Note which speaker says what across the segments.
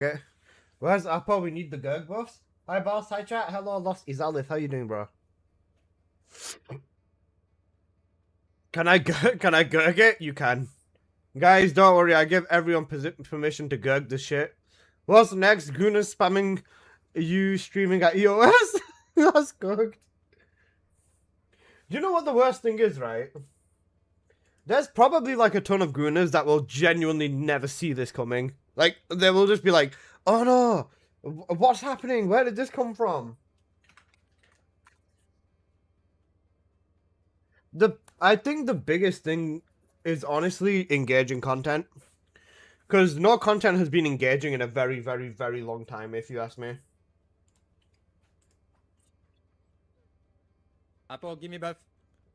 Speaker 1: Okay. Where's Apple? We need the Gurg buffs. Hi, boss. Hi, chat. Hello, Lost Izalith. How you doing, bro? Can I Gurg it? You can. Guys, don't worry. I give everyone permission to Gurg this shit. What's next? Gooner spamming you streaming at EOS? That's cooked. Do you know what the worst thing is, right? There's probably like a ton of Gooners that will genuinely never see this coming. Like, they will just be like, oh no, what's happening? Where did this come from? I think the biggest thing is honestly engaging content. Because no content has been engaging in a very, very, very long time, if you ask me.
Speaker 2: Apo, give me buff.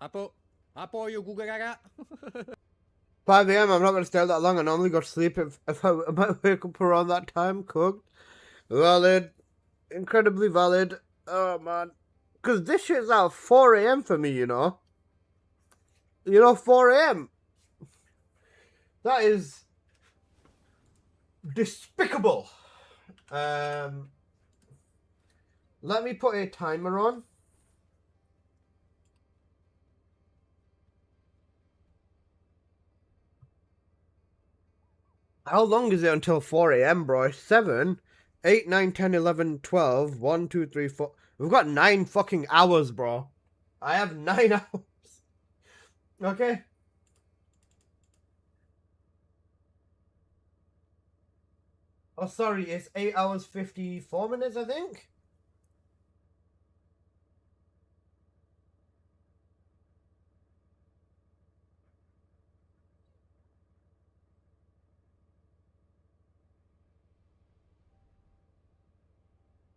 Speaker 2: Apo, you Google gaga.
Speaker 1: 5 a.m. I'm not going to stay that long. I normally go to sleep if I might wake up around that time. Cooked. Valid. Incredibly valid. Oh, man. Because this shit's out 4 a.m. for me, you know. 4 a.m. That is despicable. Let me put a timer on. How long is it until 4 a.m., bro? 7, 8, 9, 10, 11, 12, 1, 2, 3, 4. We've got 9 fucking hours, bro. I have 9 hours. Okay. Oh, sorry, it's 8 hours 54 minutes, I think.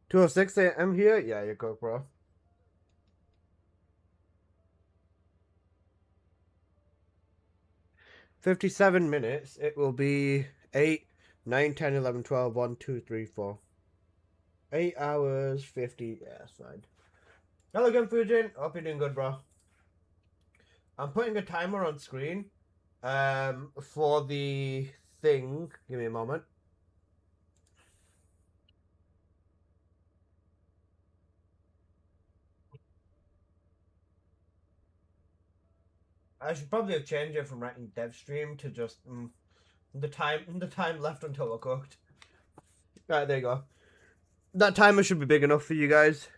Speaker 1: Two 2:06 a.m. here? Yeah, you cook, bro. $57. It will be 8, 9, 10, 11, 12, 1, 2, 3, 4. 8 hours 50. Yeah, that's fine. Hello again, Fujin. Hope you're doing good, bro. I'm putting a timer on screen for the thing. Give me a moment. I should probably have changed it from writing dev stream to just the time left until we're cooked. Alright, there you go. That timer should be big enough for you guys.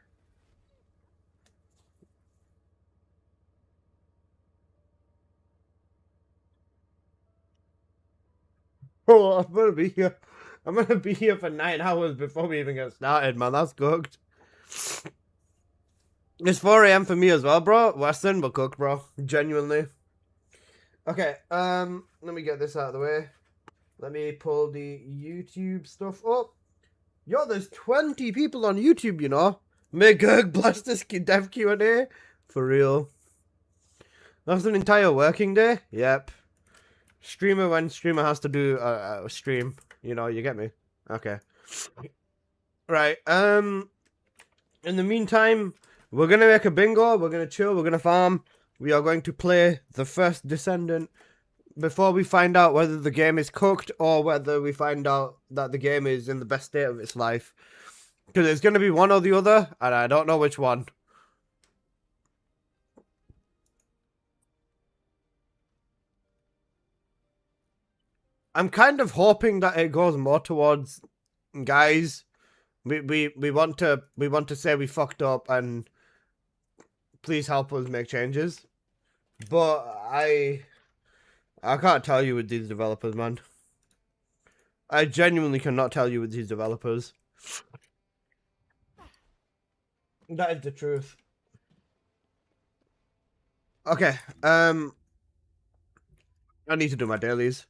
Speaker 1: Oh, I'm gonna be here. I'm gonna be here for 9 hours before we even get started, man. That's cooked. It's 4 a.m. for me as well, bro. Western, but cooked, bro. Genuinely. Okay, let me get this out of the way. Let me pull the YouTube stuff up. Yo, there's 20 people on YouTube, you know. May Gurg blast this dev Q&A. For real. That's an entire working day? Yep. Streamer when streamer has to do a stream. You know, you get me? Okay. Right, in the meantime, we're gonna make a bingo, we're gonna chill, we're gonna farm. We are going to play the first Descendant before we find out whether the game is cooked or whether we find out that the game is in the best state of its life. Because it's going to be one or the other, and I don't know which one. I'm kind of hoping that it goes more towards, guys, we want to say we fucked up and please help us make changes. But I can't tell you with these developers, man. I genuinely cannot tell you with these developers. That is the truth. Okay, I need to do my dailies.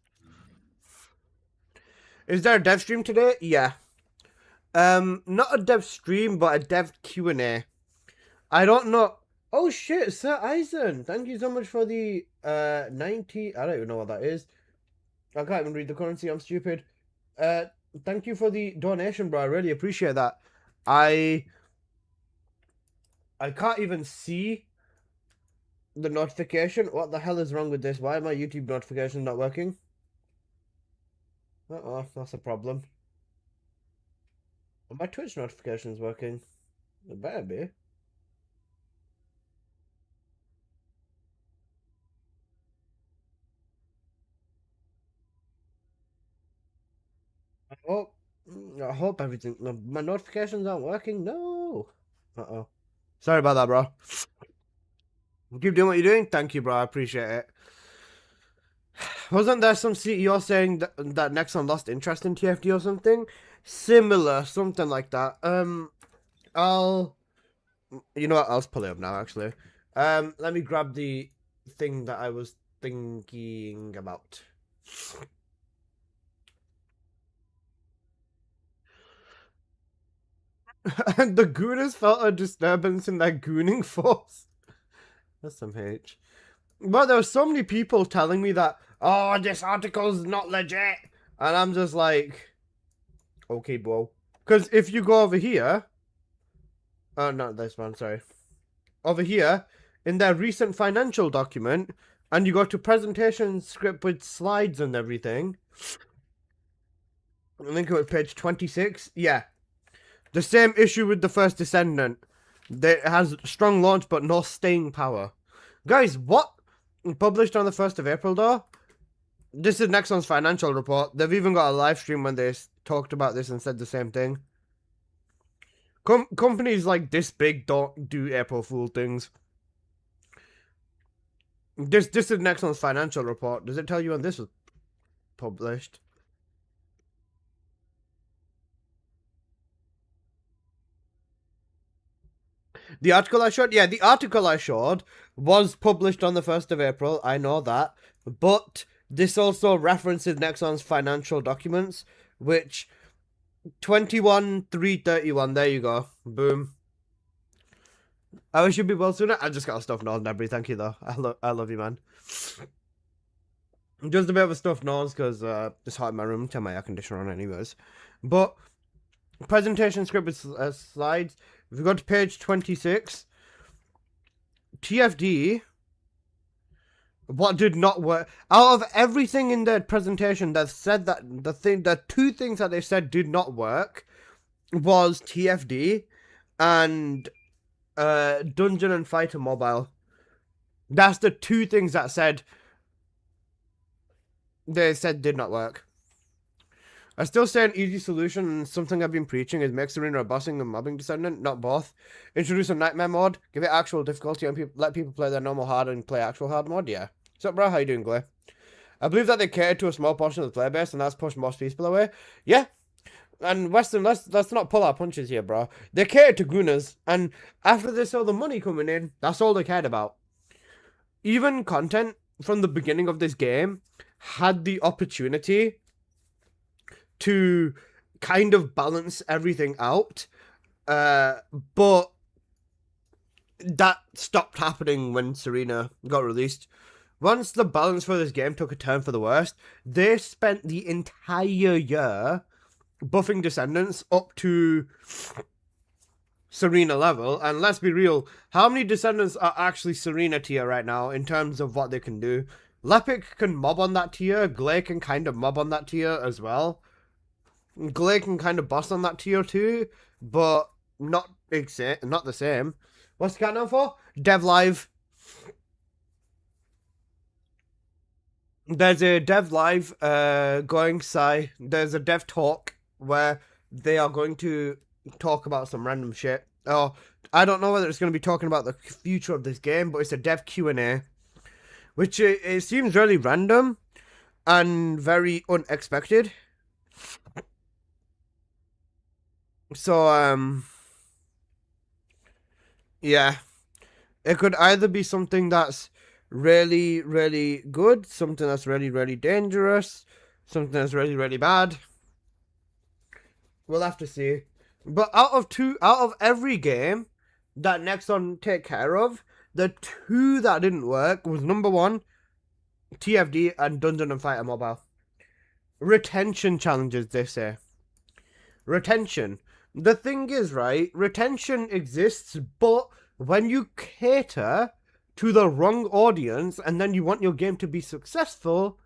Speaker 1: Is there a dev stream today? Yeah. Not a dev stream, but a dev Q&A. I don't know. Oh shit, Sir Eisen. Thank you so much for the 90. I don't even know what that is. I can't even read the currency. I'm stupid. Thank you for the donation, bro. I really appreciate that. I can't even see the notification. What the hell is wrong with this? Why are my YouTube notifications not working? Uh-oh, that's a problem. my Twitch notifications working? It better be. I hope everything. My notifications aren't working. No. Uh-oh. Sorry about that, bro. Keep doing what you're doing. Thank you, bro. I appreciate it. Wasn't there some CEO saying that Nexon lost interest in TFD or something? Similar, something like that. You know what? I'll pull it up now, actually. Let me grab the thing that I was thinking about. And the gooners felt a disturbance in their gooning force. That's some H. But there were so many people telling me that, oh, this article's not legit. And I'm just like, okay, bro. Because if you go over here, not this one, sorry. Over here, in their recent financial document, and you go to presentation script with slides and everything, I think it was page 26. Yeah. The same issue with the first Descendant. It has strong launch but no staying power. Guys, what? Published on the 1st of April, though? This is Nexon's financial report. They've even got a live stream when they talked about this and said the same thing. Companies like this big don't do April Fool things. This is Nexon's financial report. Does it tell you when this was published? The article I showed? Yeah, the article I showed was published on the 1st of April. I know that. But this also references Nexon's financial documents, which 21/3/31. There you go. Boom. I wish you'd be well sooner. I just got a stuffed nose, Nebry. Thank you, though. I love you, man. Just a bit of a stuffed nose because it's hot in my room. Turn my air conditioner on, anyways. But presentation script with slides. If we go to page 26, TFD. What did not work? Out of everything in their presentation that said that the two things that they said did not work was TFD and Dungeon and Fighter Mobile. That's the two things that they said did not work. I still say an easy solution, and something I've been preaching, is make Serena a bossing and mobbing Descendant, not both. Introduce a nightmare mode, give it actual difficulty, and let people play their normal hard and play actual hard mode. Yeah. What's up, bro? How you doing, Glay? I believe that they cater to a small portion of the player base, and that's pushed most people away. Yeah. And Western, let's not pull our punches here, bro. They cater to gooners, and after they saw the money coming in, that's all they cared about. Even content from the beginning of this game had the opportunity to kind of balance everything out, but that stopped happening when Serena got released. Once the balance for this game took a turn for the worst, they spent the entire year buffing Descendants up to Serena level, and let's be real, how many Descendants are actually Serena tier right now in terms of what they can do? Lepic can mob on that tier, Glay can kind of mob on that tier as well. Glay can kind of boss on that tier too, but not the same. What's the countdown for? Dev Live. There's a Dev Live going, there's a Dev Talk where they are going to talk about some random shit. Oh, I don't know whether it's going to be talking about the future of this game, but it's a Dev Q&A, which it seems really random and very unexpected. So, yeah, it could either be something that's really, really good, something that's really, really dangerous, something that's really, really bad. We'll have to see. But out of every game that Nexon take care of, the two that didn't work was number one, TFD and Dungeon and Fighter Mobile. Retention challenges, they say. Retention. The thing is, right, retention exists, but when you cater to the wrong audience and then you want your game to be successful,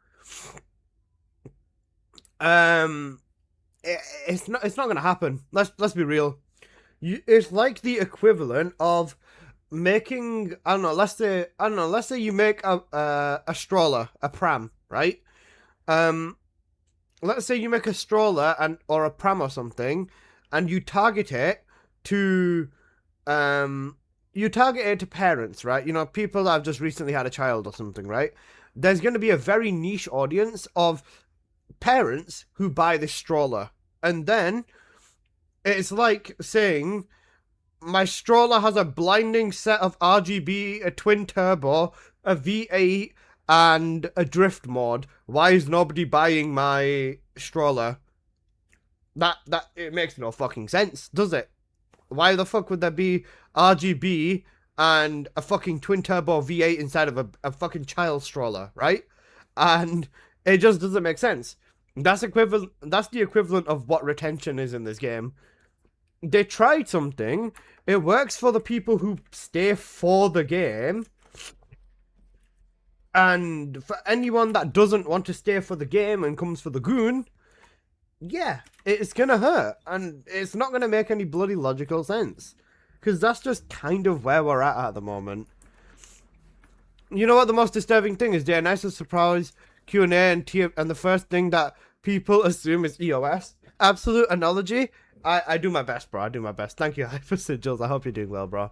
Speaker 1: it's not gonna happen. Let's be real. It's like the equivalent of making, I don't know, let's say you make a stroller, a pram, right? Let's say you make a stroller or a pram or something, and you target it to parents, right? You know, people that have just recently had a child or something, right? There's going to be a very niche audience of parents who buy this stroller, and then it's like saying my stroller has a blinding set of RGB, a twin turbo, a V8, and a drift mod. Why is nobody buying my stroller? That it makes no fucking sense, does it? Why the fuck would there be RGB and a fucking twin turbo V8 inside of a fucking child stroller, right? And it just doesn't make sense. That's the equivalent of what retention is in this game. They tried something. It works for the people who stay for the game. And for anyone that doesn't want to stay for the game and comes for the goon, yeah, it's gonna hurt. And it's not gonna make any bloody logical sense. Because that's just kind of where we're at the moment. You know what the most disturbing thing is? They're nice to surprise Q&A and the first thing that people assume is EOS. Absolute analogy. I do my best, bro. I do my best. Thank you, Hyper Sigils. I hope you're doing well, bro.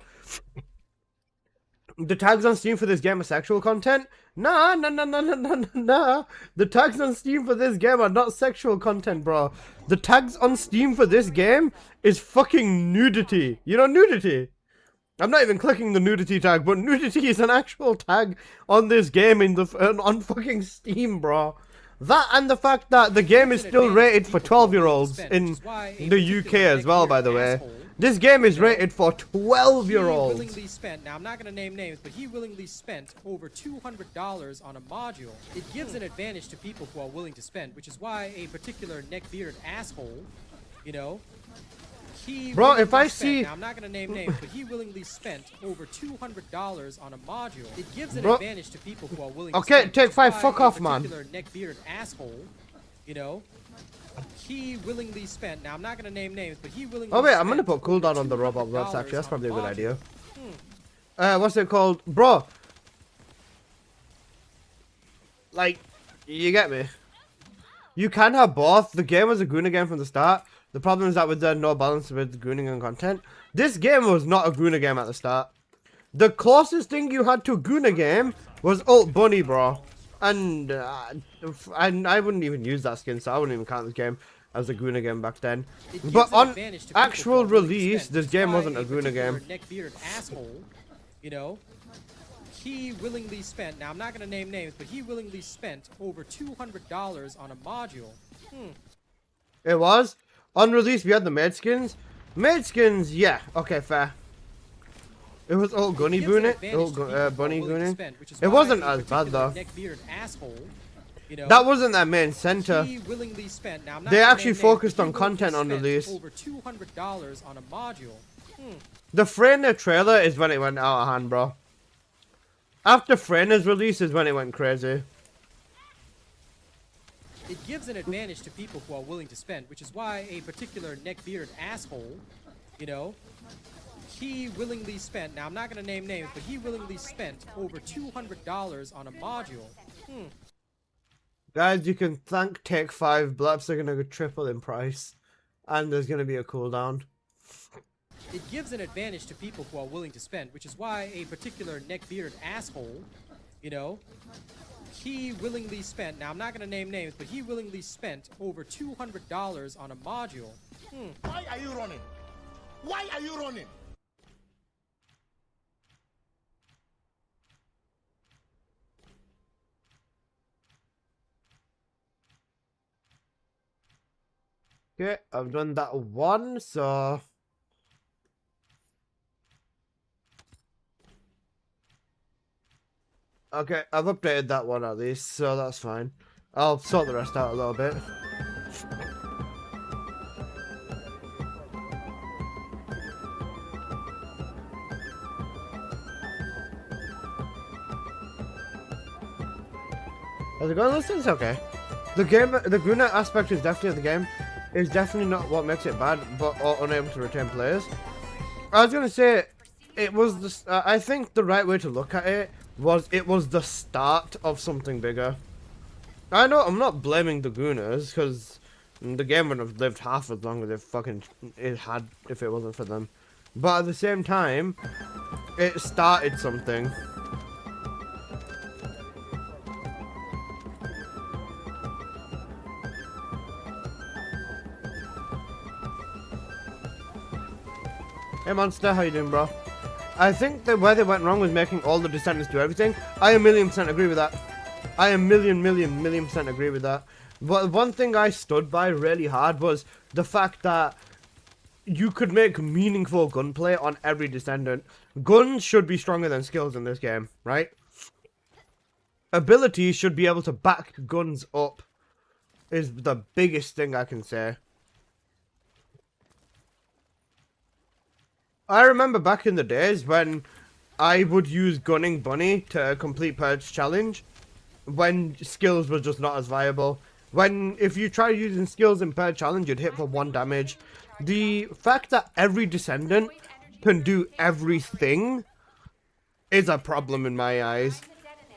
Speaker 1: The tags on Steam for this game are sexual content? Nah. The tags on Steam for this game are not sexual content, bro. The tags on Steam for this game is fucking nudity. You know nudity? I'm not even clicking the nudity tag, but nudity is an actual tag on this game on fucking Steam, bro. That and the fact that the game is still rated for 12-year-olds in the UK as well, by the way. This game is rated for 12-year-olds.
Speaker 2: Willingly spent, now I'm not going to name names, but he willingly spent over $200 on a module. It gives an advantage to people who are willing to spend, which is why a particular neck-bearded asshole, you know,
Speaker 1: bro, if I see...
Speaker 2: Now, I'm not going to name names, but he willingly spent over $200 on a module. It gives an advantage to people who are willing to spend.
Speaker 1: Okay, take 5, fuck off, man.
Speaker 2: Particular neck-bearded asshole, you know, he willingly spent, now I'm not going to name names, but he willingly
Speaker 1: Oh wait, I'm going to put cooldown on the robot gloves, actually. That's probably a good idea. What's it called? Bro. Like, you get me? You can have both. The game was a Gooner game from the start. The problem is that with the no balance with gooning and content. This game was not a Gooner game at the start. The closest thing you had to a Gooner game was Ult Bunny, bro. And I wouldn't even use that skin, so I wouldn't even count this game as a Gooner game back then. But on actual release, this game wasn't a Gooner game.
Speaker 2: Neck-bearded asshole, you know, he willingly spent, now I'm not going to name names, but he willingly spent over $200 on a module.
Speaker 1: It was? On release, we had the maid skins. Maid skins, yeah. Okay, fair. It was all Gunny Bunny, Bunny Gooning. It wasn't as bad though. That wasn't their main center. They actually focused on content on release.
Speaker 2: Over $200 on a module.
Speaker 1: The Freyna trailer is when it went out of hand, bro. After Freyna's release is when it went crazy.
Speaker 2: It gives an advantage to people who are willing to spend, which is why a particular neck-bearded asshole, you know, he willingly spent, now I'm not going to name names, but he willingly spent over $200 on a module.
Speaker 1: Guys, you can thank Take 5. Blaps are going to go triple in price. And there's going to be a cooldown.
Speaker 2: It gives an advantage to people who are willing to spend, which is why a particular neck-bearded asshole, you know, he willingly spent, now I'm not going to name names, but he willingly spent over $200 on a module.
Speaker 3: Why are you running? Why are you running?
Speaker 1: Okay, I've done that one, so... Okay, I've updated that one at least, so that's fine. I'll sort the rest out a little bit. How's it going? Listen, it's okay. The game, the Guna aspect is definitely of the game. is definitely not what makes it bad, but or unable to retain players. I was gonna say, it was the. I think the right way to look at it was the start of something bigger. I know I'm not blaming the Gooners because the game would have lived half as long as it had if it wasn't for them. But at the same time, it started something. Hey Monster, how you doing, bro? I think that where they went wrong was making all the Descendants do everything. I a million% agree with that. I a million% agree with that. But one thing I stood by really hard was the fact that you could make meaningful gunplay on every Descendant. Guns should be stronger than skills in this game, right? Abilities should be able to back guns up is the biggest thing I can say. I remember back in the days when I would use Gunning Bunny to complete Purge Challenge, when skills were just not as viable. When, if you try using skills in Purge Challenge, you'd hit for 1 damage. The fact that every Descendant can do everything is a problem in my eyes.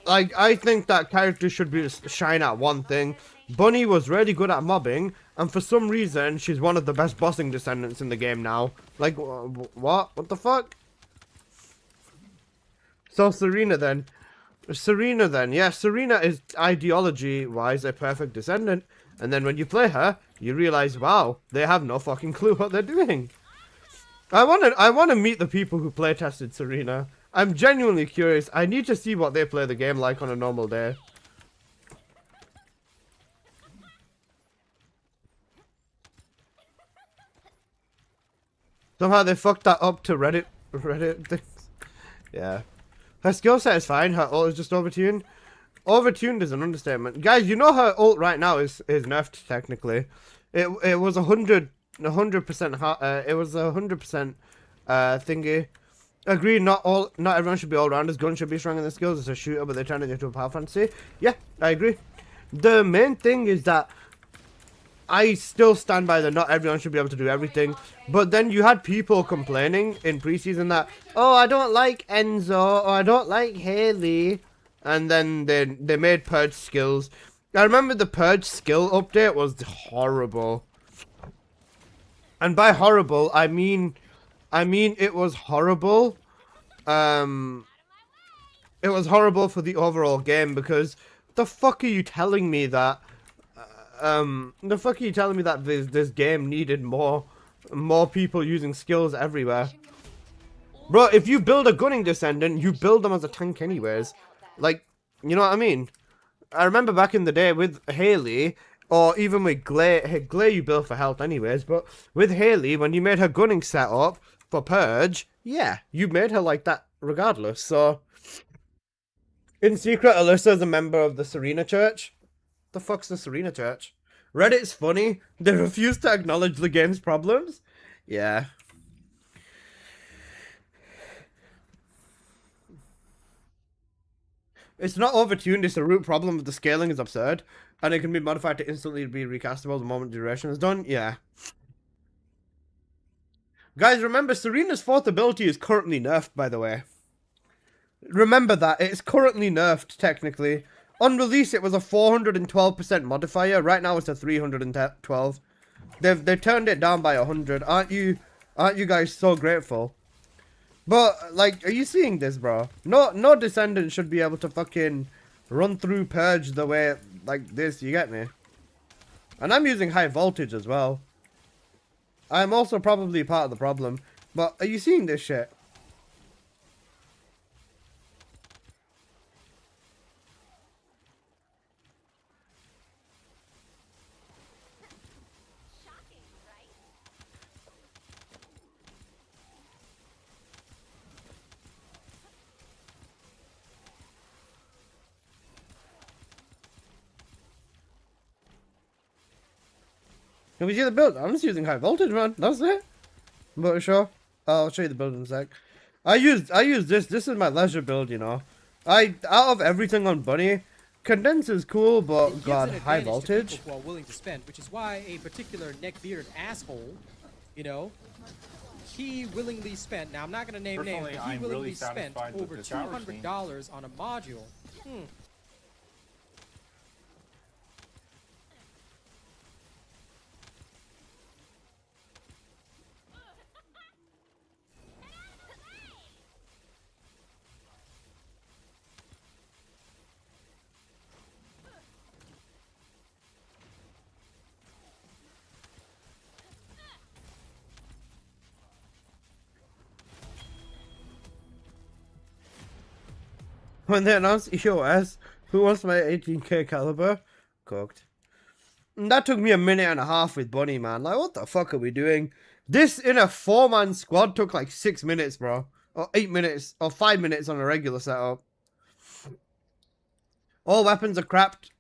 Speaker 1: Like, I think that characters should be shine at one thing. Bunny was really good at mobbing, and for some reason, she's one of the best bossing Descendants in the game now. Like, what? What the fuck? So, Serena then. Yeah, Serena is ideology-wise a perfect Descendant, and then when you play her, you realize, wow, they have no fucking clue what they're doing. I want to meet the people who playtested Serena. I'm genuinely curious. I need to see what they play the game like on a normal day. Somehow they fucked that up to Reddit things. Yeah. Her skill set is fine. Her ult is just overtuned. Overtuned is an understatement. Guys, you know her ult right now is nerfed technically. It was 100% it was 100% thingy. Agree, not everyone should be all-rounders. Guns should be stronger than skills. It's a shooter, but they turned it into a power fantasy. Yeah, I agree. The main thing is that I still stand by that not everyone should be able to do everything. But then you had people complaining in preseason that, oh, I don't like Enzo, or I don't like Haley. And then they made Purge skills. I remember the Purge skill update was horrible. And by horrible, I mean it was horrible. It was horrible for the overall game because the fuck are you telling me that this game needed more people using skills everywhere? Bro, if you build a gunning Descendant, you build them as a tank anyways. Like, you know what I mean? I remember back in the day with Haley, or even with Glay you build for health anyways, but with Haley, when you made her gunning setup for Purge, yeah, you made her like that regardless, so... In secret, Alyssa's a member of the Serena Church. The fuck's the Serena Church? Reddit's funny. They refuse to acknowledge the game's problems. Yeah. It's not overtuned, it's the root problem of the scaling is absurd. And it can be modified to instantly be recastable the moment duration is done. Yeah. Guys, remember, Serena's 4th ability is currently nerfed, by the way. Remember that. It's currently nerfed, technically. On release, it was a 412% modifier. Right now, it's a 312. They've turned it down by 100. Aren't you guys so grateful? But, like, are you seeing this, bro? No Descendant should be able to fucking run through Purge the way, like this, you get me? And I'm using high voltage as well. I'm also probably part of the problem. But, are you seeing this shit? Can we see the build? I'm just using high voltage, man. That's it. But sure. I'll show you the build in a sec. I use this. This is my leisure build, you know. Out of everything on Bunny, condenser's cool, but
Speaker 2: It gives
Speaker 1: god,
Speaker 2: an
Speaker 1: high
Speaker 2: advantage to
Speaker 1: voltage.
Speaker 2: people who are willing to spend, which is why a particular neck-bearded asshole, you know, he willingly spent. Now I'm not gonna name names,
Speaker 4: Personally,
Speaker 2: but he
Speaker 4: I'm
Speaker 2: willingly
Speaker 4: really
Speaker 2: spent
Speaker 4: satisfied with
Speaker 2: over
Speaker 4: the shower scene.
Speaker 2: $200 on a module.
Speaker 1: When they announced EOS, who wants my 18k caliber? Cooked. And that took me a minute and a half with Bunny, man. Like, what the fuck are we doing? This in a 4-man squad took like 6 minutes, bro. Or 8 minutes. Or 5 minutes on a regular setup. All weapons are crapped.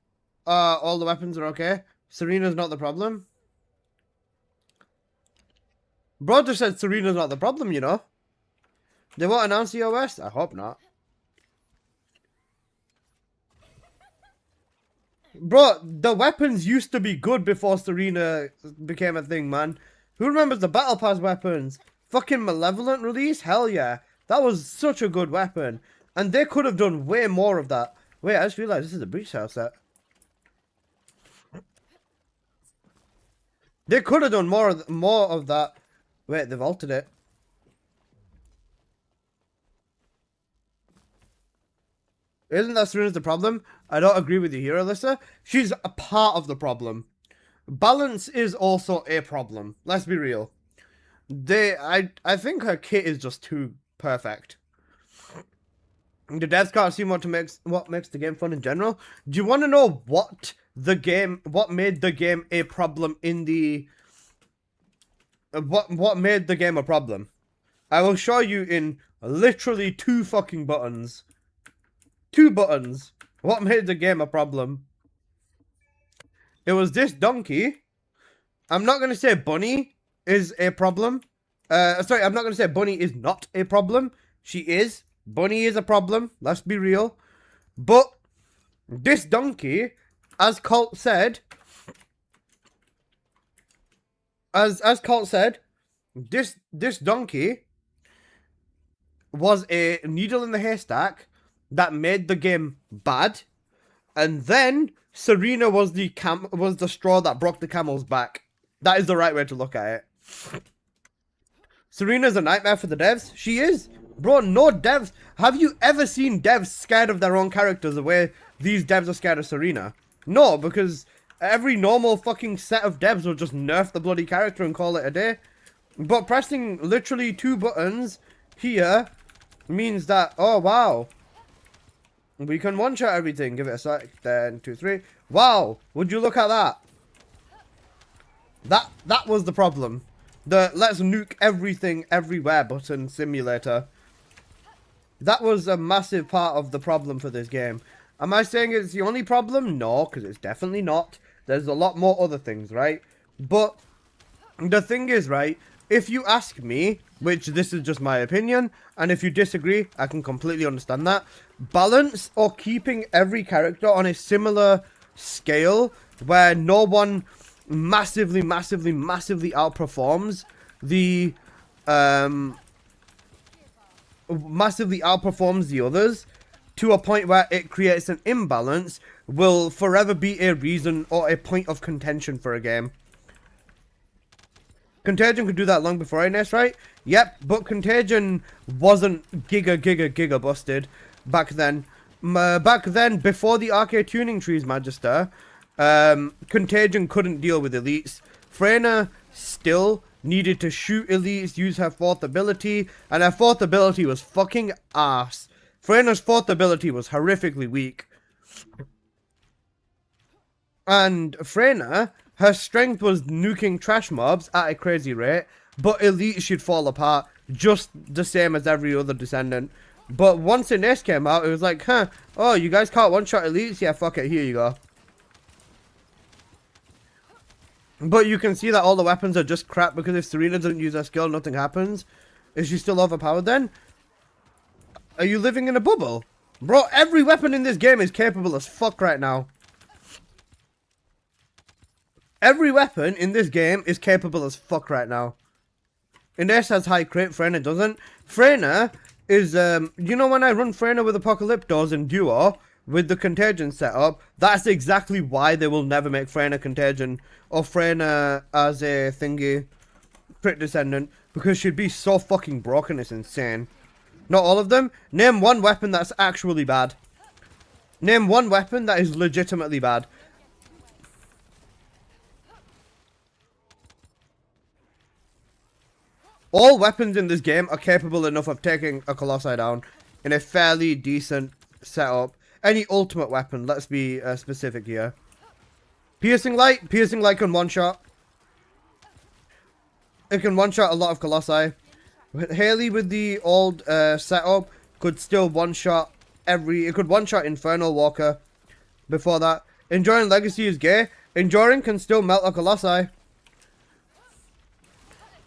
Speaker 1: All the weapons are okay. Serena's not the problem. Bro just said Serena's not the problem, you know. They won't announce EOS? I hope not. Bro, the weapons used to be good before Serena became a thing, man. Who remembers the Battle Pass weapons? Fucking Malevolent release? Hell yeah. That was such a good weapon. And they could have done way more of that. Wait, I just realized this is a Breach House set. They could have done more of that. Wait, they've altered it. Isn't that Serena's the problem? I don't agree with you here, Alyssa. She's a part of the problem. Balance is also a problem. Let's be real. I think her kit is just too perfect. The devs can't see what makes the game fun in general. Do you want to know what made the game a problem in the... What made the game a problem? I will show you in literally 2 fucking buttons. 2 buttons. What made the game a problem? It was this donkey. I'm not going to say Bunny is a problem. Sorry, I'm not going to say Bunny is not a problem. She is. Bunny is a problem. Let's be real. But this donkey, as Colt said, this donkey was a needle in the haystack that made the game bad, and then Serena was the straw that broke the camel's back. That is the right way to look at it. Serena's a nightmare for the devs. She is. Bro, no devs. Have you ever seen devs scared of their own characters the way these devs are scared of Serena? No, because every normal fucking set of devs will just nerf the bloody character and call it a day. But pressing literally 2 buttons here means that, oh wow, we can one-shot everything. Give it a sec. 10, 2, 3. Wow, would you look at that? That was the problem. The let's nuke everything everywhere button simulator. That was a massive part of the problem for this game. Am I saying it's the only problem? No, because it's definitely not. There's a lot more other things, right? But the thing is, right, if you ask me, which this is just my opinion, and if you disagree, I can completely understand that. Balance or keeping every character on a similar scale where no one massively outperforms the others to a point where it creates an imbalance will forever be a reason or a point of contention for a game. Contagion could do that long before Ines, right? Yep, but Contagion wasn't giga busted back then. Back then, before the arcade tuning trees, Magister, Contagion couldn't deal with elites. Freyna still needed to shoot elites, use her 4th ability, and her 4th ability was fucking ass. Freyna's 4th ability was horrifically weak. And Freyna, her strength was nuking trash mobs at a crazy rate, but elite should fall apart just the same as every other Descendant. But once Ines came out, it was like, huh, oh, you guys can't one-shot elites? Yeah, fuck it, here you go. But you can see that all the weapons are just crap because if Serena doesn't use her skill, nothing happens. Is she still overpowered then? Are you living in a bubble? Bro, every weapon in this game is capable as fuck right now. Every weapon in this game is capable as fuck right now. Ines has high crit, Freyna doesn't. Freyna is, you know when I run Freyna with Apocalyptos in Duo, with the Contagion setup, that's exactly why they will never make Freyna Contagion, or Freyna as a thingy, crit Descendant, because she'd be so fucking broken, it's insane. Not all of them. Name one weapon that's actually bad. Name one weapon that is legitimately bad. All weapons in this game are capable enough of taking a Colossi down in a fairly decent setup. Any ultimate weapon, let's be specific here. Piercing Light can one-shot. It can one-shot a lot of Colossi. Haley with the old setup could still one-shot it could one-shot Infernal Walker before that. Enduring Legacy is gay. Enduring can still melt a Colossi.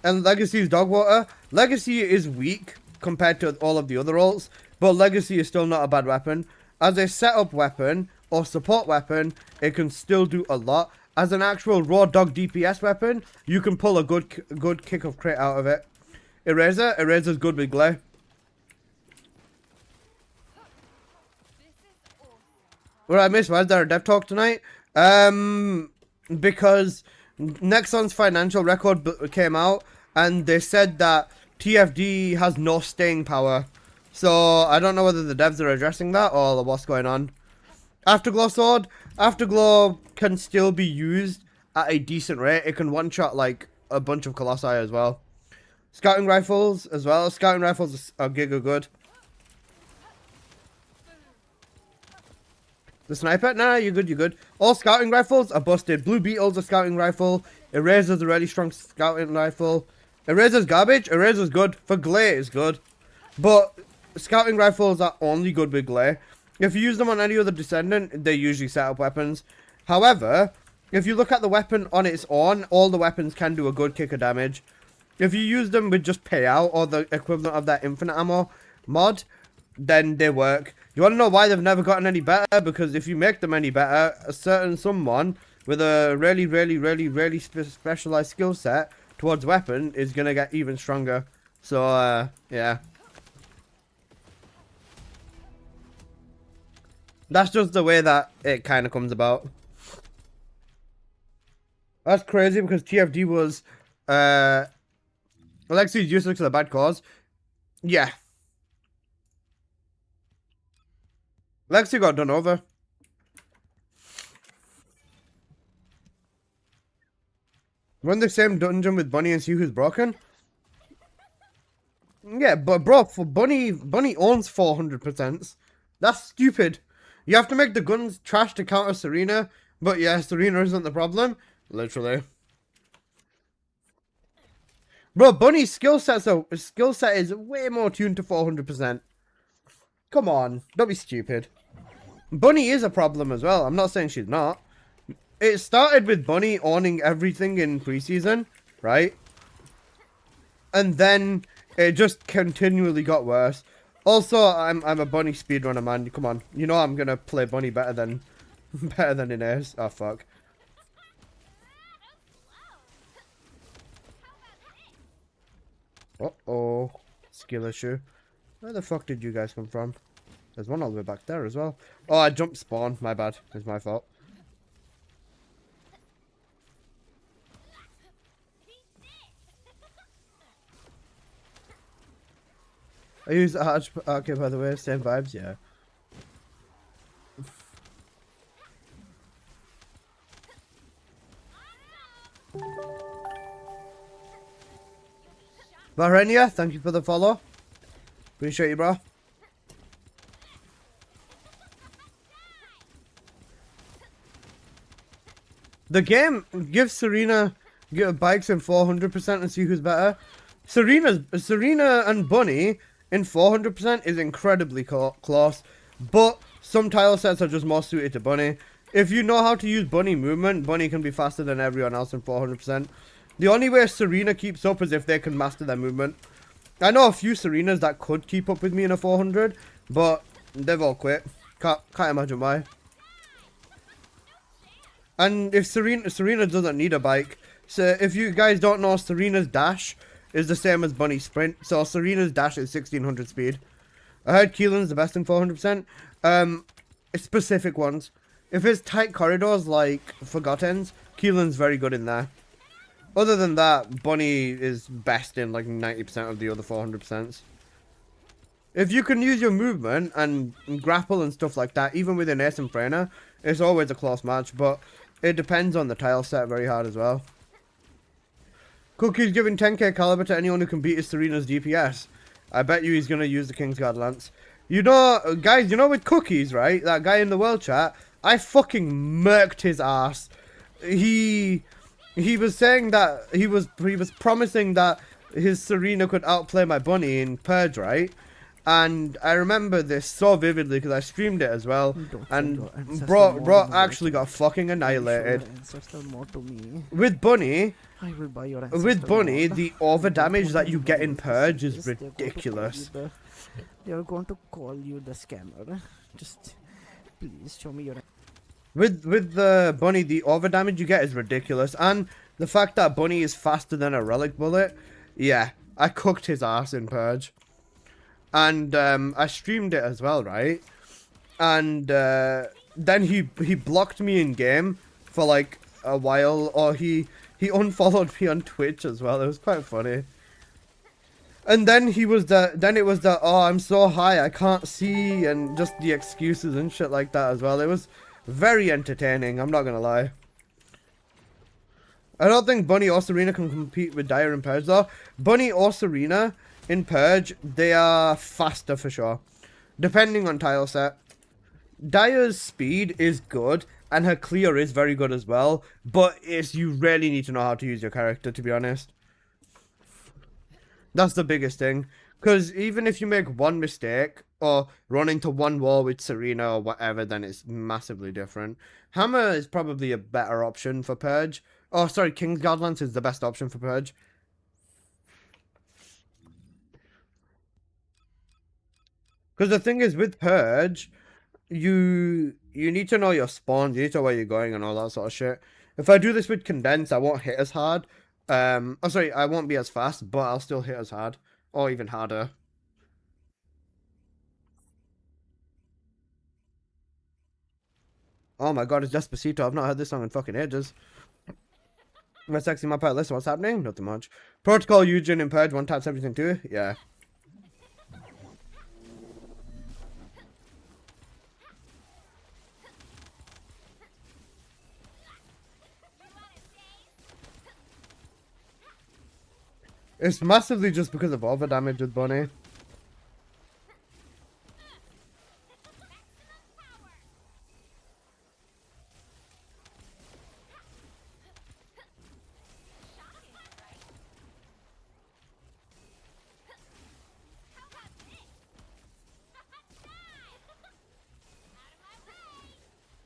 Speaker 1: And Legacy is dog water. Legacy is weak compared to all of the other ults, but Legacy is still not a bad weapon. As a setup weapon or support weapon, it can still do a lot. As an actual raw dog DPS weapon, you can pull a good kick of crit out of it. Eraser's good with Glare. What I missed, why is there a dev talk tonight? Because Nexon's financial record came out and they said that TFD has no staying power. So I don't know whether the devs are addressing that or what's going on. Afterglow Sword. Afterglow can still be used at a decent rate. It can one-shot like a bunch of Colossi as well. Scouting Rifles as well. Scouting Rifles are giga good. The Sniper? Nah, you're good, you're good. All Scouting Rifles are busted. Blue Beetle's a Scouting Rifle. Eraser's a really strong Scouting Rifle. Eraser's garbage. Eraser's good. For Glare is good. But Scouting Rifles are only good with Glare. If you use them on any other Descendant, they usually set up weapons. However, if you look at the weapon on its own, all the weapons can do a good kick of damage. If you use them with just payout or the equivalent of that infinite ammo mod, then they work. You want to know why they've never gotten any better? Because if you make them any better, a certain someone with a really specialized skill set towards weapon is going to get even stronger. So, yeah. That's just the way that it kind of comes about. That's crazy because TFD was, Alexi's useless to the bad cause. Yeah. Lexi got done over. Run the same dungeon with Bunny and see who's broken. Yeah, but bro, for Bunny owns 400%. That's stupid. You have to make the guns trash to counter Serena. But yeah, Serena isn't the problem. Literally. Bro, Bunny's skill set is way more tuned to 400%. Come on, don't be stupid. Bunny is a problem as well. I'm not saying she's not. It started with Bunny owning everything in preseason, right? And then it just continually got worse. Also, I'm a Bunny speedrunner, man. Come on, you know I'm gonna play Bunny better than Inez. Oh fuck. Uh-oh. Skill issue. Where the fuck did you guys come from? There's one all the way back there as well. Oh, I jumped spawn. My bad. It's my fault. I use Arch. Okay, by the way, same vibes, yeah. Varenia, thank you for the follow. Appreciate you, bro. The game gives Serena bikes in 400% and see who's better. Serena and Bunny in 400% is incredibly close, but some tile sets are just more suited to Bunny. If you know how to use Bunny movement, Bunny can be faster than everyone else in 400%. The only way Serena keeps up is if they can master their movement. I know a few Serenas that could keep up with me in a 400, but They've all quit. Can't imagine why. And if Serena doesn't need a bike. So if you guys don't know, Serena's dash is the same as Bunny's sprint. So Serena's dash is 1600 speed. I heard Keelan's the best in 400%. Specific ones. If it's tight corridors like Forgotten's, Keelan's very good in there. Other than that, Bunny is best in like 90% of the other 400%. If you can use your movement and grapple and stuff like that, even with an Ace and Freyna, it's always a close match, but it depends on the tile set very hard as well. Cookie's giving 10k caliber to anyone who can beat his Serena's DPS. I bet you he's going to use the Kingsguard Lance. You know, guys, you know with Cookies, right? That guy in the world chat, I fucking murked his ass. He was saying that, he was promising that his Serena could outplay my Bunny in Purge, right? And I remember this so vividly because I streamed it as well. And bro actually got fucking annihilated. With Bunny, the over damage that you get in Purge is ridiculous.
Speaker 4: They are going to call you the scammer. Just please show me your.
Speaker 1: With the Bunny, the over damage you get is ridiculous, and the fact that Bunny is faster than a relic bullet, yeah, I cooked his ass in Purge. And I streamed it as well, right? And then he blocked me in game for like a while, or he unfollowed me on Twitch as well. It was quite funny. And then it was the oh, I'm so high I can't see, and just the excuses and shit like that as well. It was very entertaining, I'm not gonna lie. I don't think Bunny or Serena can compete with Dire in Purge though. Bunny or Serena in Purge, they are faster for sure, depending on tile set. Dire's speed is good, and her clear is very good as well, but you really need to know how to use your character, to be honest. That's the biggest thing, because even if you make one mistake, or run into one wall with Serena or whatever, then it's massively different. Hammer is probably a better option for Purge. Oh, sorry, Kingsguard Lance is the best option for Purge. Because the thing is, with Purge, you need to know your spawns, you need to know where you're going and all that sort of shit. If I do this with Condense, I won't hit as hard. Oh, sorry, I won't be as fast, but I'll still hit as hard. Or even harder. Oh my god, it's Despacito. I've not heard this song in fucking ages. My sexy my pet, listen, what's happening? Nothing much. Protocol Eugen in Purge, one taps everything too? Yeah. It's massively just because of over damage with Bunny.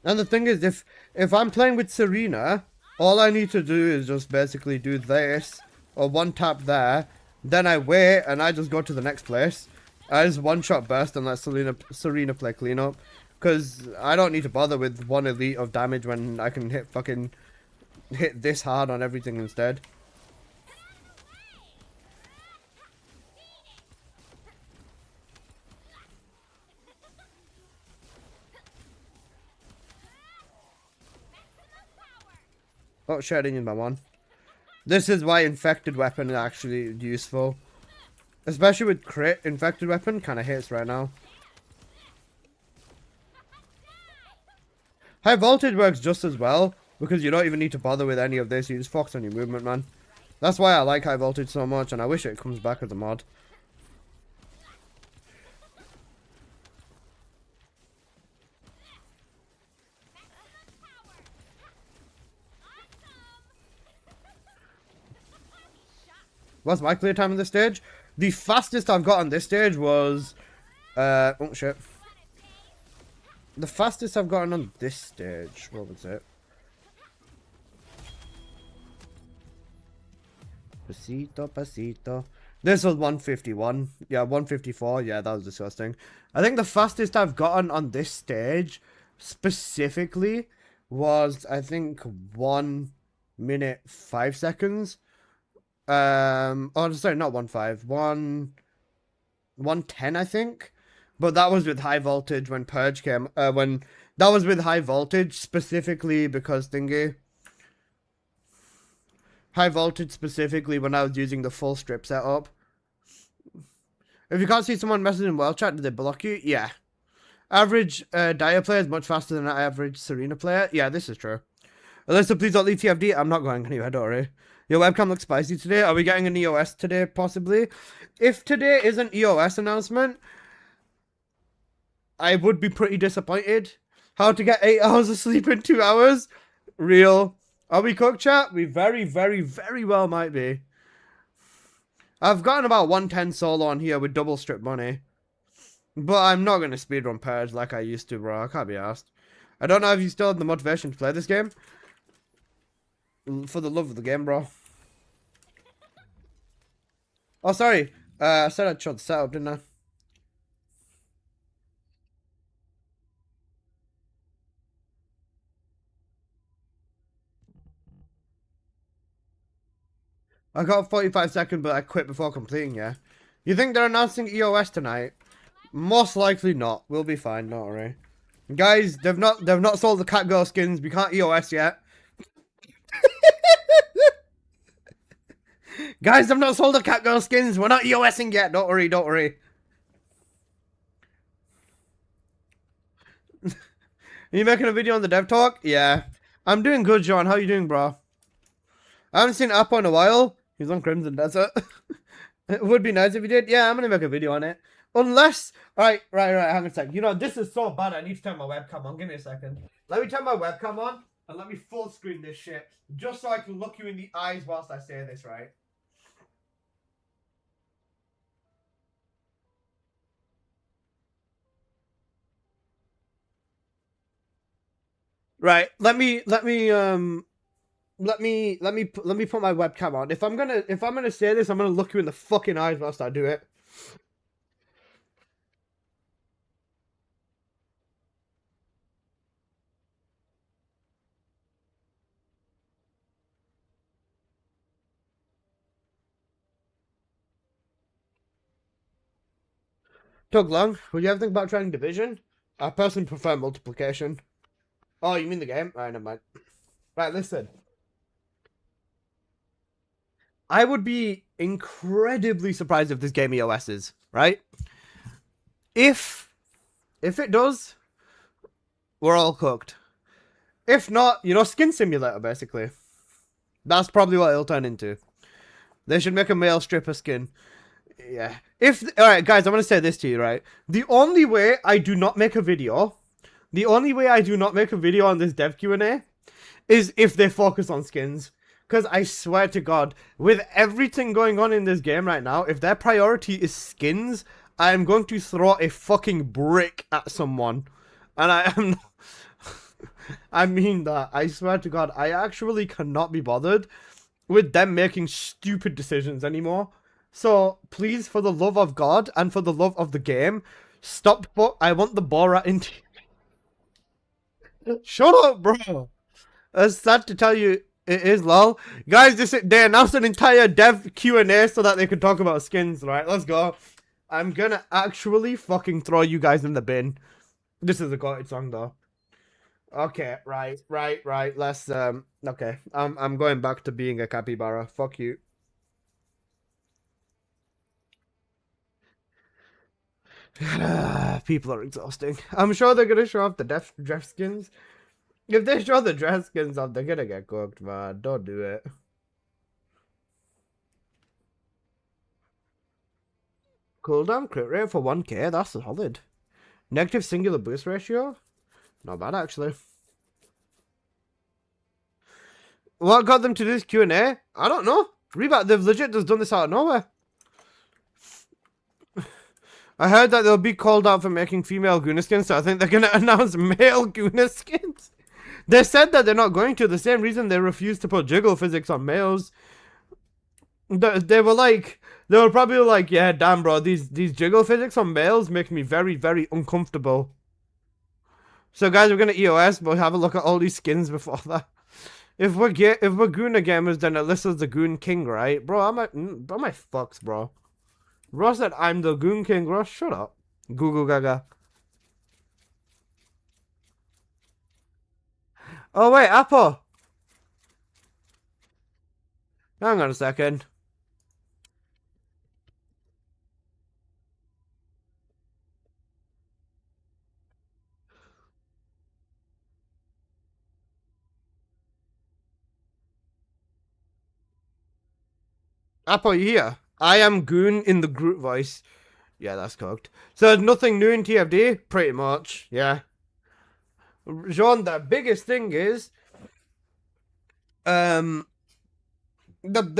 Speaker 1: And the thing is, if I'm playing with Serena, all I need to do is just basically do this, or one tap there, then I wait and I just go to the next place. I just one-shot burst and let Serena play cleanup, because I don't need to bother with one elite of damage when I can hit this hard on everything instead. Oh shit, I didn't use my one. This is why infected weapon is actually useful. Especially with crit, infected weapon kind of hits right now. High voltage works just as well, because you don't even need to bother with any of this, you just focus on your movement, man. That's why I like high voltage so much, and I wish it comes back as a mod. What's my clear time on this stage? The fastest I've got on this stage was... oh shit. The fastest I've gotten on this stage, what was it? Pasito, pasito. This was 151. Yeah, 154. Yeah, that was disgusting. I think the fastest I've gotten on this stage specifically was, I think, 1 minute 5 seconds. Oh, sorry, not 1.5. 1:10, I think. But that was with high voltage when Purge came. That was with high voltage specifically because thingy. High voltage specifically when I was using the full strip setup. If you can't see someone messaging well chat, did they block you? Yeah. Average Dire player is much faster than an average Serena player. Yeah, this is true. Alyssa, please don't leave TFD. I'm not going anywhere, don't worry. Your webcam looks spicy today. Are we getting an EOS today, possibly? If today is an EOS announcement, I would be pretty disappointed. How to get 8 hours of sleep in 2 hours? Real. Are we cooked, chat? We very, very, very well might be. I've gotten about 110 solo on here with double strip money. But I'm not going to speedrun Purge like I used to, bro. I can't be asked. I don't know if you still have the motivation to play this game. For the love of the game, bro. Oh, sorry. I said I'd show the setup, didn't I? I got 45 seconds, but I quit before completing, yeah. You think they're announcing EOS tonight? Most likely not. We'll be fine, don't worry. Guys, they've not sold the Catgirl skins. We can't EOS yet. Guys, they've not sold the Catgirl skins. We're not EOSing yet. Don't worry, don't worry. Are you making a video on the dev talk? Yeah. I'm doing good, John. How you doing, bro? I haven't seen Apple in a while. He's on Crimson Desert. It would be nice if you did. Yeah, I'm gonna make a video on it. Unless, right. Hang on a sec. You know, this is so bad. I need to turn my webcam on. Give me a second. Let me turn my webcam on and let me full screen this shit, just so I can look you in the eyes whilst I say this, right? Right. Let me put my webcam on. If I'm gonna say this, I'm gonna look you in the fucking eyes whilst I do it. Took long. Would you ever think about trying division? I personally prefer multiplication. Oh, you mean the game? Alright, never mind. Right, listen. I would be incredibly surprised if this game EOS is, right? If it does, we're all cooked. If not, you know, skin simulator, basically. That's probably what it'll turn into. They should make a male stripper skin. Yeah. Alright, guys, I'm going to say this to you, right? The only way I do not make a video on this dev Q&A is if they focus on skins. Because I swear to God, with everything going on in this game right now, if their priority is skins, I am going to throw a fucking brick at someone. And I am... I mean that. I swear to God, I actually cannot be bothered with them making stupid decisions anymore. So, please, for the love of God and for the love of the game, stop. I want the Borat into... Shut up, bro. It's sad to tell you, it is lol. Guys, they announced an entire dev Q&A so that they could talk about skins, right? Let's go. I'm gonna actually fucking throw you guys in the bin. This is a goated song, though. Okay, right. Let's, okay. I'm going back to being a capybara. Fuck you. People are exhausting. I'm sure they're gonna show off the dress skins. If they show the dress skins off, they're gonna get cooked, man. Don't do it. Cooldown crit rate for 1k, that's solid. Negative singular boost ratio? Not bad, actually. What got them to do this Q&A? I don't know. Rebat, they've legit just done this out of nowhere. I heard that they'll be called out for making female Gooner skins, so I think they're going to announce male Gooner skins. They said that they're not going to. The same reason they refused to put jiggle physics on males. They were like, They were probably like, yeah, damn, bro, these jiggle physics on males make me very, very uncomfortable. So, guys, we're gonna EOS, but have a look at all these skins before that. If we're Gooner gamers, then Alyssa's the Goon King, right? Bro, I'm my fucks, bro. Bro said I'm the Goon King, bro. Shut up. Google Gaga. Oh, wait, Apple. Hang on a second. Apple, you here? I am Goon in the group voice. Yeah, that's cooked. So there's nothing new in TFD? Pretty much, yeah. Jean, the biggest thing is... The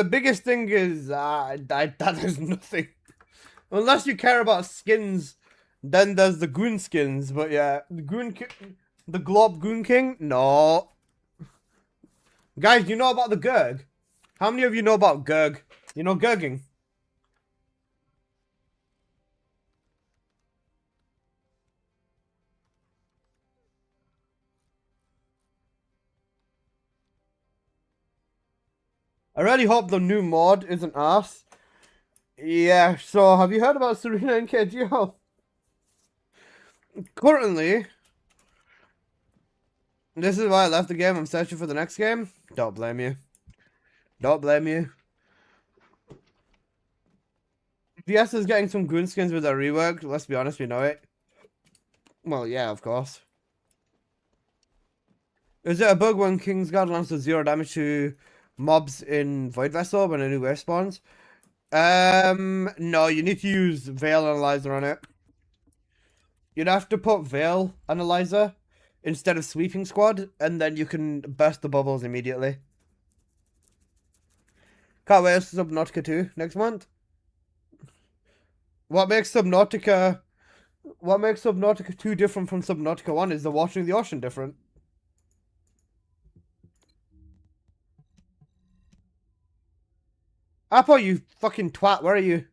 Speaker 1: biggest thing is that there's nothing. Unless you care about skins, then there's the Goon skins. But yeah, the Glob Goon King? No. Guys, you know about the Gurg? How many of you know about Gurg? You know Gurging? I really hope the new mod isn't ass. Yeah, so have you heard about Serena and KGO? Currently, this is why I left the game. I'm searching for the next game. Don't blame you. Don't blame you. VS is getting some goon skins with their rework. Let's be honest, we know it. Well, yeah, of course. Is it a bug when Kingsguard lances 0 damage to mobs in Void Vessel when a new wave spawns? No, you need to use Veil Analyzer on it. You'd have to put Veil Analyzer instead of Sweeping Squad, and then you can burst the bubbles immediately. Can't wait for Subnautica 2 next month. What makes Subnautica 2 different from Subnautica 1 is the water in the ocean different. Apple, you fucking twat, where are you?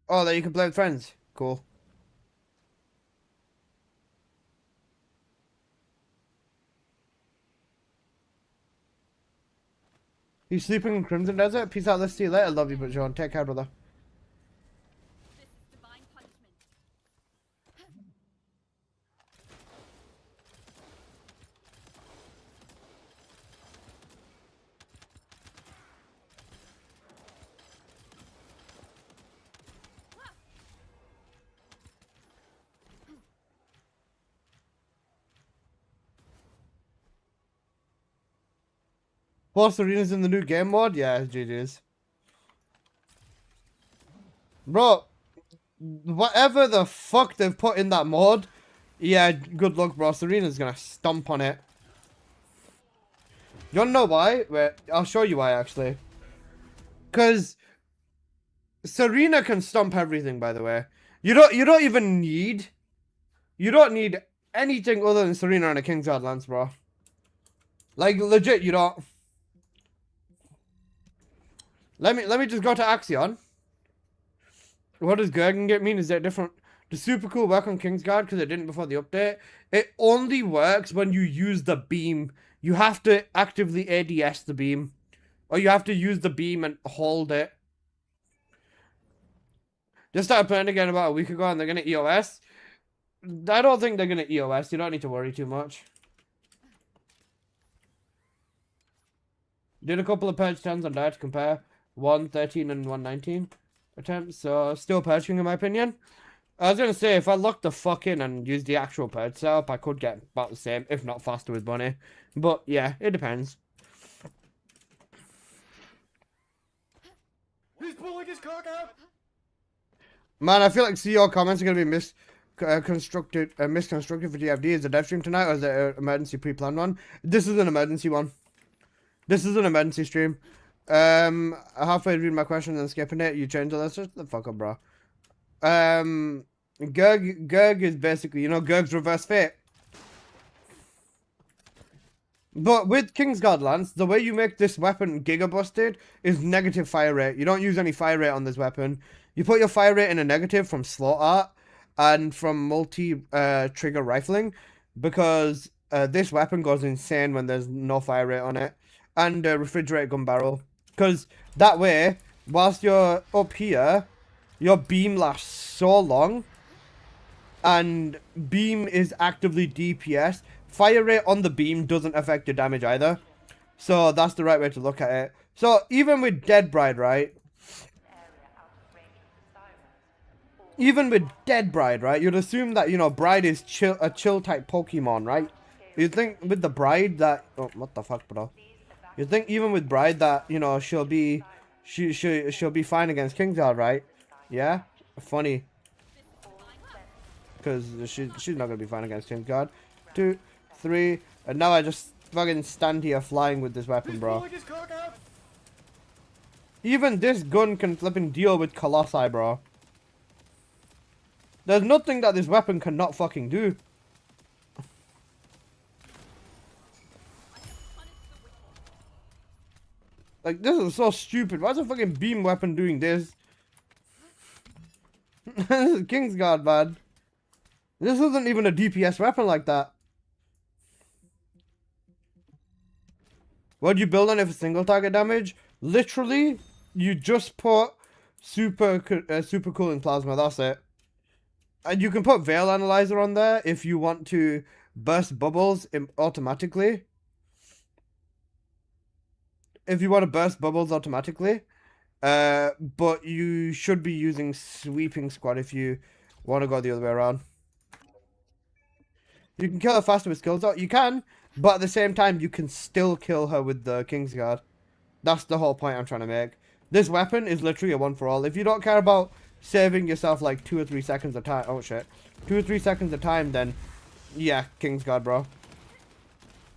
Speaker 1: Oh, that you can play with friends. Cool. You sleeping in Crimson Desert? Peace out, let's see you later. Love you, but John. Take care, brother.
Speaker 5: This is divine punishment.
Speaker 1: Plus, Serena's in the new game mode? Yeah, GG's. Bro, whatever the fuck they've put in that mod, yeah, good luck, bro. Serena's gonna stomp on it. You wanna know why? Wait, I'll show you why, actually. Because Serena can stomp everything, by the way. You don't even need... You don't need anything other than Serena on a Kingsguard Lance, bro. Like, legit, you don't... Let me just go to Axion. What does Gergen get mean? Is that different? Does super cool work on Kingsguard because it didn't before the update? It only works when you use the beam. You have to actively ADS the beam. Or you have to use the beam and hold it. Just started playing again about a week ago and they're going to EOS. I don't think they're going to EOS. You don't need to worry too much. Did a couple of purge turns on there to compare. 113 and 119 attempts. So still purging in my opinion. I was going to say, if I locked the fuck in and used the actual purge setup, I could get about the same, if not faster with Bunny. But yeah, it depends.
Speaker 3: He's pulling his cock out.
Speaker 1: Man, I feel like CEO comments are going to be misconstructed for DFD. Is it a dev stream tonight or is it an emergency pre-planned one? This is an emergency one. This is an emergency stream. Halfway reading my question and then skipping it, you changed it. Let's just the fuck up, bro. Gurg is basically, you know, Gurg's reverse fate. But with Kingsguard Lance, the way you make this weapon giga busted is negative fire rate. You don't use any fire rate on this weapon. You put your fire rate in a negative from slot art and from multi trigger rifling, because this weapon goes insane when there's no fire rate on it, and refrigerated gun barrel. Because that way, whilst you're up here, your beam lasts so long, and beam is actively DPS. Fire rate on the beam doesn't affect your damage either. So that's the right way to look at it. So even with Dead Bride, right? Even with Dead Bride, right? You'd assume that, you know, Bride is a chill type Pokemon, right? You'd think with the Bride that... Oh, what the fuck, bro? You'd think even with Bride that, you know, she'll be fine against Kingsguard, right? Yeah? Funny. Because she's not going to be fine against Kingsguard. 2, 3, and now I just fucking stand here flying with this weapon, bro. Even this gun can flipping deal with Colossi, bro. There's nothing that this weapon cannot fucking do. Like, this is so stupid. Why is a fucking beam weapon doing this? This is Kingsguard, man. This isn't even a DPS weapon like that. What do you build on if it's single target damage? Literally, you just put super cooling plasma. That's it. And you can put Veil Analyzer on there if you want to burst bubbles automatically. If you want to burst bubbles automatically. But you should be using Sweeping Squad if you want to go the other way around. You can kill her faster with skills. You can, but at the same time, you can still kill her with the Kingsguard. That's the whole point I'm trying to make. This weapon is literally a one for all. If you don't care about saving yourself like 2 or 3 seconds of time, oh shit, 2 or 3 seconds of time, then yeah, Kingsguard, bro.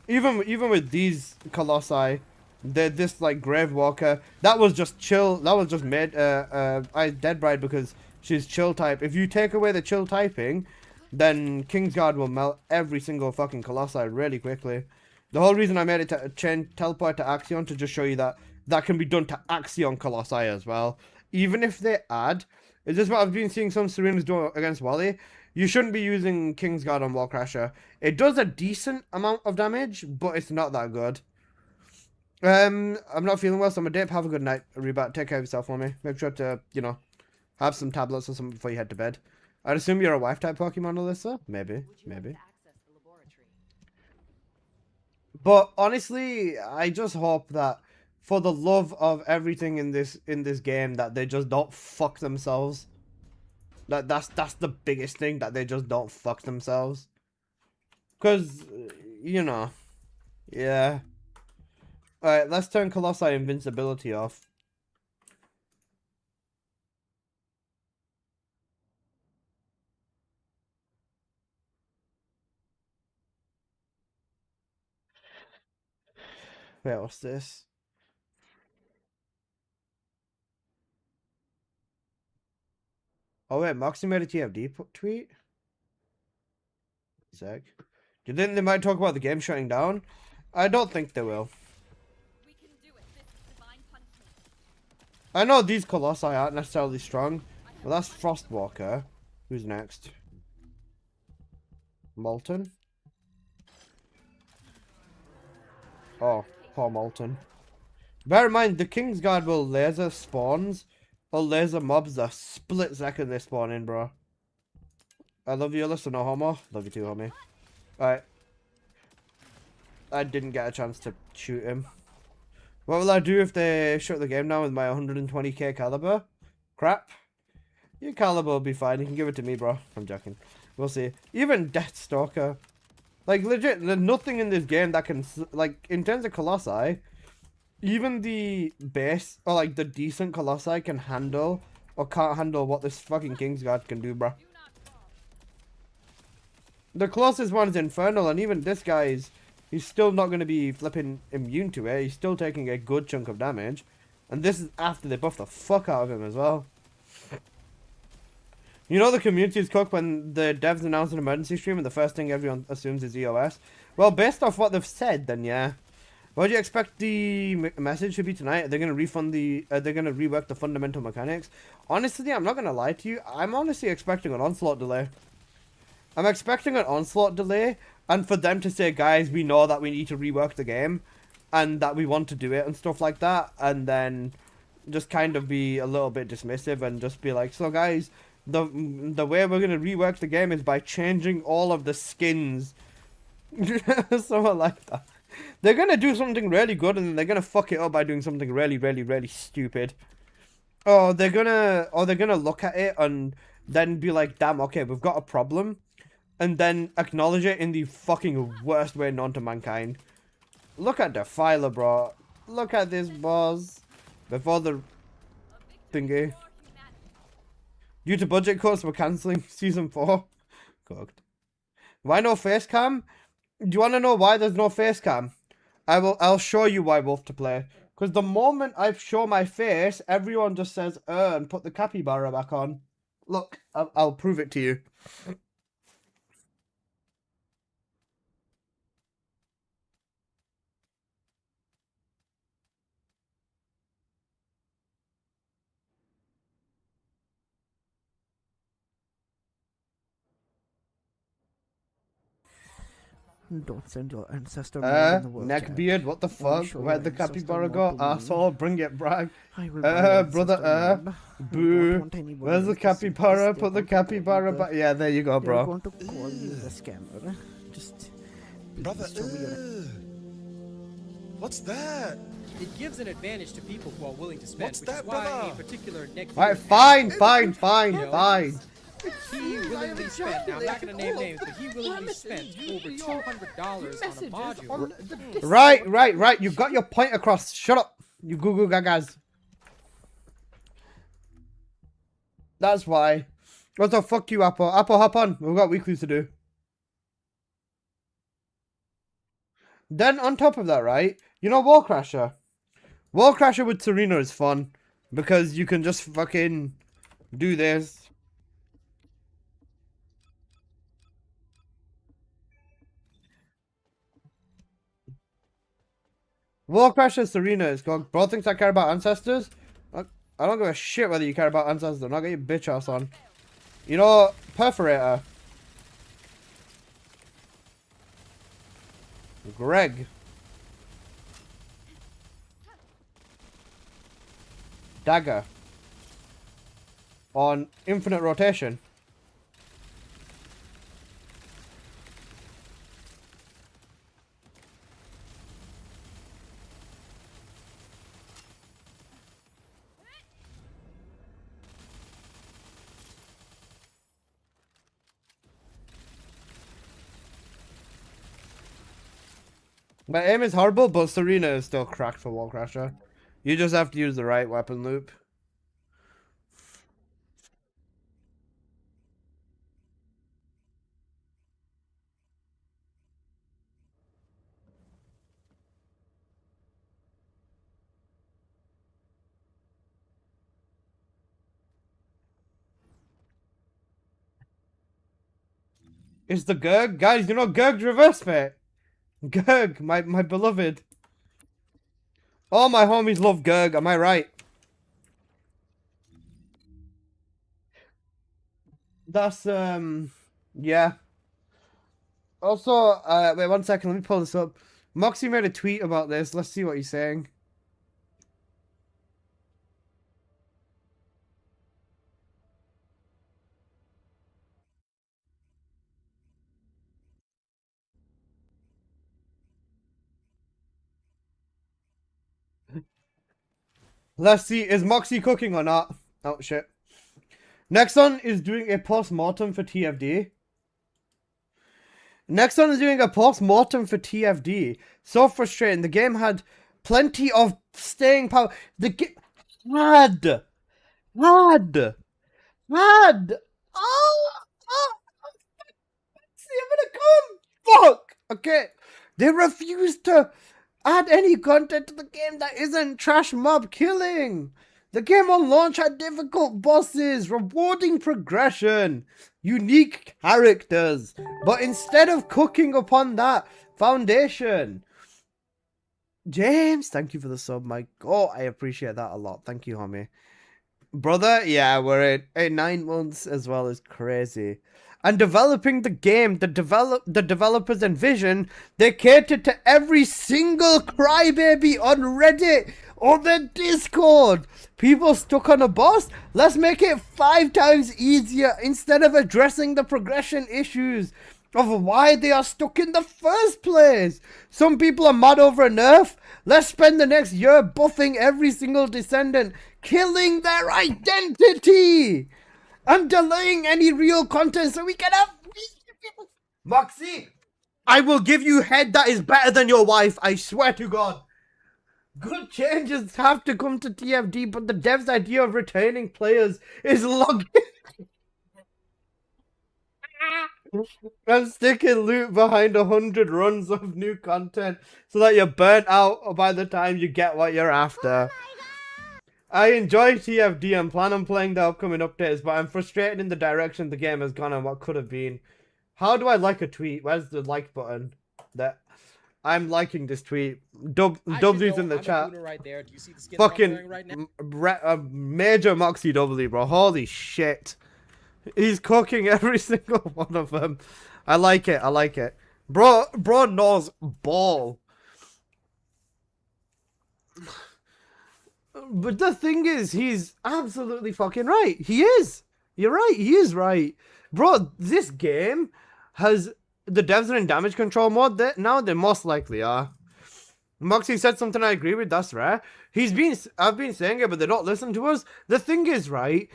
Speaker 1: Even with these Colossi, this like Grave Walker, that was just chill. That was just made Dead Bride because she's chill type. If you take away the chill typing, then Kingsguard will melt every single fucking Colossi really quickly. The whole reason I made it to teleport to Axion to just show you that that can be done to Axion Colossi as well. Even if they add, is this what I've been seeing some Serenas do against Wally? You shouldn't be using Kingsguard on Wall Crasher. It does a decent amount of damage, but it's not that good. I'm not feeling well, so I'm a dip. Have a good night, Rebat. Take care of yourself for me. Make sure to, you know, have some tablets or something before you head to bed. I'd assume you're a wife-type Pokemon, Alyssa? Maybe, maybe. But honestly, I just hope that for the love of everything in this game, that they just don't fuck themselves. That's the biggest thing, that they just don't fuck themselves. Because, you know, yeah. Alright, let's turn Colossi invincibility off. Wait, what's this? Oh wait, Moxie made a TFD tweet? Sec. Do you think they might talk about the game shutting down? I don't think they will.
Speaker 5: We can do it. This is divine punishment.
Speaker 1: I know these Colossi aren't necessarily strong, but that's Frostwalker. Who's next? Molten? Oh, poor Molten. Bear in mind, the Kingsguard will laser spawns or laser mobs the split second they spawn in, bro. I love you, Alyssa, no homo. Love you too, homie. Alright. I didn't get a chance to shoot him. What will I do if they shut the game down with my 120k caliber? Crap. Your caliber will be fine. You can give it to me, bro. I'm joking. We'll see. Even Deathstalker. Like, legit, there's nothing in this game that can... Like, in terms of Colossi, even the base, or like the decent Colossi can handle, or can't handle what this fucking Kingsguard can do, bro. The closest one is Infernal, and even this guy is... He's still not going to be flipping immune to it. He's still taking a good chunk of damage. And this is after they buff the fuck out of him as well. You know the community is cooked when the devs announce an emergency stream and the first thing everyone assumes is EOS. Well, based off what they've said, then yeah. What do you expect the message to be tonight? They're gonna refund the. They're gonna rework the fundamental mechanics. Honestly, I'm not gonna lie to you. I'm honestly expecting an onslaught delay. I'm expecting an onslaught delay, and for them to say, guys, we know that we need to rework the game, and that we want to do it and stuff like that, and then just kind of be a little bit dismissive and just be like, so guys, the way we're gonna rework the game is by changing all of the skins. Something like that. They're gonna do something really good and then they're gonna fuck it up by doing something really, really, really stupid. Or they're gonna look at it and then be like, damn, okay, we've got a problem, and then acknowledge it in the fucking worst way known to mankind. Look at Defiler, bro. Look at this boss. Before the thingy. Due to budget cuts, we're cancelling season 4. Cooked. Why no face cam? Do you want to know why there's no face cam? I'll show you why Wolf to play. Because the moment I show my face, everyone just says, and put the capybara back on. Look, I'll prove it to you.
Speaker 4: Don't send your ancestor more in the world chat.
Speaker 1: Neckbeard, what the
Speaker 4: Only
Speaker 1: fuck?
Speaker 4: show
Speaker 1: Where'd
Speaker 4: your
Speaker 1: the
Speaker 4: ancestor
Speaker 1: capybara
Speaker 4: more
Speaker 1: go?
Speaker 4: to me.
Speaker 1: Asshole, bring it, brag.
Speaker 4: I will buy your
Speaker 1: Brother,
Speaker 4: ancestor mob. I
Speaker 1: boo.
Speaker 4: don't want anybody
Speaker 1: Where's the
Speaker 4: else to see this.
Speaker 1: capybara?
Speaker 4: They're
Speaker 1: Put the
Speaker 4: going to call you
Speaker 1: capybara
Speaker 4: the-
Speaker 1: back. Yeah, there you go,
Speaker 4: They're
Speaker 1: bro.
Speaker 4: going to call you the scammer. Just
Speaker 3: Brother,
Speaker 4: please show me your
Speaker 3: what's that?
Speaker 2: It gives an advantage to people who are willing to spend,
Speaker 3: What's
Speaker 2: which
Speaker 3: that,
Speaker 2: is why
Speaker 3: brother?
Speaker 2: a particular neck
Speaker 1: Alright,
Speaker 2: beard
Speaker 1: fine.
Speaker 2: he willingly spent. Now I'm not gonna name names, but he willingly spent over $200 on a module.
Speaker 1: Right. You got your point across. Shut up, you goo goo gagas. That's why. What the fuck you, Apple? Apple, hop on. We've got weeklies to do. Then on top of that, right? You know Warcrasher? Warcrasher with Serena is fun. Because you can just fucking do this. Warcrasher Serena is called. Bro thinks I care about ancestors? I don't give a shit whether you care about ancestors or not. Get your bitch ass on. You know, Perforator. Greg. Dagger. On infinite rotation. My aim is horrible, but Serena is still cracked for Warcrasher. You just have to use the right weapon loop. It's the Gurg? Guys, you know Gurg's reverse fit? Gurg, my beloved. All my homies love Gurg, am I right? That's, yeah. Also, wait 1 second, let me pull this up. Moxie made a tweet about this, let's see what he's saying. Let's see, is Moxie cooking or not? Oh, shit. Nexon is doing a post-mortem for TFD. Nexon is doing a post-mortem for TFD. So frustrating. The game had plenty of staying power. The game had. See, I'm gonna come. Fuck. Okay. They refused to add any content to the game that isn't trash mob killing. The game on launch had difficult bosses, rewarding progression, unique characters, but instead of cooking upon that foundation, James, thank you for the sub, my God, I appreciate that a lot. Thank you, homie. Brother, yeah, we're in 9 months as well is crazy. And developing the game, the developers envision, they cater to every single crybaby on Reddit or the Discord. People stuck on a boss, let's make it 5 times easier instead of addressing the progression issues of why they are stuck in the first place. Some people are mad over a nerf. Let's spend the next year buffing every single Descendant, killing their identity, and delaying any real content so we can have people. Moxie, I will give you head that is better than your wife, I swear to God. Good changes have to come to TFD, but the dev's idea of retaining players is logging. I'm sticking loot behind 100 runs of new content so that you're burnt out by the time you get what you're after. I enjoy TFD and plan on playing the upcoming updates, but I'm frustrated in the direction the game has gone and what could have been. How do I like a tweet? Where's the like button? That I'm liking this tweet. W's in the chat.
Speaker 2: Right there. Do you see the skin I'm
Speaker 1: Fucking
Speaker 2: wearing right now?
Speaker 1: major Moxie W, bro. Holy shit. He's cooking every single one of them. I like it. I like it. Bro knows ball. But the thing is, he's absolutely fucking right. He is. You're right. He is right. Bro, this game has... The devs are in damage control mode. Now they most likely are. Moxie said something I agree with. That's rare. I've been saying it, but they don't listen to us. The thing is, right...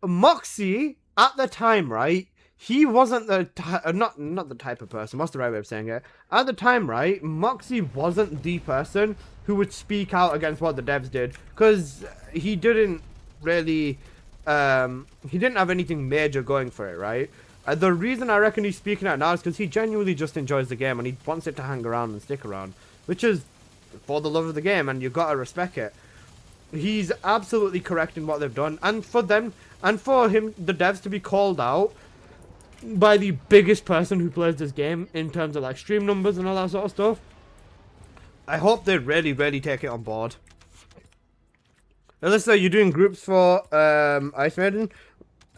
Speaker 1: Moxie, at the time, right, he wasn't the not the type of person. What's the right way of saying it? At the time, right, Moxie wasn't the person who would speak out against what the devs did, because he didn't really, he didn't have anything major going for it, right? The reason I reckon he's speaking out now is because he genuinely just enjoys the game and he wants it to hang around and stick around, which is for the love of the game, and you've got to respect it. He's absolutely correct in what they've done, and for them, and for him, the devs, to be called out by the biggest person who plays this game in terms of like stream numbers and all that sort of stuff. I hope they really, really take it on board. Alyssa, you're doing groups for Ice Maiden?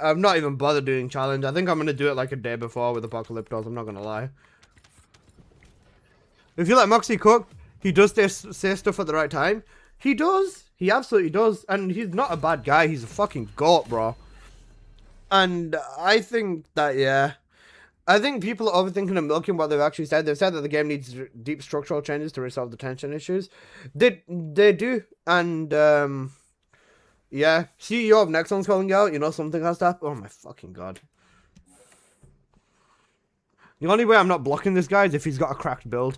Speaker 1: I've not even bothered doing challenge. I think I'm going to do it like a day before with Apocalyptos, I'm not going to lie. If you let Moxie cook, he does say stuff at the right time. He does. He absolutely does. And he's not a bad guy. He's a fucking goat, bro. And I think that, yeah. I think people are overthinking and milking what they've actually said. They've said that the game needs deep structural changes to resolve the tension issues. They do. And, yeah. CEO of Nexon's calling out. You know something has to happen. Oh my fucking God. The only way I'm not blocking this guy is if he's got a cracked build.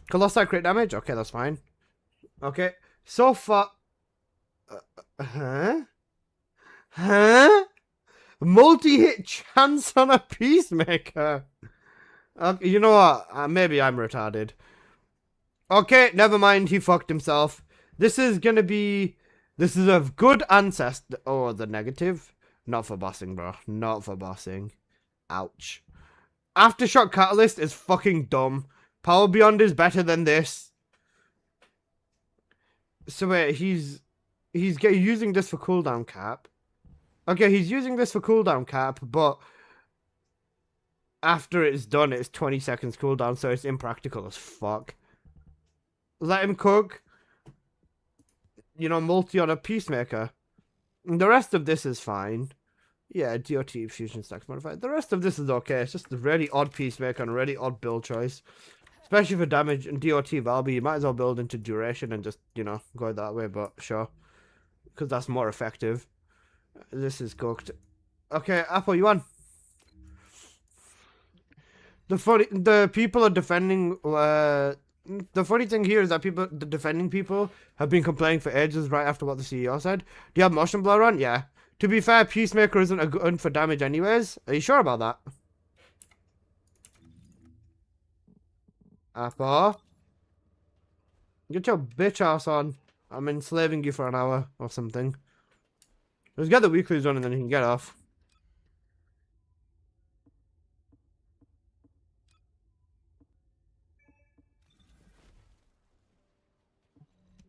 Speaker 1: Colossal crit damage? Okay, that's fine. Okay, so far... Multi-hit chance on a Peacemaker. Okay, you know what? Maybe I'm retarded. Okay, never mind. He fucked himself. This is gonna be... This is a good ancestor... Oh, the negative? Not for bossing, bro. Not for bossing. Ouch. Aftershock Catalyst is fucking dumb. Power Beyond is better than this. So wait, he's using this for cooldown cap. Okay, he's using this for cooldown cap, but after it's done, it's 20 seconds cooldown, so it's impractical as fuck. Let him cook. You know, multi on a Peacemaker. The rest of this is fine. Yeah, DOT fusion stacks modified. The rest of this is okay. It's just a really odd Peacemaker and a really odd build choice. Especially for damage and DOT Valby, you might as well build into duration and just, you know, go that way, but sure. Because that's more effective. This is cooked. Okay, Apple, you won. The people are defending, the funny thing here is that the defending people have been complaining for ages right after what the CEO said. Do you have motion blur on? Yeah. To be fair, Peacemaker isn't a gun for damage anyways. Are you sure about that? Apple? Get your bitch ass on. I'm enslaving you for an hour or something. Let's get the weeklies done and then you can get off.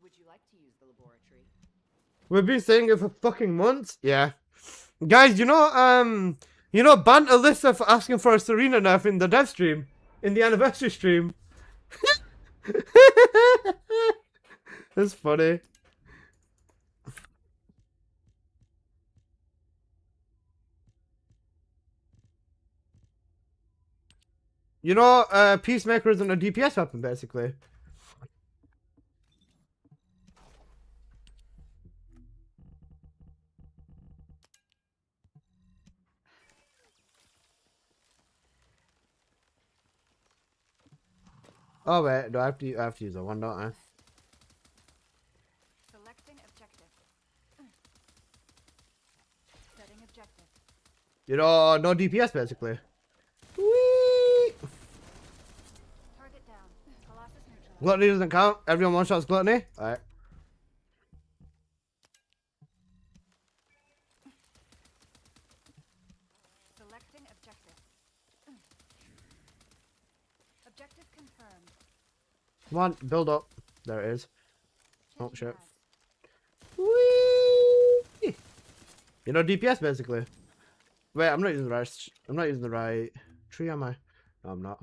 Speaker 6: Would you like to use the laboratory?
Speaker 1: We've been saying it for fucking months. Yeah. Guys, you know, banter Alyssa for asking for a Serena nerf in the dev stream. In the anniversary stream. That's funny. You know, Peacemaker isn't a DPS weapon, basically. Oh wait, do I have to use that one, don't I?
Speaker 6: Selecting objective. Setting objective.
Speaker 1: You know, no DPS basically. Whee!
Speaker 6: Target down. Colossus neutralized.
Speaker 1: Gluttony doesn't count. Everyone one shots gluttony. Alright.
Speaker 6: Selecting objective. Objective confirmed.
Speaker 1: Come on, build up. There it is. Oh
Speaker 6: Changing
Speaker 1: shit.
Speaker 6: paths.
Speaker 1: Whee! You know DPS basically. Wait, I'm not using the right tree, am I? No, I'm not.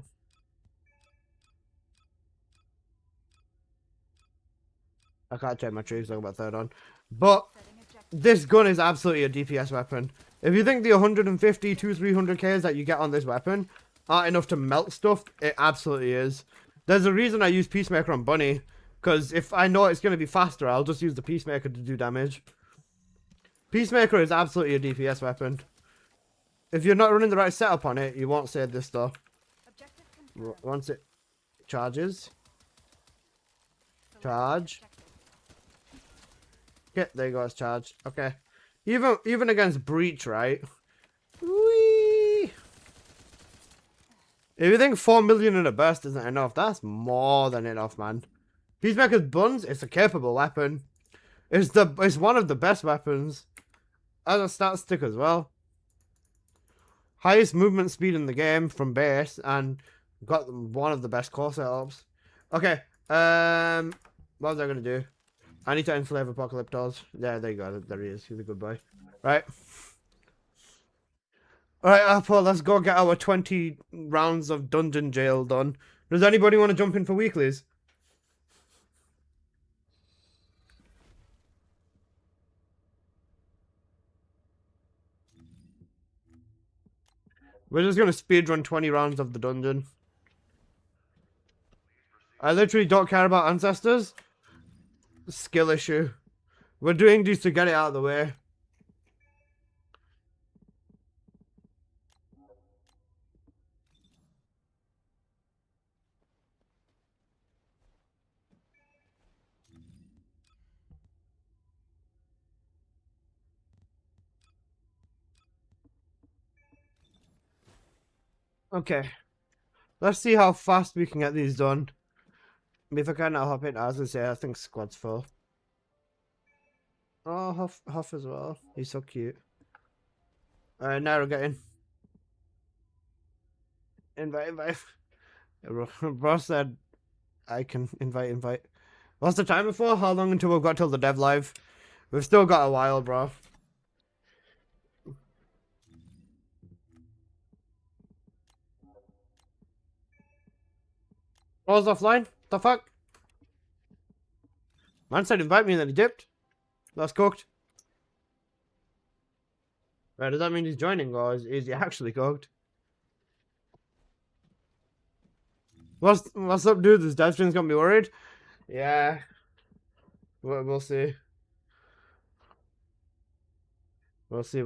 Speaker 1: I can't check my tree because I got my third on. But
Speaker 6: Setting objective.
Speaker 1: this gun is absolutely a DPS weapon. If you think the 150 to 300Ks that you get on this weapon aren't enough to melt stuff, it absolutely is. There's a reason I use Peacemaker on Bunny. Because if I know it's going to be faster, I'll just use the Peacemaker to do damage. Peacemaker is absolutely a DPS weapon. If you're not running the right setup on it, you won't save this though.
Speaker 6: Objective confirmed.
Speaker 1: Once it charges.
Speaker 6: Selecting
Speaker 1: Charge.
Speaker 6: objective.
Speaker 1: Okay, there you go, it's charged. Okay. Even against Breach, right? Whee! If you think 4 million in a burst isn't enough, that's more than enough, man. Peacemaker's buns, it's a capable weapon. It's one of the best weapons. As a stat stick as well. Highest movement speed in the game from base, and got one of the best core setups. Okay, what was I gonna do? I need to enslave Apocalyptos. Yeah, there you go. There he is. He's a good boy. Right. Alright, Apple, let's go get our 20 rounds of dungeon jail done. Does anybody want to jump in for weeklies? We're just gonna speedrun 20 rounds of the dungeon. I literally don't care about ancestors. Skill issue. We're doing these to get it out of the way. Okay. Let's see how fast we can get these done. If I can, I'll hop in. I was gonna say, I think squad's full. Oh, Huff as well. He's so cute. Alright, now we're getting. Invite. Bro said I can invite. What's the timer for? How long until we've got till the dev live? We've still got a while, bro. I was offline. The fuck? Man said invite me and then he dipped. That's cooked. Right, does that mean he's joining or is he actually cooked? What's up, dude? This dev stream's got me worried. Yeah. We'll see. We'll see.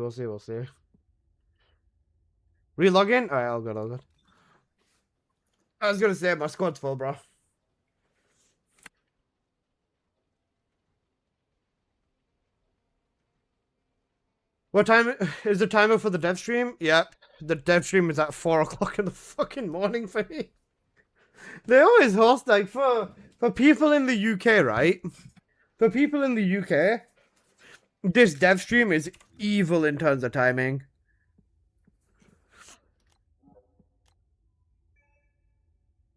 Speaker 1: Relog in? Alright, all good. I was gonna say my squad's full, bro. What time is the timer for the dev stream? Yep. The dev stream is at 4 o'clock in the fucking morning for me. They always host like for people in the UK, right? For people in the UK, this dev stream is evil in terms of timing.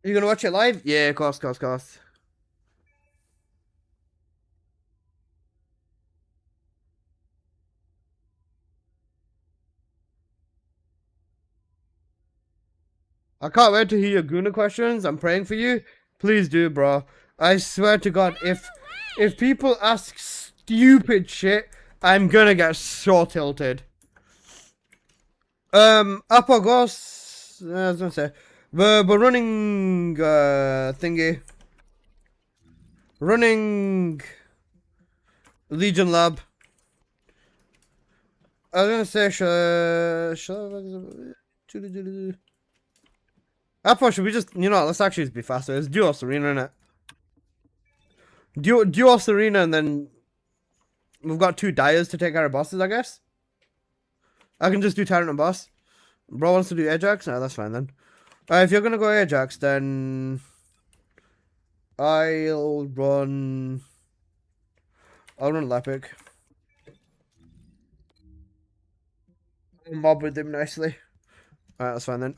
Speaker 1: You gonna watch it live? Yeah, of course. I can't wait to hear your Guna questions. I'm praying for you. Please do, bro. I swear to God, if people ask stupid shit, I'm gonna get so tilted. Apagos, I was gonna say, we're running thingy, running Legion Lab. I was gonna say, Apo, should we just, let's actually just be faster. It's duo Serena, innit? Duo Serena, and then we've got 2 Dyers to take out our bosses, I guess. I can just do Tyrant and Boss. Bro wants to do Ajax? No, that's fine then. If you're gonna go Ajax, then I'll run Lepic. I'll mob with him nicely. Alright, that's fine then.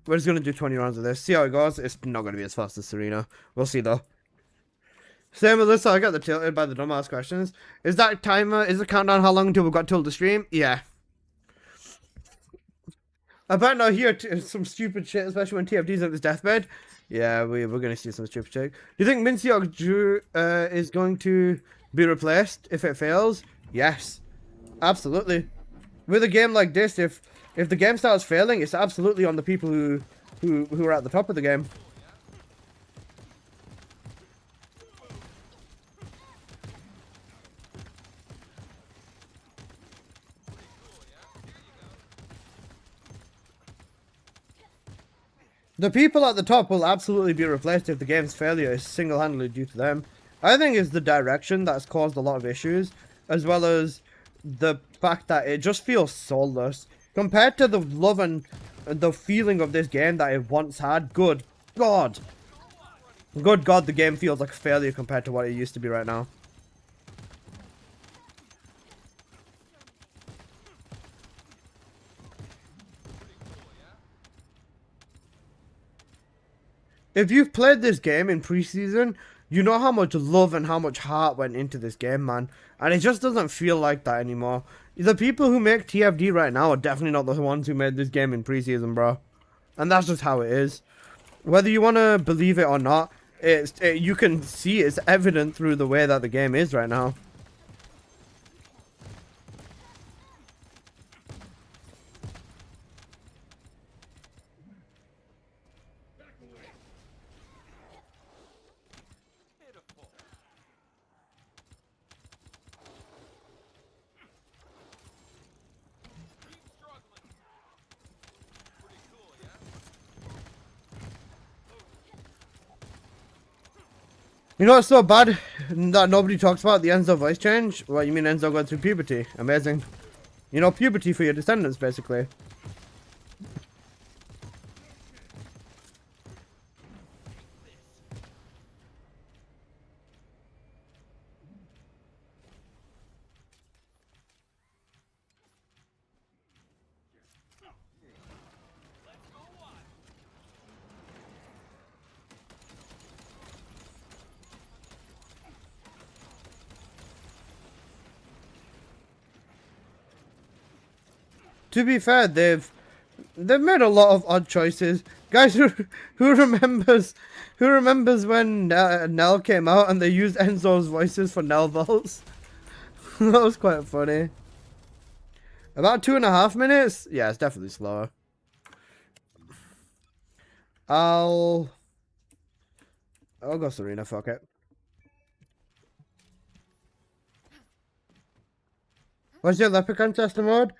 Speaker 1: We're just gonna do 20 rounds of this. See how it goes. It's not gonna be as fast as Serena. We'll see though. Same with this, I got the tilted by the dumbass questions. Is that timer, is the countdown how long until we've got till the stream? Yeah. I bet not hear some stupid shit, especially when TFD's at his deathbed. Yeah, we're gonna see some stupid shit. Do you think Minciok Drew is going to be replaced if it fails? Yes. Absolutely. With a game like this, if the game starts failing, it's absolutely on the people who are at the top of the game. The people at the top will absolutely be replaced if the game's failure is single-handedly due to them. I think it's the direction that's caused a lot of issues, as well as the fact that it just feels soulless. Compared to the love and the feeling of this game that it once had, good God, the game feels like a failure compared to what it used to be right now. If you've played this game in preseason, you know how much love and how much heart went into this game, man. And it just doesn't feel like that anymore. The people who make TFD right now are definitely not the ones who made this game in preseason, bro. And that's just how it is. Whether you want to believe it or not, you can see it's evident through the way that the game is right now. You know what's so bad that nobody talks about? The Enzo voice change? What, you mean Enzo going through puberty? Amazing. You know, puberty for your descendants, basically. To be fair, they've made a lot of odd choices. Guys, who remembers when Nell came out and they used Enzo's voices for Nell Vaults? That was quite funny. About 2.5 minutes? Yeah, it's definitely slower. I'll go Serena, fuck it. What's your Leprechaun tester mode?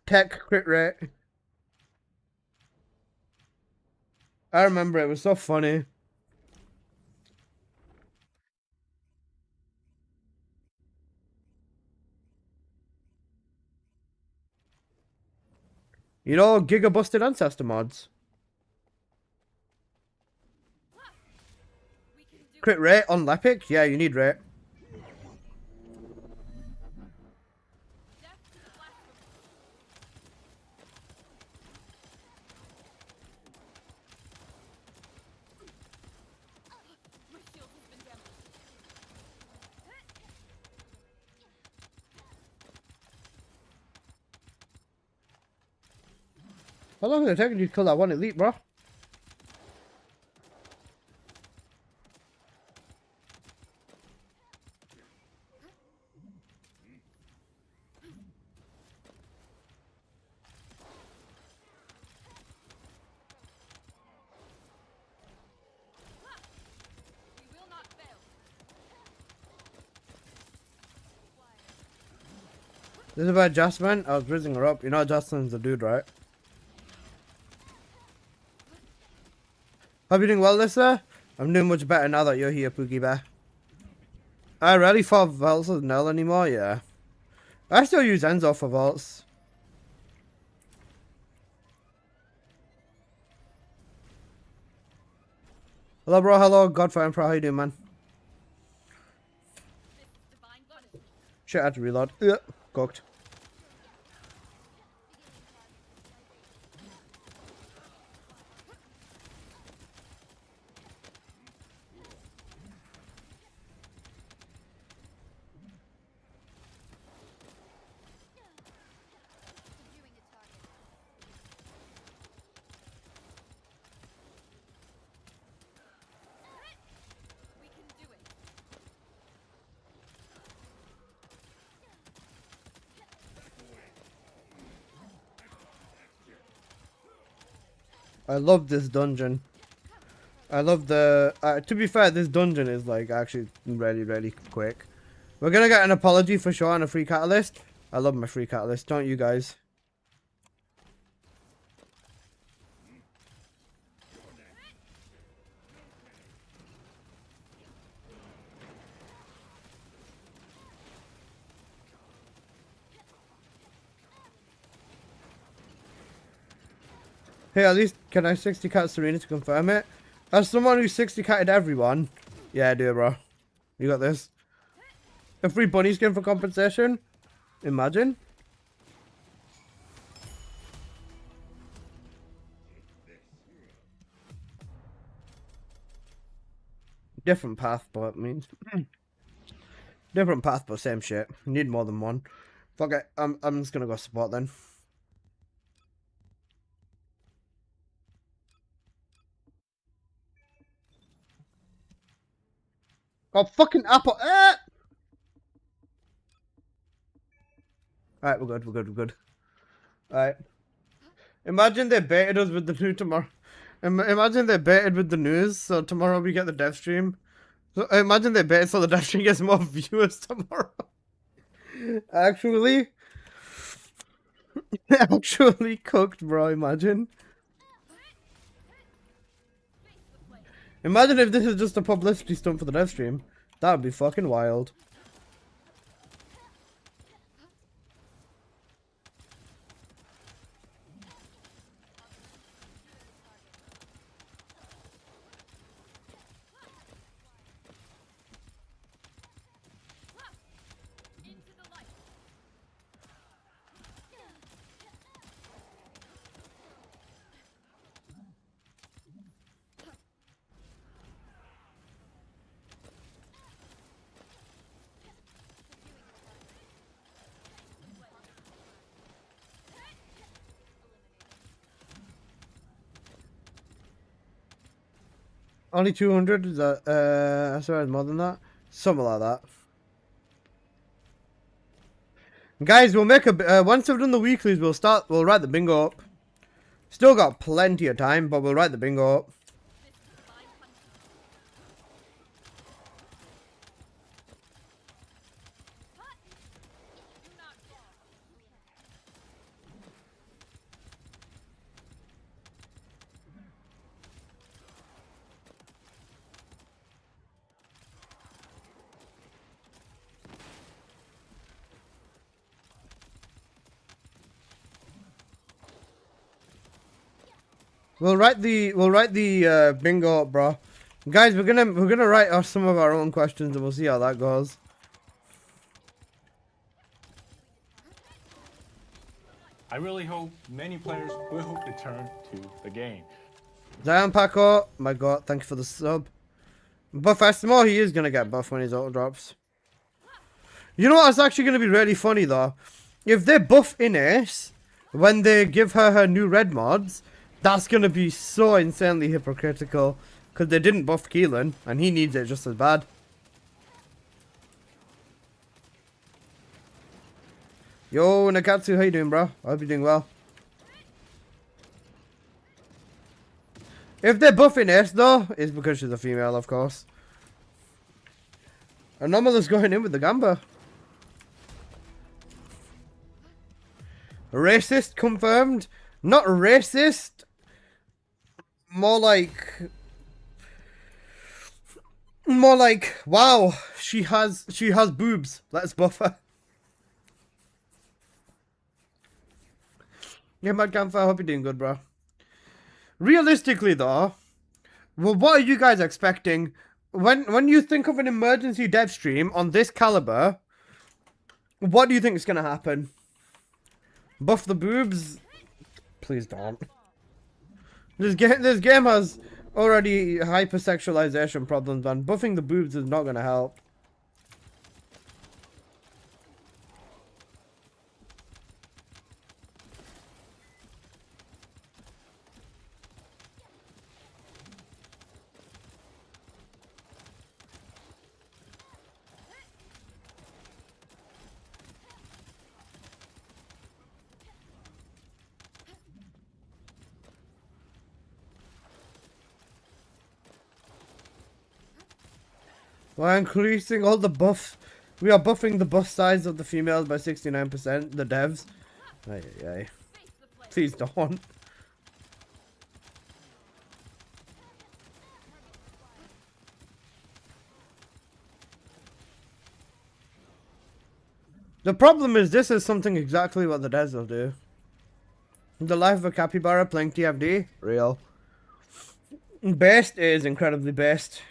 Speaker 1: Tech crit rate. I remember it was so funny. You know, Giga Busted Ancestor mods. Crit rate on Lepic? Yeah, you need rate. How long is it taking you to kill that one elite, bro?
Speaker 5: We will not fail.
Speaker 1: This is about Jasmine. I was raising her up. You know Jasmine's a dude, right? Hope you're doing well, Lisa. I'm doing much better now that you're here, Pookie Bear. I really thought vaults was null anymore, yeah. I still use Enzo for vaults. Hello, bro. Hello, Godfrey Emperor. How you doing, man?
Speaker 5: This is divine punishment.
Speaker 1: Shit, I had to reload. Yeah, cooked.
Speaker 5: Subduing a target. We can do it.
Speaker 1: I love this dungeon. I love the... to be fair, this dungeon is like actually really, really quick. We're gonna get an apology for sure and a free catalyst. I love my free catalyst, don't you guys? Hey, at least can I 60 cat Serena to confirm it? As someone who 60 catted everyone, yeah, do it, bro. You got this. A free bunny skin for compensation? Imagine. Different path, but means different path, but same shit. You need more than one. Fuck it. I'm just gonna go support then. Oh, fucking apple. Alright, we're good. Alright. Imagine they baited us with the new tomorrow. Imagine they baited with the news, so tomorrow we get the dev stream. So imagine they baited so the dev stream gets more viewers tomorrow. Actually cooked, bro. Imagine if this is just a publicity stunt for the dev stream. That would be fucking wild.
Speaker 5: Into the light.
Speaker 1: Only 200? Is that, I swear it's more than that. Something like that. Guys, we'll make a, once I've done the weeklies, we'll write the bingo up. Still got plenty of time, but we'll write the bingo up.
Speaker 5: This is divine punishment. Do not fall.
Speaker 1: We'll write the bingo up, bro. Guys, we're gonna write some of our own questions and we'll see how that goes.
Speaker 7: I really hope many players will return to the game.
Speaker 1: Zion Paco, my god, thank you for the sub. Buff Estimo, he is gonna get buff when his auto drops. You know what's actually gonna be really funny though? If they buff Ines, when they give her new red mods, that's gonna be so insanely hypocritical. Because they didn't buff Keelan, and he needs it just as bad. Yo, Nakatsu, how you doing, bro? I hope you're doing well. If they're buffing Ace, though, it's because she's a female, of course. Anomalous going in with the Gamba. Racist confirmed. Not racist. More like, wow, she has boobs. Let's buff her. Yeah, Mad Campfire, I hope you're doing good, bro. Realistically, though, well, what are you guys expecting? When you think of an emergency dev stream on this caliber, what do you think is going to happen? Buff the boobs? Please don't. This game has already hypersexualization problems, man. Buffing the boobs is not going to help. We're increasing all the buff. We are buffing the buff size of the females by 69%. The devs. Ay, ay, ay. Please don't. The problem is this is something exactly what the devs will do. The life of a capybara playing TFD? Real. Best is incredibly best.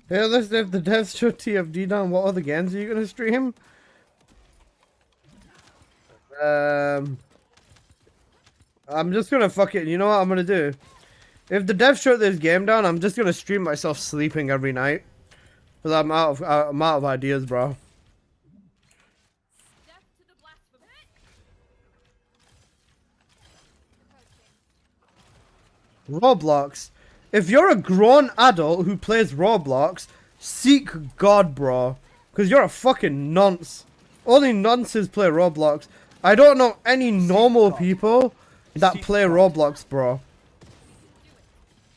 Speaker 1: Hey, listen, if the devs shut TFD down, what other games are you gonna stream? I'm just gonna fuck it. You know what I'm gonna do? If the devs shut this game down, I'm just gonna stream myself sleeping every night. Cause I'm out of ideas, bro. Roblox. If you're a grown adult who plays Roblox, seek God, bro. Because you're a fucking nonce. Only nonces play Roblox. I don't know any normal people that play Roblox, bro.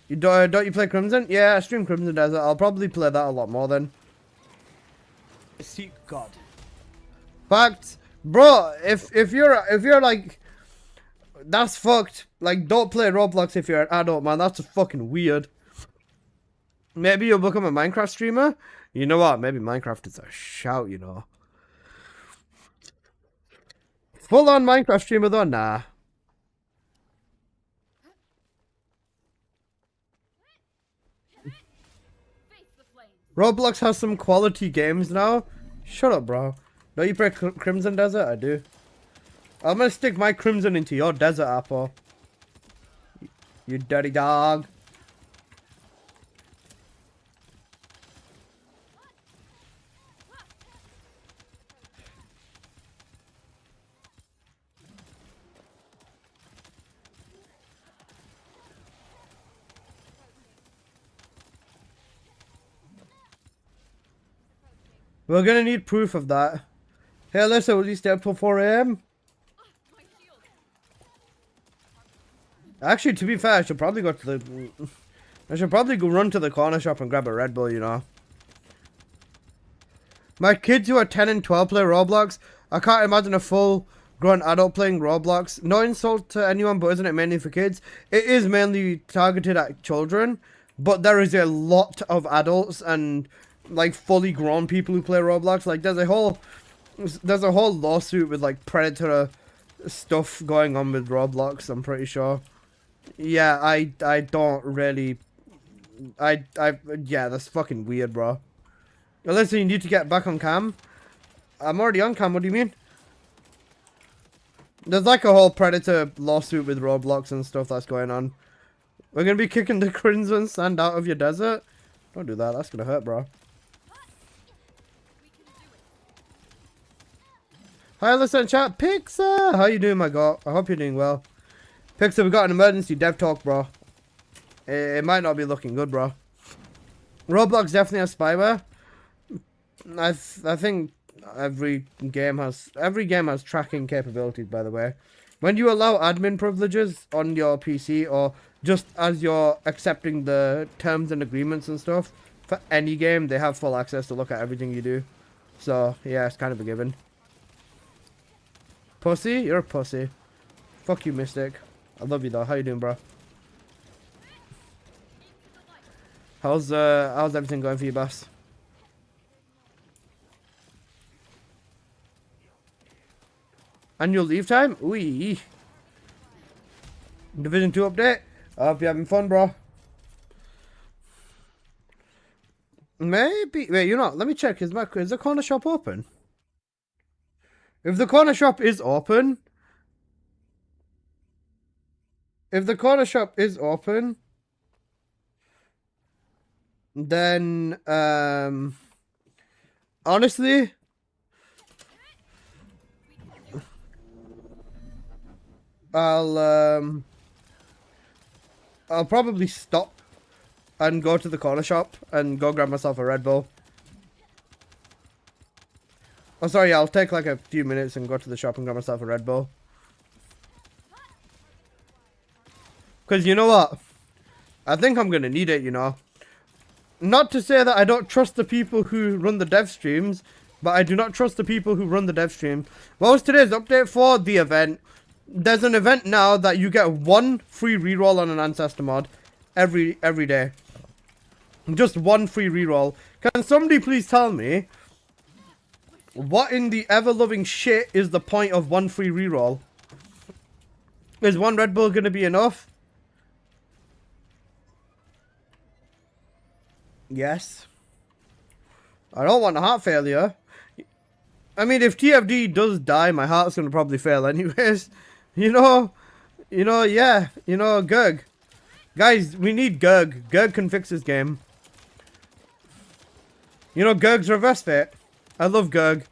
Speaker 1: You don't you play Crimson? Yeah, I stream Crimson Desert. I'll probably play that a lot more then.
Speaker 4: Seek God.
Speaker 1: Fact, bro, if you're like, that's fucked. Like, don't play Roblox if you're an adult, man. That's just fucking weird. Maybe you'll become a Minecraft streamer. You know what? Maybe Minecraft is a shout, you know. Full-on Minecraft streamer, though? Nah. Roblox has some quality games now. Shut up, bro. Don't you play Crimson Desert? I do. I'm gonna stick my Crimson into your desert apple. You dirty dog. We're gonna need proof of that. Hey Alyssa, will you stay up till 4 AM? Actually, to be fair, I should probably go to the... I should probably go run to the corner shop and grab a Red Bull, you know. My kids who are 10 and 12 play Roblox. I can't imagine a full-grown adult playing Roblox. No insult to anyone, but isn't it mainly for kids? It is mainly targeted at children, but there is a lot of adults and like fully grown people who play Roblox. Like there's a whole lawsuit with like predator stuff going on with Roblox, I'm pretty sure. Yeah, I don't really yeah, that's fucking weird, bro. Listen, you need to get back on cam. I'm already on cam, what do you mean? There's like a whole predator lawsuit with Roblox and stuff that's going on. We're gonna be kicking the crimson sand out of your desert? Don't do that, that's gonna hurt, bro. Hi, listen, chat. Pixar! How you doing, my god? I hope you're doing well. Pixar, we got an emergency dev talk, bro. It might not be looking good, bro. Roblox definitely has spyware. I think every game has tracking capabilities, by the way. When you allow admin privileges on your PC, or just as you're accepting the terms and agreements and stuff, for any game, they have full access to look at everything you do. So, yeah, it's kind of a given. Pussy? You're a pussy. Fuck you, Mystic. I love you, though. How you doing, bro? How's everything going for you, boss? Annual leave time? Ooh. Division 2 update? I hope you're having fun, bro. Maybe. Wait, you're not. Let me check. Is the corner shop open? If the corner shop is open. Then, honestly, I'll probably stop and go to the corner shop and go grab myself a Red Bull. Oh, sorry, I'll take like a few minutes and go to the shop and grab myself a Red Bull. Because you know what? I think I'm going to need it, you know. Not to say that I don't trust the people who run the dev streams, but I do not trust the people who run the dev stream. What was today's update for? The event. There's an event now that you get 1 free reroll on an Ancestor mod every day. Just 1 free reroll. Can somebody please tell me what in the ever-loving shit is the point of 1 free reroll? Is 1 Red Bull going to be enough? Yes. I don't want a heart failure. I mean, if TFD does die, my heart's going to probably fail anyways. You know, yeah. You know, Gurg. Guys, we need Gurg. Gurg can fix this game. You know, Gurg's reverse fit. I love Gurg.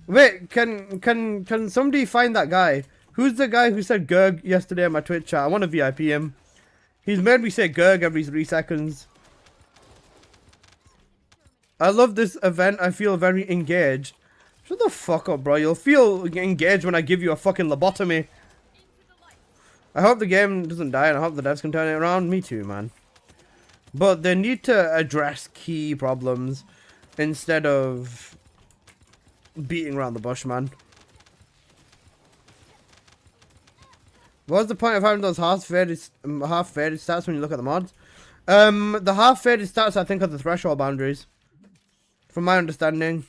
Speaker 1: Wait, can somebody find that guy? Who's the guy who said Gurg yesterday in my Twitch chat? I want to VIP him. He's made me say Gurg every 3 seconds. I love this event. I feel very engaged. Shut the fuck up, bro. You'll feel engaged when I give you a fucking lobotomy. I hope the game doesn't die and I hope the devs can turn it around. Me too, man. But they need to address key problems instead of beating around the bush, man. What's the point of having those half-faded stats when you look at the mods? The half-faded stats, I think, are the threshold boundaries. From my understanding.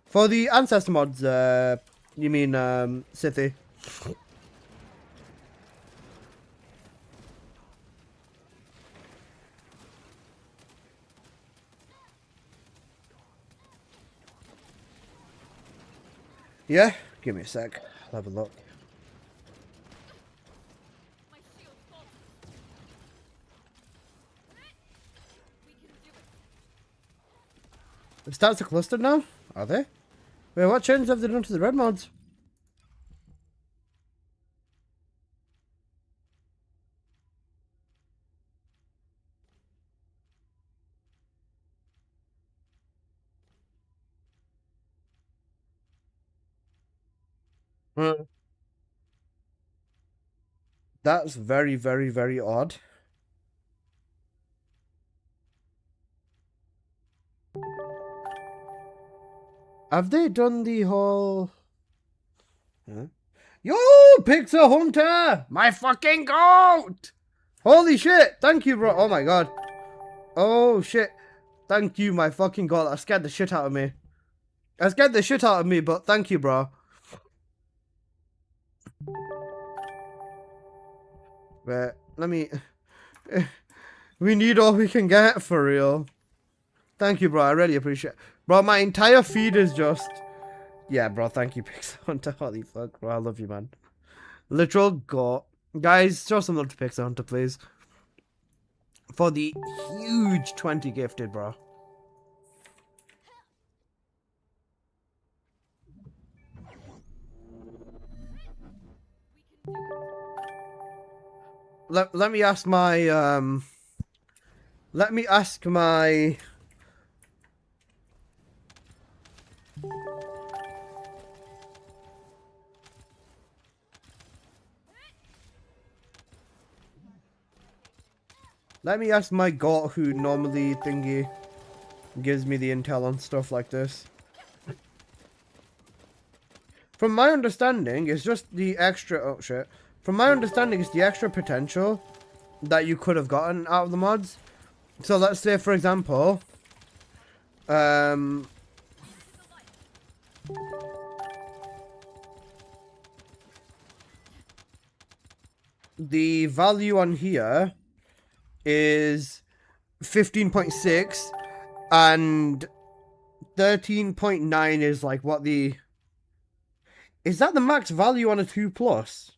Speaker 1: For the Ancestor mods, you mean, Sithy? Yeah? Give me a sec. I'll have a look. The stats are clustered now? Are they? Wait, what changes have they done to the red mods? That's very, very, very odd. Have they done the whole... Huh? Yo, Pixar Hunter! My fucking goat! Holy shit! Thank you, bro. Oh my god. Oh shit. Thank you, my fucking god. That scared the shit out of me. That scared the shit out of me, but thank you, bro. Wait, let me... We need all we can get, for real. Thank you, bro. I really appreciate it. Bro, my entire feed is just... Yeah, bro. Thank you, Pixar Hunter. Holy fuck, bro. I love you, man. Literal god. Guys, show some love to Pixar Hunter, please. For the huge 20 gifted, bro. Let me ask my let me ask my GOT who normally thingy gives me the intel on stuff like this. From my understanding, it's just the extra... Oh, shit. From my understanding, it's the extra potential that you could have gotten out of the mods. So let's say, for example... the value on here is 15.6 and 13.9 is like what the... Is that the max value on a 2+?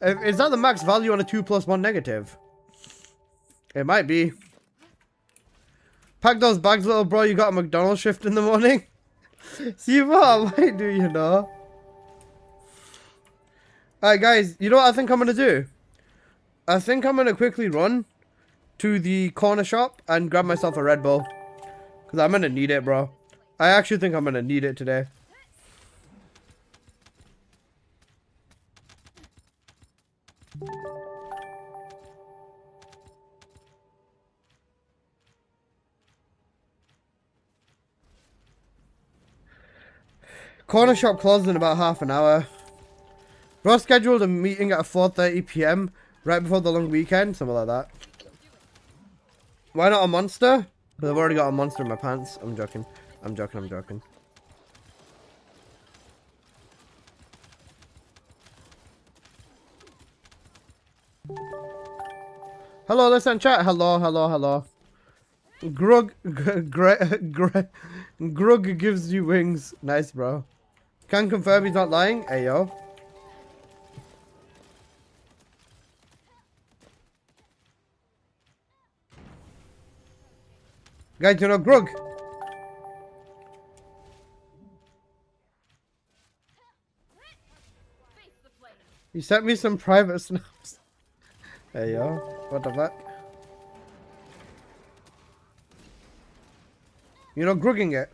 Speaker 1: Is that the max value on a 2+1 negative? It might be. Pack those bags, little bro. You got a McDonald's shift in the morning? See what I might do, you know? Alright, guys. You know what I think I'm going to do? I think I'm going to quickly run to the corner shop and grab myself a Red Bull. Because I'm going to need it, bro. I actually think I'm going to need it today. Corner shop closes in about half an hour. Ross scheduled a meeting at 4:30 PM right before the long weekend, something like that. Why not a monster? Because I've already got a monster in my pants. I'm joking. I'm joking. I'm joking. Hello, listen, chat. Hello, hello, hello. Grug gives you wings. Nice, bro. Can confirm he's not lying. Hey, yo. Guys, you know Grug? You sent me some private snaps. Hey, yo. What the fuck? You know Grugging it?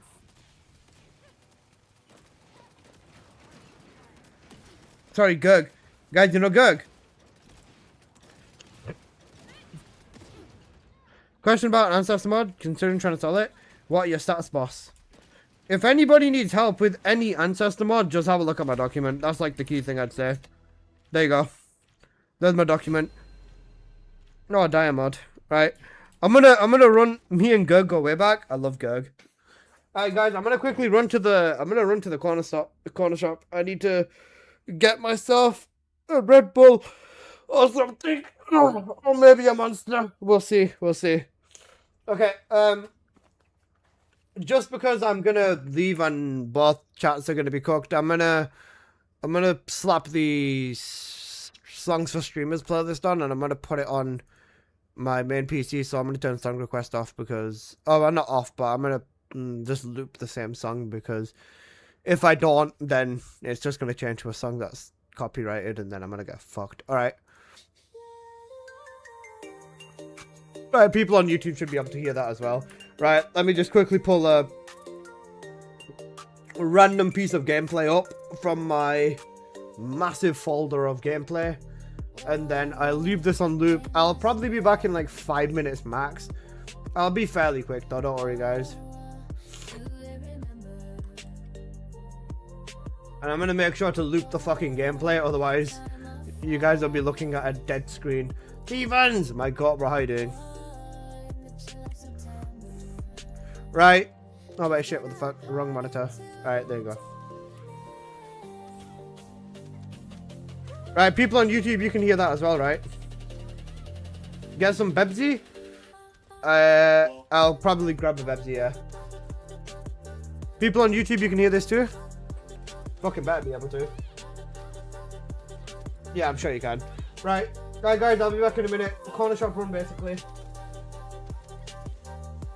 Speaker 1: Sorry, Gurg. Guys, you know Gurg? Question about Ancestor mod, considering trying to sell it. What are your stats, boss? If anybody needs help with any Ancestor mod, just have a look at my document. That's like the key thing I'd say. There you go. There's my document. No, Diamond. Right. I'm gonna run. Me and Gurg go way back. I love Gurg. Alright, guys, I'm gonna quickly run to the corner shop. I need to get myself a Red Bull or something. Or maybe a monster. We'll see. We'll see. Okay, just because I'm gonna leave and both chats are gonna be cooked, I'm gonna slap the songs for streamers playlist on, and I'm gonna put it on my main PC. So I'm gonna turn song request off because I'm not off, but I'm gonna just loop the same song, because if I don't, then it's just gonna change to a song that's copyrighted, and then I'm gonna get fucked. All right. Right, people on YouTube should be able to hear that as well. Right, let me just quickly pull a random piece of gameplay up from my massive folder of gameplay. And then I'll leave this on loop. I'll probably be back in like 5 minutes max. I'll be fairly quick though, don't worry guys. And I'm going to make sure to loop the fucking gameplay, otherwise you guys will be looking at a dead screen. Stevens! My god, bro, how you doing? Right. Oh, wait, shit, what the fuck? Wrong monitor. Alright, there you go. Right, people on YouTube, you can hear that as well, right? Get some Bebsy? I'll probably grab a Bebsy, yeah. People on YouTube, you can hear this too? Fucking better be able to. Yeah, I'm sure you can. Right, guys, I'll be back in a minute. Corner shop run, basically.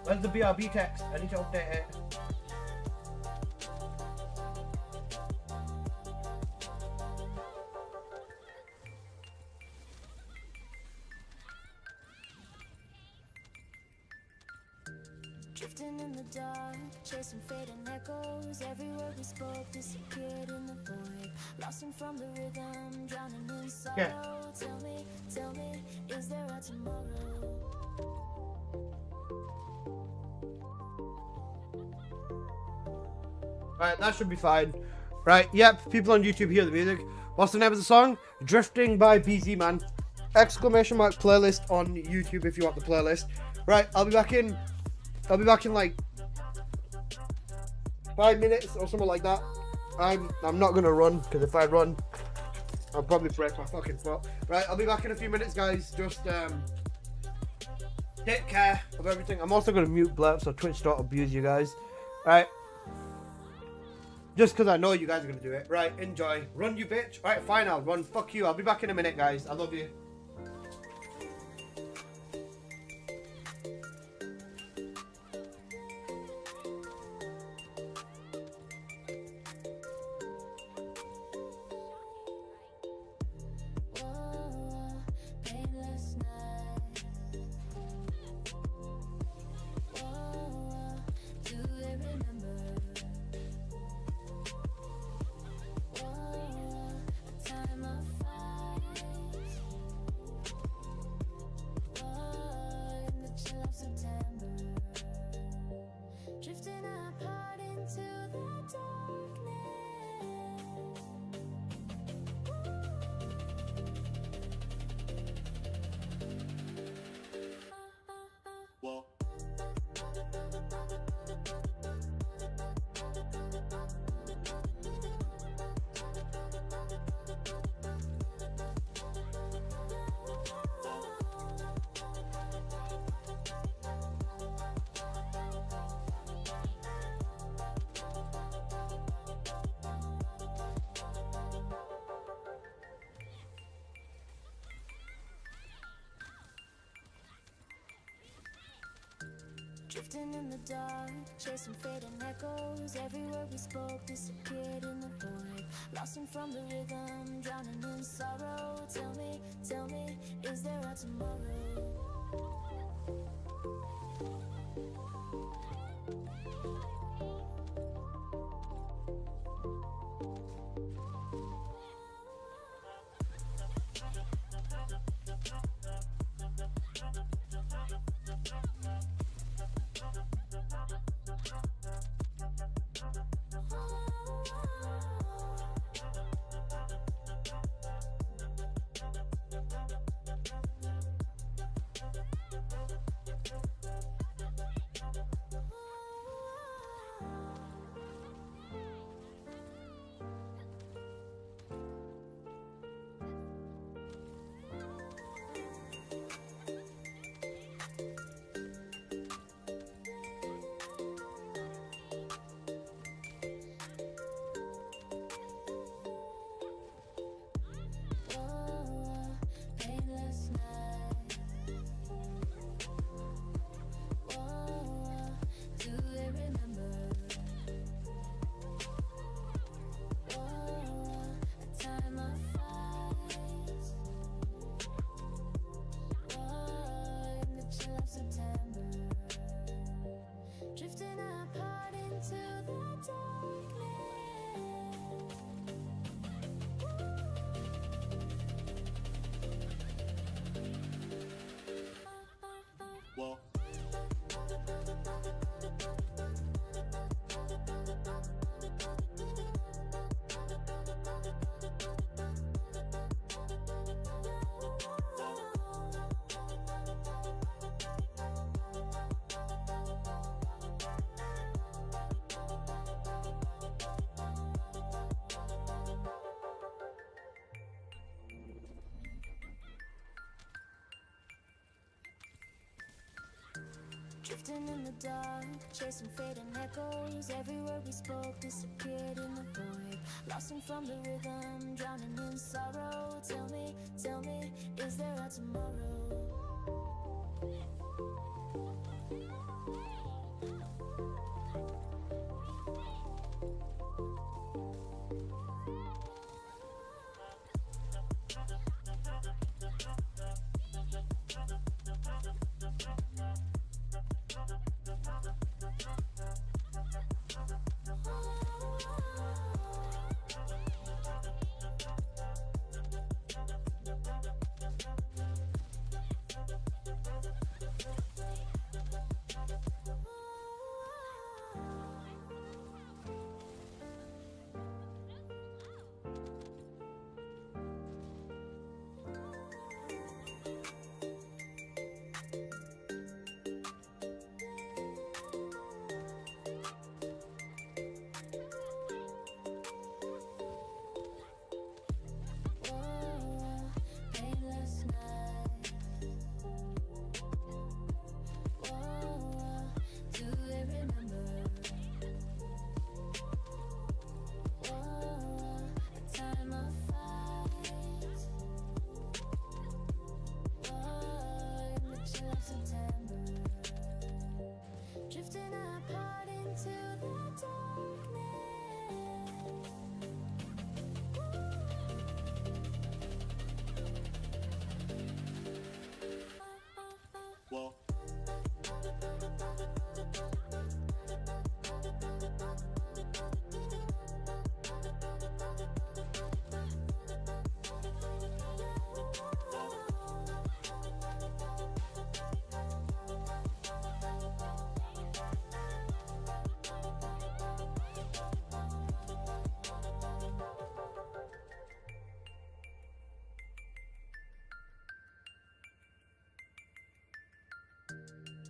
Speaker 1: Where's the BRB text? I need to update it.
Speaker 8: Drifting in the dark, chasing fading echoes. Every word we spoke disappeared in the void. Lost from the rhythm, drowning in sorrow.
Speaker 1: Yeah.
Speaker 8: Tell me, is there a tomorrow?
Speaker 1: Right, that should be fine. Right, yep, people on YouTube hear the music. What's the name of the song? Drifting by BZ Man. Exclamation mark playlist on YouTube if you want the playlist. Right, I'll be back in like 5 minutes or something like that. I'm not gonna run, because if I run, I'll probably break my fucking foot. Right, I'll be back in a few minutes, guys. Just take care of everything. I'm also gonna mute blurb so Twitch don't abuse you guys. Right. Just because I know you guys are going to do it. Right, enjoy. Run, you bitch. Right, fine, I'll run. Fuck you. I'll be back in a minute, guys. I love you.
Speaker 8: Whoa, painless night. Whoa, do they remember? A time of fight. In the chill of September, drifting apart into the darkness. Drifting in the dark, chasing fading echoes. Every word we spoke disappeared in the void. Lost from the rhythm, drowning in sorrow. Tell me, is there a tomorrow? Painless night. Do they remember? A time of fight. In the chill of September, drifting apart into the darkness. Drifting in the dark, chasing fading echoes. Every word we spoke disappeared in the void. Lost from the rhythm, drowning in sorrow. Tell me, is there a tomorrow? Drifting apart into the darkness.
Speaker 3: Well,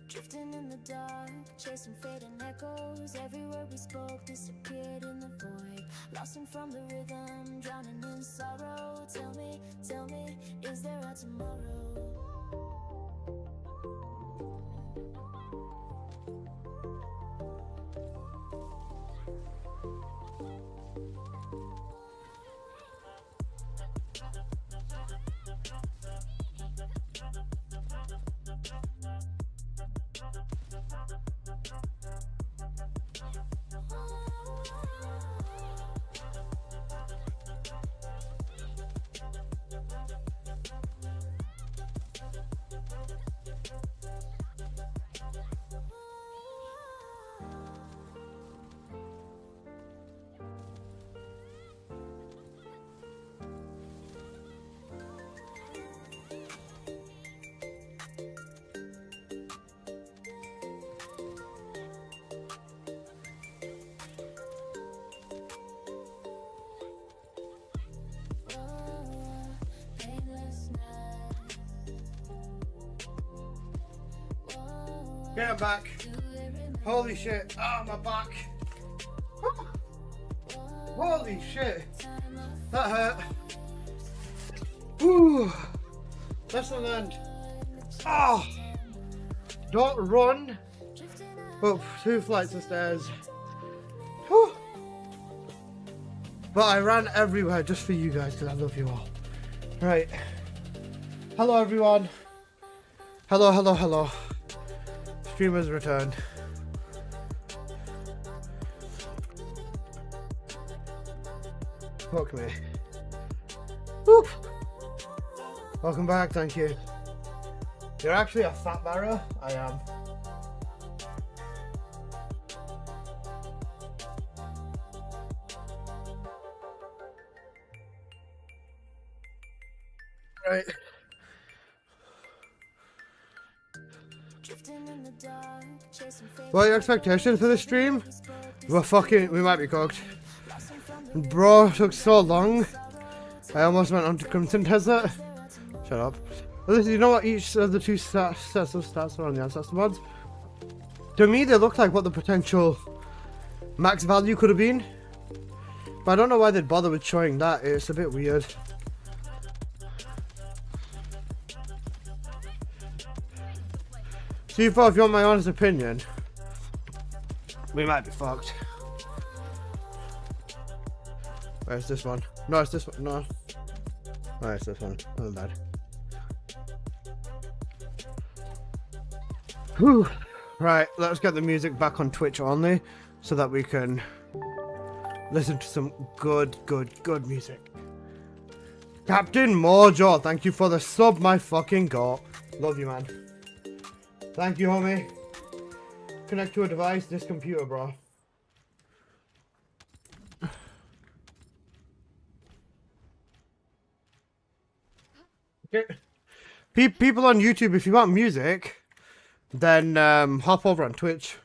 Speaker 8: Drifting in the dark, chasing fading echoes. Every word we spoke disappeared in the void. Lost from the rhythm, drowning in sorrow. Tell me, is there a tomorrow?
Speaker 1: Yeah, I'm back. Holy shit. Oh, my back. Holy shit. That hurt. Whew. Lesson learned. Oh. Don't run up 2 flights of stairs. Whew. But I ran everywhere just for you guys because I love you all. Right. Hello, everyone. Hello, hello, hello. Streamers returned. Fuck me. Woo. Welcome back, thank you. You're actually a fat barrow? I am. Right. What are your expectations for the stream? We might be cooked. Bro, took so long. I almost went on to Crimson Desert. Shut up. Well, you know what each of the 2 sets of stats are on the ancestor mods? To me, they look like what the potential max value could have been. But I don't know why they'd bother with showing that. It's a bit weird. C4, if you want my honest opinion, we might be fucked. Where's this one? No, it's this one. No. Oh, it's this one. Oh, bad. Whew. Right, let's get the music back on Twitch only so that we can listen to some good music. Captain Mojo, thank you for the sub, my fucking god. Love you, man. Thank you, homie. Connect to a device, this computer, bro. Okay. People on YouTube, if you want music, then hop over on Twitch.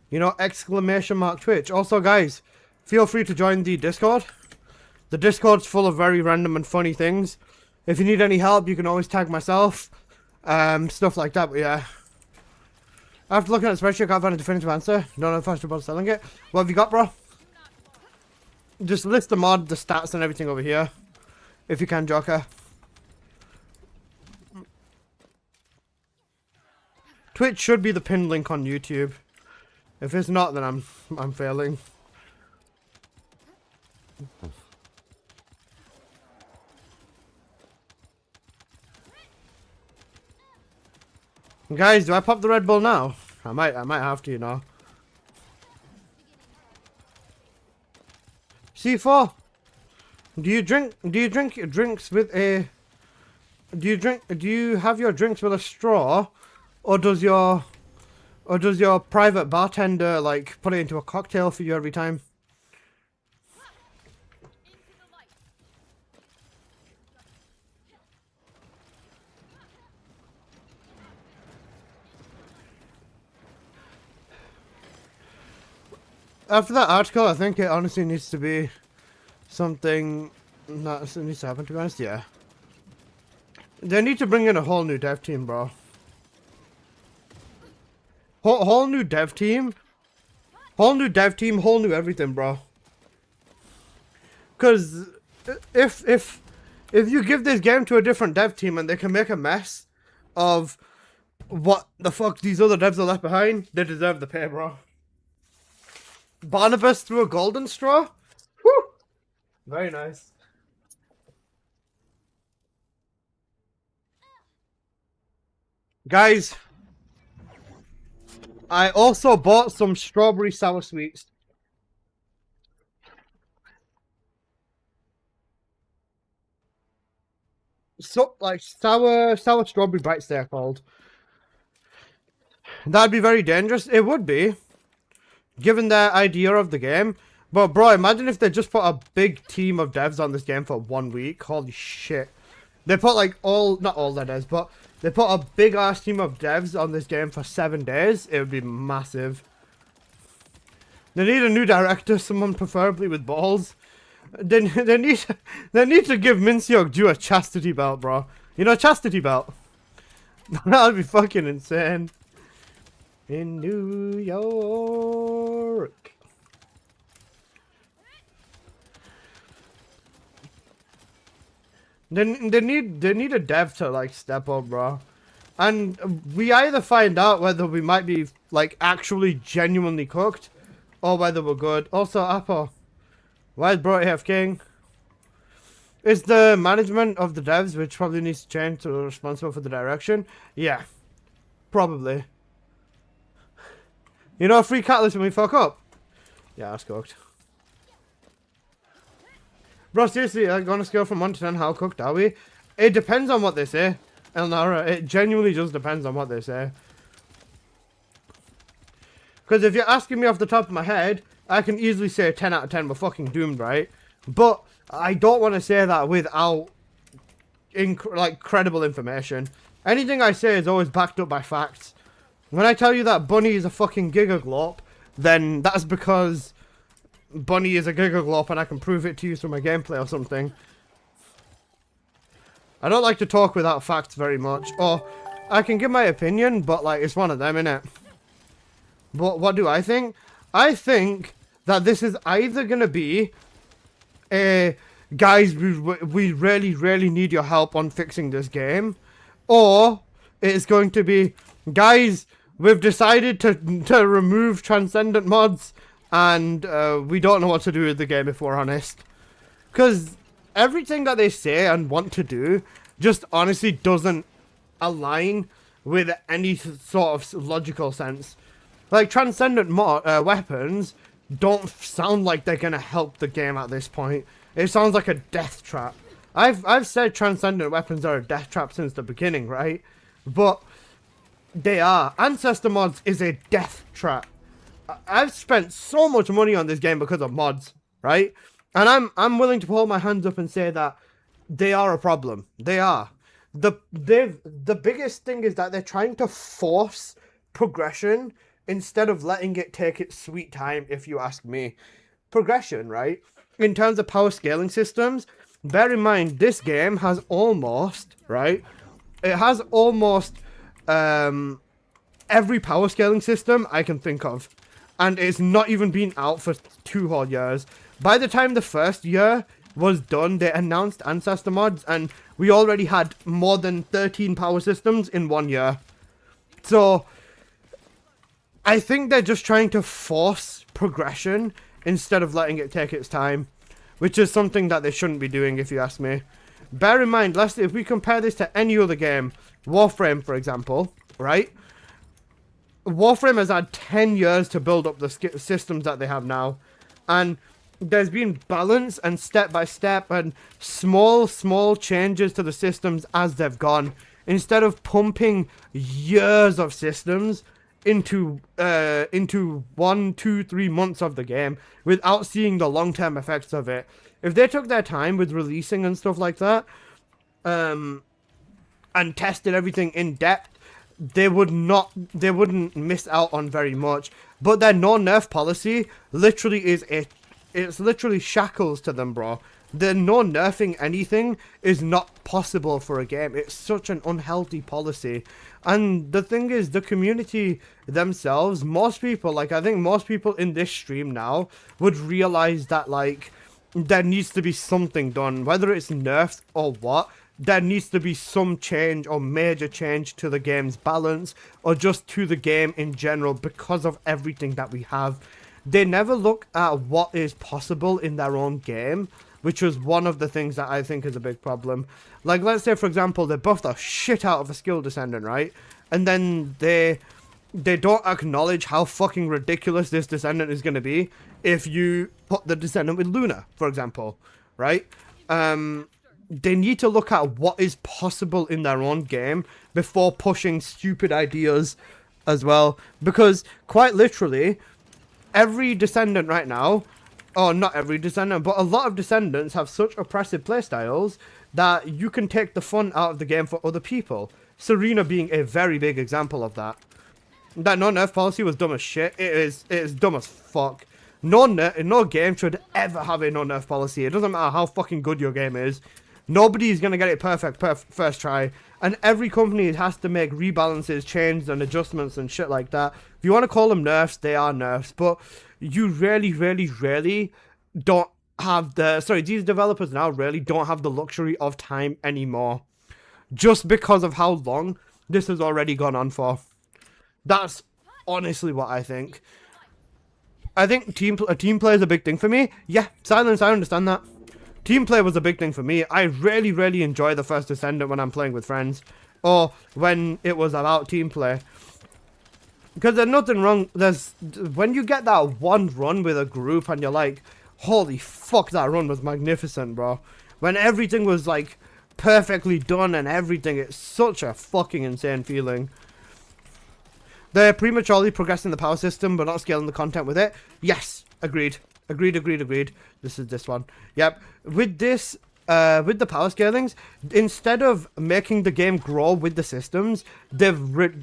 Speaker 1: You know, !Twitch. Also, guys, feel free to join the Discord. The Discord's full of very random and funny things. If you need any help, you can always tag myself. Stuff like that, but yeah. After looking at the spreadsheet, I can't find a definitive answer. Don't know if I should bother selling it. What have you got, bro? Just list the mod, the stats and everything over here. If you can, Joker. Twitch should be the pinned link on YouTube. If it's not, then I'm failing. Guys, do I pop the Red Bull now? I might have to, you know. C4. Do you drink your drinks with a do you have your drinks with a straw, or does your private bartender like put it into a cocktail for you every time? After that article, I think it honestly needs to be something that needs to happen, to be honest, yeah. They need to bring in a whole new dev team, bro. Whole new dev team. Whole new dev team, whole new everything, bro. Because if you give this game to a different dev team and they can make a mess of what the fuck these other devs are left behind, they deserve the pay, bro. Barnabas through a golden straw? Whew. Very nice. Guys, I also bought some strawberry sour sweets. So, like, sour strawberry bites they're called. That'd be very dangerous. It would be, given their idea of the game. But bro, imagine if they just put a big team of devs on this game for 1 week. Holy shit. They put like not all their devs, but they put a big ass team of devs on this game for 7 days. It would be massive. They need a new director, someone preferably with balls. They need to give Minseok Ju a chastity belt, bro. You know, chastity belt. That'd be fucking insane. In New York. They need a dev to like step up, bro. And we either find out whether we might be like actually genuinely cooked, or whether we're good. Also, Apple, why is bro AF King? Is the management of the devs, which probably needs to change, to responsible for the direction? Yeah, probably. You know, free catalyst when we fuck up. Yeah, that's cooked. Bro, seriously, like, on a scale from 1 to 10, how cooked are we? It depends on what they say, Elnara. It genuinely just depends on what they say. Because if you're asking me off the top of my head, I can easily say 10 out of 10, we're fucking doomed, right? But I don't want to say that without like credible information. Anything I say is always backed up by facts. When I tell you that Bunny is a fucking gigaglop, then that's because Bunny is a gigaglop and I can prove it to you through my gameplay or something. I don't like to talk without facts very much. Or, I can give my opinion, but like, it's one of them, innit? But what do I think? I think that this is either gonna be a guys, we really need your help on fixing this game, or it's going to be, guys, we've decided to remove Transcendent mods, and we don't know what to do with the game, if we're honest. Because everything that they say and want to do just honestly doesn't align with any sort of logical sense. Like, Transcendent weapons don't sound like they're gonna help the game at this point. It sounds like a death trap. I've said Transcendent weapons are a death trap since the beginning, right? But they are. Ancestor mods is a death trap. I've spent so much money on this game because of mods, right? And I'm willing to hold my hands up and say that they are a problem. They are. The biggest thing is that they're trying to force progression instead of letting it take its sweet time, if you ask me. Progression, right? In terms of power scaling systems, bear in mind, this game has almost, right? It has almost every power scaling system I can think of. And it's not even been out for 2 whole years. By the time the first year was done, they announced Ancestor mods, and we already had more than 13 power systems in 1 year. So I think they're just trying to force progression instead of letting it take its time, which is something that they shouldn't be doing, if you ask me. Bear in mind, if we compare this to any other game, Warframe, for example, right? Warframe has had 10 years to build up the systems that they have now, and there's been balance and step by step and small changes to the systems as they've gone, instead of pumping years of systems into 1, 2, 3 months of the game without seeing the long-term effects of it. If they took their time with releasing and stuff like that, and tested everything in depth, they wouldn't miss out on very much. But their no-nerf policy literally it's literally shackles to them, bro. The no nerfing anything is not possible for a game. It's such an unhealthy policy. And the thing is, the community themselves, most people, like, I think most people in this stream now would realize that, like, there needs to be something done, whether it's nerfs or what. There needs to be some change or major change to the game's balance, or just to the game in general, because of everything that we have. They never look at what is possible in their own game, which was one of the things that I think is a big problem. Like, let's say, for example, they buff the shit out of a skill Descendant, right? And then they don't acknowledge how fucking ridiculous this Descendant is going to be if you put the Descendant with Luna, for example, right? They need to look at what is possible in their own game before pushing stupid ideas as well. Because, quite literally, every Descendant right now, or not every Descendant, but a lot of Descendants have such oppressive playstyles that you can take the fun out of the game for other people. Serena being a very big example of that. That no-nerf policy was dumb as shit. It is dumb as fuck. No game should ever have a no-nerf policy. It doesn't matter how fucking good your game is. Nobody's going to get it perfect first try. And every company has to make rebalances, changes, and adjustments and shit like that. If you want to call them nerfs, they are nerfs. But you really don't have these developers now really don't have the luxury of time anymore. Just because of how long this has already gone on for. That's honestly what I think. I think a team play is a big thing for me. Yeah, Silence, I understand that. Team play was a big thing for me. I really enjoy the first Descendant when I'm playing with friends, or when it was about team play. Because there's nothing wrong. When you get that one run with a group and you're like, holy fuck, that run was magnificent, bro. When everything was like perfectly done and everything, it's such a fucking insane feeling. They're prematurely progressing the power system but not scaling the content with it. Yes, agreed. Agreed. This is this one. Yep. With this, with the power scalings, instead of making the game grow with the systems, they've made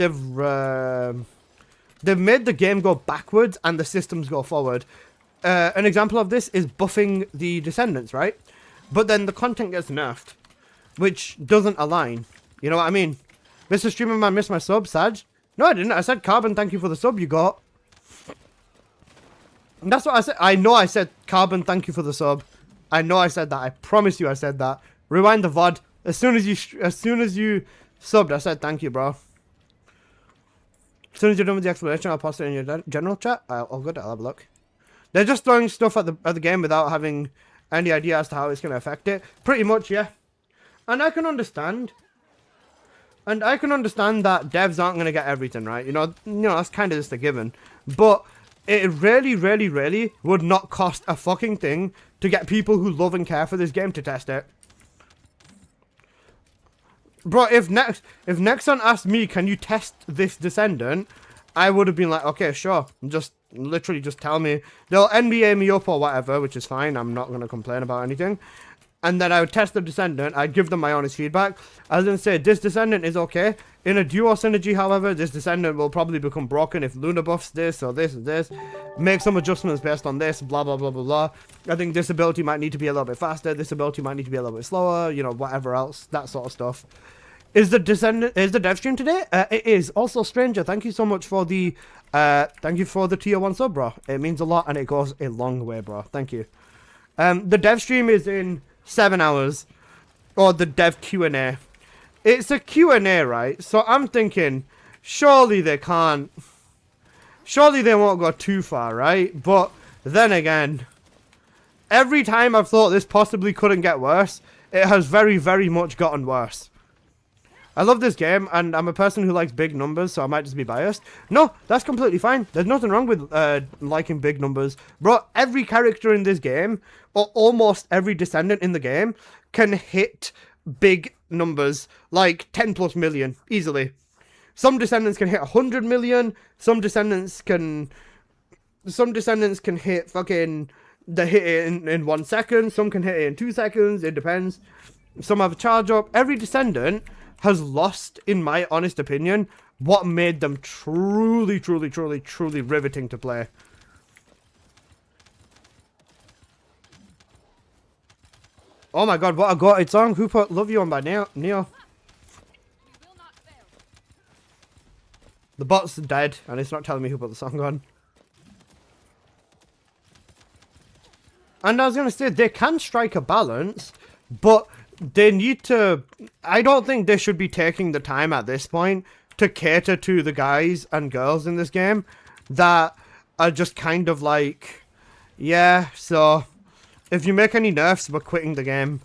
Speaker 1: the game go backwards and the systems go forward. An example of this is buffing the Descendants, right? But then the content gets nerfed, which doesn't align. You know what I mean? Mr. Streamer Man missed my sub, Saj. No, I didn't. I said Carbon, thank you for the sub you got. And that's what I said. I know I said Carbon, thank you for the sub. I know I said that. I promise you I said that. Rewind the VOD. As soon as you subbed, I said thank you, bro. As soon as you're done with the explanation, I'll post it in your general chat. I'll go to have a look. They're just throwing stuff at the game without having any idea as to how it's going to affect it. Pretty much, yeah. And I can understand. And I can understand that devs aren't going to get everything right. You know, that's kind of just a given. But it really, really, really would not cost a fucking thing to get people who love and care for this game to test it. Bro, if Nexon asked me, can you test this Descendant, I would have been like, okay, sure. Just literally just tell me. They'll NBA me up or whatever, which is fine. I'm not going to complain about anything. And then I would test the Descendant. I'd give them my honest feedback. I was going to say, this Descendant is okay. In a duo synergy, however, this Descendant will probably become broken if Luna buffs this or this or this. Make some adjustments based on this, blah, blah, blah, blah, blah. I think this ability might need to be a little bit faster. This ability might need to be a little bit slower. You know, whatever else. That sort of stuff. Is the dev stream today? It is. Also, Stranger, thank you so much for the tier 1 sub, bro. It means a lot and it goes a long way, bro. Thank you. The dev stream is in 7 hours, or the dev Q&A. It's a Q&A, right? So I'm thinking, surely they won't go too far, right? But then again, every time I've thought this possibly couldn't get worse, it has very, very much gotten worse. I love this game, and I'm a person who likes big numbers, so I might just be biased. No, that's completely fine. There's nothing wrong with liking big numbers. Bro, every character in this game, or almost every Descendant in the game, can hit big numbers, like 10 plus million, easily. Some Descendants can hit 100 million, some Descendants can hit fucking, they hit it in 1 second, some can hit it in 2 seconds, it depends. Some have a charge up. Every Descendant has lost, in my honest opinion, what made them truly, truly, truly, truly riveting to play. Oh my god, what a goated song. Who put Love You on by Neo? The bot's dead, and it's not telling me who put the song on. And I was going to say, they can strike a balance, but they need to... I don't think they should be taking the time at this point to cater to the guys and girls in this game that are just kind of like, yeah, so if you make any nerfs, we're quitting the game.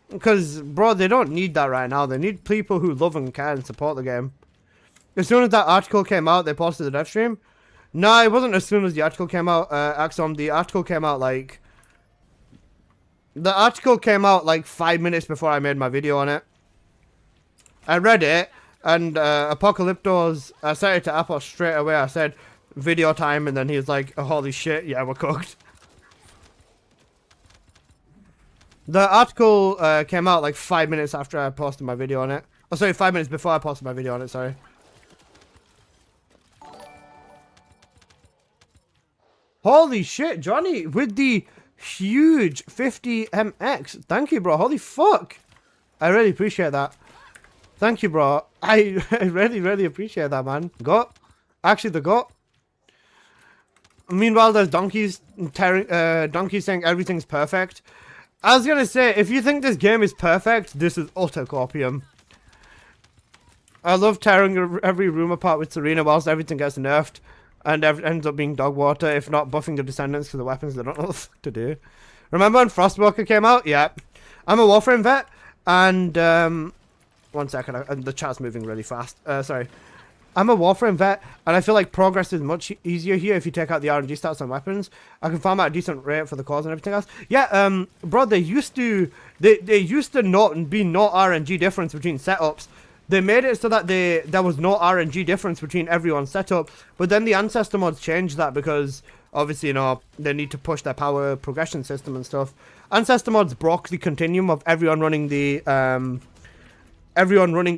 Speaker 1: Because, bro, they don't need that right now. They need people who love and care and support the game. As soon as that article came out, they posted the dev stream. No, it wasn't as soon as the article came out, Axon. The article came out like... The article came out like 5 minutes before I made my video on it. I read it, and Apocalyptos, I said it to Apple straight away. I said, video time, and then he was like, oh, holy shit, yeah, we're cooked. The article came out like 5 minutes after I posted my video on it. Oh, sorry, 5 minutes before I posted my video on it, sorry. Holy shit, Johnny, with the huge 50MX. Thank you, bro. Holy fuck. I really appreciate that. Thank you, bro. I really, really appreciate that, man. Goat. Actually, the goat. Meanwhile, there's donkeys saying everything's perfect. I was gonna say, if you think this game is perfect, this is utter copium. I love tearing every room apart with Serena whilst everything gets nerfed. And ends up being dog water, if not buffing the Descendants for the weapons they don't know what the fuck to do. Remember when Frostwalker came out? Yeah. I'm a Warframe vet, and, 1 second, the chat's moving really fast. Sorry. I'm a Warframe vet, and I feel like progress is much easier here if you take out the RNG stats on weapons. I can farm at a decent rate for the cores and everything else. Yeah, bro, they used to not be no RNG difference between setups. They made it so that there was no RNG difference between everyone's setup, but then the Ancestor mods changed that because, obviously, you know, they need to push their power progression system and stuff. Ancestor mods broke the continuum of everyone running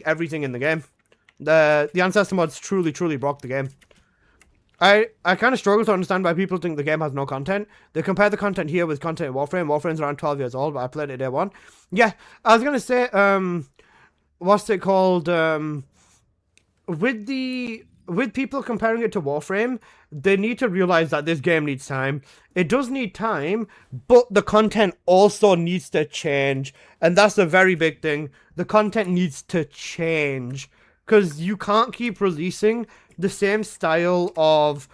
Speaker 1: everything in the game. The Ancestor mods truly, truly broke the game. I kind of struggle to understand why people think the game has no content. They compare the content here with content in Warframe. Warframe's around 12 years old, but I played it day one. Yeah, I was gonna say, what's it called? With people comparing it to Warframe, they need to realize that this game needs time. It does need time, but the content also needs to change. And that's a very big thing. The content needs to change. Because you can't keep releasing the same style of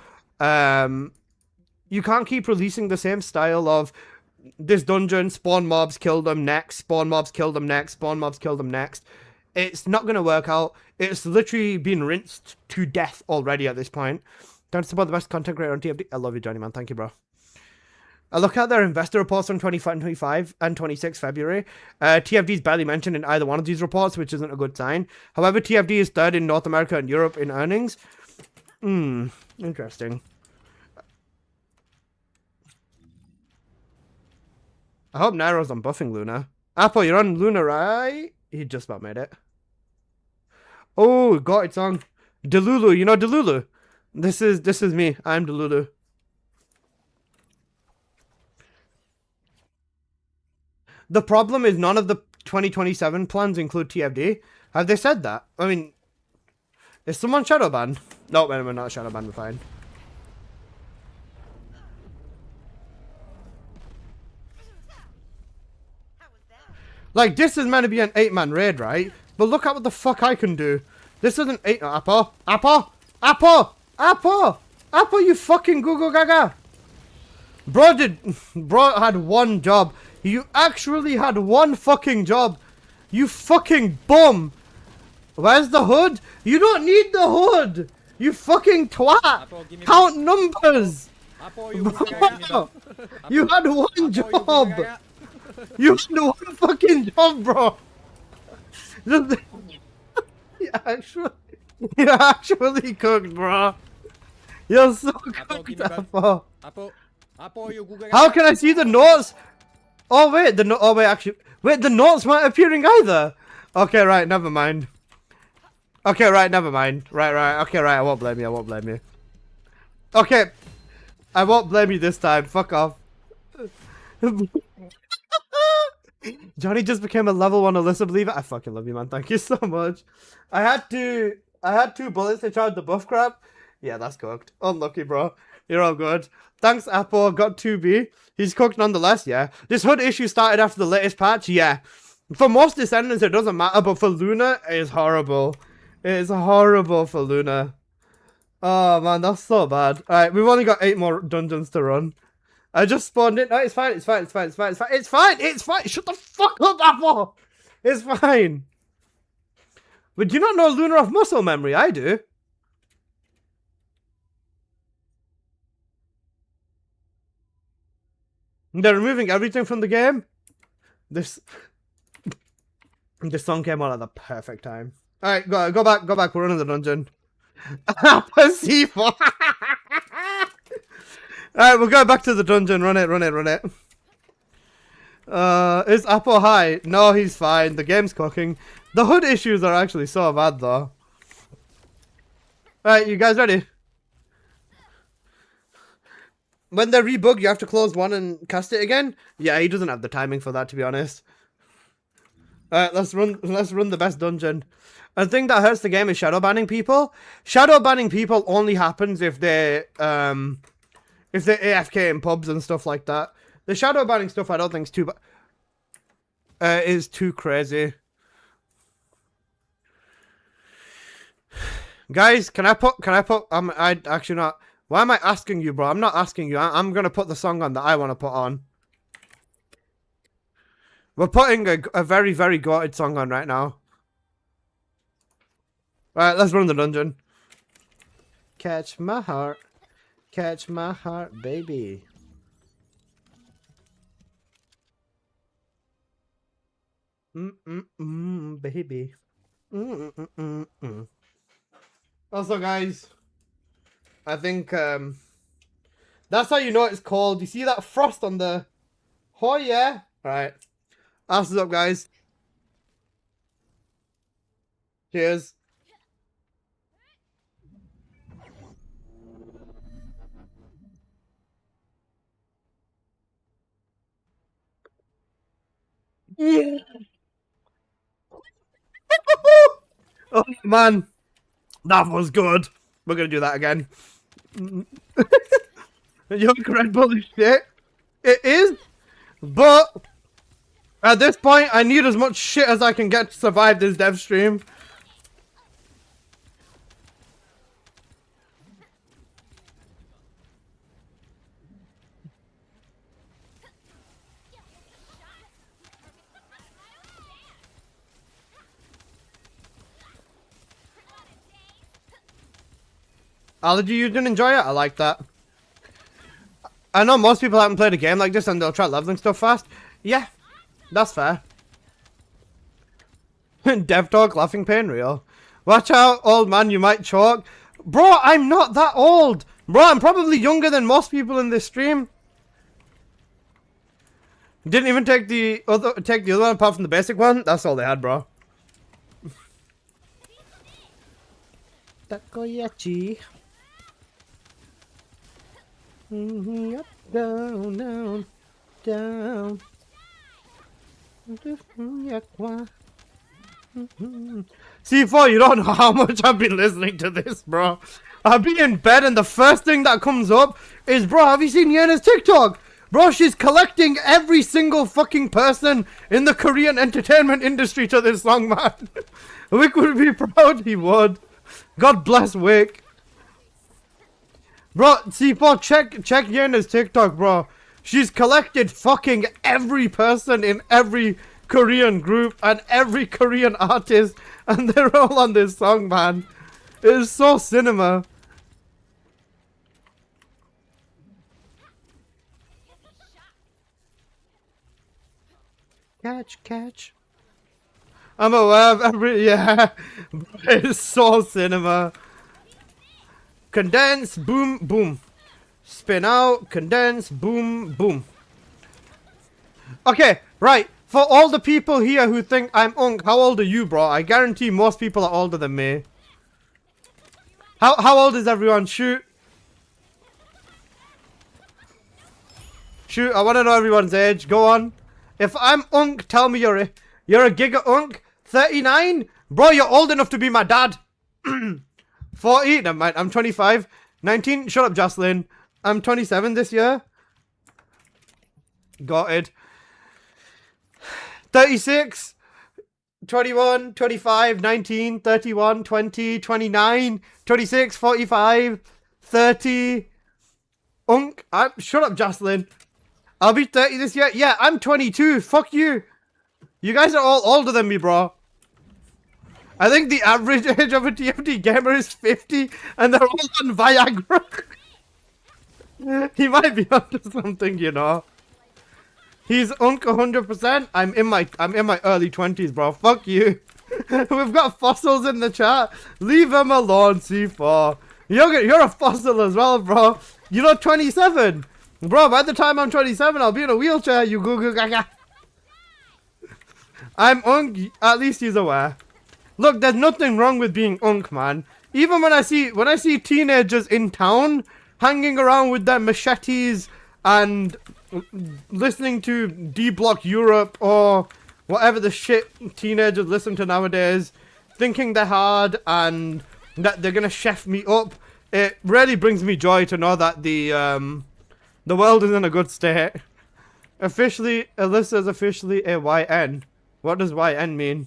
Speaker 1: you can't keep releasing the same style of this dungeon, spawn mobs, kill them next, spawn mobs, kill them next, spawn mobs, kill them next. It's not going to work out. It's literally been rinsed to death already at this point. Don't support the best content creator on TFD. I love you, Johnny, man. Thank you, bro. I look at their investor reports from 25 and 26 February. TFD is barely mentioned in either one of these reports, which isn't a good sign. However, TFD is third in North America and Europe in earnings. Interesting. I hope Nairo's unbuffing Luna. Apple, you're on Luna, right? He just about made it. Oh, got it song. Delulu, you know Delulu? This is me. I'm Delulu. The problem is none of the 2027 plans include TFD. Have they said that? I mean, is someone shadow banned? No, we're not shadow banned. We're fine. Like, this is meant to be an 8-man raid, right? But look at what the fuck I can do. This isn't 8... Apple! Apple! Apple! Apple! Apple, you fucking Google Gaga! Bro had one job. You actually had one fucking job. You fucking bum. Where's the hood? You don't need the hood. You fucking twat.
Speaker 2: Apple,
Speaker 1: count numbers.
Speaker 2: Apple,
Speaker 1: you had one job. You had one fucking job, bro. You actually cooked, bro. You're so cooked, Apple. How can I see the notes? Oh wait, the notes weren't appearing either. Okay, right, never mind. Okay, right, never mind. Right. Okay, right, I won't blame you. Okay, I won't blame you this time. Fuck off. Johnny just became a level 1 Alyssa believer. I fucking love you, man. Thank you so much. I had 2 bullets to charge the buff crap. Yeah, that's cooked. Unlucky, bro. You're all good. Thanks, Apple. Got 2B. He's cooked nonetheless, yeah. This hood issue started after the latest patch, yeah. For most Descendants, it doesn't matter, but for Luna, it is horrible. It is horrible for Luna. Oh, man, that's so bad. Alright, we've only got 8 more dungeons to run. I just spawned it. No, it's fine. It's fine. Shut the fuck up, Apple. It's fine. But do you not know Luna off muscle memory? I do. They're removing everything from the game. This song came on at the perfect time. Alright, go back. We're in the dungeon. C4. Alright, we'll go back to the dungeon. Run it. Is Apple high? No, he's fine. The game's cooking. The hood issues are actually so bad, though. Alright, you guys ready? When they rebug, you have to close one and cast it again? Yeah, he doesn't have the timing for that, to be honest. Alright, let's run the best dungeon. The thing that hurts the game is shadow banning people. Shadow banning people only happens if they're AFK in pubs and stuff like that. The shadow banning stuff I don't think is too crazy. Guys, can I put I actually not. Why am I asking you, bro? I'm not asking you. I'm gonna put the song on that I want to put on. We're putting a very, very goated song on right now. Right, let's run the dungeon. Catch my heart, baby. Baby. Also, guys, I think that's how you know it's cold. You see that frost on the... Oh, yeah. Right. Asses up, guys. Cheers. Oh, man. That was good. We're going to do that again. Young Red Bull is shit. It is. But at this point, I need as much shit as I can get to survive this dev stream. Allergy, you didn't enjoy it? I like that. I know most people haven't played a game like this and they'll try leveling stuff fast. Yeah, that's fair. Dev talk, laughing pain, real. Watch out, old man, you might choke. Bro, I'm not that old. Bro, I'm probably younger than most people in this stream. Didn't even take the other one apart from the basic one. That's all they had, bro. Takoyachi. Up, down, down, down. C4, you don't know how much I've been listening to this, bro. I'll be in bed and the first thing that comes up is, bro, have you seen Yena's TikTok? Bro, she's collecting every single fucking person in the Korean entertainment industry to this song, man. Wick would be proud, he would. God bless Wick. Bro, C4, check Yena's TikTok, bro. She's collected fucking every person in every Korean group and every Korean artist, and they're all on this song, man. It is so cinema. Catch. I'm aware of every, yeah. It's so cinema. Condense, boom, boom. Spin out, condense, boom, boom. Okay, right. For all the people here who think I'm unk, how old are you, bro? I guarantee most people are older than me. How old is everyone? Shoot. Shoot, I want to know everyone's age. Go on. If I'm unk, tell me you're a giga unk. 39? Bro, you're old enough to be my dad. 40? Never mind, I'm 25. 19? Shut up, Jocelyn. I'm 27 this year. Got it. 36? 21, 25, 19, 31, 20, 29, 26, 45, 30. Unk. Shut up, Jocelyn. I'll be 30 this year. Yeah, I'm 22. Fuck you. You guys are all older than me, bro. I think the average age of a TFT gamer is 50, and they're all on Viagra. He might be onto something, you know. He's unk 100%. I'm in my early 20s, bro. Fuck you. We've got fossils in the chat. Leave them alone, C4. You're a fossil as well, bro. You're not 27. Bro, by the time I'm 27, I'll be in a wheelchair, you goo goo gaga. I'm unk, at least he's aware. Look, there's nothing wrong with being unk, man. Even when I see teenagers in town hanging around with their machetes and listening to D-Block Europe or whatever the shit teenagers listen to nowadays, thinking they're hard and that they're gonna chef me up, it really brings me joy to know that the world is in a good state. Officially, Alyssa's officially a YN. What does YN mean?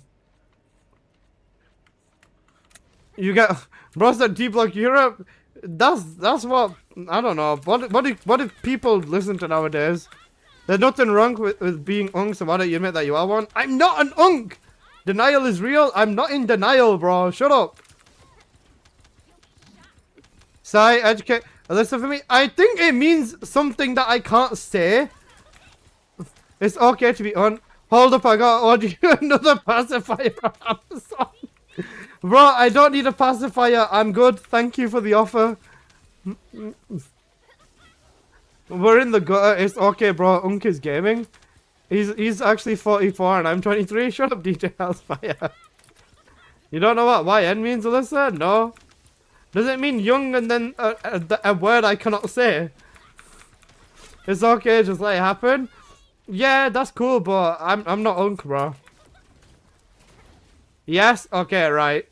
Speaker 1: You get bros at D-Block Europe. That's what I don't know. What if people listen to nowadays? There's nothing wrong with being unk, so why don't you admit that you are one? I'm not an unk. Denial is real. I'm not in denial, bro. Shut up. Sai, educate. Listen for me. I think it means something that I can't say. It's okay to be on. Hold up, I gotta order you another pacifier on Amazon. Bro, I don't need a pacifier. I'm good. Thank you for the offer. We're in the gutter. It's okay, bro. Unk is gaming. He's actually 44 and I'm 23. Shut up, DJ Hellsfire. You don't know what YN means, Alyssa? No. Does it mean young and then a word I cannot say? It's okay, just let it happen. Yeah, that's cool, but I'm not unk, bro. Yes? Okay, right.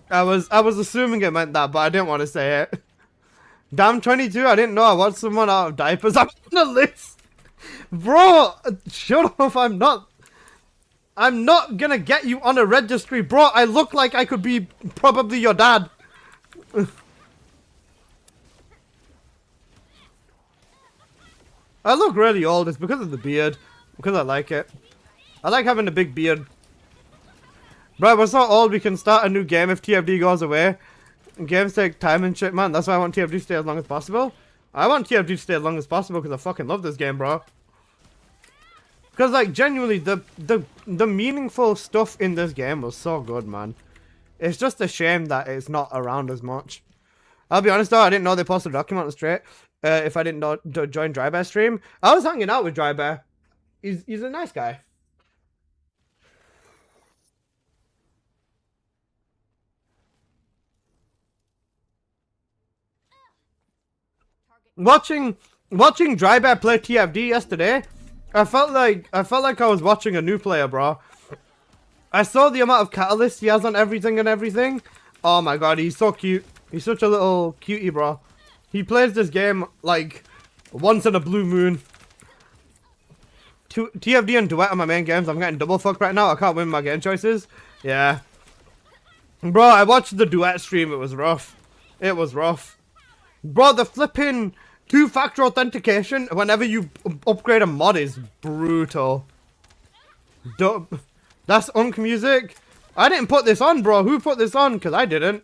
Speaker 1: I was assuming it meant that, but I didn't want to say it. Damn 22, I didn't know I watched someone out of diapers. I'm on the list. Bro, shut up, I'm not gonna get you on a registry. Bro, I look like I could be probably your dad. I look really old. It's because of the beard. Because I like it. I like having a big beard. Bro, we're so old we can start a new game if TFD goes away. games take time and shit, man. That's why I want TFD to stay as long as possible. I want TFD to stay as long as possible because I fucking love this game, bro. Because, like, genuinely, the meaningful stuff in this game was so good, man. It's just a shame that it's not around as much. I'll be honest, though, I didn't know they posted a document on straight. If I didn't know to join Dry Bear stream. I was hanging out with Dry Bear. He's a nice guy. Watching Dry Bear play TFD yesterday, I felt like I was watching a new player, bro. I saw the amount of catalysts he has on everything. Oh my god, he's so cute. He's such a little cutie, bro. He plays this game like once in a blue moon. TFD and Duet are my main games. I'm getting double fucked right now. I can't win my game choices. Yeah. Bro, I watched the Duet stream. It was rough. It was rough. Bro, the flipping two-factor authentication whenever you upgrade a mod is brutal. That's Unk music. I didn't put this on, bro. Who put this on? Because I didn't.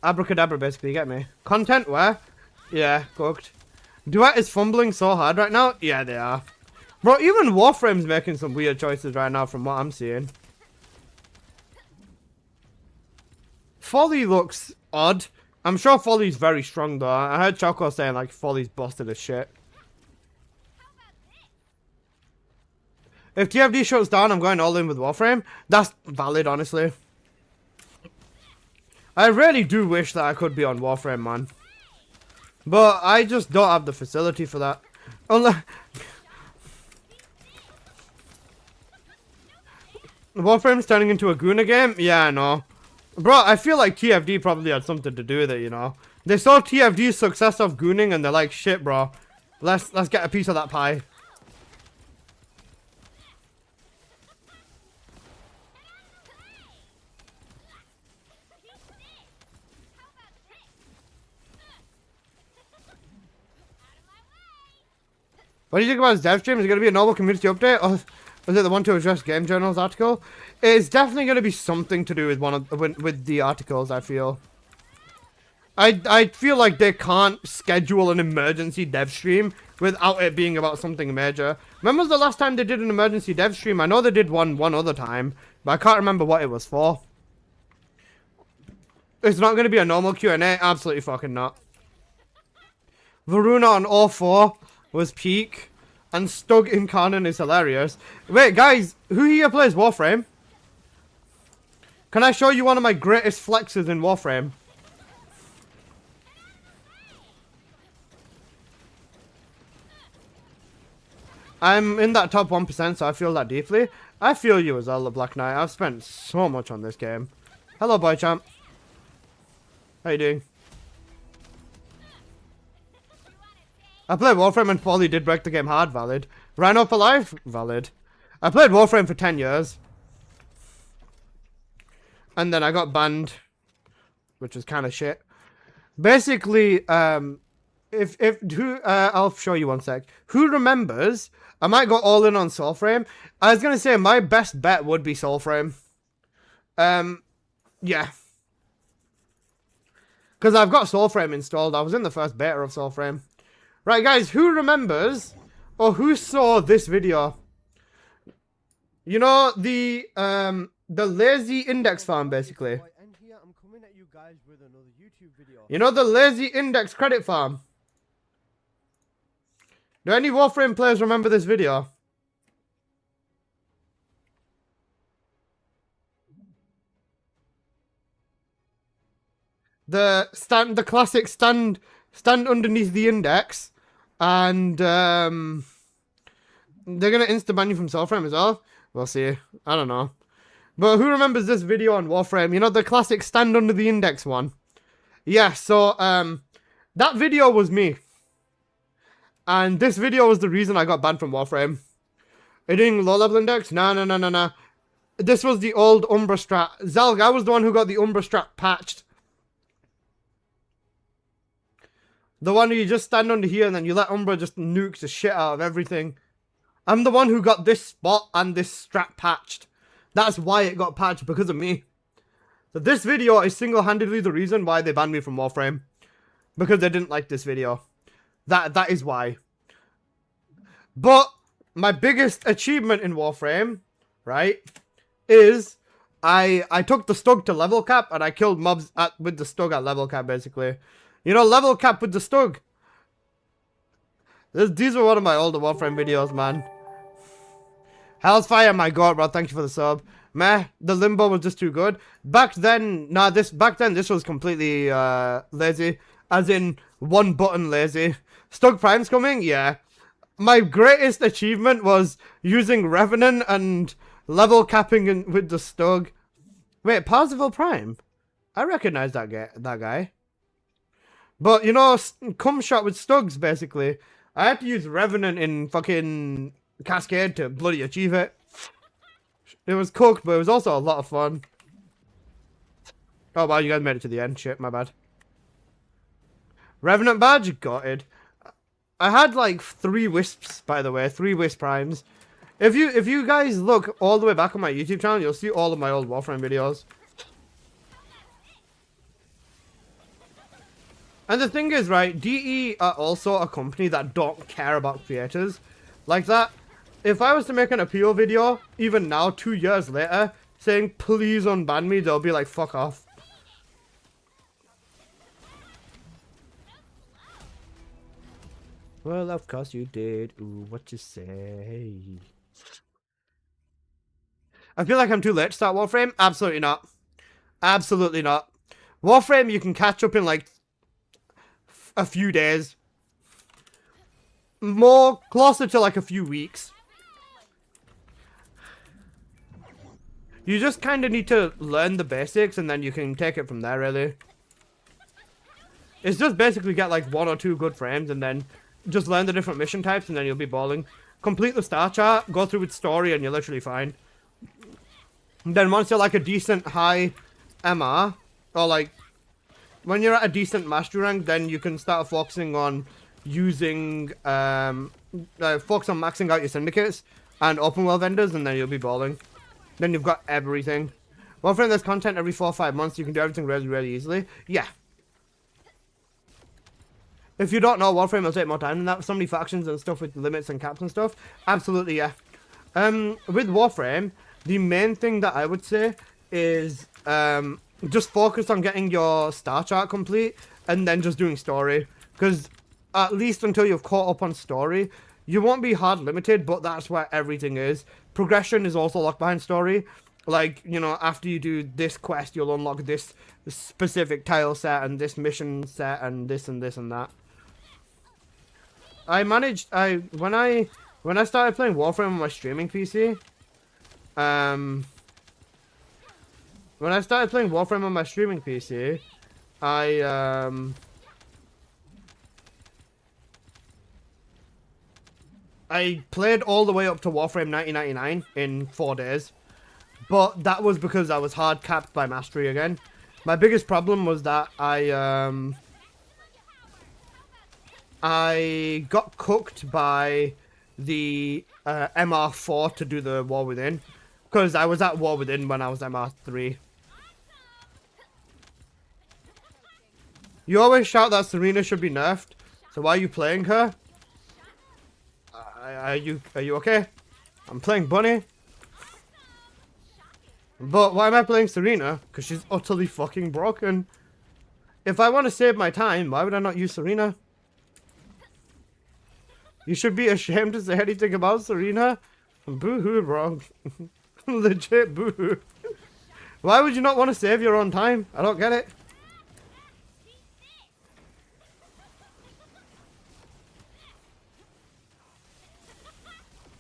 Speaker 1: Abracadabra, basically, you get me? Content where? Yeah, cooked. Duet is fumbling so hard right now? Yeah, they are. Bro, even Warframe's making some weird choices right now from what I'm seeing. Folly looks odd. I'm sure Folly's very strong though. I heard Choco saying like Folly's busted as shit. If TFD shuts down, I'm going all in with Warframe. That's valid, honestly. I really do wish that I could be on Warframe, man. But I just don't have the facility for that. Unless... Warframe's turning into a Gooner game? Yeah, I know. Bro, I feel like TFD probably had something to do with it, you know. They saw TFD's success of gooning and they're like, shit, bro. Let's get a piece of that pie. What do you think about his dev stream? Is it going to be a normal community update? Or is it the one to address Game Journal's article? It's definitely going to be something to do with with the articles, I feel. I feel like they can't schedule an emergency dev stream without it being about something major. When was the last time they did an emergency dev stream? I know they did one other time, but I can't remember what it was for. It's not going to be a normal Q&A? Absolutely fucking not. Varuna on 04 was peak, and Stug in canon is hilarious. Wait, guys, who here plays Warframe? Can I show you one of my greatest flexes in Warframe? I'm in that top 1%, so I feel that deeply. I feel you as well, the Black Knight. I've spent so much on this game. Hello, boy champ. How you doing? I played Warframe and Polly did break the game hard, valid. Rhino for life, valid. I played Warframe for 10 years. And then I got banned, which is kind of shit. Basically, I'll show you one sec. Who remembers? I might go all in on Soulframe. I was gonna say my best bet would be Soulframe. Yeah. Because I've got Soulframe installed. I was in the first beta of Soulframe. Right, guys, who remembers or who saw this video? You know, the lazy index farm, basically. You know the lazy index credit farm? Do any Warframe players remember this video? The classic stand underneath the index. And they're gonna insta-ban you from Soulframe as well. We'll see. I don't know. But who remembers this video on Warframe? You know, the classic stand under the index one. Yeah, so that video was me. And this video was the reason I got banned from Warframe. Are you doing low level index? No. This was the old Umbra strat. Zelg, I was the one who got the Umbra strat patched. The one where you just stand under here and then you let Umbra just nuke the shit out of everything. I'm the one who got this spot and this strat patched. That's why it got patched, because of me. So this video is single-handedly the reason why they banned me from Warframe. Because they didn't like this video. That is why. But my biggest achievement in Warframe, right, is I took the Stug to level cap and I killed mobs with the Stug at level cap, basically. You know, level cap with the Stug. These were one of my older Warframe videos, man. Hellsfire, my god, bro, thank you for the sub. Meh, the limbo was just too good. Back then, this was completely lazy. As in, one button lazy. Stug Prime's coming? Yeah. My greatest achievement was using Revenant and level capping with the Stug. Wait, Parzival Prime? I recognize that guy. But, you know, cum shot with Stugs, basically. I had to use Revenant in fucking Cascade to bloody achieve it. It was cooked, but it was also a lot of fun. Oh wow, you guys made it to the end. Shit, my bad. Revenant badge? Got it. I had like 3 wisps, by the way. 3 wisp primes. If you guys look all the way back on my YouTube channel, you'll see all of my old Warframe videos. And the thing is, right, DE are also a company that don't care about creators. Like that. If I was to make an appeal video, even now, 2 years later, saying, please unban me, they'll be like, fuck off. Well, of course you did. Ooh, what you say? I feel like I'm too late to start Warframe. Absolutely not. Absolutely not. Warframe, you can catch up in like a few days. More closer to like a few weeks. You just kind of need to learn the basics and then you can take it from there, really. It's just basically get like 1 or 2 good frames and then just learn the different mission types and then you'll be balling. Complete the star chart, go through with story and you're literally fine. And then once you're like a decent high MR, or like when you're at a decent mastery rank, then you can start focusing on using, focus on maxing out your syndicates and open world vendors and then you'll be balling. Then you've got everything. Warframe, there's content every 4 or 5 months. You can do everything really, really easily. Yeah. If you don't know, Warframe will take more time than that. So many factions and stuff with limits and caps and stuff. Absolutely, yeah. With Warframe, the main thing that I would say is just focus on getting your star chart complete and then just doing story. Because at least until you've caught up on story, you won't be hard limited, but that's where everything is. Progression is also locked behind story. Like, you know, after you do this quest, you'll unlock this specific tile set and this mission set and this and this and that. When I started playing Warframe on my streaming PC, I played all the way up to Warframe 1999 in 4 days. But that was because I was hard capped by mastery again. My biggest problem was that I got cooked by the MR4 to do the War Within. Because I was at War Within when I was MR3. You always shout that Serena should be nerfed. So why are you playing her? Are you okay? I'm playing Bunny. But why am I playing Serena? Because she's utterly fucking broken. If I want to save my time, why would I not use Serena? You should be ashamed to say anything about Serena. Boo-hoo, bro. Legit boo-hoo. Why would you not want to save your own time? I don't get it.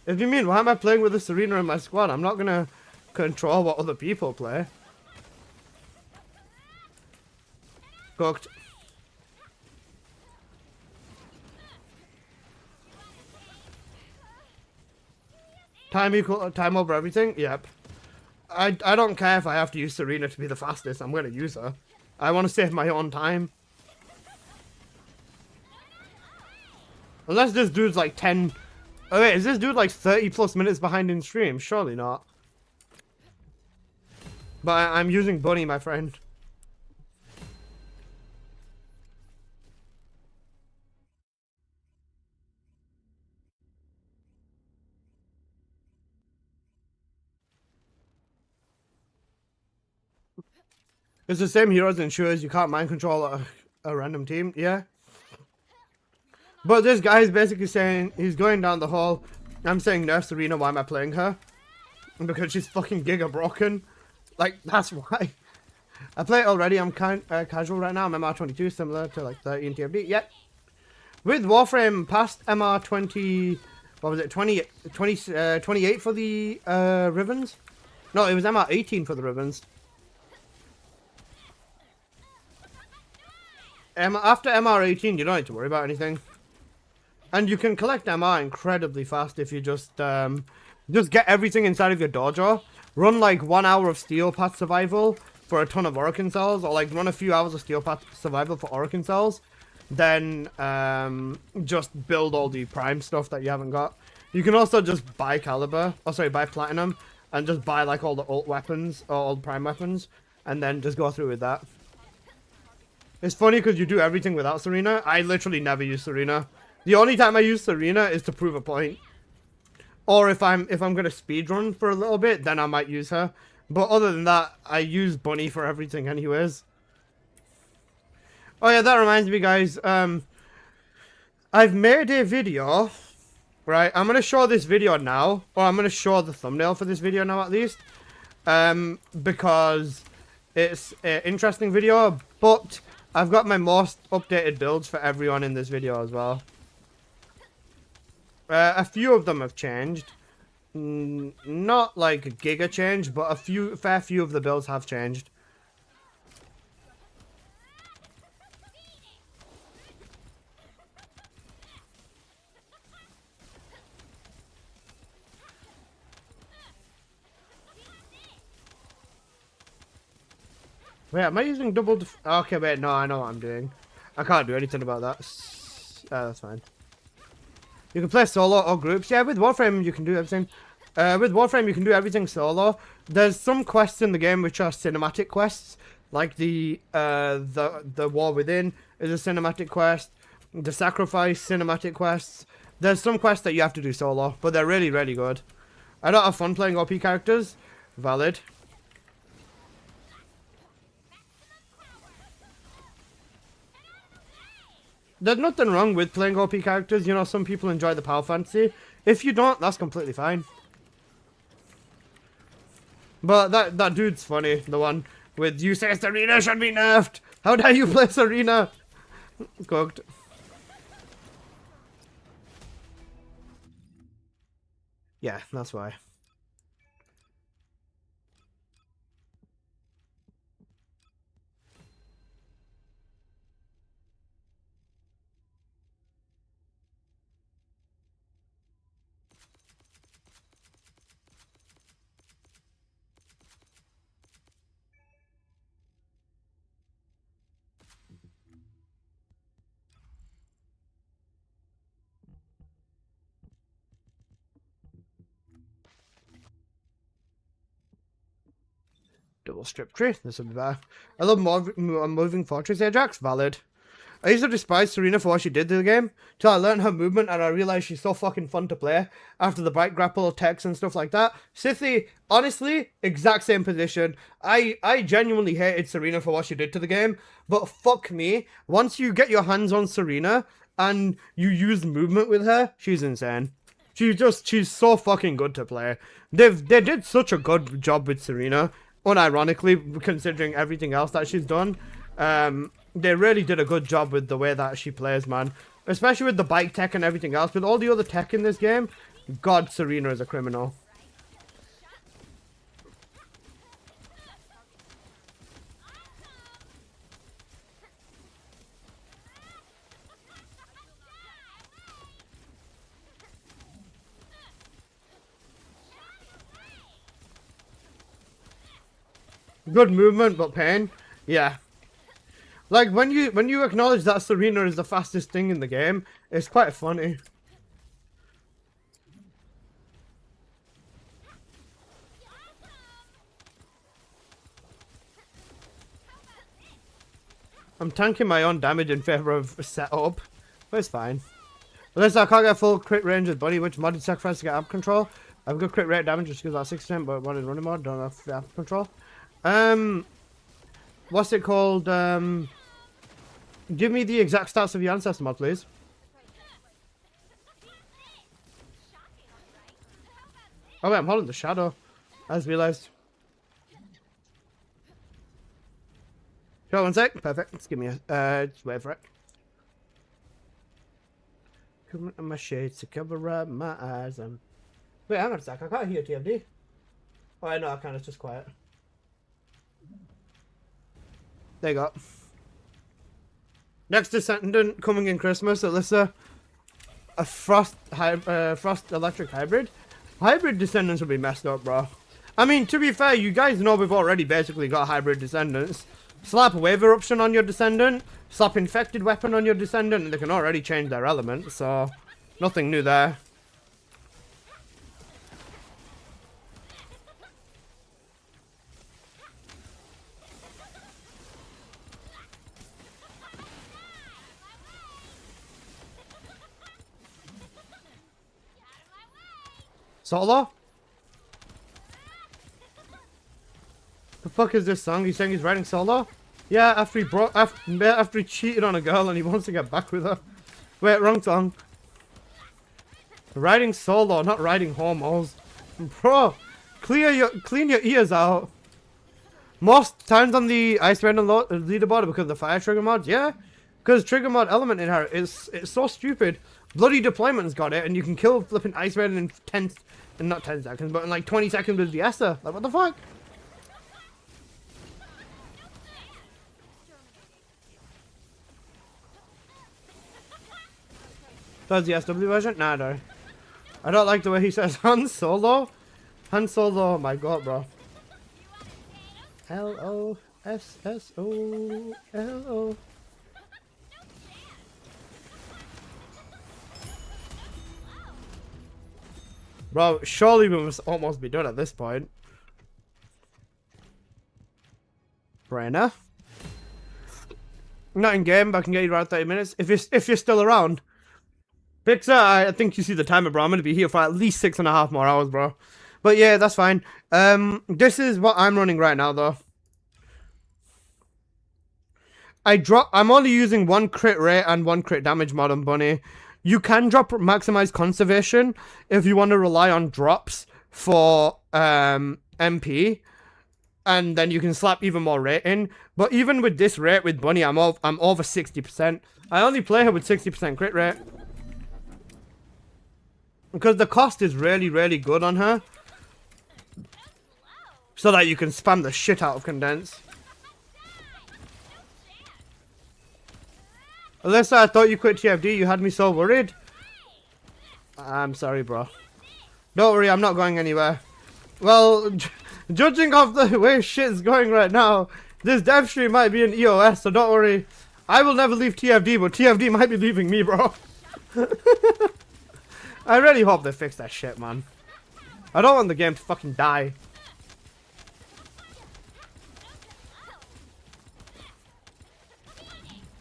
Speaker 1: If you mean, why am I playing with a Serena in my squad? I'm not gonna control what other people play. Cooked. Time over everything? Yep. I don't care if I have to use Serena to be the fastest. I'm gonna use her. I want to save my own time. Unless this dude's like 10 Oh wait, is this dude like 30 plus minutes behind in stream? Surely not. But I'm using Bunny, my friend. It's the same heroes ensures you can't mind control a random team, yeah. But this guy is basically saying he's going down the hall. I'm saying nerf Serena, why am I playing her? Because she's fucking giga broken. Like, that's why. I play it already, I'm casual right now, I'm MR22, similar to like 30 in TFD, yep. With Warframe past MR20, what was it, 28 for the ribbons? No, it was MR18 for the ribbons. After MR18, you don't need to worry about anything. And you can collect MR incredibly fast if you just get everything inside of your dojo. Run like 1 hour of steel path survival for a ton of Orokin cells, or like run a few hours of steel path survival for Orokin cells. Then just build all the prime stuff that you haven't got. You can also just buy caliber, buy platinum, and just buy like all the ult weapons, or all the prime weapons, and then just go through with that. It's funny because you do everything without Serena. I literally never use Serena. The only time I use Serena is to prove a point. Or if I'm gonna speedrun for a little bit, then I might use her. But other than that, I use Bunny for everything anyways. Oh yeah, that reminds me guys, I've made a video, right? I'm gonna show this video now, or I'm gonna show the thumbnail for this video now at least. Because it's an interesting video, but I've got my most updated builds for everyone in this video as well. A few of them have changed. Not like a giga change, but a fair few of the builds have changed. Wait, am I using double okay, wait, no, I know what I'm doing. I can't do anything about that. That's fine. You can play solo or groups. Yeah, with Warframe you can do everything. With Warframe you can do everything solo. There's some quests in the game which are cinematic quests. Like the War Within is a cinematic quest. The Sacrifice cinematic quests. There's some quests that you have to do solo, but they're really, really good. I don't have fun playing OP characters. Valid. There's nothing wrong with playing OP characters. You know, some people enjoy the power fantasy. If you don't, that's completely fine. But that dude's funny. The one with, you say Serena should be nerfed. How dare you play Serena? Cooked. Yeah, that's why. Double strip tree. This will be better. I love moving fortress Ajax. Valid. I used to despise Serena for what she did to the game, till I learned her movement and I realized she's so fucking fun to play after the bite grapple techs and stuff like that. Sithy, honestly, exact same position. I genuinely hated Serena for what she did to the game, but fuck me, once you get your hands on Serena and you use movement with her, she's insane. She's so fucking good to play. They did such a good job with Serena, unironically, considering everything else that she's done. They really did a good job with the way that she plays, man. Especially with the bike tech and everything else. With all the other tech in this game, God, Serena is a criminal. Good movement, but pain. Yeah. Like, when you acknowledge that Serena is the fastest thing in the game, it's quite funny. I'm tanking my own damage in favor of a setup, but it's fine. Unless I can't get full crit range with Bunny, which modded sacrifice to get app control. I've got crit rate damage, which gives that 6%, but modded running mod, don't have the app control. What's it called? Give me the exact stats of your ancestor mod, please. Oh wait, I'm holding the shadow. I just realised. Sure, 1 sec. Perfect. Just give me a just wait for it. Come on my shades to cover up my eyes and wait, hang on a sec, I can't hear TFD. Oh I know I can, it's just quiet. There you go. Next Descendant coming in Christmas, Alyssa. A Frost Electric Hybrid. Hybrid Descendants will be messed up, bro. I mean, to be fair, you guys know we've already basically got Hybrid Descendants. Slap Wave Eruption on your Descendant, slap Infected Weapon on your Descendant, and they can already change their element, so nothing new there. Solo? The fuck is this song? He's saying he's writing solo? Yeah, after he cheated on a girl and he wants to get back with her. Wait, wrong song. Writing solo, not writing homos. Bro, clean your ears out. Most times on the Ice Random leaderboard because of the fire trigger mod, yeah. Because trigger mod element in her it's so stupid. Bloody Deployment's got it, and you can kill flipping Ice Random in not 10 seconds, but in like 20 seconds with the Esther. Like, what the fuck? That's the SW version? Nah, no. I don't like the way he says Han Solo. Han Solo, oh my god, bro. L-O-S-S-O-L-O. Bro, surely we must almost be done at this point. Serena. Not in game, but I can get you around 30 minutes. If you're still around. Pixar, I think you see the timer, bro. I'm going to be here for at least 6.5 more hours, bro. But yeah, that's fine. This is what I'm running right now, though. I'm only using 1 crit rate and 1 crit damage mod on Bunny. You can drop maximize conservation if you want to rely on drops for MP. And then you can slap even more rate in. But even with this rate with Bunny, I'm over 60%. I only play her with 60% crit rate. Because the cost is really, really good on her. So that you can spam the shit out of Condense. Alyssa, I thought you quit TFD. You had me so worried. I'm sorry, bro. Don't worry, I'm not going anywhere. Well, judging off the way shit's going right now, this dev stream might be an EOS, so don't worry. I will never leave TFD, but TFD might be leaving me, bro. I really hope they fix that shit, man. I don't want the game to fucking die.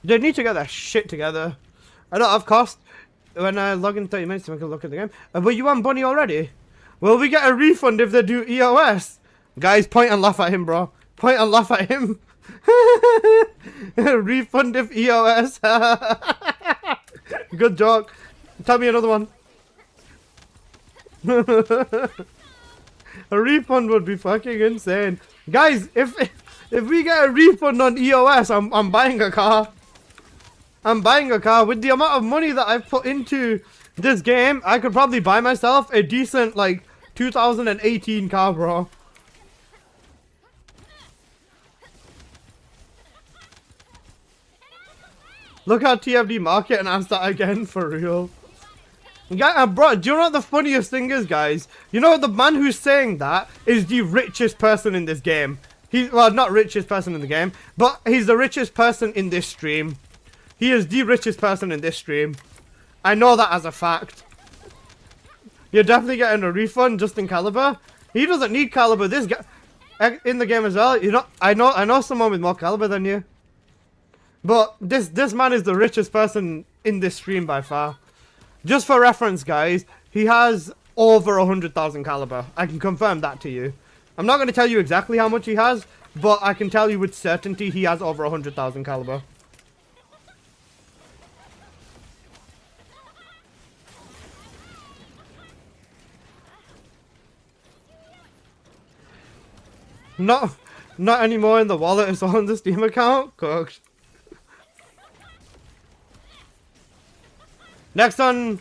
Speaker 1: They need to get that shit together. I don't have cost. When I log in 30 minutes to make a look at the game. But you want Bunny already? Will we get a refund if they do EOS? Guys, point and laugh at him, bro. Point and laugh at him. Refund if EOS. Good joke. Tell me another one. A refund would be fucking insane. Guys, if we get a refund on EOS, I'm buying a car. I'm buying a car. With the amount of money that I've put into this game, I could probably buy myself a decent, like, 2018 car, bro. Look at TFD market and ask that again, for real. Bro, do you know what the funniest thing is, guys? You know, the man who's saying that is the richest person in this game. Well, not richest person in the game, but he's the richest person in this stream. He is the richest person in this stream. I know that as a fact. You're definitely getting a refund just in caliber. He doesn't need caliber. This guy in the game as well. You know, I know someone with more caliber than you. But this man is the richest person in this stream by far. Just for reference, guys, he has over 100,000 caliber. I can confirm that to you. I'm not going to tell you exactly how much he has, but I can tell you with certainty he has over 100,000 caliber. Not anymore in the wallet, it's all on the Steam account. Cooked. Next on,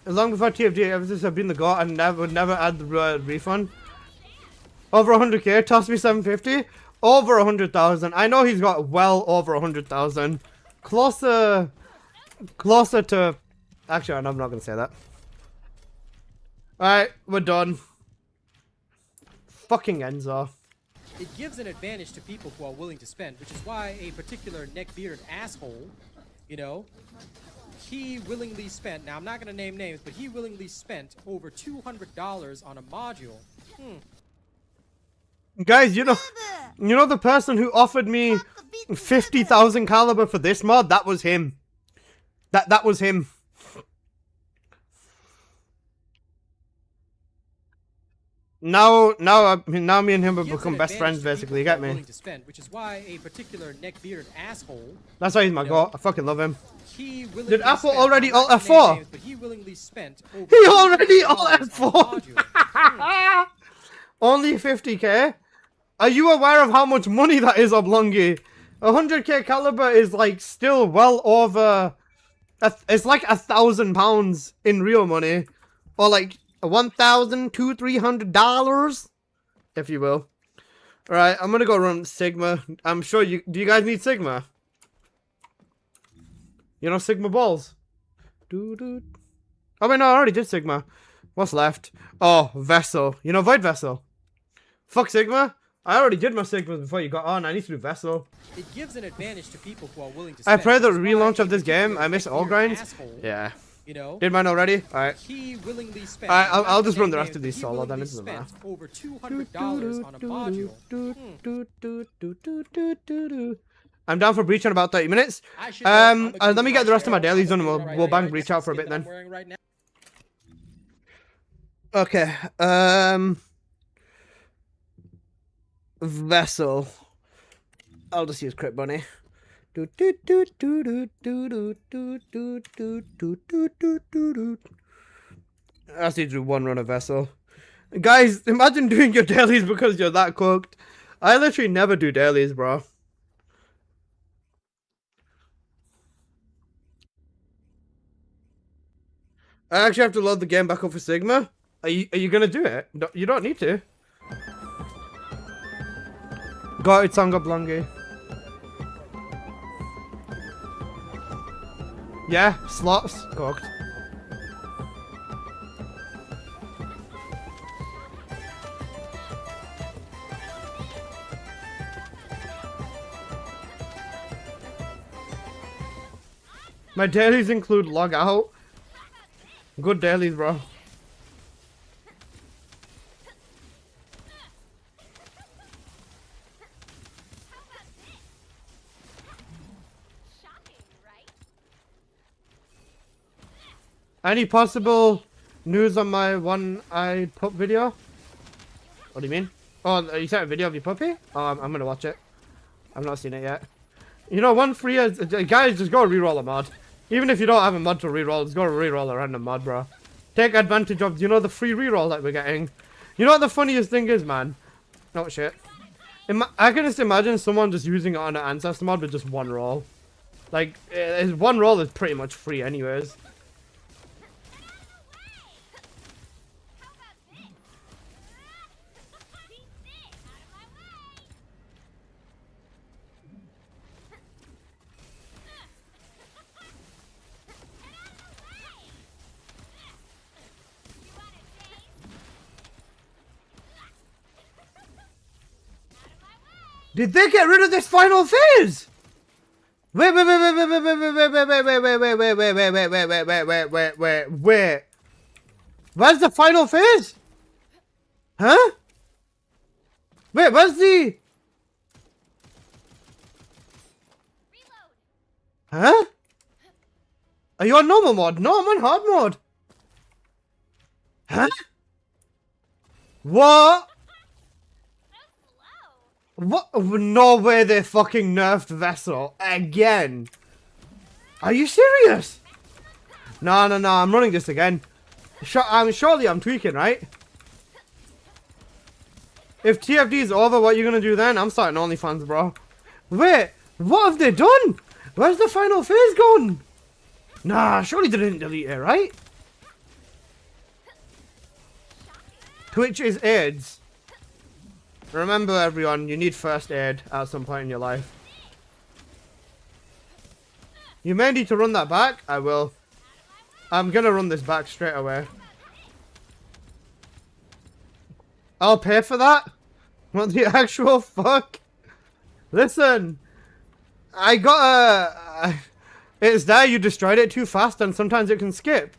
Speaker 1: long before TFD, ever since I've been the GOAT, I would never add the refund. Over 100k, toss me 750. Over 100,000. I know he's got well over 100,000. Closer to. Actually, I'm not gonna say that. Alright, we're done. Fucking Enzo.
Speaker 2: It gives an advantage to people who are willing to spend, which is why a particular neck-bearded asshole, you know, he willingly spent, now I'm not going to name names, but he willingly spent over $200 on a module.
Speaker 1: Guys, you know the person who offered me 50,000 caliber for this mod? That was him. That was him. Now me and him have become best friends, basically. You get me?
Speaker 2: To spend, which is why a particular neck-bearded asshole.
Speaker 1: That's why he's my god. I fucking love him.
Speaker 2: He
Speaker 1: Did Apple already alt F4?
Speaker 2: But he willingly spent over
Speaker 1: He already alt F4. Only 50k. Are you aware of how much money that is, Oblongi? 100k caliber is like still well over. It's like £1,000 in real money, or like $1,200-300, if you will. All right, I'm gonna go run Sigma. I'm sure you. Do you guys need Sigma? You know Sigma balls. Oh wait, no, I already did Sigma. What's left? Oh, Vessel. You know Void Vessel. Fuck Sigma. I already did my Sigmas before you got on. I need to do Vessel.
Speaker 2: It gives an advantage to people who are willing to spend.
Speaker 1: I pray the relaunch of this game. I miss all grinds. Yeah.
Speaker 2: You know,
Speaker 1: did mine already? Alright.
Speaker 2: He willingly spent.
Speaker 1: I'll just run the rest of these solo then. It doesn't matter.
Speaker 2: Over $200 on a module.
Speaker 1: I'm down for Breach in about 30 minutes. Let me get the rest of my dailies done and we'll bang Breach out for a bit then. Okay. Vessel. I'll just use Crit Bunny. I just need to do one run of Vessel. Guys, imagine doing your dailies because you're that cooked. I literally never do dailies, bro. I actually have to load the game back up for Sigma. Are you gonna do it? You don't need to. Got it, Sanga Blongi. Yeah, slots. Cooked. My dailies include log out. Good dailies, bro. Any possible news on my one-eyed pup video? What do you mean? Oh, you sent a video of your puppy? Oh, I'm gonna watch it. I've not seen it yet. You know, one free guys, just go reroll a mod. Even if you don't have a mod to reroll, just go reroll a random mod, bro. Take advantage of, you know, the free reroll that we're getting. You know what the funniest thing is, man? Oh shit. I can just imagine someone just using it on an ancestor mod with just one roll. Like, one roll is pretty much free anyways. Did they get rid of this final phase? Wait. Where's the final phase? Huh? Wait, where's the... Huh? Are you on normal mode? No, I'm on hard mode. Huh? What? What? No way they fucking nerfed Vessel again. Are you serious? No, I'm running this again. Surely I'm tweaking, right? If TFD is over, what are you gonna do then? I'm starting OnlyFans, bro. Wait, what have they done? Where's the final phase gone? Nah, surely they didn't delete it, right? Twitch is AIDS. Remember, everyone, you need first aid at some point in your life. You may need to run that back. I will. I'm gonna run this back straight away. I'll pay for that? What the actual fuck? Listen. I got a... It's there, you destroyed it too fast and sometimes it can skip.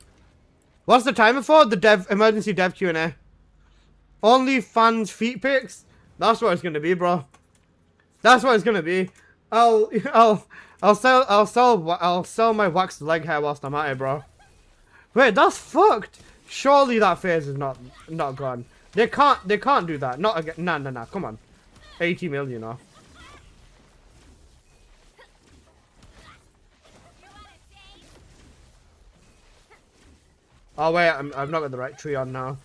Speaker 1: What's the timer for? The emergency dev Q&A. Only fans feet pics? That's what it's gonna be, bro. That's what it's gonna be. I'll sell my waxed leg hair whilst I'm at it, bro. Wait, that's fucked. Surely that phase is not gone. They can't do that. Not again. Nah. Come on. 80 million off. Oh wait, I've not got the right tree on now.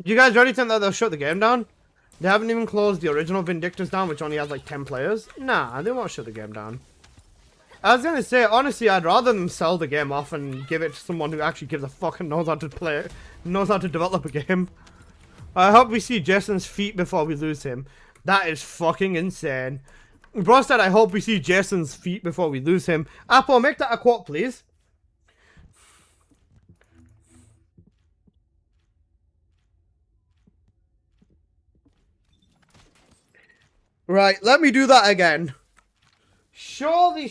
Speaker 1: Do you guys really think that they'll shut the game down? They haven't even closed the original Vindictors down, which only has like 10 players. Nah, they won't shut the game down. I was gonna say, honestly, I'd rather them sell the game off and give it to someone who actually gives a fuck and knows how to play it, knows how to develop a game. I hope we see Jason's feet before we lose him. That is fucking insane. Bro said, I hope we see Jason's feet before we lose him. Apple, make that a quote, please. Right, let me do that again. Surely,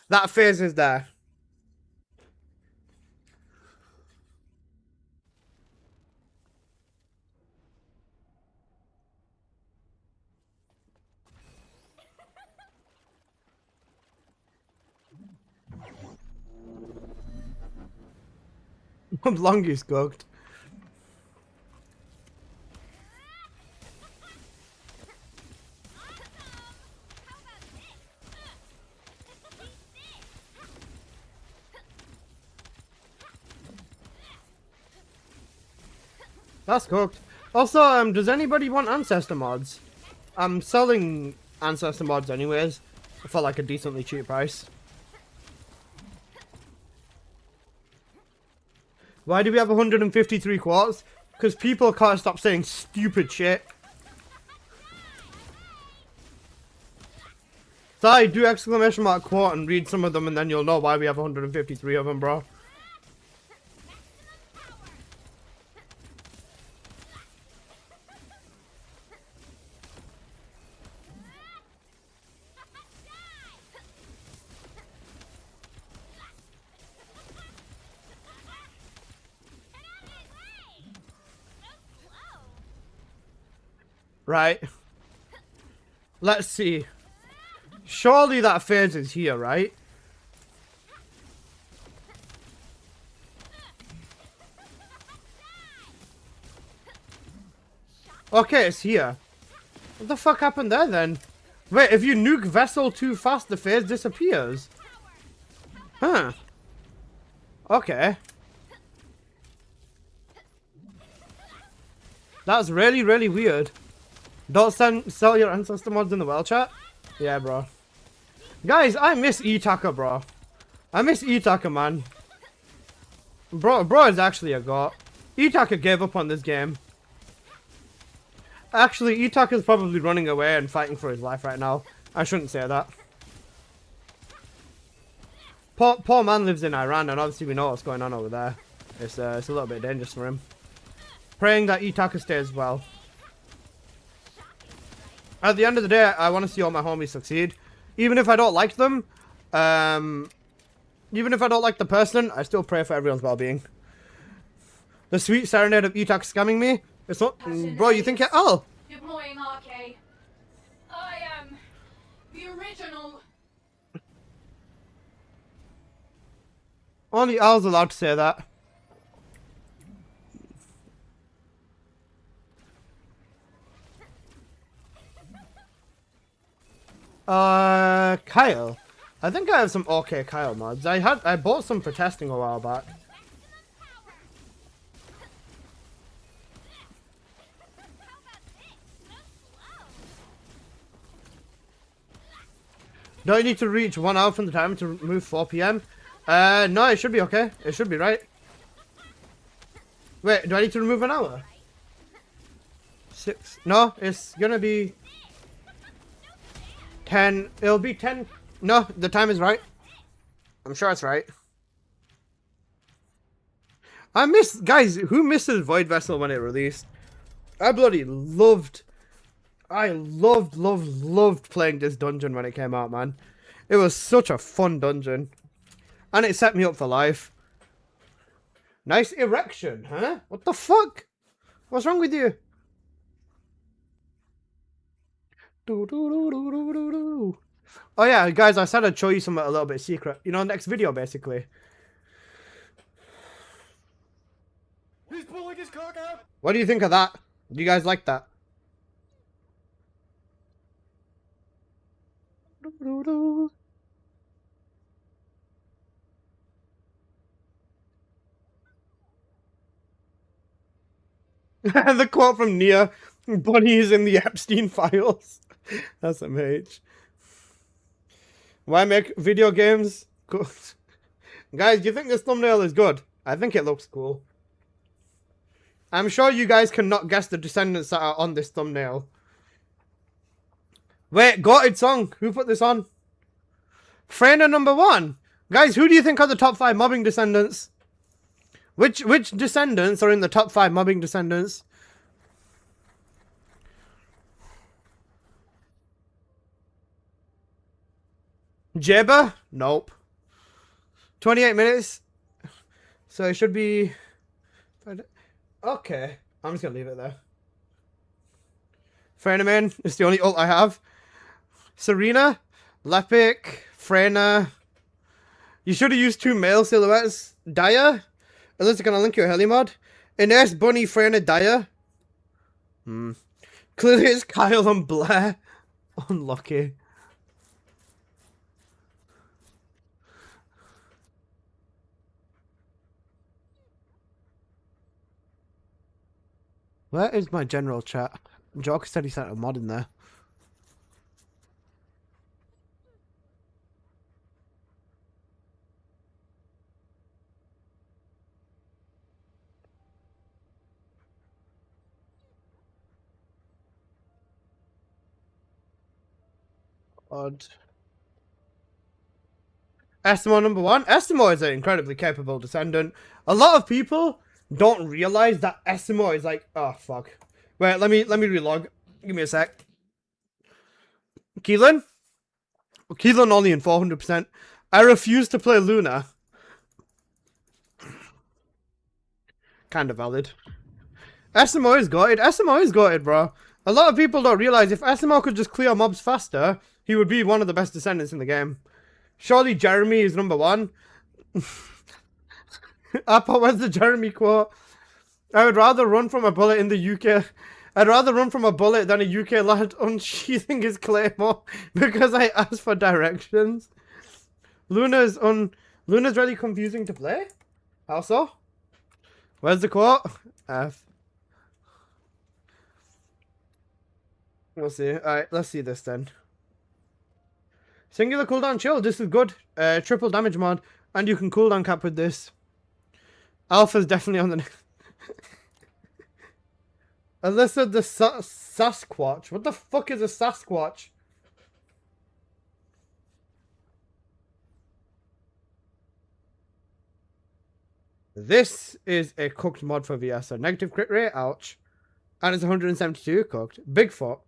Speaker 1: that phase is there. Longest cooked. That's cooked. Also, does anybody want Ancestor mods? I'm selling Ancestor mods anyways, for like a decently cheap price. Why do we have 153 quartz? Because people can't stop saying stupid shit. Sorry, do exclamation mark quote and read some of them and then you'll know why we have 153 of them, bro. Right. Let's see. Surely that phase is here, right? Okay, it's here. What the fuck happened there then? Wait, if you nuke Vessel too fast, the phase disappears. Huh. Okay. That's really, really weird. Don't sell your ancestor mods in the well chat? Yeah, bro. Guys, I miss E-Taka, bro. I miss E-Taka, man. Bro is actually a god. E-Taka gave up on this game. Actually, E-Taka is probably running away and fighting for his life right now. I shouldn't say that. Poor man lives in Iran, and obviously we know what's going on over there. It's a little bit dangerous for him. Praying that E-Taka stays well. At the end of the day, I want to see all my homies succeed. Even if I don't like them, even if I don't like the person, I still pray for everyone's well-being. The sweet serenade of E-Taka scamming me? It's not... Bro, you think it... Oh!
Speaker 5: Good morning, RK. I am
Speaker 6: original.
Speaker 1: Only I was allowed to say that. Kyle. I think I have some okay Kyle mods. I bought some for testing a while back. Do I need to reach 1 hour from the time to move 4 p.m.? No, it should be okay. It should be right. Wait, do I need to remove an hour? 6. No, it's gonna be 10. It'll be 10. No, the time is right. I'm sure it's right. Guys, who misses Void Vessel when it released? I bloody loved playing this dungeon when it came out, man. It was such a fun dungeon. And it set me up for life. Nice erection, huh? What the fuck? What's wrong with you? Oh yeah, guys, I said I'd show you something a little bit secret. You know, next video, basically.
Speaker 3: He's pulling his cock out.
Speaker 1: What do you think of that? Do you guys like that? The quote from Nia, Bonnie is in the Epstein files. That's MH. Why make video games? Guys, do you think this thumbnail is good? I think it looks cool. I'm sure you guys cannot guess the Descendants that are on this thumbnail. Wait, Gotted song. Who put this on? Freyna #1. Guys, who do you think are the top 5 mobbing Descendants? Which Descendants are in the top 5 mobbing Descendants? Jabba? Nope. 28 minutes. So it should be... Okay. I'm just going to leave it there. Freyna is the only ult I have. Serena, Lepic, Freyna. You should have used 2 male silhouettes. Daya. Alyssa, can I link your heli mod? Ines, Bunny, Freyna, Daya. Clearly it's Kyle and Blair. Unlucky. Where is my general chat? Joker said he sent a mod in there. Odd. Estimo #1. Estimo is an incredibly capable Descendant. A lot of people don't realize that Estimo is like, oh fuck. Wait, let me relog. Give me a sec. Keelan only in 400%. I refuse to play Luna. Kind of valid. Estimo is gutted. Estimo is gutted, bro. A lot of people don't realize if Estimo could just clear mobs faster, he would be one of the best Descendants in the game. Surely Jeremy is #1. Appa, where's the Jeremy quote? I would rather run from a bullet in the UK. I'd rather run from a bullet than a UK lad unsheathing his claymore because I asked for directions. Luna's really confusing to play. How so? Where's the quote? F. We'll see. Alright, let's see this then. Singular cooldown chill. This is good. Triple damage mod. And you can cooldown cap with this. Alpha's definitely on the next. Alyssa the Sasquatch. What the fuck is a Sasquatch? This is a cooked mod for VS. A negative crit rate. Ouch. And it's 172 cooked. Bigfoot.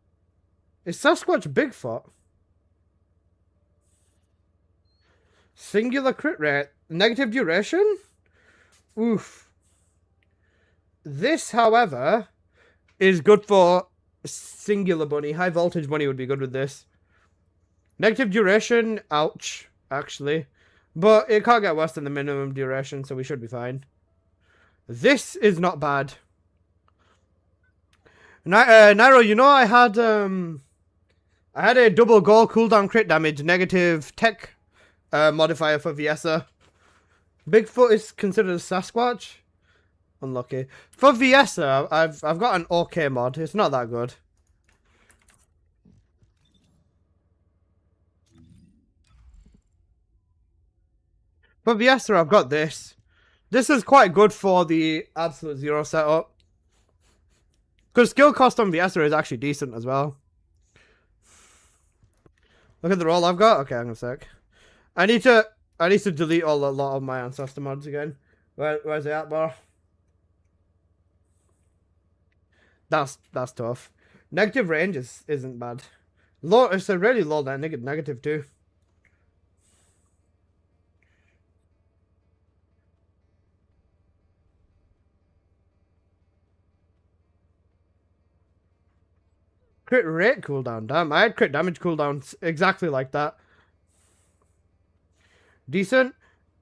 Speaker 1: Is Sasquatch Bigfoot? Singular crit rate. Negative duration? Oof. This, however, is good for singular bunny. High voltage bunny would be good with this. Negative duration, ouch, actually. But it can't get worse than the minimum duration, so we should be fine. This is not bad. Nairo, you know I had a double goal cooldown crit damage negative tech modifier for Viessa. Bigfoot is considered a Sasquatch. Unlucky. For Viessa, I've got an okay mod. It's not that good. For Viessa, I've got this. This is quite good for the Absolute Zero setup. Because skill cost on Viessa is actually decent as well. Look at the roll I've got. Okay, hang on a sec. I need to delete a lot of my ancestor mods again. Where's it at, bro? That's tough. Negative range isn't bad. Low, it's a really low negative too. Crit rate cooldown, damn. I had crit damage cooldowns exactly like that. Decent?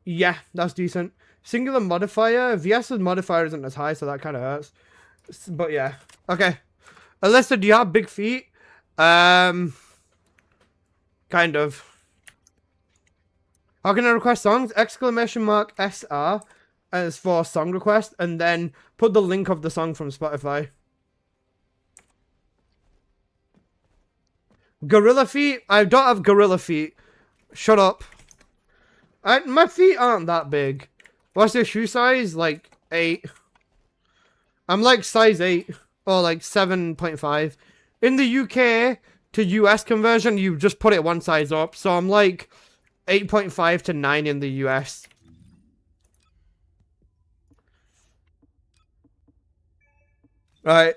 Speaker 1: Yeah, that's decent. Singular modifier, VS's modifier isn't as high, so that kind of hurts. But yeah. Okay. Alyssa, do you have big feet? Kind of. How can I request songs? Exclamation mark SR as for song request, and then put the link of the song from Spotify. Gorilla feet? I don't have gorilla feet. Shut up. My feet aren't that big. What's your shoe size? Like 8. I'm like size 8 or like 7.5. In the UK to US conversion, you just put it one size up. So I'm like 8.5 to 9 in the US. Right.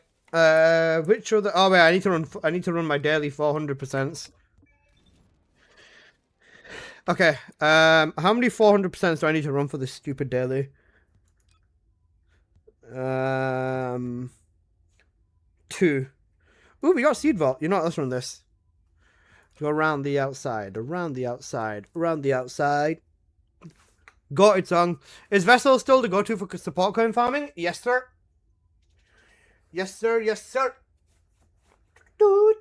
Speaker 1: Which other? Oh wait, I need to run my daily 400%. Okay. How many 400% do I need to run for this stupid daily? 2. Ooh, we got seed vault. You know what? Let's run this. Go around the outside, around the outside, around the outside. Got it, song. Is Vessel still the go-to for support coin farming? Yes, sir. Yes, sir. Yes, sir. Ooh.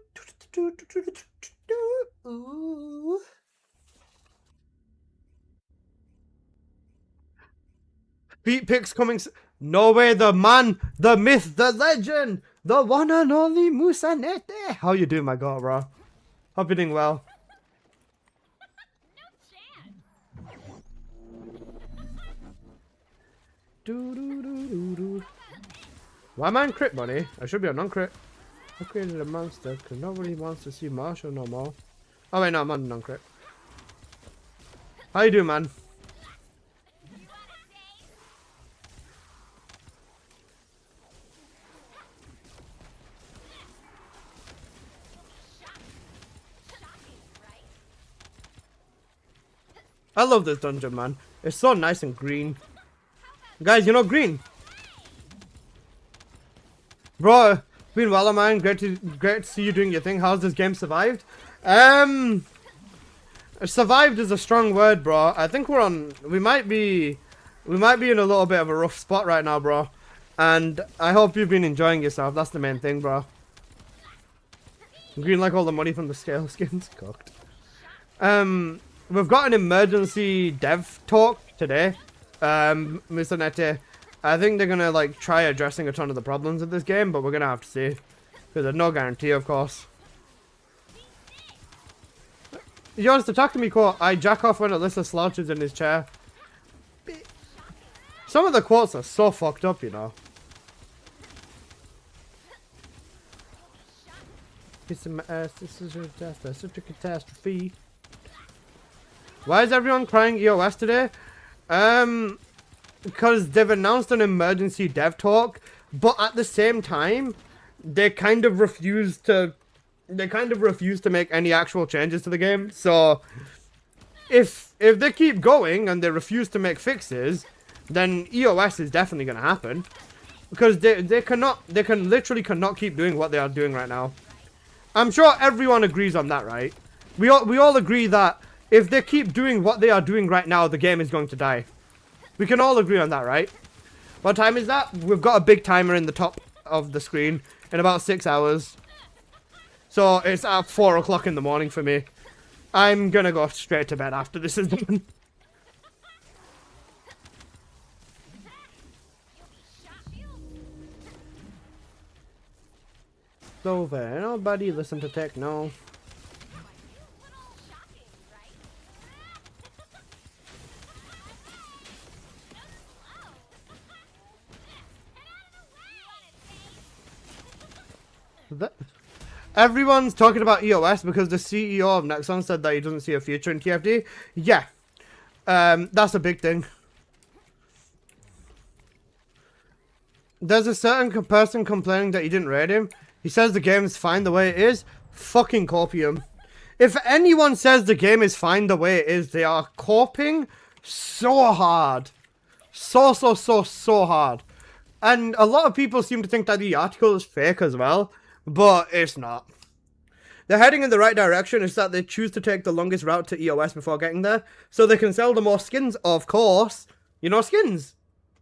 Speaker 1: Beat picks coming. No way, the man, the myth, the legend, the one and only Musanete. How you doing, my god, bro? Hope you're doing well. Why am I on crit, buddy? I should be on non-crit. I created a monster because nobody wants to see Marshall no more. Oh wait, no, I'm on non-crit. How you doing, man? I love this dungeon, man. It's so nice and green. Guys, you know green? Bro, been well, man. Great to see you doing your thing. How's this game survived? Survived is a strong word, bro. I think we might be in a little bit of a rough spot right now, bro. And I hope you've been enjoying yourself. That's the main thing, bro. Green like all the money from the scale skins. Cooked. We've got an emergency dev talk today. Mr. Nete. I think they're gonna like try addressing a ton of the problems of this game, but we're gonna have to see. Because there's no guarantee, of course. He wants to talk to me, quote, I jack off when Alyssa slouches in his chair. Some of the quotes are so fucked up, you know. Kiss my ass, this is such a catastrophe. Why is everyone crying EOS today? Because they've announced an emergency dev talk, but at the same time, they kind of refuse to make any actual changes to the game. So if they keep going and they refuse to make fixes, then EOS is definitely gonna happen. Because they literally cannot keep doing what they are doing right now. I'm sure everyone agrees on that, right? We all agree that if they keep doing what they are doing right now, the game is going to die. We can all agree on that, right? What time is that? We've got a big timer in the top of the screen in about 6 hours. So it's at 4 o'clock in the morning for me. I'm gonna go straight to bed after this is done. So there, nobody listen to techno. Everyone's talking about EOS because the CEO of Nexon said that he doesn't see a future in TFD. Yeah, that's a big thing. There's a certain person complaining that you didn't raid him. He says the game is fine the way it is. Fucking copium. If anyone says the game is fine the way it is, they are coping so hard. So hard. And a lot of people seem to think that the article is fake as well. But it's not. They're heading in the right direction. It's that they choose to take the longest route to EOS before getting there. So they can sell the more skins, of course. You know skins.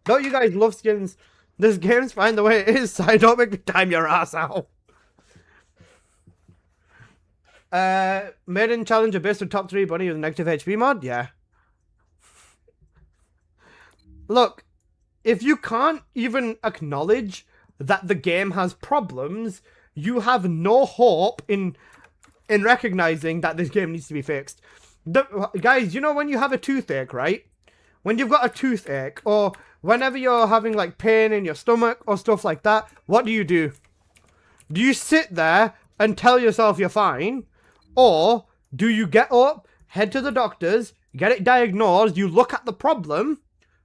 Speaker 1: Don't you guys love skins? This game's fine the way it is, so don't make me time your ass out. Maiden Challenge Abyss with top 3 bunny with a negative HP mod? Yeah. Look, if you can't even acknowledge that the game has problems, you have no hope in recognizing that this game needs to be fixed. Guys, you know when you have a toothache, right? When you've got a toothache, or whenever you're having like pain in your stomach or stuff like that, what do? Do you sit there and tell yourself you're fine? Or do you get up, head to the doctors, get it diagnosed, you look at the problem,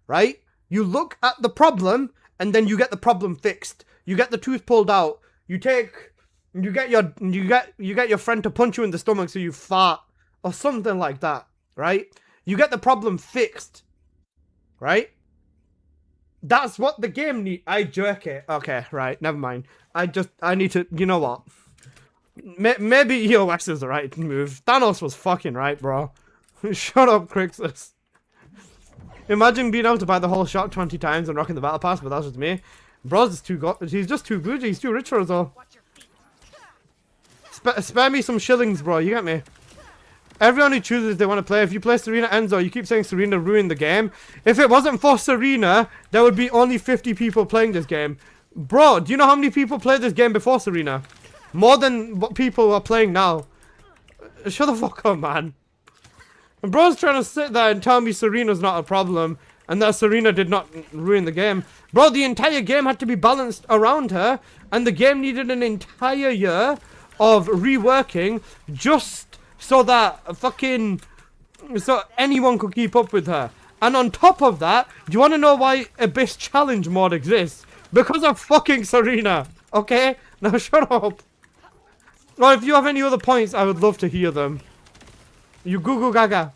Speaker 1: right? You look at the problem, and then you get the problem fixed. You get the tooth pulled out. You get your friend to punch you in the stomach so you fart or something like that, right? You get the problem fixed, right? That's what the game needs. I jerk it. Okay, right, never mind. I need to, you know what? Maybe EOS is the right move. Thanos was fucking right, bro. Shut up, Crixus. Imagine being able to buy the whole shop 20 times and rocking the battle pass, but that's just me. Bro's just he's just too good. He's too rich for us all. Spare me some shillings, bro. You get me? Everyone who chooses they want to play. If you play Serena Enzo, you keep saying Serena ruined the game. If it wasn't for Serena, there would be only 50 people playing this game. Bro, do you know how many people played this game before Serena? More than what people are playing now. Shut the fuck up, man. And bro's trying to sit there and tell me Serena's not a problem and that Serena did not ruin the game. Bro, the entire game had to be balanced around her, and the game needed an entire year of reworking just so that so anyone could keep up with her. And on top of that, do you want to know why Abyss Challenge mod exists? Because of fucking Serena. Okay? Now shut up. Well, if you have any other points, I would love to hear them. You goo goo gaga.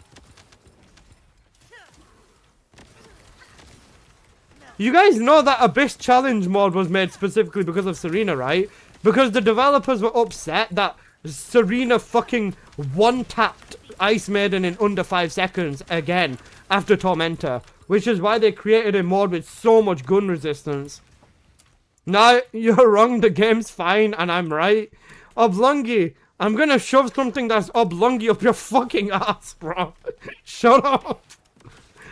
Speaker 1: You guys know that Abyss Challenge mod was made specifically because of Serena, right? Because the developers were upset that Serena fucking one-tapped Ice Maiden in under 5 seconds again after Tormentor. Which is why they created a mod with so much gun resistance. Now, you're wrong, the game's fine and I'm right. Oblongi, I'm gonna shove something that's oblongi up your fucking ass, bro. Shut up.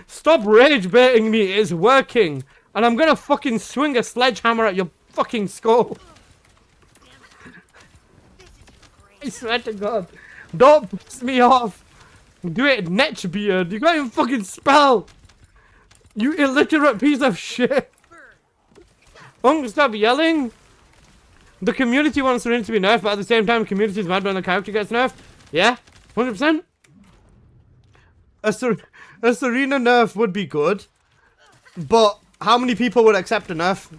Speaker 1: Stop rage baiting me, it's working. And I'm gonna fucking swing a sledgehammer at your fucking skull. I swear to God. Don't piss me off. Do it, Netchbeard. You can't even fucking spell. You illiterate piece of shit. Stop yelling. The community wants Serena to be nerfed, but at the same time, the community is mad when the character gets nerfed. Yeah, 100%. A Serena nerf would be good, but how many people would accept a nerf?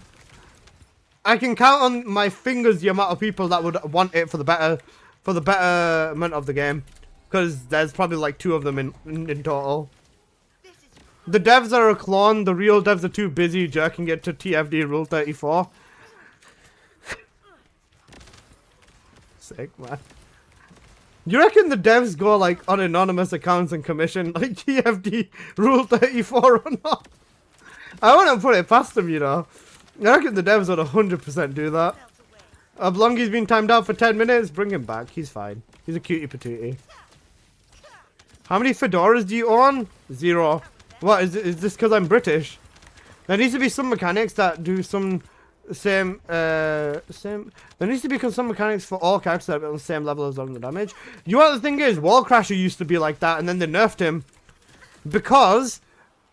Speaker 1: I can count on my fingers the amount of people that would want it for the betterment of the game, because there's probably like 2 of them in total. The devs are a clone. The real devs are too busy jerking it to TFD Rule 34. Sick, man. You reckon the devs go like on anonymous accounts and commission like TFD Rule 34 or not? I wouldn't put it past them, you know. I reckon the devs would 100% do that. As long as he's been timed out for 10 minutes, bring him back. He's fine. He's a cutie patootie. How many fedoras do you own? 0. What, is this because I'm British? There needs to be some mechanics that do some same. There needs to be some mechanics for all characters that are on the same level as on the damage. You know what the thing is? Wallcrasher used to be like that and then they nerfed him. Because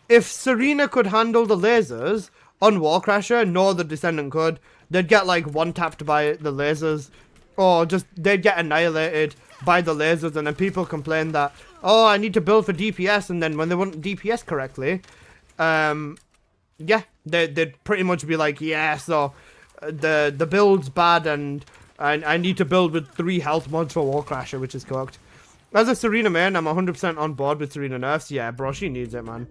Speaker 1: if Serena could handle the lasers on Warcrasher, nor the Descendant could, they'd get like one-tapped by the lasers. Or just, they'd get annihilated by the lasers, and then people complain that, oh, I need to build for DPS, and then when they wouldn't DPS correctly, yeah, they'd pretty much be like, yeah, so the build's bad, and I need to build with 3 health mods for Warcrasher, which is cooked. As a Serena main, I'm 100% on board with Serena nerfs. Yeah, bro, she needs it, man.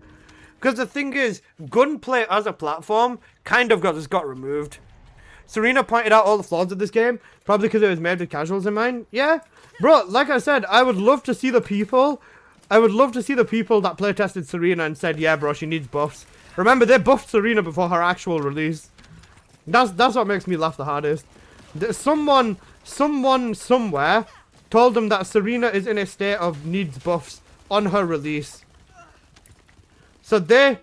Speaker 1: Because the thing is, gunplay as a platform kind of got removed. Serena pointed out all the flaws of this game, probably because it was made with casuals in mind. Yeah, bro, like I said, I would love to see the people. I would love to see the people that playtested Serena and said, yeah, bro, she needs buffs. Remember, they buffed Serena before her actual release. That's what makes me laugh the hardest. Someone somewhere told them that Serena is in a state of needs buffs on her release. So they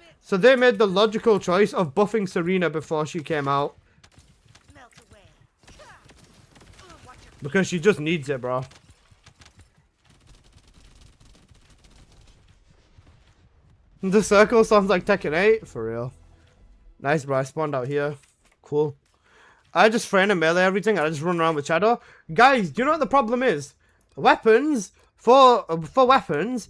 Speaker 1: made the logical choice of buffing Serena before she came out. Because she just needs it, bro. The circle sounds like Tekken 8. For real. Nice, bro. I spawned out here. Cool. I just frame and melee everything. I just run around with Shadow. Guys, do you know what the problem is? Weapons, for weapons,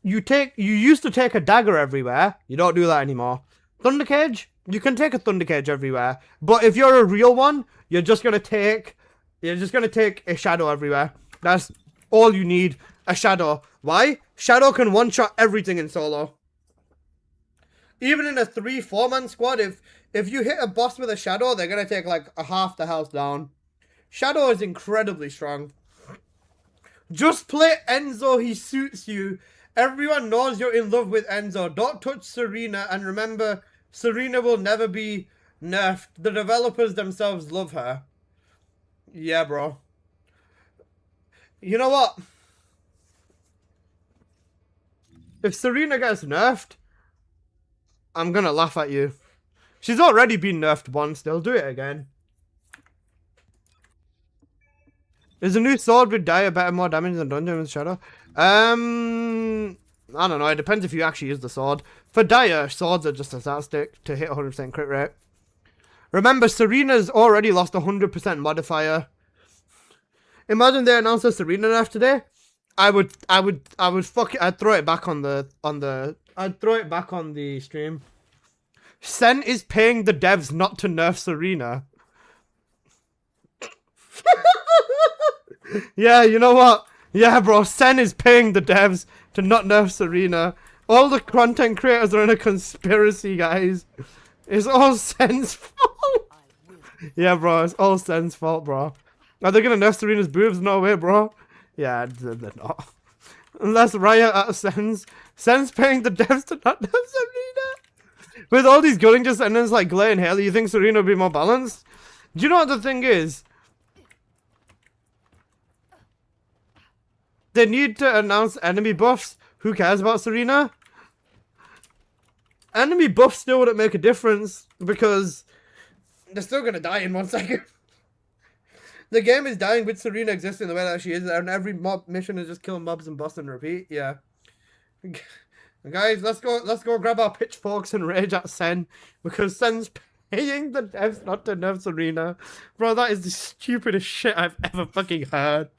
Speaker 1: you used to take a dagger everywhere. You don't do that anymore. Thunder Cage, you can take a Thunder Cage everywhere. But if you're a real one, you're just gonna take a Shadow everywhere. That's all you need. A Shadow. Why? Shadow can one-shot everything in solo. Even in a 3-4 man squad, if you hit a boss with a Shadow, they're gonna take like a half the health down. Shadow is incredibly strong. Just play Enzo, he suits you. Everyone knows you're in love with Enzo. Don't touch Serena, and remember, Serena will never be nerfed. The developers themselves love her. Yeah, bro. You know what? If Serena gets nerfed, I'm gonna laugh at you. She's already been nerfed once, they'll do it again. Is a new sword with Dire better, more damage than Dungeon with Shadow? I don't know, it depends if you actually use the sword. For Dire, swords are just a stat stick to hit 100% crit rate. Remember, Serena's already lost 100% modifier. Imagine they announced a Serena nerf today. I'd throw it back on the stream. Sen is paying the devs not to nerf Serena. Yeah, you know what? Yeah, bro, Sen is paying the devs to not nerf Serena. All the content creators are in a conspiracy, guys. It's all Sen's fault. Yeah, bro, it's all Sen's fault, bro. Are they gonna nerf Serena's boobs? No way, bro. Yeah, they're not. Unless Riot at Sen's paying the devs to not nerf Serena. With all these gooning descendants like Glay and Haley, you think Serena would be more balanced? Do you know what the thing is? They need to announce enemy buffs. Who cares about Serena? Enemy buffs still wouldn't make a difference because they're still gonna die in 1 second. The game is dying with Serena existing the way that she is, and every mob mission is just kill mobs and boss and repeat. Yeah. Guys, let's go grab our pitchforks and rage at Sen because Sen's paying the devs not to nerf Serena. Bro, that is the stupidest shit I've ever fucking heard.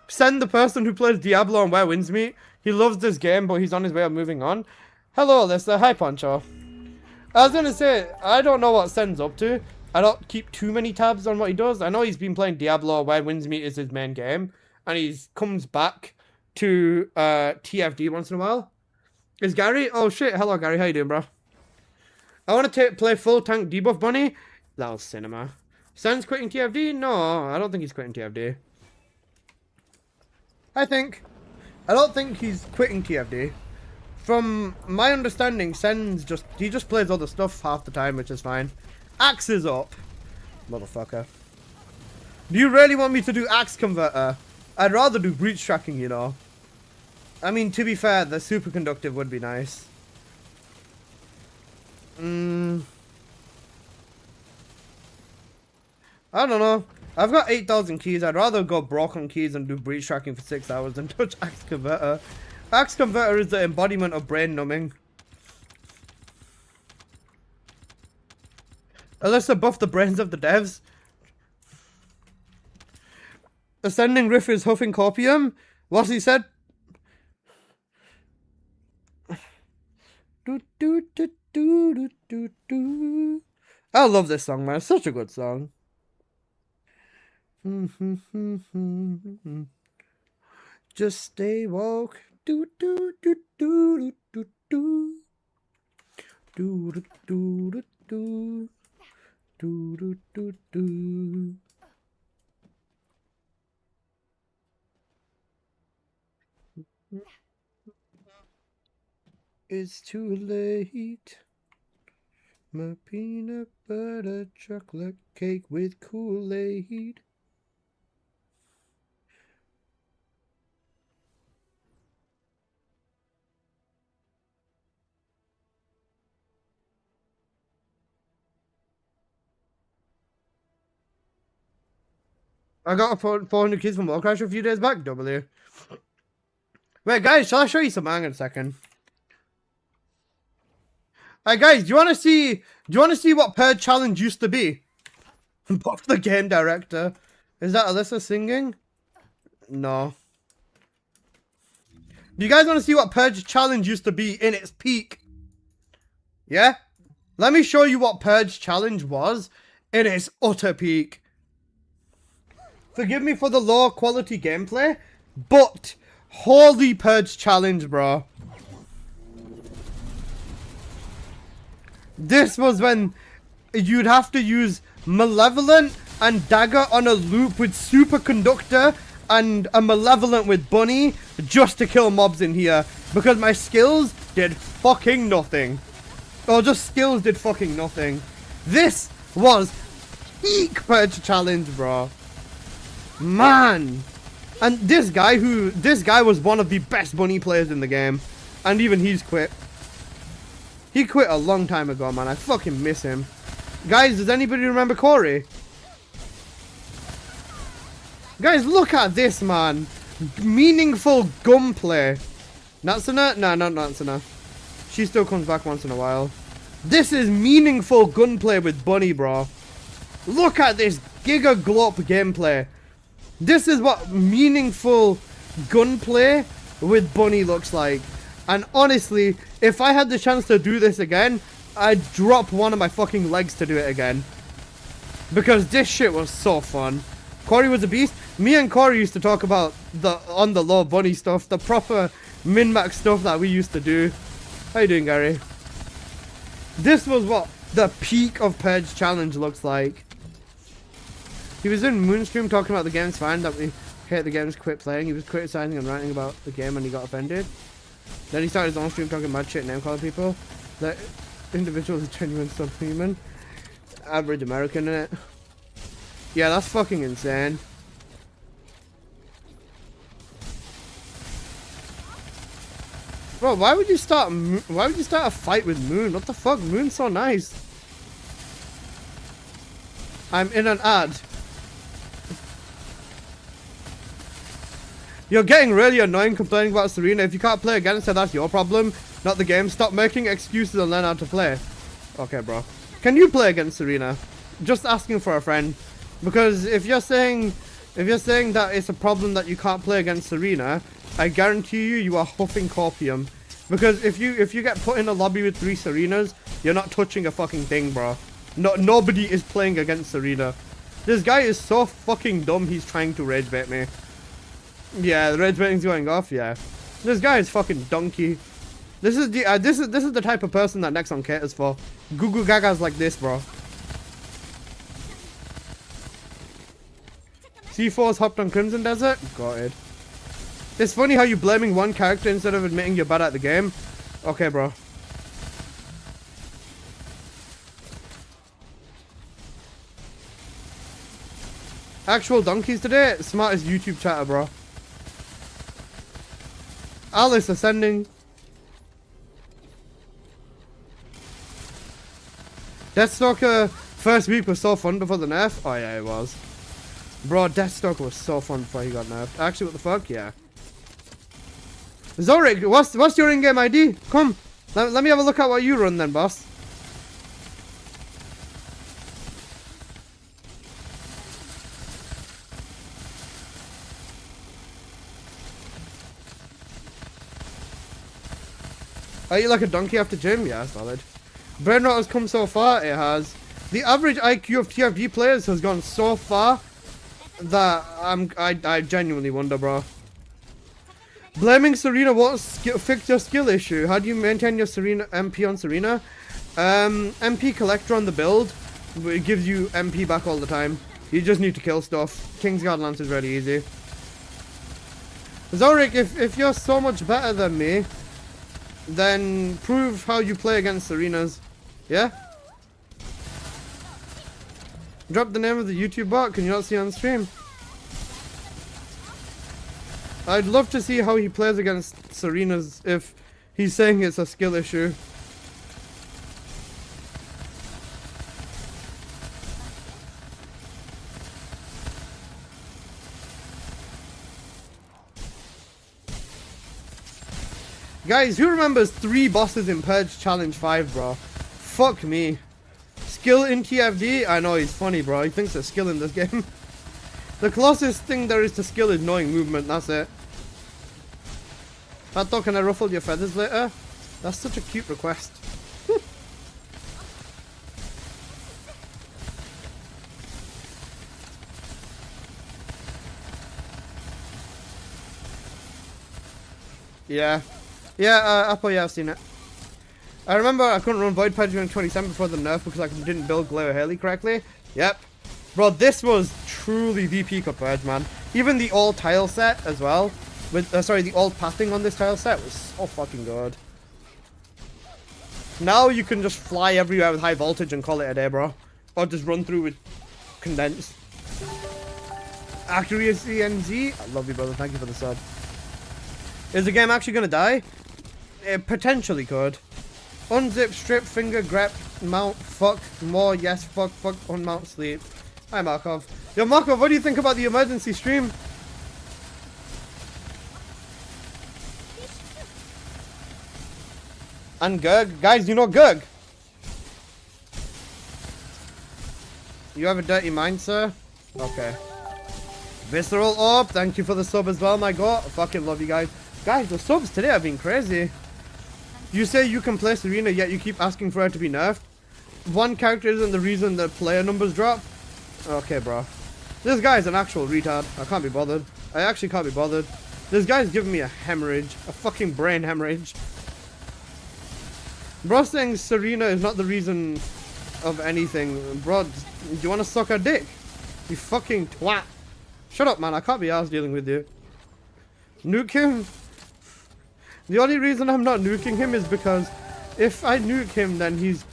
Speaker 1: Sen, the person who plays Diablo and Where Winds Meet, he loves this game, but he's on his way of moving on. Hello, Alyssa. Hi, Poncho. I was gonna say, I don't know what Sen's up to. I don't keep too many tabs on what he does. I know he's been playing Diablo, Where Winds Meet is his main game, and he comes back to TFD once in a while. Is Gary? Oh shit, hello Gary, how you doing, bro? I want to play full tank debuff bunny. That was cinema. Sen's quitting TFD? No, I don't think he's quitting TFD. I think. I don't think he's quitting TFD. From my understanding, Sen's he just plays other stuff half the time, which is fine. Axe is up. Motherfucker. Do you really want me to do Axe Converter? I'd rather do breach tracking, you know. I mean, to be fair, the superconductive would be nice. I don't know. I've got 8,000 keys. I'd rather go broken keys and do breach tracking for 6 hours than touch Axe Converter. Axe Converter is the embodiment of brain numbing. Alyssa buff the brains of the devs. Ascending Riff is huffing copium. What he said? I love this song, man. It's such a good song. Just stay woke. Do do do do do do do do do do do do do do. It's too late. My peanut butter chocolate cake with Kool-Aid. I got 400 kids from Warcraft a few days back, W. Wait, guys, shall I show you some manga in a second? Alright, guys, do you want to see what Per Challenge used to be? Buff the game director. Is that Alyssa singing? No. Do you guys want to see what Purge Challenge used to be in its peak? Yeah? Let me show you what Purge Challenge was in its utter peak. Forgive me for the low quality gameplay, but holy Purge Challenge, bro. This was when you'd have to use Malevolent and Dagger on a loop with Superconductor and a Malevolent with Bunny just to kill mobs in here. Because my skills did fucking nothing. Or just skills did fucking nothing. This was peak Purge Challenge, bro. Man. And this guy was one of the best Bunny players in the game. And even he's quit. He quit a long time ago, man. I fucking miss him. Guys, does anybody remember Corey? Guys, look at this, man. Meaningful gunplay. Natsuna? Nah, not Natsuna. She still comes back once in a while. This is meaningful gunplay with Bunny, bro. Look at this Giga Glop gameplay. This is what meaningful gunplay with Bunny looks like. And honestly, if I had the chance to do this again, I'd drop one of my fucking legs to do it again. Because this shit was so fun. Corey was a beast. Me and Corey used to talk about the on the low Bunny stuff, the proper min-max stuff that we used to do. How you doing, Gary? This was what the peak of Purge Challenge looks like. He was in Moonstream talking about the game's fine, that we hate the game's quit playing. He was criticizing and ranting about the game and he got offended. Then he started his own stream talking mad shit, name calling people. That individual is genuine subhuman. Average American in it. Yeah, that's fucking insane. Bro, why would you start a fight with Moon? What the fuck? Moon's so nice. I'm in an ad. You're getting really annoying complaining about Serena. If you can't play against her, that's your problem, not the game. Stop making excuses and learn how to play. Okay, bro. Can you play against Serena? Just asking for a friend. Because if you're saying that it's a problem that you can't play against Serena, I guarantee you are huffing copium. Because if you get put in a lobby with 3 Serenas, you're not touching a fucking thing, bro. Nobody is playing against Serena. This guy is so fucking dumb. He's trying to rage bait me. Yeah, the rage baiting's going off. Yeah, this guy is fucking donkey. This is the type of person that Nexon caters for. Goo gagas like this, bro. C4's hopped on Crimson Desert. Got it. It's funny how you blaming one character instead of admitting you're bad at the game. Okay, bro. Actual donkeys today? Smartest YouTube chatter, bro. Alice ascending. Deathstalker first week was so fun before the nerf. Oh yeah, it was. Bro, Deathstalker was so fun before he got nerfed. Actually, what the fuck? Yeah. Zorik, what's your in-game ID? Come, let me have a look at what you run then, boss. Are you like a donkey after gym? Yeah, solid. Brainrot has come so far. It has. The average IQ of TFG players has gone so far that I genuinely wonder, bro. Blaming Serena won't fix your skill issue. How do you maintain your Serena MP on Serena? MP collector on the build. It gives you MP back all the time. You just need to kill stuff. Kingsguard Lance is really easy. Zorik, if you're so much better than me, then prove how you play against Serenas. Yeah? Drop the name of the YouTube bot. Can you not see on stream? I'd love to see how he plays against Serenas if he's saying it's a skill issue. Guys, who remembers 3 bosses in Purge Challenge 5, bro? Fuck me. Skill in TFD? I know, he's funny, bro. He thinks there's skill in this game. The closest thing there is to skill is knowing movement, that's it. Pato, can I ruffle your feathers later? That's such a cute request. Yeah. Yeah, Apple, yeah, I've seen it. I remember I couldn't run Void Purge during 27 before the nerf because I didn't build Glare Haley correctly. Yep. Bro, this was truly the peak of Purge, man. Even the all tile set as well. With sorry, the all pathing on this tile set was so fucking good. Now you can just fly everywhere with high voltage and call it a day, bro. Or just run through with condense. Accuracy NZ. I love you, brother. Thank you for the sub. Is the game actually gonna die? It potentially could. Unzip, strip, finger, grep, mount, fuck, more, yes, fuck, unmount, sleep. Hi, Markov. Yo, Markov, what do you think about the emergency stream? And Gurg. Guys, you know Gurg? You have a dirty mind, sir? Okay. Visceral Orb, thank you for the sub as well, my god. I fucking love you guys. Guys, the subs today have been crazy. You say you can play Serena, yet you keep asking for her to be nerfed. One character isn't the reason the player numbers drop. Okay, bro. This guy's an actual retard. I can't be bothered. I actually can't be bothered. This guy's giving me a hemorrhage. A fucking brain hemorrhage. Bro saying Serena is not the reason of anything. Bro, do you want to suck her dick? You fucking twat. Shut up, man. I can't be arsed dealing with you. Nuke him? The only reason I'm not nuking him is because if I nuke him, then he's...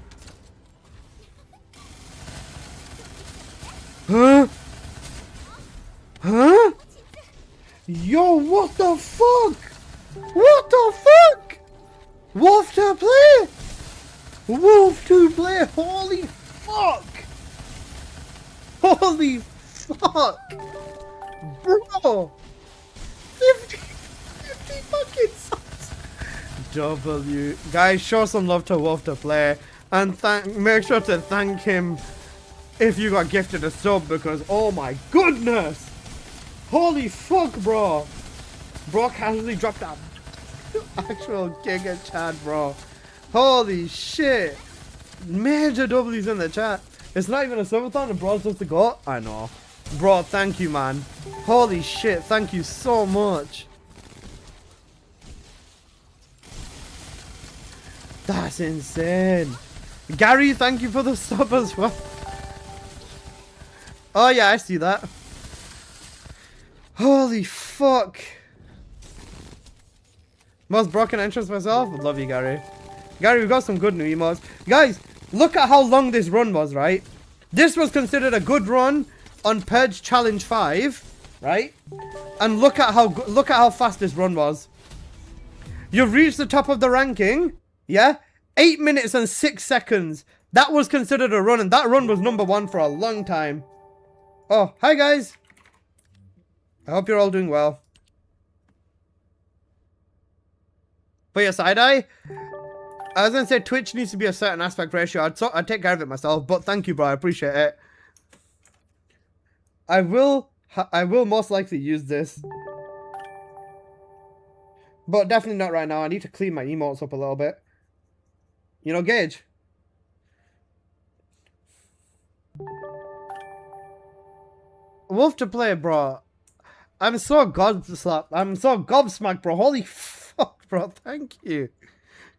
Speaker 1: Huh? Huh? Yo, what the fuck? What the fuck? Wolf to play? Wolf to play? Holy fuck! Holy fuck! Bro! 50 fucking subs! W. Guys, show some love to Wolf to play. And make sure to thank him if you got gifted a sub because, oh my goodness! Holy fuck, bro! Bro casually dropped that actual giga chat, bro. Holy shit! Major W's in the chat. It's not even a subathon and bro's supposed to go. I know. Bro, thank you, man. Holy shit, thank you so much. That's insane. Gary, thank you for the sub as well. Oh yeah, I see that. Holy fuck. Most broken entrance myself. Love you, Gary. Gary, we've got some good new emotes. Guys, look at how long this run was, right? This was considered a good run on Purge Challenge 5, right? And look at how fast this run was. You've reached the top of the ranking, yeah? 8 minutes and 6 seconds. That was considered a run, and that run was #1 for a long time. Oh, hi guys. I hope you're all doing well. But yeah, side-eye, I was going to say Twitch needs to be a certain aspect ratio. I'd take care of it myself, but thank you, bro. I appreciate it. I will most likely use this. But definitely not right now. I need to clean my emotes up a little bit. You know, Gage? Wolf to play, bro. I'm so gobsmacked, bro. Holy fuck, bro. Thank you.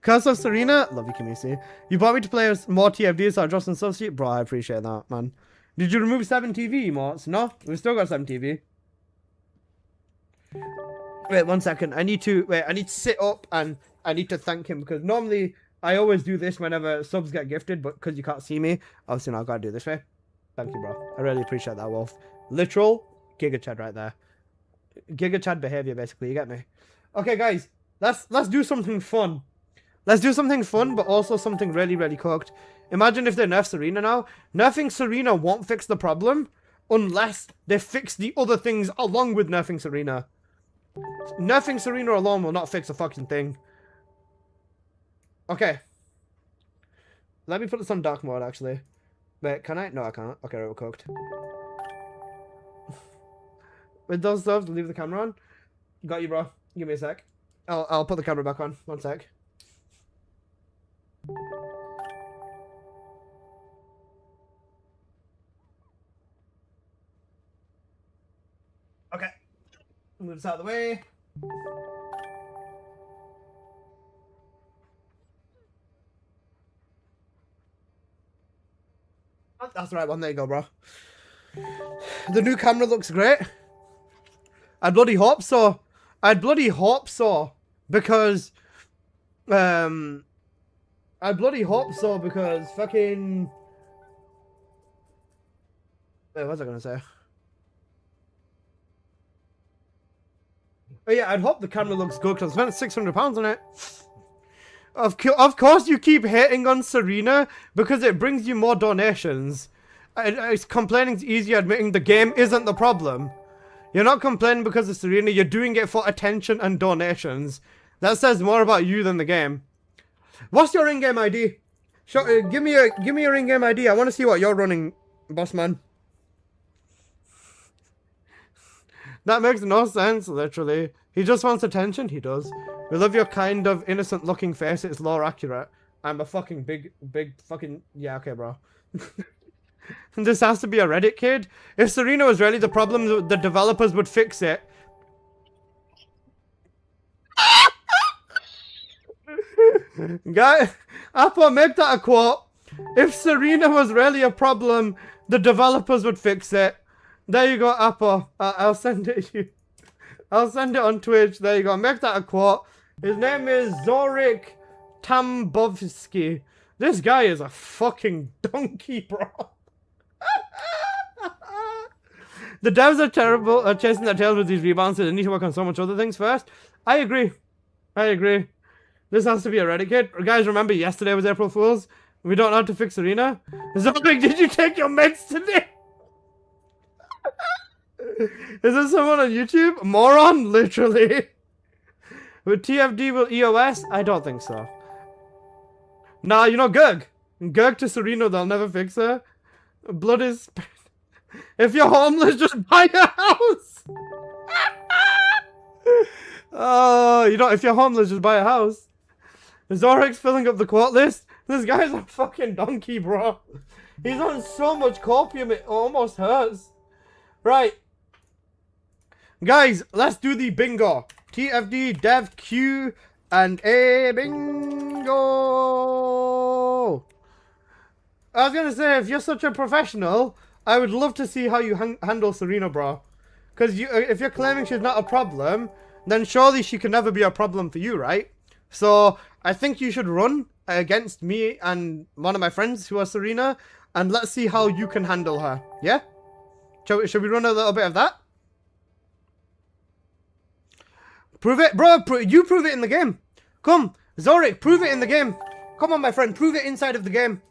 Speaker 1: Curse of Serena. Love you, Kimisi. You brought me to play more TFDs, so I dropped some substitute. Bro, I appreciate that, man. Did you remove 7TV emotes? No? We've still got 7TV. Wait, 1 second. I need to sit up and I need to thank him, because normally I always do this whenever subs get gifted, but because you can't see me, obviously now I gotta do it this way. Thank you, bro. I really appreciate that, Wolf. Literal Giga Chad right there. Giga Chad behavior, basically. You get me? Okay, guys. Let's do something fun. Let's do something fun, but also something really, really cooked. Imagine if they nerf Serena now. Nerfing Serena won't fix the problem unless they fix the other things along with nerfing Serena. Nerfing Serena alone will not fix a fucking thing. Okay. Let me put this on dark mode, actually. Wait, can I? No, I can't. Okay, we're cooked. With those subs, leave the camera on. Got you, bro. Give me a sec. I'll put the camera back on. 1 sec. Okay. Move this out of the way. That's the right one. There you go, bro. The new camera looks great. I bloody hope so. I'd bloody hope so. Because... I bloody hope so, because fucking... Wait, what was I gonna say? Oh yeah, I'd hope the camera looks good, because I spent £600 on it. Of course you keep hating on Serena, because it brings you more donations. It's complaining's easier, admitting the game isn't the problem. You're not complaining because of Serena, you're doing it for attention and donations. That says more about you than the game. What's your in-game ID? Give me your in-game ID. I want to see what you're running, boss man. That makes no sense, literally. He just wants attention. He does. We love your kind of innocent-looking face. It's lore accurate. I'm a fucking big fucking... Yeah, okay, bro. This has to be a Reddit kid. If Serena was really the problem, the developers would fix it. Guy, Apple, make that a quote. If Serena was really a problem, the developers would fix it. There you go, Apple. I'll send it to you. I'll send it on Twitch. There you go. Make that a quote. His name is Zorik Tambovsky. This guy is a fucking donkey, bro. The devs are terrible at chasing their tails with these rebounds. They need to work on so much other things first. I agree. This has to be eradicated. Guys, remember yesterday was April Fool's? We don't know how to fix Serena. Zorik, did you take your meds today? Is this someone on YouTube? Moron, literally. With TFD will EOS? I don't think so. Nah, you know Gurg. Gurg to Serena, they'll never fix her. Blood is... If you're homeless, just buy a house. Oh, you know, if you're homeless, just buy a house. Zorik's filling up the quote list. This guy's a fucking donkey, bro. He's on so much copium, it almost hurts. Right. Guys, let's do the bingo. TFD, Dev, Q, and A bingo. I was gonna say, if you're such a professional, I would love to see how you handle Serena, bro. Because if you're claiming she's not a problem, then surely she can never be a problem for you, right? So I think you should run against me and one of my friends who are Serena, and let's see how you can handle her. Yeah? Should we run a little bit of that? Prove it, bro. You prove it in the game. Come, Zorik, prove it in the game. Come on, my friend, prove it inside of the game.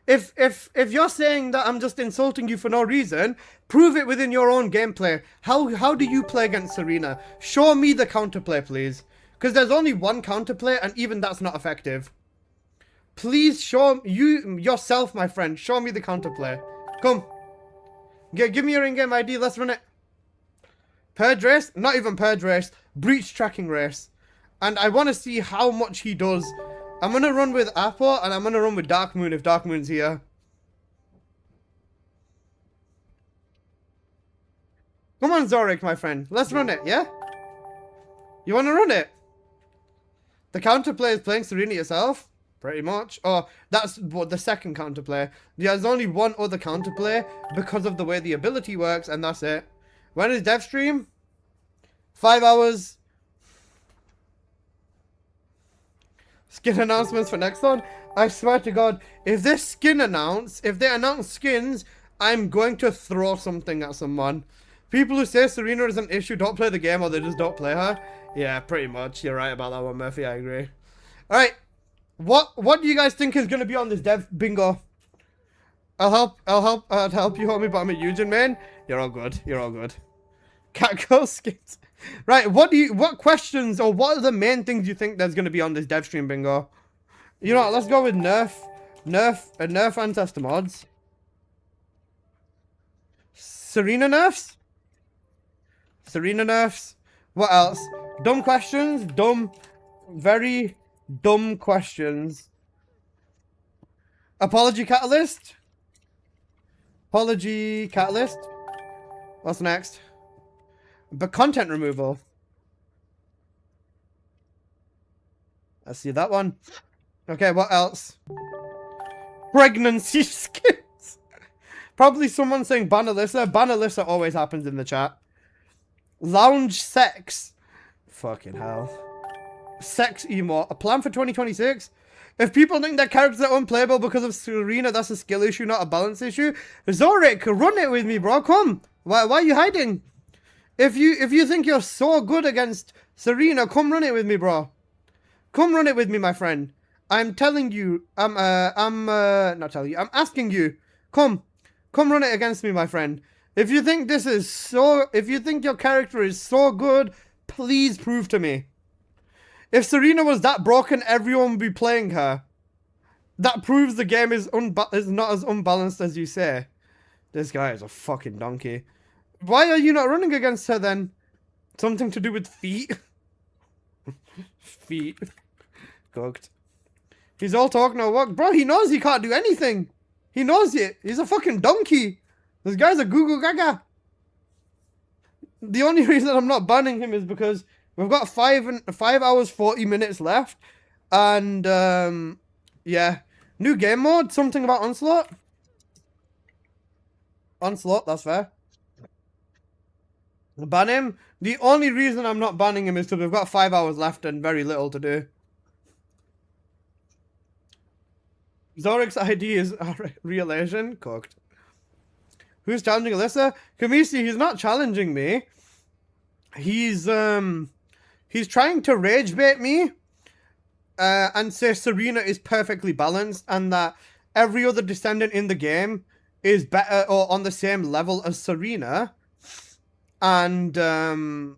Speaker 1: If you're saying that I'm just insulting you for no reason, prove it within your own gameplay. How do you play against Serena? Show me the counterplay, please. Because there's only one counterplay, and even that's not effective. Please show you yourself, my friend. Show me the counterplay. Come. Give me your in-game ID. Let's run it. Purge race? Not even purge race. Breach tracking race. And I want to see how much he does. I'm going to run with Apo, and I'm going to run with Dark Moon if Dark Moon's here. Come on, Zorik, my friend. Let's run it, yeah? You want to run it? The counterplay is playing Serena yourself? Pretty much. Oh, that's what the second counterplay. There's only one other counterplay because of the way the ability works, and that's it. When is dev stream? 5 hours. Skin announcements for next one. I swear to God, if they announce skins, I'm going to throw something at someone. People who say Serena is an issue don't play the game, or they just don't play her. Yeah, pretty much. You're right about that one, Murphy. I agree. All right. What do you guys think is going to be on this dev bingo? I'll help you, homie, but I'm a Eugen man. You're all good. You're all good. Catgirl skins. Right, what questions or what are the main things you think there's going to be on this dev stream bingo? You know what, let's go with nerf ancestor mods. Serena nerfs? Serena nerfs. What else? Dumb questions. Very dumb questions. Apology catalyst. Apology catalyst. What's next? But content removal. Let's see that one. Okay, what else? Pregnancy skins. Probably someone saying ban Alyssa. Ban Alyssa always happens in the chat. Lounge sex. Fucking hell. Sex emo. A plan for 2026? If people think their characters are unplayable because of Serena, that's a skill issue, not a balance issue. Zorik, run it with me, bro. Come. Why are you hiding? If you think you're so good against Serena, come run it with me, bro. Come run it with me, my friend. I'm telling you. I'm not telling you. I'm asking you. Come run it against me, my friend. If you think if you think your character is so good, please prove to me. If Serena was that broken, everyone would be playing her. That proves the game is not as unbalanced as you say. This guy is a fucking donkey. Why are you not running against her then? Something to do with feet? Feet. Cooked. He's all talk, no walk. Bro, he knows he can't do anything. He knows it. He's a fucking donkey. This guy's a goo gaga. The only reason I'm not banning him is because we've got 5 hours 40 minutes left. And yeah. New game mode, something about Onslaught. Onslaught, that's fair. Ban him? The only reason I'm not banning him is because we've got 5 hours left and very little to do. Zorik's ID is real Asian. Cooked. Who's challenging Alyssa? Kamisi, he's not challenging me. He's trying to rage bait me and say Serena is perfectly balanced and that every other Descendant in the game is better or on the same level as Serena. And that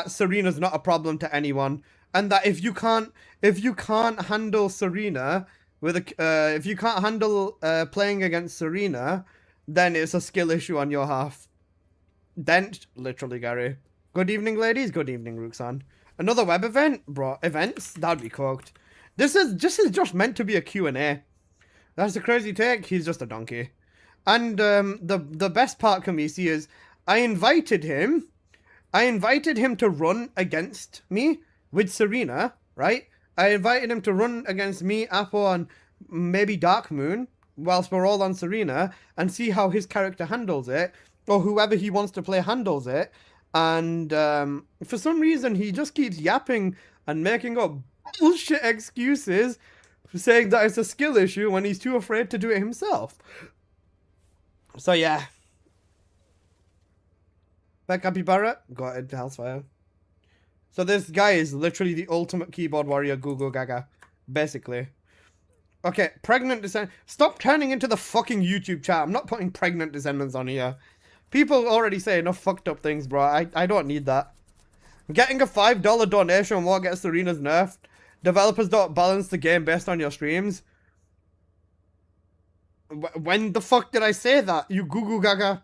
Speaker 1: Serena's not a problem to anyone, and that if you can't handle Serena with if you can't handle playing against Serena, then it's a skill issue on your half. Dent, literally, Gary. Good evening, ladies. Good evening, Ruxan. Another web event, bro. Events, that'd be cooked. This is just meant to be a Q&A. That's a crazy take. He's just a donkey. And the best part, Kamisi, is I invited him to run against me with Serena, right? I invited him to run against me, Apo, and maybe Dark Moon, whilst we're all on Serena, and see how his character handles it. or whoever he wants to play handles it. And for some reason, he just keeps yapping and making up bullshit excuses for saying that it's a skill issue when he's too afraid to do it himself. So yeah. Back Capybara, got it, Hellfire. So this guy is literally the ultimate keyboard warrior, Google Gaga. Basically. Okay, pregnant descendants. Stop turning into the fucking YouTube chat. I'm not putting pregnant descendants on here. People already say enough fucked up things, bro. I don't need that. Getting a $5 donation won't get Serena's nerfed. Developers don't balance the game based on your streams. When the fuck did I say that? You Google Gaga.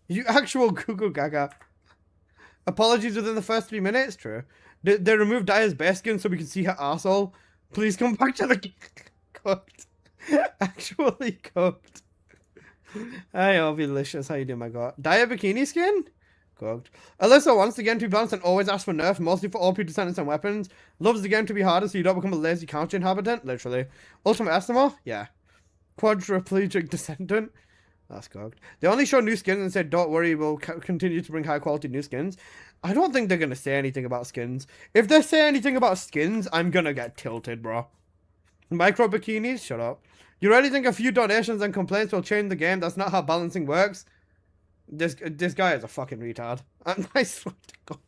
Speaker 1: You actual Google Gaga. Apologies within the first 3 minutes? True. They removed Dia's best skin so we can see her asshole. Please come back to the... Cooked. Actually cooked. Hey, oh, delicious. How you doing, my god? Dia bikini skin? Cooked. Alyssa wants the game to be balanced and always asks for nerf, mostly for OP descendants and weapons. Loves the game to be harder so you don't become a lazy counter inhabitant. Literally. Ultimate Estimo? Yeah. Quadriplegic descendant? That's cooked. They only show new skins and said, don't worry, we'll continue to bring high quality new skins. I don't think they're going to say anything about skins. If they say anything about skins, I'm going to get tilted, bro. Micro bikinis? Shut up. You really think a few donations and complaints will change the game? That's not how balancing works. This guy is a fucking retard. I swear to God.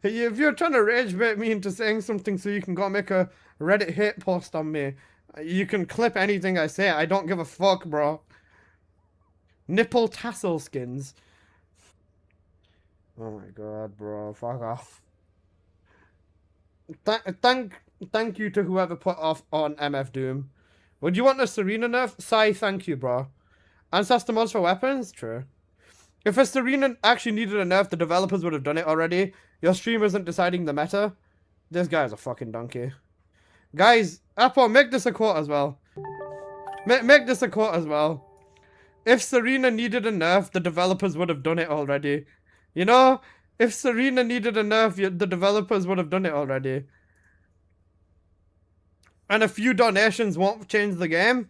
Speaker 1: If you're trying to rage bait me into saying something so you can go make a Reddit hate post on me, you can clip anything I say. I don't give a fuck, bro. Nipple tassel skins. Oh my god, bro. Fuck off. Thank you to whoever put off on MF Doom. Would you want a Serena nerf? Sai, thank you, bro. Ancestor mods for weapons? True. If a Serena actually needed a nerf, the developers would have done it already. Your stream isn't deciding the meta. This guy's a fucking donkey. Guys, Apple, make this a quote as well. Make this a quote as well. If Serena needed a nerf, the developers would have done it already. You know? If Serena needed a nerf, the developers would have done it already. And a few donations won't change the game.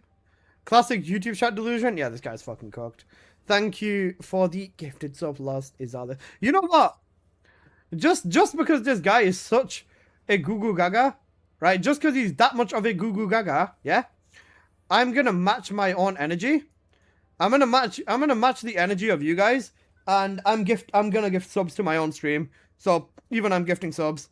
Speaker 1: Classic YouTube chat delusion. Yeah, this guy's fucking cooked. Thank you for the gifted sub, Lost Izala. You know what? Just because this guy is such a Google Gaga, right? Just because he's that much of a Google Gaga, yeah? I'm gonna match my own energy. I'm gonna match the energy of you guys, and I'm gonna gift subs to my own stream. So even I'm gifting subs.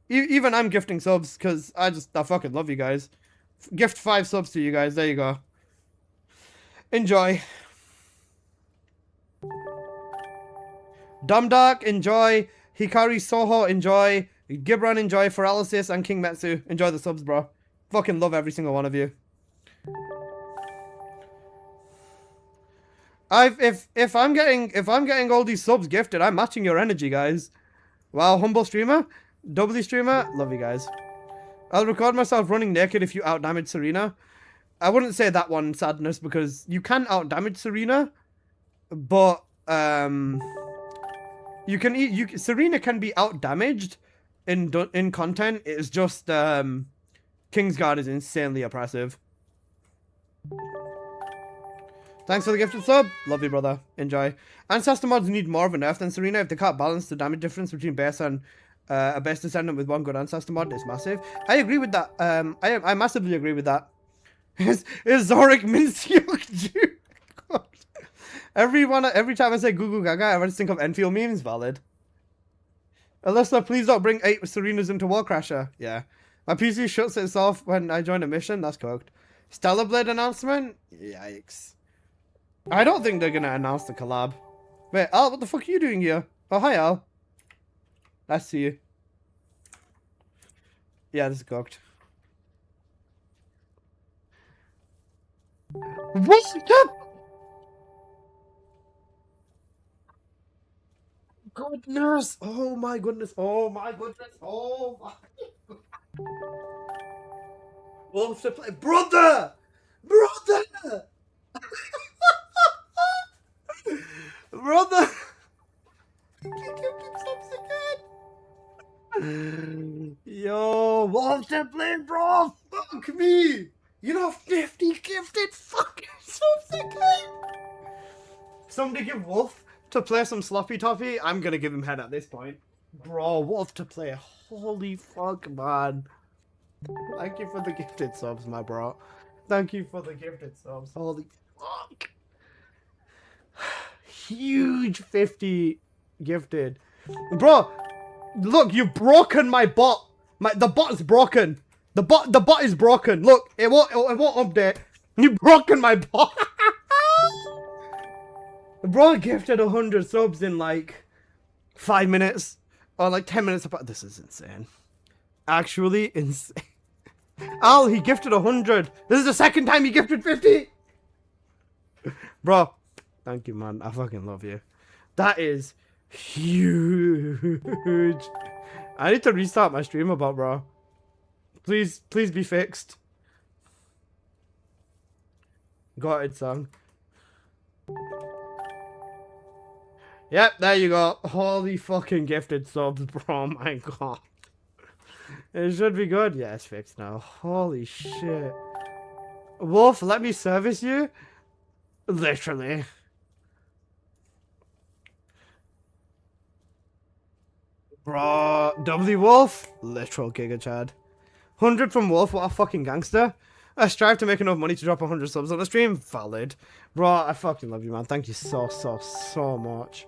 Speaker 1: Even I'm gifting subs because I fucking love you guys. Gift 5 subs to you guys. There you go. Enjoy. Dumdark, enjoy. Hikari Soho, enjoy. Gibran, enjoy. Paralysis and King Metsu, enjoy the subs, bro. Fucking love every single one of you. If I'm getting all these subs gifted, I'm matching your energy, guys. Wow, humble streamer, doubly streamer, love you guys. I'll record myself running naked if you outdamage Serena. I wouldn't say that one, Sadness, because you can outdamage Serena, but Serena can be outdamaged in content. It's just Kingsguard is insanely oppressive. Thanks for the gifted sub. Love you, brother. Enjoy. Ancestor mods need more of a nerf than Serena. If they can't balance the damage difference between base and a base descendant with one good ancestor mod, it's massive. I agree with that. I massively agree with that. Is Zorik Minsyuk? Every time I say Google Gaga, I just think of Enfield memes. Valid. Alyssa, please don't bring 8 Serenas into Warcrasher. Yeah. My PC shuts itself when I join a mission. That's cooked. Stellar Blade announcement? Yikes. I don't think they're gonna announce the collab. Wait, Al, what the fuck are you doing here? Oh, hi, Al. Nice to see you. Yeah, this is cooked. What? Goodness! Oh my goodness! Oh my goodness! Oh my! Wolves to play, brother! Brother! Yo, Wolves to play, bro! Fuck me! You know, 50 gifted fucking subs again. Somebody give Wolf to play some sloppy toppy. I'm gonna give him head at this point. Bro, Wolf to play. Holy fuck, man. Thank you for the gifted subs, my bro. Thank you for the gifted subs. Holy fuck. Huge 50 gifted. Bro, look, you've broken my bot. The bot's broken. The bot is broken. Look, it won't update. You've broken my bot. Bro gifted 100 subs in like 5 minutes. Or like 10 minutes apart. This is insane. Actually insane. Al, he gifted 100. This is the second time he gifted 50. Bro, thank you, man. I fucking love you. That is huge. I need to restart my stream about, bro. Please be fixed. Got it, song. Yep, there you go. Holy fucking gifted subs, bro. My god. It should be good. Yeah, it's fixed now. Holy shit. Wolf, let me service you? Literally. Bro, W Wolf? Literal Giga Chad. 100 from Wolf, what a fucking gangster. I strive to make enough money to drop 100 subs on the stream. Valid. Bro, I fucking love you, man. Thank you so much.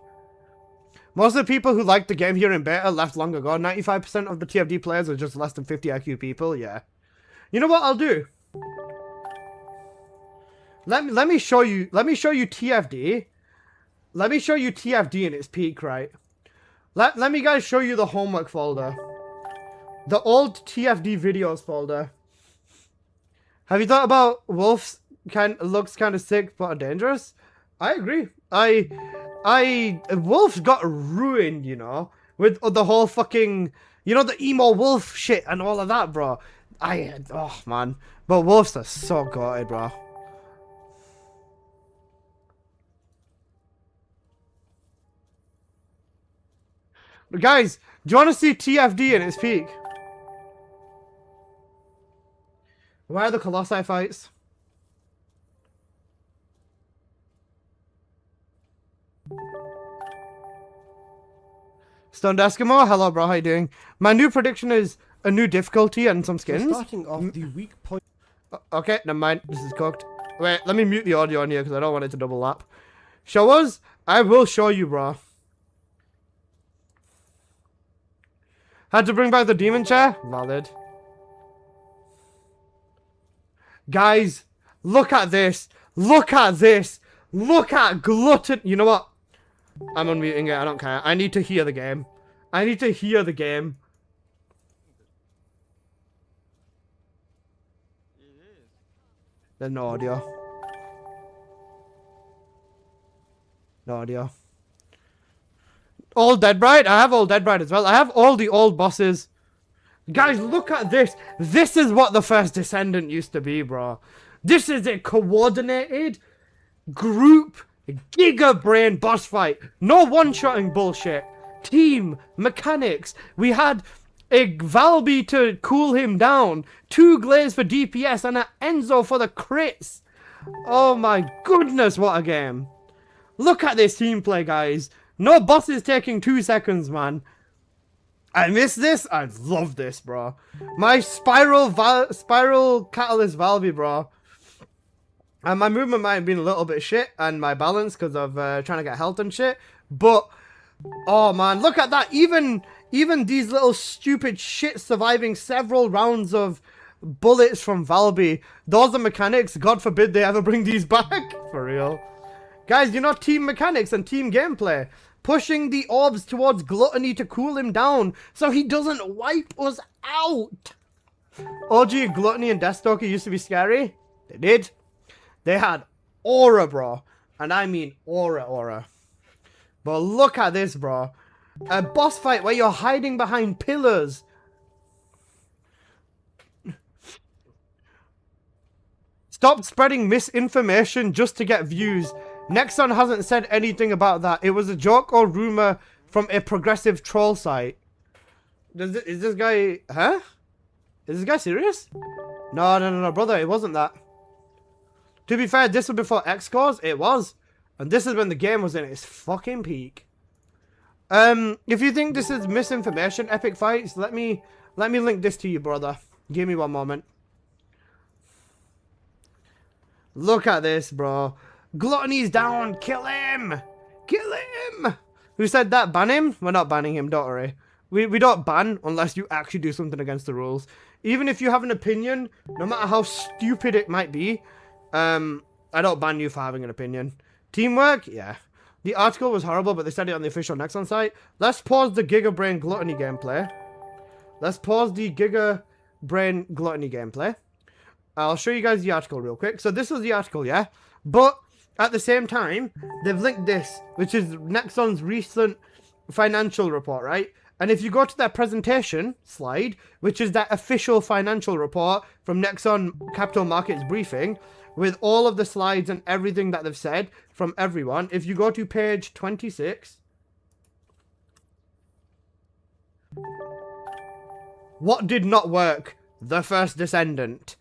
Speaker 1: Most of the people who liked the game here in beta left long ago. 95% of the TFD players are just less than 50 IQ people. Yeah. You know what I'll do? Let me show you TFD. Let me show you TFD in its peak, right? Let me guys show you the homework folder. The old TFD videos folder. Have you thought about Wolf's looks kind of sick but dangerous? I agree. Wolf got ruined, you know, with the whole fucking, you know, the emo Wolf shit and all of that, bro. Oh man, but Wolf's are so gutted, bro. But guys, do you want to see TFD in its peak? Where are the Colossi fights? Stoned Eskimo, hello bro, how you doing? My new prediction is a new difficulty and some skins.
Speaker 4: We're starting off the weak point.
Speaker 1: Okay, never mind, this is cooked. Wait, let me mute the audio on here because I don't want it to double lap. Show us? I will show you, bro. Had to bring back the demon chair? Valid. Guys, look at this. Look at this. Look at glutton. You know what? I'm unmuting it. I don't care. I need to hear the game. I need to hear the game. There's no audio. No audio. All Dead Bride? I have All Dead Bride as well. I have all the old bosses. Guys, look at this. This is what the first Descendant used to be, bro. This is a coordinated group giga brain boss fight. No one-shotting bullshit. Team mechanics. We had a Valby to cool him down. 2 Glaze for DPS and an Enzo for the crits. Oh my goodness, what a game. Look at this team play, guys. No bosses taking 2 seconds, man. I miss this. I love this, bro. My spiral catalyst Valby, bro. And my movement might have been a little bit shit, and my balance because of trying to get health and shit. But oh man, look at that. Even these little stupid shit surviving several rounds of bullets from Valby. Those are mechanics. God forbid they ever bring these back. For real. Guys, you know, team mechanics and team gameplay. Pushing the orbs towards Gluttony to cool him down so he doesn't wipe us out. OG Gluttony and Deathstalker used to be scary. They did. They had aura, bro. And I mean aura. But look at this, bro. A boss fight where you're hiding behind pillars. Stop spreading misinformation just to get views. Nexon hasn't said anything about that. It was a joke or rumor from a progressive troll site. Is this guy... Huh? Is this guy serious? No, brother, it wasn't that. To be fair, this was before X scores. It was. And this is when the game was in its fucking peak. If you think this is misinformation, Epic Fights, let me link this to you, brother. Give me one moment. Look at this, bro. Gluttony's down. Kill him. Kill him. Who said that? Ban him? We're not banning him, don't worry. We don't ban unless you actually do something against the rules. Even if you have an opinion, no matter how stupid it might be, I don't ban you for having an opinion. Teamwork? Yeah. The article was horrible, but they said it on the official Nexon site. Let's pause the Giga Brain Gluttony gameplay. Let's pause the Giga Brain Gluttony gameplay. I'll show you guys the article real quick. So this was the article, yeah? But at the same time, they've linked this, which is Nexon's recent financial report, right? And if you go to their presentation slide, which is that official financial report from Nexon Capital Markets Briefing, with all of the slides and everything that they've said from everyone, if you go to page 26, what did not work? The first Descendant.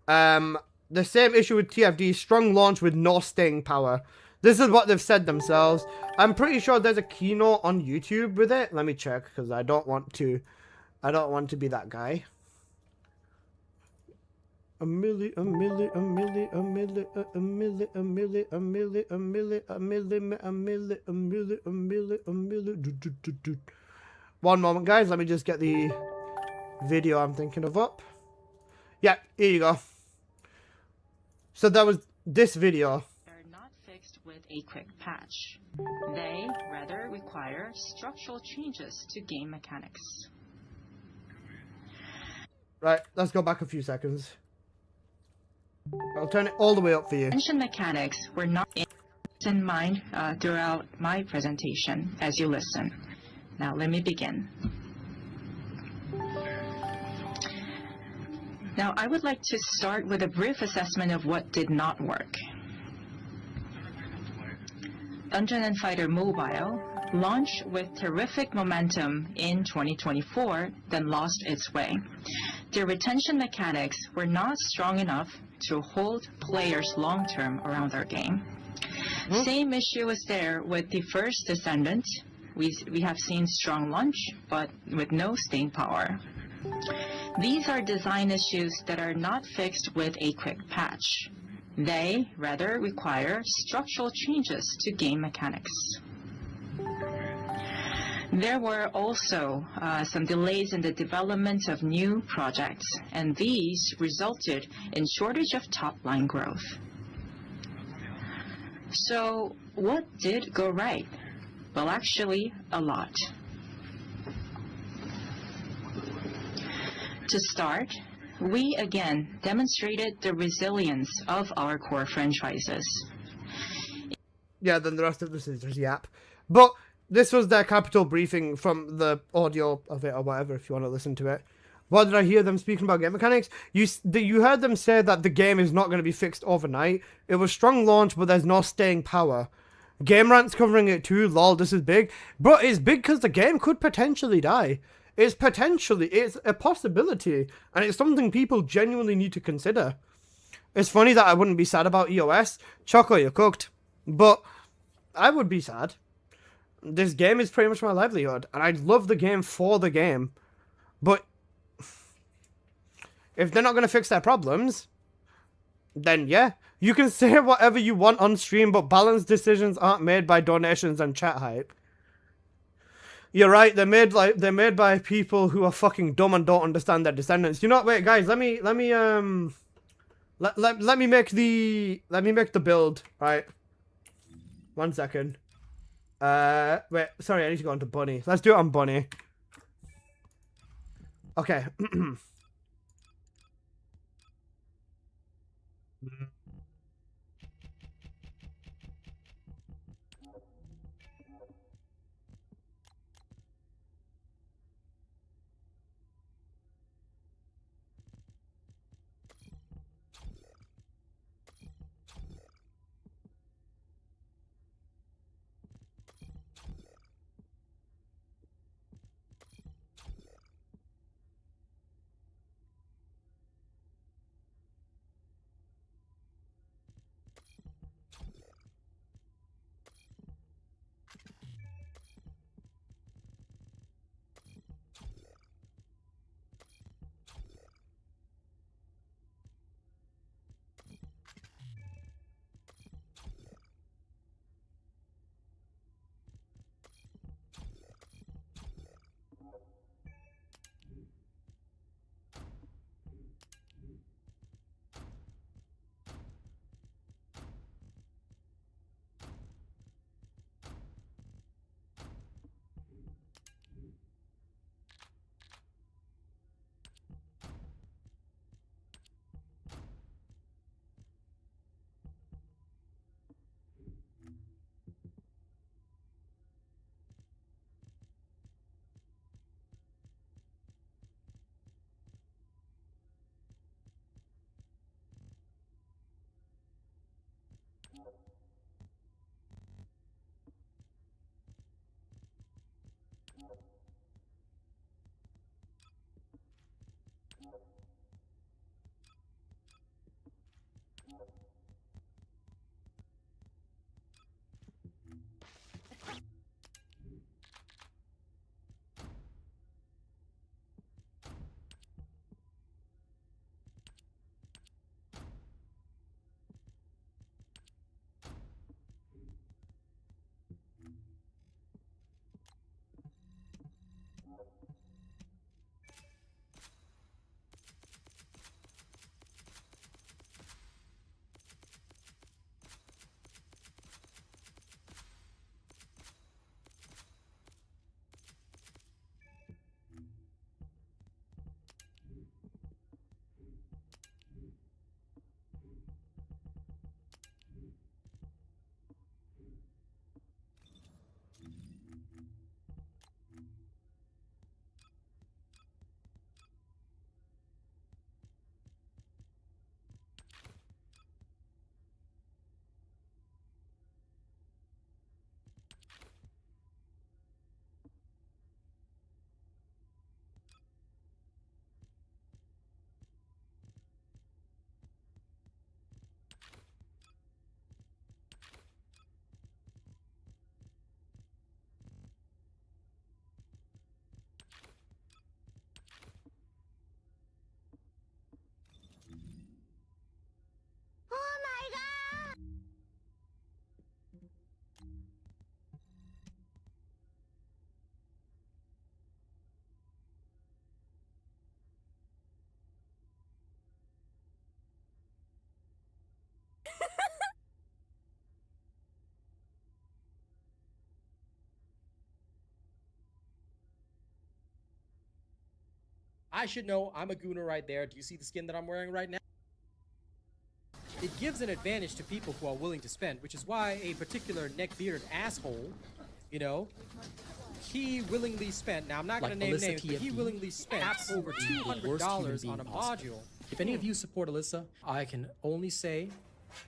Speaker 1: The same issue with TFD, strong launch with no staying power. This is what they've said themselves. I'm pretty sure there's a keynote on YouTube with it. Let me check, because I don't want to be that guy. One moment, guys. Let me just get the video I'm thinking of up. Yeah, here you go. So that was this video.
Speaker 9: Are not fixed with a quick patch. They rather require structural changes to game mechanics.
Speaker 1: Right, let's go back a few seconds. I'll turn it all the way up for you.
Speaker 9: Tension mechanics were not in mind throughout my presentation as you listen. Now let me begin. Now I would like to start with a brief assessment of what did not work. Dungeon & Fighter Mobile launched with terrific momentum in 2024, then lost its way. Their retention mechanics were not strong enough to hold players long-term around their game. Same issue was there with the first Descendant. We have seen strong launch, but with no staying power. These are design issues that are not fixed with a quick patch. They rather require structural changes to game mechanics. There were also some delays in the development of new projects, and these resulted in shortage of top-line growth. So what did go right? Well, actually, a lot. To start, we again demonstrated the resilience of our core franchises.
Speaker 1: Yeah, then the rest of this is just yap. But this was their capital briefing from the audio of it or whatever, if you want to listen to it. What did I hear them speaking about game mechanics? You heard them say that the game is not going to be fixed overnight. It was strong launch, but there's no staying power. Game Rant's covering it too. Lol, this is big. But it's big because the game could potentially die. It's a possibility. And it's something people genuinely need to consider. It's funny that I wouldn't be sad about EOS. Choco, you're cooked. But I would be sad. This game is pretty much my livelihood. And I love the game for the game. But if they're not going to fix their problems, then yeah. You can say whatever you want on stream, but balanced decisions aren't made by donations and chat hype. You're right, they're made by people who are fucking dumb and don't understand their Descendants. You know what, wait guys, let me make the build, right? 1 second. Wait, sorry, I need to go on to Bunny. Let's do it on Bunny. Okay.
Speaker 2: I should know. I'm a gooner right there. Do you see the skin that I'm wearing right now? It gives an advantage to people who are willing to spend, which is why a particular neck-bearded asshole, you know, he willingly spent, now I'm not going to name names, but he willingly spent over $200 on a module. If any of you support Alyssa, I can only say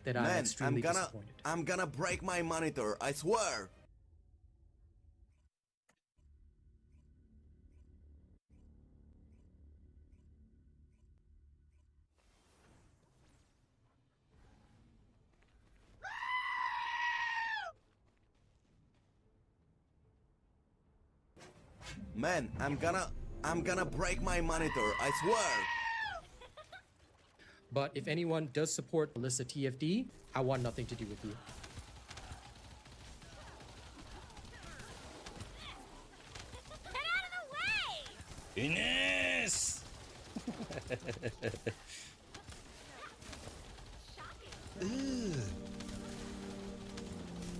Speaker 2: that I'm extremely disappointed.
Speaker 10: I'm gonna break my monitor, I swear! Man, I'm gonna break my monitor, I swear!
Speaker 2: But if anyone does support Alyssa TFD, I want nothing to do with you.
Speaker 5: Get out of the way!
Speaker 3: Ines!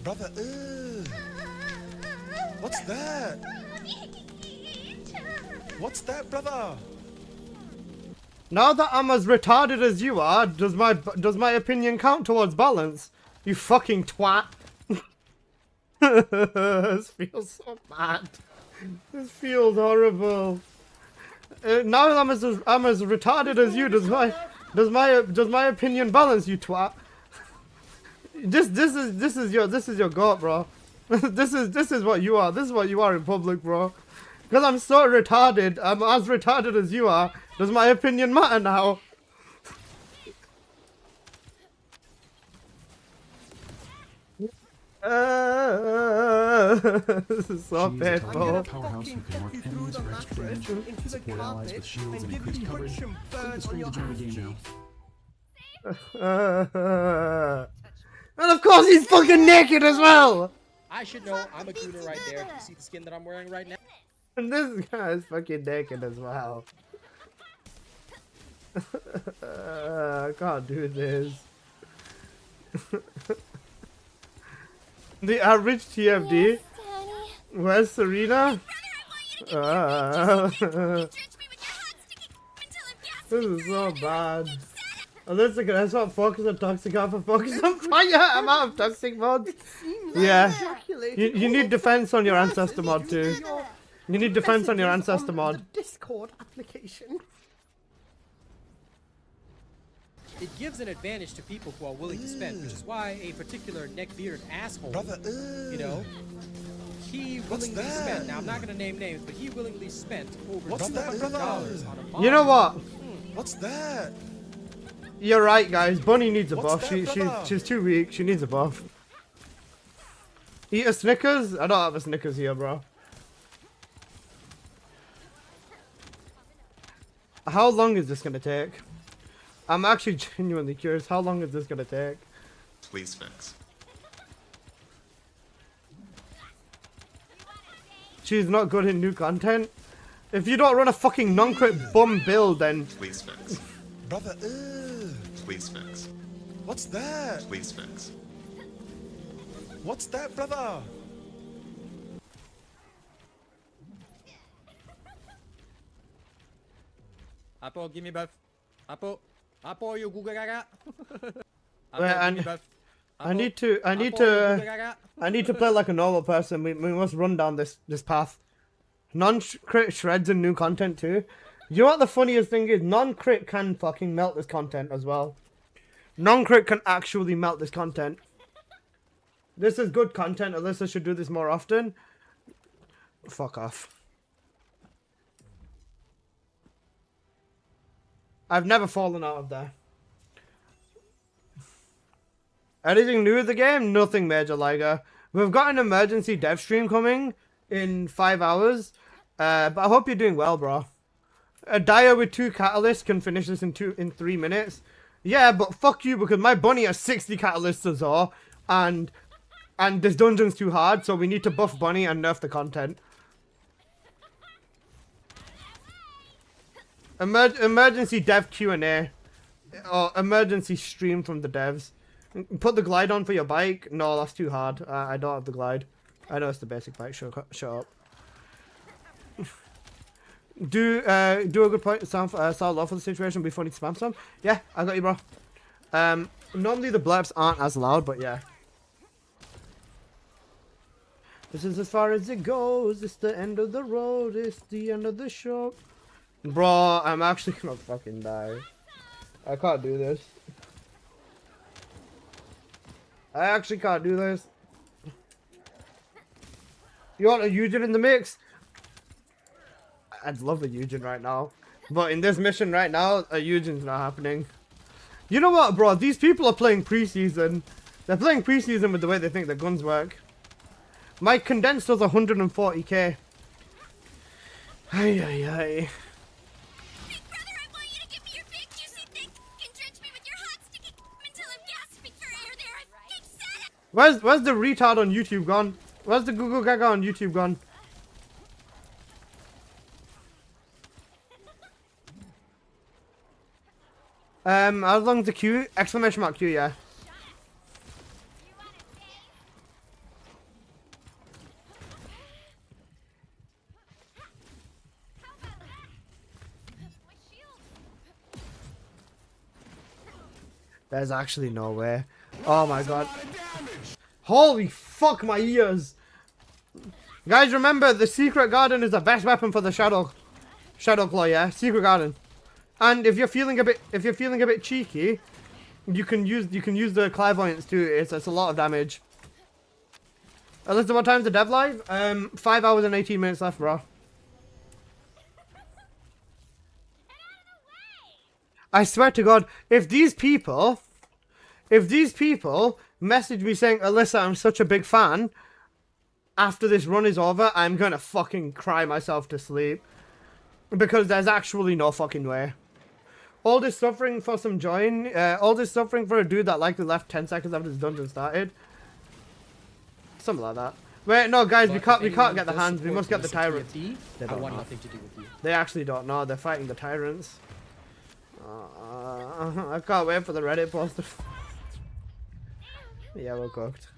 Speaker 3: Brother, what's that? What's that, brother?
Speaker 1: Now that I'm as retarded as you are, does my opinion count towards balance? You fucking twat. This feels so bad. This feels horrible. Now that I'm as retarded as you, does my opinion balance, you twat? This is your goat, bro. this is what you are. This is what you are in public, bro. Because I'm so retarded. I'm as retarded as you are. Does my opinion matter now? This is so painful.
Speaker 11: Powerhouse who can mark enemies for extra damage, support allies with shields and increased coverage. Click the screen to join the game now.
Speaker 1: And of course he's fucking naked as well!
Speaker 2: I should know. I'm a gooner right there. Do you see the skin that I'm wearing right now?
Speaker 1: And this guy is fucking naked as well. I can't do this. The average TFD? Where's Serena? This is so bad. Alyssa, can I swap focus on toxic alpha, focus on fire? I'm out of toxic mods. Yeah. You need defense on your ancestor mod too. You need defense on your ancestor mod.
Speaker 4: Discord application.
Speaker 2: It gives an advantage to people who are willing to spend, which is why a particular neck-bearded asshole, you know, he willingly spent, now I'm not going to name names, but he willingly spent over $200 on a module.
Speaker 1: You know what?
Speaker 3: What's that?
Speaker 1: You're right, guys. Bunny needs a buff. She's too weak. She needs a buff. Eat a Snickers? I don't have a Snickers here, bro. How long is this gonna take? I'm actually genuinely curious. How long is this gonna take?
Speaker 12: Please fix.
Speaker 1: She's not good in new content. If you don't run a fucking non-crit bum build, then
Speaker 12: Please fix.
Speaker 3: Brother,
Speaker 12: Please fix.
Speaker 3: what's that?
Speaker 12: Please fix.
Speaker 3: What's that, brother?
Speaker 2: Apo, give me buff. Apo, you Google Gaga.
Speaker 1: Wait, I need to play like a normal person. We must run down this path. Non-crit shreds and new content too. You know what the funniest thing is? Non-crit can fucking melt this content as well. Non-crit can actually melt this content. This is good content. Alyssa should do this more often. Fuck off. I've never fallen out of there. Anything new with the game? Nothing major, Liger. We've got an emergency dev stream coming in 5 hours. But I hope you're doing well, bro. A Dire with 2 catalysts can finish this in 3 minutes. Yeah, but fuck you, because my bunny has 60 catalysts as well. And this dungeon's too hard, so we need to buff bunny and nerf the content. Emergency dev Q&A. Or emergency stream from the devs. Put the glide on for your bike. No, that's too hard. I don't have the glide. I know it's the basic bike. Shut up. Do a good point. Sound low for the situation. Be funny to spam some. Yeah, I got you, bro. Normally the blurps aren't as loud, but yeah. This is as far as it goes. It's the end of the road. It's the end of the show. Bro, I'm actually gonna fucking die. I can't do this. I actually can't do this. You want a Eugen in the mix? I'd love a Eugen right now. But in this mission right now, a Eugen's not happening. You know what, bro? These people are playing preseason. They're playing preseason with the way they think their guns work. My condensed does 140k. Ay, ay, ay. Where's the retard on YouTube gone? Where's the Google Gaga on YouTube gone? How long's the queue? Exclamation mark queue, yeah. There's actually no way. Oh my god. Holy fuck my ears. Guys, remember the secret garden is the best weapon for the shadow claw, yeah? Secret garden. And if you're feeling a bit cheeky, you can use the clairvoyance too. It's a lot of damage. Alyssa, what time's the dev live? 5 hours and 18 minutes left, bro. I swear to God, if these people message me saying, Alyssa, I'm such a big fan, after this run is over, I'm gonna fucking cry myself to sleep. Because there's actually no fucking way. All this suffering for some join, all this suffering for a dude that likely left 10 seconds after his dungeon started. Something like that. Wait, no guys, we can't get the hands, we must get the tyrant.
Speaker 2: I want nothing to do with you.
Speaker 1: They actually don't know, they're fighting the tyrants. I can't wait for the Reddit post. Yeah, we're cooked.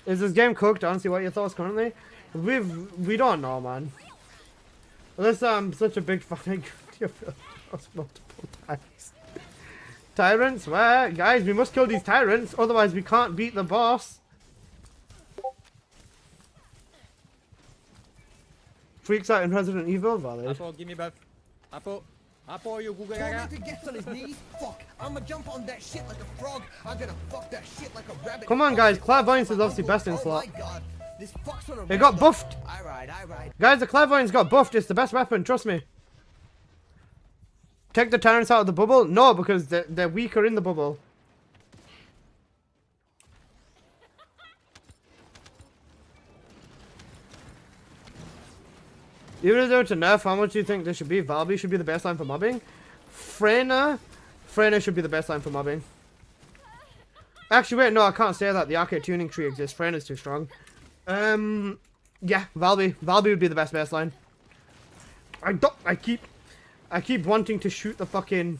Speaker 1: Is this game cooked? Honestly, what are your thoughts currently? We don't know, man. Unless I'm such a big fan of multiple times. Tyrants? Where? Guys, we must kill these tyrants, otherwise we can't beat the boss. Freaks out in Resident Evil? Valid.
Speaker 2: Apple, give me back. Apple, you Google Gaga.
Speaker 3: He gets on his knees. Fuck. I'ma jump on that shit like a frog. I'm gonna fuck that shit like a rabbit.
Speaker 1: Come on, guys. Clairvoyance is obviously best in slot.
Speaker 3: Oh my god. This fucks on a
Speaker 1: It got buffed.
Speaker 3: Alright.
Speaker 1: Guys, the Clairvoyance got buffed. It's the best weapon. Trust me. Take the tyrants out of the bubble? No, because they're weaker in the bubble. Even if they were to nerf, how much do you think there should be? Valby should be the best line for mobbing. Frena should be the best line for mobbing. Actually, wait, no, I can't say that. The arcade tuning tree exists. Frena's too strong. Yeah, Valby would be the best line. I keep wanting to shoot the fucking.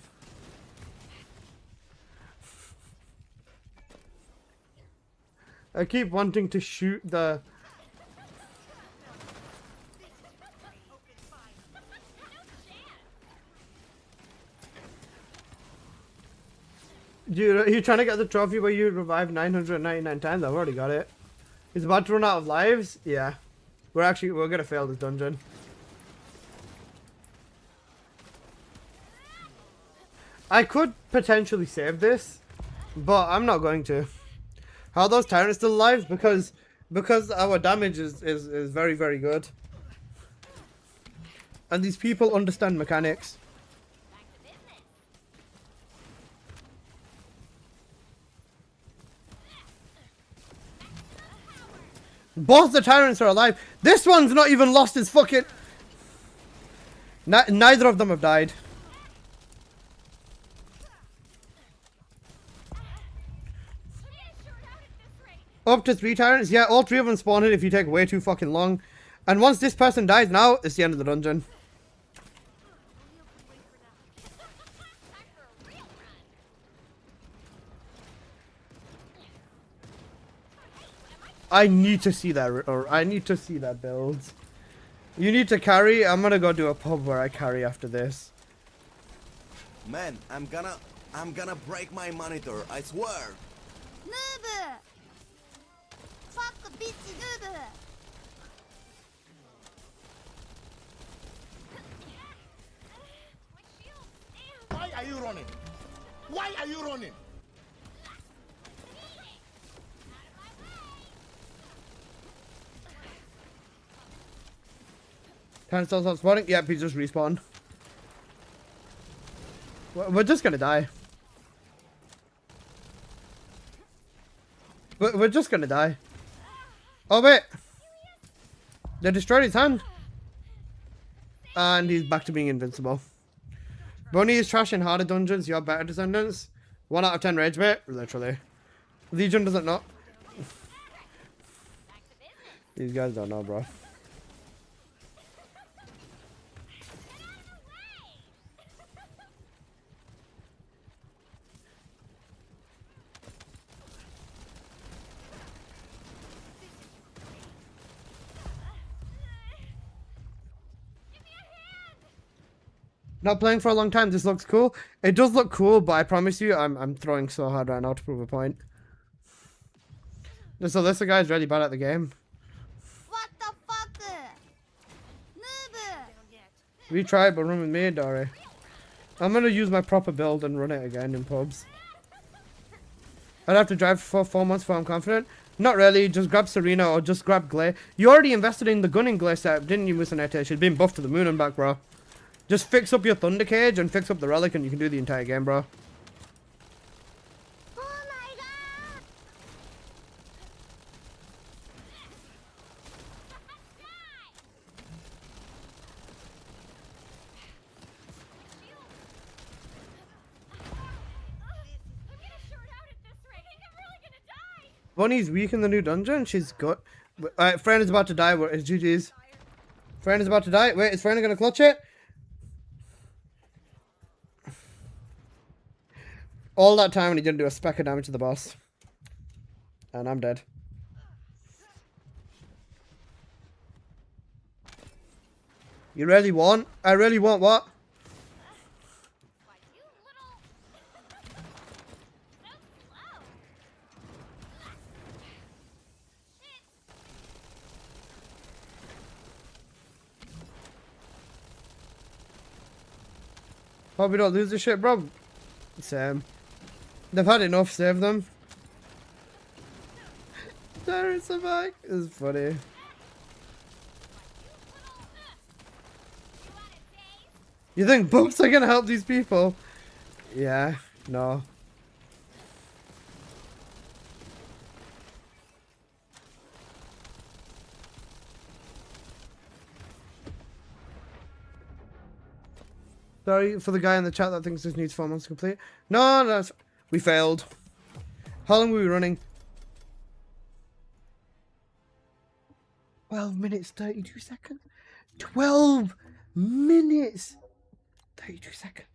Speaker 1: I keep wanting to shoot the. Dude, are you trying to get the trophy where you revived 999 times? I've already got it. He's about to run out of lives? Yeah. We're gonna fail this dungeon. I could potentially save this, but I'm not going to. How are those tyrants still alive? Because our damage is very, very good. And these people understand mechanics. Both the tyrants are alive. This one's not even lost his fucking. Neither of them have died. Up to 3 tyrants? Yeah, all 3 of them spawn in if you take way too fucking long. And once this person dies now, it's the end of the dungeon. I need to see that, or I need to see that build. You need to carry. I'm gonna go do a pub where I carry after this.
Speaker 10: Man, I'm gonna break my monitor, I swear.
Speaker 8: Noob! Fuck a bitch, noob!
Speaker 3: Why are you running? Why are you running?
Speaker 1: Can still stop spawning? Yep, he's just respawned. We're just gonna die. We're just gonna die. Oh wait! They destroyed his hand! And he's back to being invincible. Bunny is trash in harder dungeons, you're better Descendants. 1 out of 10 rage bait, literally. Legion doesn't know. These guys don't know, bro. Not playing for a long time, this looks cool. It does look cool, but I promise you, I'm throwing so hard right now to prove a point. This Alyssa guy is really bad at the game.
Speaker 8: What the fuck? Noob!
Speaker 1: We tried, but run with me, Dory. I'm gonna use my proper build and run it again in pubs. I'd have to drive for 4 months before I'm confident. Not really, just grab Serena or just grab Glay. You already invested in the gunning Glay set, didn't you, Mr. Nete? She's been buffed to the moon and back, bro. Just fix up your Thunder Cage and fix up the Relic and you can do the entire game, bro.
Speaker 8: Oh my god!
Speaker 1: Bunny's weak in the new dungeon. She's good. Friend is about to die. It's GG's. Friend is about to die. Wait, is Friend gonna clutch it? All that time and he didn't do a speck of damage to the boss. And I'm dead. You really want? I really want what? Hope we don't lose this shit, bro. Same. They've had enough, save them. There's a back. It's funny. You think buffs are gonna help these people? Yeah, no. Sorry for the guy in the chat that thinks this needs 4 months to complete. No, that's... We failed. How long were we running? 12 minutes, 32 seconds. 12 minutes, 32 seconds.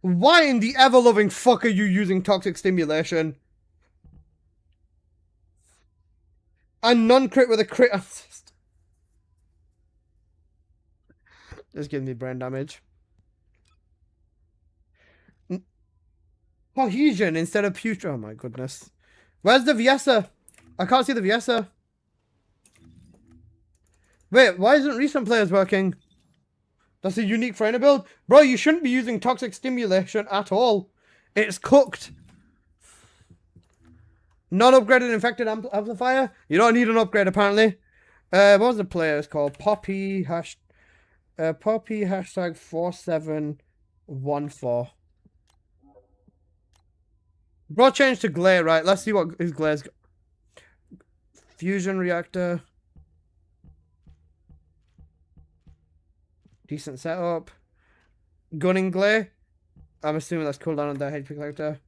Speaker 1: Why in the ever-loving fuck are you using toxic stimulation? And non-crit with a crit assist. Just giving me brain damage. Cohesion instead of putrid. Oh my goodness. Where's the Viessa? I can't see the Viessa. Wait, why isn't recent players working? That's a unique Freyna build. Bro, you shouldn't be using toxic stimulation at all. It's cooked. Non-upgraded infected amplifier. You don't need an upgrade apparently. What was the players called? Poppy hashtag 4714. Bro changed to Glare, right? Let's see what his Glare's got. Fusion reactor. Decent setup. Gunning Glare. I'm assuming that's cooldown on their HP collector.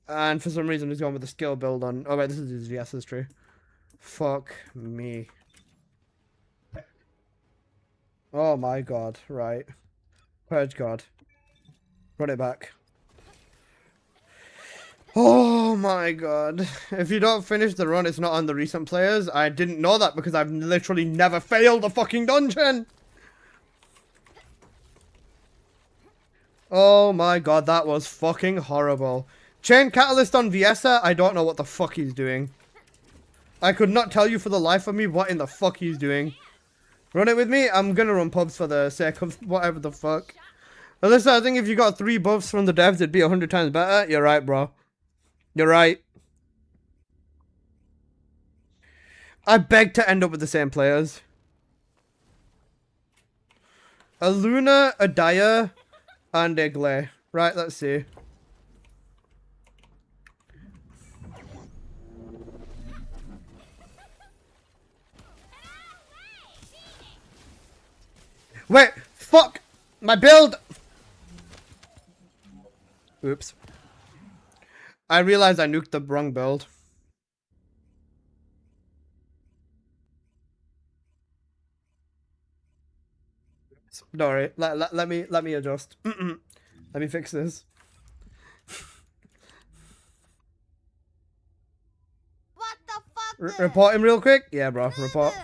Speaker 1: And for some reason he's gone with the skill build on. Oh wait, this is his VS, that's true. Fuck me. Oh my god, right. Purge god. Run it back. Oh my god. If you don't finish the run, it's not on the recent players. I didn't know that because I've literally never failed a fucking dungeon. Oh my god, that was fucking horrible. Chain Catalyst on Viessa, I don't know what the fuck he's doing. I could not tell you for the life of me what in the fuck he's doing. Run it with me? I'm gonna run pubs for the sake of whatever the fuck. Alyssa, I think if you got 3 buffs from the devs, it'd be 100 times better. You're right, bro. You're right. I beg to end up with the same players. A Luna, a Daya, and a Glay. Right, let's see. Wait, fuck! My build! Oops. I realized I nuked the wrong build. Don't worry. Let me adjust. Let me fix this.
Speaker 8: What the fuck?
Speaker 1: Report him real quick? Yeah, bro. Report.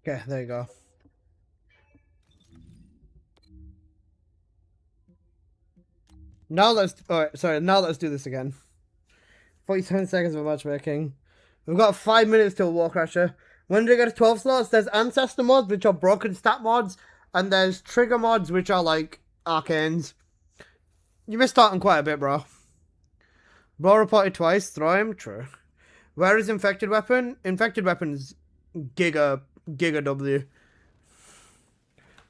Speaker 1: Okay, there you go. Now let's... Alright, sorry. Now let's do this again. 47 seconds of matchmaking. We've got 5 minutes till Warcrasher. When do you get 12 slots? There's Ancestor mods, which are broken stat mods. And there's Trigger mods, which are like arcanes. You missed out on quite a bit, bro. Bro reported twice. Throw him. True. Where is Infected Weapon? Infected Weapon is Giga W.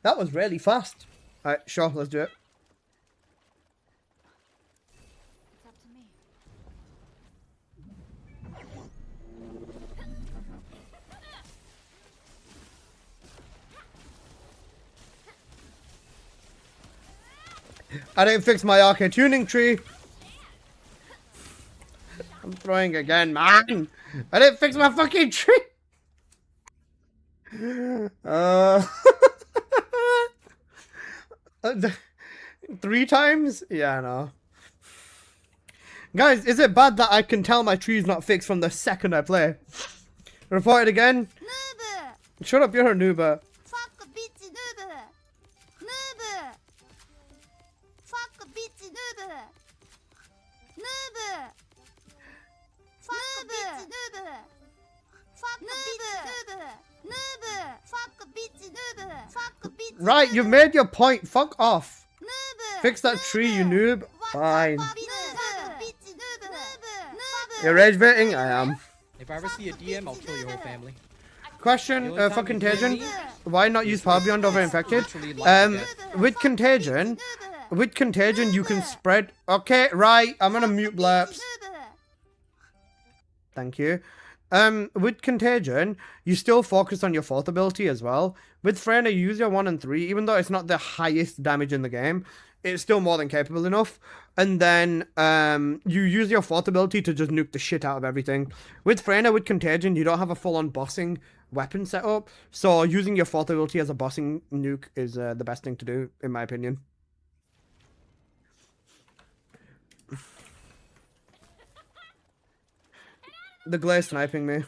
Speaker 1: That was really fast. Alright, sure, let's do it.
Speaker 5: It's up to me.
Speaker 1: I didn't fix my arcade tuning tree. I'm throwing again, man. I didn't fix my fucking tree. 3 times? Yeah, no. Guys, is it bad that I can tell my tree's not fixed from the second I play? Report it again.
Speaker 8: Noob!
Speaker 1: Shut up, you're a noob.
Speaker 8: Fuck bitch noob! Noob! Fuck bitch noob! Noob! Fuck bitch noob! Fuck bitch noob! Noob! Fuck bitch noob! Fuck bitch.
Speaker 1: Right, you've made your point. Fuck off.
Speaker 8: Noob!
Speaker 1: Fix that tree, you noob. Fine.
Speaker 8: Noob!
Speaker 1: You're rage baiting? I am.
Speaker 2: If I ever see a DM, I'll kill your whole family.
Speaker 1: Question for Contagion. Why not use Power Beyond over Infected? With Contagion you can spread. Okay, right. I'm gonna mute blurps. Thank you. With Contagion, you still focus on your 4th ability as well. With Serena, you use your 1 and 3, even though it's not the highest damage in the game. It's still more than capable enough. And then you use your 4th ability to just nuke the shit out of everything. With Freyna, with Contagion, you don't have a full-on bossing weapon setup. So using your 4th ability as a bossing nuke is the best thing to do, in my opinion. The Glare sniping me.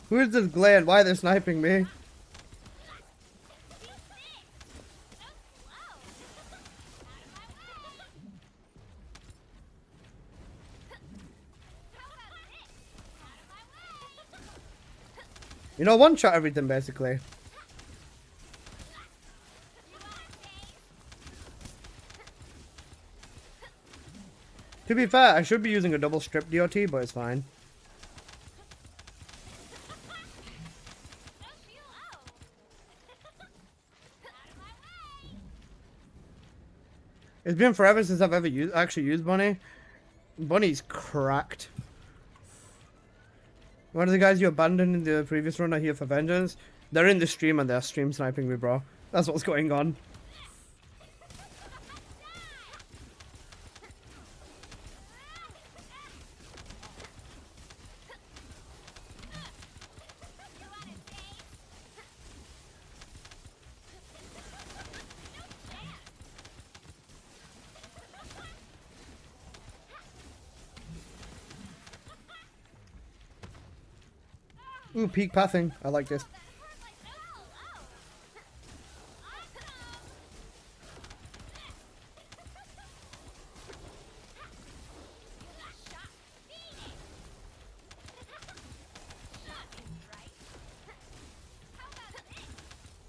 Speaker 1: Who is this Glenn? Why are they sniping me? You know, one shot everything basically. To be fair, I should be using a double strip DOT, but it's fine. It's been forever since I've ever actually used Bunny. Bunny's cracked. One of the guys you abandoned in the previous run are here for vengeance. They're in the stream and they're stream sniping me, bro. That's what's going on. Ooh, peak pathing. I like this.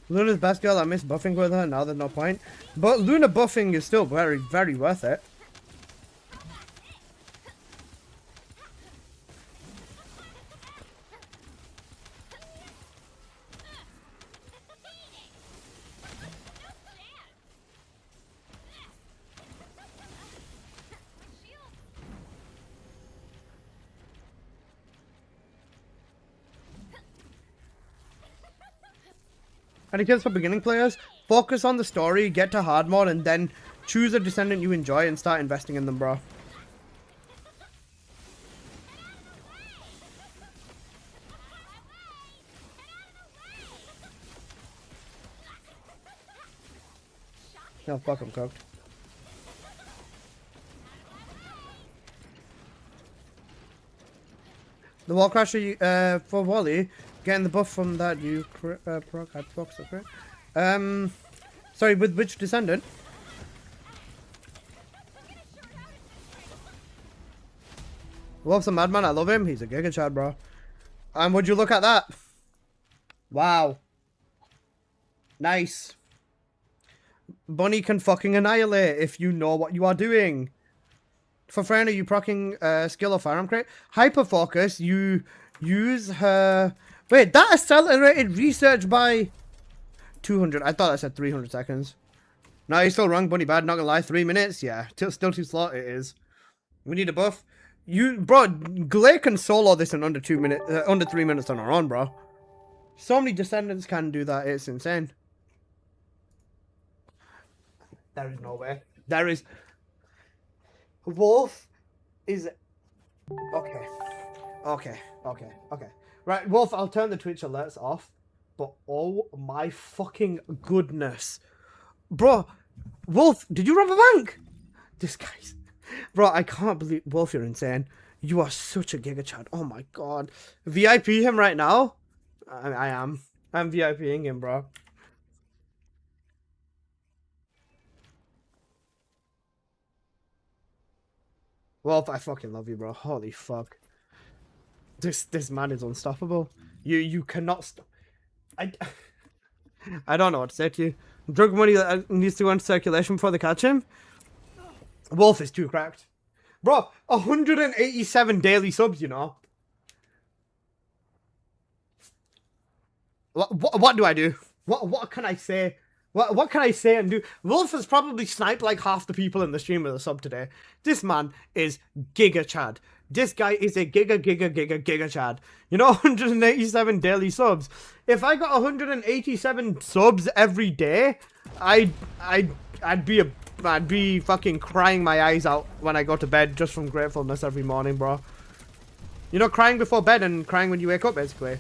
Speaker 1: Luna's best girl. I miss buffing with her. Now there's no point. But Luna buffing is still very, very worth it. Any tips for beginning players? Focus on the story, get to hard mode, and then choose a Descendant you enjoy and start investing in them, bro. No, fuck, I'm cooked. The wall crasher for Wally, getting the buff from that you proc had procs, okay? Sorry, with which Descendant? Wolf's a madman, I love him. He's a giga chad, bro. And would you look at that? Wow. Nice. Bunny can fucking annihilate if you know what you are doing. For Freyna, you procking skill or firearm crate? Hyper focus, you use her... Wait, that accelerated research by 200. I thought I said 300 seconds. No, you're still wrong, Bunny bad, not gonna lie. 3 minutes? Yeah, still too slow, it is. We need a buff. Bro, Glay can solo this in under 2 minutes, under 3 minutes on our own, bro. So many Descendants can do that, it's insane. There is no way. There is... Wolf is... Okay. Right, Wolf, I'll turn the Twitch alerts off. But oh my fucking goodness. Bro, Wolf, did you rob a bank? This guy's... Bro, I can't believe... Wolf, you're insane. You are such a giga chad. Oh my god. VIP him right now? I am. I'm VIPing him, bro. Wolf, I fucking love you, bro. Holy fuck. This man is unstoppable. You cannot stop. I don't know what to say to you. Drug money that needs to go into circulation before they catch him. Wolf is too cracked. Bro, 187 daily subs, you know. What do I do? What can I say? What can I say and do? Wolf has probably sniped like half the people in the stream with a sub today. This man is giga chad. This guy is a giga chad. You know, 187 daily subs. If I got 187 subs every day, I'd be fucking crying my eyes out when I go to bed just from gratefulness every morning, bro. You know, crying before bed and crying when you wake up, basically.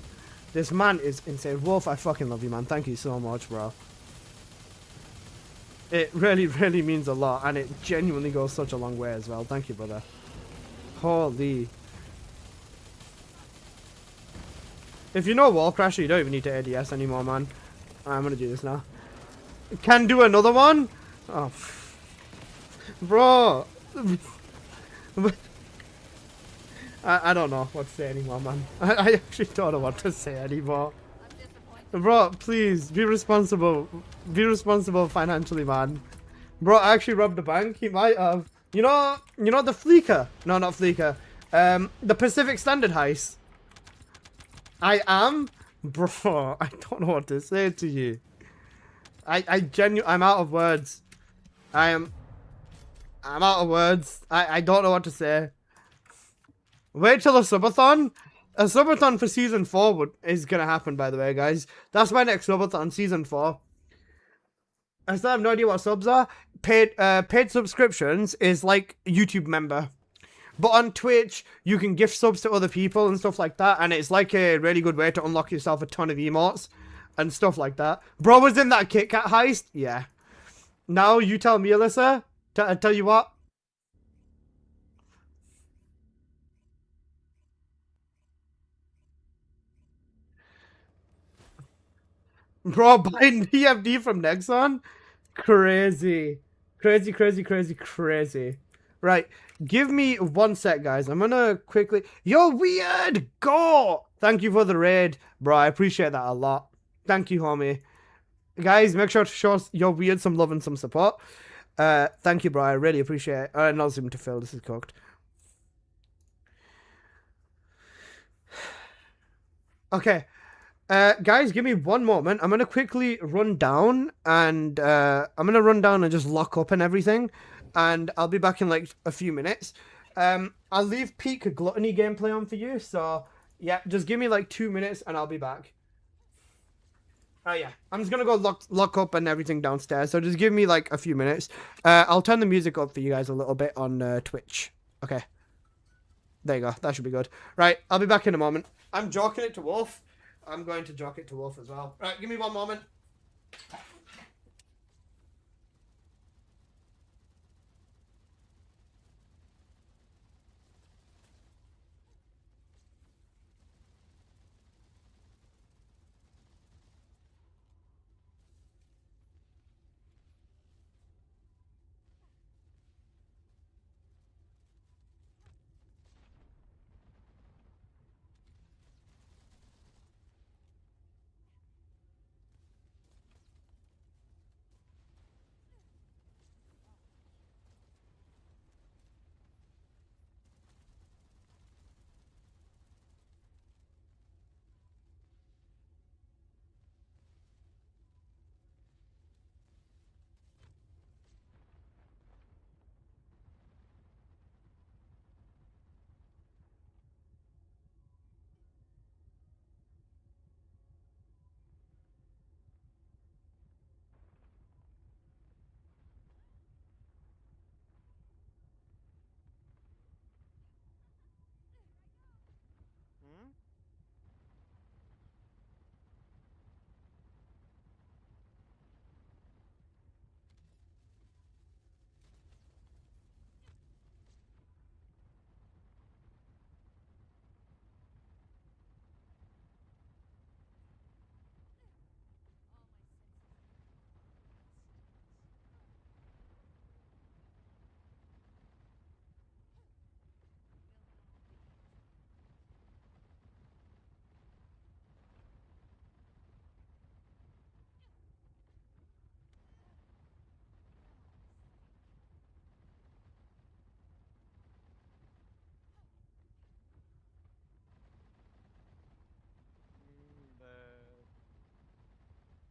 Speaker 1: This man is insane. Wolf, I fucking love you, man. Thank you so much, bro. It really, really means a lot, and it genuinely goes such a long way as well. Thank you, brother. Holy. If you know Warcrasher, you don't even need to ADS anymore, man. I'm gonna do this now. Can do another one? Oh. Bro. I don't know what to say anymore, man. I actually don't know what to say anymore. Bro, please, be responsible. Be responsible financially, man. Bro, I actually robbed a bank. He might have. You know the Fleeker? No, not Fleeker. The Pacific Standard heist. I am? Bro, I don't know what to say to you. I'm out of words. I'm out of words. I don't know what to say. Wait till the subathon. A subathon for season 4 is gonna happen, by the way, guys. That's my next subathon, season 4. I still have no idea what subs are. Paid subscriptions is like YouTube member. But on Twitch, you can gift subs to other people and stuff like that. And it's like a really good way to unlock yourself a ton of emotes and stuff like that. Bro was in that Kit Kat heist? Yeah. Now you tell me, Alyssa. Tell you what. Bro, buying DFD from Nexon? Crazy. Crazy, crazy, crazy, crazy. Right. Give me 1 sec, guys. I'm gonna quickly... You're weird! Go! Thank you for the raid. Bro, I appreciate that a lot. Thank you, homie. Guys, make sure to show You're Weird some love and some support. Thank you, bro. I really appreciate it. Not seem to fill. This is cooked. Okay. Guys, give me 1 moment. I'm gonna quickly run down and just lock up and everything, and I'll be back in like a few minutes. I'll leave peak gluttony gameplay on for you. So yeah, just give me like 2 minutes and I'll be back. Oh yeah, I'm just gonna go lock up and everything downstairs. So just give me like a few minutes. I'll turn the music up for you guys a little bit on Twitch. Okay. There you go. That should be good. Right, I'll be back in a moment. I'm joking it to Wolf. I'm going to jock it to Wolf as well. Right, give me 1 moment.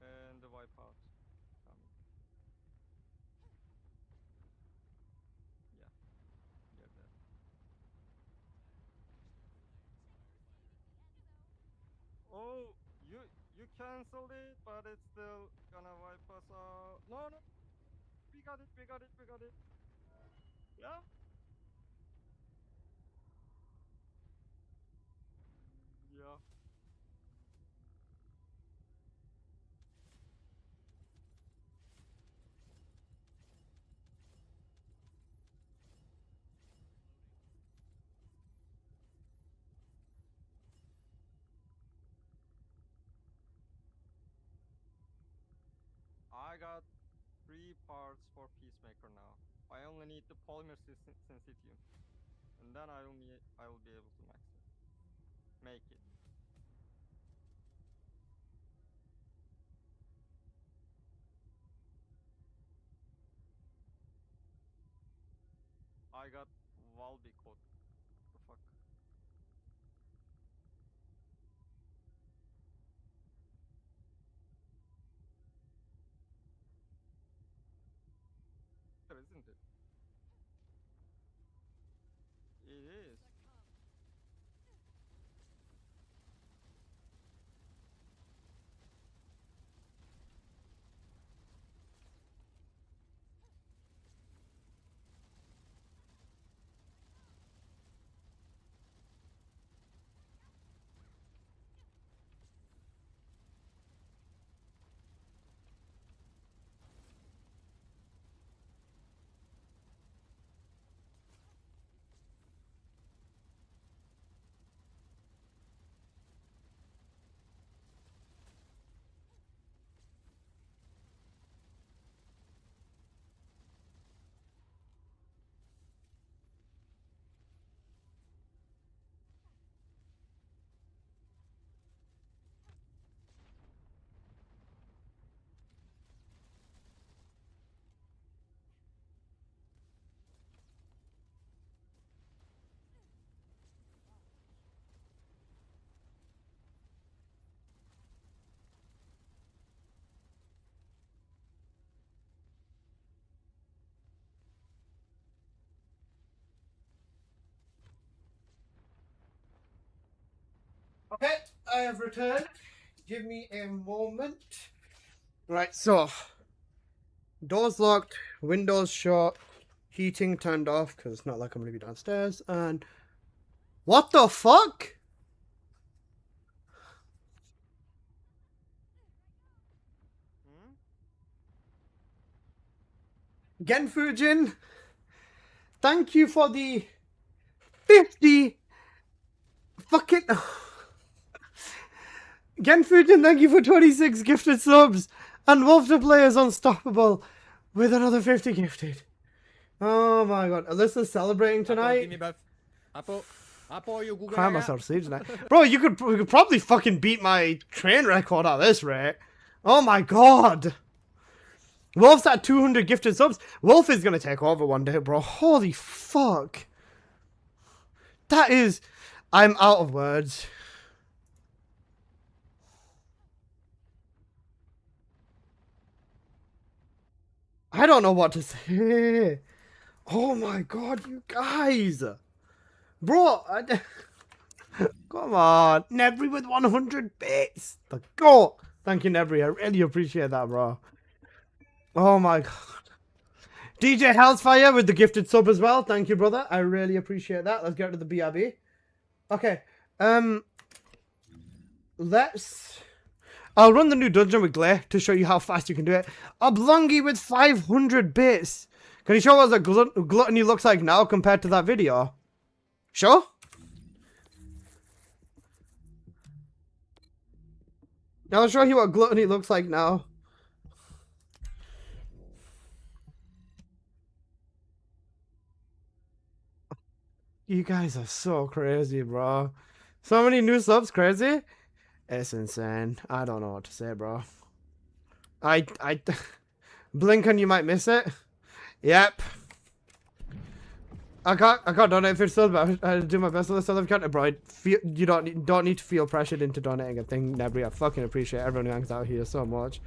Speaker 13: And the wipeout coming. Yeah, you're dead. Oh, you canceled it, but it's still gonna wipe us out. No, no, we got it, we got it, we got it. Yeah. Yeah. I got 3 parts for Peacemaker now. I only need the polymer syncytium, and then I will be able to make it. I got Valby code. The fuck? Isn't it? It is.
Speaker 1: Okay, I have returned. Give me a moment. Right, so doors locked, windows shut, heating turned off because it's not like I'm gonna be downstairs. And what the fuck? Genfujin, thank you for the 50 fucking. Genfujin, thank you for 26 gifted subs. And Wolf the Player is unstoppable with another 50 gifted. Oh my god. Alyssa's celebrating tonight.
Speaker 2: Give me both. Apo, you Google.
Speaker 1: Cry myself to sleep tonight. Bro, we could probably fucking beat my train record at this rate. Oh my god. Wolf's at 200 gifted subs. Wolf is gonna take over one day, bro. Holy fuck. That is... I'm out of words. I don't know what to say. Oh my god, you guys. Bro, come on. Nebri with 100 bits. The goat. Thank you, Nebri. I really appreciate that, bro. Oh my god. DJ Hellsfire with the gifted sub as well. Thank you, brother. I really appreciate that. Let's get to the BRB. Okay. I'll run the new dungeon with Glare to show you how fast you can do it. Oblongi with 500 bits. Can you show us what gluttony looks like now compared to that video? Sure? I'll show you what gluttony looks like now. You guys are so crazy, bro. So many new subs, crazy. It's insane. I don't know what to say, bro. Blink and you might miss it. Yep. I can't donate for subs, but I do my best on the sub counter, bro. You don't need to feel pressured into donating a thing, Nebri. I fucking appreciate everyone who hangs out here so much.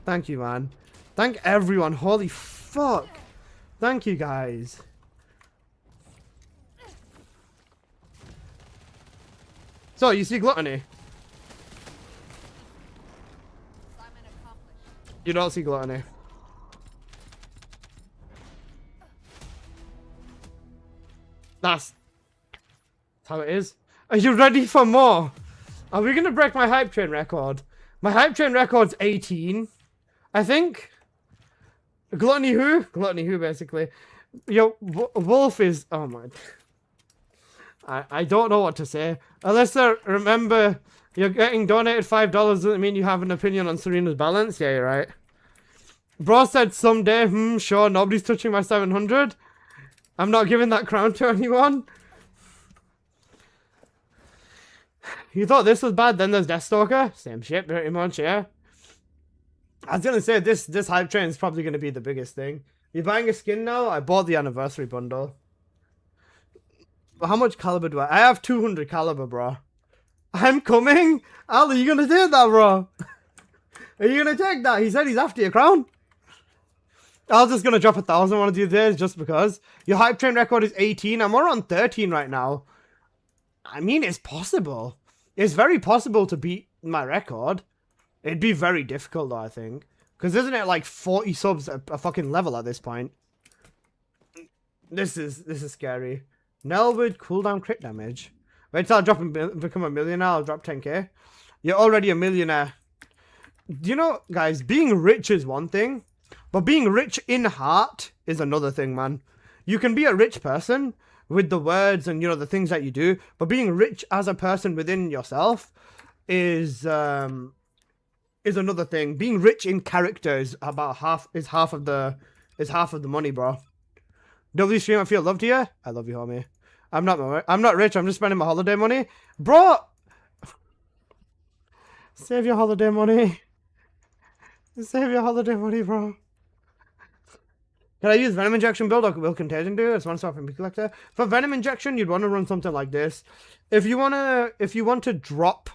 Speaker 1: Thank you, man. Thank everyone. Holy fuck. Thank you, guys. So, you see gluttony? You don't see gluttony. That's how it is. Are you ready for more? Are we gonna break my hype train record? My hype train record's 18, I think. Gluttony who? Gluttony who, basically. Yo, Wolf is... Oh my... I don't know what to say. Alyssa, remember, you're getting donated $5 doesn't mean you have an opinion on Serena's balance. Yeah, you're right. Bro said someday, sure, nobody's touching my 700. I'm not giving that crown to anyone. You thought this was bad, then there's Deathstalker? Same shit, pretty much, yeah. I was gonna say, this hype train is probably gonna be the biggest thing. You're buying a skin now? I bought the anniversary bundle. But how much caliber do I have 200 caliber, bro. I'm coming? Al, are you gonna take that, bro? Are you gonna take that? He said he's after your crown. I was just gonna drop 1,000 one of these days just because. Your hype train record is 18. I'm on 13 right now. I mean, it's possible. It's very possible to beat my record. It'd be very difficult though, I think. Because isn't it like 40 subs a fucking level at this point? This is scary. Nelwood cooldown crit damage. Wait till I become a millionaire, I'll drop 10k. You're already a millionaire. Do you know, guys, being rich is one thing. But being rich in heart is another thing, man. You can be a rich person with the words and, you know, the things that you do. But being rich as a person within yourself is another thing. Being rich in character is about half of the money, bro. W stream, I feel love to you. I love you, homie. I'm not rich. I'm just spending my holiday money, bro. Save your holiday money. Save your holiday money, bro. Can I use Venom Injection build or will Contagion do? It's one stop from Collector. For Venom Injection, you'd want to run something like this. If you want to drop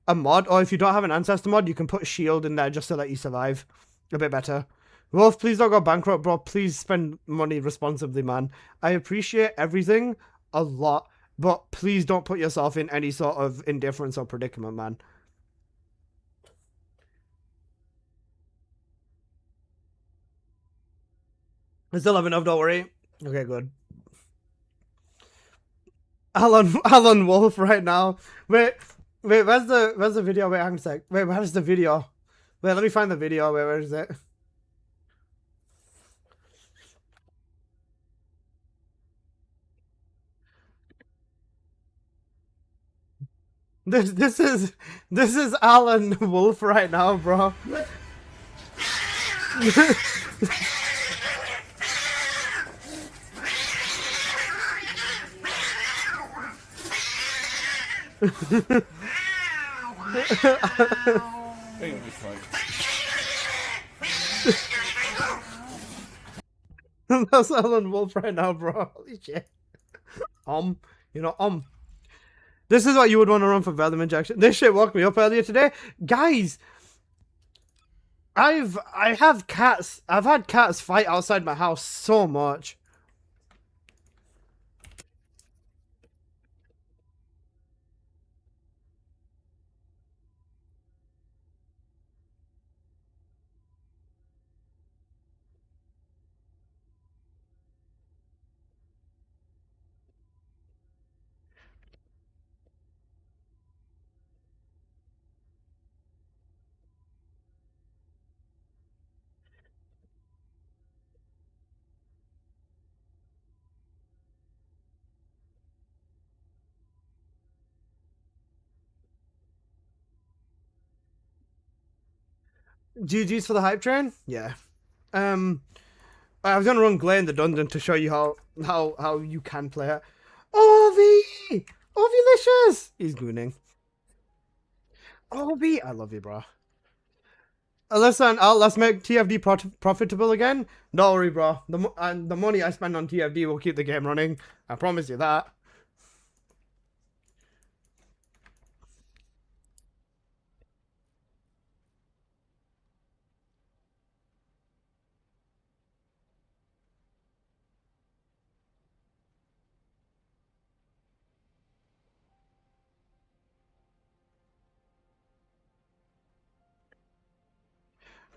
Speaker 1: a mod, or if you don't have an Ancestor mod, you can put Shield in there just to let you survive a bit better. Wolf, please don't go bankrupt, bro. Please spend money responsibly, man. I appreciate everything a lot, but please don't put yourself in any sort of indifference or predicament, man. I still have enough, don't worry. Okay, good. Alan Wolf right now. Wait, where's the video? Wait, hang a sec. Wait, where's the video? Wait, let me find the video. Wait, where is it? This is Alan Wolf right now, bro. That's Alan Wolf right now, bro. Holy shit. You know, This is what you would want to run for Venom Injection. This shit woke me up earlier today. Guys, I've had cats fight outside my house so much. GG's for the hype train? Yeah. I was gonna run Glay in the dungeon to show you how you can play it. Ovi! Ovilicious! He's gooning. Ovi! I love you, bro. Alyssa and Al, let's make TFD profitable again. Don't worry, bro. The money I spend on TFD will keep the game running. I promise you that.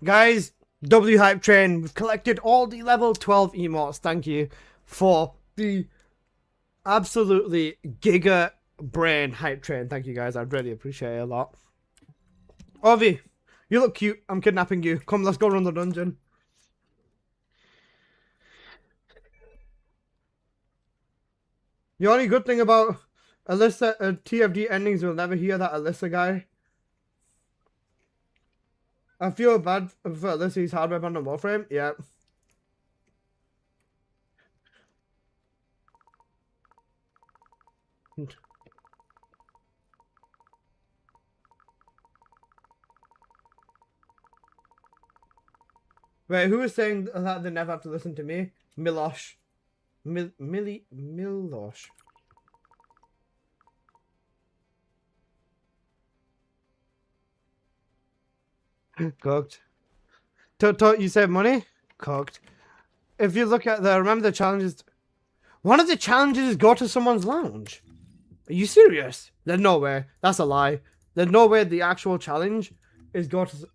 Speaker 1: Guys, W Hype Train, we've collected all the level 12 emotes. Thank you for the absolutely giga brain Hype Train. Thank you guys, I really appreciate it a lot. Ovi, you look cute. I'm kidnapping you. Come, let's go run the dungeon. The only good thing about Alyssa TFD endings, you'll never hear that Alyssa guy. I feel bad for Ulysses hardware band on Warframe. Yeah. Wait, who is saying that they never have to listen to me? Milosh. Milosh. Cooked. You save money? Cooked. If you look at remember the challenges. One of the challenges is go to someone's lounge. Are you serious? There's no way. That's a lie. There's no way the actual challenge is go to...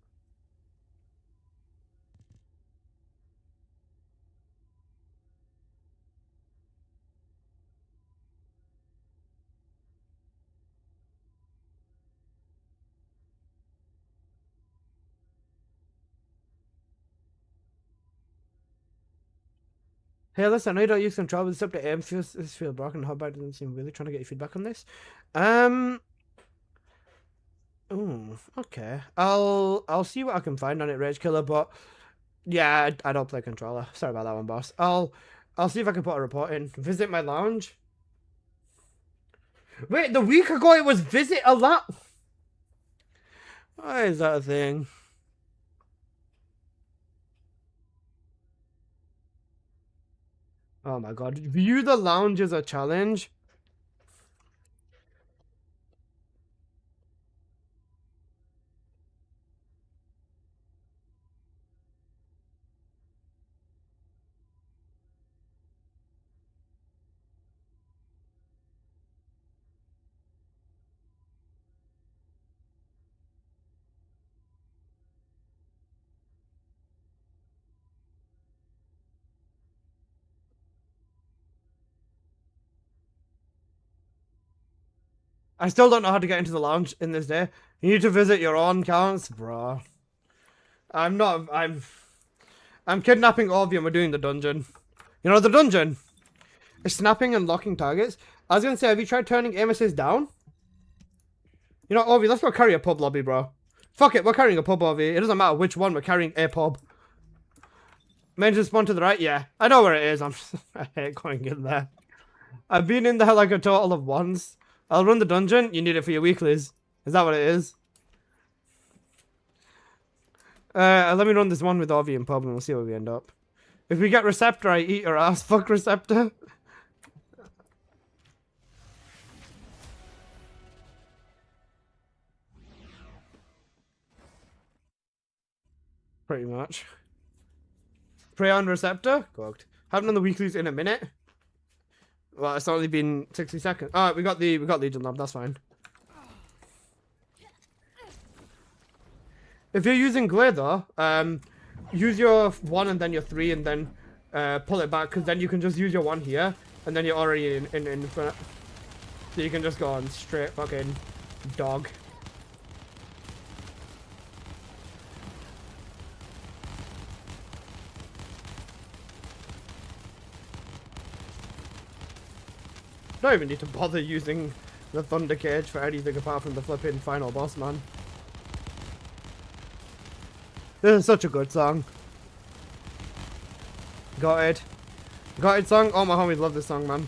Speaker 1: Hey, listen, I know you don't use control, but it's up to aim. This feels broken. How about it doesn't seem really trying to get your feedback on this? Ooh, okay. I'll see what I can find on it, Rage Killer, but yeah, I don't play controller. Sorry about that one, boss. I'll see if I can put a report in. Visit my lounge. Wait, the week ago it was visit a lot. Why is that a thing? Oh my god. View the lounge as a challenge. I still don't know how to get into the lounge in this day. You need to visit your own accounts, bro. I'm kidnapping all of you and we're doing the dungeon. You know the dungeon? It's snapping and locking targets. I was gonna say, have you tried turning aim assist down? You know, Ovi, let's go carry a pub lobby, bro. Fuck it, we're carrying a pub, Ovi. It doesn't matter which one, we're carrying a pub. Main spawn to the right? Yeah. I know where it is. I hate going in there. I've been in there like a total of once. I'll run the dungeon. You need it for your weeklies. Is that what it is? Let me run this one with Ovi and Pub and we'll see where we end up. If we get Receptor, I eat her ass. Fuck Receptor. Pretty much. Prey on Receptor? Cooked. Haven't done the weeklies in a minute. Well, it's only been 60 seconds. Alright, we got Legion Lab, that's fine. If you're using Glare though, use your 1 and then your 3 and then pull it back, because then you can just use your 1 here and then you're already in front. So you can just go on straight fucking dog. Don't even need to bother using the Thunder Cage for anything apart from the flipping final boss, man. This is such a good song. Got it. Got it song? All my homies love this song, man.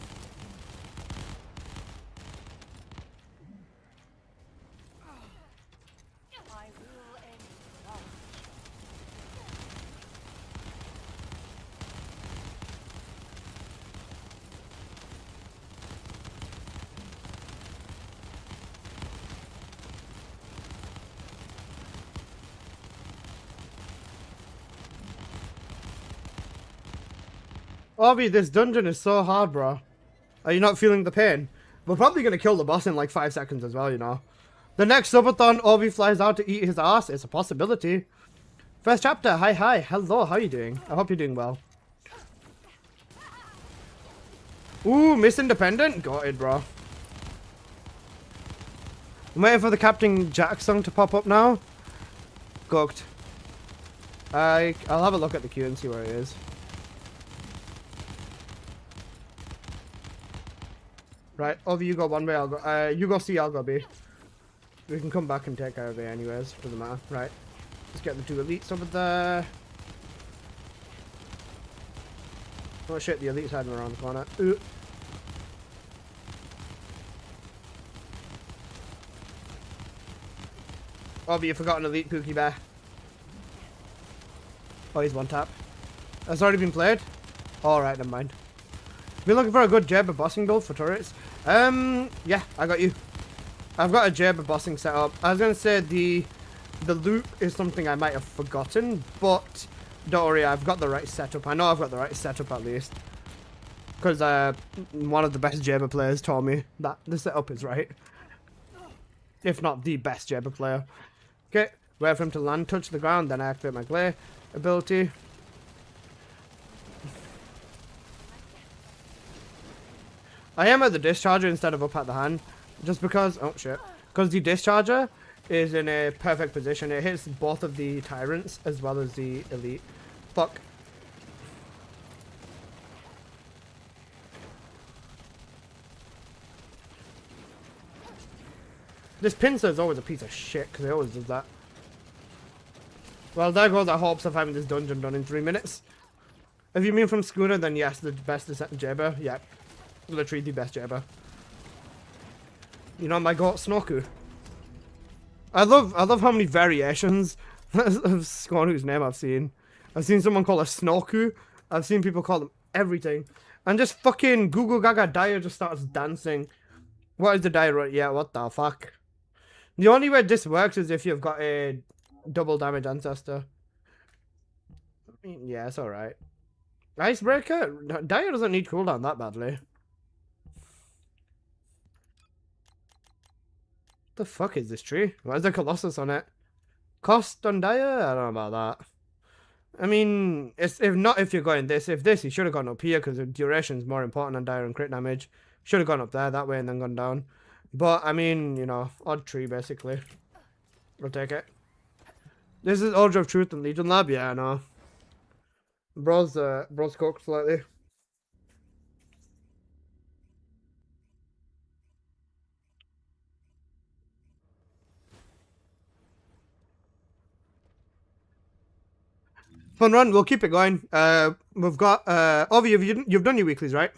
Speaker 1: Obi, this dungeon is so hard, bro. Are you not feeling the pain? We're probably going to kill the boss in like 5 seconds as well, you know. The next subathon, Obi flies out to eat his ass. It's a possibility. First chapter. Hi. Hello, how are you doing? I hope you're doing well. Ooh, Miss Independent? Got it, bro. I'm waiting for the Captain Jack song to pop up now. Cooked. I'll have a look at the queue and see where it is. Right, over you go one way, I'll go, you go C, I'll go B. We can come back and take care of it anyways, doesn't matter, right. Let's get the 2 elites over there. Oh shit, the elite's hiding around the corner. Ooh. Oh, but you forgot an elite Pookie Bear. Oh, he's 1 tap. That's already been played? Alright, never mind. Been looking for a good Jabber bossing build for turrets. Yeah, I got you. I've got a Jabber bossing set up. I was gonna say the loop is something I might have forgotten, but don't worry, I've got the right setup. I know I've got the right setup at least. Because one of the best Jabber players told me that the setup is right. If not the best Jabber player. Okay, wait for him to land, touch the ground, then I activate my glare ability. I am at the discharger instead of up at the hand. Just because, oh shit. Because the discharger is in a perfect position. It hits both of the tyrants as well as the elite. Fuck. This pincer is always a piece of shit because it always does that. Well, there goes our hopes of having this dungeon done in 3 minutes. If you mean from Schooner, then yes, the best Jabber. Yeah, literally the best Jabber. You know my goat Snoku. I love how many variations of Scornu's name I've seen. I've seen someone call her Snoku. I've seen people call them everything. And just fucking Google Gaga Dyer just starts dancing. What is the Dyer right? Yeah, what the fuck? The only way this works is if you've got a double damage ancestor. I mean, yeah, it's alright. Icebreaker? Dyer doesn't need cooldown that badly. The fuck is this tree? Why is there Colossus on it? Cost on Dyer? I don't know about that. I mean, it's if you're going this, if this, you should have gone up here because the duration is more important on Dyer and crit damage. Should have gone up there that way and then gone down. But, I mean, you know, odd tree basically. We'll take it. This is Order of Truth and Legion Lab? Yeah, I know. Bro's cooked slightly. Fun run, we'll keep it going. We've got, Ovi, you've done your weeklies, right?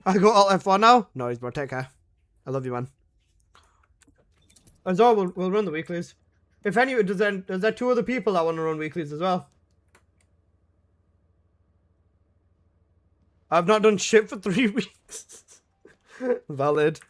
Speaker 1: I go Alt F4 now? No, he's bro, take care. I love you, man. And so we'll run the weeklies. If any, does there 2 other people that want to run weeklies as well? I've not done shit for 3 weeks. Valid.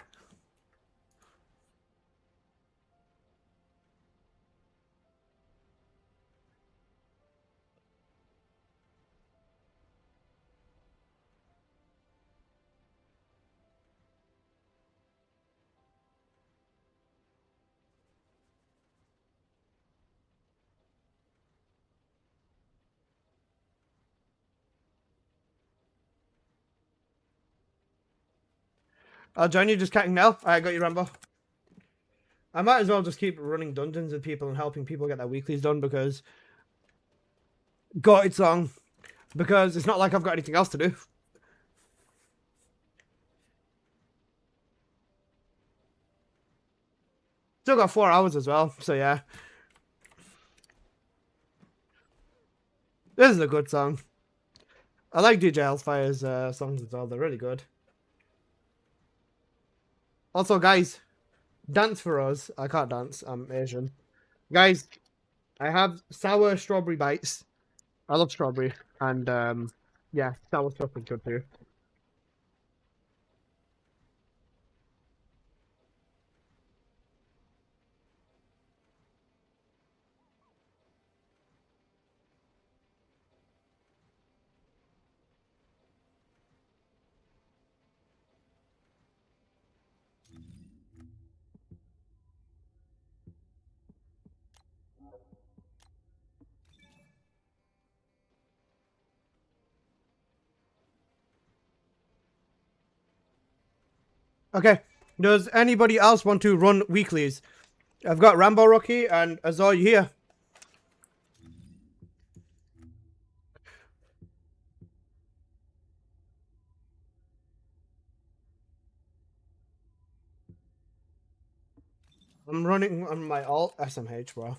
Speaker 1: I'll join you just cutting now. I got you, Rambo. I might as well just keep running dungeons with people and helping people get their weeklies done because... Got it song. Because it's not like I've got anything else to do. Still got 4 hours as well, so yeah. This is a good song. I like DJ Hellfire's songs as well, they're really good. Also, guys, dance for us. I can't dance, I'm Asian. Guys, I have sour strawberry bites. I love strawberry, and yeah, sour stuff is good too. Okay, does anybody else want to run weeklies? I've got Rambo Rocky and Azor, you here? I'm running on my alt SMH, bro.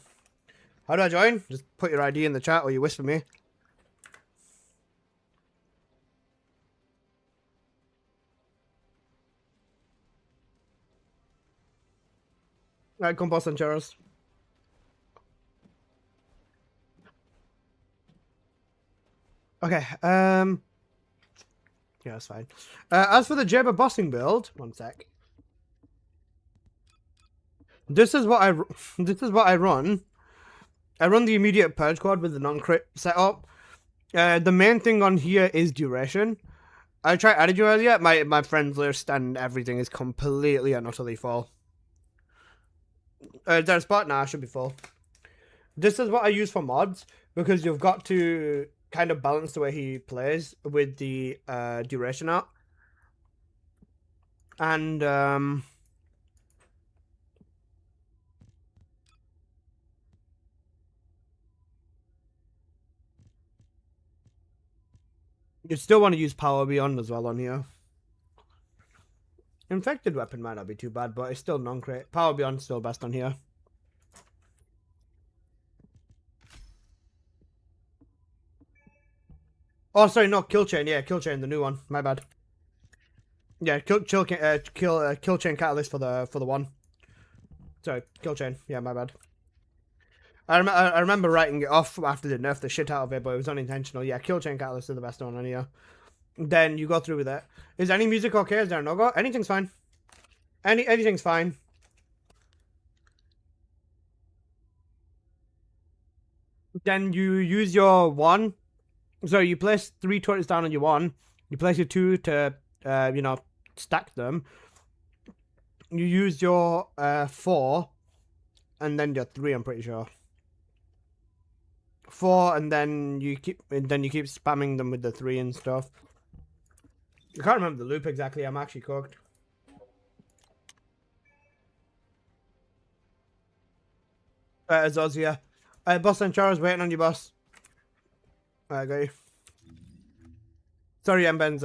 Speaker 1: How do I join? Just put your ID in the chat or you whisper me. Alright, compost and churros. Okay, yeah, that's fine. As for the Jabber bossing build, one sec. This is what I run. I run the immediate purge quad with the non-crit setup. The main thing on here is duration. I tried adding you earlier. My friends list and everything is completely and utterly full. Is there a spot? Nah, I should be full. This is what I use for mods because you've got to kind of balance the way he plays with the duration out. And you still want to use Power Beyond as well on here. Infected Weapon might not be too bad, but it's still non-crit. Power Beyond still best on here. Oh, sorry, no, Kill Chain. Yeah, Kill Chain, the new one. My bad. Yeah, Kill Chain Catalyst for the one. Sorry, Kill Chain. Yeah, my bad. I remember writing it off after they nerfed the shit out of it, but it was unintentional. Yeah, Kill Chain Catalyst is the best one on here. Then you go through with it. Is any music okay? Is there a no-go? Anything's fine. Anything's fine. Then you use your one. So you place 3 turrets down on your one. You place your 2 to, you know, stack them. You use your 4, and then your 3. I'm pretty sure. 4, and then you keep spamming them with the 3 and stuff. I can't remember the loop exactly. I'm actually cooked. Zozia. Boss and Charles waiting on you, boss. I got you. Sorry, Mbens.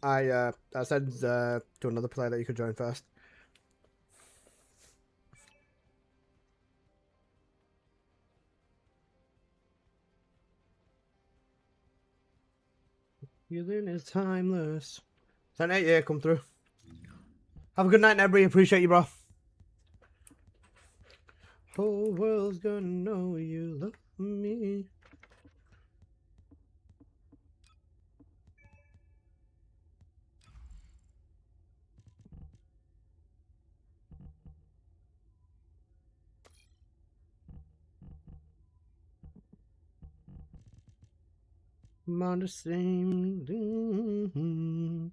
Speaker 1: I said to another player that you could join first. Healing is timeless. 10-8, yeah, come through. Have a good night, Nebry. Appreciate you, bro. Whole world's gonna know you love me. I'm on the same thing.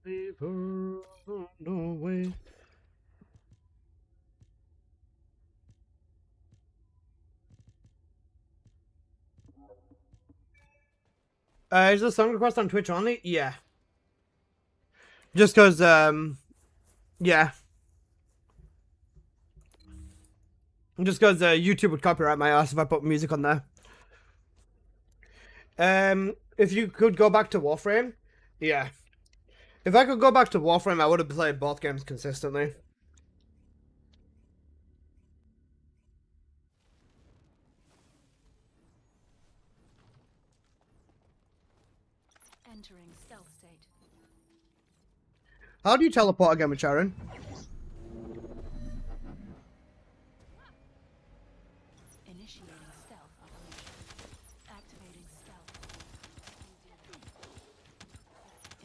Speaker 1: Leave her no way. Is the song request on Twitch only? Yeah. Just cause yeah. Just cause YouTube would copyright my ass if I put music on there. If you could go back to Warframe, yeah. If I could go back to Warframe, I would have played both games consistently.
Speaker 5: Entering stealth state.
Speaker 1: How do you teleport again with Sharon?
Speaker 5: Initiating stealth operation. Activating stealth.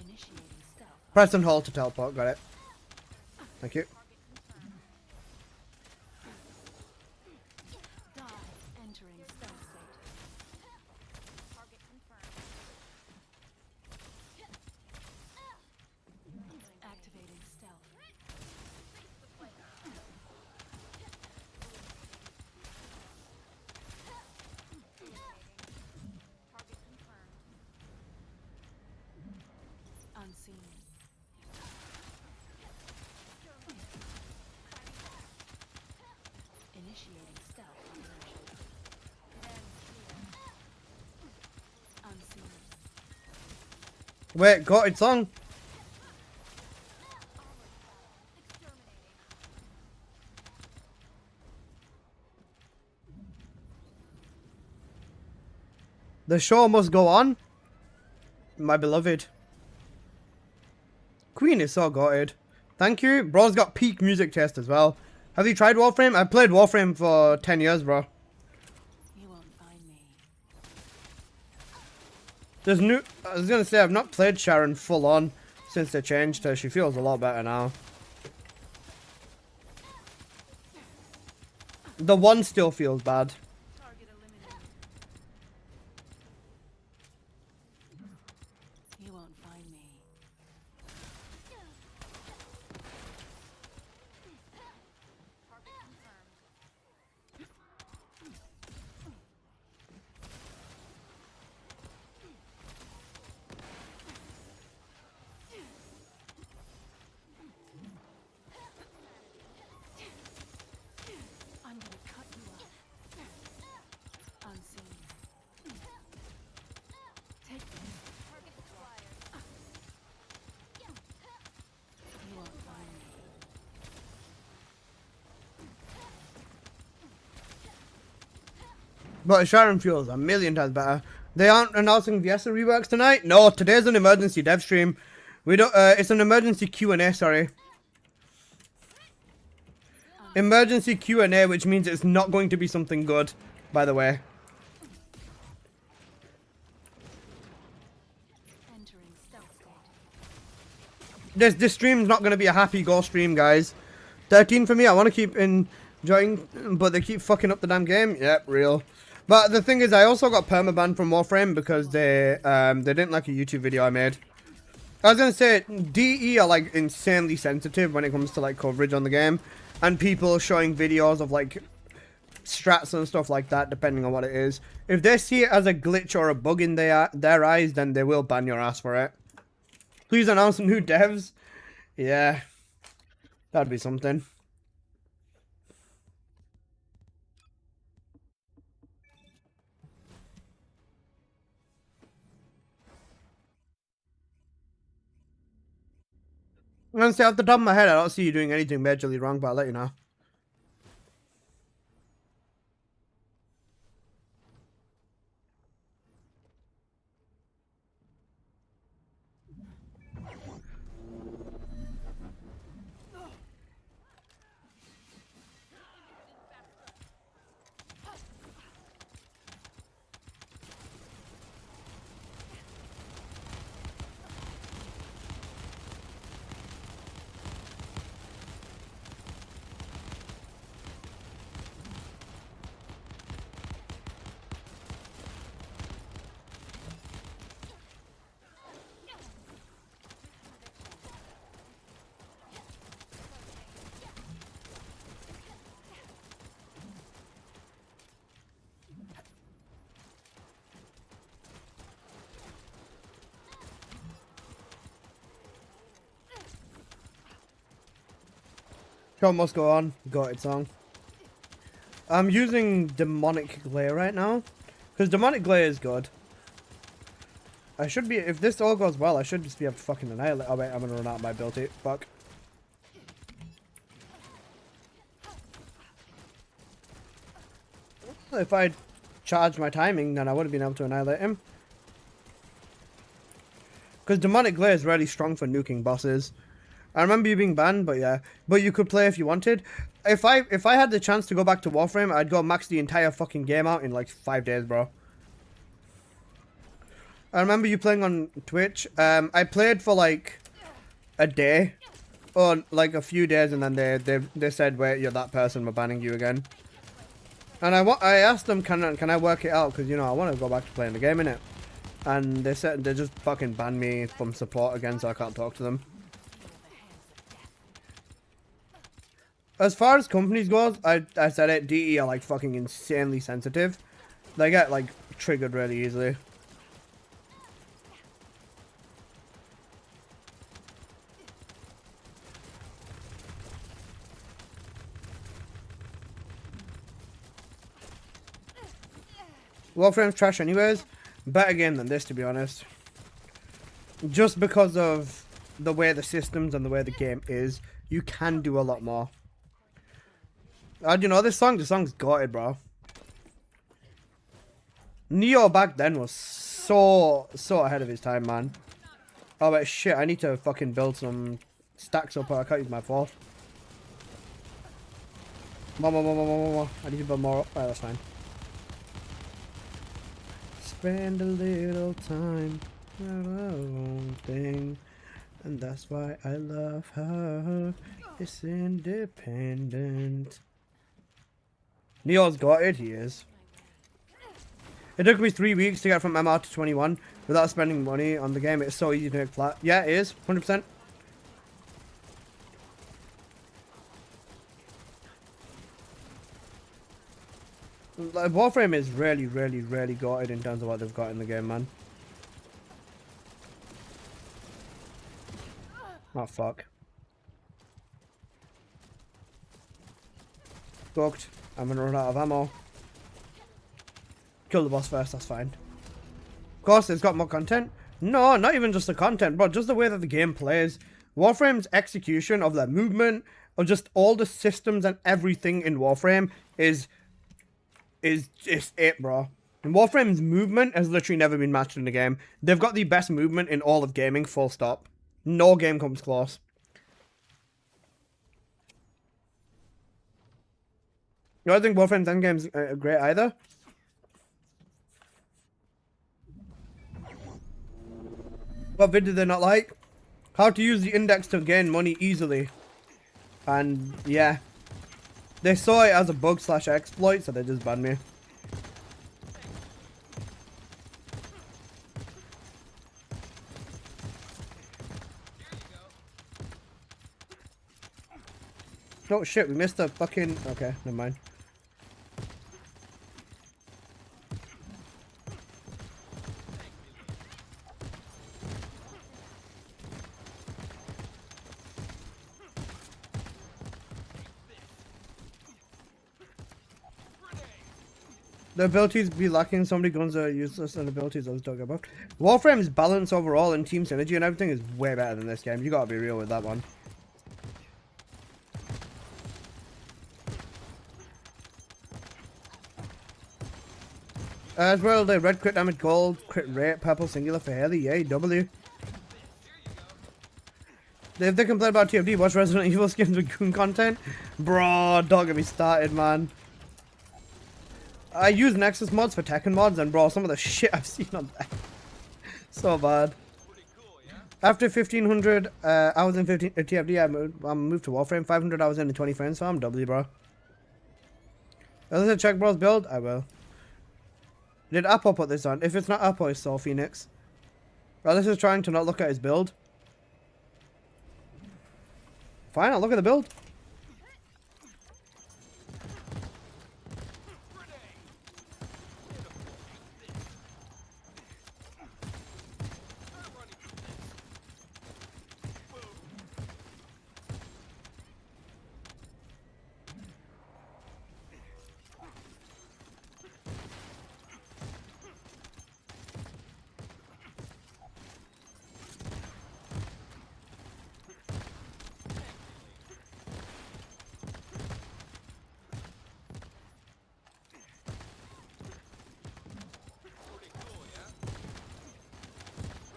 Speaker 5: Initiating stealth.
Speaker 1: Press and hold to teleport, got it. Thank you.
Speaker 5: Entering stealth state. Target confirmed. Activating stealth. Target confirmed. Unseen.
Speaker 1: Wait, got its song. The show must go on. My beloved. Queen is so gutted. Thank you. Bro's got peak music taste as well. Have you tried Warframe? I played Warframe for 10 years, bro. There's new. I was gonna say I've not played Sharon full on since they changed her. She feels a lot better now. The one still feels bad.
Speaker 8: You won't find me. I'm gonna cut you off. Unseen. Take this.
Speaker 5: Target acquired.
Speaker 8: You won't find me.
Speaker 1: But Sharon feels a million times better. They aren't announcing Viessa reworks tonight? No, today's an emergency dev stream. We don't. It's an emergency Q&A. Sorry. Emergency Q&A, which means it's not going to be something good. By the way.
Speaker 8: Entering stealth state.
Speaker 1: This stream's not going to be a happy go stream, guys. 13 for me. I want to keep enjoying, but they keep fucking up the damn game. Yep, real. But the thing is, I also got permabanned from Warframe because they didn't like a YouTube video I made. I was gonna say DE are like insanely sensitive when it comes to like coverage on the game, and people showing videos of like strats and stuff like that, depending on what it is. If they see it as a glitch or a bug in their eyes, then they will ban your ass for it. Please announce new devs. Yeah, that'd be something. I'm gonna say off the top of my head, I don't see you doing anything majorly wrong, but I'll let you know. Show must go on. Got it song. I'm using Demonic Glare right now. Because Demonic Glare is good. I should be, if this all goes well, I should just be able to fucking annihilate. Oh wait, I'm gonna run out of my ability. Fuck. If I charged my timing, then I would have been able to annihilate him. Because Demonic Glare is really strong for nuking bosses. I remember you being banned, but yeah. But you could play if you wanted. If I had the chance to go back to Warframe, I'd go max the entire fucking game out in like 5 days, bro. I remember you playing on Twitch. I played for like a day. Or like a few days, and then they said, wait, you're that person, we're banning you again. And I asked them, can I work it out? Because, you know, I want to go back to playing the game, innit? And they said they just fucking banned me from support again, so I can't talk to them. As far as companies goes, I said it, DE are like fucking insanely sensitive. They get like triggered really easily. Warframe's trash anyways. Better game than this, to be honest. just because of the way the systems and the way the game is, you can do a lot more. You know this song? The song's gutted, bro. Neo back then was so ahead of his time, man. Oh wait, shit! I need to fucking build some stacks up, or I can't use my force. More. I need to build more up. Right, that's fine. Spend a little time on our own thing, and that's why I love her. It's independent. Neo's got it. He is. It took me 3 weeks to get from MR to 21 without spending money on the game. It's so easy to make flat. Yeah, it is. 100%. Like, Warframe is really gutted in terms of what they've got in the game, man. Oh, fuck. Fucked. I'm gonna run out of ammo. Kill the boss first, that's fine. Of course, it's got more content. No, not even just the content, but just the way that the game plays. Warframe's execution of their movement, of just all the systems and everything in Warframe is just it, bro. And Warframe's movement has literally never been matched in the game. They've got the best movement in all of gaming, full stop. No game comes close. I don't think Warframe's endgame's great either. What vid did they not like? How to use the index to gain money easily. And yeah. They saw it as a bug / exploit, so they just banned me. Oh shit, we missed a fucking... Okay, never mind. The abilities be lacking, so many guns are useless and abilities I was talking about. Warframe's balance overall and team synergy and everything is way better than this game. You gotta be real with that one. As well, the red crit damage, gold, crit rate, purple singular for Haley, yay, W. If they complain about TFD, watch Resident Evil skins with goon content. Bro, don't get me started, man. I use Nexus mods for Tekken mods, and bro, some of the shit I've seen on that. So bad. After 1500 hours in 15 TFD, I moved to Warframe. 500 hours in 20 frames, so I'm W, bro. Let's check bro's build. I will. Did Apple put this on? If it's not Apple, it's Soul Phoenix. Well, this is trying to not look at his build. Fine, I'll look at the build.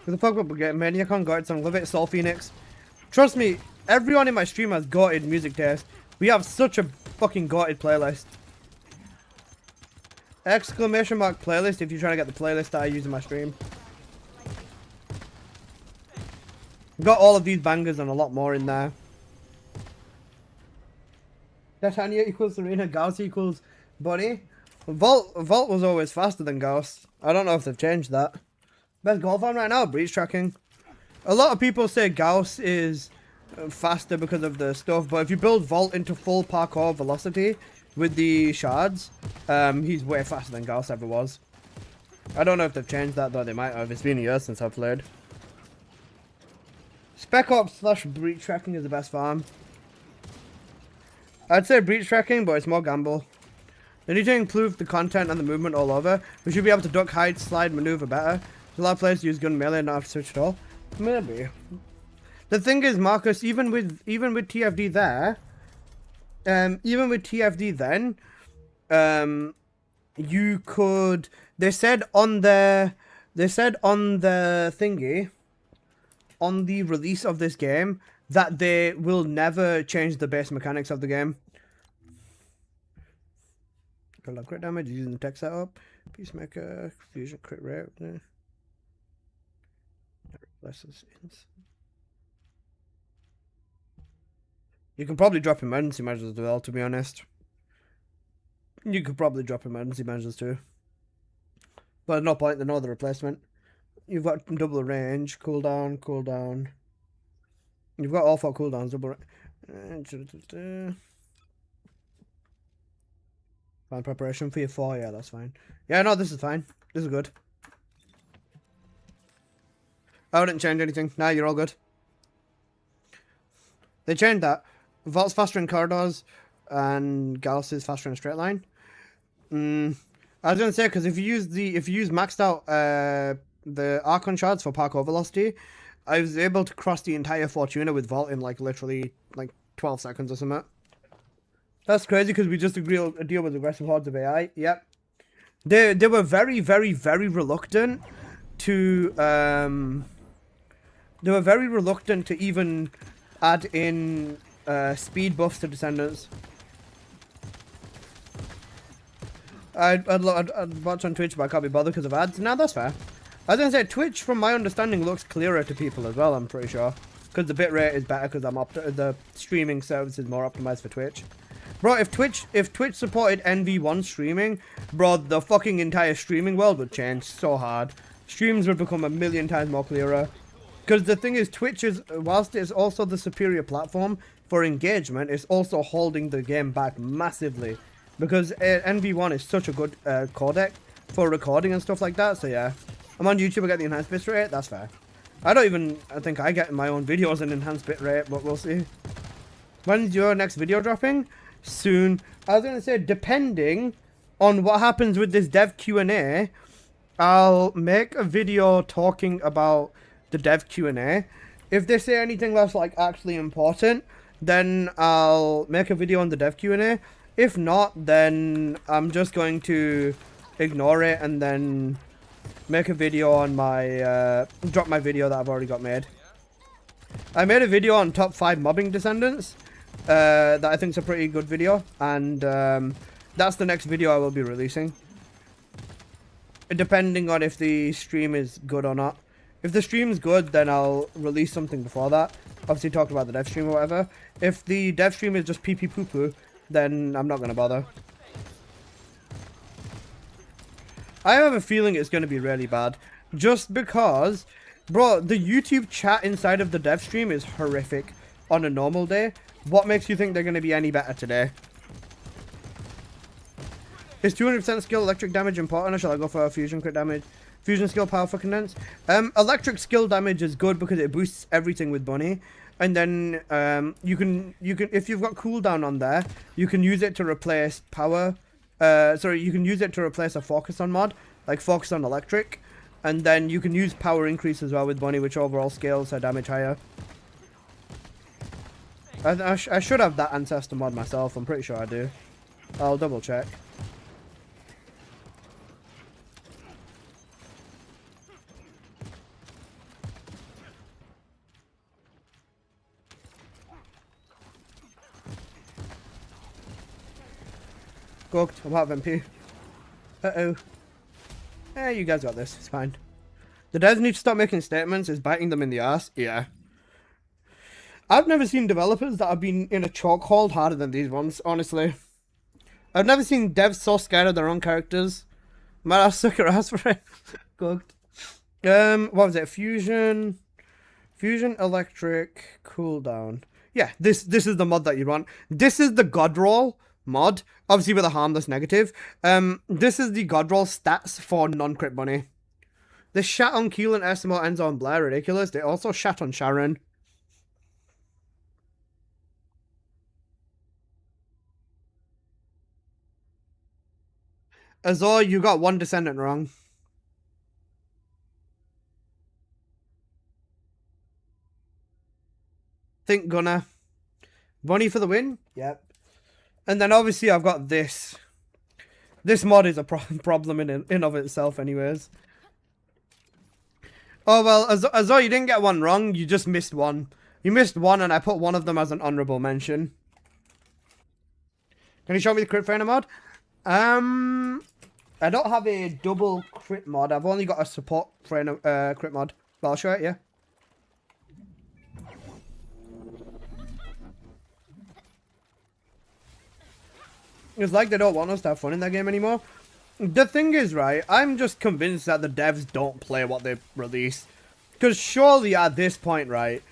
Speaker 1: Who the fuck will get Maniac on Guard song? Love it, Soul Phoenix. Trust me, everyone in my stream has gutted music taste. We have such a fucking gutted playlist. Exclamation mark playlist if you're trying to get the playlist that I use in my stream. Got all of these bangers and a lot more in there. Titania equals Serena, Gauss equals Bunny. Vault was always faster than Gauss. I don't know if they've changed that. Best golf on right now, breach tracking. A lot of people say Gauss is faster because of the stuff, but if you build Vault into full parkour velocity with the shards, he's way faster than Gauss ever was. I don't know if they've changed that, though they might have. It's been a year since I've played. Spec Ops / breach tracking is the best farm. I'd say breach tracking, but it's more gamble. They need to improve the content and the movement all over. We should be able to duck, hide, slide, maneuver better. A lot of players use gun melee and not have to switch at all. Maybe. The thing is, Marcus, even with TFD there, even with TFD then, you could. They said on the thingy, on the release of this game, that they will never change the base mechanics of the game. Crit damage using the tech setup. Peacemaker, fusion crit rate. You can probably drop emergency measures as well, to be honest. You could probably drop emergency measures too. But no point, they know the replacement. You've got double range, cooldown, cooldown. You've got all 4 cooldowns, double range. Fine preparation for your 4, yeah, that's fine. Yeah, no, this is fine. This is good. I wouldn't change anything. Nah, you're all good. They changed that. Vault's faster in corridors, and Gauss is faster in a straight line. I was gonna say, because if you use maxed out the Archon shards for parkour velocity, I was able to cross the entire Fortuna with Vault in like literally like 12 seconds or something. That's crazy because we just deal with aggressive hordes of AI. Yep. They were very, very, very reluctant to even add in speed buffs to Descendants. I'd watch on Twitch, but I can't be bothered because of ads. Nah, that's fair. I was gonna say Twitch, from my understanding, looks clearer to people as well. I'm pretty sure because the bitrate is better because the streaming service is more optimized for Twitch. Bro, if Twitch supported NV1 streaming, bro, the fucking entire streaming world would change so hard. Streams would become a million times more clearer. Because the thing is, Twitch is, whilst it's also the superior platform for engagement, it's also holding the game back massively. Because NV1 is such a good codec for recording and stuff like that, so yeah. I'm on YouTube, I get the enhanced bitrate, that's fair. I think I get my own videos in enhanced bitrate, but we'll see. When's your next video dropping? Soon. I was going to say, depending on what happens with this dev Q&A, I'll make a video talking about the dev Q&A. If they say anything that's like actually important, then I'll make a video on the dev Q&A. If not, then I'm just going to ignore it and then make a video on my drop my video that I've already got made. I made a video on top 5 mobbing Descendants that I think is a pretty good video, and that's the next video I will be releasing, depending on if the stream is good or not. If the stream's good, then I'll release something before that, obviously talk about the dev stream or whatever. If the dev stream is just pee pee poo poo, then I'm not going to bother. I have a feeling it's going to be really bad, just because, bro, the YouTube chat inside of the dev stream is horrific on a normal day. What makes you think they're going to be any better today? Is 200% skill electric damage important, or shall I go for fusion crit damage? Fusion skill power for condense? Electric skill damage is good because it boosts everything with Bunny. And then you can if you've got cooldown on there, you can use it to replace power. You can use it to replace a focus on mod, like focus on electric. And then you can use power increase as well with Bunny, which overall scales her damage higher. I should have that ancestor mod myself. I'm pretty sure I do. I'll double check. Cooked. I'm out of MP. Uh-oh. Eh, you guys got this. It's fine. The devs need to stop making statements. It's biting them in the ass. Yeah. I've never seen developers that have been in a chokehold harder than these ones, honestly. I've never seen devs so scared of their own characters. Man, I'll suck your ass for it. Cooked. What was it? Fusion, electric, cooldown. Yeah, this is the mod that you want. This is the God Roll mod, obviously with a harmless negative. This is the God Roll stats for non-crit Bunny. They shat on Keelan, SMO, Enzo, and Blair, ridiculous. They also shat on Sharon. Azor, you got one Descendant wrong. Think Gunner. Bunny for the win. Yep. And then obviously I've got this. This mod is a problem in of itself, anyways. Oh well, as though you didn't get one wrong, you just missed one. You missed one, and I put one of them as an honorable mention. Can you show me the crit fainer mod? I don't have a double crit mod. I've only got a support fainer crit mod. But I'll show it, yeah. It's like they don't want us to have fun in that game anymore. The thing is, right, I'm just convinced that the devs don't play what they release. Because surely at this point, right,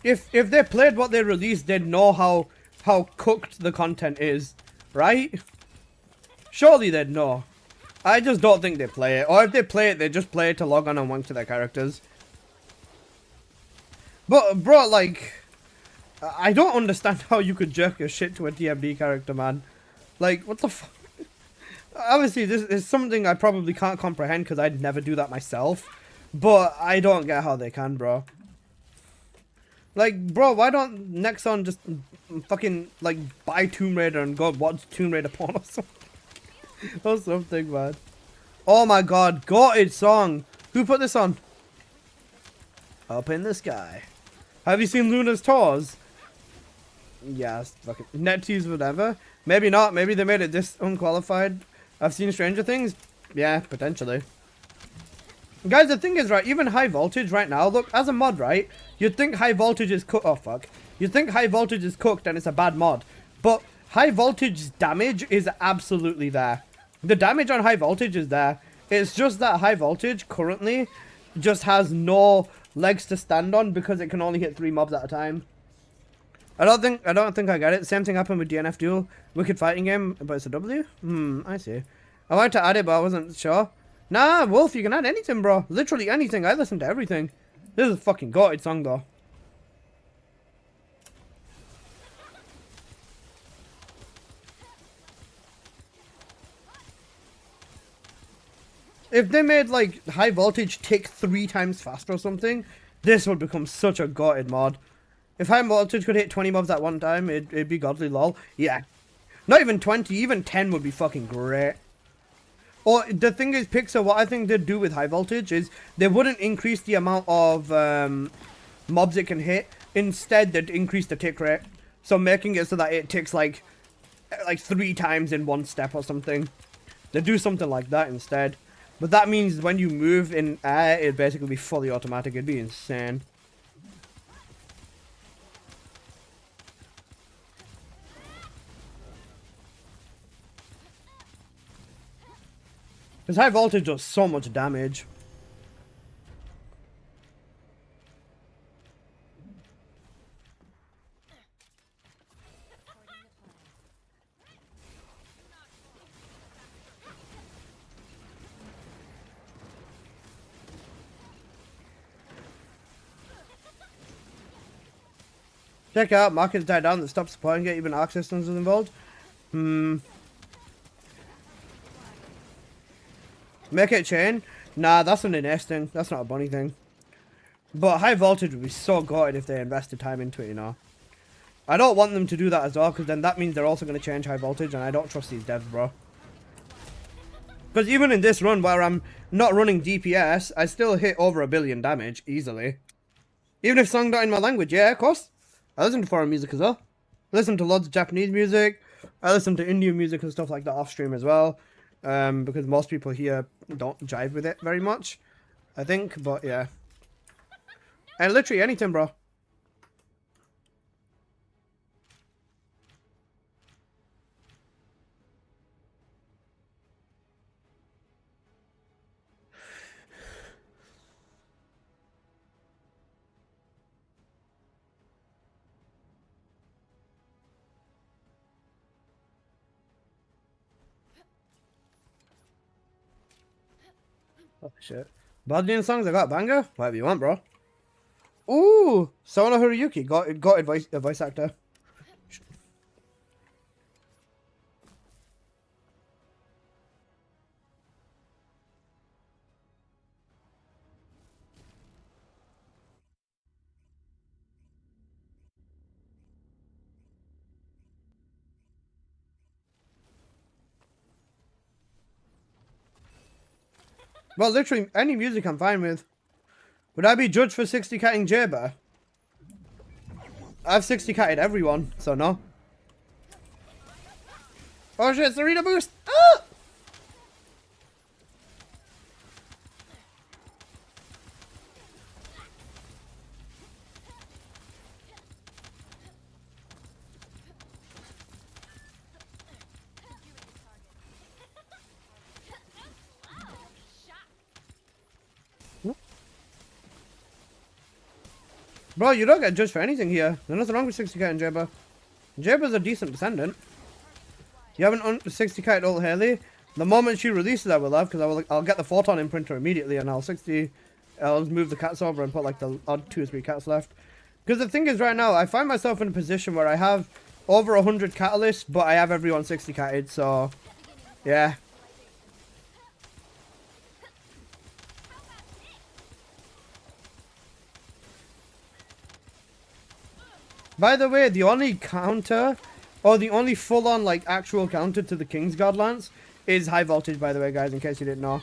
Speaker 1: if they played what they released, they'd know how cooked the content is, right? Surely they'd know. I just don't think they play it. Or if they play it, they just play it to log on and wank to their characters. But, bro, like, I don't understand how you could jerk your shit to a TMD character, man. Like, what the fuck? Obviously, this is something I probably can't comprehend because I'd never do that myself. But I don't get how they can, bro. Like, bro, why don't Nexon just fucking, like, buy Tomb Raider and go watch Tomb Raider porn or something? Or something, man. Oh my god, goated song. Who put this on? Up in the sky. Have you seen Luna's tours? Yes, fucking NetTease, whatever. Maybe not. Maybe they made it this unqualified. I've seen Stranger Things. Yeah, potentially. Guys, the thing is, right, even high voltage right now, look, as a mod, right, you'd think high voltage is cooked. Oh, fuck. You'd think high voltage is cooked and it's a bad mod. But high voltage damage is absolutely there. The damage on high voltage is there. It's just that high voltage currently just has no legs to stand on because it can only hit 3 mobs at a time. I don't think I get it. Same thing happened with DNF Duel. Wicked fighting game, but it's a W? I see. I wanted to add it, but I wasn't sure. Nah, Wolf, you can add anything, bro. Literally anything. I listen to everything. This is a fucking goated song, though. If they made, like, high voltage tick 3 times faster or something, this would become such a goated mod. If high voltage could hit 20 mobs at one time, it'd be godly lol. Yeah. Not even 20, even 10 would be fucking great. Or, the thing is, Pixar, what I think they'd do with high voltage is they wouldn't increase the amount of mobs it can hit. Instead, they'd increase the tick rate. So making it so that it ticks, like 3 times in one step or something. They'd do something like that instead. But that means when you move in air, it'd basically be fully automatic. It'd be insane. Because high voltage does so much damage. Check out, markets died down that stopped supporting it, even Arc Systems was involved. Make it chain? Nah, that's an NS thing. That's not a bunny thing. But high voltage would be so goated if they invested time into it, you know. I don't want them to do that as well, because then that means they're also going to change high voltage, and I don't trust these devs, bro. Because even in this run, where I'm not running DPS, I still hit over 1 billion damage, easily. Even if song not in my language, yeah, of course. I listen to foreign music as well. I listen to lots of Japanese music. I listen to Indian music and stuff like that off stream as well. Because most people here don't jive with it very much, I think, but yeah. And literally anything, bro. Oh shit. Badlian songs, I got banger? Whatever you want, bro. Ooh! Sona Haruyuki got a voice actor. Well, literally, any music I'm fine with. Would I be judged for 60 catting Jaber? I've 60 catted everyone, so no. Oh shit, Serena boost! Ah! Bro, you don't get judged for anything here. There's nothing wrong with 60k and Jaber. Jaber's a decent descendant. You haven't 60k old Haley. The moment she releases, I will have, because I'll get the photon imprinter immediately, and I'll move the cats over and put like the odd 2 or 3 cats left. Because the thing is, right now I find myself in a position where I have over 100 catalysts, but I have everyone 60 catted. So yeah. By the way, the only counter, or the only full-on, like, actual counter to the King's God Lance is high voltage, by the way, guys, in case you didn't know.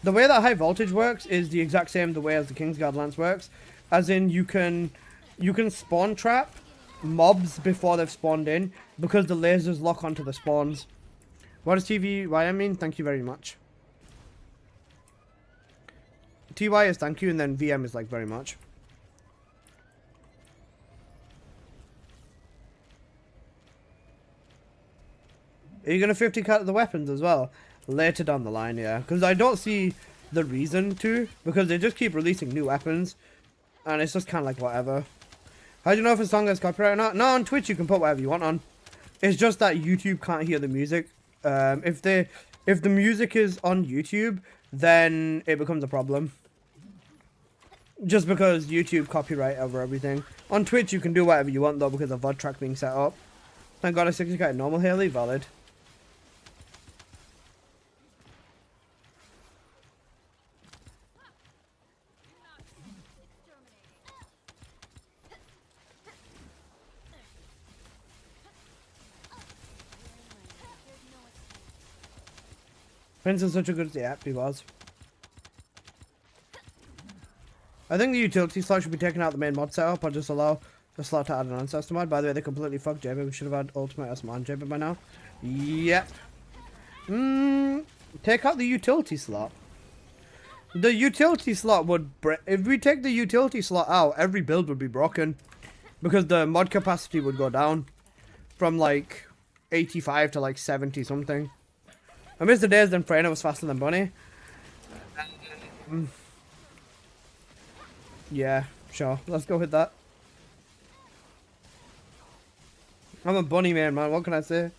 Speaker 1: The way that high voltage works is the exact same the way as the King's God Lance works. As in, you can spawn trap mobs before they've spawned in, because the lasers lock onto the spawns. What does TVY mean? Thank you very much. TY is thank you, and then VM is, like, very much. Are you going to 50 cat the weapons as well? Later down the line, yeah. Because I don't see the reason to. Because they just keep releasing new weapons. And it's just kind of like whatever. How do you know if a song has copyright or not? No, on Twitch you can put whatever you want on. It's just that YouTube can't hear the music. If the music is on YouTube, then it becomes a problem. Just because YouTube copyright over everything. On Twitch you can do whatever you want though, because of VOD track being set up. Thank God a 60k normal Haley, valid. Prince is such a good app, he was. I think the utility slot should be taken out the main mod setup, or just allow the slot to add an ancestor mod. By the way, they completely fucked Jaber. We should have had ultimate Asma on Jaber by now. Yep. Take out the utility slot. The utility slot would if we take the utility slot out, every build would be broken. Because the mod capacity would go down from like 85 to like 70 something. I miss the days when Serena was faster than Bunny. Yeah, sure. Let's go with that. I'm a bunny man, what can I say?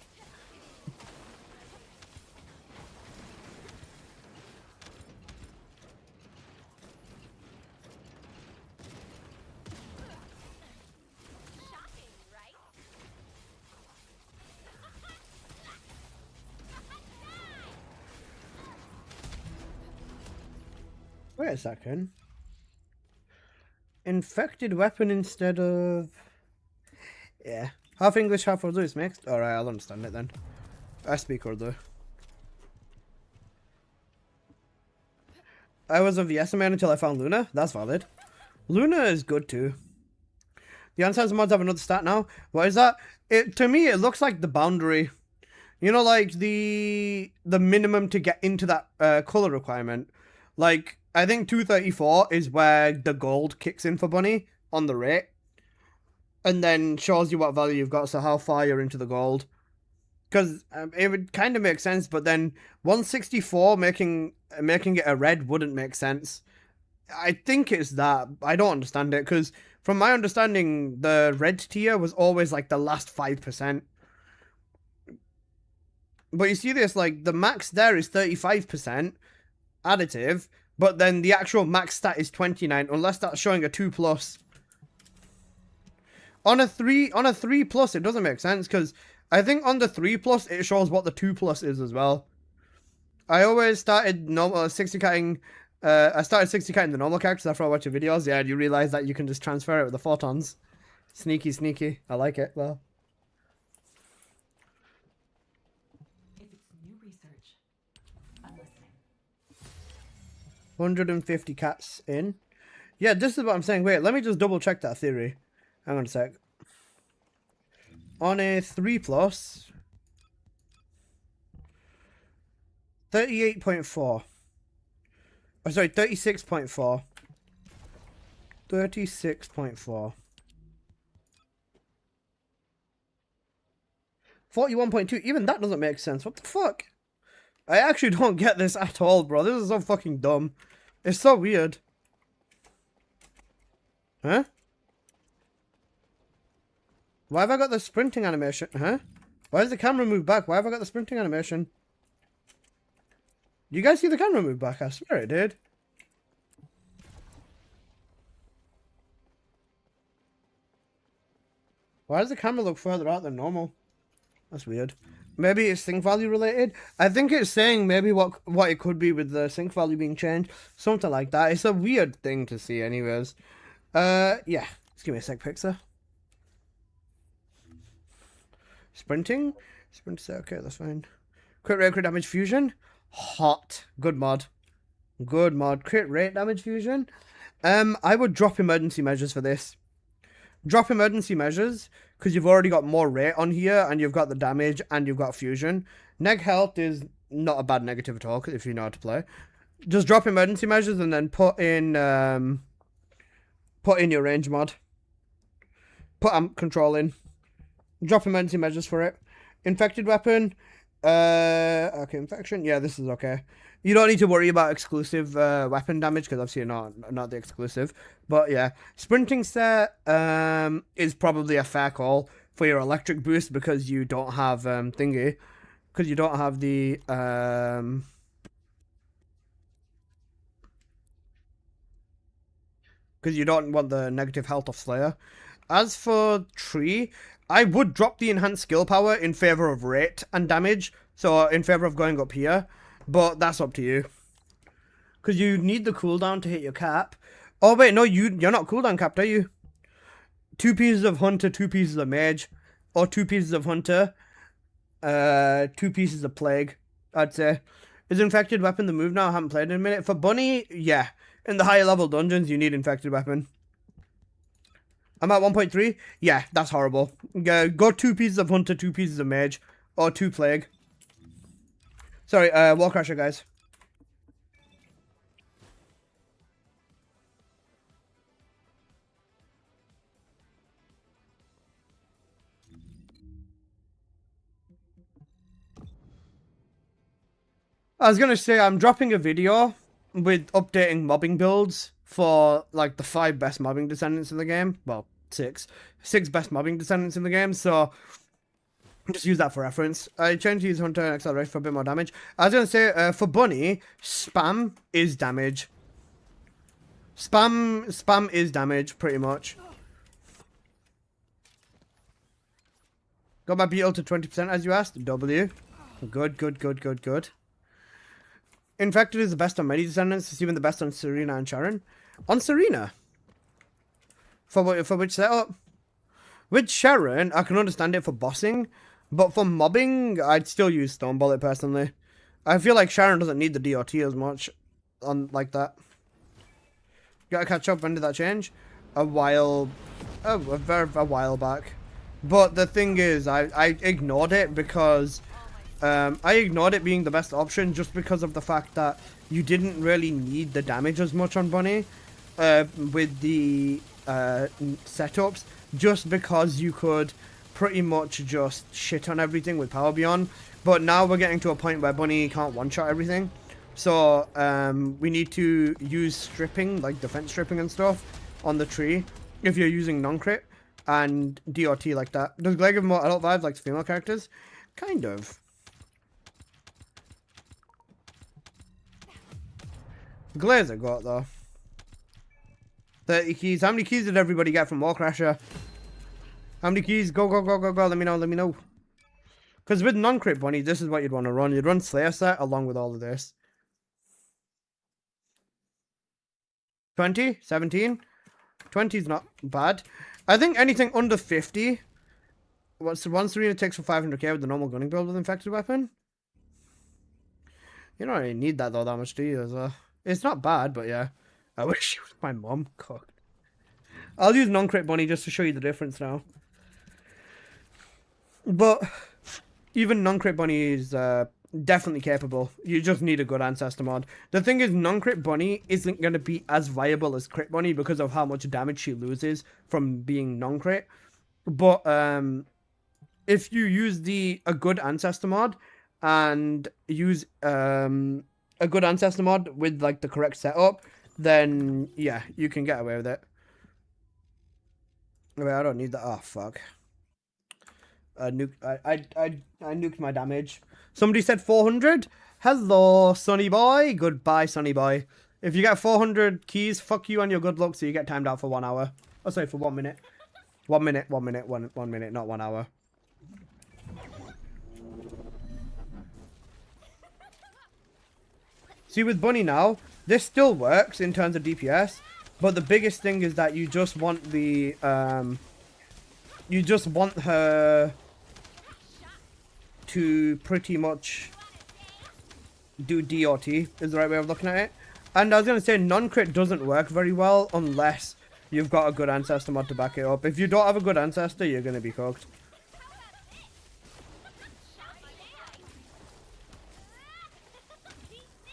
Speaker 1: Wait a second. Infected weapon instead of... Yeah. Half English, half Urdu is mixed? Alright, I'll understand it then. I speak Urdu. I was a VS man until I found Luna. That's valid. Luna is good too. The Ancestor mods have another stat now. What is that? To me, it looks like the boundary. You know, like the minimum to get into that color requirement. Like, I think 234 is where the gold kicks in for Bunny on the rate. And then shows you what value you've got, so how far you're into the gold. Because it would kind of make sense, but then 164 making it a red wouldn't make sense. I think it's that. I don't understand it, because from my understanding, the red tier was always like the last 5%. But you see this, like, the max there is 35% additive, but then the actual max stat is 29, unless that's showing a 2+. On a 3+, it doesn't make sense, because I think on the 3+, it shows what the 2+ is as well. I always started normal 60 catting. I started 60 catting the normal characters after I watched your videos. Yeah, and you realize that you can just transfer it with the photons. Sneaky, sneaky. I like it. Well.
Speaker 6: If it's new research, I'm listening.
Speaker 1: 150 cats in. Yeah, this is what I'm saying. Wait, let me just double check that theory. Hang on a sec. On a 3+, 38.4. Oh, sorry, 36.4. 36.4. 41.2. Even that doesn't make sense. What the fuck? I actually don't get this at all, bro. This is so fucking dumb. It's so weird. Huh? Why have I got the sprinting animation? Huh? Why does the camera move back? Why have I got the sprinting animation? Do you guys see the camera move back? I swear it did. Why does the camera look further out than normal? That's weird. Maybe it's sync value related. I think it's saying maybe what it could be with the sync value being changed. Something like that. It's a weird thing to see anyways. Yeah. Just give me a sec, Pixar. Sprinting? Sprinting, okay, that's fine. Crit rate, crit damage fusion. Hot. Good mod. Good mod. Crit rate damage fusion. I would drop emergency measures for this. Drop emergency measures, because you've already got more rate on here, and you've got the damage, and you've got fusion. Neg health is not a bad negative at all, if you know how to play. Just drop emergency measures, and then put in your range mod. Put amp control in. Drop emergency measures for it. Infected weapon. Okay, infection. Yeah, this is okay. You don't need to worry about exclusive weapon damage, because obviously not the exclusive. But yeah, sprinting set is probably a fair call for your electric boost, because you don't have thingy. Because you don't have the because you don't want the negative health of Slayer. As for tree, I would drop the enhanced skill power in favor of rate and damage, so in favor of going up here, but that's up to you. Because you need the cooldown to hit your cap. Oh wait, no, you're not cooldown capped, are you? 2 pieces of Hunter, 2 pieces of Mage, or 2 pieces of Hunter, 2 pieces of Plague, I'd say. Is Infected Weapon the move now? I haven't played in a minute. For Bunny, yeah. In the higher level dungeons, you need Infected Weapon. I'm at 1.3. Yeah, that's horrible. Go 2 pieces of Hunter, 2 pieces of Mage, or 2 Plague. Sorry, Warcrasher, guys. I was gonna say, I'm dropping a video with updating mobbing builds for, like, the 5 best mobbing descendants in the game. Well, 6. 6 best mobbing descendants in the game, so just use that for reference. I changed to use Hunter and Acceleration for a bit more damage. I was gonna say, for Bunny, spam is damage. Spam is damage, pretty much. Got my beetle to 20% as you asked. W. Good, good, good, good, good. Infected is the best on many descendants. It's even the best on Serena and Sharon. On Serena? For which setup? With Sharon, I can understand it for bossing. But for mobbing, I'd still use Stone Bullet personally. I feel like Sharon doesn't need the DOT as much on like that. Gotta catch up. When did that change? A while back. But the thing is, I ignored it because I ignored it being the best option just because of the fact that you didn't really need the damage as much on Bunny with the setups, just because you could pretty much just shit on everything with Power Beyond. But now we're getting to a point where Bunny can't one-shot everything. So we need to use stripping, like defense stripping and stuff, on the tree if you're using non-crit and DOT like that. Does Glare give more adult vibes like female characters? Kind of. Glare's a goat though. 30 keys. How many keys did everybody get from Warcrasher? How many keys? Go, go, go, go, go. Let me know, let me know. Because with non-crit Bunny, this is what you'd want to run. You'd run Slayer set along with all of this. 20? 17? 20 is not bad. I think anything under 50. Once Serena takes for 500k with the normal gunning build with Infected Weapon. You don't really need that though that much, do you, as well? It's not bad, but yeah. I wish it was my mom cooked. I'll use non-crit bunny just to show you the difference now. But even non-crit bunny is definitely capable. You just need a good ancestor mod. The thing is, non-crit bunny isn't going to be as viable as crit bunny because of how much damage she loses from being non-crit. But if you use a good ancestor mod and use a good ancestor mod with like the correct setup, then yeah, you can get away with it. Wait, I don't need that. Oh fuck. I nuked my damage. Somebody said 400. Hello, Sonny boy. Goodbye, Sonny boy. If you get 400 keys, fuck you and your good luck. So you get timed out for 1 hour. Oh, sorry, for 1 minute. 1 minute, 1 minute, one minute, not 1 hour. See, with Bunny now, this still works in terms of DPS, but the biggest thing is that you just want the you just want her to pretty much do DRT is the right way of looking at it. And I was going to say non-crit doesn't work very well unless you've got a good ancestor mod to back it up. If you don't have a good ancestor, you're going to be cooked.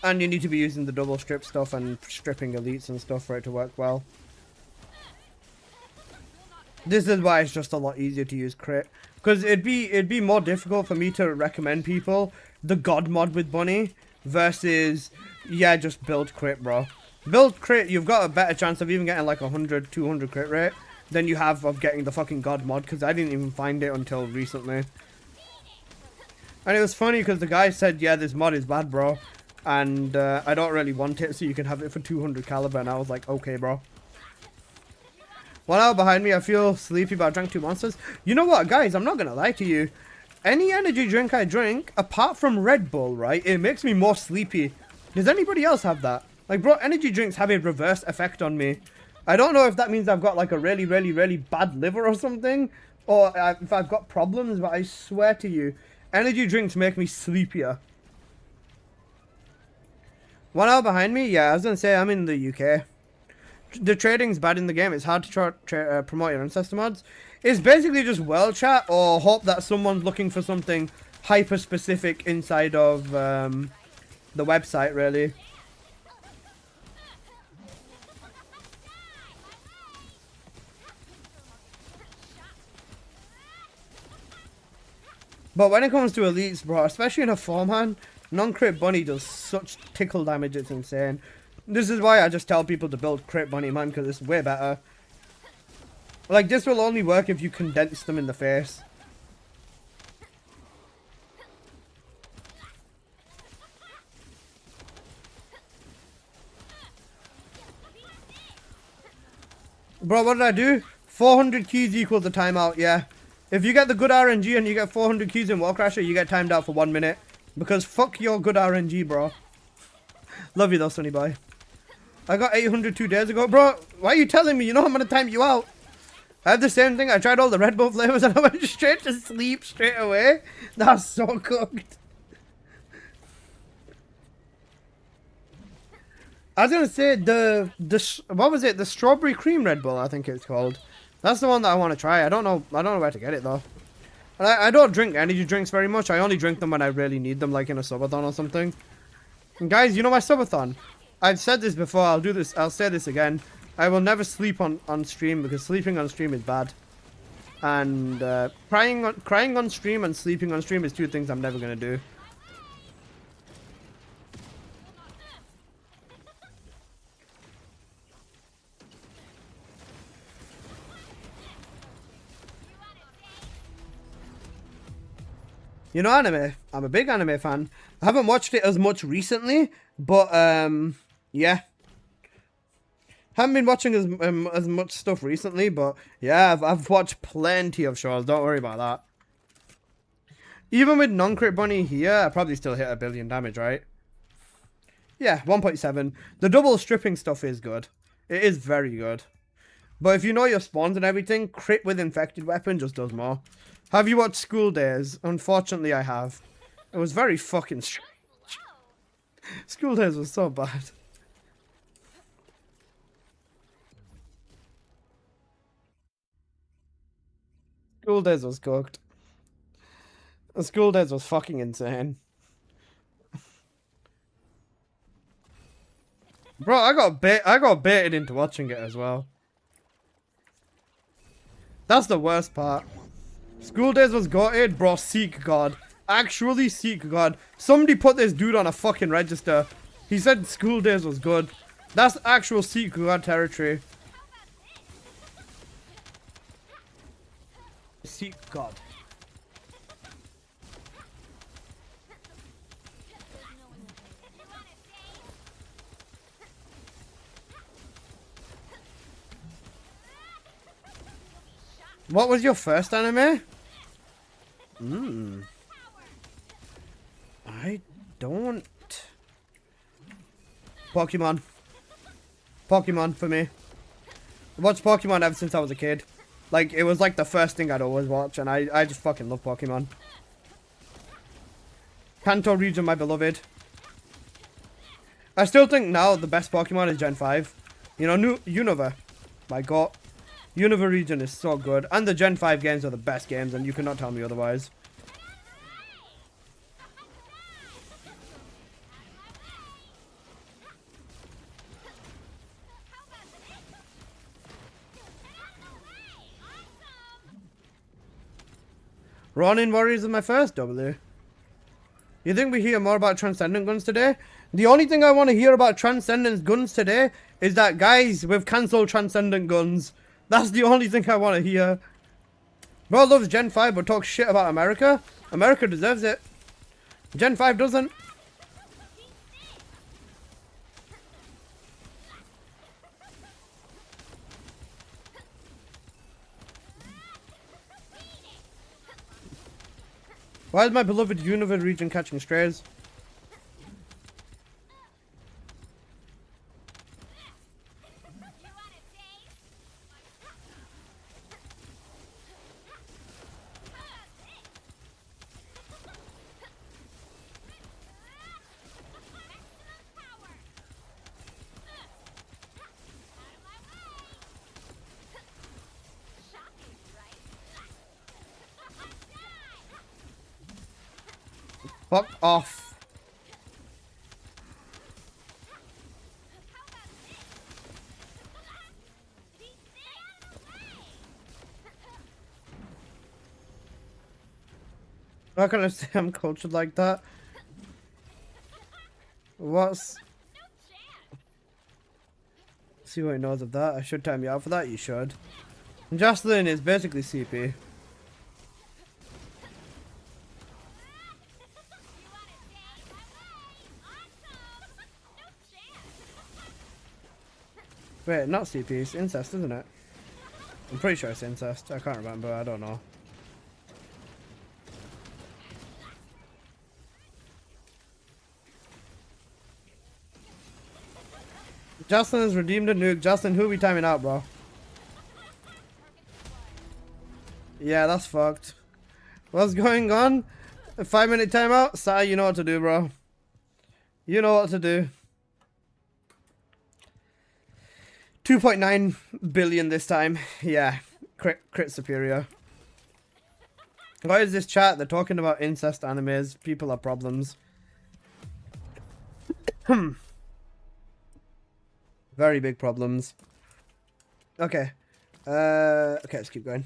Speaker 1: And you need to be using the double strip stuff and stripping elites and stuff for it to work well. This is why it's just a lot easier to use crit. Because it'd be more difficult for me to recommend people the god mod with Bunny versus, yeah, just build crit, bro. Build crit, you've got a better chance of even getting like 100, 200 crit rate than you have of getting the fucking god mod, because I didn't even find it until recently. And it was funny because the guy said, yeah, this mod is bad, bro. And I don't really want it, so you can have it for 200 caliber. And I was like, okay, bro. 1 hour behind me, I feel sleepy, but I drank 2 monsters. You know what, guys? I'm not going to lie to you. Any energy drink I drink, apart from Red Bull, right, it makes me more sleepy. Does anybody else have that? Like, bro, energy drinks have a reverse effect on me. I don't know if that means I've got, like, a really, really, really bad liver or something. Or if I've got problems, but I swear to you, energy drinks make me sleepier. 1 hour behind me? Yeah, I was going to say, I'm in the UK. The trading's bad in the game. It's hard to promote your ancestor mods. It's basically just world chat or hope that someone's looking for something hyper specific inside of the website, really. But when it comes to elites, bro, especially in a 4-man, non-crit bunny does such tickle damage, it's insane. This is why I just tell people to build crit bunny, man, because it's way better. Like, this will only work if you condense them in the face. Bro, what did I do? 400 keys equals the timeout, yeah. If you get the good RNG and you get 400 keys in Warcrasher, you get timed out for 1 minute. Because fuck your good RNG, bro. Love you though, Sonny boy. I got 800 2 days ago. Bro, why are you telling me? You know I'm going to time you out. I had the same thing. I tried all the Red Bull flavors and I went straight to sleep straight away. That's so cooked. I was going to say what was it? The strawberry cream Red Bull, I think it's called. That's the one that I want to try. I don't know where to get it though. And I don't drink energy drinks very much. I only drink them when I really need them, like in a subathon or something. And guys, you know my subathon? I've said this before, I'll say this again. I will never sleep on stream because sleeping on stream is bad. And crying on stream and sleeping on stream is 2 things I'm never going to do. You know anime? I'm a big anime fan. I haven't watched it as much recently, but yeah. Haven't been watching as much stuff recently, but yeah, I've watched plenty of shows. Don't worry about that. Even with non-crit bunny here, I probably still hit 1 billion damage, right? Yeah, 1.7. The double stripping stuff is good. It is very good. But if you know your spawns and everything, crit with infected weapon just does more. Have you watched School Days? Unfortunately, I have. It was very fucking strange. School Days was so bad. School days was cooked. The school days was fucking insane. Bro, I got baited into watching it as well. That's the worst part. School days was gutted, bro. Seek God. Actually seek God. Somebody put this dude on a fucking register. He said school days was good. That's actual seek God territory. Seek God. What was your first anime? I don't. Pokemon. Pokemon for me. I watched Pokemon ever since I was a kid. Like, it was like the first thing I'd always watch, and I just fucking love Pokemon. Kanto region, my beloved. I still think now the best Pokemon is Gen 5. You know, Unova. My god. Unova region is so good. And the Gen 5 games are the best games, and you cannot tell me otherwise. Ronin Warriors is my first W. You think we hear more about Transcendent guns today? The only thing I want to hear about Transcendent guns today is that, guys, we've cancelled Transcendent guns. That's the only thing I want to hear. Bro loves Gen 5 but talks shit about America. America deserves it. Gen 5 doesn't. Why is my beloved Unova region catching strays? Fuck off. How can I say I'm cultured like that? What's... See what he knows of that. I should time you out for that, you should. Jocelyn is basically CP. Wait, not CP, it's incest, isn't it? I'm pretty sure it's incest. I can't remember, I don't know. Justin has redeemed a nuke. Justin, who are we timing out, bro? Yeah, that's fucked. What's going on? A 5-minute timeout? Sai, you know what to do, bro. You know what to do. 2.9 billion this time. Yeah, crit superior. What is this chat? They're talking about incest animes. People have problems. Very big problems. Okay. Okay, let's keep going.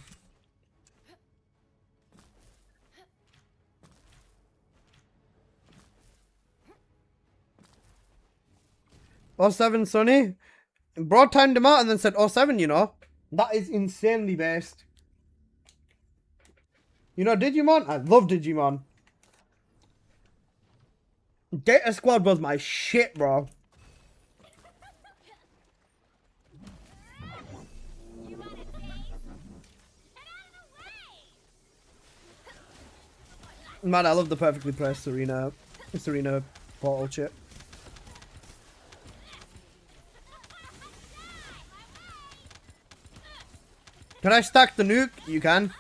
Speaker 1: Oh, 07 Sonny. Broad timed him out and then said 07, you know. That is insanely based. You know Digimon? I love Digimon. Data Squad was my shit, bro. Man, I love the perfectly placed Serena portal chip. Can I stack the nuke? You can.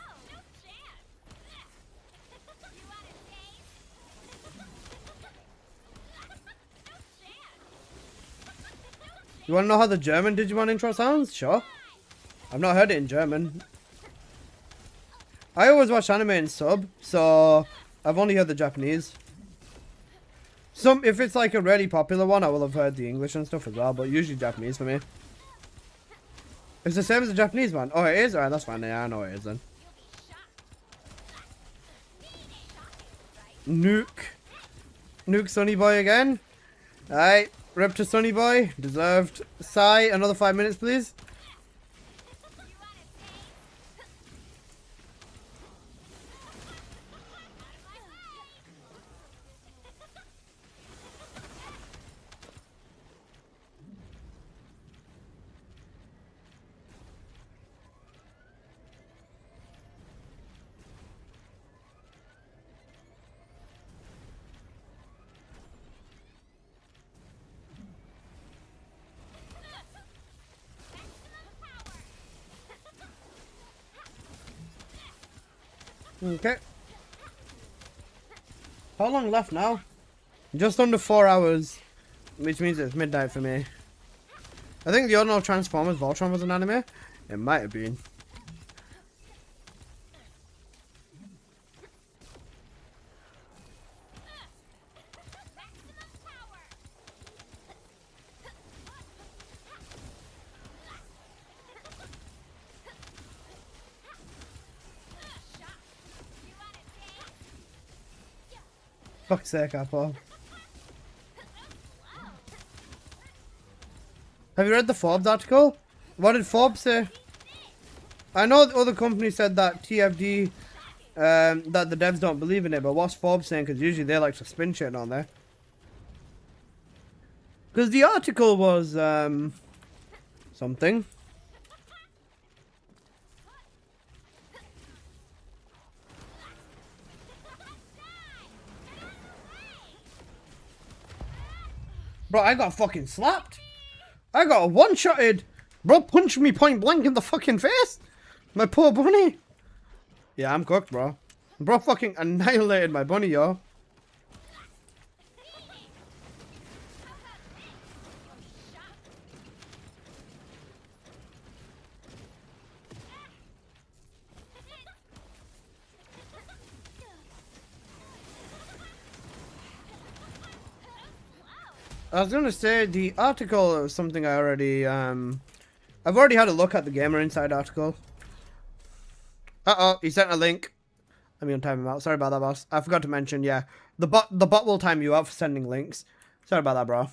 Speaker 1: You want to know how the German Digimon intro sounds? Sure. I've not heard it in German. I always watch anime in sub, so I've only heard the Japanese. If it's like a really popular one, I will have heard the English and stuff as well, but usually Japanese for me. It's the same as the Japanese one. Oh, it is? Alright, that's fine. Yeah, I know it is then. Nuke Sonny Boy again. Alright, rip to Sonny Boy. Deserved. Sai, another 5 minutes, please. Okay. How long left now? Just under 4 hours. Which means it's midnight for me. I think the original Transformers Voltron was an anime. It might have been. Fuck's sake, Apple. Have you read the Forbes article? What did Forbes say? I know the other company said that TFD, that the devs don't believe in it, but what's Forbes saying? Because usually they like to spin shit on there. Because the article was, something. Bro, I got fucking slapped. I got one-shotted. Bro punched me point blank in the fucking face. My poor bunny. Yeah, I'm cooked, bro. Bro fucking annihilated my bunny, yo. I was gonna say the article was something I already I've already had a look at the Gamer Inside article. He sent a link. Let me untime him out. Sorry about that, boss. I forgot to mention, yeah. The bot will time you out for sending links. Sorry about that, bro.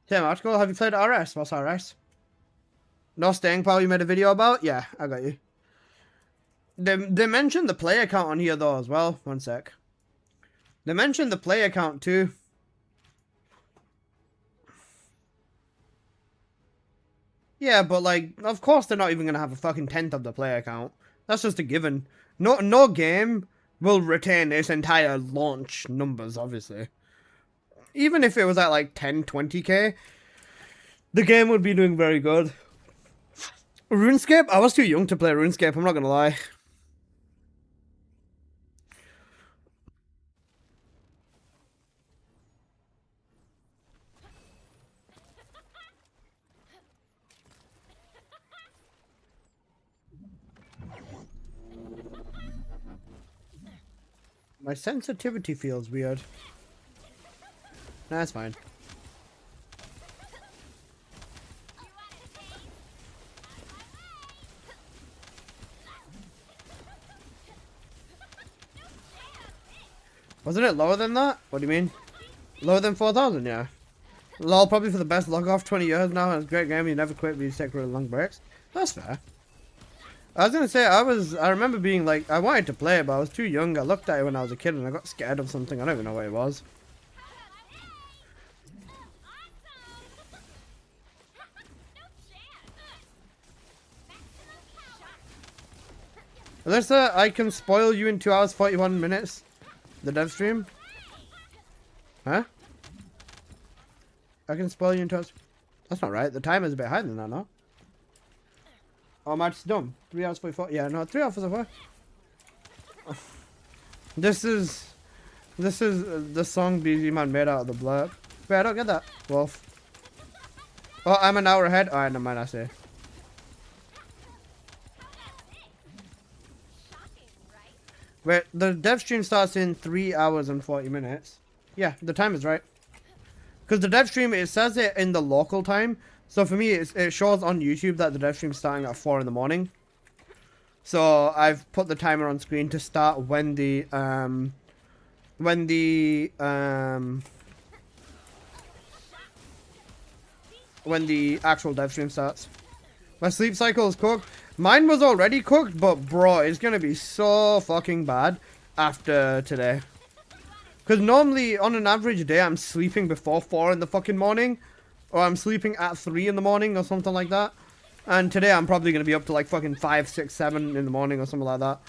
Speaker 1: Same article. Have you played RS? What's RS? No staying power you made a video about? Yeah, I got you. They mentioned the player count on here though as well. One sec. They mentioned the player count too. Yeah, but like, of course they're not even gonna have a fucking tenth of the player count. That's just a given. No game will retain its entire launch numbers, obviously. Even if it was at like 10, 20k, the game would be doing very good. RuneScape? I was too young to play RuneScape, I'm not gonna lie. My sensitivity feels weird. Nah, that's fine. Wasn't it lower than that? What do you mean? Lower than 4,000, yeah. LOL, probably for the best log off 20 years now. It's a great game. You never quit, but you take really long breaks. That's fair. I was gonna say, I remember being like, I wanted to play it, but I was too young. I looked at it when I was a kid and I got scared of something. I don't even know what it was. Alyssa, I can spoil you in 2 hours 41 minutes. The dev stream? Huh? I can spoil you in 2 hours. That's not right. The time is a bit higher than that, no? Oh, am I just dumb? 3 hours 44. Yeah, no, 3 hours 44. This is This is the song BG Man made out of the blurb. Wait, I don't get that. Wolf. Oh, I'm an hour ahead. Alright, never mind, I say. Wait, the dev stream starts in 3 hours and 40 minutes. Yeah, the time is right. Because the dev stream, it says it in the local time. So for me, it shows on YouTube that the dev stream's starting at 4 in the morning. So I've put the timer on screen to start when the actual dev stream starts. My sleep cycle is cooked. Mine was already cooked, but bro, it's gonna be so fucking bad after today. Because normally, on an average day, I'm sleeping before 4 in the fucking morning. Or I'm sleeping at 3 in the morning or something like that. And today, I'm probably gonna be up to like fucking 5, 6, 7 in the morning or something like that.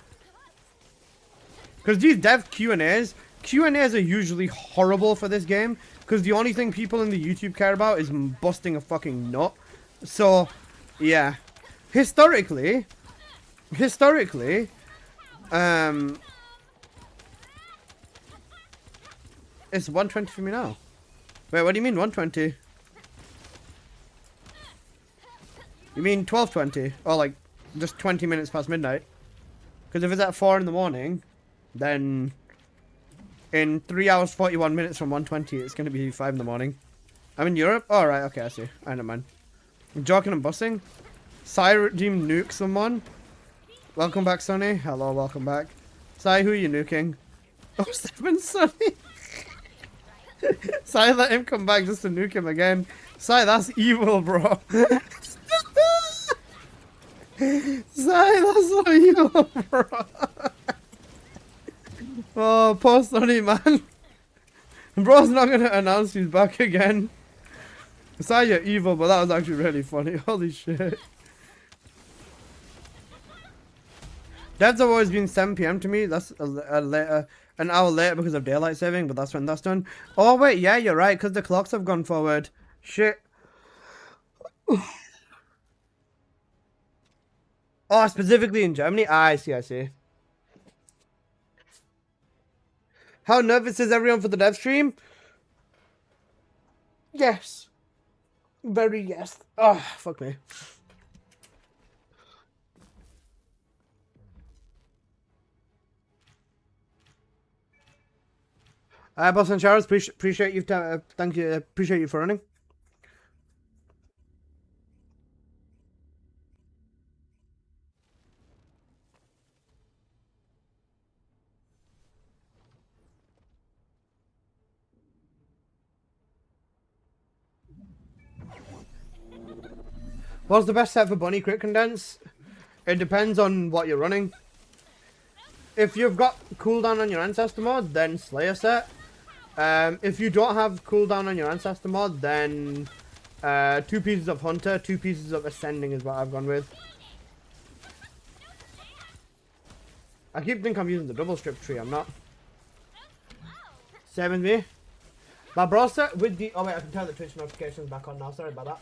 Speaker 1: Because these dev Q&As are usually horrible for this game. Because the only thing people in the YouTube care about is busting a fucking nut. So, yeah. Historically, it's 1:20 for me now. Wait, what do you mean 1:20? You mean 12:20? Or like, just 20 minutes past midnight? Because if it's at 4 in the morning, then in 3 hours 41 minutes from 1:20, it's going to be 5 in the morning. I'm in Europe? Oh, right, okay, I see. I don't mind. I'm joking and bussing. Redeem nuke someone. Welcome back, Sonny. Hello, welcome back. Sai, who are you nuking? Oh, Stephen Sonny. Sai, let him come back just to nuke him again. Sai, that's evil, bro. Sai, that's so evil, bro. Oh, poor Sonny, man. Bro's not gonna announce he's back again. Sai, you're evil, but that was actually really funny. Holy shit. Devs have always been 7 PM to me. That's an hour later because of daylight saving, but that's when that's done. Oh, wait, yeah, you're right, because the clocks have gone forward. Shit. Oh, specifically in Germany? Ah, I see, I see. How nervous is everyone for the dev stream? Yes. Very yes. Oh, fuck me. Boss and Charles, appreciate you. Thank you. Appreciate you for running. What's the best set for Bunny Crit Condense? It depends on what you're running. If you've got cooldown on your Ancestor mod, then Slayer set. If you don't have cooldown on your Ancestor mod, then 2 pieces of Hunter, 2 pieces of Ascending is what I've gone with. I keep thinking I'm using the double strip tree, I'm not. Same with me. My bro set with the... Oh wait, I can turn the Twitch notifications back on now, sorry about that.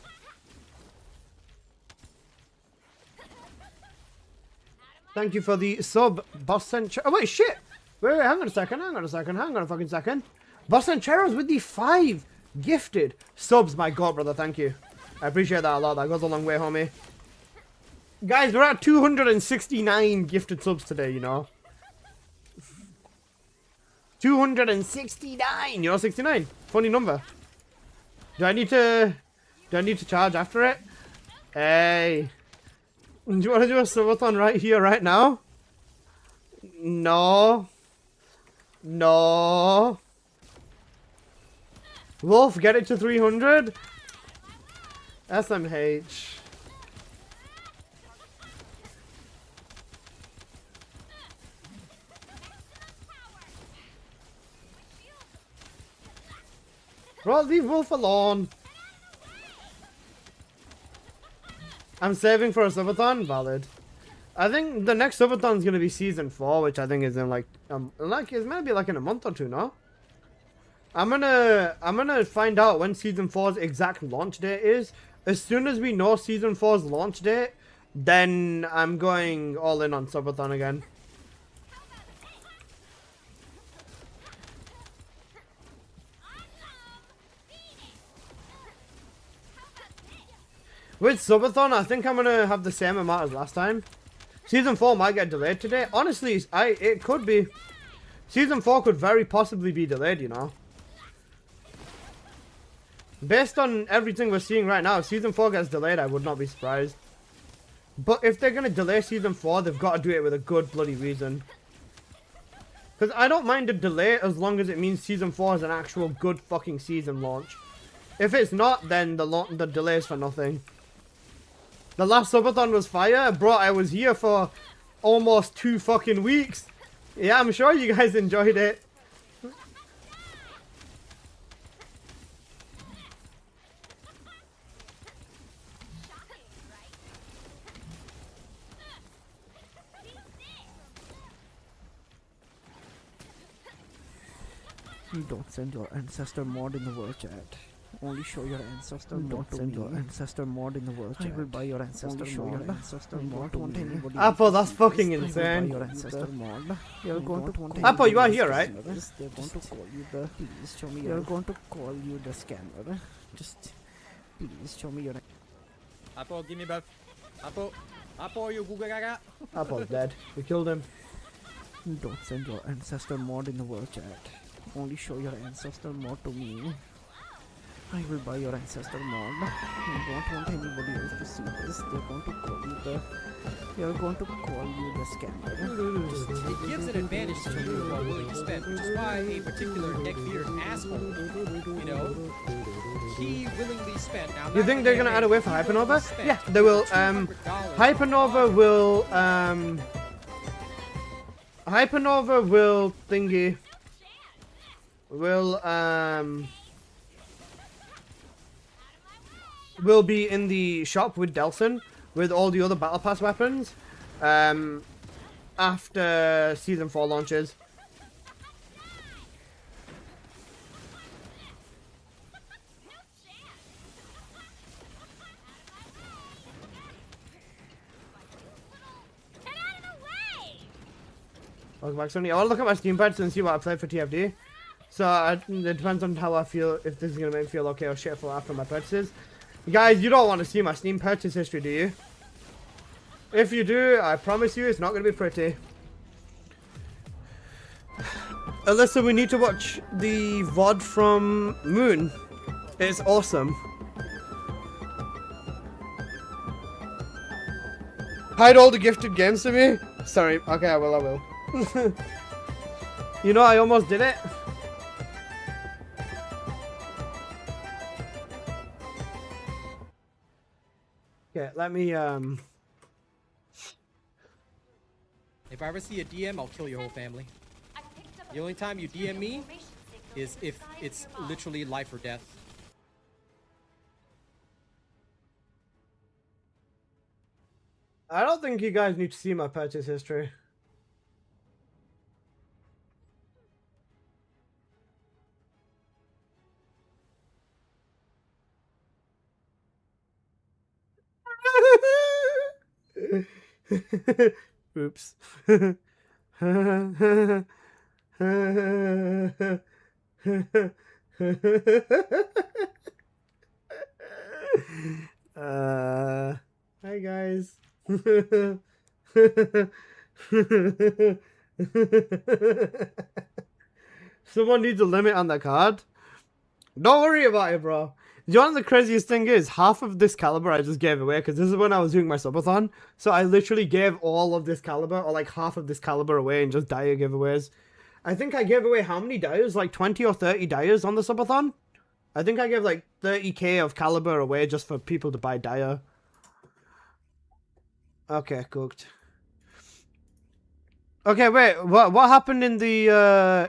Speaker 1: Thank you for the sub, Boss Century. Oh wait, shit! Wait, hang on a second, hang on a fucking second. Boss Centuros with the 5 gifted subs, my god, brother, thank you. I appreciate that a lot, that goes a long way, homie. Guys, we're at 269 gifted subs today, you know. 269, you know, 69. Funny number. Do I need to charge after it? Hey. Do you want to do a subathon right here, right now? No. No. Wolf, get it to 300? SMH. Bro, leave Wolf alone. I'm saving for a subathon? Valid. I think the next subathon is going to be season 4, which I think is in like it's maybe like in a month or two, no? I'm gonna find out when season 4's exact launch date is. As soon as we know season 4's launch date, then I'm going all in on subathon again. With Subathon, I think I'm gonna have the same amount as last time. Season 4 might get delayed today. Honestly, it could be. Season 4 could very possibly be delayed, you know. Based on everything we're seeing right now, if Season 4 gets delayed, I would not be surprised. But if they're gonna delay Season 4, they've got to do it with a good bloody reason. Because I don't mind a delay as long as it means Season 4 is an actual good fucking season launch. If it's not, then the delay is for nothing. The last Subathon was fire. Bro, I was here for almost 2 fucking weeks. Yeah, I'm sure you guys enjoyed it.
Speaker 4: Don't send your ancestor mod in the world chat. Only show your ancestor mod. Don't send your ancestor mod in the world chat. I will buy your ancestor mod. Show your ancestor mod. Don't want anybody.
Speaker 1: Apple, that's fucking
Speaker 4: I will
Speaker 1: insane.
Speaker 4: buy your ancestor mod. You're going to
Speaker 1: Apple, you are here, right?
Speaker 4: They're going to call you the. Please show me. You're going to call you the scammer. Just please show me your.
Speaker 2: Apple, give me back. Apple, you Google gaga.
Speaker 1: Apple's dead. We killed him.
Speaker 4: Don't send your ancestor mod in the world chat. Only show your ancestor mod to me. I will buy your ancestor mod. I don't want anybody else to see this. They're going to call you the. They're going to call you the scammer.
Speaker 2: It gives an advantage to people who are willing to spend, which is why a particular neck-bearded asshole, you know, he willingly spent. Now,
Speaker 1: You think they're gonna add a way for Hypernova? Yeah, they will. Hypernova will. Hypernova will thingy. Will be in the shop with Delson with all the other battle pass weapons after season 4 launches. Welcome back, Sony. I want to look at my Steam patches and see what I played for TFD. So it depends on how I feel, if this is going to make me feel okay or shit for after my purchases. Guys, you don't want to see my Steam purchase history, do you? If you do, I promise you it's not going to be pretty. Alyssa, we need to watch the VOD from Moon. It's awesome. Hide all the gifted games to me? Sorry, okay, I will. You know, I almost did it. Okay, let me,
Speaker 2: If I ever see a DM, I'll kill your whole family. The only time you DM me is if it's literally life or death.
Speaker 1: I don't think you guys need to see my purchase history. Oops. Hi guys. Someone needs a limit on the card. Don't worry about it, bro. You know what the craziest thing is? Half of this caliber I just gave away because this is when I was doing my subathon. So I literally gave all of this caliber, or like half of this caliber away in just dire giveaways. I think I gave away how many dires? Like 20 or 30 dires on the subathon? I think I gave like 30k of caliber away just for people to buy dire. Okay, cooked. Okay, wait. What happened in the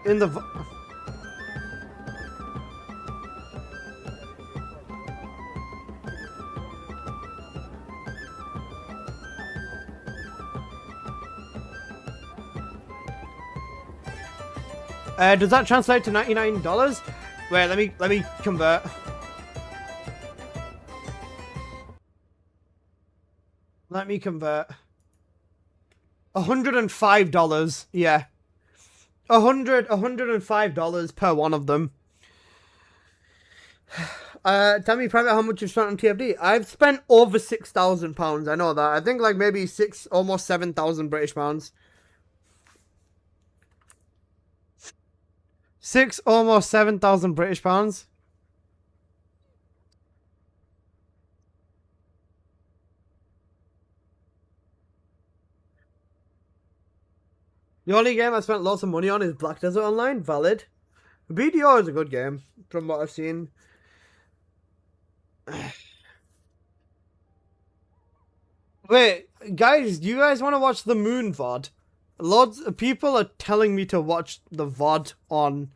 Speaker 1: does that translate to $99? Wait, let me convert. Let me convert. $105. Yeah. $105 per one of them. Tell me private how much you've spent on TFD. I've spent over £6,000. I know that. I think like maybe almost 7,000 British pounds. Almost 7,000 British pounds. The only game I spent lots of money on is Black Desert Online. Valid. BDO is a good game, from what I've seen. Wait, guys, do you guys want to watch the Moon VOD? Lots of people are telling me to watch the VOD on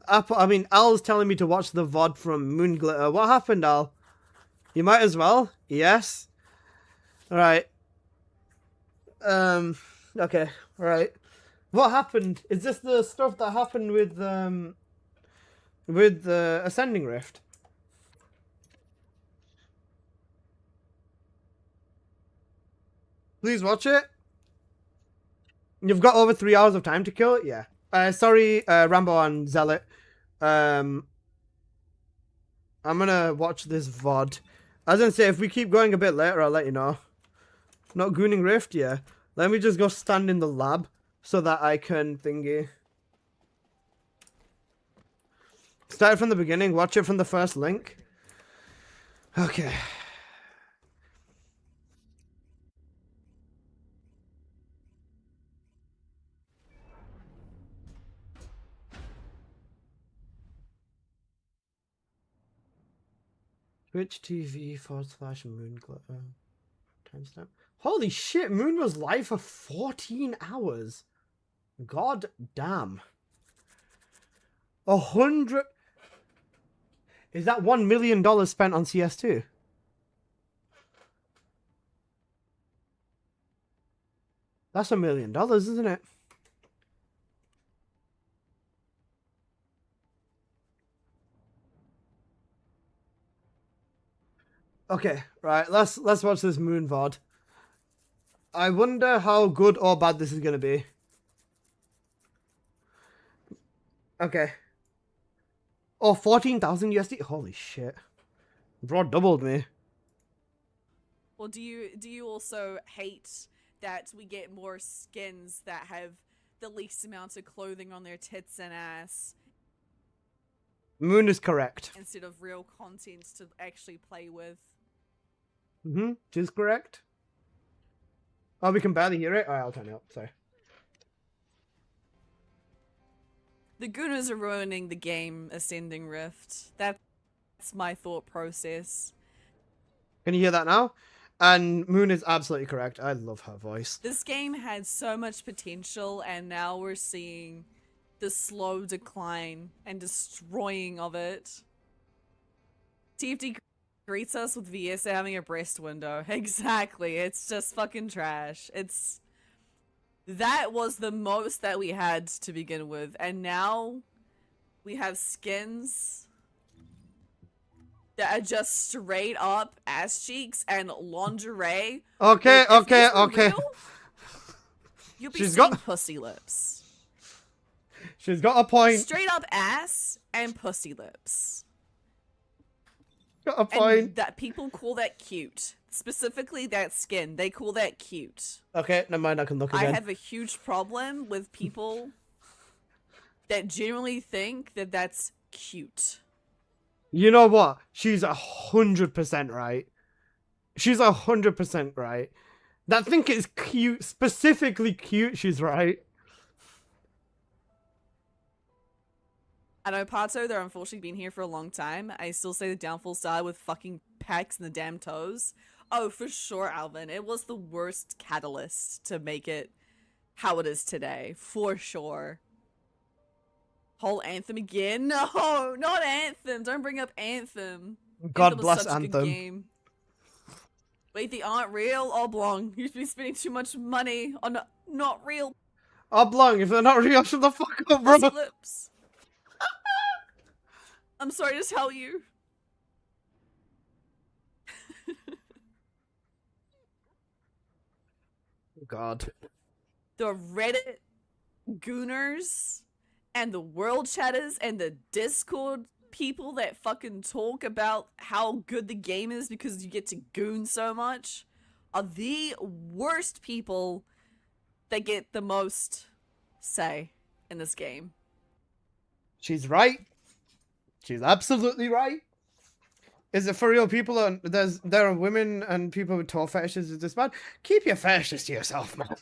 Speaker 1: Apple. I mean, Al's telling me to watch the VOD from Moon Glitter. What happened, Al? You might as well. Yes. Alright. Okay. Alright. What happened? Is this the stuff that happened with the Ascending Rift? Please watch it. You've got over 3 hours of time to kill it? Yeah. Sorry, Rambo and Zealot. I'm gonna watch this VOD. I was gonna say, if we keep going a bit later, I'll let you know. Not gooning Rift? Yeah. Let me just go stand in the lab so that I can thingy. Start it from the beginning. Watch it from the first link. Okay. Twitch TV /Moonglitter. Timestamp. Holy shit, Moon was live for 14 hours. God damn. 100. Is that $1 million spent on CS2? That's $1 million, isn't it? Okay, right, let's watch this Moon VOD. I wonder how good or bad this is gonna be. Okay. Oh, 14,000 USD. Holy shit. Bro doubled me.
Speaker 14: Well, do you also hate that we get more skins that have the least amount of clothing on their tits and ass?
Speaker 1: Moon is correct.
Speaker 14: Instead of real content to actually play with.
Speaker 1: She's correct. Oh, we can barely hear it? Alright, I'll turn it up. Sorry.
Speaker 14: The Gooners are ruining the game, Ascending Rift. That's my thought process.
Speaker 1: Can you hear that now? And Moon is absolutely correct. I love her voice.
Speaker 14: This game had so much potential, and now we're seeing the slow decline and destroying of it. TFD greets us with VS having a breast window. Exactly. It's just fucking trash. That was the most that we had to begin with, and now we have skins that are just straight up ass cheeks and lingerie.
Speaker 1: Okay,
Speaker 14: If
Speaker 1: okay,
Speaker 14: these were
Speaker 1: okay.
Speaker 14: real, you'll be
Speaker 1: She's
Speaker 14: seeing
Speaker 1: got-
Speaker 14: pussy lips.
Speaker 1: She's got a point.
Speaker 14: Straight up ass and pussy lips.
Speaker 1: Got a point.
Speaker 14: And that people call that cute. Specifically that skin. They call that cute.
Speaker 1: Okay, never mind. I can look again.
Speaker 14: I have a huge problem with people that genuinely think that that's cute.
Speaker 1: You know what? She's 100% right. She's 100% right. That thing is cute. Specifically cute, she's right.
Speaker 14: I know, Pato, they're unfortunately been here for a long time. I still say the downfall started with fucking pecs and the damn toes. Oh, for sure, Alvin. It was the worst catalyst to make it how it is today. For sure. Whole Anthem again? No, not Anthem. Don't bring up Anthem.
Speaker 1: God
Speaker 14: Anthem was
Speaker 1: bless
Speaker 14: such a good
Speaker 1: Anthem.
Speaker 14: game. Wait, they aren't real? Oblong. You've been spending too much money on not real
Speaker 1: Oblong, if they're not real, shut the fuck up, bro.
Speaker 14: pussy lips. I'm sorry to tell you.
Speaker 1: God.
Speaker 14: The Reddit gooners and the world chatters and the Discord people that fucking talk about how good the game is because you get to goon so much are the worst people that get the most say in this game.
Speaker 1: She's right. She's absolutely right. Is it for real? People are there are women and people with toe fetishes. Is this bad? Keep your fetishes to yourself, man.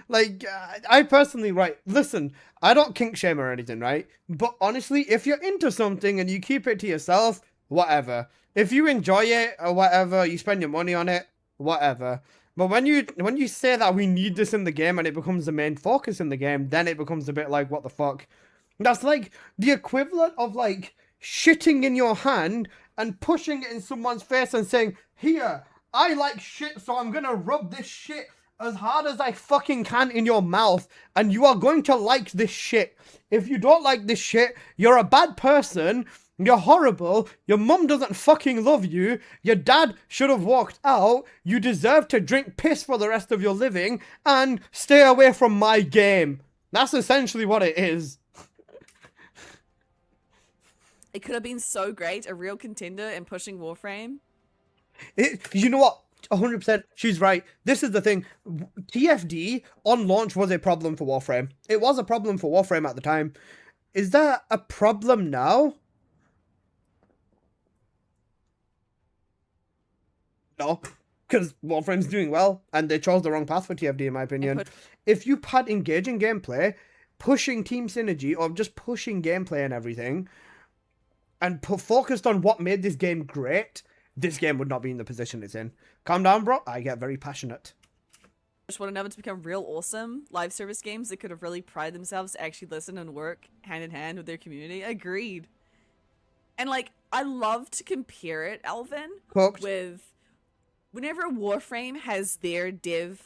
Speaker 1: Like, I personally, right, listen, I don't kink shame or anything, right? But honestly, if you're into something and you keep it to yourself, whatever. If you enjoy it or whatever, you spend your money on it, whatever. But when you say that we need this in the game and it becomes the main focus in the game, then it becomes a bit like, what the fuck? That's like the equivalent of like shitting in your hand and pushing it in someone's face and saying, here, I like shit, so I'm gonna rub this shit as hard as I fucking can in your mouth, and you are going to like this shit. If you don't like this shit, you're a bad person, you're horrible, your mum doesn't fucking love you, your dad should have walked out, you deserve to drink piss for the rest of your living, and stay away from my game. That's essentially what it is.
Speaker 14: It could have been so great, a real contender in pushing Warframe.
Speaker 1: You know what? 100%, she's right. This is the thing. TFD on launch was a problem for Warframe. It was a problem for Warframe at the time. Is that a problem now? No, because Warframe's doing well, and they chose the wrong path for TFD, in my opinion. If you had engaging gameplay, pushing team synergy, or just pushing gameplay and everything, and focused on what made this game great, this game would not be in the position it's in. Calm down, bro. I get very passionate.
Speaker 14: Just want to know it to become real awesome live service games that could have really prided themselves to actually listen and work hand in hand with their community. Agreed. And like, I love to compare it, Alvin, with whenever Warframe has their dev,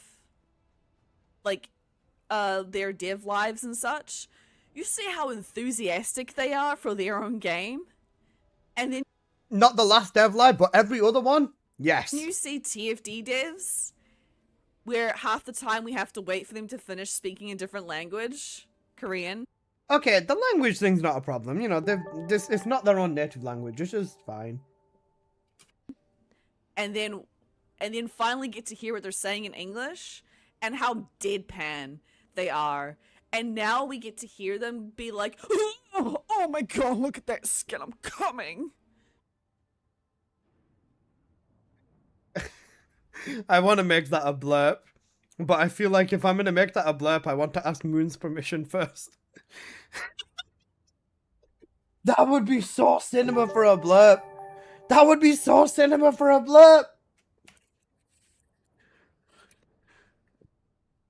Speaker 14: like, their dev lives and such, you see how enthusiastic they are for their own game. And then
Speaker 1: not the last dev live, but every other one? Yes.
Speaker 14: You see TFD devs where half the time we have to wait for them to finish speaking a different language, Korean.
Speaker 1: Okay, the language thing's not a problem. You know, it's not their own native language, which is fine.
Speaker 14: And then finally get to hear what they're saying in English and how deadpan they are. And now we get to hear them be like, oh my god, look at that skin, I'm coming.
Speaker 1: I want to make that a blurb, but I feel like if I'm going to make that a blurb, I want to ask Moon's permission first. That would be so cinema for a blurb. That would be so cinema for a blurb.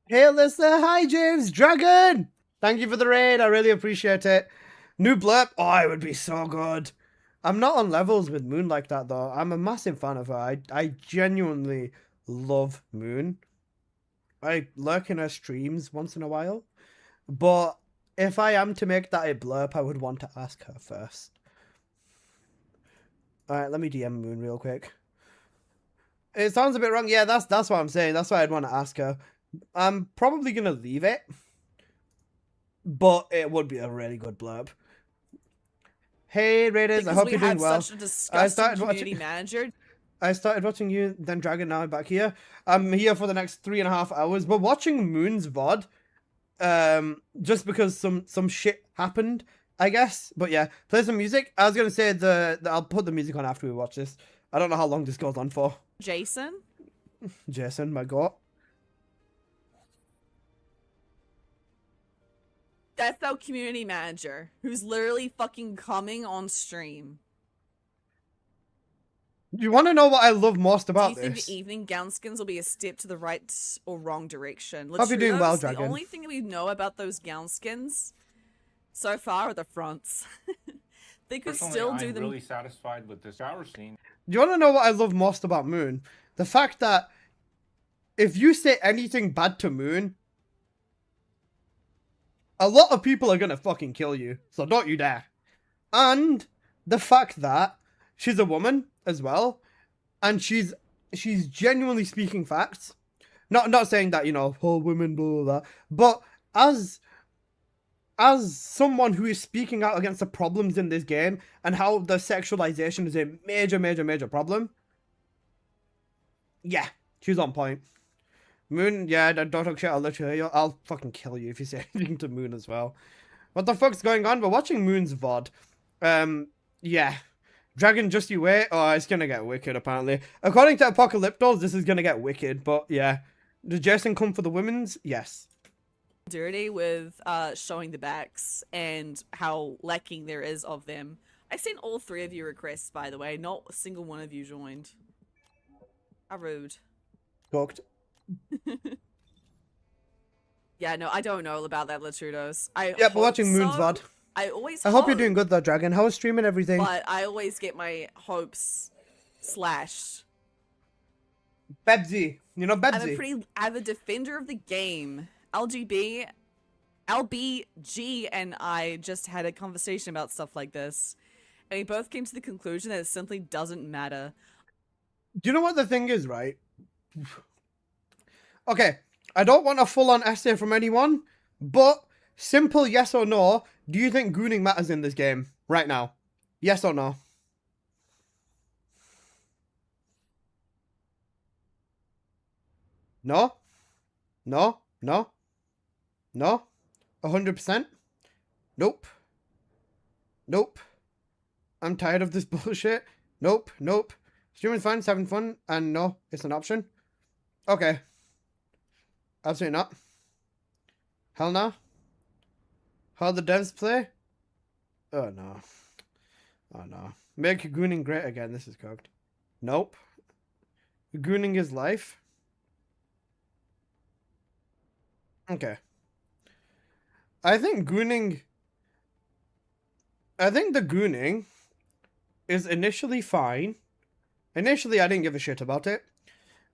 Speaker 1: Hey, Alyssa. Hi, James. Dragon. Thank you for the raid. I really appreciate it. New blurb. Oh, it would be so good. I'm not on levels with Moon like that, though. I'm a massive fan of her. I genuinely love Moon. I lurk in her streams once in a while. But if I am to make that a blurb, I would want to ask her first. Alright, let me DM Moon real quick. It sounds a bit wrong. Yeah, that's what I'm saying. That's why I'd want to ask her. I'm probably going to leave it. But it would be a really good blurb. Hey Raiders, I hope you're doing well.
Speaker 14: Such a disgusting community manager.
Speaker 1: I started watching you, then Dragon, now I'm back here. I'm here for the next 3.5 hours. We're watching Moon's VOD. Just because some shit happened, I guess. But yeah, play some music. I was gonna say I'll put the music on after we watch this. I don't know how long this goes on for.
Speaker 14: Jason,
Speaker 1: my god.
Speaker 14: That's our community manager, who's literally fucking coming on stream.
Speaker 1: You want to know what I love most about this?
Speaker 14: Do you think the evening gown skins will be a step to the right or wrong direction?
Speaker 1: Hope you're doing well, Dragon.
Speaker 14: The only thing we know about those gown skins so far are the fronts. They could still do them.
Speaker 7: I'm really satisfied with this shower scene.
Speaker 1: Do you want to know what I love most about Moon? The fact that if you say anything bad to Moon, a lot of people are gonna fucking kill you, so don't you dare. And the fact that she's a woman as well, and she's genuinely speaking facts. Not saying that, you know, oh, women, blah, blah, blah, but as as someone who is speaking out against the problems in this game and how the sexualization is a major problem, yeah, she's on point. Moon, yeah, don't talk shit, I'll literally, I'll fucking kill you if you say anything to Moon as well. What the fuck's going on? We're watching Moon's VOD. Yeah. Dragon, just you wait. Oh, it's gonna get wicked, apparently. According to Apocalyptos, this is gonna get wicked, but yeah. Does Jason come for the women's? Yes.
Speaker 14: Dirty with showing the backs and how lacking there is of them. I sent all 3 of your requests, by the way. Not a single one of you joined. How rude.
Speaker 1: Cooked.
Speaker 14: Yeah, no, I don't know about that, Latudos.
Speaker 1: Yeah, we're watching Moon's VOD.
Speaker 14: I always
Speaker 1: I hope you're doing good though, Dragon. How is streaming everything?
Speaker 14: But I always get my hopes slashed.
Speaker 1: Bebsy. You know Bebsy?
Speaker 14: I'm a pretty avid defender of the game. LBG and I just had a conversation about stuff like this. And we both came to the conclusion that it simply doesn't matter.
Speaker 1: Do you know what the thing is, right? Okay, I don't want a full-on essay from anyone, but simple yes or no, do you think gooning matters in this game right now? Yes or no? No? No? No? No? 100%? Nope. Nope. I'm tired of this bullshit. Nope. Nope. Streaming's fun, having fun, and no, it's an option. Okay. Absolutely not. Hell no. How the devs play? Oh no. Oh no. Make gooning great again. This is cooked. Nope. Gooning is life. Okay. I think the gooning is initially fine. Initially, I didn't give a shit about it.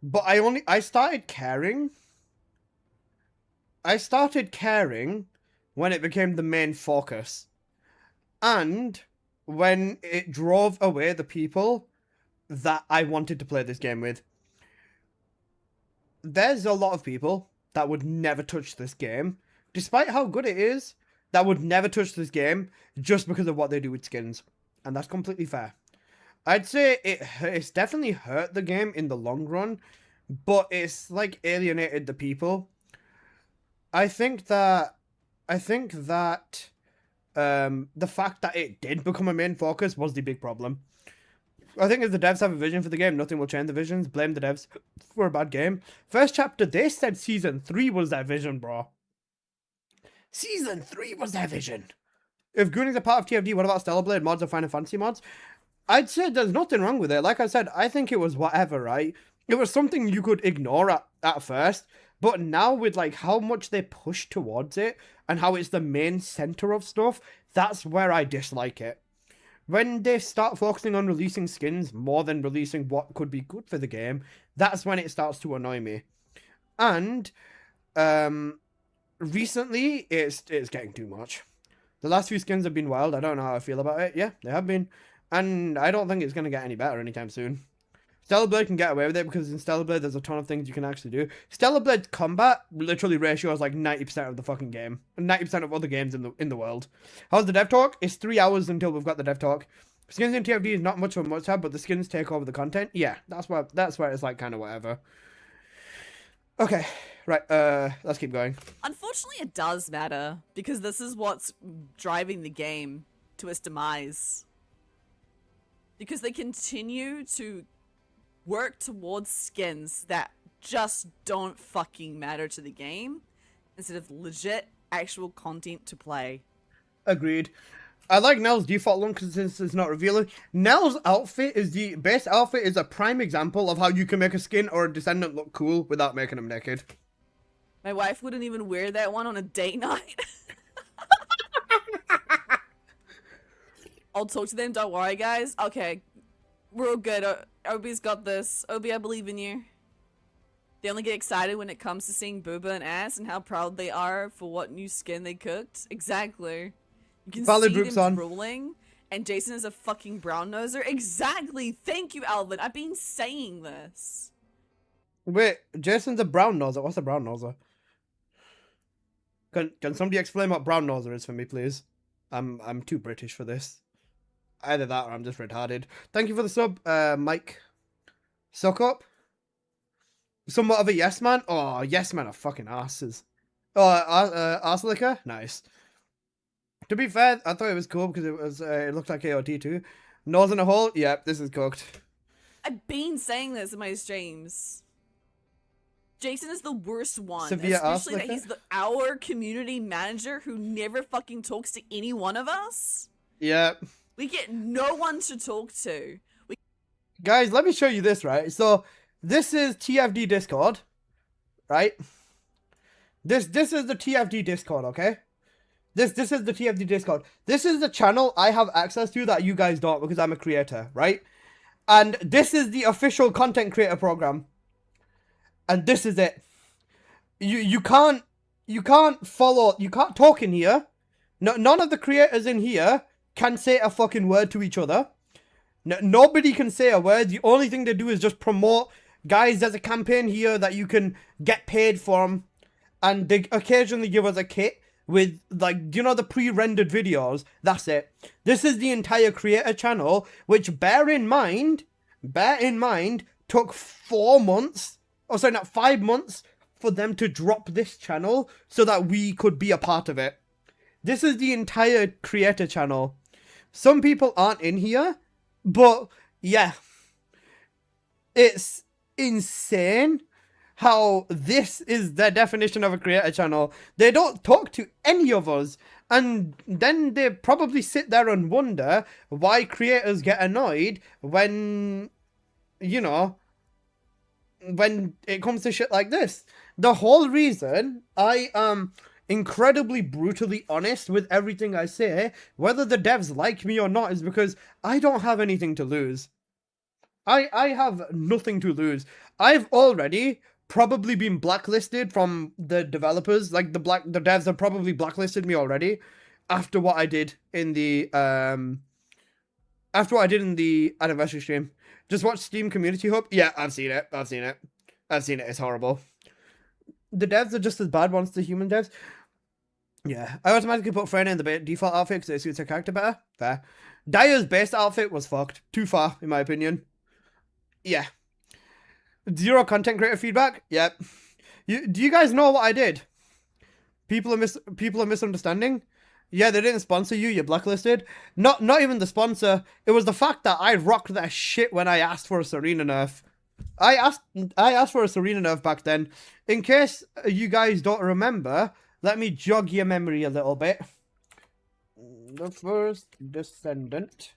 Speaker 1: But I started caring. I started caring when it became the main focus. And when it drove away the people that I wanted to play this game with. There's a lot of people that would never touch this game, despite how good it is, that would never touch this game just because of what they do with skins. And that's completely fair. I'd say it's definitely hurt the game in the long run, but it's like alienated the people. I think that the fact that it did become a main focus was the big problem. I think if the devs have a vision for the game, nothing will change the visions. Blame the devs for a bad game. First chapter, they said Season 3 was their vision, bro. Season 3 was their vision. If Gooning's a part of TFD, what about Stellar Blade mods or Final Fantasy mods? I'd say there's nothing wrong with it. Like I said, I think it was whatever, right? It was something you could ignore at first. But now with like how much they push towards it and how it's the main center of stuff, that's where I dislike it. When they start focusing on releasing skins more than releasing what could be good for the game, that's when it starts to annoy me. And recently, it's getting too much. The last few skins have been wild. I don't know how I feel about it. Yeah, they have been. And I don't think it's going to get any better anytime soon. Stellar Blade can get away with it because in Stellar Blade there's a ton of things you can actually do. Stellar Blade's combat literally ratio is like 90% of the fucking game. And 90% of other games in the world. How's the dev talk? It's 3 hours until we've got the dev talk. Skins in TFD is not much of a must-have, but the skins take over the content. Yeah, that's where it's like kind of whatever. Okay, right, let's keep going.
Speaker 14: Unfortunately, it does matter, because this is what's driving the game to its demise. Because they continue to work towards skins that just don't fucking matter to the game, instead of legit, actual content to play.
Speaker 1: Agreed. I like Nell's default one because it's not revealing. Nell's outfit is the base outfit is a prime example of how you can make a skin or a descendant look cool without making them naked.
Speaker 14: My wife wouldn't even wear that one on a date night. I'll talk to them, don't worry guys. Okay, we're all good. Obi's got this. Obi, I believe in you. They only get excited when it comes to seeing booba and ass and how proud they are for what new skin they cooked. Exactly. You can
Speaker 1: Valid
Speaker 14: see
Speaker 1: Brooks
Speaker 14: them
Speaker 1: on.
Speaker 14: drooling, and Jason is a fucking brown noser. Exactly. Thank you, Alvin. I've been saying this.
Speaker 1: Wait, Jason's a brown noser. What's a brown noser? Can somebody explain what brown noser is for me, please? I'm too British for this. Either that or I'm just retarded. Thank you for the sub, Mike. Suck up. Somewhat of a yes man. Oh, yes man are fucking asses. Oh, arse liquor? Nice. To be fair, I thought it was cool because it looked like AOT too. Nose in a hole? Yep, this is cooked.
Speaker 14: I've been saying this in my streams. Jason is the worst one,
Speaker 1: Severe
Speaker 14: especially that
Speaker 1: ass
Speaker 14: he's our community manager who never fucking talks to any one of us.
Speaker 1: Yep.
Speaker 14: We get no one to talk to.
Speaker 1: Guys, let me show you this, right? So, this is TFD Discord, right? This is the TFD Discord, okay? This is the TFD Discord. This is the channel I have access to that you guys don't because I'm a creator, right? And this is the official content creator program. And this is it. You can't follow, you can't talk in here. No, none of the creators in here can say a fucking word to each other. Nobody can say a word. The only thing they do is just promote. Guys, there's a campaign here that you can get paid from. And they occasionally give us a kit with, like, you know, the pre-rendered videos. That's it. This is the entire creator channel, which, bear in mind, took 4 months. Oh, sorry, not 5 months for them to drop this channel so that we could be a part of it. This is the entire creator channel. Some people aren't in here, but yeah, it's insane how this is their definition of a creator channel. They don't talk to any of us, and then they probably sit there and wonder why creators get annoyed when, you know, when it comes to shit like this. The whole reason I am incredibly brutally honest with everything I say, whether the devs like me or not, is because I don't have anything to lose. I have nothing to lose. I've already probably been blacklisted from the developers. Like the devs have probably blacklisted me already after what I did in the anniversary stream. Just watch Steam Community Hub. Yeah, I've seen it. It's horrible. The devs are just as bad once the human devs. Yeah, I automatically put Freyna in the default outfit because it suits her character better. Fair. Dyer's base outfit was fucked. Too far, in my opinion. Yeah. 0 content creator feedback? Yep. Do you guys know what I did? People are misunderstanding. Yeah, they didn't sponsor you. You're blacklisted. Not even the sponsor. It was the fact that I rocked that shit when I asked for a Serena nerf. I asked for a Serena nerf back then. In case you guys don't remember, let me jog your memory a little bit. The first Descendant.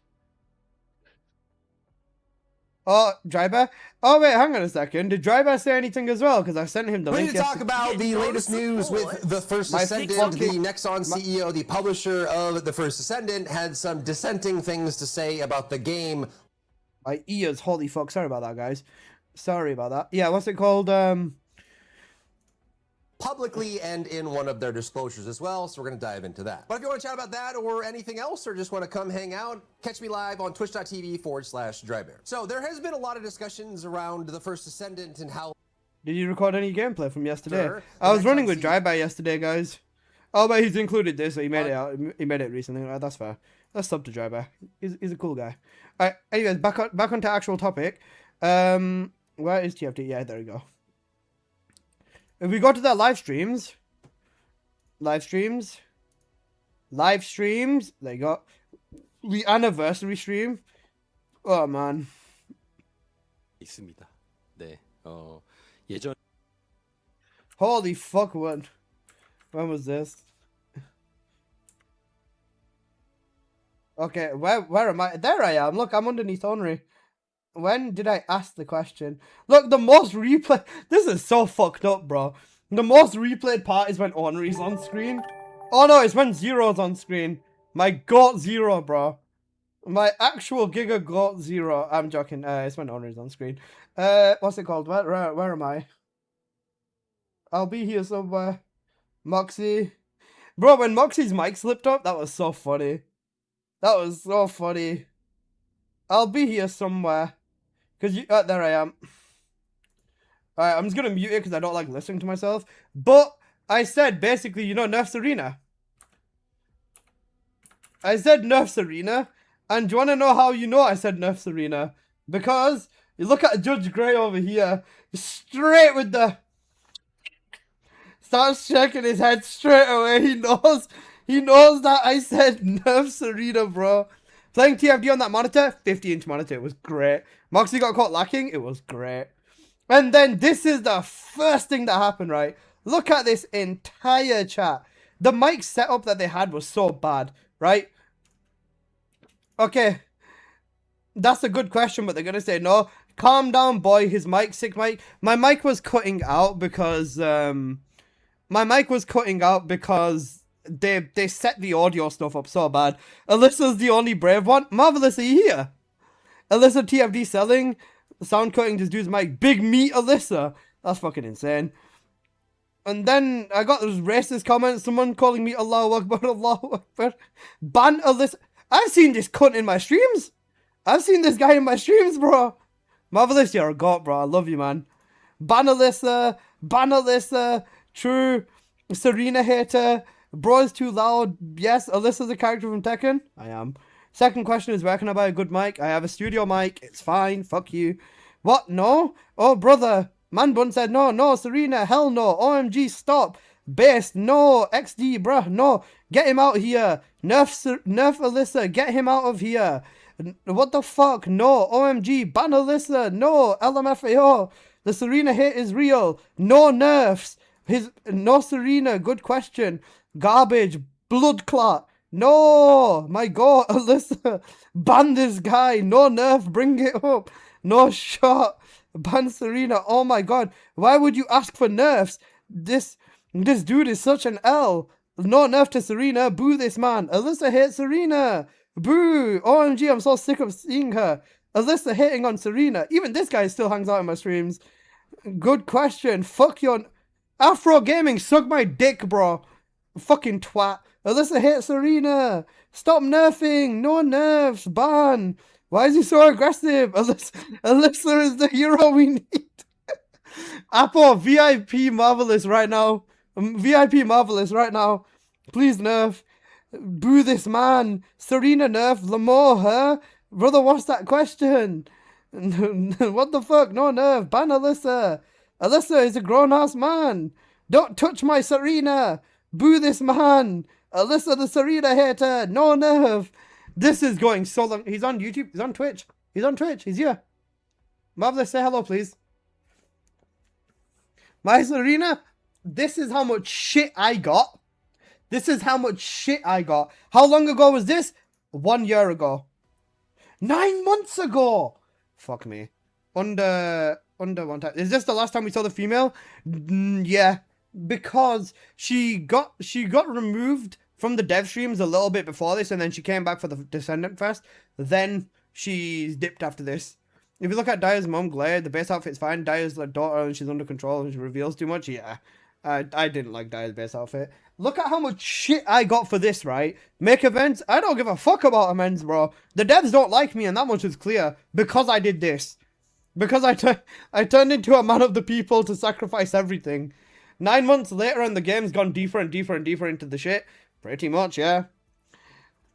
Speaker 1: Oh, Drybear? Oh, wait, hang on a second. Did Drybear say anything as well? Because I sent him the
Speaker 15: We
Speaker 1: link.
Speaker 15: need to talk about the latest news with the First Descendant. The Nexon CEO, the publisher of the First Descendant, had some dissenting things to say about the game.
Speaker 1: My ears, holy fuck. Sorry about that, guys. Sorry about that. Yeah, what's it called?
Speaker 15: Publicly and in one of their disclosures as well, so we're going to dive into that. But if you want to chat about that or anything else, or just want to come hang out, catch me live on twitch.tv/drybear. So there has been a lot of discussions around the First Descendant and how...
Speaker 1: Did you record any gameplay from yesterday?
Speaker 15: Sure.
Speaker 1: I was running with Drybear yesterday, guys. Oh, but he's included this, so he made it out. He made it recently. Right, that's fair. Let's sub to Drybear. He's a cool guy. Alright, anyways, back onto actual topic. Where is TFT? Yeah, there we go. If we go to their live streams, there you go. The anniversary stream. Oh man.
Speaker 16: 있습니다. 네. 예전
Speaker 1: Holy fuck, when was this? Okay, where am I? There I am. Look, I'm underneath Henry. When did I ask the question? Look, the most replay. This is so fucked up, bro. The most replayed part is when Henry's on screen. Oh no, it's when Zero's on screen. My GOAT Zero, bro. My actual Giga GOAT Zero. I'm joking. It's when Henry's on screen. What's it called? Where am I? I'll be here somewhere. Moxie. Bro, when Moxie's mic slipped up, that was so funny. That was so funny. I'll be here somewhere. Cause you, there I am. Alright, I'm just gonna mute it because I don't like listening to myself. But I said basically, you know, nerf Serena. I said nerf Serena. And do you want to know how you know I said nerf Serena? Because you look at Judge Grey over here, straight with the... Starts shaking his head straight away. He knows that I said nerf Serena, bro. Playing TFD on that monitor, 50-inch monitor, it was great. Moxie got caught lacking, it was great. And then this is the first thing that happened, right? Look at this entire chat. The mic setup that they had was so bad, right? Okay. That's a good question, but they're going to say no. Calm down, boy. His mic, sick mic. My mic was cutting out because... they set the audio stuff up so bad. Alyssa's the only brave one. Marvelous, are you here? Alyssa TFD selling. Sound cutting this dude's mic. Big meat Alyssa. That's fucking insane. And then I got those racist comments. Someone calling me Allahu Akbar, Allahu Akbar. Ban Alyssa. I've seen this cunt in my streams. I've seen this guy in my streams, bro. Marvelous, you're a god, bro. I love you, man. Ban Alyssa. Ban Alyssa. True. Serena hater. Bro is too loud. Yes, Alyssa's a character from Tekken. I am. Second question is, where can I buy a good mic? I have a studio mic. It's fine. Fuck you. What? No? Oh, brother. Manbun said no. No, Serena. Hell no. OMG, stop. Based. No. XD, bruh. No. Get him out here. Nerf Alyssa. Get him out of here. What the fuck? No. OMG. Ban Alyssa. No. LMFAO. The Serena hate is real. No nerfs. No Serena. Good question. Garbage. Blood clot. No. My god. Alyssa. Ban this guy. No nerf. Bring it up. No shot. Ban Serena. Oh my god. Why would you ask for nerfs? This dude is such an L. No nerf to Serena. Boo this man. Alyssa hates Serena. Boo. OMG. I'm so sick of seeing her. Alyssa hating on Serena. Even this guy still hangs out in my streams. Good question. Fuck your... Afro Gaming, suck my dick, bro. Fucking twat. Alyssa hates Serena. Stop nerfing. No nerfs. Ban. Why is he so aggressive? Alyssa is the hero we need. Apple, VIP Marvelous right now. VIP Marvelous right now. Please nerf. Boo this man. Serena nerf. Lamore, huh? Brother, what's that question? What the fuck? No nerf. Ban Alyssa. Alyssa is a grown-ass man. Don't touch my Serena. Boo this man. Alyssa the Serena hater. No nerf. This is going so long. He's on YouTube. He's on Twitch. He's on Twitch. He's here. Marvelous, say hello, please. My Serena, this is how much shit I got. This is how much shit I got. How long ago was this? 1 year ago. 9 months ago. Fuck me. Under one time. Is this the last time we saw the female? Yeah. Because she got removed from the dev streams a little bit before this, and then she came back for the Descendant Fest. Then she's dipped after this. If you look at Dia's mom, Glare, the base outfit's fine. Dia's like daughter and she's under control and she reveals too much. Yeah. I didn't like Dia's base outfit. Look at how much shit I got for this, right? Make events. I don't give a fuck about amends, bro. The devs don't like me, and that much is clear. Because I did this. Because I turned into a man of the people to sacrifice everything. 9 months later and the game's gone deeper and deeper and deeper into the shit. Pretty much, yeah.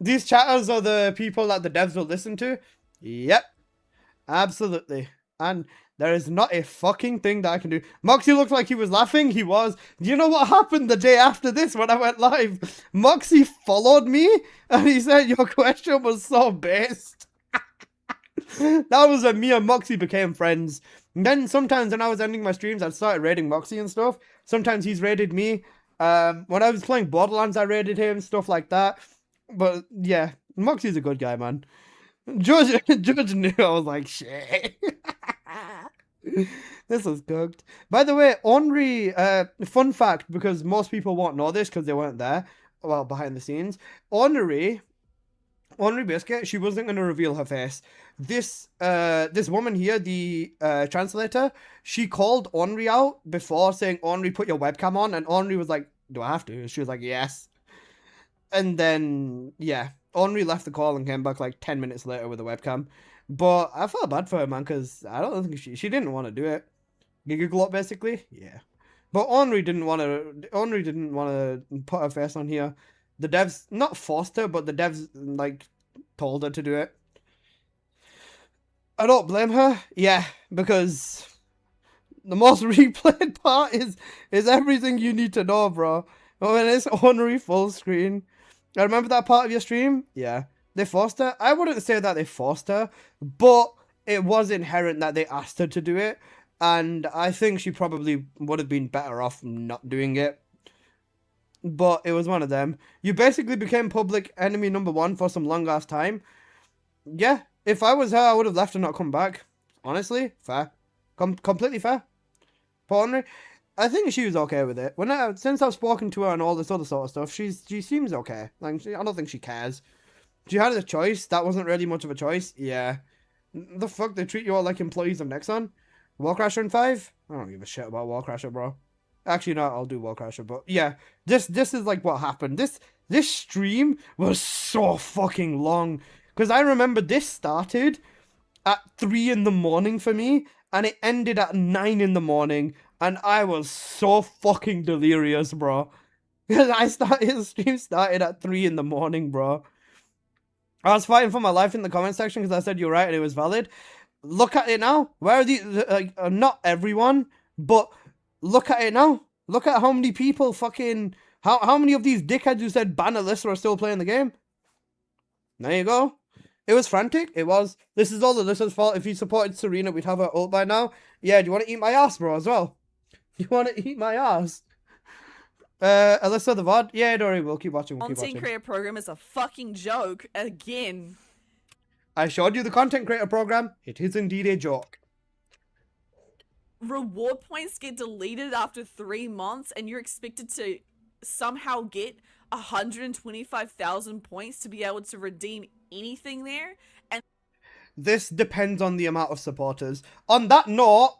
Speaker 1: These chatters are the people that the devs will listen to. Yep. Absolutely. And there is not a fucking thing that I can do. Moxie looked like he was laughing. He was. Do you know what happened the day after this when I went live? Moxie followed me and he said, your question was so based. That was when me and Moxie became friends. And then sometimes when I was ending my streams, I started raiding Moxie and stuff. Sometimes he's raided me. When I was playing Borderlands, I raided him, stuff like that. But yeah, Moxie's a good guy, man. Judge knew. I was like, shit. This was cooked. By the way, Henri, fun fact, because most people won't know this because they weren't there, well, behind the scenes. Henri Biscuit, she wasn't going to reveal her face. This woman here, the translator, she called Henri out before saying, Henri, put your webcam on. And Henri was like, do I have to? And she was like, yes. And then, yeah, Henri left the call and came back like 10 minutes later with a webcam. But I felt bad for her, man, because I don't think she didn't want to do it. Giggle basically? Yeah. But Ornery didn't want to put her face on here. The devs not forced her, but the devs like told her to do it. I don't blame her. Yeah, because the most replayed part is everything you need to know, bro. When it's Ornery full screen. I remember that part of your stream? Yeah. They forced her. I wouldn't say that they forced her, but it was inherent that they asked her to do it. And I think she probably would have been better off not doing it. But it was one of them. You basically became public enemy number 1 for some long ass time. Yeah, if I was her, I would have left and not come back. Honestly, fair. Completely fair. Ornery, I think she was okay with it. Since I've spoken to her and all this other sort of stuff, she seems okay. Like, I don't think she cares. She had a choice. That wasn't really much of a choice. Yeah. The fuck, they treat you all like employees of Nexon? Warcrasher in 5? I don't give a shit about Warcrasher, bro. Actually, no, I'll do Warcrasher, but yeah. This is like what happened. This stream was so fucking long. Because I remember this started at 3 in the morning for me, and it ended at 9 in the morning, and I was so fucking delirious, bro. Because the stream started at 3 in the morning, bro. I was fighting for my life in the comment section because I said you're right and it was valid. Look at it now. Where are these? Not everyone, but look at it now. Look at how many people fucking... How many of these dickheads who said ban Alyssa are still playing the game? There you go. It was frantic. It was. This is all Alyssa's fault. If you supported Serena, we'd have her ult by now. Yeah, do you want to eat my ass, bro, as well? You want to eat my ass? Alyssa the VOD? Yeah, don't worry, we'll keep watching.
Speaker 14: Content creator program is a fucking joke again.
Speaker 1: I showed you the content creator program. It is indeed a joke.
Speaker 14: Reward points get deleted after 3 months, and you're expected to somehow get 125,000 points to be able to redeem anything there. And
Speaker 1: this depends on the amount of supporters. On that note,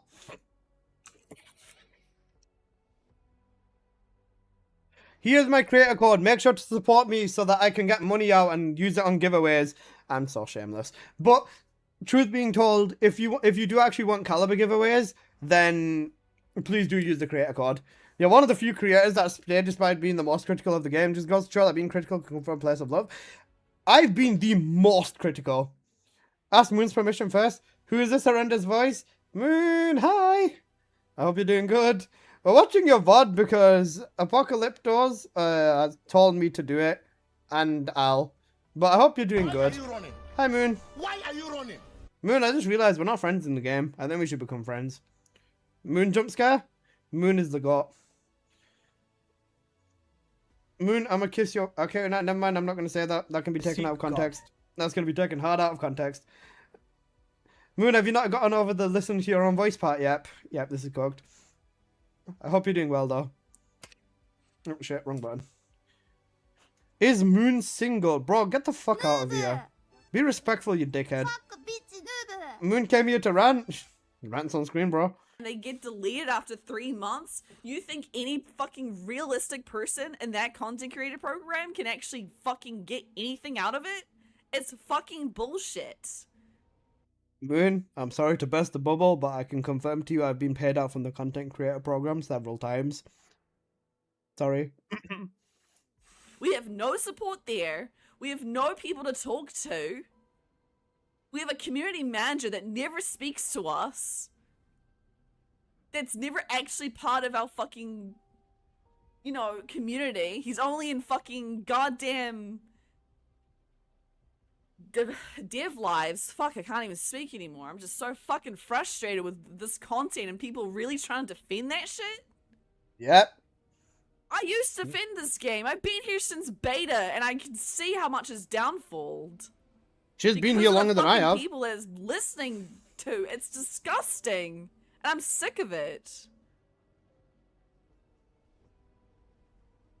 Speaker 1: here's my creator code. Make sure to support me so that I can get money out and use it on giveaways. I'm so shameless. But truth being told, if you do actually want caliber giveaways, then please do use the creator code. You're one of the few creators that stayed despite being the most critical of the game. Just goes to show that being critical can come from a place of love. I've been the most critical. Ask Moon's permission first. Who is this horrendous voice? Moon, hi! I hope you're doing good. We're watching your VOD because Apocalyptos has told me to do it. And Al. But I hope you're doing good. Hi, Moon.
Speaker 3: Why are you running?
Speaker 1: Moon, I just realized we're not friends in the game. I think we should become friends. Moon jump scare? Moon is the goat. Moon, I'm gonna kiss your... Okay, no, never mind. I'm not gonna say that. That can be taken out of context. That's gonna be taken hard out of context. Moon, have you not gotten over the listen to your own voice part yet? Yep, this is cooked. I hope you're doing well, though. Oh, shit, wrong button. Is Moon single? Bro, get the fuck out of here. Be respectful, you dickhead. Moon came here to rant. Rants on screen, bro.
Speaker 14: They get deleted after 3 months. You think any fucking realistic person in that content creator program can actually fucking get anything out of it? It's fucking bullshit.
Speaker 1: Moon, I'm sorry to burst the bubble, but I can confirm to you I've been paid out from the content creator program several times. Sorry.
Speaker 14: We have no support there. We have no people to talk to. We have a community manager that never speaks to us. That's never actually part of our fucking, you know, community. He's only in fucking goddamn dev lives. Fuck, I can't even speak anymore. I'm just so fucking frustrated with this content and people really trying to defend that shit.
Speaker 1: Yep.
Speaker 14: I used to defend this game. I've been here since beta, and I can see how much is downfalled.
Speaker 1: She's been here longer than I have.
Speaker 14: People is listening to. It's disgusting. And I'm sick of it.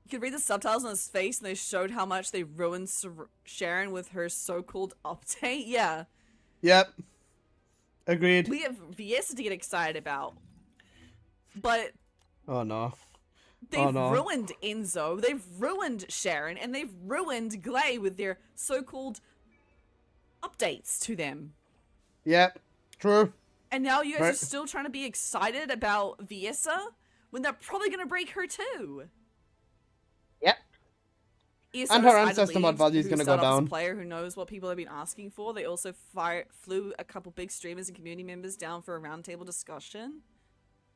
Speaker 14: You could read the subtitles on his face, and they showed how much they ruined Sharon with her so-called update. Yeah.
Speaker 1: Yep. Agreed.
Speaker 14: We have VS to get excited about. But...
Speaker 1: Oh, no.
Speaker 14: They've ruined Enzo, they've ruined Sharon, and they've ruined Glay with their so-called updates to them.
Speaker 1: Yep. True.
Speaker 14: And now you guys are still trying to be excited about Viesa when they're probably gonna break her too.
Speaker 1: Yep.
Speaker 14: ESO
Speaker 1: And her
Speaker 14: decided
Speaker 1: ancestor mod
Speaker 14: leave,
Speaker 1: value is
Speaker 14: who
Speaker 1: gonna go
Speaker 14: started off as a
Speaker 1: down.
Speaker 14: player who knows what people have been asking for. They also flew a couple big streamers and community members down for a roundtable discussion.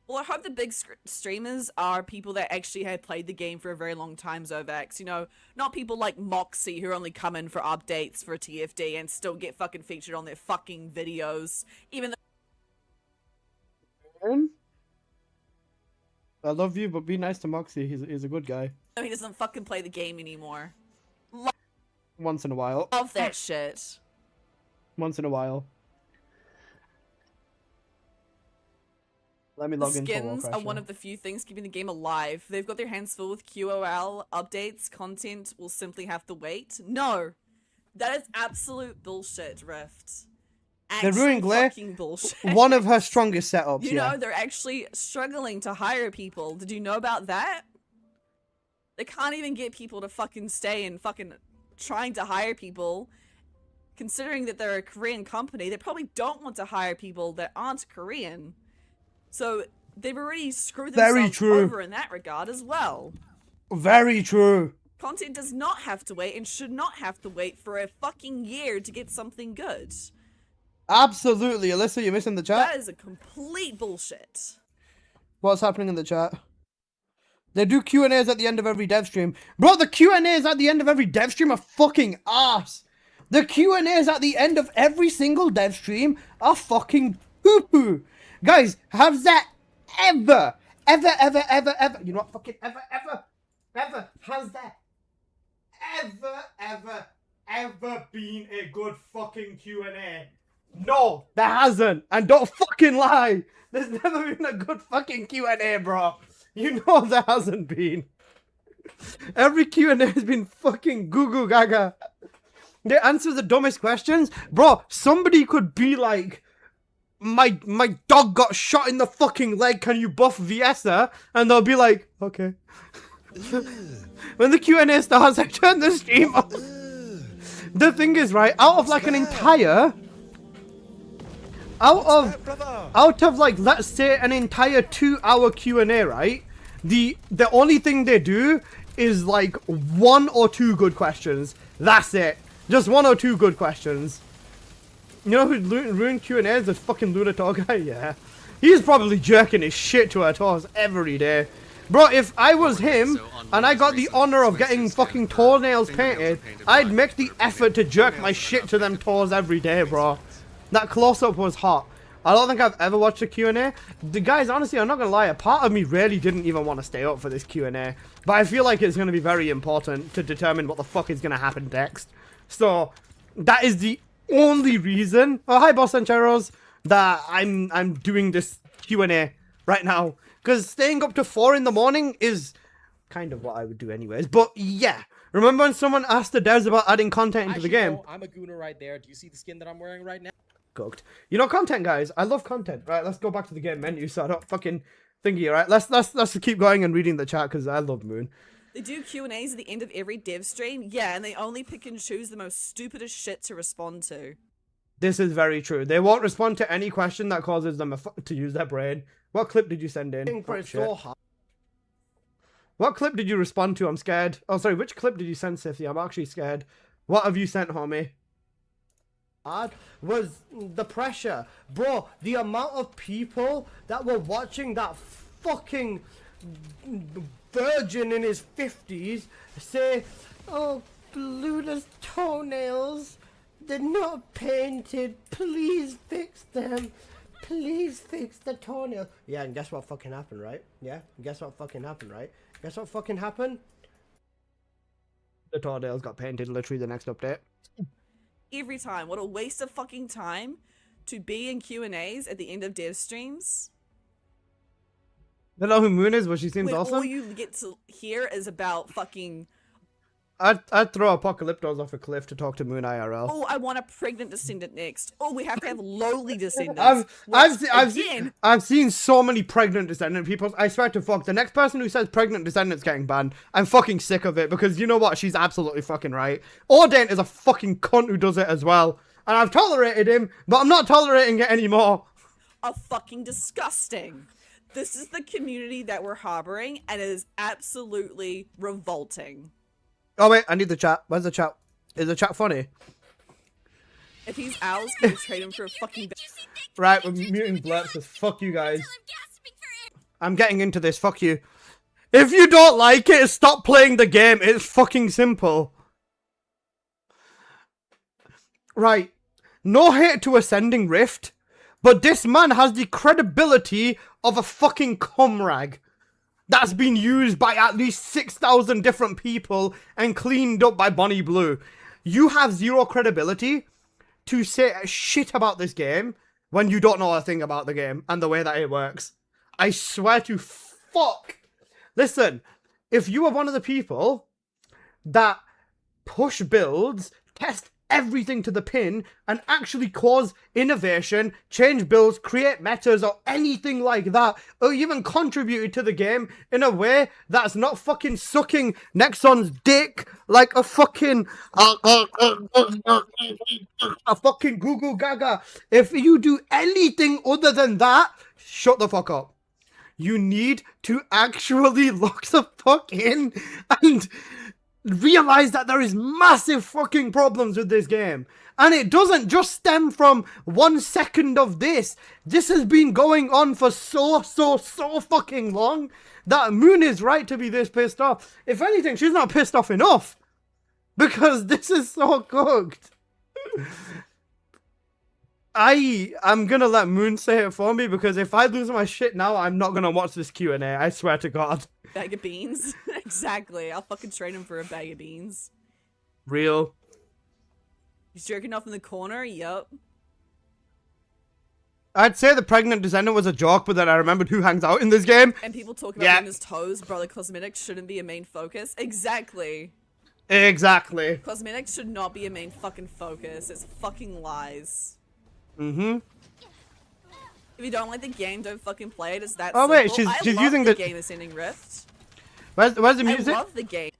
Speaker 14: Well, I hope the big streamers are people that actually have played the game for a very long time, Zovax. You know, not people like Moxie who only come in for updates for TFD and still get fucking featured on their fucking videos. Even
Speaker 1: I love you, but be nice to Moxie. He's a good guy.
Speaker 14: though he doesn't fucking play the game anymore.
Speaker 1: Once in a while.
Speaker 14: Love that shit.
Speaker 1: Once in a while. Let me log in for
Speaker 14: Skins are
Speaker 1: Warframe.
Speaker 14: one of the few things keeping the game alive. They've got their hands full with QOL updates. Content will simply have to wait. No, that is absolute bullshit, Rift.
Speaker 1: They're ruining Glare.
Speaker 14: Fucking bullshit.
Speaker 1: One of her strongest setups.
Speaker 14: You
Speaker 1: yeah.
Speaker 14: know, they're actually struggling to hire people. Did you know about that? They can't even get people to fucking stay and fucking trying to hire people. Considering that they're a Korean company, they probably don't want to hire people that aren't Korean. So they've already screwed themselves over in that regard as well.
Speaker 1: Very true.
Speaker 14: Content does not have to wait and should not have to wait for a fucking year to get something good.
Speaker 1: Absolutely. Alyssa, you're missing the chat.
Speaker 14: That is a complete bullshit.
Speaker 1: What's happening in the chat? They do Q&As at the end of every dev stream. Bro, the Q&As at the end of every dev stream are fucking ass. The Q&As at the end of every single dev stream are fucking poo-poo. Guys, have that ever, you know what, fucking ever, has that ever been a good fucking Q&A? No, there hasn't. And don't fucking lie. There's never been a good fucking Q&A, bro. You know there hasn't been. Every Q&A has been fucking goo gaga. They answer the dumbest questions. Bro, somebody could be like, my dog got shot in the fucking leg, can you buff Viessa? And they'll be like, okay. When the Q&A starts, I turn the stream off. The thing is, right, out of like an entire... Out of like, let's say an entire 2-hour Q&A, right? The only thing they do is like 1 or 2 good questions. That's it. Just 1 or 2 good questions. You know who ruined Q&As? The fucking Lunator guy? Yeah. He's probably jerking his shit to her toes every day. Bro, if I was him, and I got the honor of getting fucking toenails painted, I'd make the effort to jerk my shit to them toes every day, bro. That close-up was hot. I don't think I've ever watched a Q&A. The guys, honestly, I'm not gonna lie, a part of me really didn't even want to stay up for this Q&A. But I feel like it's gonna be very important to determine what the fuck is gonna happen next. So, that is the only reason, oh hi Boss Sancheros, that I'm doing this Q&A right now. Because staying up to 4 in the morning is kind of what I would do anyways. But yeah, remember when someone asked the devs about adding content into the game?
Speaker 2: No, I'm a gooner right there. Do you see the skin that I'm wearing right now?
Speaker 1: Cooked. You know, content, guys. I love content. Right, let's go back to the game menu so I don't fucking thingy. Right, let's keep going and reading the chat because I love Moon.
Speaker 14: They do Q&As at the end of every dev stream, yeah, and they only pick and choose the most stupidest shit to respond to.
Speaker 1: This is very true. They won't respond to any question that causes them to use their brain. What clip did you send in? Oh, shit. What clip did you respond to? I'm scared. Oh, sorry. Which clip did you send, Sifty? I'm actually scared. What have you sent, homie? Was the pressure. Bro, the amount of people that were watching that fucking virgin in his 50s say, oh, Luna's toenails, they're not painted, please fix them, please fix the toenails. Yeah, and guess what fucking happened, right? Yeah, guess what fucking happened, right? Guess what fucking happened? The toenails got painted literally the next update.
Speaker 14: Every time. What a waste of fucking time to be in Q&As at the end of dev streams.
Speaker 1: I don't know who Moon is, but she seems
Speaker 14: when
Speaker 1: awesome.
Speaker 14: all you get to hear is about fucking...
Speaker 1: I'd throw Apocalyptos off a cliff to talk to Moon IRL.
Speaker 14: Oh, I want a pregnant Descendant next. Oh, we have to have lowly Descendants.
Speaker 1: I've seen so many pregnant Descendant people. I swear to fuck, the next person who says pregnant Descendant's getting banned, I'm fucking sick of it because you know what? She's absolutely fucking right. Ordent is a fucking cunt who does it as well. And I've tolerated him, but I'm not tolerating it anymore.
Speaker 14: Are fucking disgusting. This is the community that we're harboring, and it is absolutely revolting.
Speaker 1: Oh wait, I need the chat. Where's the chat? Is the chat funny?
Speaker 14: If he's ours, can we trade him for a fucking...
Speaker 1: Right, we're muting blurps, because fuck you guys. I'm getting into this, fuck you. If you don't like it, stop playing the game. It's fucking simple. Right. No hate to Ascending Rift, but this man has the credibility of a fucking comrag that's been used by at least 6,000 different people and cleaned up by Bonnie Blue. You have zero credibility to say shit about this game when you don't know a thing about the game and the way that it works. I swear to fuck. Listen, if you are one of the people that push builds, test everything to the pin, and actually cause innovation, change builds, create metas, or anything like that, or even contributed to the game in a way that's not fucking sucking Nexon's dick like a fucking fucking goo goo gaga. If you do anything other than that, shut the fuck up. You need to actually look the fuck in and realize that there is massive fucking problems with this game. And it doesn't just stem from 1 second of this. This has been going on for so fucking long that Moon is right to be this pissed off. If anything, she's not pissed off enough. Because this is so cooked. I'm gonna let Moon say it for me, because if I lose my shit now, I'm not gonna watch this Q&A. I swear to God.
Speaker 14: Bag of beans? Exactly. I'll fucking trade him for a bag of beans.
Speaker 1: Real.
Speaker 14: He's jerking off in the corner? Yup.
Speaker 1: I'd say the pregnant Descendant was a joke, but then I remembered who hangs out in this game.
Speaker 14: And people talk about his toes, brother. Cosmetics shouldn't be a main focus. Exactly.
Speaker 1: Exactly.
Speaker 14: Cosmetics should not be a main fucking focus. It's fucking lies.
Speaker 1: Mm-hmm.
Speaker 14: If you don't like the game, don't fucking play it. It's that
Speaker 1: Oh
Speaker 14: simple.
Speaker 1: wait, she's
Speaker 14: love
Speaker 1: using
Speaker 14: the
Speaker 1: the
Speaker 14: game Ascending Rift.
Speaker 1: Where's the music?
Speaker 14: I love the game.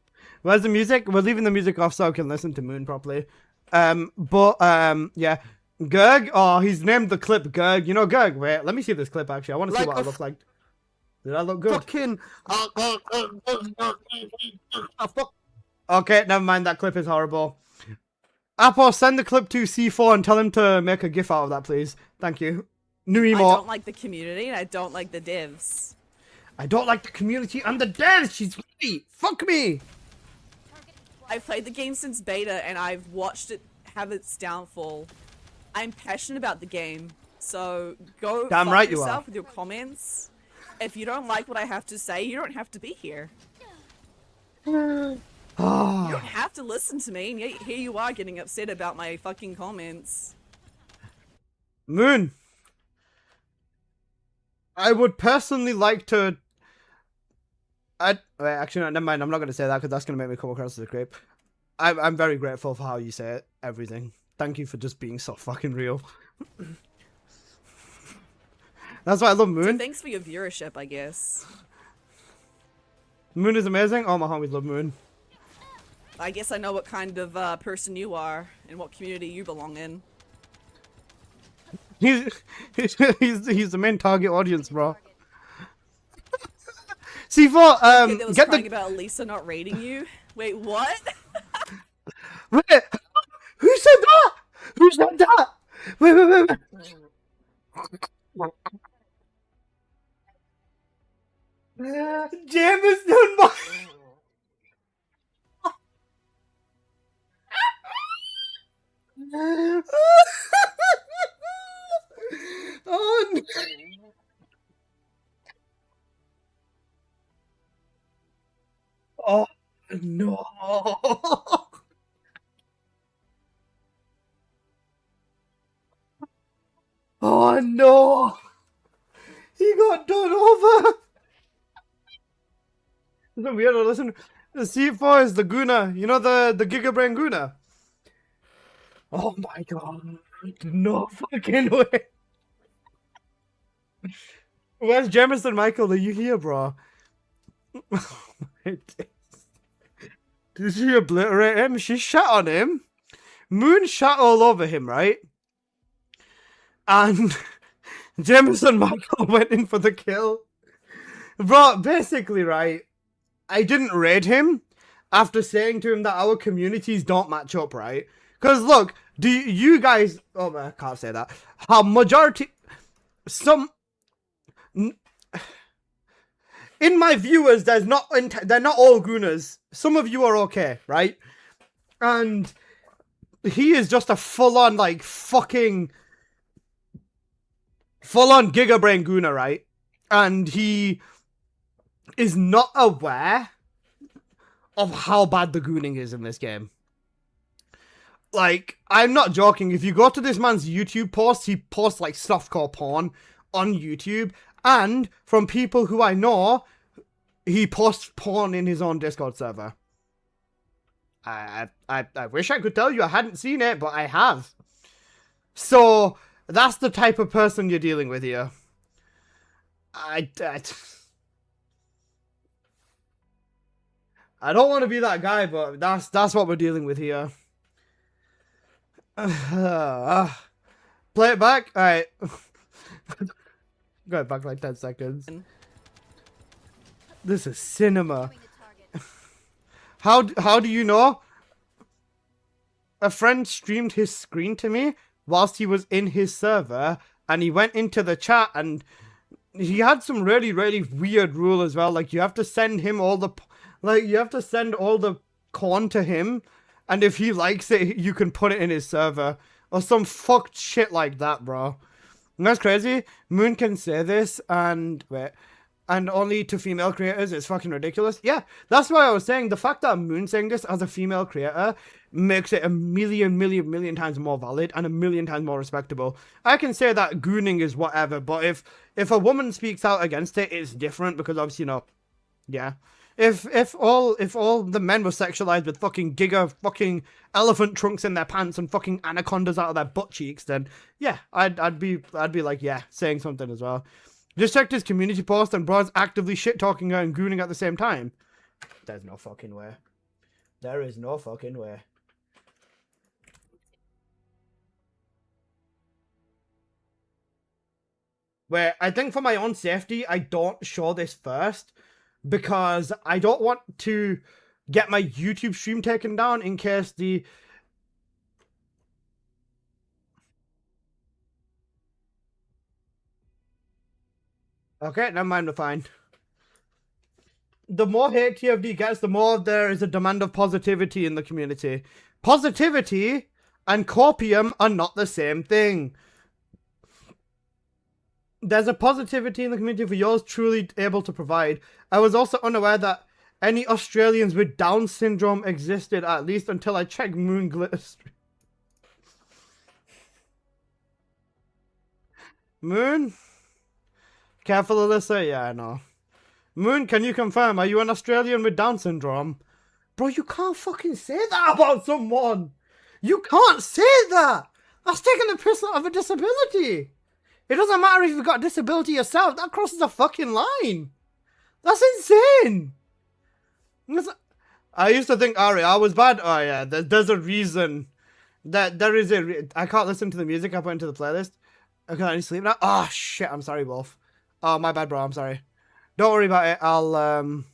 Speaker 1: Where's the music? We're leaving the music off so I can listen to Moon properly. Yeah. Gerg, oh, he's named the clip Gerg. You know Gerg, wait, let me see this clip actually. I want to see what I look like. Did I look good? Fucking okay, never mind, that clip is horrible. Apple, send the clip to C4 and tell him to make a gif out of that, please. Thank you. New emote.
Speaker 14: I don't like the community and I don't like the devs.
Speaker 1: I don't like the community and the devs. She's right. Fuck me.
Speaker 14: I've played the game since beta and I've watched it have its downfall. I'm passionate about the game, so go
Speaker 1: Damn
Speaker 14: fuck
Speaker 1: right you
Speaker 14: yourself
Speaker 1: are.
Speaker 14: with your comments. If you don't like what I have to say, you don't have to be here. You don't have to listen to me, and yet here you are getting upset about my fucking comments.
Speaker 1: Moon. I would personally like to... wait, actually, no, never mind. I'm not going to say that because that's going to make me come across as a creep. I'm very grateful for how you say it, everything. Thank you for just being so fucking real. That's why I love Moon.
Speaker 14: So thanks for your viewership, I guess.
Speaker 1: Moon is amazing. All my homies love Moon.
Speaker 14: I guess I know what kind of person you are and what community you belong in.
Speaker 1: He's the main target audience, bro. C4,
Speaker 14: They was
Speaker 1: get
Speaker 14: crying
Speaker 1: the...
Speaker 14: about Lisa not rating you. Wait, what?
Speaker 1: Wait, who said that? Who said that? Wait. Jameson, my... Oh no. Oh no. Oh no. He got done over. Listen, weirdo, listen. The C4 is the Guna. You know the Gigabrain Guna? Oh my god. No fucking way. Where's Jameson Michael? Are you here, bro? Did she obliterate him? She shot on him. Moon shot all over him, right? And Jameson Michael went in for the kill. Bro, basically, right, I didn't raid him after saying to him that our communities don't match up, right? Because look, do you guys... Oh, I can't say that. How majority... Some... In my viewers, they're not all gooners. Some of you are okay, right? And he is just a full-on, like, fucking... full-on gigabrain gooner, right? And he is not aware of how bad the gooning is in this game. Like, I'm not joking. If you go to this man's YouTube posts, he posts, like, softcore porn on YouTube. And from people who I know, he posts porn in his own Discord server. I wish I could tell you I hadn't seen it, but I have. So, that's the type of person you're dealing with here. I don't want to be that guy, but that's what we're dealing with here. Play it back? Alright. Go back like 10 seconds. This is cinema. How do you know? A friend streamed his screen to me whilst he was in his server, and he went into the chat, and he had some really, really weird rule as well. Like, you have to send him all the... Like, you have to send all the corn to him, and if he likes it, you can put it in his server. Or some fucked shit like that, bro. And that's crazy. Moon can say this, and... Wait. And only to female creators, it's fucking ridiculous. Yeah, that's why I was saying the fact that Moon saying this as a female creator makes it a million times more valid and a million times more respectable. I can say that gooning is whatever, but if a woman speaks out against it, it's different because obviously, you know, yeah. If all the men were sexualized with fucking fucking elephant trunks in their pants and fucking anacondas out of their butt cheeks, then yeah, I'd be like, yeah, saying something as well. Just checked his community post and bro's actively shit-talking her and gooning at the same time. There's no fucking way. There is no fucking way. Wait, I think for my own safety, I don't show this first. Because I don't want to get my YouTube stream taken down in case the... Okay, never mind, we're fine. The more hate TFD gets, the more there is a demand of positivity in the community. Positivity and copium are not the same thing. There's a positivity in the community for yours truly able to provide. I was also unaware that any Australians with Down syndrome existed, at least until I checked Moon Glitter Stream. Moon? Careful, Alyssa? Yeah, I know. Moon, can you confirm? Are you an Australian with Down syndrome? Bro, you can't fucking say that about someone! You can't say that! That's taking the piss out of a disability! It doesn't matter if you've got a disability yourself, that crosses a fucking line! That's insane! I used to think Aria was bad. Oh yeah, there's a reason. There is a... I can't listen to the music I put into the playlist. Okay, I need to sleep now. Oh shit, I'm sorry, Wolf. Oh, my bad, bro, I'm sorry. Don't worry about it. I'll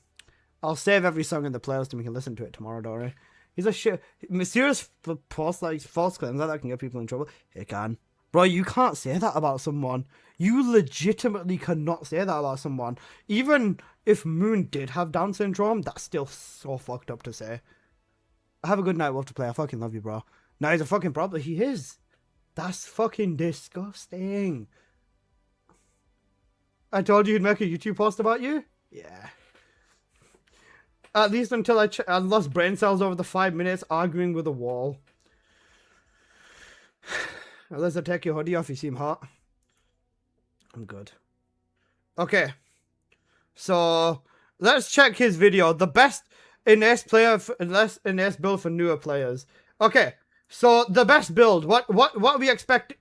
Speaker 1: save every song in the playlist and we can listen to it tomorrow, don't worry. He's a shit... Mysterious post, like, false claims like that can get people in trouble. It can. Bro, you can't say that about someone. You legitimately cannot say that about someone. Even if Moon did have Down syndrome, that's still so fucked up to say. Have a good night, Wolf to play. I fucking love you, bro. Now he's a fucking problem. He is. That's fucking disgusting. I told you he'd make a YouTube post about you? Yeah. At least until I lost brain cells over the 5 minutes arguing with a wall. Alyssa, take your hoodie off. You seem hot. I'm good. Okay. So, let's check his video. The best NS build for newer players. Okay. So, the best build. What we expect...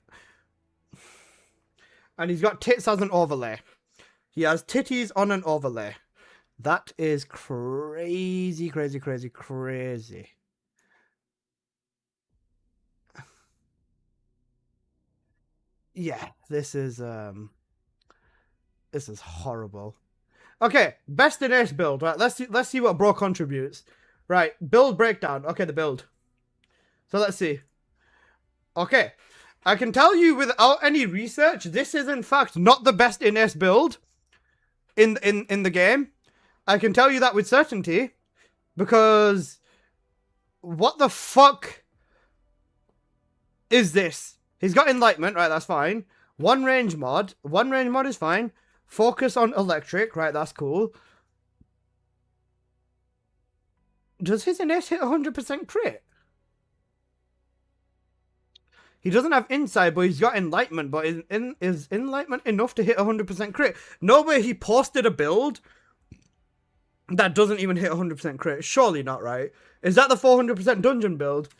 Speaker 1: And he's got tits as an overlay. He has titties on an overlay. That is crazy, crazy, crazy, crazy. Yeah, this is horrible. Okay, best in ace build, right? Let's see what bro contributes. Right, build breakdown. Okay, the build. So let's see. Okay, I can tell you without any research, this is in fact not the best in ace build in the game. I can tell you that with certainty because what the fuck is this? He's got enlightenment, right? That's fine. One range mod is fine. Focus on electric, right? That's cool. Does his innate hit 100% crit? He doesn't have insight, but he's got enlightenment. But is enlightenment enough to hit 100% crit? No way he posted a build that doesn't even hit 100% crit. Surely not, right? Is that the 400% dungeon build?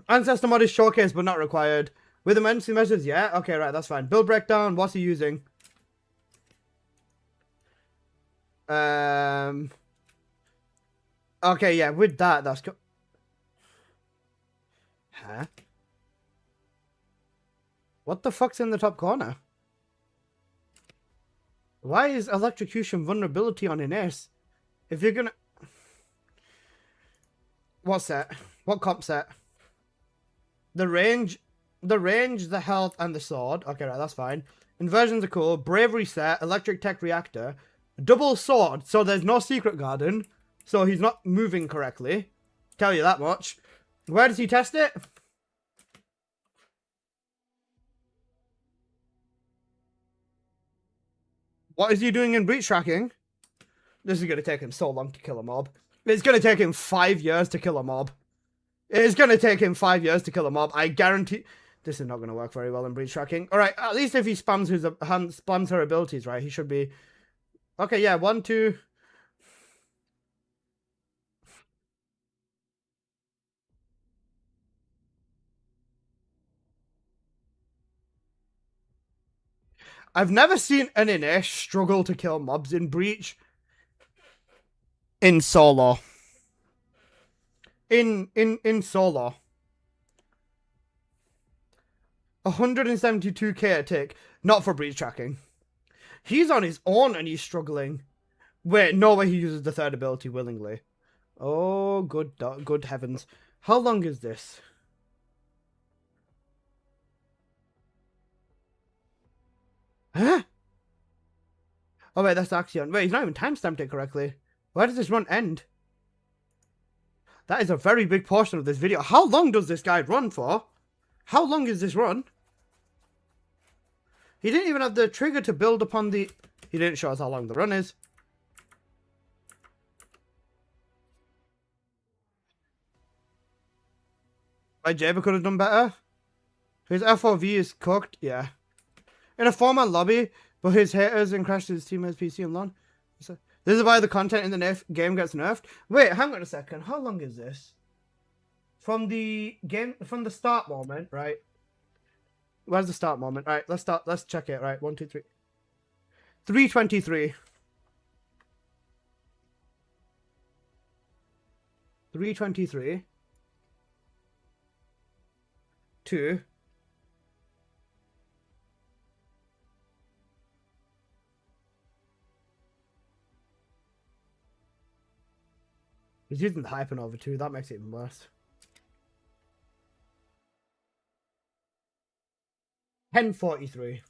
Speaker 1: Ancestor mod is showcased but not required. With emergency measures, yeah? Okay, right, that's fine. Build breakdown, what's he using? Okay, yeah, with that, that's... Huh? What the fuck's in the top corner? Why is electrocution vulnerability on an ace? If you're gonna... What set? What comp set? The range, the health, and the sword. Okay, right, that's fine. Inversions are cool. Bravery set, electric tech reactor. Double sword, so there's no secret garden. So he's not moving correctly. Tell you that much. Where does he test it? What is he doing in breach tracking? This is going to take him so long to kill a mob. It's going to take him 5 years to kill a mob. It's going to take him 5 years to kill a mob. I guarantee... This is not going to work very well in breach tracking. Alright, at least if he spams her abilities, right, he should be... Okay, yeah, 1, 2... I've never seen an Inesh struggle to kill mobs in breach. In solo. In solo. 172k a tick. Not for breach tracking. He's on his own and he's struggling. Wait, no way he uses the third ability willingly. Oh, good heavens. How long is this? Huh? Oh wait, that's Axion. Wait, he's not even timestamped it correctly. Where does this run end? That is a very big portion of this video. How long does this guy run for? How long is this run? He didn't even have the trigger to build upon the... He didn't show us how long the run is. My Jaber could have done better. His FOV is cooked, yeah. In a 4-man lobby, but his haters and crashed his teammates PC and LAN. This is why the content in the game gets nerfed. Wait, hang on a second. How long is this? From the game, from the start moment, right? Where's the start moment? All right, let's start. Let's check it. Right, 1, 2, 3. 323. 323. 2. He's using the Hypernova too. That makes it even worse. 1043.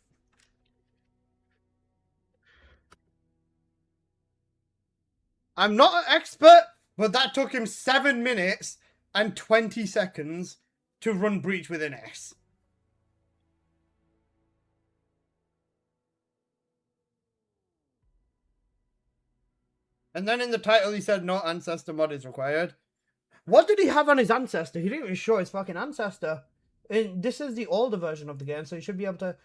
Speaker 1: I'm not an expert, but that took him 7 minutes and 20 seconds to run breach with an S. And then in the title he said no ancestor mod is required. What did he have on his ancestor? He didn't even show his fucking ancestor. And this is the older version of the game, so you should be able to...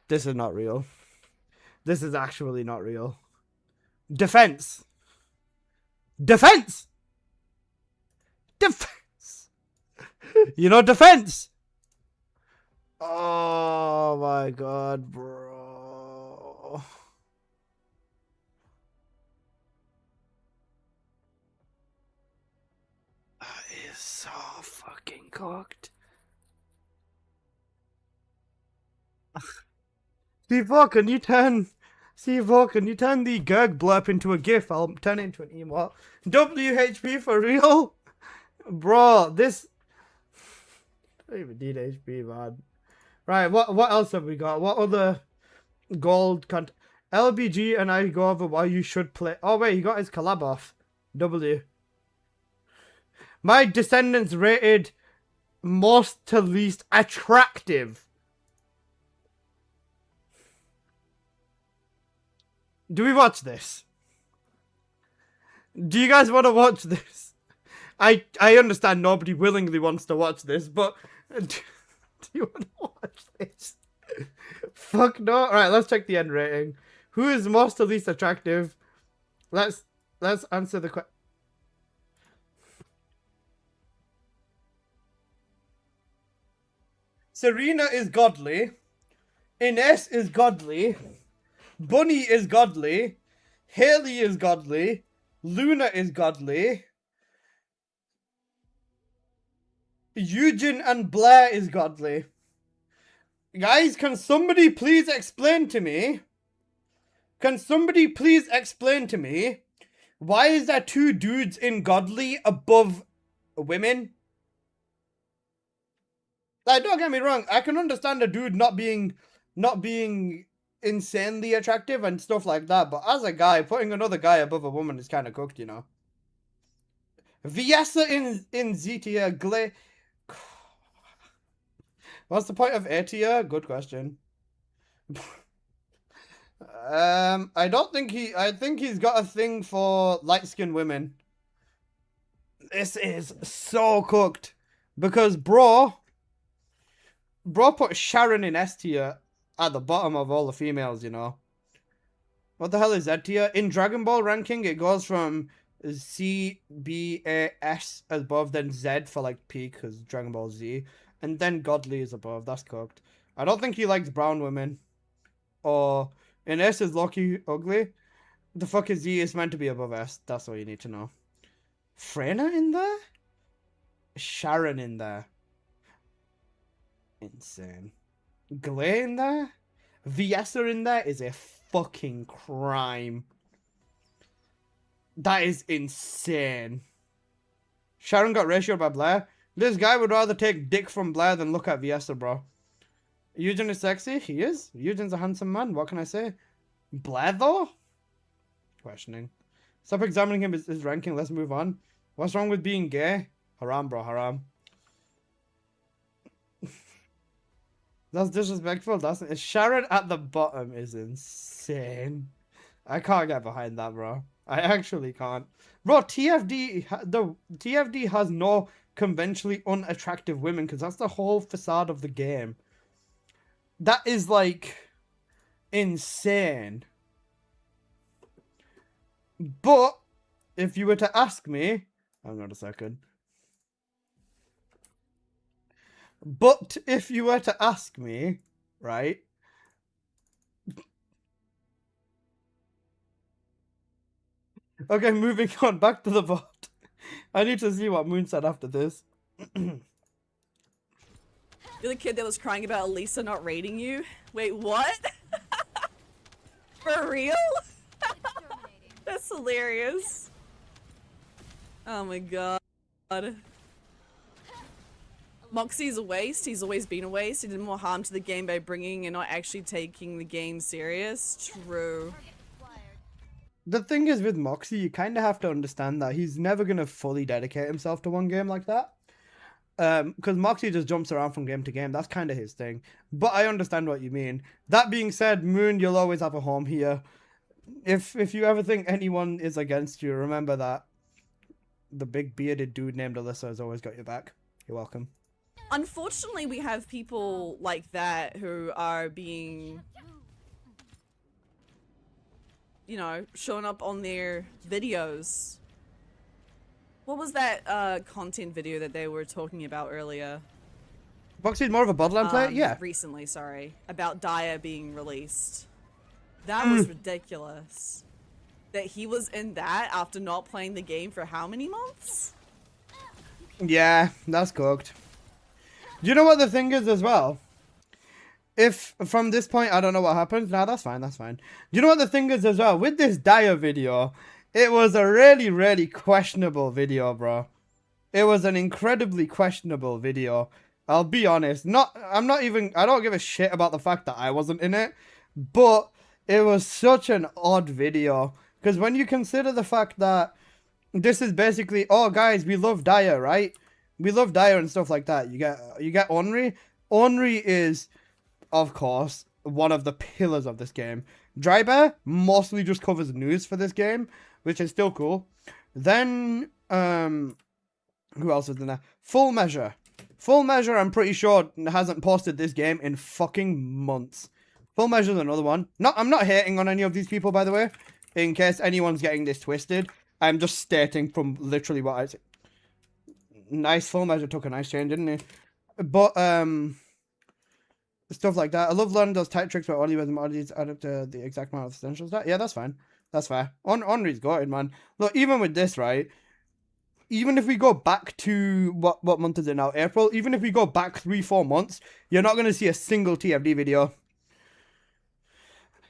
Speaker 1: This is not real. This is actually not real. Defense. Defense! Defense! You know, defense! Oh my god, bro. That is so fucking cooked. C4, can you turn the Gurg blurp into a GIF? I'll turn it into an emote. WHP for real? Bro, this... I don't even need HP, man. Right, what else have we got? What other gold content? LBG and I go over why you should play... Oh, wait, he got his collab off. W. My Descendants rated most to least attractive. Do we watch this? Do you guys want to watch this? I understand nobody willingly wants to watch this, but do you want to watch this? Fuck no. Alright, let's check the end rating. Who is most to least attractive? Let's answer the question. Serena is godly. Ines is godly. Bunny is godly. Haley is godly. Luna is godly. Eugen and Blair is godly. Guys, can somebody please explain to me? Can somebody please explain to me why is there two dudes in godly above women? Like, don't get me wrong, I can understand a dude not being insanely attractive and stuff like that, but as a guy, putting another guy above a woman is kind of cooked, you know. Viessa in Z tier, What's the point of A tier? Good question. I think he's got a thing for light-skinned women. This is so cooked. Because bro put Sharon in S tier at the bottom of all the females, you know. What the hell is Z tier? In Dragon Ball ranking, it goes from C, B, A, S above, then Z for like peak, because Dragon Ball Z. And then Godly is above. That's cooked. I don't think he likes brown women. Or in S is Loki ugly. The fuck is Z is meant to be above S. That's all you need to know. Freyna in there? Sharon in there. Insane. Glay in there? Viessa in there is a fucking crime. That is insane. Sharon got ratioed by Blair. This guy would rather take dick from Blair than look at Viessa, bro. Eugen is sexy? He is. Eugen's a handsome man. What can I say? Blair, though? Questioning. Stop examining him his ranking. Let's move on. What's wrong with being gay? Haram, bro. Haram. That's disrespectful. That's Sharon at the bottom is insane. I can't get behind that, bro. I actually can't. Bro, TFD has no conventionally unattractive women because that's the whole facade of the game. That is like insane. But if you were to ask me, hang on a second. But if you were to ask me, right? Okay, moving on back to the bot. I need to see what Moon said after this.
Speaker 14: You're the kid that was crying about Lisa not rating you? Wait, what? For real? That's hilarious. Oh my god. Moxie's a waste. He's always been a waste. He did more harm to the game by bringing and not actually taking the game serious. True.
Speaker 1: The thing is with Moxie, you kind of have to understand that he's never going to fully dedicate himself to one game like that. Because Moxie just jumps around from game to game. That's kind of his thing. But I understand what you mean. That being said, Moon, you'll always have a home here. If you ever think anyone is against you, remember that the big bearded dude named Alyssa has always got your back. You're welcome.
Speaker 14: Unfortunately, we have people like that who are being, you know, showing up on their videos. What was that content video that they were talking about earlier?
Speaker 1: Moxie's more of a Borderlands player? Yeah.
Speaker 14: Recently, sorry. About Daya being released. That was ridiculous. That he was in that after not playing the game for how many months?
Speaker 1: Yeah, that's cooked. Do you know what the thing is as well? if from this point I don't know what happens, nah, that's fine, that's fine. Do you know what the thing is as well? With this Dire video, it was a really, really questionable video, bro. It was an incredibly questionable video. I'll be honest. I don't give a shit about the fact that I wasn't in it, but it was such an odd video. Because when you consider the fact that this is basically, oh guys, we love Dire, right? We love Dire and stuff like that. You get Ornery. Ornery is, of course, one of the pillars of this game. Drybear mostly just covers news for this game, which is still cool. Then, who else is in there? Full Measure. Full Measure, I'm pretty sure, hasn't posted this game in fucking months. Full Measure's another one. I'm not hating on any of these people, by the way. In case anyone's getting this twisted. I'm just stating from literally what I said. Nice. Full Measure took a nice change, didn't he? But, stuff like that. I love learning those tight tricks where only with mods add up to the exact amount of essentials. Yeah, that's fine. That's fair. Henri's got it, man. Look, even with this, right? Even if we go back to, what month is it now? April? Even if we go back 3-4 months, you're not going to see a single TFD video.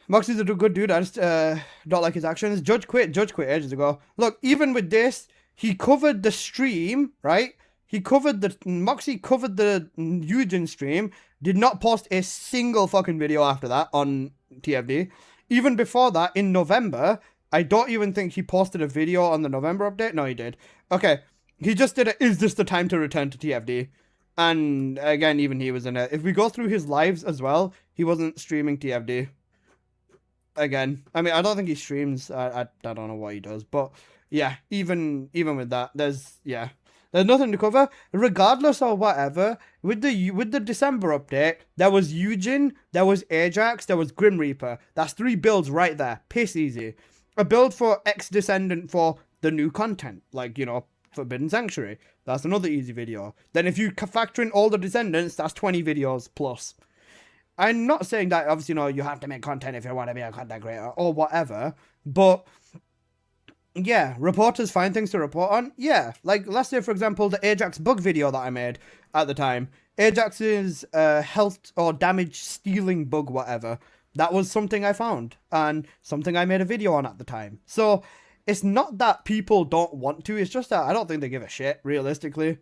Speaker 1: Moxie's a good dude. I just don't like his actions. Judge quit ages ago. Look, even with this, he covered the stream, right? Moxie covered the Eugen stream. Did not post a single fucking video after that on TFD. Even before that, in November, I don't even think he posted a video on the November update. No, he did. Okay, he just did is this the time to return to TFD? And again, even he was in it. If we go through his lives as well, he wasn't streaming TFD. Again, I mean, I don't think he streams. I don't know what he does. But yeah, even with that, there's nothing to cover. Regardless or whatever, with the December update, there was Eugen, there was Ajax, there was Grim Reaper. That's 3 builds right there. Piss easy. A build for Descendant for the new content, like, you know, Forbidden Sanctuary. That's another easy video. Then if you factor in all the Descendants, that's 20 videos plus. I'm not saying that, obviously, you know, you have to make content if you want to be a content creator or whatever, but yeah, reporters find things to report on. Yeah, like let's say, for example, the Ajax bug video that I made at the time. Ajax's health or damage stealing bug, whatever. That was something I found and something I made a video on at the time. So it's not that people don't want to. It's just that I don't think they give a shit, realistically.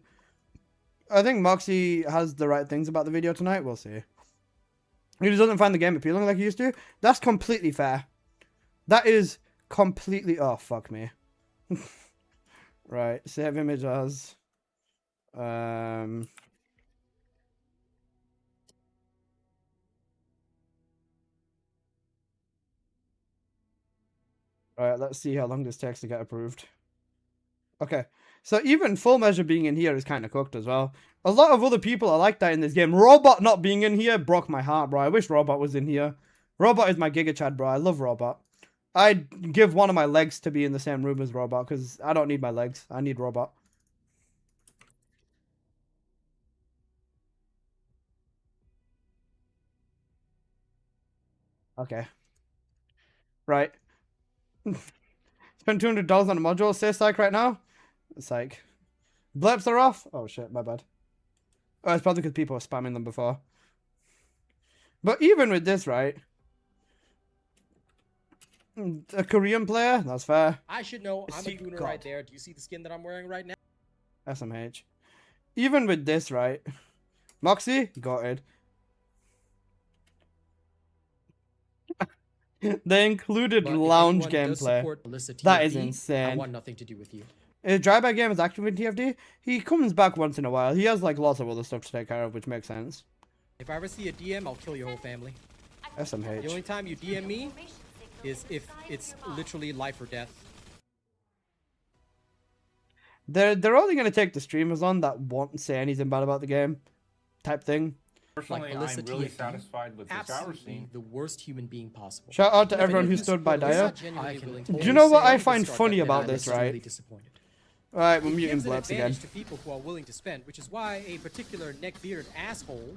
Speaker 1: I think Moxie has the right things about the video tonight. We'll see. He just doesn't find the game appealing like he used to. That's completely fair. That is completely... Oh, fuck me. Right. Save image as... Alright, let's see how long this takes to get approved. Okay, so even Full Measure being in here is kind of cooked as well. A lot of other people are like that in this game. Robot not being in here broke my heart, bro. I wish Robot was in here. Robot is my Giga Chad, bro. I love Robot. I'd give one of my legs to be in the same room as Robot, because I don't need my legs. I need Robot. Okay. Right. Spend $200 on a module. Say psych right now. Psych. Bleps are off. Oh shit, my bad. Oh, it's probably because people were spamming them before. But even with this, right? A Korean player? That's fair.
Speaker 2: I should know. I'm a gooner right there. Do you see the skin that I'm wearing right now?
Speaker 1: SMH. Even with this, right? Moxie? Got it. They included lounge gameplay. That is insane.
Speaker 2: I want nothing to do with you.
Speaker 1: Dryback game is active in TFD. He comes back once in a while. He has like lots of other stuff to take care of, which makes sense.
Speaker 2: If I ever see a DM, I'll kill your whole family.
Speaker 1: SMH.
Speaker 2: The only time you DM me is if it's literally life or death.
Speaker 1: They're only gonna take the streamers on that won't say anything bad about the game, type thing.
Speaker 7: Personally, I'm really satisfied with this hour scene.
Speaker 2: The worst human being possible.
Speaker 1: Shout out to everyone who stood by Dire. Do you know what I find funny about this, right? Alright, we're muting Bleps again.
Speaker 2: To people who are willing to spend, which is why a particular neck-bearded asshole,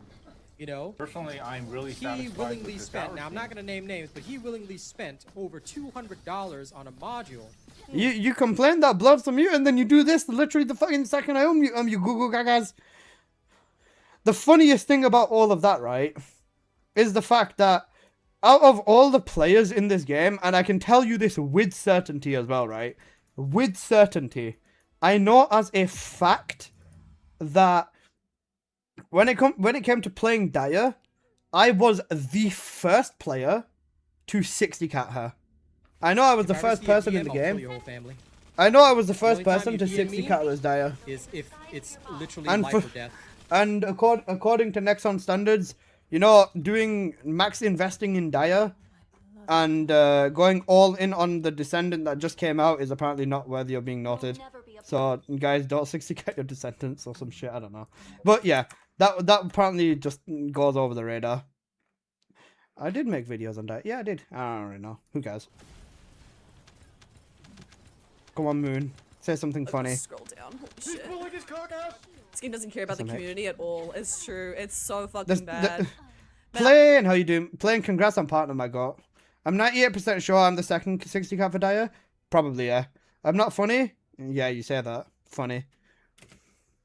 Speaker 2: you know,
Speaker 7: personally, I'm really
Speaker 2: he willingly spent. Now, I'm not gonna name names, but he willingly spent over $200 on a module.
Speaker 1: You complain that Bleps are mute, and then you do this literally the fucking second I unmute you Google gagas. The funniest thing about all of that, right, is the fact that out of all the players in this game, and I can tell you this with certainty as well, right? With certainty, I know as a fact that when it came to playing Dire, I was the first player to 60 cat her. I know I was the first person in the game. I know I was the first person to 60 cat as Dire.
Speaker 2: Is if it's literally
Speaker 1: And
Speaker 2: life or death.
Speaker 1: And according to Nexon standards, you know, doing max investing in Dire and going all in on the Descendant that just came out is apparently not worthy of being noted. So guys, don't 60k your Descendants or some shit. I don't know, but yeah, that apparently just goes over the radar. I did make videos on that. Yeah, I did. I don't really know. Who cares? Come on, Moon. Say something funny.
Speaker 14: Scroll down. Holy shit. This game doesn't care about the community at all. It's true. It's so fucking bad.
Speaker 1: Plain, how you doing? Plain, congrats on partner, my god. I'm 98% sure I'm the second 60 cat for Dire. Probably, yeah. I'm not funny? Yeah, you say that. Funny.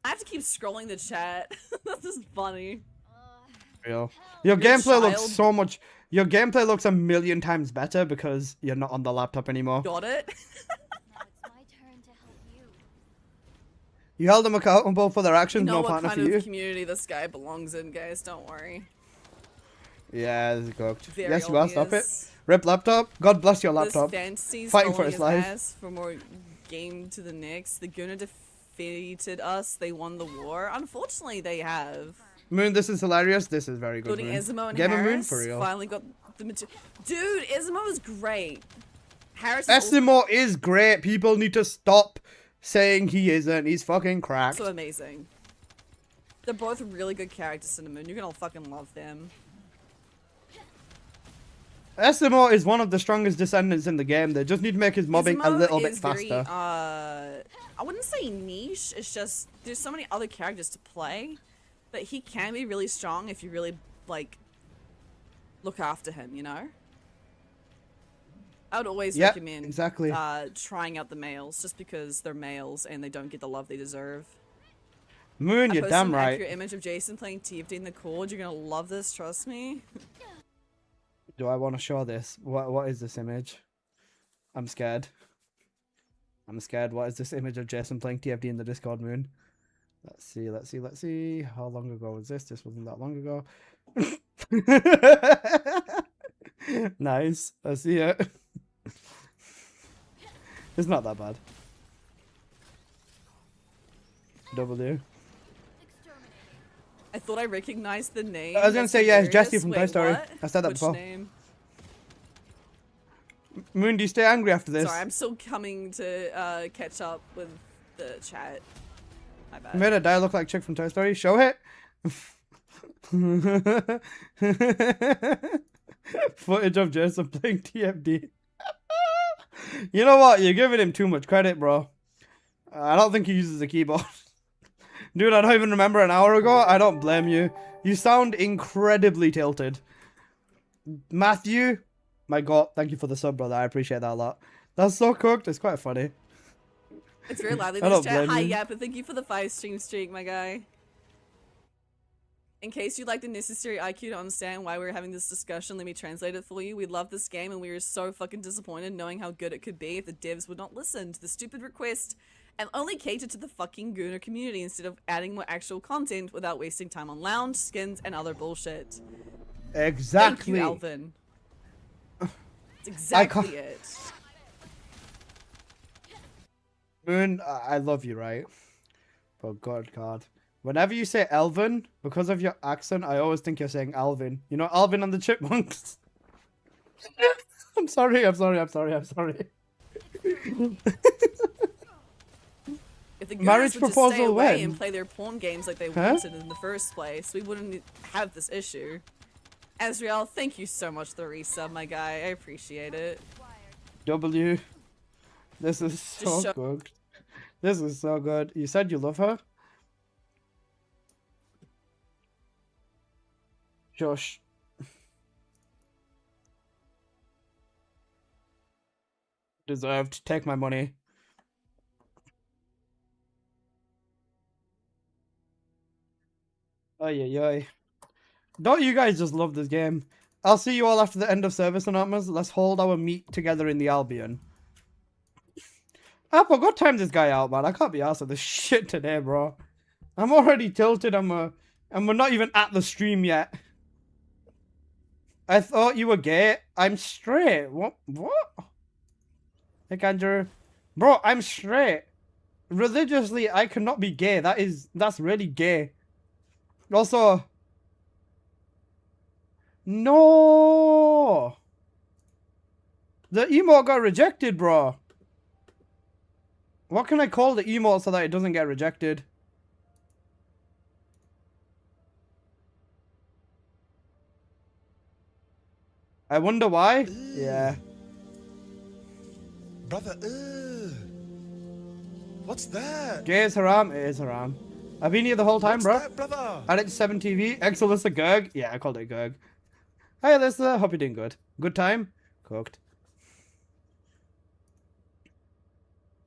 Speaker 14: I have to keep scrolling the chat. This is funny.
Speaker 1: Real. Your gameplay looks so much... Your gameplay looks a million times better because you're not on the laptop anymore.
Speaker 14: Got it?
Speaker 1: You held them accountable for their actions,
Speaker 14: You know
Speaker 1: no
Speaker 14: what
Speaker 1: partner
Speaker 14: kind
Speaker 1: for you.
Speaker 14: of community this guy belongs in, guys. Don't worry.
Speaker 1: Yeah, this is cooked.
Speaker 14: Very
Speaker 1: Yes, you are. Stop it.
Speaker 14: obvious.
Speaker 1: Rip laptop. God bless your laptop.
Speaker 14: This fantasy's
Speaker 1: Fighting for
Speaker 14: following
Speaker 1: his life.
Speaker 14: ass for more game to the Knicks. The Gooner defeated us. They won the war. Unfortunately, they have.
Speaker 1: Moon, this is hilarious. This is very good.
Speaker 14: Including
Speaker 1: Moon.
Speaker 14: Ismo and
Speaker 1: Game of Moon
Speaker 14: Harris.
Speaker 1: for real.
Speaker 14: Finally got the dude, Ismo is great. Harris is
Speaker 1: Esimo is great. People need to stop saying he isn't. He's fucking cracked.
Speaker 14: so amazing. They're both really good characters, Cinnamon. You're gonna fucking love them.
Speaker 1: Esimo is one of the strongest Descendants in the game. They just need to make his mobbing a
Speaker 14: Ismo
Speaker 1: little bit
Speaker 14: is
Speaker 1: faster.
Speaker 14: Very, I wouldn't say niche. It's just there's so many other characters to play that he can be really strong if you really like look after him. You know. I would always
Speaker 1: Yep,
Speaker 14: recommend
Speaker 1: exactly.
Speaker 14: trying out the males just because they're males and they don't get the love they deserve.
Speaker 1: Moon,
Speaker 14: I
Speaker 1: you're
Speaker 14: posted
Speaker 1: damn
Speaker 14: an
Speaker 1: right.
Speaker 14: accurate image of Jason playing TFT in the Cord. You're gonna love this, trust me.
Speaker 1: Do I want to show this? What is this image? I'm scared. I'm scared. What is this image of Jason playing TFD in the Discord, Moon? Let's see, let's see, let's see. How long ago was this? This wasn't that long ago. Nice. I see it. It's not that bad. W.
Speaker 14: I thought I recognized the name.
Speaker 1: I was gonna
Speaker 14: That's
Speaker 1: say, yeah, it's
Speaker 14: hilarious.
Speaker 1: Jesse from
Speaker 14: Wait,
Speaker 1: Toy Story.
Speaker 14: what?
Speaker 1: I said that
Speaker 14: Which
Speaker 1: before.
Speaker 14: Name?
Speaker 1: Moon, do you stay angry after this?
Speaker 14: Sorry, I'm still coming to catch up with the chat. My bad.
Speaker 1: You made a die look like chick from Toy Story. Show it. Footage of Jason playing TFD. You know what? You're giving him too much credit, bro. I don't think he uses a keyboard. Dude, I don't even remember an hour ago. I don't blame you. You sound incredibly tilted. Matthew, my god, thank you for the sub, brother. I appreciate that a lot. That's so cooked. It's quite funny.
Speaker 14: It's very lively.
Speaker 1: I
Speaker 14: This
Speaker 1: don't
Speaker 14: chat.
Speaker 1: blame
Speaker 14: Hi,
Speaker 1: you.
Speaker 14: yeah, but thank you for the 5 streak, my guy. In case you'd like the necessary IQ to understand why we're having this discussion, let me translate it for you. We love this game and we were so fucking disappointed knowing how good it could be if the devs would not listen to the stupid request and only cater to the fucking Gooner community instead of adding more actual content without wasting time on lounge, skins, and other bullshit.
Speaker 1: Exactly.
Speaker 14: Thank you, Alvin. That's exactly it.
Speaker 1: Moon, I love you, right? But God. Whenever you say Elvin, because of your accent, I always think you're saying Alvin. You know, Alvin and the Chipmunks. I'm sorry.
Speaker 14: If the
Speaker 1: Marriage
Speaker 14: Gooners would just stay
Speaker 1: proposal
Speaker 14: away
Speaker 1: when?
Speaker 14: and play their porn games like they
Speaker 1: Huh?
Speaker 14: wanted in the first place, we wouldn't have this issue. Azrael, thank you so much for the resub, my guy. I appreciate it.
Speaker 1: W. This is so
Speaker 14: show-
Speaker 1: good. This is so good. You said you love her? Josh. Deserved. Take my money. Ay, ay, ay. Don't you guys just love this game? I'll see you all after the end of service, Anonymous. Let's hold our meet together in the Albion. Apple, go time this guy out, man. I can't be arsed with this shit today, bro. I'm already tilted, and we're not even at the stream yet. I thought you were gay. I'm straight. What? Hey, Andrew. Bro, I'm straight. Religiously, I cannot be gay. That's really gay. Also, no. The emote got rejected, bro. What can I call the emote so that it doesn't get rejected? I wonder why. Yeah.
Speaker 10: Brother, what's that?
Speaker 1: Gay is haram. It is haram. I've been here the whole time, bro.
Speaker 10: That, brother?
Speaker 1: Alex 7 TV. Ex Alyssa Gerg. Yeah, I called it Gerg. Hi, Alyssa. Hope you're doing good. Good time? Cooked.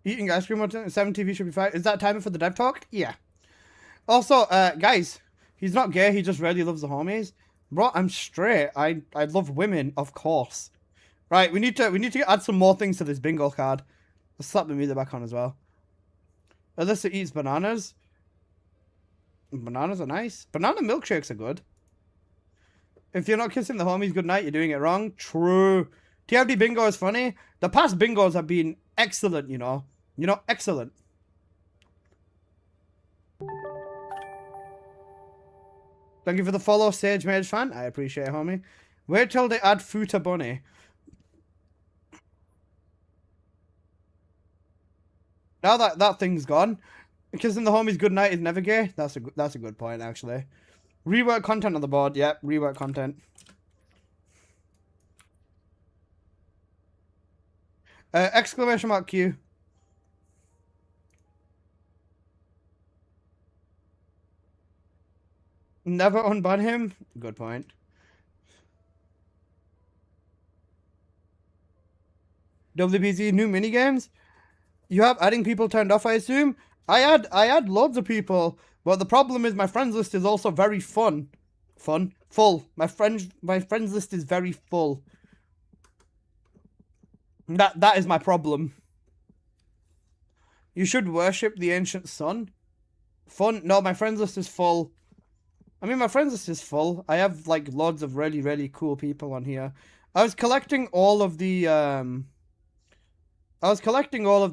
Speaker 1: Eating ice cream on 7 TV should be fine. Is that timing for the dev talk? Yeah. Also, guys, he's not gay. He just really loves the homies. Bro, I'm straight. I love women, of course. Right, we need to add some more things to this bingo card. Let's slap the music back on as well. Alyssa eats bananas. Bananas are nice. Banana milkshakes are good. If you're not kissing the homies goodnight, you're doing it wrong. True. TFD bingo is funny. The past bingos have been excellent, you know. You know, excellent. Thank you for the follow, Sage Mage fan. I appreciate it, homie. Wait till they add Futa Bunny. Now that thing's gone, kissing the homies goodnight is never gay. That's a good point, actually. Rework content on the board. Yep, rework content. Exclamation mark Q. Never unban him. Good point. WBZ new minigames. You have adding people turned off, I assume. I add loads of people, but the problem is my friends list is also very full. My friends list is very full. That is my problem. You should worship the ancient sun. Fun? No, my friends list is full. I mean, my friends list is full. I have like loads of really, really cool people on here. I was collecting all of the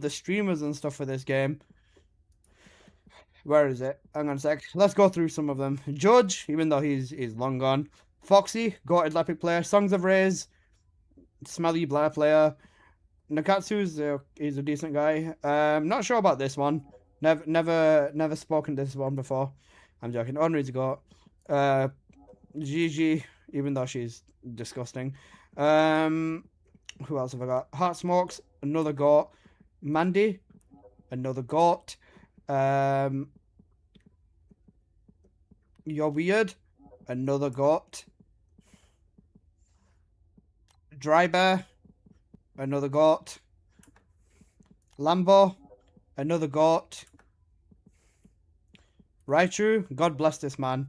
Speaker 1: streamers and stuff for this game. Where is it? Hang on a sec. Let's go through some of them. Judge, even though he's long gone. Foxy, goated Epic player. Songs of Rays, Smelly Blair player. Nakatsu's he's a decent guy. Not sure about this one. Never spoken to this one before. I'm joking. Onry's a goat. Gigi, even though she's disgusting. Who else have I got? Heart Smokes, another goat. Mandy, another goat. You're Weird, another goat. Dry Bear, another goat. Lambo, another goat. Raichu, God bless this man.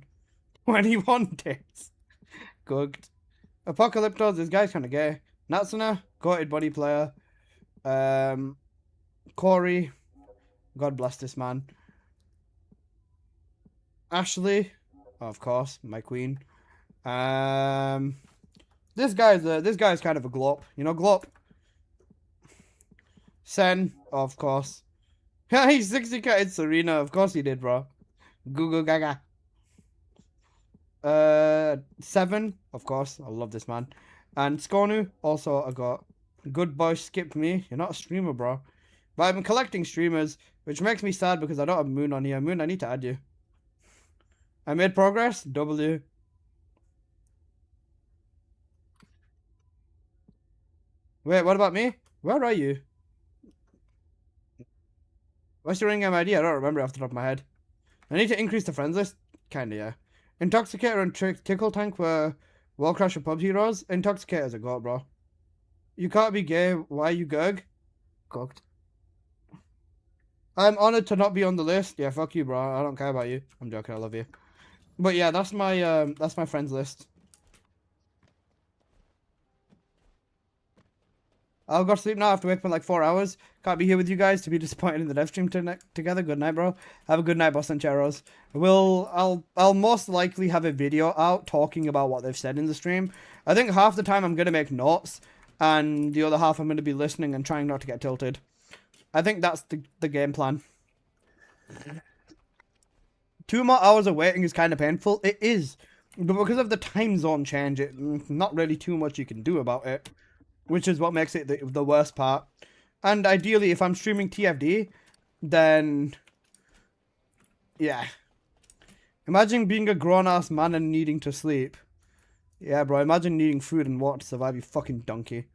Speaker 1: 21 days. Cooked. Apocalyptos, this guy's kind of gay. Natsuna, goated body player. Corey, God bless this man. Ashley, of course, my queen. This guy's kind of a glop. You know, glop. Sen, of course. He's 60k. It's Serena, of course he did, bro. Google Gaga. 7, of course. I love this man. And Skonu, also I got. Good boy skipped me. You're not a streamer, bro. But I've been collecting streamers, which makes me sad because I don't have Moon on here. Moon, I need to add you. I made progress. W. Wait, what about me? Where are you? What's your in-game ID? I don't remember off the top of my head. I need to increase the friends list. Kinda, yeah. Intoxicator and Tickle Tank were Wallcrash and Pub Heroes. Intoxicator's a goat, bro. You can't be gay. Why are you Gerg? Cooked. I'm honored to not be on the list. Yeah, fuck you, bro. I don't care about you. I'm joking. I love you. But yeah, that's my friends list. I'll go to sleep now. I have to wake up in like 4 hours. Can't be here with you guys to be disappointed in the dev stream together. Good night, bro. Have a good night, boss and Cheros. I'll most likely have a video out talking about what they've said in the stream. I think half the time I'm gonna make notes, and the other half I'm gonna be listening and trying not to get tilted. I think that's the game plan. 2 more hours of waiting is kind of painful. It is, but because of the time zone change, not really too much you can do about it. Which is what makes it the worst part. And ideally, if I'm streaming TFD, then... yeah. Imagine being a grown-ass man and needing to sleep. Yeah, bro, imagine needing food and water to survive, you fucking donkey.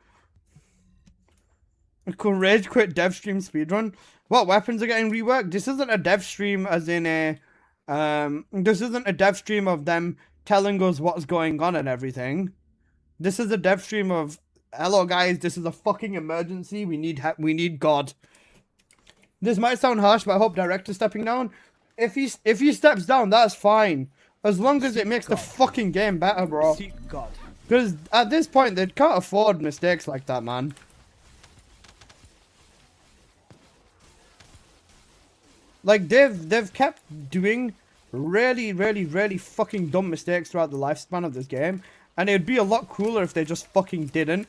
Speaker 1: Cool, rage quit dev stream speedrun. What weapons are getting reworked? This isn't a dev stream as in a... this isn't a dev stream of them telling us what's going on and everything. This is a dev stream of... hello guys, this is a fucking emergency. We need God. This might sound harsh, but I hope director's stepping down. If he steps down, that's fine. As long as it makes the fucking game better, bro.
Speaker 4: Seek God.
Speaker 1: Because at this point, they can't afford mistakes like that, man. Like, they've kept doing really fucking dumb mistakes throughout the lifespan of this game. And it'd be a lot cooler if they just fucking didn't.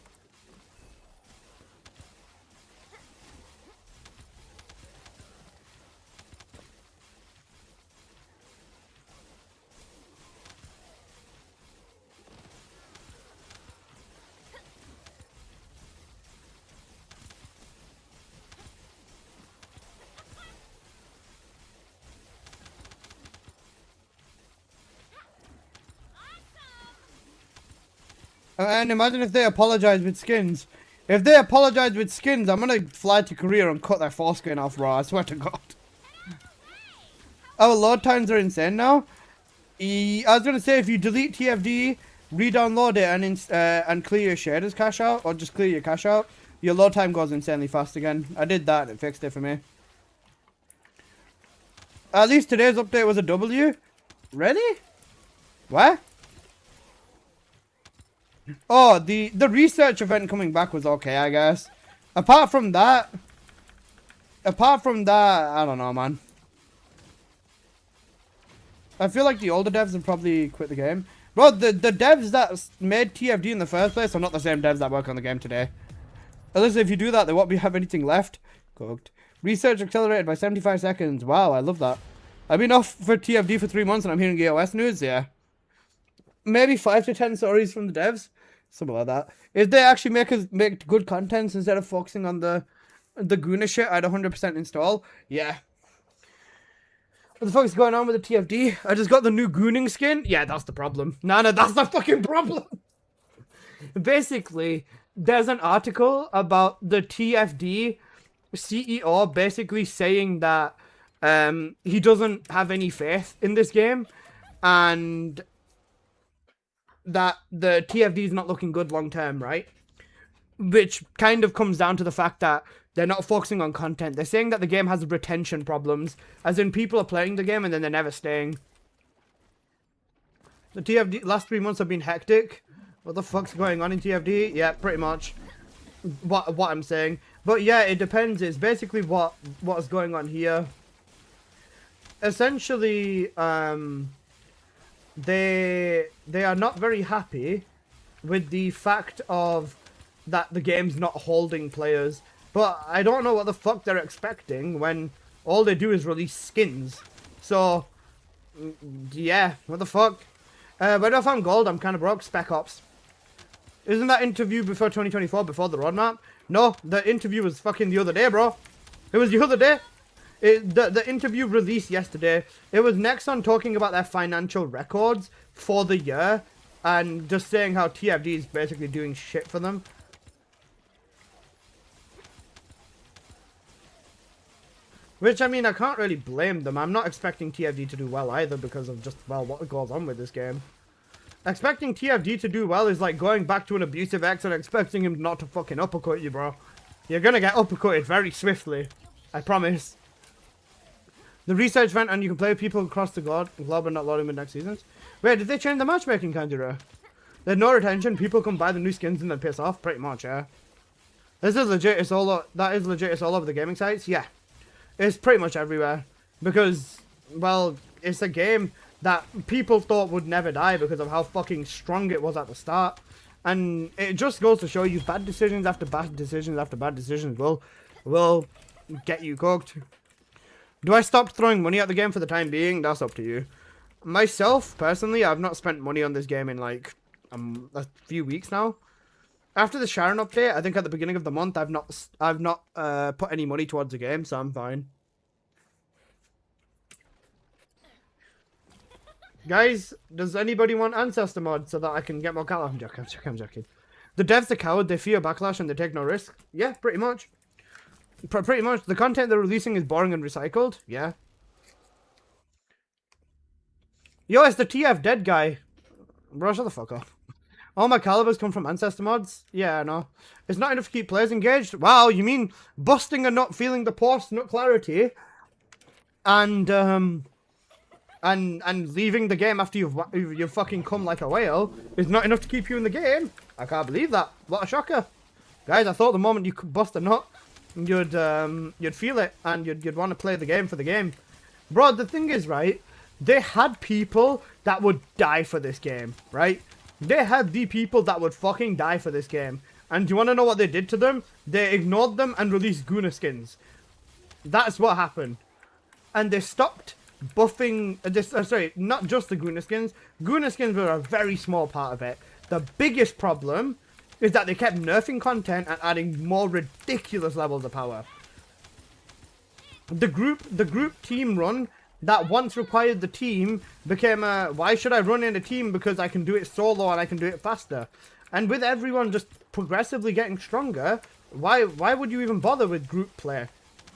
Speaker 1: And imagine if they apologize with skins. If they apologize with skins, I'm gonna fly to Korea and cut their foreskin off, bro. I swear to God. Our load times are insane now. I was gonna say, if you delete TFD, re-download it, and clear your shaders cache out, or just clear your cache out, your load time goes insanely fast again. I did that, it fixed it for me. At least today's update was a W. Really? What? Oh, the research event coming back was okay, I guess. Apart from that, I don't know, man. I feel like the older devs have probably quit the game. Bro, the devs that made TFD in the first place are not the same devs that work on the game today. At least if you do that, they won't have anything left. Cooked. Research accelerated by 75 seconds. Wow, I love that. I've been off for TFD for 3 months and I'm hearing EOS news, yeah. Maybe 5 to 10 stories from the devs. Something like that. If they actually make good content instead of focusing on the gooner shit, I'd 100% install. Yeah. What the fuck is going on with the TFD? I just got the new gooning skin. Yeah, that's the problem. No, that's the fucking problem. Basically, there's an article about the TFD CEO basically saying that he doesn't have any faith in this game, and that the TFD is not looking good long term, right? Which kind of comes down to the fact that they're not focusing on content. They're saying that the game has retention problems, as in people are playing the game and then they're never staying. The TFD last 3 months have been hectic. What the fuck's going on in TFD? Yeah, pretty much what I'm saying. But yeah, it depends. It's basically what's going on here. Essentially, they are not very happy with the fact of that the game's not holding players. But I don't know what the fuck they're expecting when all they do is release skins. So, yeah, what the fuck? But if I'm gold, I'm kind of broke. Spec Ops. Isn't that interview before 2024, before the roadmap? No, the interview was fucking the other day, bro. It was the other day. The interview released yesterday. It was Nexon talking about their financial records for the year and just saying how TFD is basically doing shit for them. Which, I mean, I can't really blame them. I'm not expecting TFD to do well either because of just, well, what goes on with this game. Expecting TFD to do well is like going back to an abusive ex and expecting him not to fucking uppercut you, bro. You're gonna get uppercutted very swiftly. I promise. The research event, and you can play with people across the globe and not loading with next seasons. Wait, did they change the matchmaking, Kanjuro? There's no retention. People come buy the new skins and then piss off. Pretty much, yeah. This is legit. It's all that is legit. It's all over the gaming sites. Yeah, it's pretty much everywhere because, well, it's a game that people thought would never die because of how fucking strong it was at the start, and it just goes to show you bad decisions after bad decisions after bad decisions will get you cooked. Do I stop throwing money at the game for the time being? That's up to you. Myself, personally, I've not spent money on this game in like a few weeks now. After the Sharon update, I think at the beginning of the month, I've not put any money towards the game, so I'm fine. Guys, does anybody want Ancestor mod so that I can get more cal? I'm joking. The devs are coward, they fear backlash and they take no risk. Yeah, pretty much. Pretty much. The content they're releasing is boring and recycled. Yeah. Yo, it's the TF dead guy. Bro, shut the fuck up. All my calibers come from Ancestor mods? Yeah, I know. It's not enough to keep players engaged? Wow, you mean busting and not feeling the post-nut clarity and leaving the game after you've fucking come like a whale is not enough to keep you in the game? I can't believe that. What a shocker. Guys, I thought the moment you could bust a nut, you'd feel it and you'd want to play the game for the game. Bro, the thing is, right, they had people that would die for this game, right? They had the people that would fucking die for this game. And do you want to know what they did to them? They ignored them and released Gooner skins. That's what happened. And they stopped buffing... sorry, not just the Gooner skins. Gooner skins were a very small part of it. The biggest problem is that they kept nerfing content and adding more ridiculous levels of power. The group team run that once required the team became a, why should I run in a team because I can do it solo and I can do it faster. And with everyone just progressively getting stronger, why would you even bother with group play?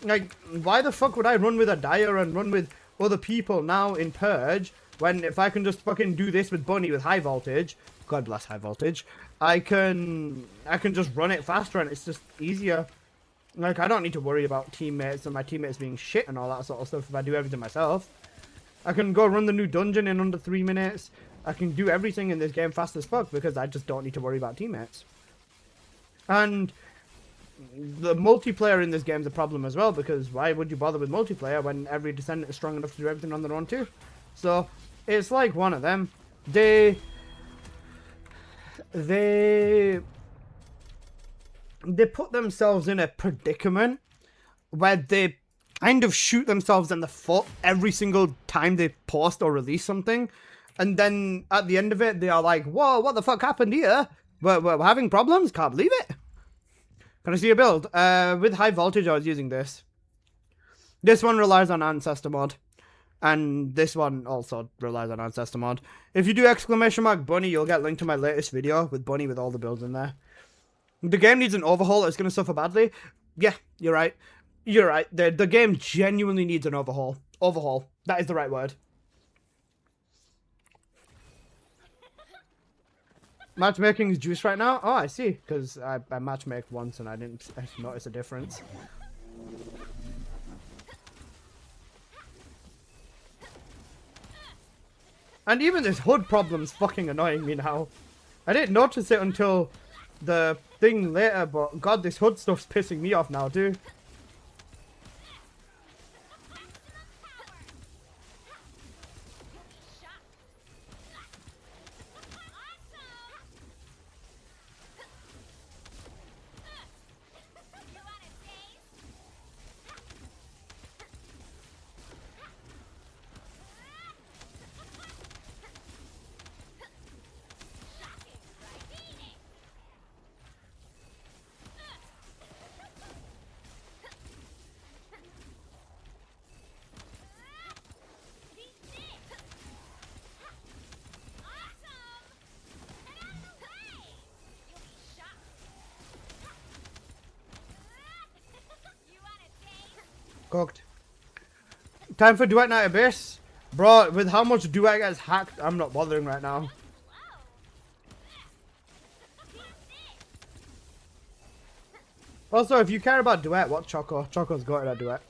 Speaker 1: Like, why the fuck would I run with a Dire and run with other people now in Purge when if I can just fucking do this with Bunny with high voltage, God bless high voltage, I can just run it faster and it's just easier. Like, I don't need to worry about teammates and my teammates being shit and all that sort of stuff if I do everything myself. I can go run the new dungeon in under 3 minutes. I can do everything in this game fast as fuck because I just don't need to worry about teammates. And the multiplayer in this game is a problem as well because why would you bother with multiplayer when every Descendant is strong enough to do everything on their own too? So, it's like one of them. They put themselves in a predicament where they kind of shoot themselves in the foot every single time they post or release something. And then at the end of it, they are like, whoa, what the fuck happened here? We're having problems? Can't believe it. Can I see a build? With high voltage, I was using this. This one relies on Ancestor mod. And this one also relies on Ancestor mod. If you do !Bunny, you'll get linked to my latest video with Bunny with all the builds in there. The game needs an overhaul. It's going to suffer badly. Yeah, you're right. You're right. The game genuinely needs an overhaul. Overhaul. That is the right word. Matchmaking is juice right now? Oh, I see. Because I matchmaked once and I didn't notice a difference. And even this HUD problem's fucking annoying me now. I didn't notice it until the thing later, but god, this HUD stuff's pissing me off now too. Cooked. Time for Duet Night Abyss. Bro, with how much Duet gets hacked, I'm not bothering right now. Also, if you care about Duet, watch Choco. Choco's got it at Duet.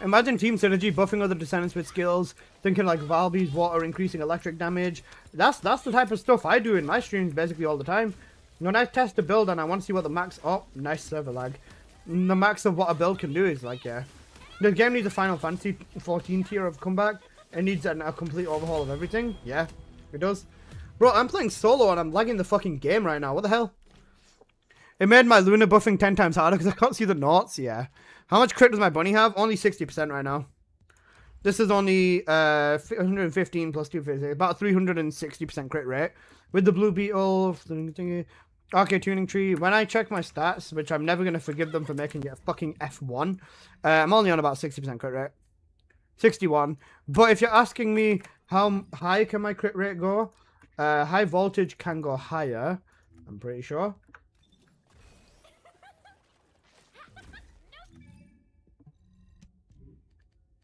Speaker 1: Imagine team synergy, buffing other descendants with skills, thinking like Valby's water, increasing electric damage. That's the type of stuff I do in my streams basically all the time. When I test a build and I want to see what the max... Oh, nice server lag. The max of what a build can do is like, yeah. The game needs a Final Fantasy 14 tier of comeback. It needs a complete overhaul of everything. Yeah, it does. Bro, I'm playing solo and I'm lagging the fucking game right now. What the hell? It made my Luna buffing 10 times harder because I can't see the notes. Yeah. How much crit does my bunny have? Only 60% right now. This is only 115 plus 250. About 360% crit rate. With the blue beetle, arcade tuning tree. When I check my stats, which I'm never going to forgive them for making it a fucking F1, I'm only on about 60% crit rate. 61. But if you're asking me how high can my crit rate go, high voltage can go higher, I'm pretty sure.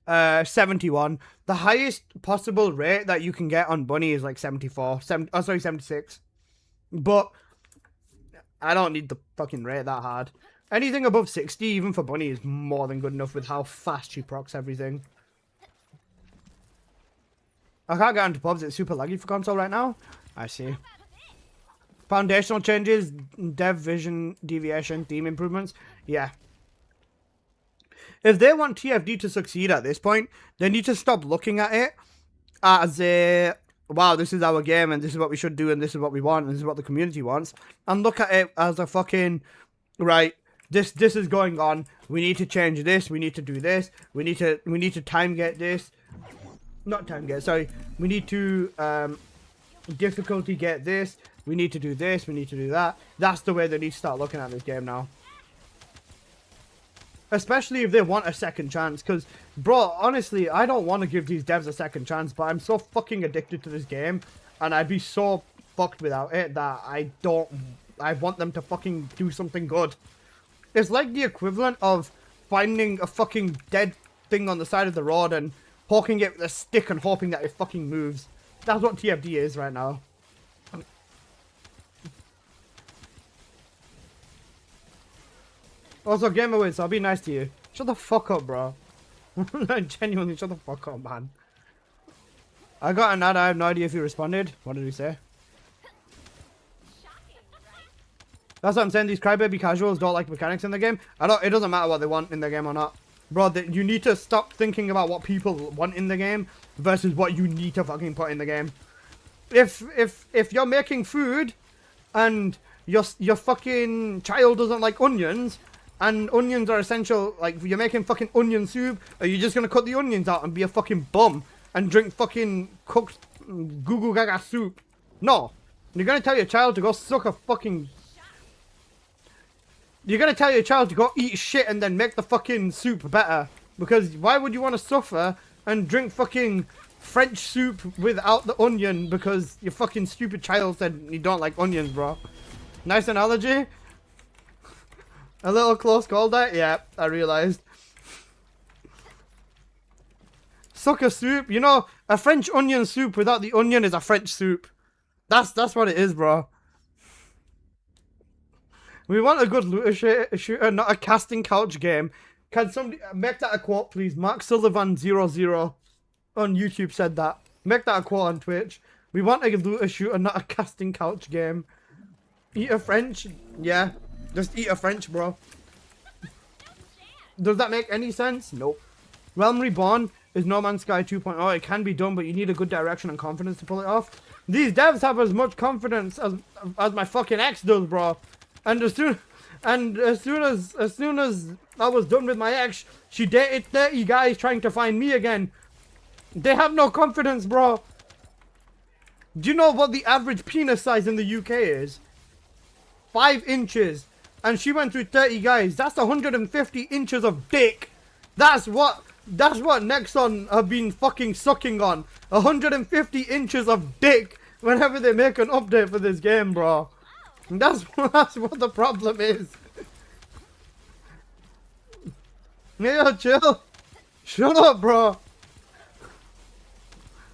Speaker 1: Uh, 71. The highest possible rate that you can get on bunny is like 74. 76. But I don't need the fucking rate that hard. Anything above 60, even for bunny, is more than good enough with how fast she procs everything. I can't get onto pubs, it's super laggy for console right now. I see. Foundational changes, dev vision, deviation, theme improvements. Yeah. If they want TFD to succeed at this point, they need to stop looking at it as a, wow, this is our game and this is what we should do and this is what we want and this is what the community wants. And look at it as a fucking, right, this is going on. We need to change this. We need to do this. We need to time get this. Not time get, sorry. We need to difficulty get this. We need to do this. We need to do that. That's the way they need to start looking at this game now. Especially if they want a second chance. Because, bro, honestly, I don't want to give these devs a second chance. But I'm so fucking addicted to this game. And I'd be so fucked without it that I want them to fucking do something good. It's like the equivalent of finding a fucking dead thing on the side of the road and poking it with a stick and hoping that it fucking moves. That's what TFD is right now. Also, game away, so I'll be nice to you. Shut the fuck up, bro. Genuinely, shut the fuck up, man. I got an ad, I have no idea if he responded. What did he say? That's what I'm saying, these crybaby casuals don't like mechanics in the game. It doesn't matter what they want in the game or not. Bro, you need to stop thinking about what people want in the game versus what you need to fucking put in the game. If you're making food and your fucking child doesn't like onions, and onions are essential, like you're making fucking onion soup, are you just gonna cut the onions out and be a fucking bum and drink fucking cooked goo goo gaga soup? No. You're gonna tell your child to go suck a fucking... You're gonna tell your child to go eat shit and then make the fucking soup better. Because why would you want to suffer and drink fucking French soup without the onion because your fucking stupid child said you don't like onions, bro? Nice analogy. A little close call that? Yeah, I realized. Suck a soup. You know, a French onion soup without the onion is a French soup. That's what it is, bro. We want a good looter shooter, not a casting couch game. Can somebody make that a quote, please? Mark Sullivan 00 on YouTube said that. Make that a quote on Twitch. We want a looter shooter, not a casting couch game. Eat a French? Yeah. Just eat a French, bro. Does that make any sense? Nope. Realm Reborn is No Man's Sky 2.0. It can be done, but you need a good direction and confidence to pull it off. These devs have as much confidence as my fucking ex does, bro. And as soon as I was done with my ex, she dated 30 guys trying to find me again. They have no confidence, bro. Do you know what the average penis size in the UK is? 5 inches. And she went through 30 guys. That's 150 inches of dick. That's what Nexon have been fucking sucking on. 150 inches of dick whenever they make an update for this game, bro. That's what the problem is. Yeah, chill. Shut up, bro.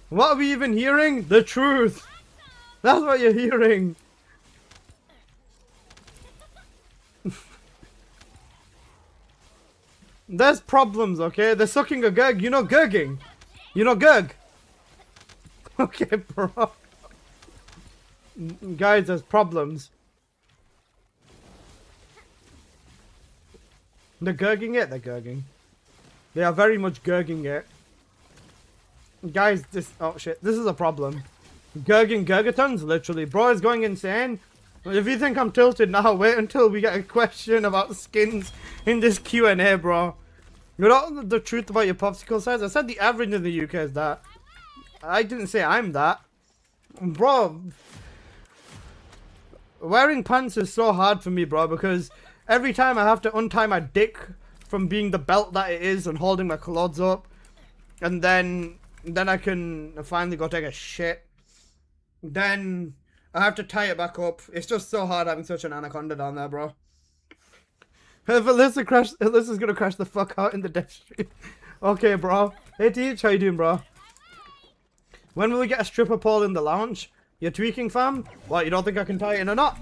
Speaker 1: What are we even hearing? The truth. That's what you're hearing. There's problems, okay? They're sucking a gurg. You know gurging. You know gurg. Okay, bro. Guys, there's problems. They're gurging it? They're gurging. They are very much gurging it. Guys, this... Oh, shit. This is a problem. Gurging gurgatons, literally. Bro is going insane. If you think I'm tilted now, wait until we get a question about skins in this Q&A, bro. You know the truth about your popsicle size? I said the average in the UK is that. I didn't say I'm that. Bro. Wearing pants is so hard for me, bro, because every time I have to untie my dick from being the belt that it is and holding my clothes up. And then I can finally go take a shit. Then I have to tie it back up. It's just so hard having such an anaconda down there, bro. If Alyssa's gonna crash the fuck out in the death stream. Okay, bro. Hey, Teach, how you doing, bro? When will we get a stripper pole in the lounge? You're tweaking, fam? What, you don't think I can tie it in a knot?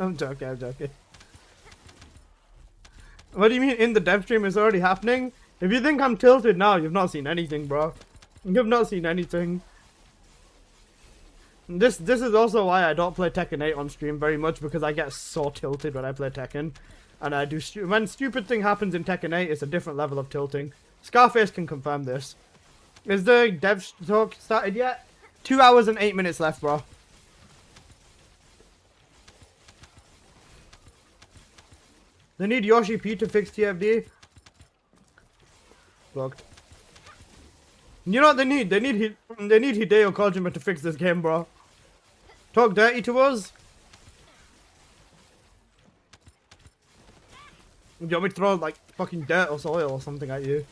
Speaker 1: I'm joking, I'm joking. What do you mean in the dev stream? It's already happening? If you think I'm tilted now, you've not seen anything, bro. You've not seen anything. This is also why I don't play Tekken 8 on stream very much, because I get so tilted when I play Tekken. And I do when stupid thing happens in Tekken 8, it's a different level of tilting. Scarface can confirm this. Is the dev talk started yet? 2 hours and 8 minutes left, bro. They need Yoshi P to fix TFD. Blocked. You know what they need? They need Hideo Kojima to fix this game, bro. Talk dirty to us. Do you want me to throw like fucking dirt or soil or something at you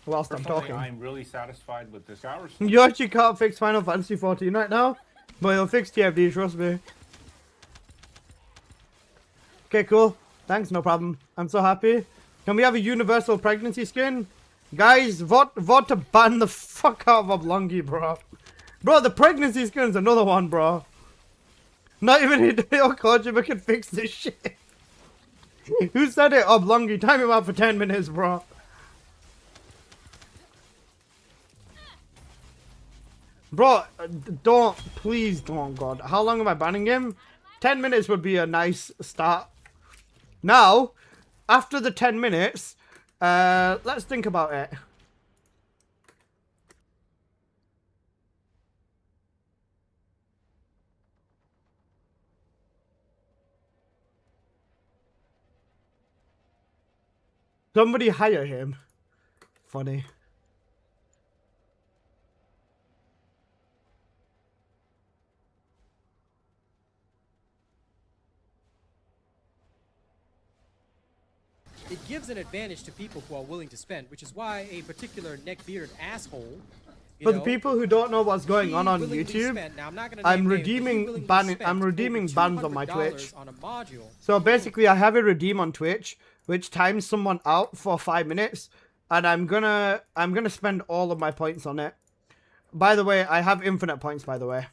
Speaker 1: whilst I'm talking?
Speaker 7: I'm really satisfied with this hour.
Speaker 1: Yoshi can't fix Final Fantasy 14 right now, but he'll fix TFD, trust me. Okay, cool. Thanks, no problem. I'm so happy. Can we have a universal pregnancy skin? Guys, vote to ban the fuck out of Oblongi, bro. Bro, the pregnancy skin's another one, bro. Not even Hideo Kojima can fix this shit. Who said it? Oblongi, time him out for 10 minutes, bro. Bro, please don't, God. How long am I banning him? 10 minutes would be a nice start. Now, after the 10 minutes, let's think about it. Somebody hire him. Funny.
Speaker 2: It gives an advantage to people who are willing to spend, which is why a particular neck-bearded asshole.
Speaker 1: For the people who don't know what's going on YouTube, I'm redeeming bans on my Twitch. So basically, I have a redeem on Twitch, which times someone out for 5 minutes, and I'm gonna spend all of my points on it. By the way, I have infinite points. By the way.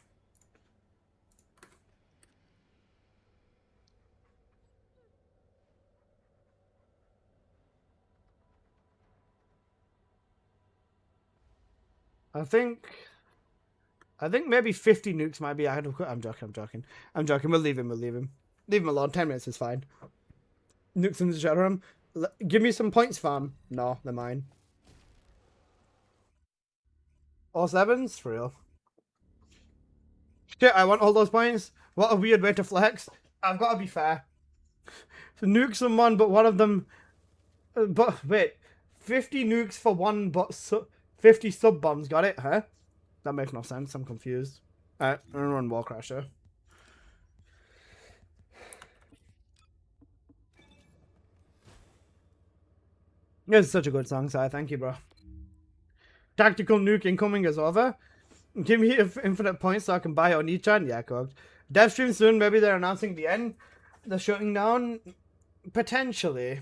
Speaker 1: I think maybe 50 nukes might be adequate. I'm joking. We'll leave him. Leave him alone. 10 minutes is fine. Nukes in the chat room. Give me some points, fam. No, they're mine. All sevens? For real. Shit, I want all those points. What a weird way to flex. I've got to be fair. So nuke someone, but one of them... but, wait. 50 nukes for one, but... 50 sub-bombs, got it, huh? That makes no sense, I'm confused. Alright, I'm gonna run Wall Crasher. This is such a good song, Si. Thank you, bro. Tactical nuke incoming is over. Give me infinite points so I can buy Oni-chan. Yeah, cooked. Dev stream soon, maybe they're announcing the end. They're shutting down. Potentially.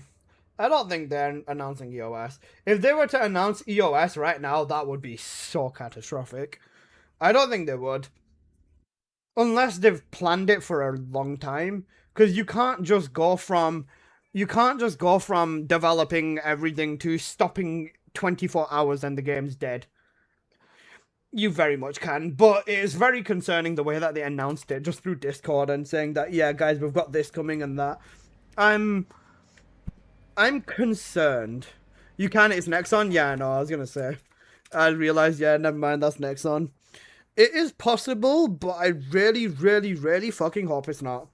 Speaker 1: I don't think they're announcing EOS. If they were to announce EOS right now, that would be so catastrophic. I don't think they would. unless they've planned it for a long time, because you can't just go from developing everything to stopping 24 hours and the game's dead. You very much can, but it is very concerning the way that they announced it just through Discord and saying that, yeah, guys, we've got this coming and that. I'm concerned. You can, it's Nexon? Yeah, no, I was gonna say. I realized, yeah, never mind, that's Nexon. It is possible, but I really, really, really fucking hope it's not.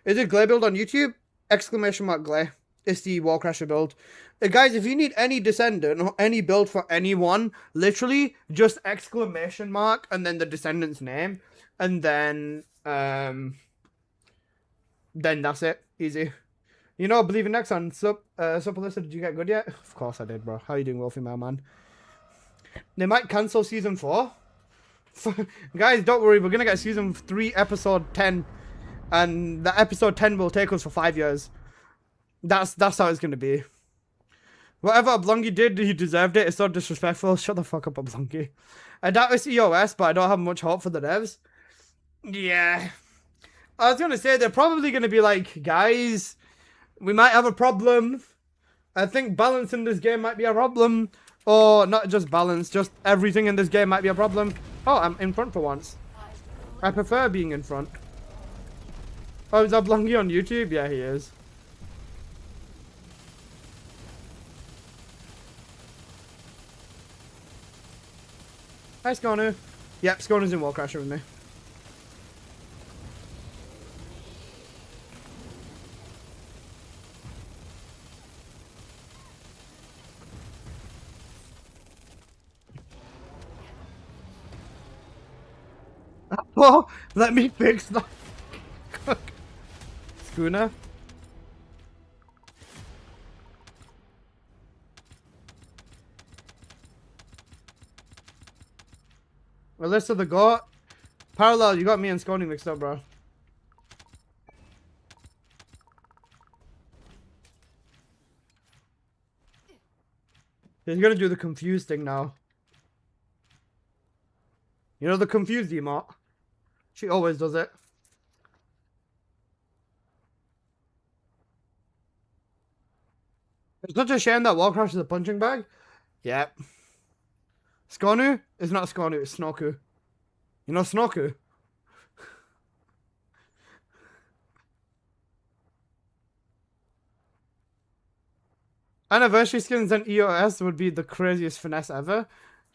Speaker 1: Is it Glay build on YouTube? Exclamation mark Glay. It's the Warcrasher build. Guys, if you need any Descendant or any build for anyone, literally just exclamation mark and then the Descendant's name. And then that's it. Easy. You know, believe in Nexon. Sup, Alyssa, did you get good yet? Of course I did, bro. How you doing, Wolfie, my man? They might cancel season 4. Guys, don't worry. We're going to get season 3, episode 10. And that episode 10 will take us for 5 years. That's how it's going to be. Whatever Oblongi did, he deserved it. It's so disrespectful. Shut the fuck up, Oblongi. I doubt it's EOS, but I don't have much hope for the devs. Yeah. I was going to say, they're probably going to be like, guys, we might have a problem. I think balance in this game might be a problem. Or not just balance, just everything in this game might be a problem. Oh, I'm in front for once. I prefer being in front. Oh, is Oblongi on YouTube? Yeah, he is. Hi, Skonu. Yep, Skonu's in Warcrasher with me. Oh, let me fix that. Schooner. Alyssa the Goat. Parallel, you got me and Scony mixed up, bro. He's gonna do the confused thing now. You know the confused emote? She always does it. It's such a shame that Warcraft is a punching bag. Yep. Skonu? It's not Skonu, it's Snoku. You know Snoku? Anniversary skins and EOS would be the craziest finesse ever.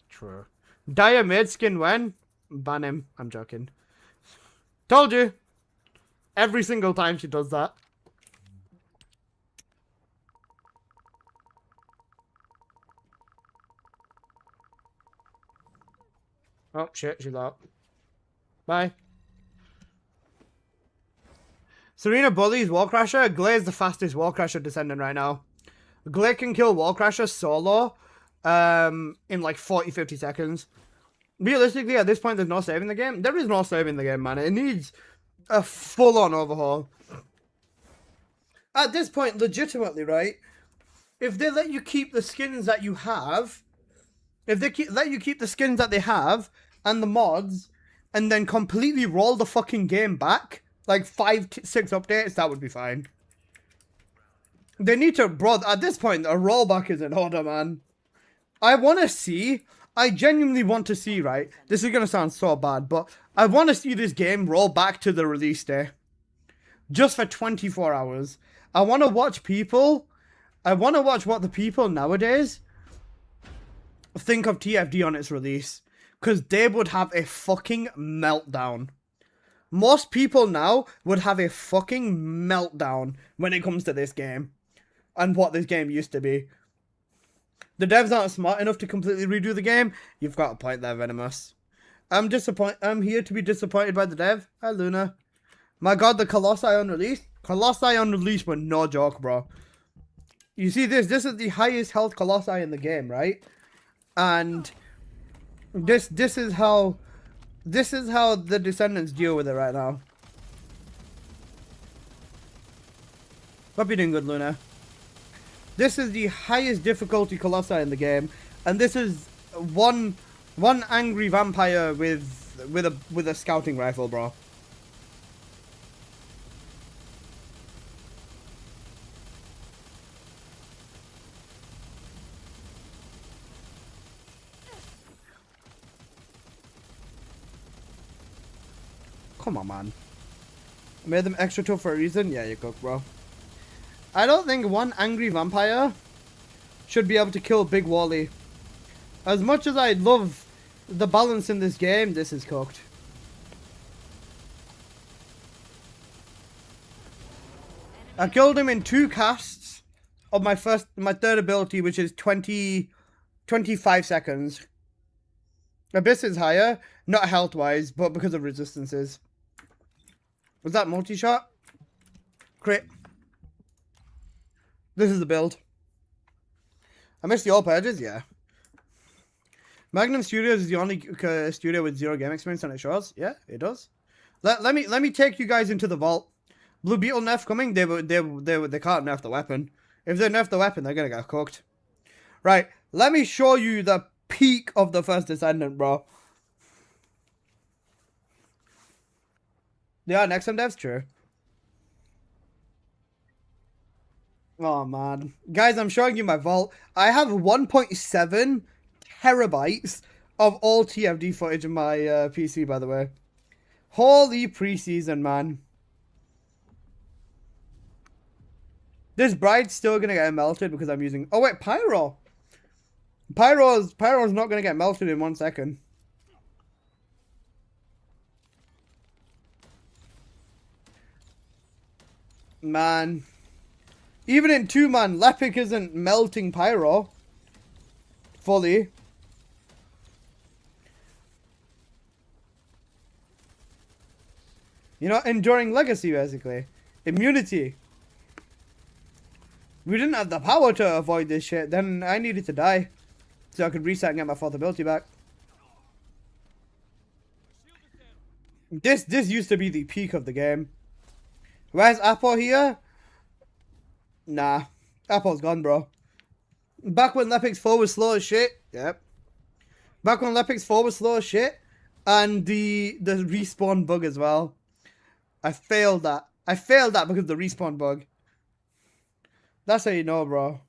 Speaker 1: True. Daya made skin when? Ban him. I'm joking. Told you. Every single time she does that. Oh shit, she's out. Bye. Serena bullies Warcrasher. Glay is the fastest Warcrasher Descendant right now. Glay can kill Warcrasher solo in like 40-50 seconds. Realistically, at this point, there's no saving the game. There is no saving the game, man. It needs a full-on overhaul. At this point, legitimately, right? If they let you keep the skins that you have, if they let you keep the skins that they have and the mods, and then completely roll the fucking game back, like 5-6 updates, that would be fine. They need to, bro, at this point, a rollback is in order, man. I genuinely want to see, right? This is going to sound so bad, but I want to see this game roll back to the release day. Just for 24 hours. I want to watch what the people nowadays think of TFD on its release. Because they would have a fucking meltdown. Most people now would have a fucking meltdown when it comes to this game. And what this game used to be. The devs aren't smart enough to completely redo the game. You've got a point there, Venomous. I'm here to be disappointed by the dev. Hi, Luna. My god, the Colossi on release. Colossi on release were no joke, bro. You see this? This is the highest health Colossi in the game, right? And this is how the Descendants deal with it right now. Hope you're doing good, Luna. This is the highest difficulty Colossi in the game, and this is one angry vampire with with a scouting rifle, bro. Come on, man. I made them extra tough for a reason. Yeah, you cook, bro. I don't think one angry vampire should be able to kill Big Wally. As much as I love the balance in this game, this is cooked. I killed him in 2 casts of my third ability, which is 25 seconds. Abyss is higher, not health wise, but because of resistances. Was that multi-shot? Crit. This is the build. I missed the all purges, yeah. Magnum Studios is the only studio with 0 game experience on its shows. Yeah, it does. Let me take you guys into the vault. Blue Beetle nerf coming. They can't nerf the weapon. If they nerf the weapon, they're gonna get cooked. Right. Let me show you the peak of the first Descendant, bro. They are next on devs, true. Oh man, guys, I'm showing you my vault. I have 1.7 terabytes of all TFD footage in my PC, by the way. Holy preseason, man. This bride's still gonna get melted because I'm using... Oh wait, Pyro. Pyro's not gonna get melted in 1 second. Man. Even in 2-man, Lepic isn't melting Pyro. Fully. You know, enduring legacy, basically. Immunity. We didn't have the power to avoid this shit. Then I needed to die. So I could reset and get my 4th ability back. This used to be the peak of the game. Where's Apple here? Nah. Apple's gone, bro. Back when Lepic's 4 was slow as shit. Yep. Back when Lepic's 4 was slow as shit. And the respawn bug as well. I failed that. I failed that because of the respawn bug. That's how you know, bro.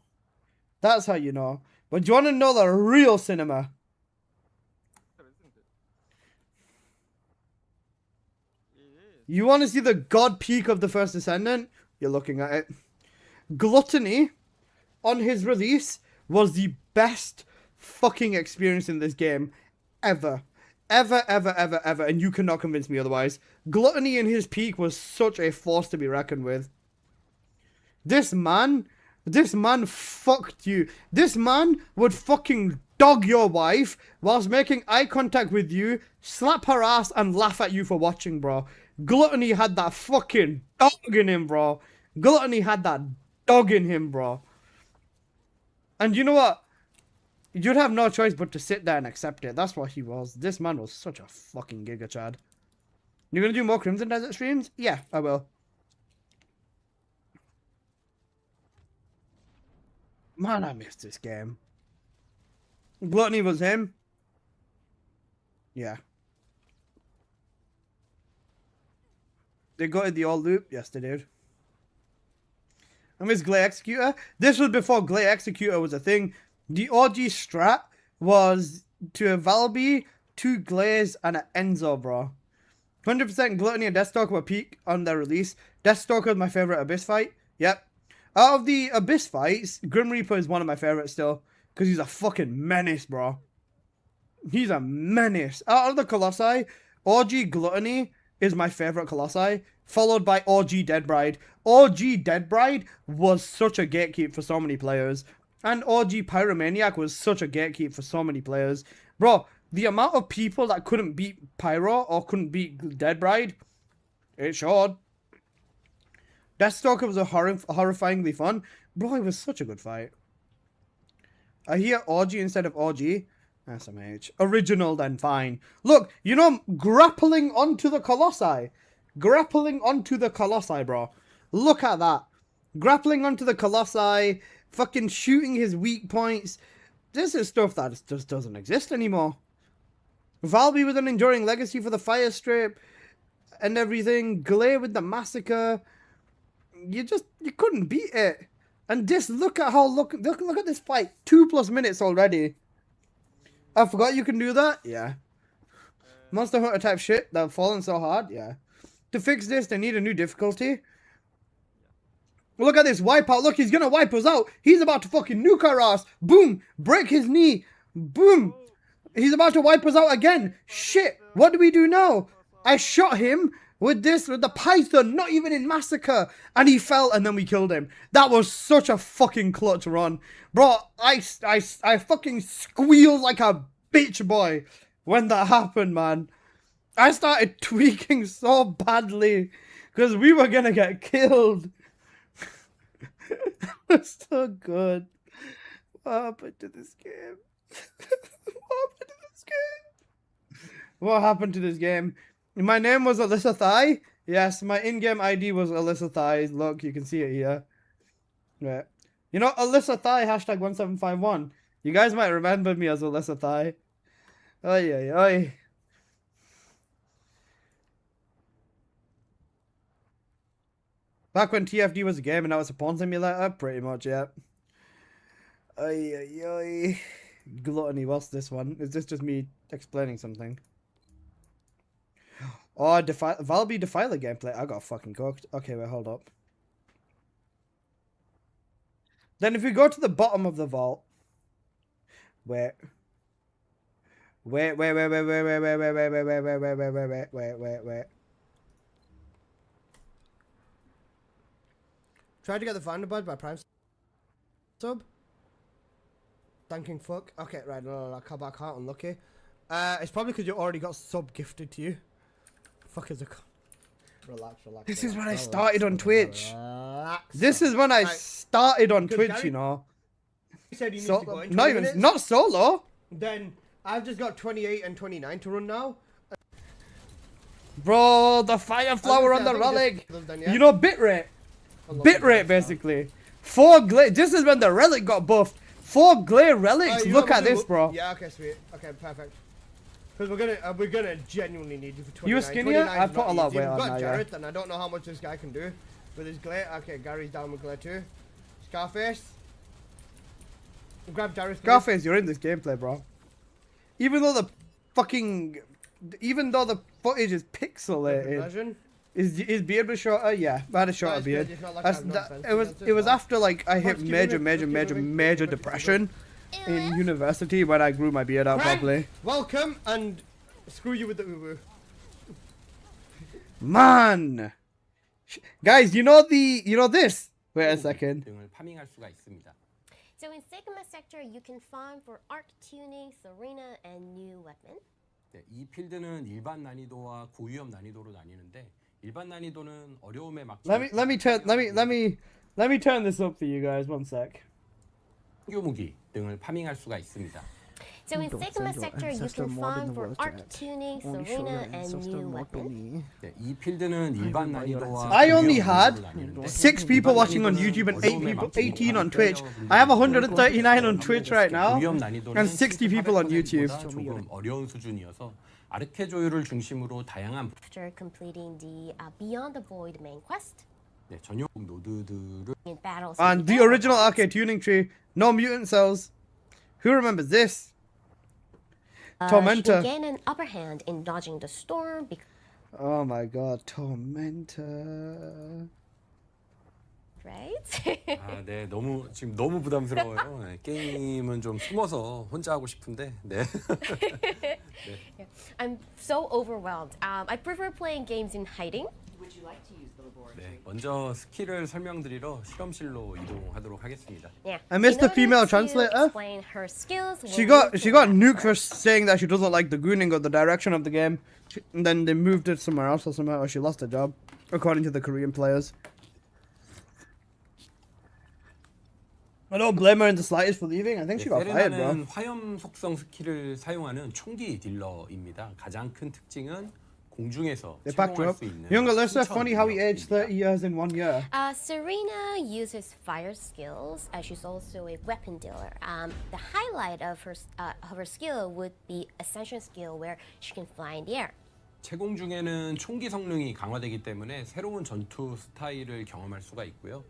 Speaker 1: That's how you know. But do you want to know the real cinema? You want to see the god peak of the first Descendant? You're looking at it. Gluttony, on his release, was the best fucking experience in this game ever. Ever. And you cannot convince me otherwise. Gluttony in his peak was such a force to be reckoned with. This man fucked you. This man would fucking dog your wife whilst making eye contact with you, slap her ass and laugh at you for watching, bro. Gluttony had that fucking dog in him, bro. Gluttony had that dog in him, bro. And you know what? You'd have no choice but to sit there and accept it. That's what he was. This man was such a fucking giga chad. You're gonna do more Crimson Desert streams? Yeah, I will. Man, I missed this game. Gluttony was him. Yeah. They got the old loop? Yes, they did. I miss Glay Executor. This was before Glay Executor was a thing. The OG strat was to a Valby, 2 Glaze, and an Enzo, bro. 100% Gluttony and Deathstalker were peak on their release. Deathstalker was my favorite Abyss fight. Yep. Out of the Abyss fights, Grim Reaper is one of my favorites still. Because he's a fucking menace, bro. He's a menace. Out of the Colossi, OG Gluttony is my favorite Colossi. Followed by OG Dead Bride. OG Dead Bride was such a gatekeep for so many players. And OG Pyromaniac was such a gatekeep for so many players. Bro, the amount of people that couldn't beat Pyro or couldn't beat Dead Bride, it showed. Deathstalker was a horrifyingly fun. Bro, it was such a good fight. I hear OG instead of OG. SMH. Original then fine. Look, you know, grappling onto the Colossi. Grappling onto the Colossi, bro. Look at that. Grappling onto the Colossi. Fucking shooting his weak points. This is stuff that just doesn't exist anymore. Valby with an enduring legacy for the fire strip and everything. Glare with the massacre. You couldn't beat it. And this, look at this fight. 2+ minutes already. I forgot you can do that? Yeah. Monster Hunter type shit that have fallen so hard? Yeah. To fix this, they need a new difficulty. Look at this wipeout. Look, he's gonna wipe us out. He's about to fucking nuke our ass. Boom. Break his knee. Boom. He's about to wipe us out again. Shit. What do we do now? I shot him with the python, not even in massacre. And he fell and then we killed him. That was such a fucking clutch run. Bro, I fucking squealed like a bitch boy when that happened, man. I started tweaking so badly because we were gonna get killed. That was so good. What happened to this game? What happened to this game? My name was Alyssa Thigh. Yes, my in-game ID was Alyssa Thigh. Look, you can see it here. Right. You know, Alyssa Thigh, hashtag 1751. You guys might remember me as Alyssa Thigh. Oi, oi, oi. Back when TFD was a game and now it's a porn simulator? Pretty much, yeah. Oi, oi, oi. Gluttony, what's this one? Is this just me explaining something? Oh, Valby Defiler gameplay. I got fucking cooked. Okay, wait, hold up. Then if we go to the bottom of the vault. Wait. Wait. Tried to get the Vanderbud by Prime sub. Thanking fuck. Okay, right, no, I can't, unlucky. It's probably because you already got sub gifted to you. Fuck is a... Relax. This is when I started on Twitch. This is when I started on Twitch, you know.
Speaker 3: You said you need to go in 20
Speaker 1: not even,
Speaker 3: minutes.
Speaker 1: not solo.
Speaker 3: Then I've just got 28 and 29 to run now.
Speaker 1: Bro, the fire flower on the relic. You know, bitrate. Bitrate, basically. 4 glare. This is when the relic got buffed. 4 glare relics. Look at this, bro.
Speaker 3: Yeah, okay, sweet. Okay, perfect. Because we're gonna genuinely need you for 29.
Speaker 1: You were skinnier? I put a lot of weight on
Speaker 3: now,
Speaker 1: now,
Speaker 3: Jarrett, and I don't know how much this guy can do with his glare. Okay, Gary's down with glare too. Scarface. Grab Jarrett.
Speaker 1: Scarface, you're in this gameplay, bro. Even though the footage is pixelated, is beard shorter? Yeah, I had a shorter beard. It was after like I hit major depression in university when I grew my beard out properly.
Speaker 3: Welcome and screw you with the uwu.
Speaker 1: Man, guys, you know this. Wait a second.
Speaker 17: So in Sigma sector, you can farm for arc tuning, Serena, and new weapon.
Speaker 16: 네, 이 필드는 일반 난이도와 고위험 난이도로 나뉘는데 일반 난이도는 어려움에 맞게.
Speaker 1: Let me turn this up for you guys. One sec.
Speaker 16: 무기 등을 파밍할 수가 있습니다.
Speaker 17: So in Sigma sector, you can farm for arc tuning, Serena, and new weapon.
Speaker 16: 네, 이 필드는 일반 난이도와
Speaker 1: I only had 6 people watching on YouTube and 18 on Twitch. I have 139 on Twitch right now and 60 people on YouTube.
Speaker 16: 조금 어려운 수준이어서 아르케 조율을 중심으로 다양한
Speaker 17: After completing the Beyond the Void main quest.
Speaker 16: 네, 전용 노드들을
Speaker 17: In battles.
Speaker 1: And the original arcade tuning tree, no mutant cells. Who remembers this? Tormentor.
Speaker 17: She gained an upper hand in dodging the storm.
Speaker 1: Oh my god, Tormentor.
Speaker 17: Right?
Speaker 16: 아, 네, 지금 너무 부담스러워요. 네, 게임은 좀 숨어서 혼자 하고 싶은데, 네. 네.
Speaker 17: I'm so overwhelmed. I prefer playing games in hiding.
Speaker 6: Would you like to use the laboratory?
Speaker 16: 네, 먼저 스킬을 설명드리러 실험실로 이동하도록 하겠습니다.
Speaker 17: Yeah.
Speaker 1: I missed the female translator. She got nuked for saying that she doesn't like the gooning or the direction of the game. And then they moved it somewhere else or somehow, or she lost her job, according to the Korean players. I don't blame her in the slightest for leaving. I think she got fired, bro.
Speaker 16: 화염 속성 스킬을 사용하는 총기 딜러입니다. 가장 큰 특징은 공중에서
Speaker 1: They backed her
Speaker 16: 채공할
Speaker 1: up.
Speaker 16: 수 있는
Speaker 1: Young Alyssa,
Speaker 16: 승천
Speaker 1: funny how he aged 30 years in 1 year.
Speaker 17: Serena uses fire skills. She's also a weapon dealer. The highlight of her skill would be Ascension skill, where she can fly in the air.
Speaker 16: 채공 중에는 총기 성능이 강화되기 때문에 새로운 전투 스타일을 경험할 수가 있고요.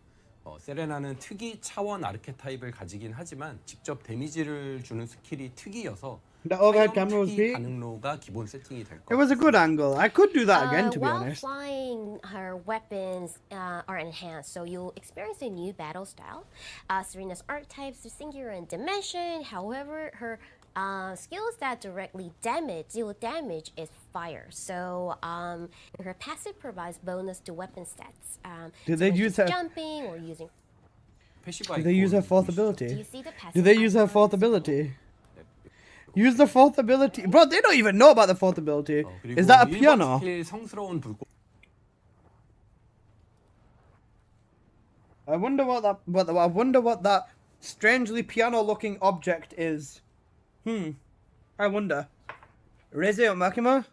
Speaker 16: 세레나는 특이 차원 아르케타입을 가지긴 하지만 직접 데미지를 주는 스킬이 특이여서
Speaker 1: The overhead camera was
Speaker 16: 특이
Speaker 1: big.
Speaker 16: 가능로가 기본 세팅이 될
Speaker 1: It was a good angle. I could do that again, to be
Speaker 17: While
Speaker 1: honest.
Speaker 17: flying, her weapons are enhanced, so you'll experience a new battle style. Serena's archetypes are singular in dimension. However, her skills that directly deal damage is fire. So her passive provides bonus to weapon stats.
Speaker 1: Did they use her
Speaker 17: jumping or using?
Speaker 1: Do they use her fourth ability?
Speaker 17: Do you see the passive
Speaker 1: Do they use her fourth ability? Use the fourth ability, bro. They don't even know about the fourth ability. Is that a piano?
Speaker 16: 성스러운 불꽃.
Speaker 1: I wonder what that strangely piano-looking object is. I wonder. Reze or Makima?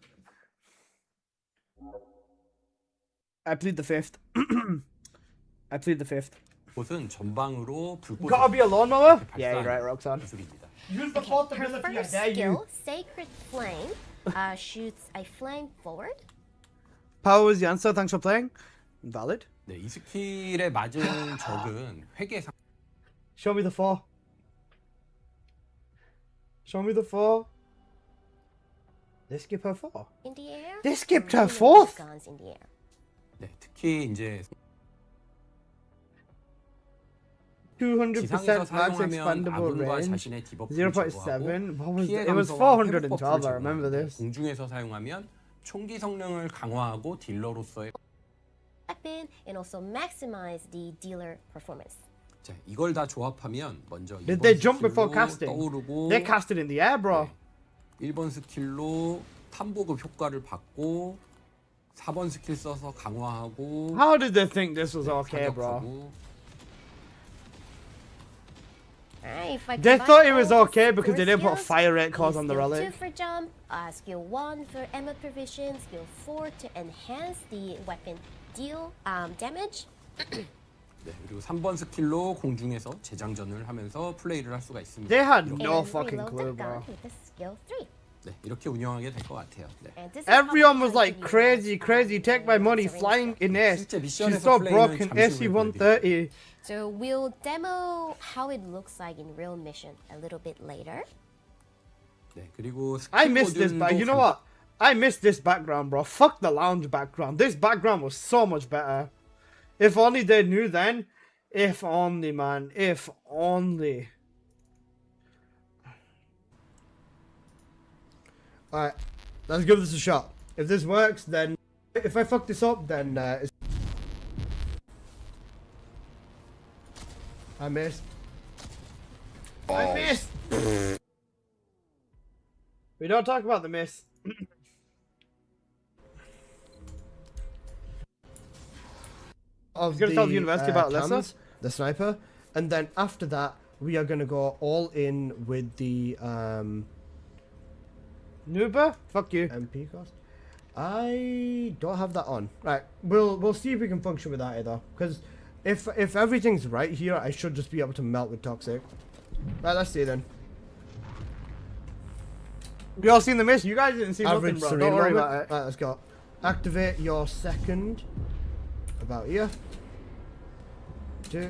Speaker 1: I plead the fifth. I plead the fifth.
Speaker 16: 곳은 전방으로 불꽃.
Speaker 1: Gotta be a lawnmower? Yeah, you're right, Roxanne. Use the fourth
Speaker 17: Her
Speaker 1: ability, I
Speaker 17: first
Speaker 1: dare you.
Speaker 17: skill, Sacred Flame, shoots a flame forward.
Speaker 1: Power was the answer, thanks for playing. Valid.
Speaker 16: 네, 이 스킬에 맞은 적은 회계 상.
Speaker 1: Show me the 4. Show me the 4. They skip her 4.
Speaker 17: In the air.
Speaker 1: They skipped her
Speaker 17: Serena
Speaker 1: 4th.
Speaker 17: guns in the air.
Speaker 16: 네, 특히 이제
Speaker 1: 200%
Speaker 16: 지상에서
Speaker 1: max
Speaker 16: 사용하면
Speaker 1: expandable
Speaker 16: 아군과
Speaker 1: range.
Speaker 16: 자신의 디버프를
Speaker 1: 0.7. What was
Speaker 16: 피해
Speaker 1: it? Was
Speaker 16: 감소와
Speaker 1: 412. I remember
Speaker 16: 제거하는데
Speaker 1: this.
Speaker 16: 공중에서 사용하면 총기 성능을 강화하고 딜러로서의
Speaker 17: Weapon and also maximize the dealer performance.
Speaker 16: 자, 이걸 다 조합하면 먼저
Speaker 1: Did
Speaker 16: 2번
Speaker 1: they jump before
Speaker 16: 스킬로
Speaker 1: casting?
Speaker 16: 떠오르고
Speaker 1: They casted in the air, bro.
Speaker 16: 네, 1번 스킬로 탐보급 효과를 받고 4번 스킬 써서 강화하고
Speaker 1: How did they think this was okay, bro?
Speaker 16: 사격하고
Speaker 17: Alright, if I
Speaker 1: They
Speaker 17: combine
Speaker 1: thought it was
Speaker 17: all
Speaker 1: okay
Speaker 17: the
Speaker 1: because they didn't put
Speaker 17: skills,
Speaker 1: fire rate cause on the
Speaker 17: skill
Speaker 1: relic.
Speaker 17: 2 for jump, skill 1 for ammo provision, skill 4 to enhance the weapon deal damage.
Speaker 16: 네, 그리고 3번 스킬로 공중에서 재장전을 하면서 플레이를 할 수가 있습니다.
Speaker 1: They had
Speaker 16: 이렇게,
Speaker 1: no
Speaker 17: and
Speaker 1: fucking
Speaker 17: reload
Speaker 1: clue,
Speaker 17: the gun
Speaker 1: bro.
Speaker 17: with the skill 3.
Speaker 16: 네, 이렇게 운영하게 될 것 같아요. 네.
Speaker 17: And this is
Speaker 1: Everyone
Speaker 17: how
Speaker 1: was like
Speaker 17: you
Speaker 1: crazy,
Speaker 17: use,
Speaker 1: crazy. Take my money,
Speaker 17: Serena's
Speaker 1: flying
Speaker 17: skill.
Speaker 1: in air.
Speaker 16: 실제
Speaker 1: She's
Speaker 16: 미션에서
Speaker 1: so
Speaker 16: 플레이는
Speaker 1: broken.
Speaker 16: 잠시 후에 보여드릴게요.
Speaker 1: AC-130.
Speaker 17: So we'll demo how it looks like in real mission a little bit later.
Speaker 16: 네, 그리고
Speaker 1: I
Speaker 16: 스킬
Speaker 1: missed this, but
Speaker 16: 모듈도
Speaker 1: you know what? I missed this background, bro. Fuck the lounge background. This background was so much better. If only they knew then. If only, man. If only. Alright. Let's give this a shot. If this works, then... If I fuck this up, then... I missed. I missed! We don't talk about the miss. I was gonna tell the university about Lessa, the sniper, and then after that we are gonna go all in with the Nuba. Fuck you. MP cost. I don't have that on. Right, we'll see if we can function without it though, because if everything's right here, I should just be able to melt with toxic. Right, let's see then. We all seen the miss? You guys didn't see nothing, bro. Don't worry about it. Right, let's go. Activate your second. About here. 2.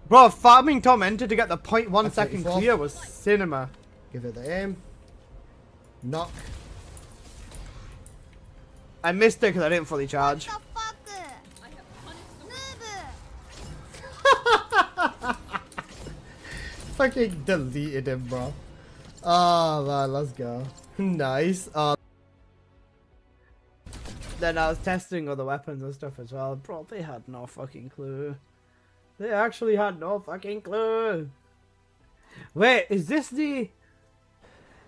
Speaker 1: Bro, farming tormented to get the 0.1 second clear was cinema. Give it the aim. Knock. I missed it because I didn't fully charge. Fucking deleted him, bro. Oh man, let's go. Nice. Then I was testing other weapons and stuff as well. Bro, they had no fucking clue. They actually had no fucking clue. Wait, is this the...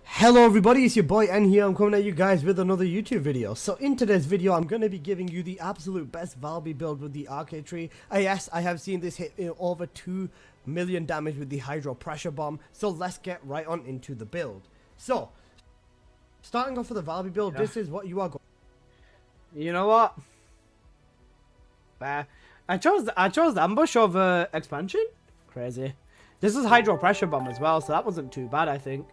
Speaker 1: Hello everybody, it's your boy N here. I'm coming at you guys with another YouTube video. So in today's video, I'm going to be giving you the absolute best Valby build with the arcade tree. Yes, I have seen this hit over 2 million damage with the hydro pressure bomb. So let's get right on into the build. So, starting off with the Valby build, this is what you are going. You know what? I chose ambush over expansion. Crazy. This is hydro pressure bomb as well, so that wasn't too bad, I think.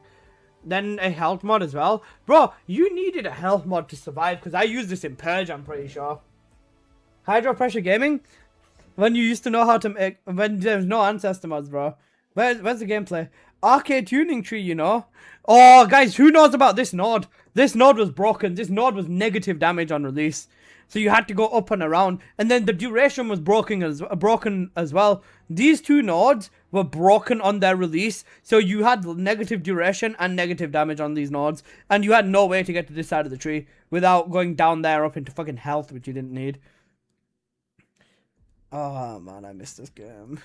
Speaker 1: Then a health mod as well. Bro, you needed a health mod to survive, because I used this in Purge, I'm pretty sure. Hydro pressure gaming? When you used to know how to make... When there's no ancestor mods, bro. Where's the gameplay? Arcade tuning tree, you know? Oh, guys, who knows about this node? This node was broken. This node was negative damage on release. So you had to go up and around. And then the duration was broken as well. These two nodes were broken on their release. So you had negative duration and negative damage on these nodes. And you had no way to get to this side of the tree without going down there up into fucking health, which you didn't need. Oh, man, I missed this game.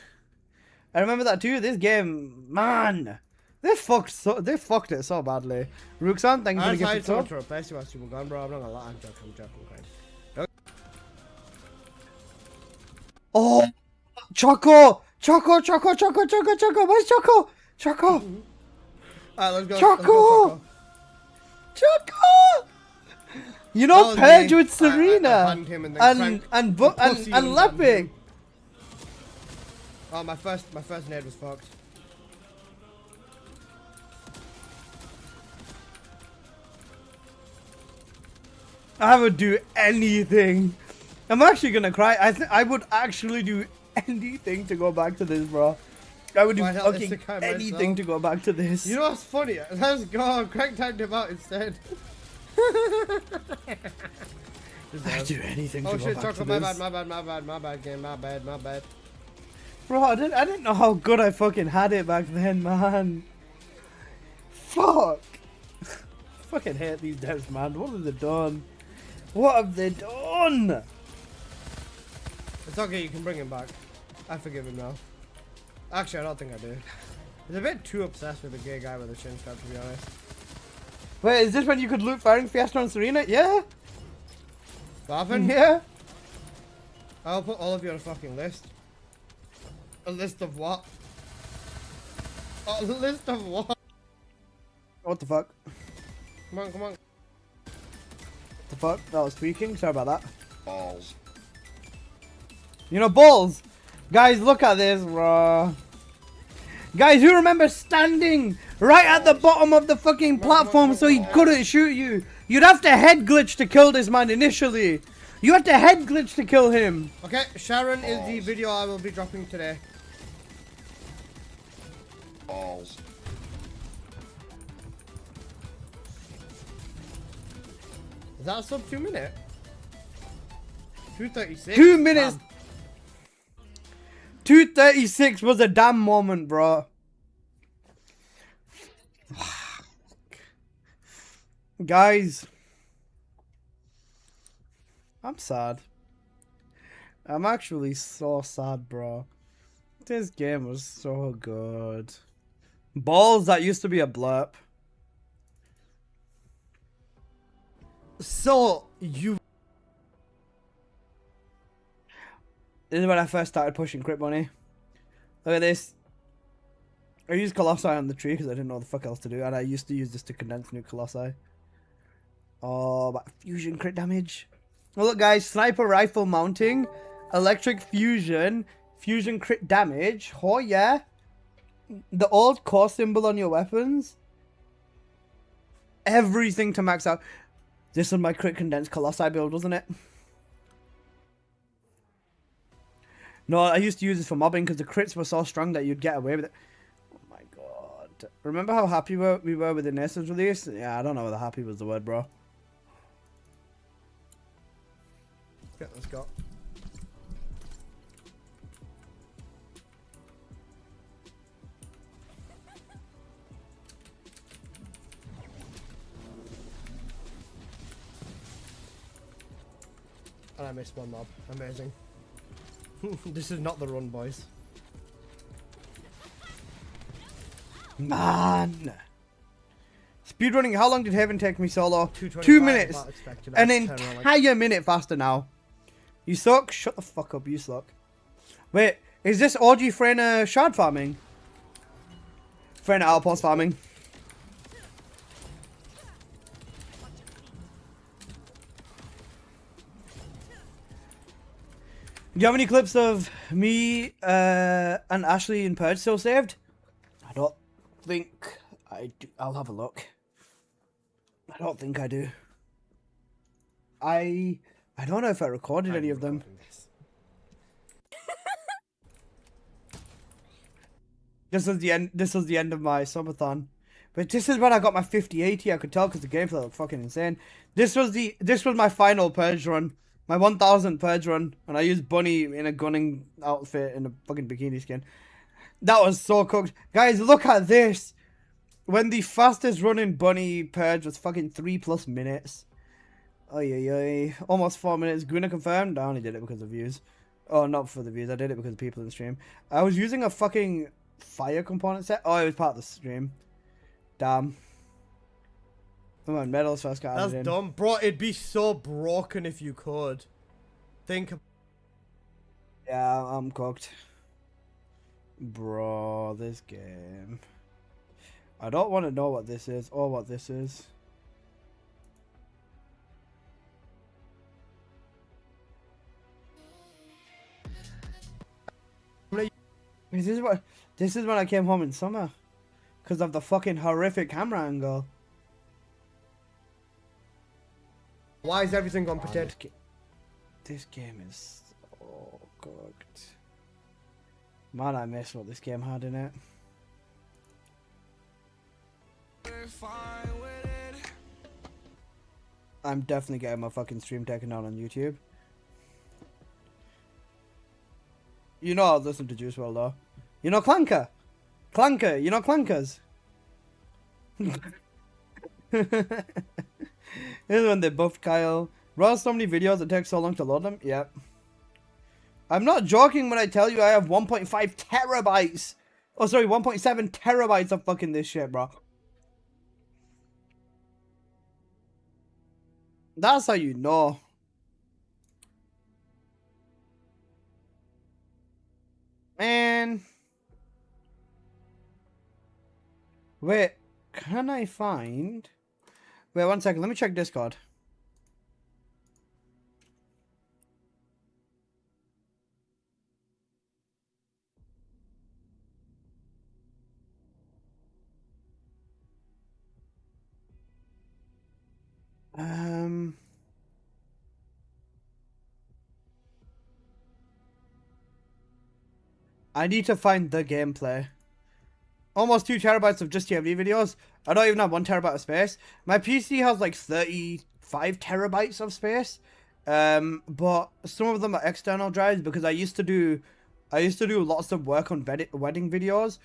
Speaker 1: I remember that too. This game, man, they fucked it so badly. Rooksan, thank you for the gift sub.
Speaker 2: to replace you as you gone, bro. I'm not gonna lie. I'm joking. Okay.
Speaker 1: Oh, Choco! Where's Choco?
Speaker 2: Alright, let's go.
Speaker 1: Choco! You know, Purge with Serena and Lepic.
Speaker 2: Oh, my first nade was fucked.
Speaker 1: I would do anything. I'm actually gonna cry. I would actually do anything to go back to this, bro. I would do fucking anything to go back to this.
Speaker 2: You know what's funny? Let's go. Craig tagged him out instead.
Speaker 1: I'd do anything to go
Speaker 2: shit,
Speaker 1: back
Speaker 2: Choco,
Speaker 1: to this.
Speaker 2: my bad, game, my bad.
Speaker 1: Bro, I didn't know how good I fucking had it back then, man. Fuck. Fucking hate these devs, man. What have they done? What have they done?
Speaker 2: It's okay, you can bring him back. I forgive him now. Actually, I don't think I do. He's a bit too obsessed with the gay guy with the chin strap, to be honest.
Speaker 1: Wait, is this when you could loot firing Fiesta on Serena? Yeah.
Speaker 2: What happened?
Speaker 1: Yeah.
Speaker 2: I'll put all of you on a fucking list. A list of what? A list of what?
Speaker 1: What the fuck?
Speaker 2: Come on.
Speaker 1: What the fuck? That was tweaking. Sorry about that.
Speaker 12: Balls.
Speaker 1: You know, balls. Guys, look at this, bro. Guys, who remembers standing right at the bottom of the fucking platform so he couldn't shoot you? You'd have to head glitch to kill this man initially. You had to head glitch to kill him.
Speaker 2: Okay, Sharon is the video I will be dropping today.
Speaker 12: Balls.
Speaker 2: Is that a sub 2 minute? 2:36.
Speaker 1: 2 minutes. 2:36 was a damn moment, bro. Guys, I'm sad. I'm actually so sad, bro. This game was so good. Balls, that used to be a blurb.
Speaker 2: So, you...
Speaker 1: This is when I first started pushing crit money. Look at this. I used Colossi on the tree because I didn't know what the fuck else to do. And I used to use this to condense new Colossi. Oh, but fusion crit damage. Oh, look, guys. Sniper rifle mounting. Electric fusion. Fusion crit damage. Oh, yeah. The old core symbol on your weapons. Everything to max out. This was my crit condensed Colossi build, wasn't it? No, I used to use this for mobbing because the crits were so strong that you'd get away with it. Oh my god. Remember how happy we were with the Nation's release? Yeah, I don't know whether happy was the word, bro.
Speaker 2: Okay, let's go. And I missed one mob. Amazing. This is not the run, boys.
Speaker 1: Man. Speedrunning, how long did Haven take me solo?
Speaker 2: 2
Speaker 1: minutes. An entire minute faster now. You suck? Shut the fuck up, you suck. Wait, is this OG Freyna shard farming? Freyna outpost farming. Do you have any clips of me and Ashley in Purge still saved? I don't think I do. I'll have a look. I don't think I do. I don't know if I recorded any of them. This was the end. This was the end of my subathon, but this is when I got my 5080. I could tell because the gameplay looked fucking insane. This was my final purge run, my 1000 purge run, and I used Bunny in a gunning outfit in a fucking bikini skin. That was so cooked, guys. Look at this. When the fastest running Bunny purge was fucking 3+ minutes. Oy, almost 4 minutes. Gooning confirmed. I only did it because of views. Oh, not for the views. I did it because of people in the stream. I was using a fucking fire component set. Oh, it was part of the stream. Damn. Come on, medals first got added in.
Speaker 18: That's dumb, bro. It'd be so broken if you could. Think.
Speaker 1: Yeah, I'm cooked. Bro, this game. I don't want to know what this is or what this is. This is when I came home in summer, because of the fucking horrific camera angle.
Speaker 18: Why is everything on potato?
Speaker 1: This game is so cooked. Man, I miss what this game had in it. I'm definitely getting my fucking stream taken down on YouTube. You know I'll listen to Juice WRLD though. You know Clanker? Clanker, you know Clankers? This is when they buffed Kyle. Bro, so many videos, it takes so long to load them. Yep. I'm not joking when I tell you I have 1.5 terabytes. Oh, sorry, 1.7 terabytes of fucking this shit, bro. That's how you know. Man. Wait, can I find... Wait, 1 second, let me check Discord. I need to find the gameplay. Almost 2 terabytes of just TFT videos. I don't even have 1 terabyte of space. My PC has like 35 terabytes of space. But some of them are external drives because I used to do lots of work on wedding videos.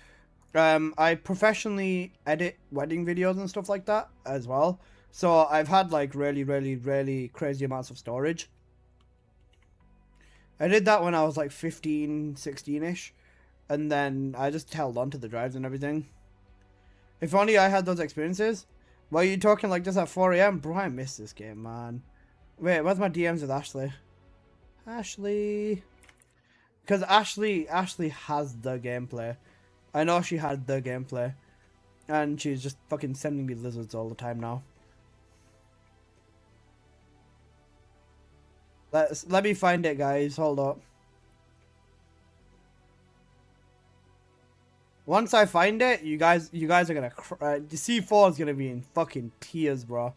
Speaker 1: I professionally edit wedding videos and stuff like that as well. So I've had like really crazy amounts of storage. I did that when I was like 15, 16-ish. And then I just held on to the drives and everything. If only I had those experiences. Why are you talking like this at 4 AM? Bro, I miss this game, man. Wait, where's my DMs with Ashley? Ashley. Because Ashley has the gameplay. I know she had the gameplay. And she's just fucking sending me lizards all the time now. Let me find it, guys. Hold up. Once I find it, you guys are gonna cry. The C4 is gonna be in fucking tears, bro.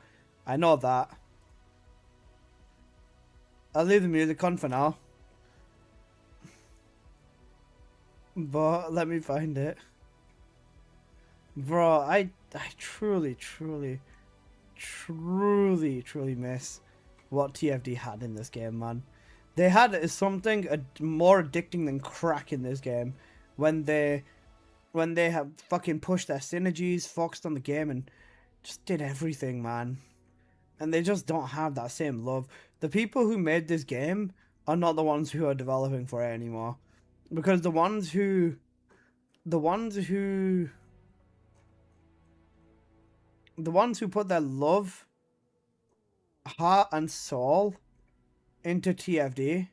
Speaker 1: I know that. I'll leave the music on for now. But let me find it. Bro, I truly miss what TFD had in this game, man. They had something more addicting than crack in this game when they have fucking pushed their synergies, focused on the game, and just did everything, man. And they just don't have that same love. The people who made this game are not the ones who are developing for it anymore. Because the ones who put their love, heart, and soul into TFD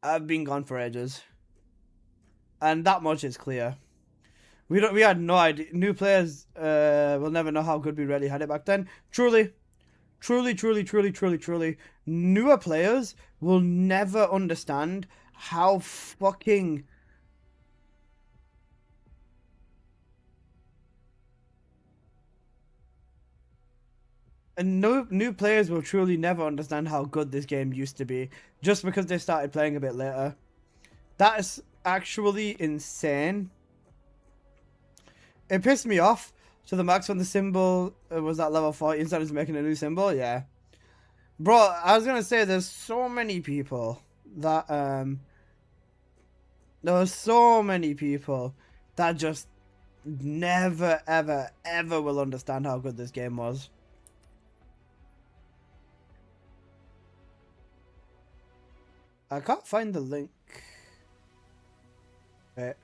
Speaker 1: have been gone for ages. And that much is clear. We had no idea. New players will never know how good we really had it back then. Truly. truly, truly, truly, truly, truly, newer players will never understand how fucking... And new players will truly never understand how good this game used to be, just because they started playing a bit later. That is actually insane. It pissed me off to the max when the symbol was at level 40 instead of making a new symbol. Yeah. Bro, I was gonna say there's so many people that there were so many people that just never ever ever will understand how good this game was. I can't find the link. Wait.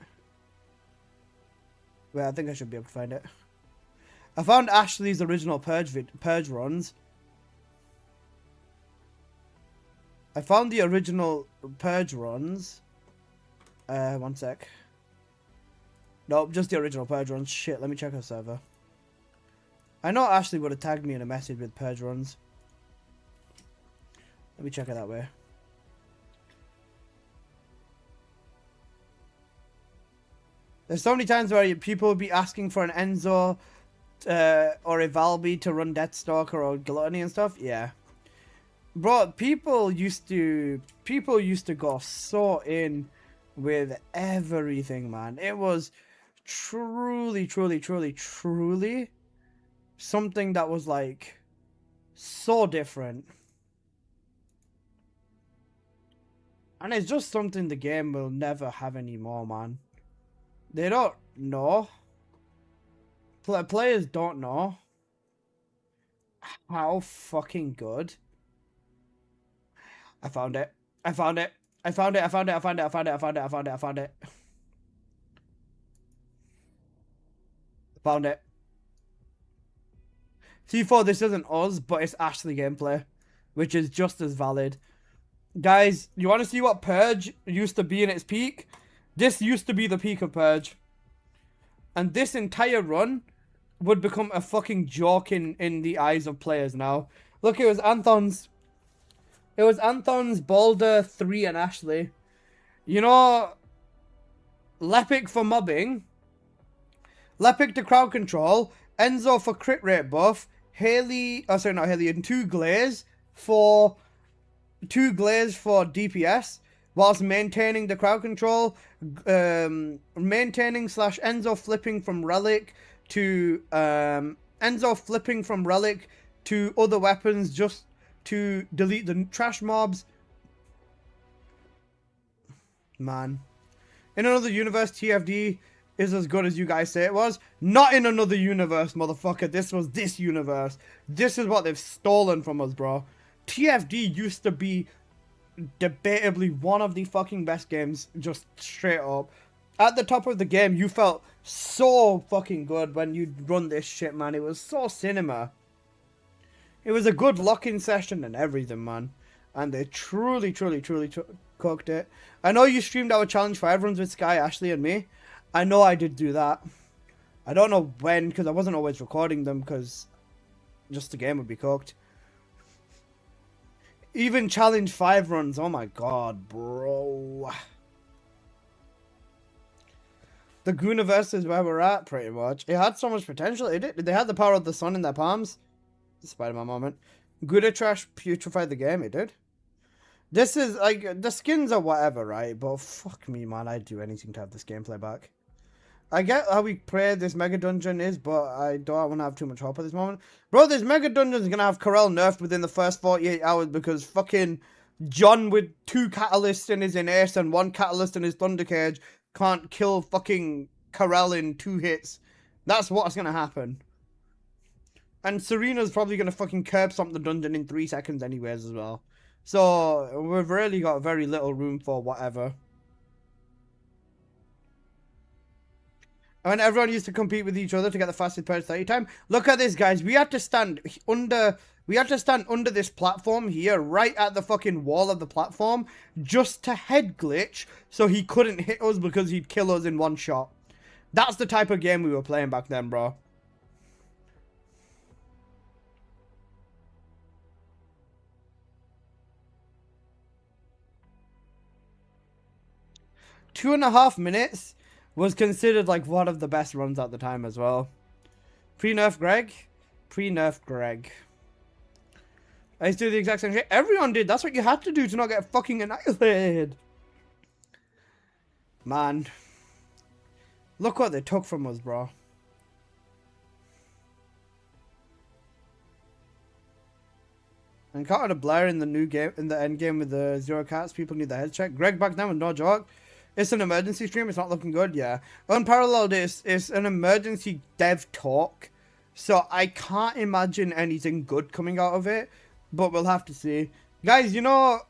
Speaker 1: Wait, I think I should be able to find it. I found Ashley's original Purge runs. I found the original Purge runs. One sec. Nope, just the original Purge runs. Shit, let me check her server. I know Ashley would have tagged me in a message with Purge runs. Let me check it that way. There's so many times where people would be asking for an Enzo or a Valby to run Deathstalker or Gluttony and stuff. Yeah. Bro, people used to go so in with everything, man. It was truly, truly, truly, truly something that was like so different. And it's just something the game will never have anymore, man. They don't know. Players don't know how fucking good. I found it. I found it. I found it. I found it. I found it. I found it. I found it. I found it. I found it. Found it. C4, this isn't us, but it's Ashley gameplay, which is just as valid. Guys, you want to see what Purge used to be in its peak? This used to be the peak of Purge. And this entire run would become a fucking joke in the eyes of players now. Look, it was Anthon's, Balder, 3, and Ashley. You know, Lepic for mobbing, Lepic to crowd control, Enzo for crit rate buff, Haley, oh sorry, not Haley, and 2 Glaze for DPS, whilst maintaining the crowd control, maintaining / Enzo flipping from relic to other weapons just to delete the trash mobs. Man. In another universe, TFD is as good as you guys say it was. Not in another universe, motherfucker. This was this universe. This is what they've stolen from us, bro. TFD used to be debatably one of the fucking best games, just straight up. At the top of the game, you felt so fucking good when you'd run this shit, man. It was so cinema. It was a good lock-in session and everything, man. And they truly, truly, truly cooked it. I know you streamed our challenge for everyone's with Sky, Ashley, and me. I know I did do that. I don't know when, because I wasn't always recording them, because just the game would be cooked. Even challenge 5 runs, oh my god, bro. The Gooniverse is where we're at, pretty much. It had so much potential. They had the power of the sun in their palms. Spider-Man moment. Gouda Trash putrefied the game, it did. This is, like, the skins are whatever, right? But fuck me, man, I'd do anything to have this gameplay back. I get how we pray this Mega Dungeon is, but I don't want to have too much hope at this moment. Bro, this Mega Dungeon is going to have Corel nerfed within the first 48 hours because fucking John with 2 catalysts in his Ace and 1 catalyst in his Thunder Cage can't kill fucking Corel in 2 hits. That's what's going to happen. And Serena's probably going to fucking curb stomp the dungeon in 3 seconds anyways as well. So, we've really got very little room for whatever. When everyone used to compete with each other to get the fastest purge 30 time. Look at this, guys. We had to stand under this platform here, right at the fucking wall of the platform, just to head glitch so he couldn't hit us because he'd kill us in 1 shot. That's the type of game we were playing back then, bro. 2.5 minutes was considered like one of the best runs at the time as well. Pre-nerf Greg. Pre-nerf Greg. I used to do the exact same shit. Everyone did. That's what you had to do to not get fucking annihilated. Man. Look what they took from us, bro. Encountered a Blair in the new game, in the end game with the 0 cats. People need the head check. Greg back then with no joke. It's an emergency stream. It's not looking good. Yeah. Unparalleled is an emergency dev talk. So I can't imagine anything good coming out of it. But we'll have to see. Guys, you know...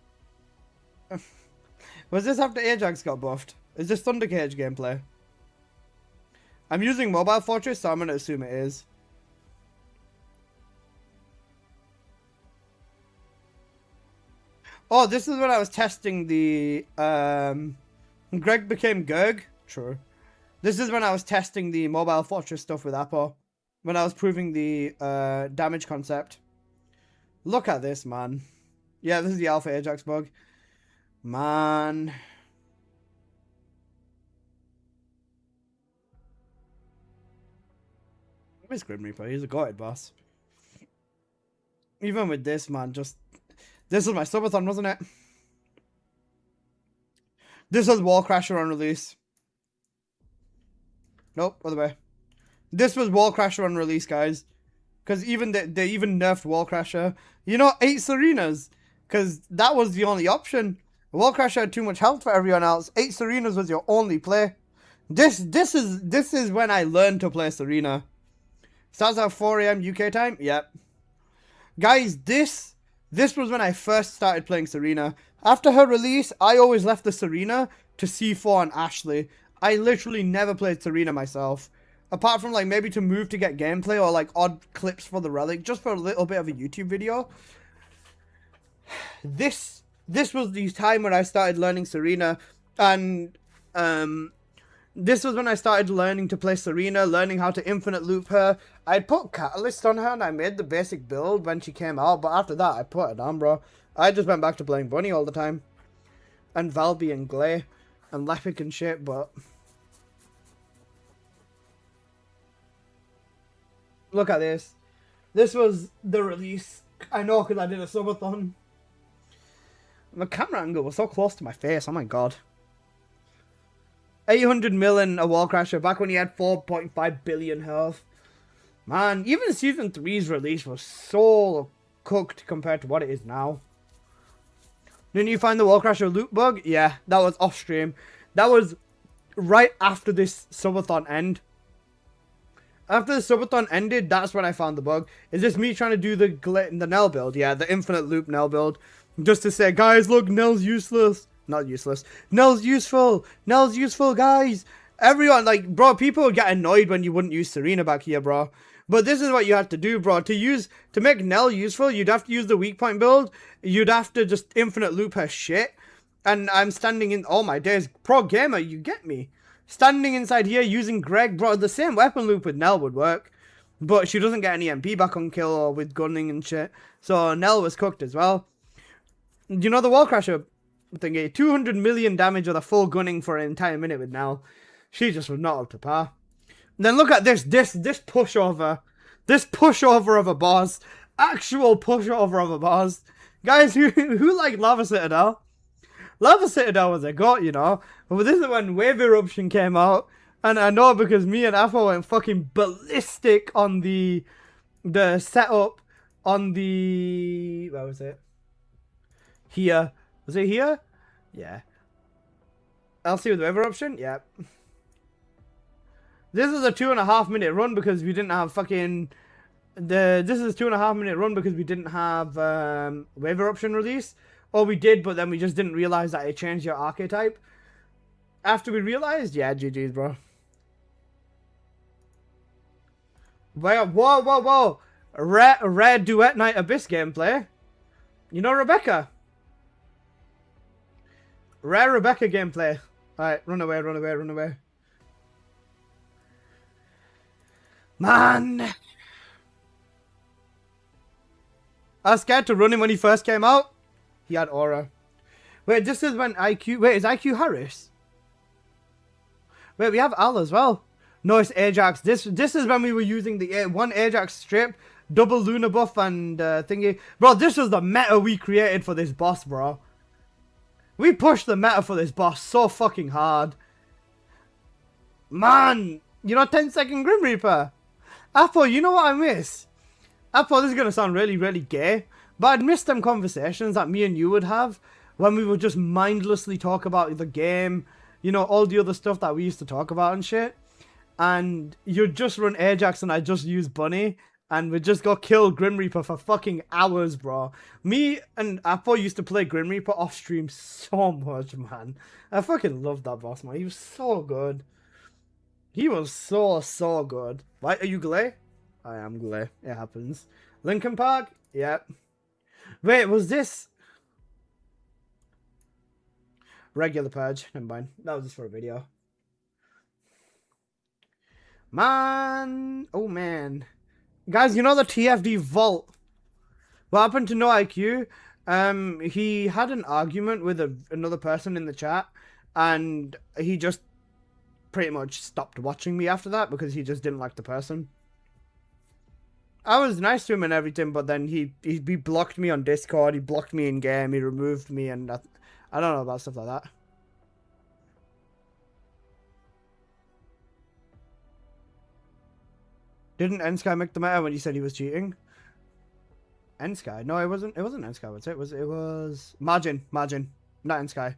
Speaker 1: Was this after Ajax got buffed? Is this Thunder Cage gameplay? I'm using Mobile Fortress, so I'm going to assume it is. Oh, this is when I was testing the... Greg became Gerg? True. This is when I was testing the Mobile Fortress stuff with Apo. When I was proving the damage concept. Look at this, man. Yeah, this is the Alpha Ajax bug. Man. I miss Grim Reaper. He's a goated boss. Even with this, man, just... This was my subathon, wasn't it? This was Wallcrasher on release. Nope, other way. This was Wallcrasher on release, guys. Because even they even nerfed Wallcrasher. You know, 8 Serenas. Because that was the only option. Wallcrasher had too much health for everyone else. 8 Serenas was your only play. This is when I learned to play Serena. Starts at 4 AM UK time? Yep. Guys, this was when I first started playing Serena. After her release, I always left the Serena to C4 and Ashley. I literally never played Serena myself. Apart from like maybe to move to get gameplay or like odd clips for the relic, just for a little bit of a YouTube video. This was the time when I started learning Serena, and this was when I started learning to play Serena, learning how to infinite loop her. I'd put Catalyst on her and I made the basic build when she came out, but after that I put her down, bro. I just went back to playing Bunny all the time. And Valby and Glay and Lepic and shit, but... Look at this. This was the release. I know because I did a subathon. The camera angle was so close to my face, oh my god. 800 million a Wallcrasher back when he had 4.5 billion health. Man, even Season 3's release was so cooked compared to what it is now. Didn't you find the Wallcrasher loot bug? Yeah, that was off stream. That was right after this subathon end. After the subathon ended, that's when I found the bug. Is this me trying to do the Nell build? Yeah, the infinite loop Nell build. Just to say, guys, look, Nell's useless. Not useless. Nell's useful. Nell's useful, guys. Everyone, like, bro, people would get annoyed when you wouldn't use Serena back here, bro. But this is what you had to do, bro. To make Nell useful, you'd have to use the weak point build. You'd have to just infinite loop her shit. And I'm standing in, oh my days, pro gamer, you get me. Standing inside here using Greg, bro, the same weapon loop with Nell would work. But she doesn't get any MP back on kill or with gunning and shit. So Nell was cooked as well. You know the Wallcrasher thingy? 200 million damage with a full gunning for an entire minute with Nell. She just was not up to par. And then look at this pushover. This pushover of a boss. Actual pushover of a boss. Guys, who like Lava Citadel? Lava Citadel was a goat, you know. But this is when Wave Eruption came out. And I know because me and Afo went fucking ballistic on the setup on the... Where was it? Here. Was it here? Yeah. LC with Wave Eruption? Yep. This is a 2.5 minute run because we didn't have fucking... This is a 2.5 minute run because we didn't have Wave Eruption release. Or we did, but then we just didn't realize that it changed your archetype. After we realized, yeah, GG's, bro. Whoa. Rare Duet Night Abyss gameplay. You know Rebecca? Rare Rebecca gameplay. Alright, run away. Man! I was scared to run him when he first came out. He had aura. Wait, this is when IQ... Wait, is IQ Harris? Wait, we have Al as well. No, it's Ajax. This is when we were using the one Ajax strip, double Luna buff and thingy. Bro, this was the meta we created for this boss, bro. We pushed the meta for this boss so fucking hard. Man, you know 10-second Grim Reaper. Apple, you know what I miss? Apple, this is going to sound really, really gay, but I'd miss them conversations that me and you would have when we would just mindlessly talk about the game, you know, all the other stuff that we used to talk about and shit. And you'd just run Ajax and I'd just use Bunny, and we'd just go kill Grim Reaper for fucking hours, bro. Me and Apple used to play Grim Reaper off stream so much, man. I fucking loved that boss, man. He was so good. He was so good. Why are you Glay? I am Glay. It happens. Linkin Park? Yep. Wait, was this regular purge? Never mind. That was just for a video. Man. Oh, man. Guys, you know the TFD vault? What happened to No IQ? He had an argument with another person in the chat, and he just pretty much stopped watching me after that because he just didn't like the person. I was nice to him and everything, but then he blocked me on Discord, he blocked me in game, he removed me, and I don't know about stuff like that. Didn't N-Sky make the meta when you said he was cheating? N-Sky? No, it wasn't N-Sky, was it? It was Margin, not N-Sky.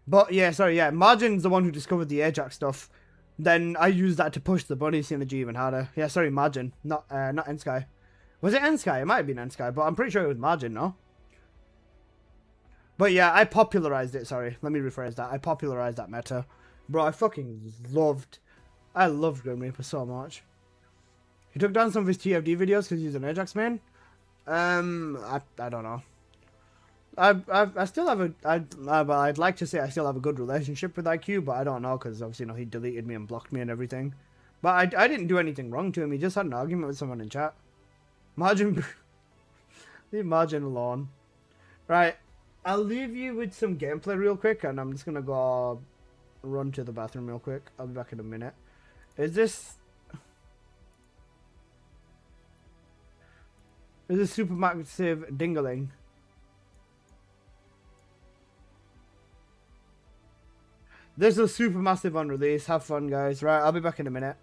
Speaker 1: But yeah, sorry, yeah, Margin's the one who discovered the Ajax stuff. Then I used that to push the Bunny synergy even harder. Yeah, sorry, Margin, not N-Sky. Was it N-Sky? It might have been N-Sky, but I'm pretty sure it was Margin, no? But yeah, I popularized it, sorry. Let me rephrase that. I popularized that meta. Bro, I loved Grim Reaper so much. He took down some of his TFD videos because he's an Ajax man. I don't know. I still have I'd like to say I still have a good relationship with IQ, but I don't know because obviously, you know, he deleted me and blocked me and everything. But I didn't do anything wrong to him. He just had an argument with someone in chat. Margin, leave Margin alone. Right, I'll leave you with some gameplay real quick, and I'm just gonna go run to the bathroom real quick. I'll be back in a minute. Is this supermassive dingling? This is supermassive on release. Have fun, guys. Right, I'll be back in a minute.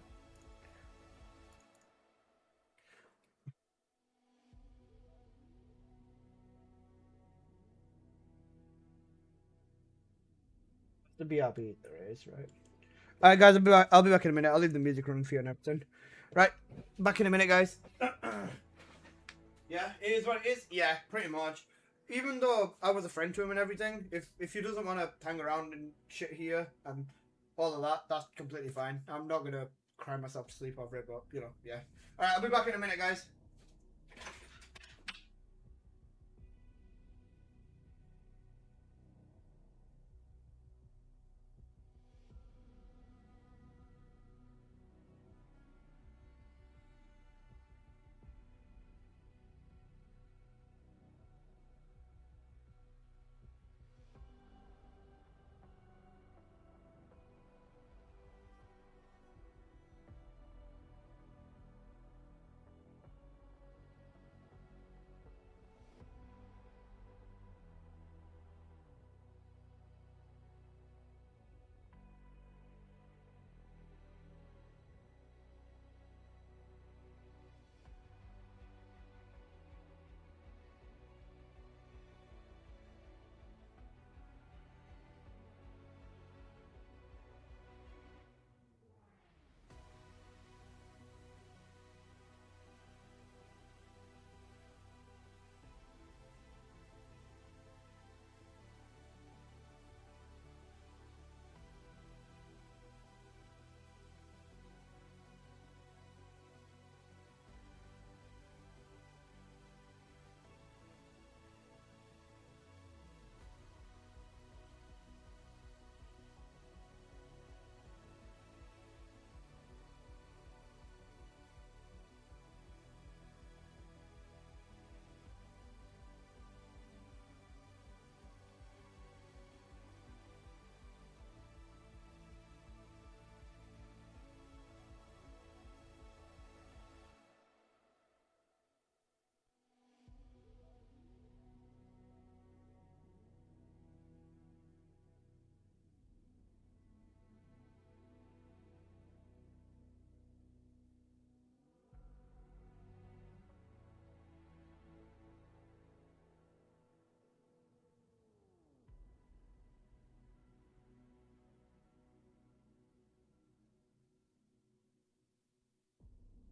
Speaker 1: The BRB there is, right? Alright, guys, I'll be back in a minute. I'll leave the music running for you and everything. Right, back in a minute, guys. Yeah, it is what it is. Yeah, pretty much. Even though I was a friend to him and everything, if he doesn't want to hang around and shit here and all of that, that's completely fine. I'm not gonna cry myself to sleep over it, but you know, yeah. Alright, I'll be back in a minute, guys.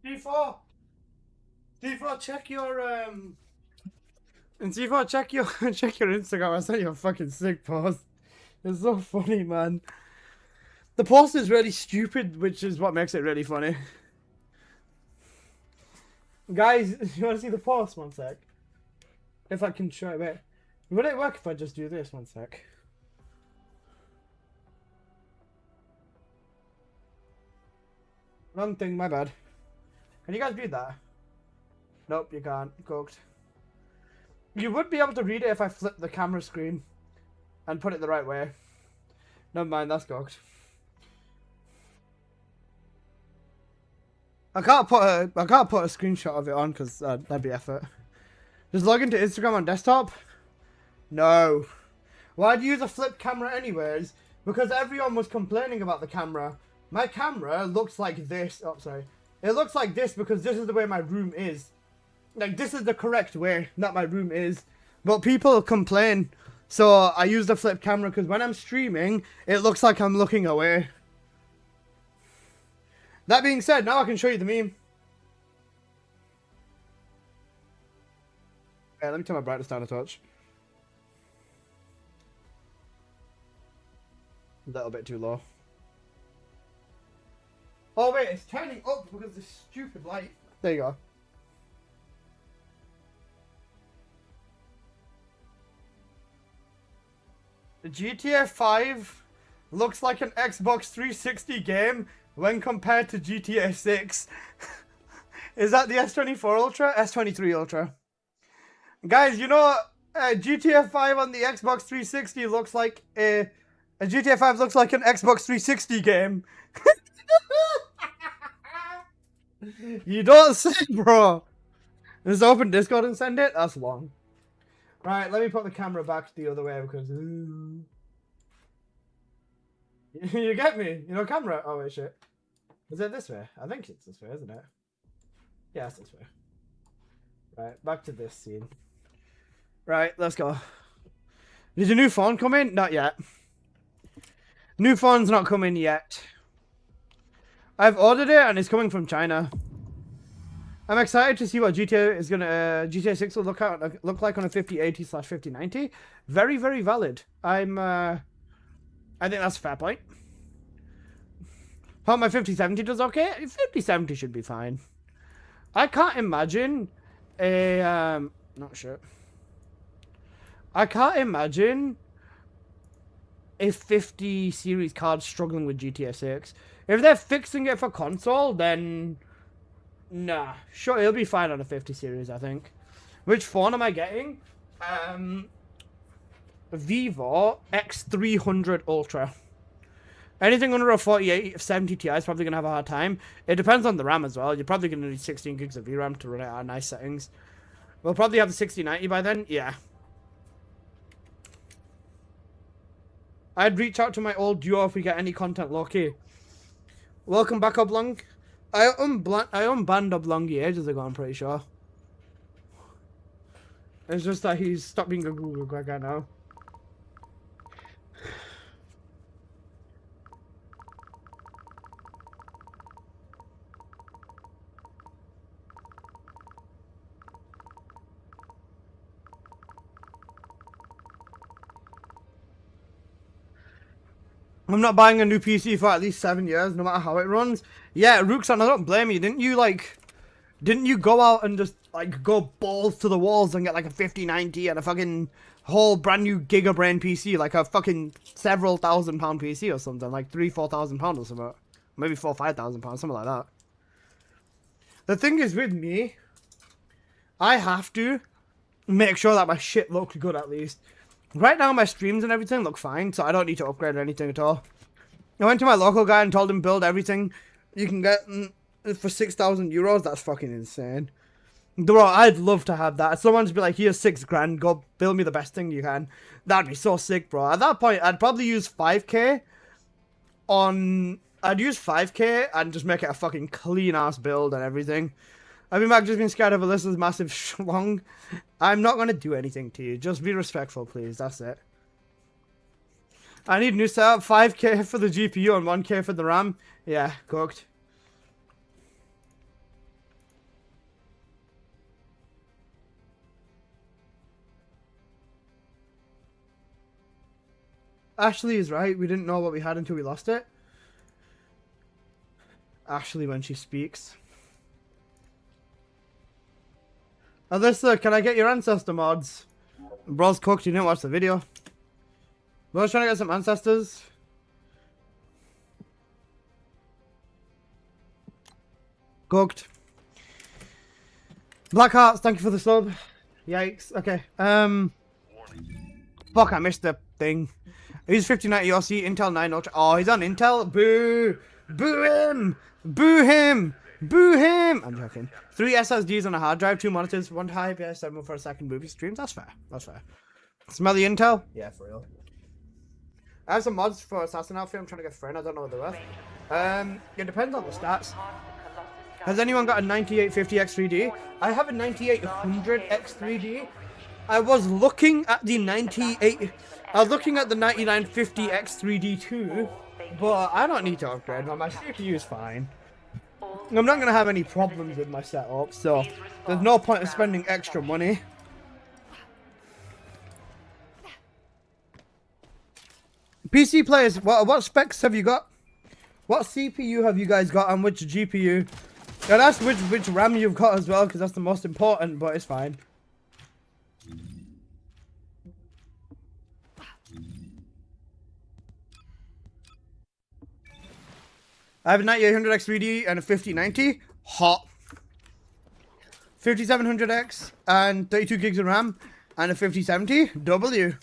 Speaker 1: D4, check your And D4, check your check your Instagram. I sent you a fucking sick post. It's so funny, man. The post is really stupid, which is what makes it really funny. Guys, you want to see the post? One sec. If I can show it back. Would it work if I just do this? One sec. Wrong thing, my bad. Can you guys read that? Nope, you can't. Cooked. You would be able to read it if I flip the camera screen and put it the right way. Never mind, that's cooked. I can't put a screenshot of it on because that'd be effort. Just log into Instagram on desktop? No. Why'd you use a flip camera anyways? Because everyone was complaining about the camera. My camera looks like this. Oh, sorry. It looks like this because this is the way my room is. Like, this is the correct way that my room is. But people complain. So I use the flip camera because when I'm streaming, it looks like I'm looking away. That being said, now I can show you the meme. Okay, let me turn my brightness down a touch. A little bit too low. Oh wait, it's turning up because of this stupid light. There you go. The GTA 5 looks like an Xbox 360 game when compared to GTA 6. Is that the S24 Ultra? S23 Ultra. Guys, you know, GTA 5 on the Xbox 360 looks like a GTA 5 looks like an Xbox 360 game. You don't say, bro. Just open Discord and send it? That's long. Right, let me put the camera back the other way because... You get me? You know, camera? Oh, wait, shit. Is it this way? I think it's this way, isn't it? Yeah, it's this way. Right, back to this scene. Right, let's go. Did your new phone come in? Not yet. New phone's not coming yet. I've ordered it and it's coming from China. I'm excited to see what GTA 6 will look like on a 5080/5090. Very, very valid. I think that's a fair point. Hope my 5070 does okay. 5070 should be fine. I can't imagine a not sure. I can't imagine a 50 series card struggling with GTA 6. If they're fixing it for console, then nah. Sure, it'll be fine on a 50 series, I think. Which phone am I getting? Vivo X300 Ultra. Anything under a 4070 Ti is probably going to have a hard time. It depends on the RAM as well. You're probably going to need 16 gigs of VRAM to run it at nice settings. We'll probably have the 6090 by then. Yeah. I'd reach out to my old duo if we get any content low-key. Welcome back, Oblong. I unbanned Oblongi ages ago, I'm pretty sure. It's just that he's stopped being a Google guy now. I'm not buying a new PC for at least 7 years, no matter how it runs. Yeah, Rookson, I don't blame you. Didn't you go out and just, like, go balls to the walls and get, like, a 5090 and a fucking whole brand new Gigabrain PC, like a fucking several £1,000 PC or something, like £3,000-4,000 or something. Maybe £4,000-5,000, something like that. The thing is with me, I have to make sure that my shit looks good at least. Right now, my streams and everything look fine, so I don't need to upgrade anything at all. I went to my local guy and told him build everything you can get for 6,000 euros. That's fucking insane. Bro, I'd love to have that. Someone to be like, here's 6 grand, go build me the best thing you can. That'd be so sick, bro. At that point, I'd probably use 5k I'd use 5k and just make it a fucking clean-ass build and everything. I mean, I've just been scared of Alyssa's massive schlong. I'm not going to do anything to you. Just be respectful, please. That's it. I need a new setup. 5k for the GPU and 1k for the RAM. Yeah, cooked. Ashley is right. We didn't know what we had until we lost it. Ashley when she speaks. Alyssa, can I get your ancestor mods? Bro's cooked, you didn't watch the video. Bro's trying to get some ancestors. Cooked. Black Hearts, thank you for the sub. Yikes. Okay. Fuck, I missed the thing. He's 5090 OC, Intel 9 Ultra. Oh, he's on Intel? Boo! Boo him! Boo him! Boo him! I'm joking. 3 SSDs on a hard drive, 2 monitors, 1 high IPS, 7 for a second movie streams. That's fair. That's fair. Smell the Intel? Yeah, for real. I have some mods for Assassin outfit. I'm trying to get friend. I don't know what they're worth. It depends on the stats. Has anyone got a 9850 X3D? I have a 9800 X3D. I was looking at the 9950 X3D too, but I don't need to upgrade. My CPU is fine. I'm not going to have any problems with my setup, so there's no point in spending extra money. PC players, what specs have you got? What CPU have you guys got and which GPU? And that's which RAM you've got as well, because that's the most important, but it's fine. I have a 9800 X3D and a 5090. Hot. 5700X and 32 gigs of RAM and a 5070. W.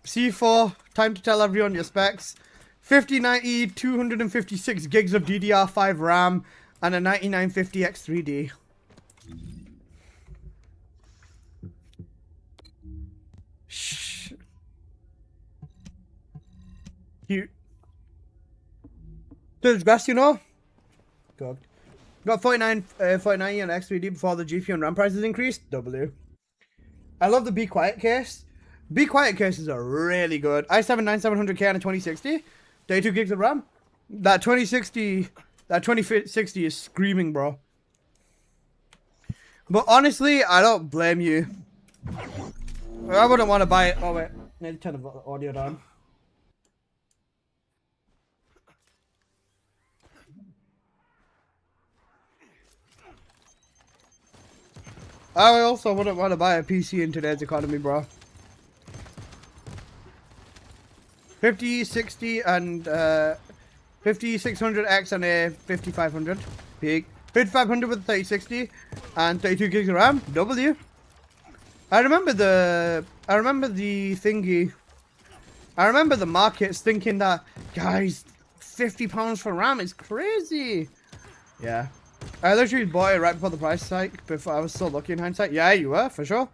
Speaker 1: C4. Time to tell everyone your specs. 5090, 256 gigs of DDR5 RAM and a 9950 X3D. Shh. Cute. There's best, you know. God. Got 49 on X3D before the GPU and RAM prices increased. W. I love the Be Quiet case. Be Quiet cases are really good. i7 9700K and a 2060. 32 gigs of RAM. That 2060 is screaming, bro. But honestly, I don't blame you. I wouldn't want to buy it. Oh wait, I need to turn the audio down. I also wouldn't want to buy a PC in today's economy, bro. 50, 60, and 5600X and a 5500. Big. 5500 with 3060 and 32 gigs of RAM. W. I remember the thingy. I remember the markets thinking that, guys, £50 for RAM is crazy. Yeah. I literally bought it right before the price hike, before I was so lucky in hindsight. Yeah, you were, for sure.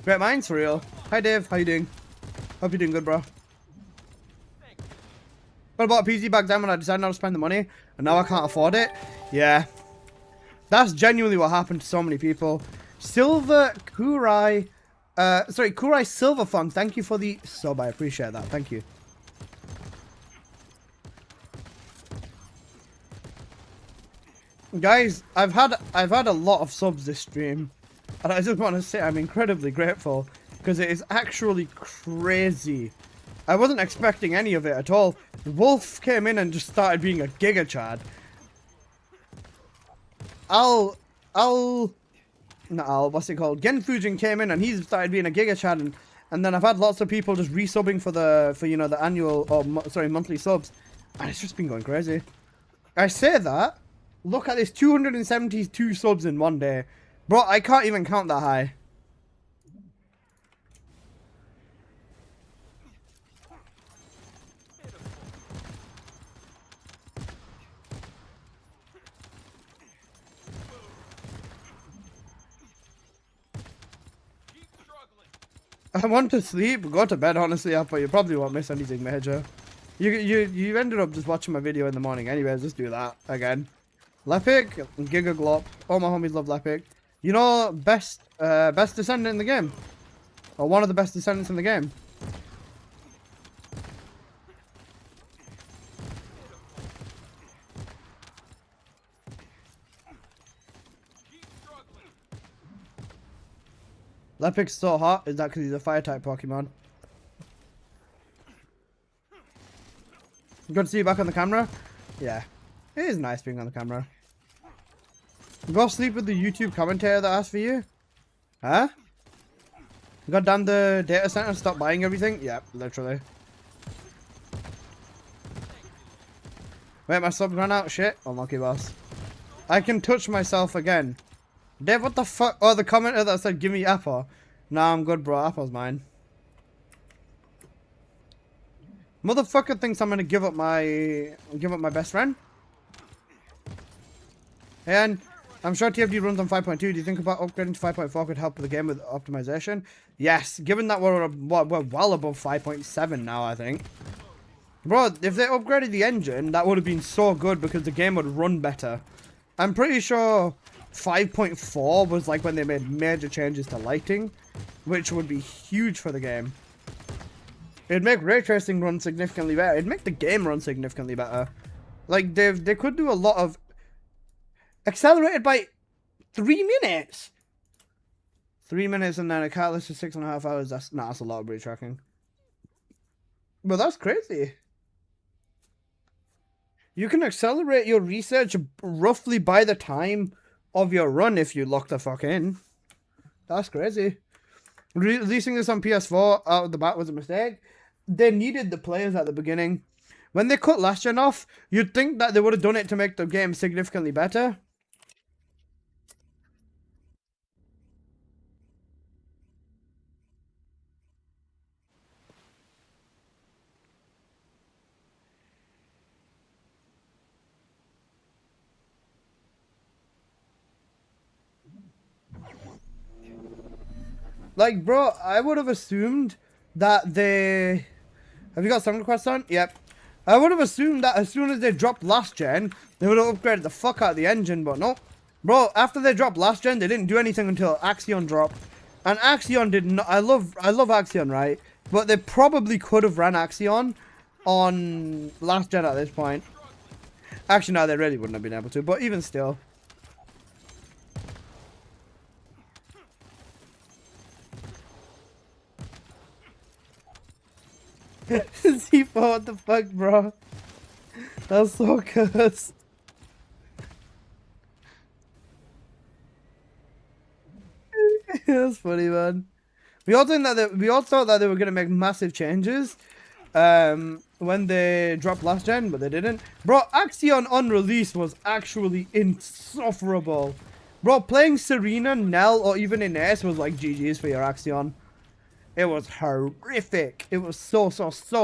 Speaker 1: Great minds, for real. Hi, Dave. How you doing? Hope you're doing good, bro. But I bought a PC back then when I decided not to spend the money, and now I can't afford it. Yeah. That's genuinely what happened to so many people. Silver Kurai... sorry, Kurai Silverfun. Thank you for the sub. I appreciate that. Thank you. Guys, I've had a lot of subs this stream, and I just want to say I'm incredibly grateful because it is actually crazy. I wasn't expecting any of it at all. Wolf came in and just started being a giga chad. What's it called? Genfujin came in and he started being a giga chad, and then I've had lots of people just resubbing for you know, the annual or monthly subs, and it's just been going crazy. I say that. Look at this, 272 subs in one day. Bro, I can't even count that high. I want to sleep, go to bed honestly, but you probably won't miss anything major. You ended up just watching my video in the morning anyways, just do that again. Lepic, Giga Glop. All my homies love Lepic. You know, best Descendant in the game. Or one of the best Descendants in the game. Lepic's so hot. Is that because he's a fire type Pokemon? Good to see you back on the camera. Yeah, it is nice being on the camera. Go sleep with the YouTube commentator that asked for you. Huh? Got down the data center and stopped buying everything? Yeah, literally. Wait, my sub ran out? Shit. Oh, monkey boss. I can touch myself again. Dave, what the fuck? Oh, the commenter that said, give me apple. Nah, I'm good, bro. Apple's mine. Motherfucker thinks I'm gonna give up my best friend. And I'm sure TFD runs on 5.2. Do you think about upgrading to 5.4 could help the game with optimization? Yes, given that we're well above 5.7 now, I think. Bro, if they upgraded the engine, that would have been so good because the game would run better. I'm pretty sure 5.4 was like when they made major changes to lighting, which would be huge for the game. It'd make ray tracing run significantly better. It'd make the game run significantly better. Like, they could do a lot of... Accelerated by 3 minutes! 3 minutes and then a catalyst for 6.5 hours. That's a lot of breed tracking. But that's crazy. You can accelerate your research roughly by the time of your run if you lock the fuck in. That's crazy. Releasing this on PS4 out of the bat was a mistake. They needed the players at the beginning. When they cut last gen off, you'd think that they would have done it to make the game significantly better. Like, bro, I would have assumed that they... Have you got some requests on? Yep. I would have assumed that as soon as they dropped last gen, they would have upgraded the fuck out of the engine, but no. Bro, after they dropped last gen, they didn't do anything until Axion dropped. And Axion did not... I love Axion, right? But they probably could have ran Axion on last gen at this point. Actually, no, they really wouldn't have been able to, but even still. C4, what the fuck, bro? That's so cursed. That's funny, man. We all thought that they were gonna make massive changes when they dropped last gen, but they didn't. Bro, Axion on release was actually insufferable. Bro, playing Serena, Nell, or even Ines was like GG's for your Axion. It was horrific. It was so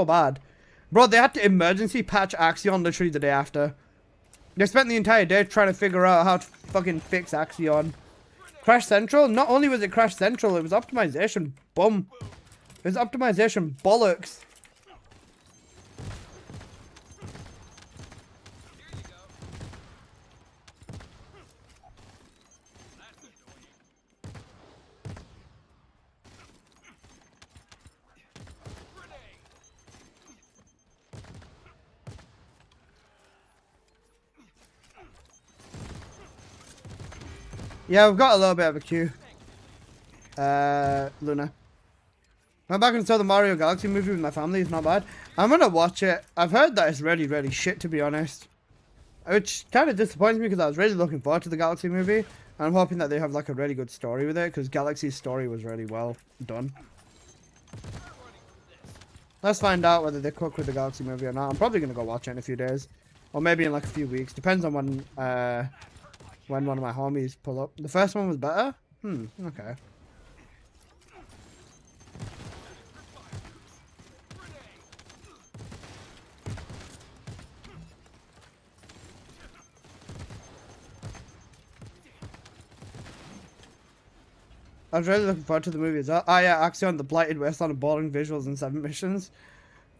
Speaker 1: bad. Bro, they had to emergency patch Axion literally the day after. They spent the entire day trying to figure out how to fucking fix Axion. Crash Central? Not only was it Crash Central, it was optimization bum. It was optimization bollocks. Yeah, we've got a little bit of a queue. Luna. Went back and saw the Mario Galaxy movie with my family. It's not bad. I'm gonna watch it. I've heard that it's really, really shit, to be honest. Which kind of disappoints me because I was really looking forward to the Galaxy movie. And I'm hoping that they have like a really good story with it because Galaxy's story was really well done. Let's find out whether they cook with the Galaxy movie or not. I'm probably gonna go watch it in a few days. Or maybe in like a few weeks. Depends on when one of my homies pull up. The first one was better? Okay. I was really looking forward to the movie as well. Ah yeah, Axion, the blighted wasteland of boring visuals and 7 missions.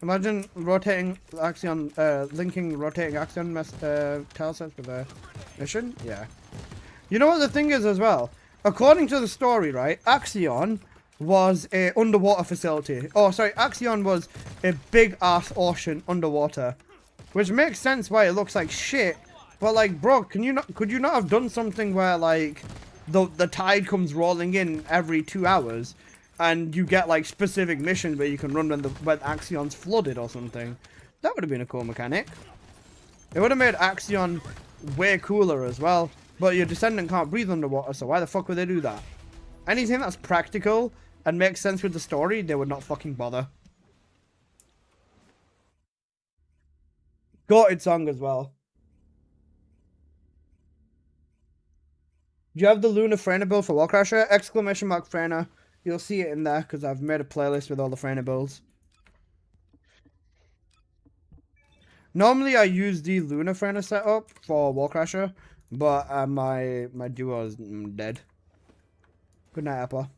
Speaker 1: Imagine rotating Axion, linking rotating Axion tile sets with a mission? Yeah. You know what the thing is as well? According to the story, right, Axion was a underwater facility. Oh, sorry, Axion was a big ass ocean underwater. Which makes sense why it looks like shit. But like, bro, could you not have done something where like the tide comes rolling in every 2 hours, and you get like specific missions where you can run when Axion's flooded or something. That would have been a cool mechanic. It would have made Axion way cooler as well. But your Descendant can't breathe underwater, so why the fuck would they do that? Anything that's practical and makes sense with the story, they would not fucking bother. Goated song as well. Do you have the Luna Frena build for Wallcrasher? Exclamation mark Frena. You'll see it in there because I've made a playlist with all the Frena builds. Normally I use the Luna Frena setup for Wallcrasher, but my duo is dead. Good night, Apple.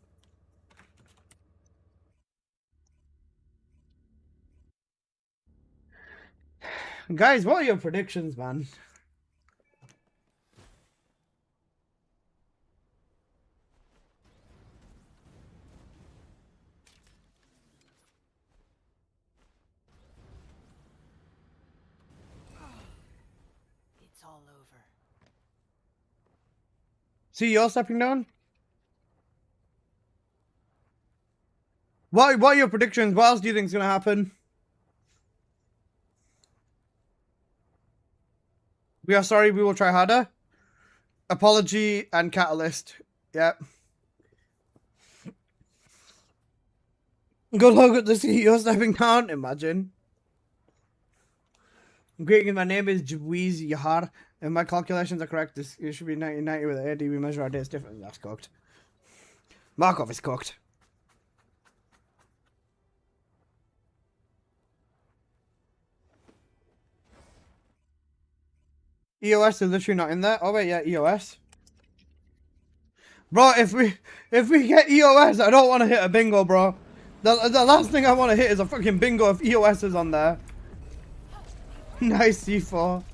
Speaker 1: Guys, what are your predictions, man?
Speaker 6: It's all over.
Speaker 1: See, you're stepping down? What are your predictions? What else do you think is going to happen? We are sorry, we will try harder. Apology and catalyst. Yep. Good luck at the CEO stepping down. Imagine. Great, my name is Jawez Yahar. If my calculations are correct, it should be 1990 with AD. We measure our days differently. That's cooked. Markov is cooked. EOS is literally not in there. Oh wait, yeah, EOS. Bro, if we get EOS, I don't want to hit a bingo, bro. The last thing I want to hit is a fucking bingo if EOS is on there. Nice C4.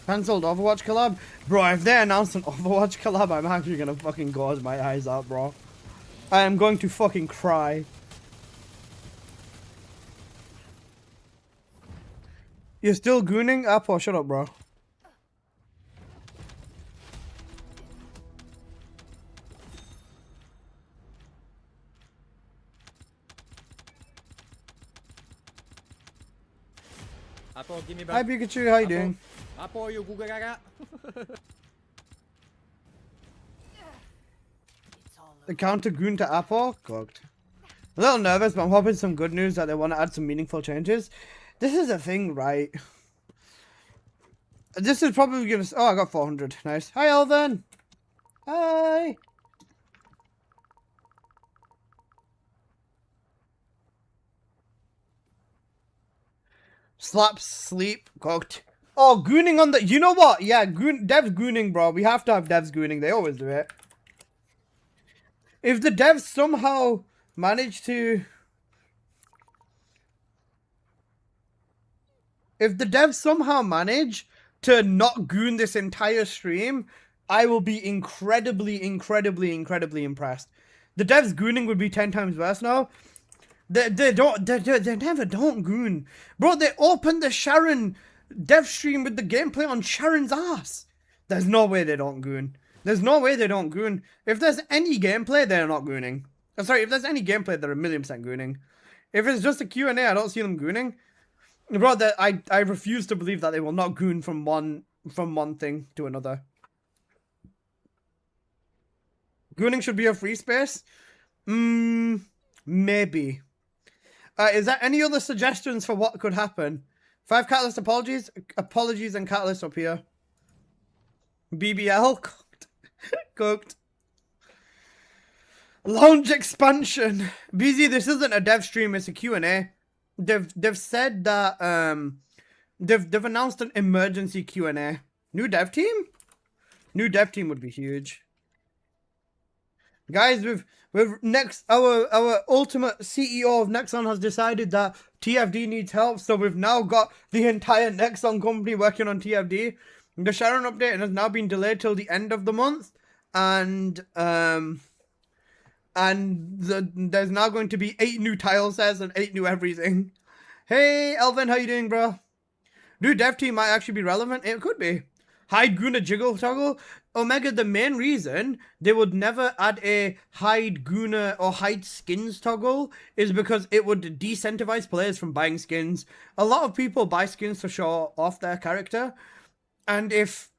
Speaker 1: Cancelled Overwatch collab? Bro, if they announce an Overwatch collab, I'm actually gonna fucking gouge my eyes out, bro. I am going to fucking cry. You're still gooning? Apple, shut up, bro.
Speaker 2: Apple, give me back.
Speaker 1: Hi, Pikachu. How you doing?
Speaker 2: Apple, you Google Gaga.
Speaker 1: The counter goon to Apple? Cooked. A little nervous, but I'm hoping some good news that they want to add some meaningful changes. This is a thing, right? This is probably gonna... Oh, I got 400. Nice. Hi, Elvin. Hi. Slap, sleep, cooked. Oh, gooning on the... You know what? Yeah, devs gooning, bro. We have to have devs gooning. They always do it. If the devs somehow manage to... If the devs somehow manage to not goon this entire stream, I will be incredibly impressed. The devs gooning would be 10 times worse now. They never don't goon. Bro, they opened the Sharon dev stream with the gameplay on Sharon's ass. There's no way they don't goon. There's no way they don't goon. If there's any gameplay, they're not gooning. I'm sorry, if there's any gameplay, they're 1,000,000% gooning. If it's just a Q&A, I don't see them gooning. Bro, I refuse to believe that they will not goon from one thing to another. Gooning should be a free space? Maybe. Is there any other suggestions for what could happen? 5 Catalyst apologies and Catalyst up here. BBL? Cooked. Cooked. Lounge expansion. BZ, this isn't a dev stream, it's a Q&A. They've said that they've announced an emergency Q&A. New dev team? New dev team would be huge. Guys, our ultimate CEO of Nexon has decided that TFD needs help, so we've now got the entire Nexon company working on TFD. The Sharon update has now been delayed till the end of the month, and there's now going to be 8 new tile sets and 8 new everything. Hey, Elvin, how you doing, bro? New dev team might actually be relevant. It could be. Hide Guna Jiggle Toggle. Omega, the main reason they would never add a hide Guna or hide skins toggle is because it would decentivize players from buying skins. A lot of people buy skins to show off their character. And if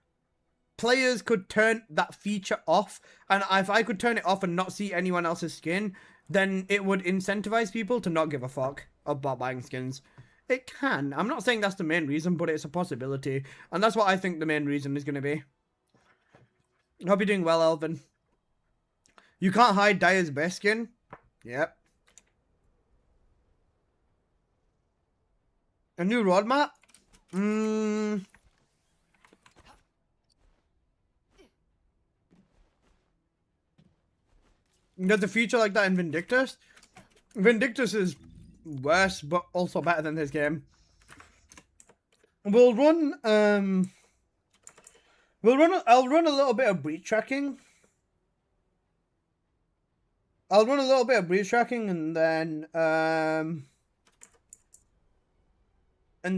Speaker 1: players could turn that feature off, and if I could turn it off and not see anyone else's skin, then it would incentivize people to not give a fuck about buying skins. It can. I'm not saying that's the main reason, but it's a possibility. And that's what I think the main reason is going to be. Hope you're doing well, Elvin. You can't hide Dyer's best skin? Yep. A new roadmap? There's a feature like that in Vindictus. Vindictus is worse, but also better than this game. I'll run a little bit of breach tracking. And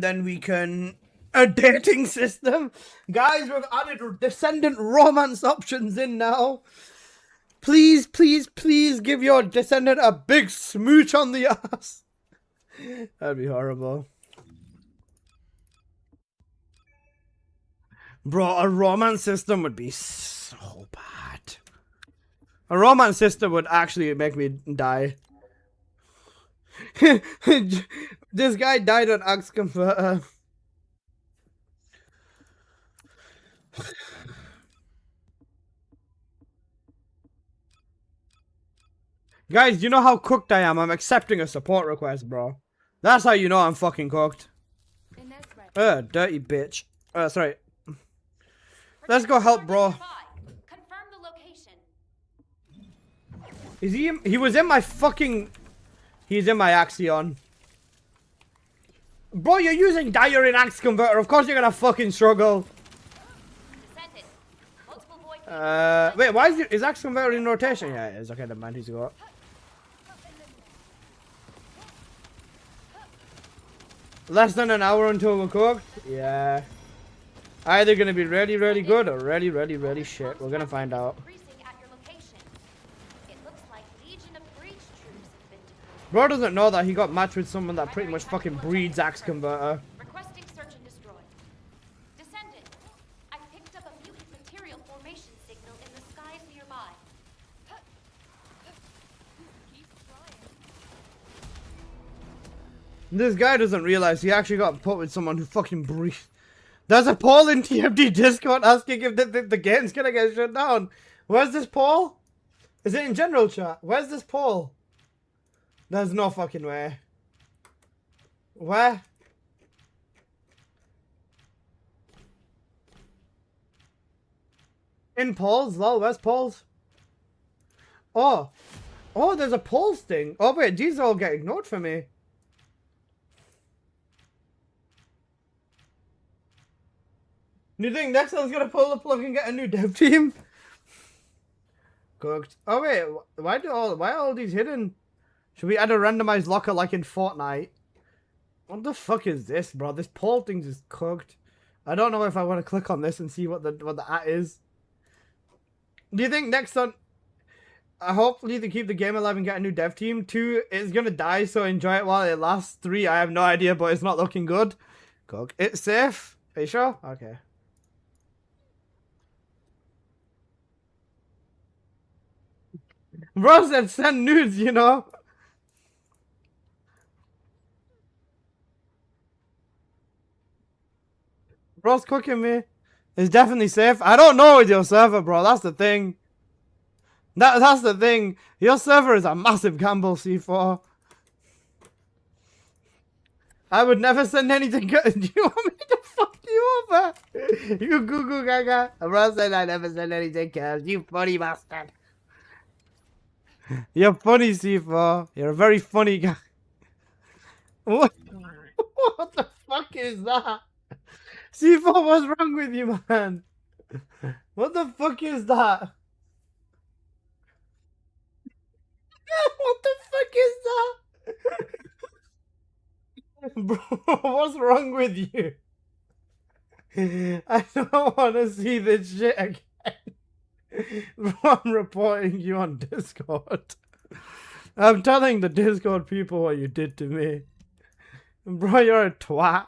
Speaker 1: then we can a dating system. Guys, we've added Descendant romance options in now. Please, please, please give your Descendant a big smooch on the ass. That'd be horrible. Bro, a romance system would be so bad. A romance system would actually make me die. This guy died on Axe Converter. Guys, you know how cooked I am? I'm accepting a support request, bro. That's how you know I'm fucking cooked. Dirty bitch. Sorry. Let's go help, bro.
Speaker 5: Confirm the location.
Speaker 1: Is he? He was in my fucking. He's in my Axion. Bro, you're using Dyer in Axe Converter. Of course you're gonna fucking struggle. Wait, why is Axe Converter in rotation? Yeah, it is. Okay, the man he's got. Less than an hour until we're cooked? Yeah. Either gonna be really, really good or really, really, really shit. We're gonna find out. Bro doesn't know that he got matched with someone that pretty much fucking breeds Axe Converter.
Speaker 5: Requesting search and destroy. Descendant, I picked up a mutant material formation signal in the skies nearby. Keep trying.
Speaker 1: This guy doesn't realize he actually got put with someone who fucking breathes. There's a poll in TFD Discord asking if the game's gonna get shut down. Where's this poll? Is it in general chat? Where's this poll? There's no fucking way. Where? In polls? Lol, where's polls? Oh. Oh, there's a polls thing. Oh wait, these all get ignored for me. You think next one's gonna pull the plug and get a new dev team? Cooked. Oh wait, why are all these hidden? Should we add a randomized locker like in Fortnite? What the fuck is this, bro? This poll thing just cooked. I don't know if I want to click on this and see what the at is. Do you think next on hopefully to keep the game alive and get a new dev team? 2, it's gonna die, so enjoy it while it lasts. 3, I have no idea, but it's not looking good. Cook. It's safe. Are you sure? Okay. Bro said send nudes, you know. Bro's cooking me. It's definitely safe. I don't know with your server, bro. That's the thing. That's the thing. Your server is a massive gamble, C4. I would never send anything. Do you want me to fuck you over? You goo goo gaga. Bro said I never send anything, cuz. You funny bastard. You're funny, C4. You're a very funny guy. What? What the fuck is that? C4, what's wrong with you, man? What the fuck is that? What the fuck is that? Bro, what's wrong with you? I don't want to see this shit again. I'm reporting you on Discord. I'm telling the Discord people what you did to me. Bro, you're a twat.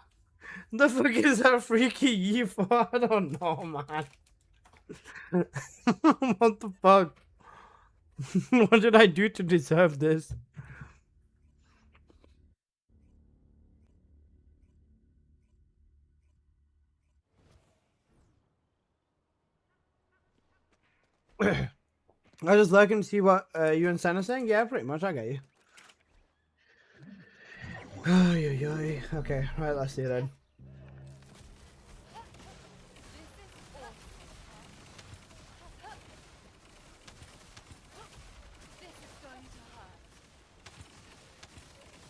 Speaker 1: The fuck is that freaky you for? I don't know, man. What the fuck? What did I do to deserve this? I just looking to see what you and Sen are saying. Yeah, pretty much. I get you. Okay, right, let's see then.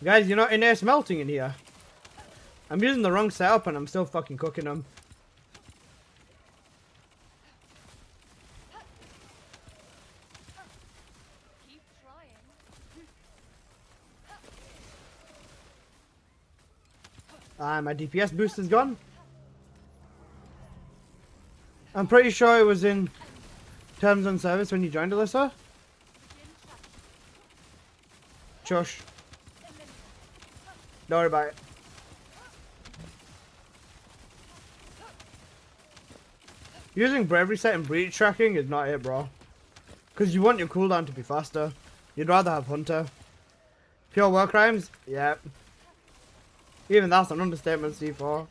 Speaker 1: Guys, you're not in there smelting in here. I'm using the wrong setup and I'm still fucking cooking them. My DPS boost is gone. I'm pretty sure it was in terms and service when you joined, Alyssa. Shush. Don't worry about it. Using bravery set and breach tracking is not it, bro. Because you want your cooldown to be faster. You'd rather have Hunter. Pure war crimes? Yep. Even that's an understatement, C4.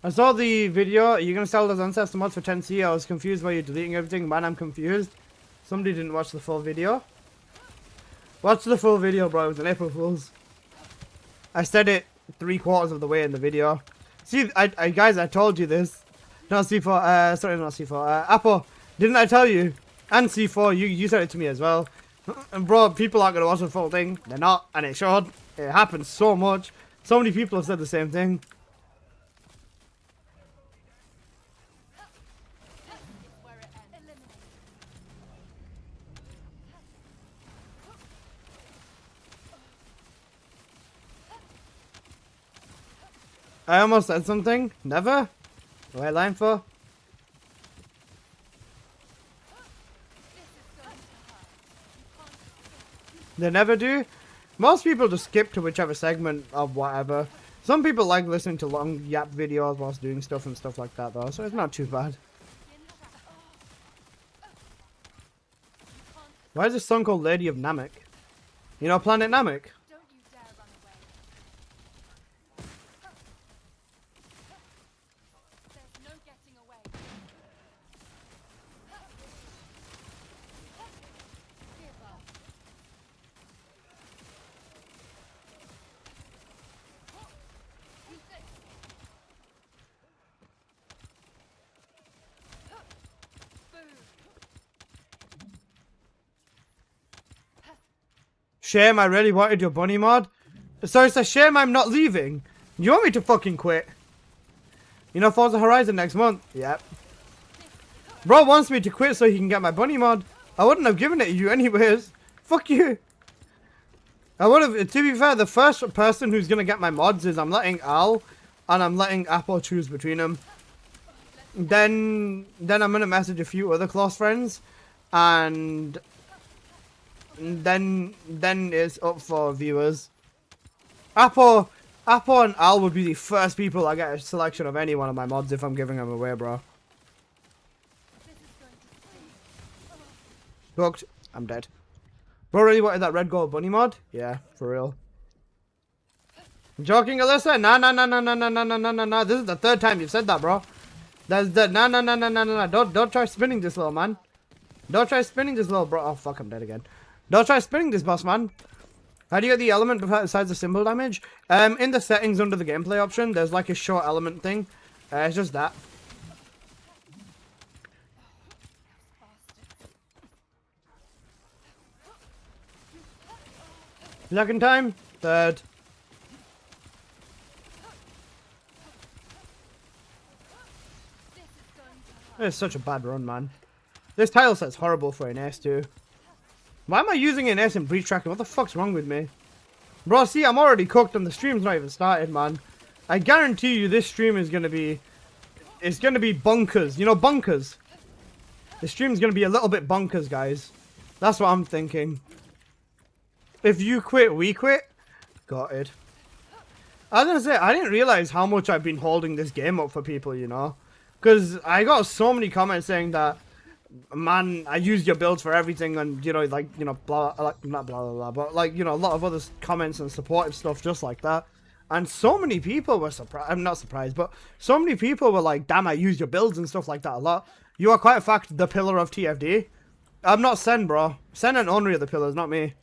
Speaker 1: I saw the video. You're gonna sell those ancestor mods for 10C. I was confused why you're deleting everything. Man, I'm confused. Somebody didn't watch the full video. Watch the full video, bro. It was an April Fool's. I said it 3/4 of the way in the video. See, guys, I told you this. Not C4. Sorry, not C4. Apple. Didn't I tell you? And C4, you said it to me as well. And bro, people aren't gonna watch the full thing. They're not, and it showed. It happens so much. So many people have said the same thing. I almost said something. Never? What am I lying for? They never do? Most people just skip to whichever segment of whatever. Some people like listening to long yap videos whilst doing stuff and stuff like that though, so it's not too bad. Why is this song called Lady of Namek? You know Planet Namek? Shame, I really wanted your bunny mod. So it's a shame I'm not leaving. You want me to fucking quit? You know Forza Horizon next month? Yep. Bro wants me to quit so he can get my bunny mod. I wouldn't have given it to you anyways. Fuck you. I would have, to be fair, the first person who's gonna get my mods is I'm letting Al and I'm letting Apple choose between them. Then I'm gonna message a few other close friends and then it's up for viewers. Apple and Al would be the first people I get a selection of any one of my mods if I'm giving them away, bro. Cooked. I'm dead. Bro really wanted that red gold bunny mod? Yeah, for real. Joking, Alyssa? Nah. This is the third time you've said that, bro. That's the nah. Don't try spinning this little man. Don't try spinning this little bro. Oh fuck, I'm dead again. Don't try spinning this, boss man. How do you get the element besides the symbol damage? In the settings under the gameplay option, there's like a short element thing. It's just that. Second time. Third. It's such a bad run, man. This tile set's horrible for an S2. Why am I using an S in breach tracking? What the fuck's wrong with me? Bro, see, I'm already cooked and the stream's not even started, man. I guarantee you this stream is gonna be... It's gonna be bonkers. You know, bonkers? The stream's gonna be a little bit bonkers, guys. That's what I'm thinking. If you quit, we quit? Got it. I was gonna say, I didn't realize how much I've been holding this game up for people, you know? Because I got so many comments saying that, man, I used your builds for everything, and, you know, like, you know, blah, like, not blah, blah, blah, but, like, you know, a lot of other comments and supportive stuff just like that. And so many people were surprised, I'm not surprised, but so many people were like, damn, I used your builds and stuff like that a lot. You are quite a fact the pillar of TFD. I'm not Sen, bro. Sen and Onry are the pillars, not me.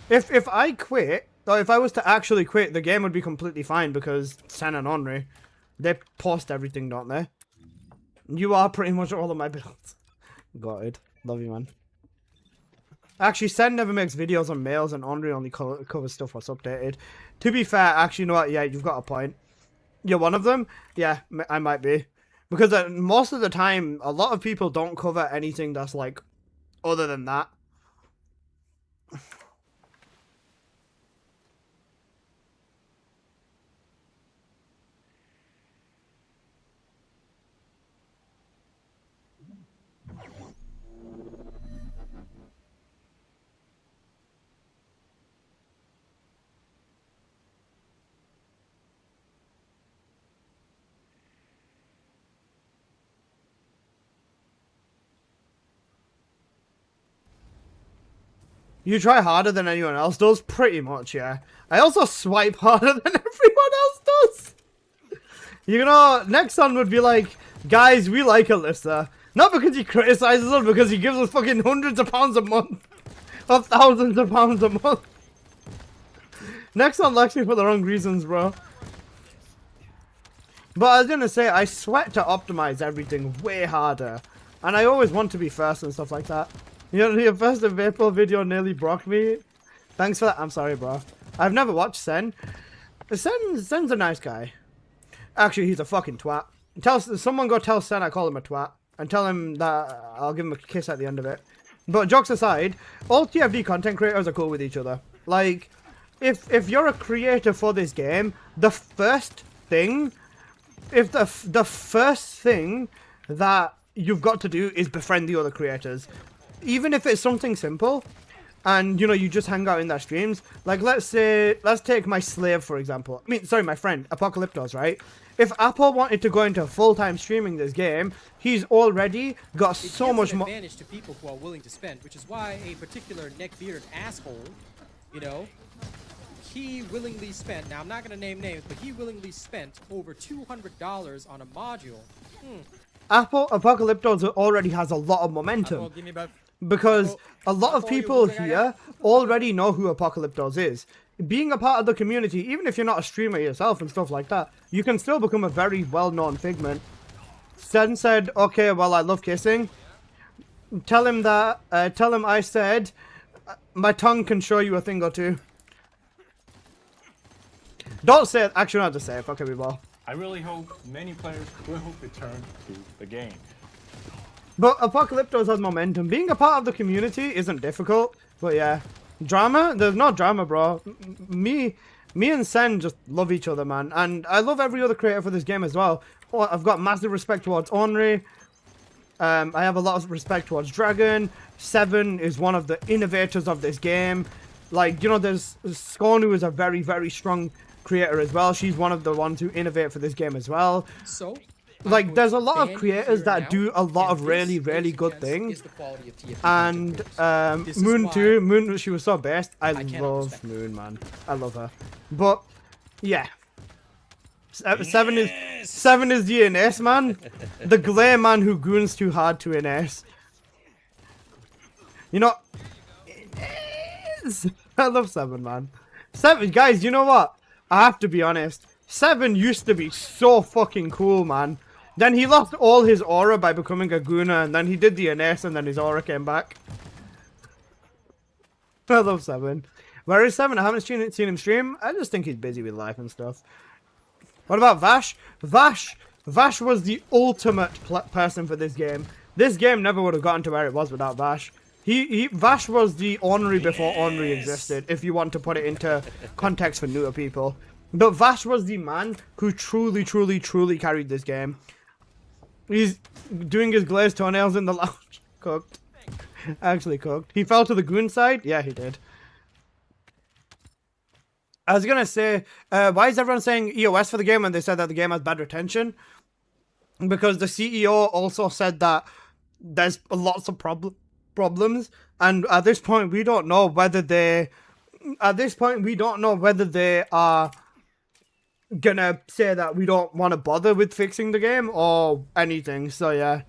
Speaker 1: If I quit, or if I was to actually quit, the game would be completely fine because Sen and Onry, they post everything, don't they? You are pretty much all of my builds. Got it. Love you, man. Actually, Sen never makes videos on males and Onry only covers stuff what's updated. To be fair, actually, you know what? Yeah, you've got a point. You're one of them? Yeah, I might be. Because most of the time, a lot of people don't cover anything that's, like, other than that. You try harder than anyone else does? Pretty much, yeah. I also swipe harder than everyone else does. You know, next one would be like, guys, we like Alyssa. Not because he criticizes us, because he gives us fucking hundreds of pounds a month. Or thousands of pounds a month. Next one likes me for the wrong reasons, bro. But I was gonna say, I sweat to optimize everything way harder. And I always want to be first and stuff like that. You know, your first of April video nearly broke me. Thanks for that. I'm sorry, bro. I've never watched Sen. Sen's a nice guy. Actually, he's a fucking twat. Someone go tell Sen I call him a twat. And tell him that I'll give him a kiss at the end of it. But jokes aside, all TFD content creators are cool with each other. Like, if you're a creator for this game, the first thing... the first thing that you've got to do is befriend the other creators. Even if it's something simple, and, you know, you just hang out in their streams. Like, let's take my slave, for example. I mean, sorry, my friend, Apocalyptos, right? If Apple wanted to go into full-time streaming this game, he's already got so much more...
Speaker 2: advantage to people who are willing to spend, which is why a particular neckbearded asshole, you know, he willingly spent, now I'm not going to name names, but he willingly spent over $200 on a module.
Speaker 1: Apocalyptos already has a lot of momentum. Because a lot of people here already know who Apocalyptos is. Being a part of the community, even if you're not a streamer yourself and stuff like that, you can still become a very well-known figment. Sen said, okay, well, I love kissing. Tell him that, tell him I said, my tongue can show you a thing or two. Don't say it. Actually, not to say it. Fuck every ball.
Speaker 7: I really hope many players will return to the game.
Speaker 1: But Apocalyptos has momentum. Being a part of the community isn't difficult. But yeah. Drama? There's no drama, bro. Me and Sen just love each other, man. And I love every other creator for this game as well. Oh, I've got massive respect towards Onry. I have a lot of respect towards Dragon. Seven is one of the innovators of this game. Like, you know, there's Scorn, who is a very, very strong creator as well. She's one of the ones who innovate for this game as well. So, like, there's a lot of creators that do a lot of really, really good things. And Moon too. Moon, she was so best. I love Moon, man. I love her. But yeah, Seven is the NS man, the glare man who goons too hard to NS. You know, I love Seven, man. Seven, guys. You know what? I have to be honest. Seven used to be so fucking cool, man. Then he lost all his aura by becoming a Gooner, and then he did the NS, and then his aura came back. I love Seven. Where is Seven? I haven't seen him stream. I just think he's busy with life and stuff. What about Vash? Vash was the ultimate person for this game. This game never would have gotten to where it was without Vash. Vash was the ornery before ornery existed, if you want to put it into context for newer people. But Vash was the man who truly carried this game. He's doing his glazed toenails in the lounge. Cooked. Actually cooked. He fell to the goon side? Yeah, he did. I was gonna say, why is everyone saying EOS for the game when they said that the game has bad retention? Because the CEO also said that there's lots of problems, and at this point we don't know whether they are gonna say that we don't want to bother with fixing the game or anything. So yeah,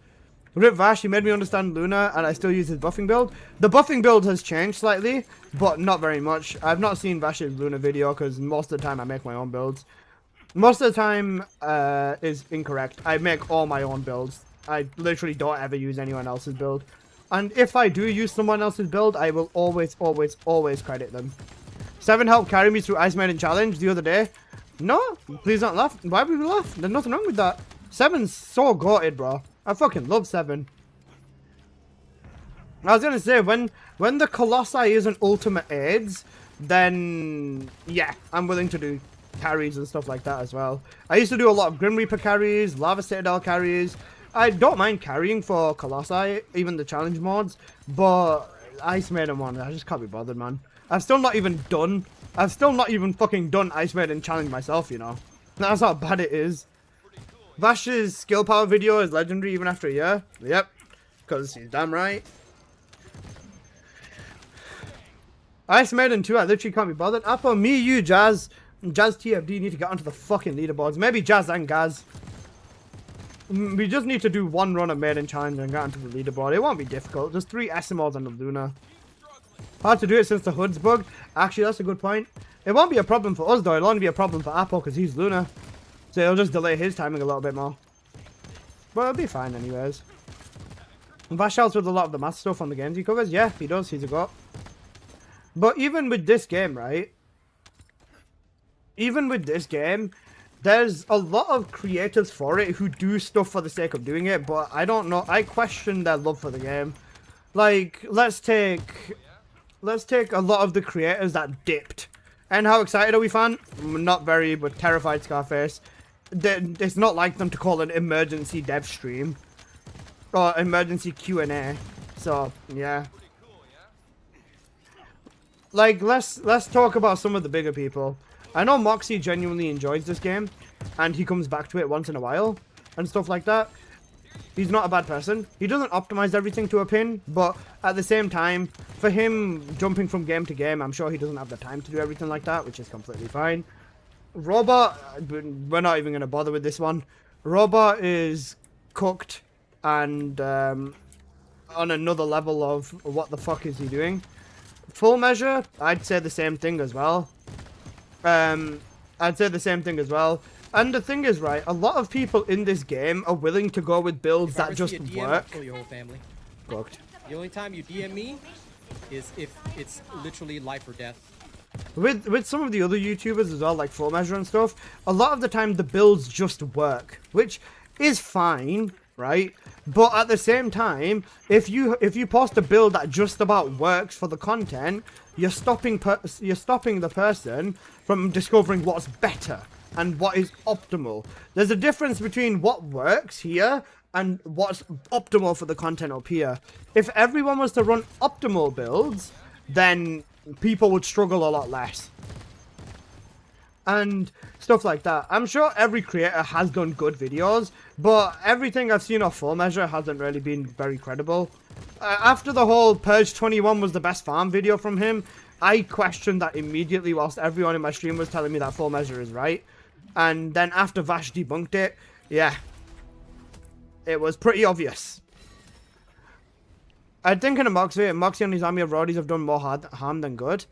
Speaker 1: Rip Vash, he made me understand Luna, and I still use his buffing build. The buffing build has changed slightly, but not very much. I've not seen Vash's Luna video because most of the time I make my own builds. Most of the time is incorrect. I make all my own builds. I literally don't ever use anyone else's build. And if I do use someone else's build, I will always credit them. 7 helped carry me through Ice Maiden Challenge the other day. No, please don't laugh. Why would we laugh? There's nothing wrong with that. 7's so goated, bro. I fucking love 7. I was gonna say, when the Colossi isn't ultimate aids, then yeah, I'm willing to do carries and stuff like that as well. I used to do a lot of Grim Reaper carries, Lava Citadel carries. I don't mind carrying for Colossi, even the challenge mods, but Ice Maiden one, I just can't be bothered, man. I've still not even fucking done Ice Maiden challenge myself, you know. That's how bad it is. Vash's skill power video is legendary even after a year. Yep, because he's damn right. Ice Maiden 2, I literally can't be bothered. Apple, me, you, Jazz TFD need to get onto the fucking leaderboards. Maybe Jazz and Gaz. We just need to do one run of Maiden Challenge and get onto the leaderboard. It won't be difficult. Just 3 SMOs on the Luna. Hard to do it since the HUD's bugged. Actually, that's a good point. It won't be a problem for us though. It'll only be a problem for Apple because he's Luna. So it'll just delay his timing a little bit more. But it'll be fine anyways. Vash helps with a lot of the math stuff on the games he covers. Yeah, he does. He's a goat. But even with this game, right? Even with this game, there's a lot of creators for it who do stuff for the sake of doing it, but I don't know. I question their love for the game. Like, let's take a lot of the creators that dipped. And how excited are we, fan? Not very, but terrified Scarface. It's not like them to call an emergency dev stream or emergency Q&A. So yeah. Like, let's talk about some of the bigger people. I know Moxie genuinely enjoys this game, and he comes back to it once in a while, and stuff like that. He's not a bad person. He doesn't optimize everything to a pin, but at the same time, for him jumping from game to game, I'm sure he doesn't have the time to do everything like that, which is completely fine. Robot, we're not even going to bother with this one. Robot is cooked and on another level of what the fuck is he doing. Full Measure, I'd say the same thing as well. And the thing is, right, a lot of people in this game are willing to go with builds that just work.
Speaker 2: Kill your whole family.
Speaker 1: Cooked.
Speaker 2: The only time you DM me is if it's literally life or death.
Speaker 1: With some of the other YouTubers as well, like Full Measure and stuff, a lot of the time the builds just work, which is fine, right? But at the same time, if you post a build that just about works for the content, you're stopping the person from discovering what's better and what is optimal. There's a difference between what works here and what's optimal for the content up here. If everyone was to run optimal builds, then people would struggle a lot less. And stuff like that. I'm sure every creator has done good videos, but everything I've seen off Full Measure hasn't really been very credible. After the whole Purge 21 was the best farm video from him, I questioned that immediately whilst everyone in my stream was telling me that Full Measure is right. And then after Vash debunked it, yeah, it was pretty obvious. I think in a Moxie and his army of roadies have done more harm than good.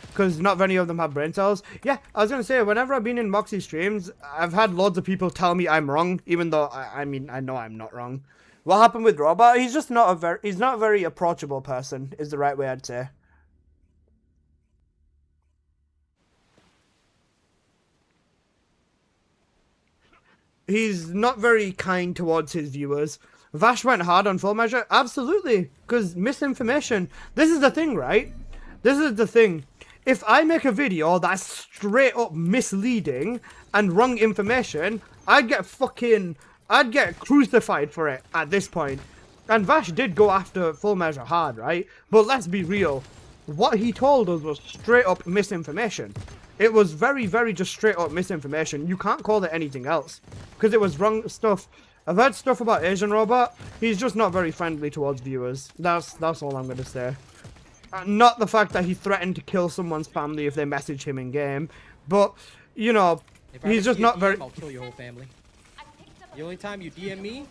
Speaker 1: Because not many of them have brain cells. Yeah, I was going to say, whenever I've been in Moxie streams, I've had loads of people tell me I'm wrong, even though, I mean, I know I'm not wrong. What happened with Robot? He's just not a very approachable person, is the right way I'd say. He's not very kind towards his viewers. Vash went hard on Full Measure? Absolutely, because misinformation. This is the thing, right? This is the thing. If I make a video that's straight up misleading and wrong information, I'd get crucified for it at this point. And Vash did go after Full Measure hard, right? But let's be real. What he told us was straight up misinformation. It was very, very just straight up misinformation. You can't call it anything else. Because it was wrong stuff. I've heard stuff about Asian Robot. He's just not very friendly towards viewers. That's all I'm going to say. Not the fact that he threatened to kill someone's family if they message him in game. But, you know, he's just not very...
Speaker 2: I'll kill your whole family. The only time you DM me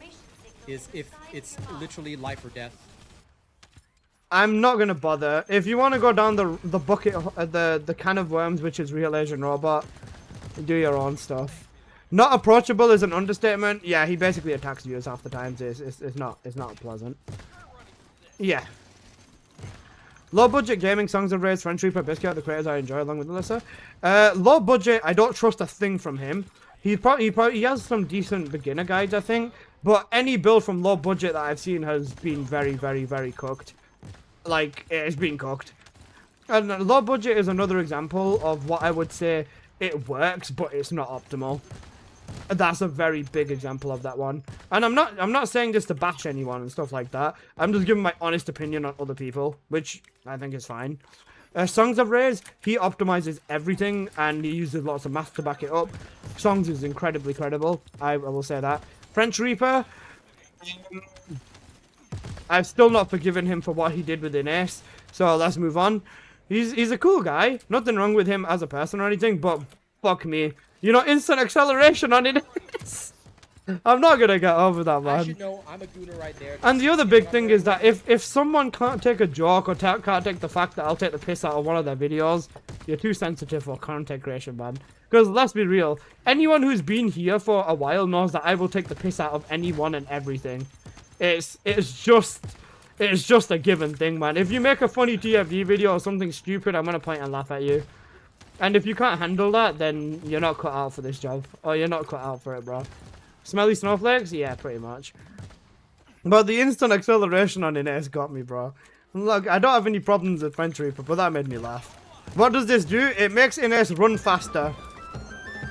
Speaker 2: is if it's literally life or death.
Speaker 1: I'm not gonna bother. If you want to go down the bucket, the can of worms, which is Real Asian Robot, do your own stuff. Not approachable is an understatement. Yeah, he basically attacks viewers half the times. It's not pleasant. Yeah. Low budget gaming, Songs of Rage, French Reaper, Biscuit, the creators I enjoy along with Alyssa. Low budget, I don't trust a thing from him. He has some decent beginner guides, I think. But any build from low budget that I've seen has been very, very, very cooked. Like, it's been cooked. And low budget is another example of what I would say it works, but it's not optimal. That's a very big example of that one. And I'm not saying this to bash anyone and stuff like that. I'm just giving my honest opinion on other people, which I think is fine. Songs of Rage, he optimizes everything and he uses lots of math to back it up. Songs is incredibly credible. I will say that. French Reaper, I've still not forgiven him for what he did with Ines, so let's move on. He's a cool guy. Nothing wrong with him as a person or anything, but fuck me. You know, instant acceleration on Ines. I'm not gonna get over that, man.
Speaker 2: I should know I'm a gooner right there.
Speaker 1: And the other big thing is that if someone can't take a joke or can't take the fact that I'll take the piss out of one of their videos, you're too sensitive for content creation, man. Because let's be real, anyone who's been here for a while knows that I will take the piss out of anyone and everything. It's just a given thing, man. If you make a funny TFD video or something stupid, I'm gonna point and laugh at you. And if you can't handle that, then you're not cut out for this job. Or you're not cut out for it, bro. Smelly snowflakes? Yeah, pretty much. But the instant acceleration on Ines got me, bro. Look, I don't have any problems with French Reaper, but that made me laugh. What does this do? It makes Ines run faster.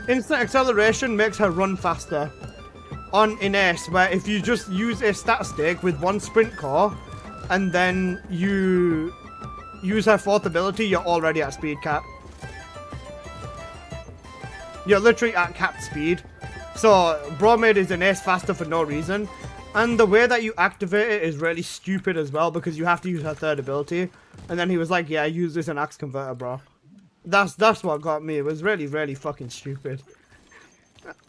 Speaker 1: Instant acceleration makes her run faster. On Ines, where if you just use a stat stick with one sprint core, and then you use her fourth ability, you're already at speed cap. You're literally at capped speed. So, bro made his Ines faster for no reason. And the way that you activate it is really stupid as well, because you have to use her third ability. And then he was like, yeah, use this in Axe Converter, bro. That's what got me. It was really, really fucking stupid.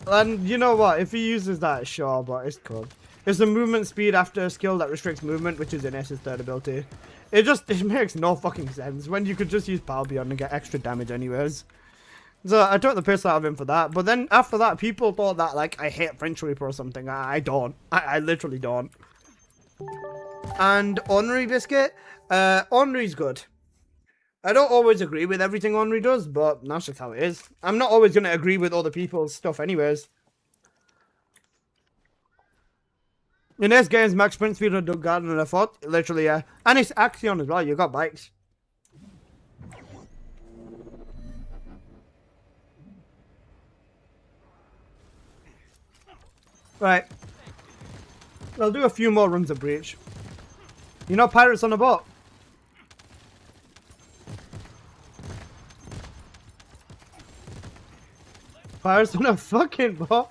Speaker 1: And you know what? If he uses that, sure, but it's cool. It's the movement speed after a skill that restricts movement, which is Ines's third ability. It makes no fucking sense when you could just use Power Beyond and get extra damage anyways. So I took the piss out of him for that. But then after that, people thought that like I hate French Reaper or something. I don't. I literally don't. And Ornery Biscuit, Ornery's good. I don't always agree with everything Ornery does, but that's just how it is. I'm not always going to agree with other people's stuff anyways. Ines gains max sprint speed on Doug Garden and a foot. Literally, yeah. And it's Axion as well. You got bikes. Right. I'll do a few more runs of Breach. You know Pirates on a Boat? Pirates on a fucking boat?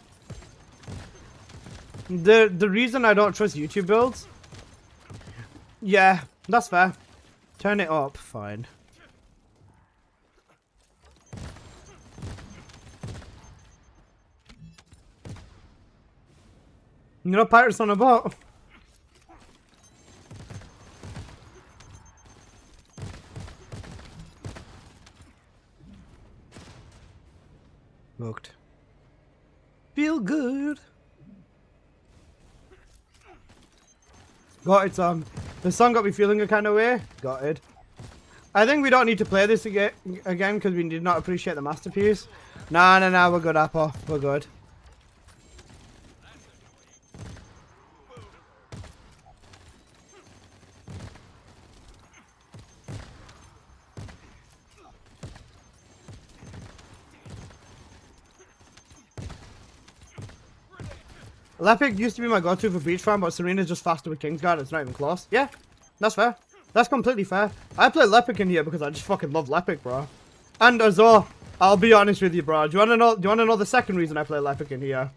Speaker 1: The reason I don't trust YouTube builds? Yeah, that's fair. Turn it up, fine. You know Pirates on a Boat? Booked. Feel good. Got it, song. The song got me feeling a kind of way. Got it. I think we don't need to play this again because we did not appreciate the masterpiece. Nah, we're good, Apple. We're good. Lepic used to be my go-to for Beach Farm, but Serena's just faster with Kingsguard. It's not even close. Yeah, that's fair. That's completely fair. I play Lepic in here because I just fucking love Lepic, bro. And as well, I'll be honest with you, bro. Do you wanna know the second reason I play Lepic in here?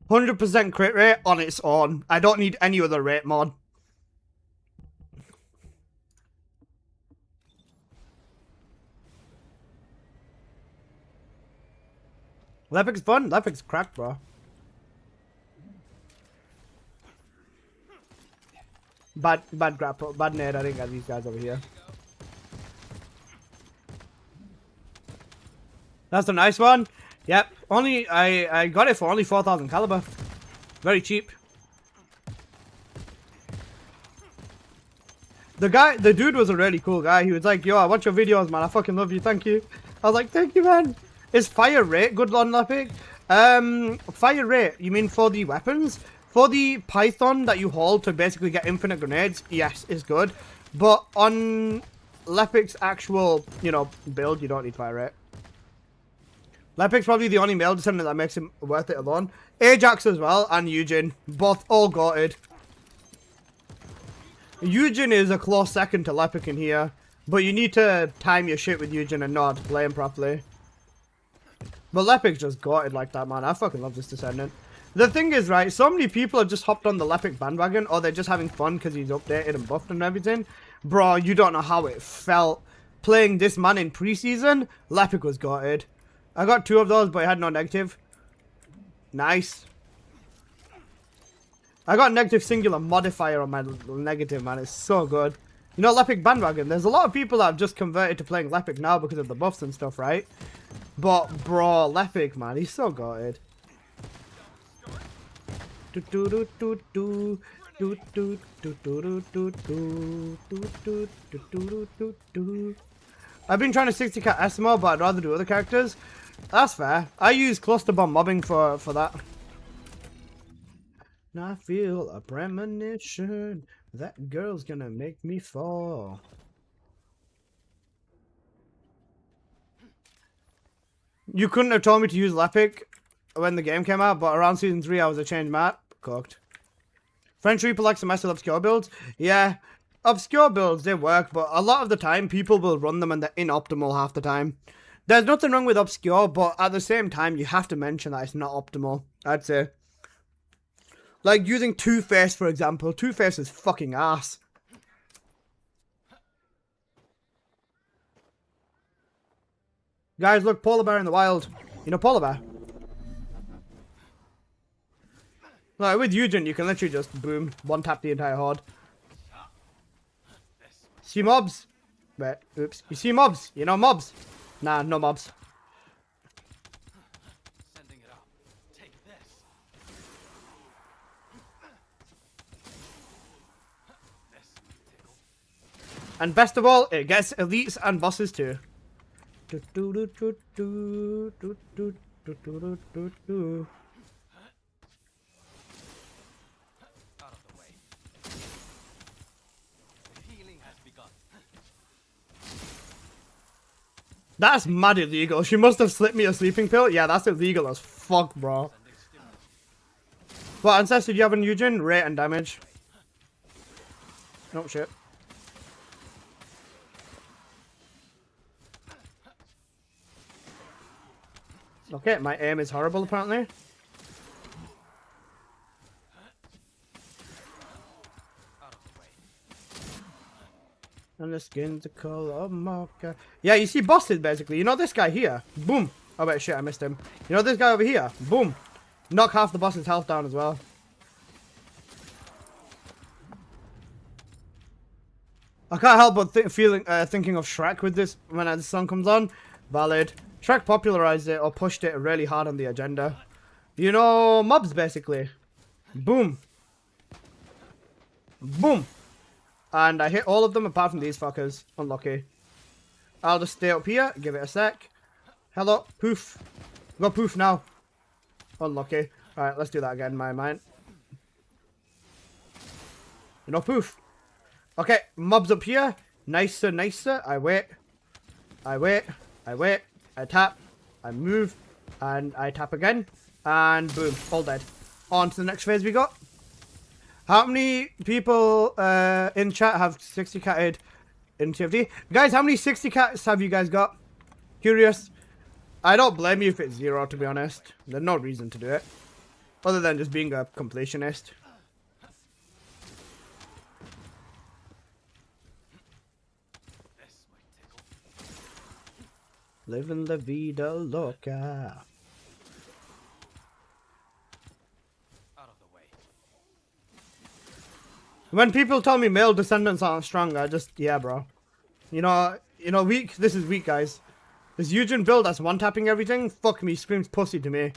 Speaker 1: %100% crit rate on its own. I don't need any other rate mod. Lepic's fun. Lepic's crack, bro. Bad grapple. Bad nade. I didn't get these guys over here. That's a nice one. Yep. I got it for only 4,000 caliber. Very cheap. The dude was a really cool guy. He was like, yo, I watch your videos, man. I fucking love you. Thank you. I was like, thank you, man. Is fire rate good on Lepic? Fire rate, you mean for the weapons? For the Python that you hold to basically get infinite grenades, yes, is good. But on Lepic's actual, build, you don't need fire rate. Lepic's probably the only male descendant that makes him worth it alone. Ajax as well, and Eugen. Both all goated. Eugen is a close second to Lepic in here. But you need to time your shit with Eugen and know how to play him properly. But Lepic's just goated like that, man. I fucking love this Descendant. The thing is, right, so many people have just hopped on the Lepic bandwagon, or they're just having fun because he's updated and buffed and everything. Bro, you don't know how it felt playing this man in preseason. Lepic was goated. I got 2 of those, but I had no negative. Nice. I got negative singular modifier on my negative, man. It's so good. You know, Lepic bandwagon. There's a lot of people that have just converted to playing Lepic now because of the buffs and stuff, right? But, bro, Lepic, man, he's so goated. I've been trying to 60 cat SMO, but I'd rather do other characters. That's fair. I use cluster bomb mobbing for that. I feel a premonition. That girl's gonna make me fall. You couldn't have told me to use Lepic when the game came out, but around season 3 I was a changed map. Cooked. French Reaper likes to mess with obscure builds. Yeah, obscure builds, they work, but a lot of the time people will run them and they're inoptimal half the time. There's nothing wrong with obscure, but at the same time you have to mention that it's not optimal, I'd say. Like using Two-Face, for example. Two-Face is fucking ass. Guys, look, polar bear in the wild. You know polar bear? Like, with Eugen, you can literally just, boom, one-tap the entire horde. See mobs? Wait, oops. You see mobs? You know mobs? Nah, no mobs. And best of all, it gets elites and bosses too. That's mad illegal. She must have slipped me a sleeping pill. Yeah, that's illegal as fuck, bro. What, Ancestor, do you have an Eugen? Rate and damage. No shit. Okay, my aim is horrible apparently. And the skin's the color of mocha. Yeah, you see bosses basically. You know this guy here? Boom. Oh wait, shit, I missed him. You know this guy over here? Boom. Knock half the boss's health down as well. I can't help but thinking of Shrek with this when the song comes on. Valid. Shrek popularized it or pushed it really hard on the agenda. You know, mobs basically. Boom. Boom. And I hit all of them apart from these fuckers. Unlucky. I'll just stay up here. Give it a sec. Hello. Poof. Go poof now. Unlucky. Alright, let's do that again, my mind. You know, poof. Okay, mobs up here. Nicer, nicer. I wait. I wait. I wait. I tap. I move. And I tap again. And boom. All dead. On to the next phase we got. How many people in chat have 60 catted in TFT? Guys, how many 60 cats have you guys got? Curious. I don't blame you if it's 0, to be honest. There's no reason to do it. Other than just being a completionist. Living la vida loca. When people tell me male descendants aren't strong, I just, yeah, bro. You know, weak. This is weak, guys. This Eugen build that's one-tapping everything, fuck me, screams pussy to me.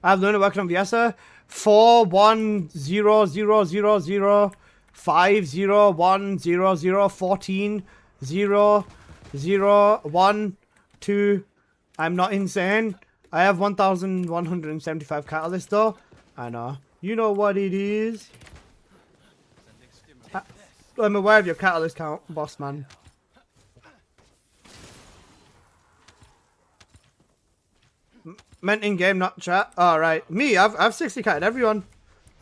Speaker 1: I've learned working on Viesa. 41000 50100 14 0 0 1 2. I'm not insane. I have 1,175 catalysts though. I know. You know what it is. I'm aware of your catalyst count, boss man. Meant in game, not chat. Alright. Me, I've 60 catted everyone.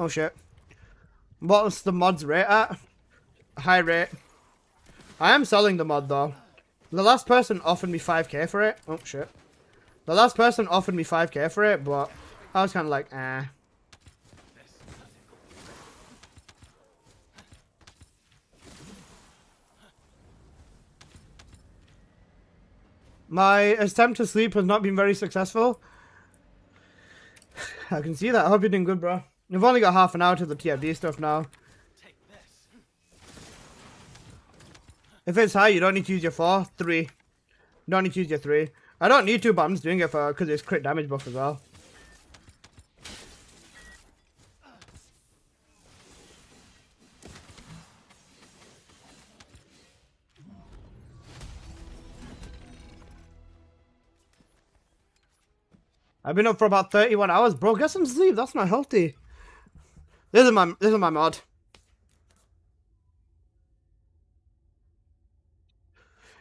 Speaker 1: Oh shit. What's the mod's rate at? High rate. I am selling the mod though. The last person offered me 5k for it. Oh shit. The last person offered me 5k for it, but I was kind of like, eh. My attempt to sleep has not been very successful. I can see that. I hope you're doing good, bro. We've only got half an hour to the TFD stuff now. If it's high, you don't need to use your 4. 3. You don't need to use your 3. I don't need to, but I'm just doing it for because it's crit damage buff as well. I've been up for about 31 hours, bro. Get some sleep. That's not healthy. This is my mod.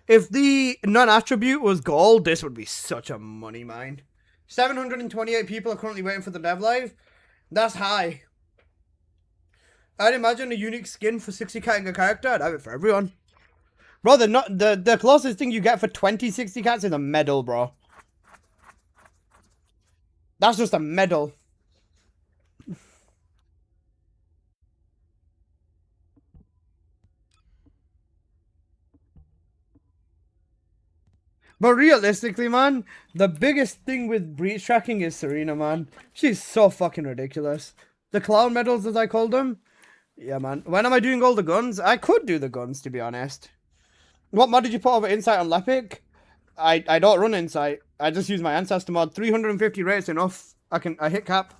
Speaker 1: If the non-attribute was gold, this would be such a money mine. 728 people are currently waiting for the dev live. That's high. I'd imagine a unique skin for 60 catting a character. I'd have it for everyone. Bro, the closest thing you get for 20 60 cats is a medal, bro. That's just a medal. But realistically, man, the biggest thing with breach tracking is Serena, man. She's so fucking ridiculous. The clown medals, as I called them. Yeah, man. When am I doing all the guns? I could do the guns, to be honest. What mod did you put over Insight on Lepic? I don't run Insight. I just use my Ancestor mod. 350 rates enough. I hit cap.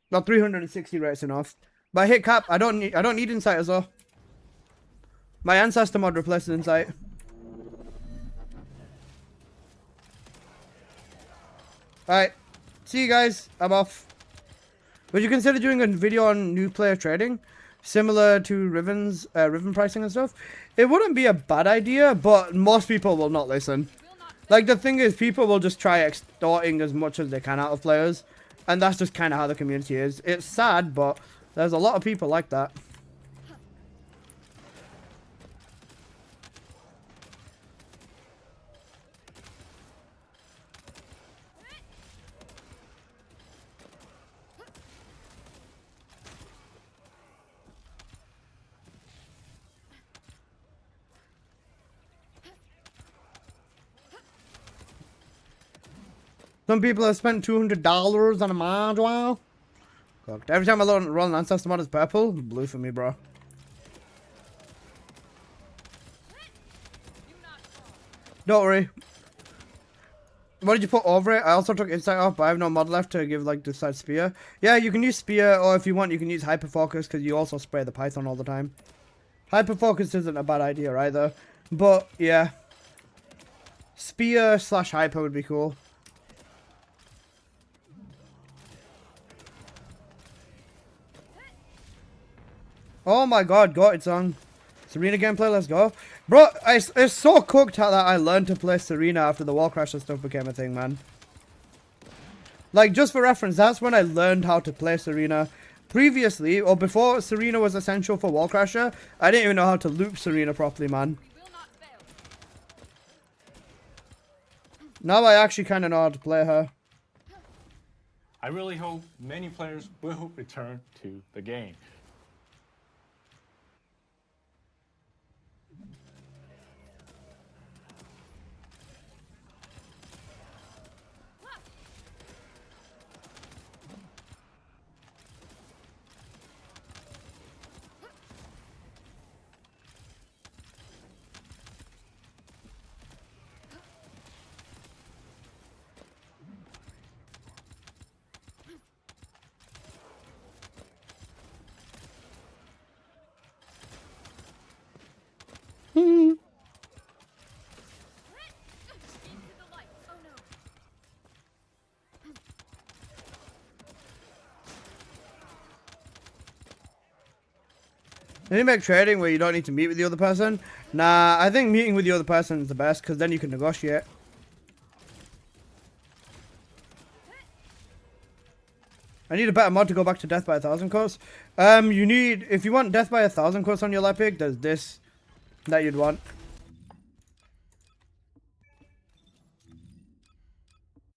Speaker 1: Not 360 rates enough. But I hit cap. I don't need Insight as well. My Ancestor mod replaces Insight. Alright, see you guys. I'm off. Would you consider doing a video on new player trading? Similar to Riven pricing and stuff? It wouldn't be a bad idea, but most people will not listen. Like, the thing is, people will just try extorting as much as they can out of players. And that's just kind of how the community is. It's sad, but there's a lot of people like that. Some people have spent $200 on a module. Cooked. Every time I roll an Ancestor mod is purple, blue for me, bro. Don't worry. What did you put over it? I also took Insight off, but I have no mod left to give, like, this side Spear. Yeah, you can use Spear, or if you want, you can use Hyper Focus, because you also spray the Python all the time. Hyper Focus isn't a bad idea either. But, yeah. Spear / Hyper would be cool. Oh my god, got it song. Serena gameplay, let's go. Bro, it's so cooked how that I learned to play Serena after the wall crasher stuff became a thing, man. Like, just for reference, that's when I learned how to play Serena. Previously, or before Serena was essential for wall crasher, I didn't even know how to loop Serena properly, man. Now I actually kind of know how to play her.
Speaker 7: I really hope many players will return to the game.
Speaker 1: Did you make trading where you don't need to meet with the other person? Nah, I think meeting with the other person is the best, because then you can negotiate. I need a better mod to go back to death by 1,000 cuts. You need, if you want death by 1,000 cuts on your Lepic, there's this that you'd want.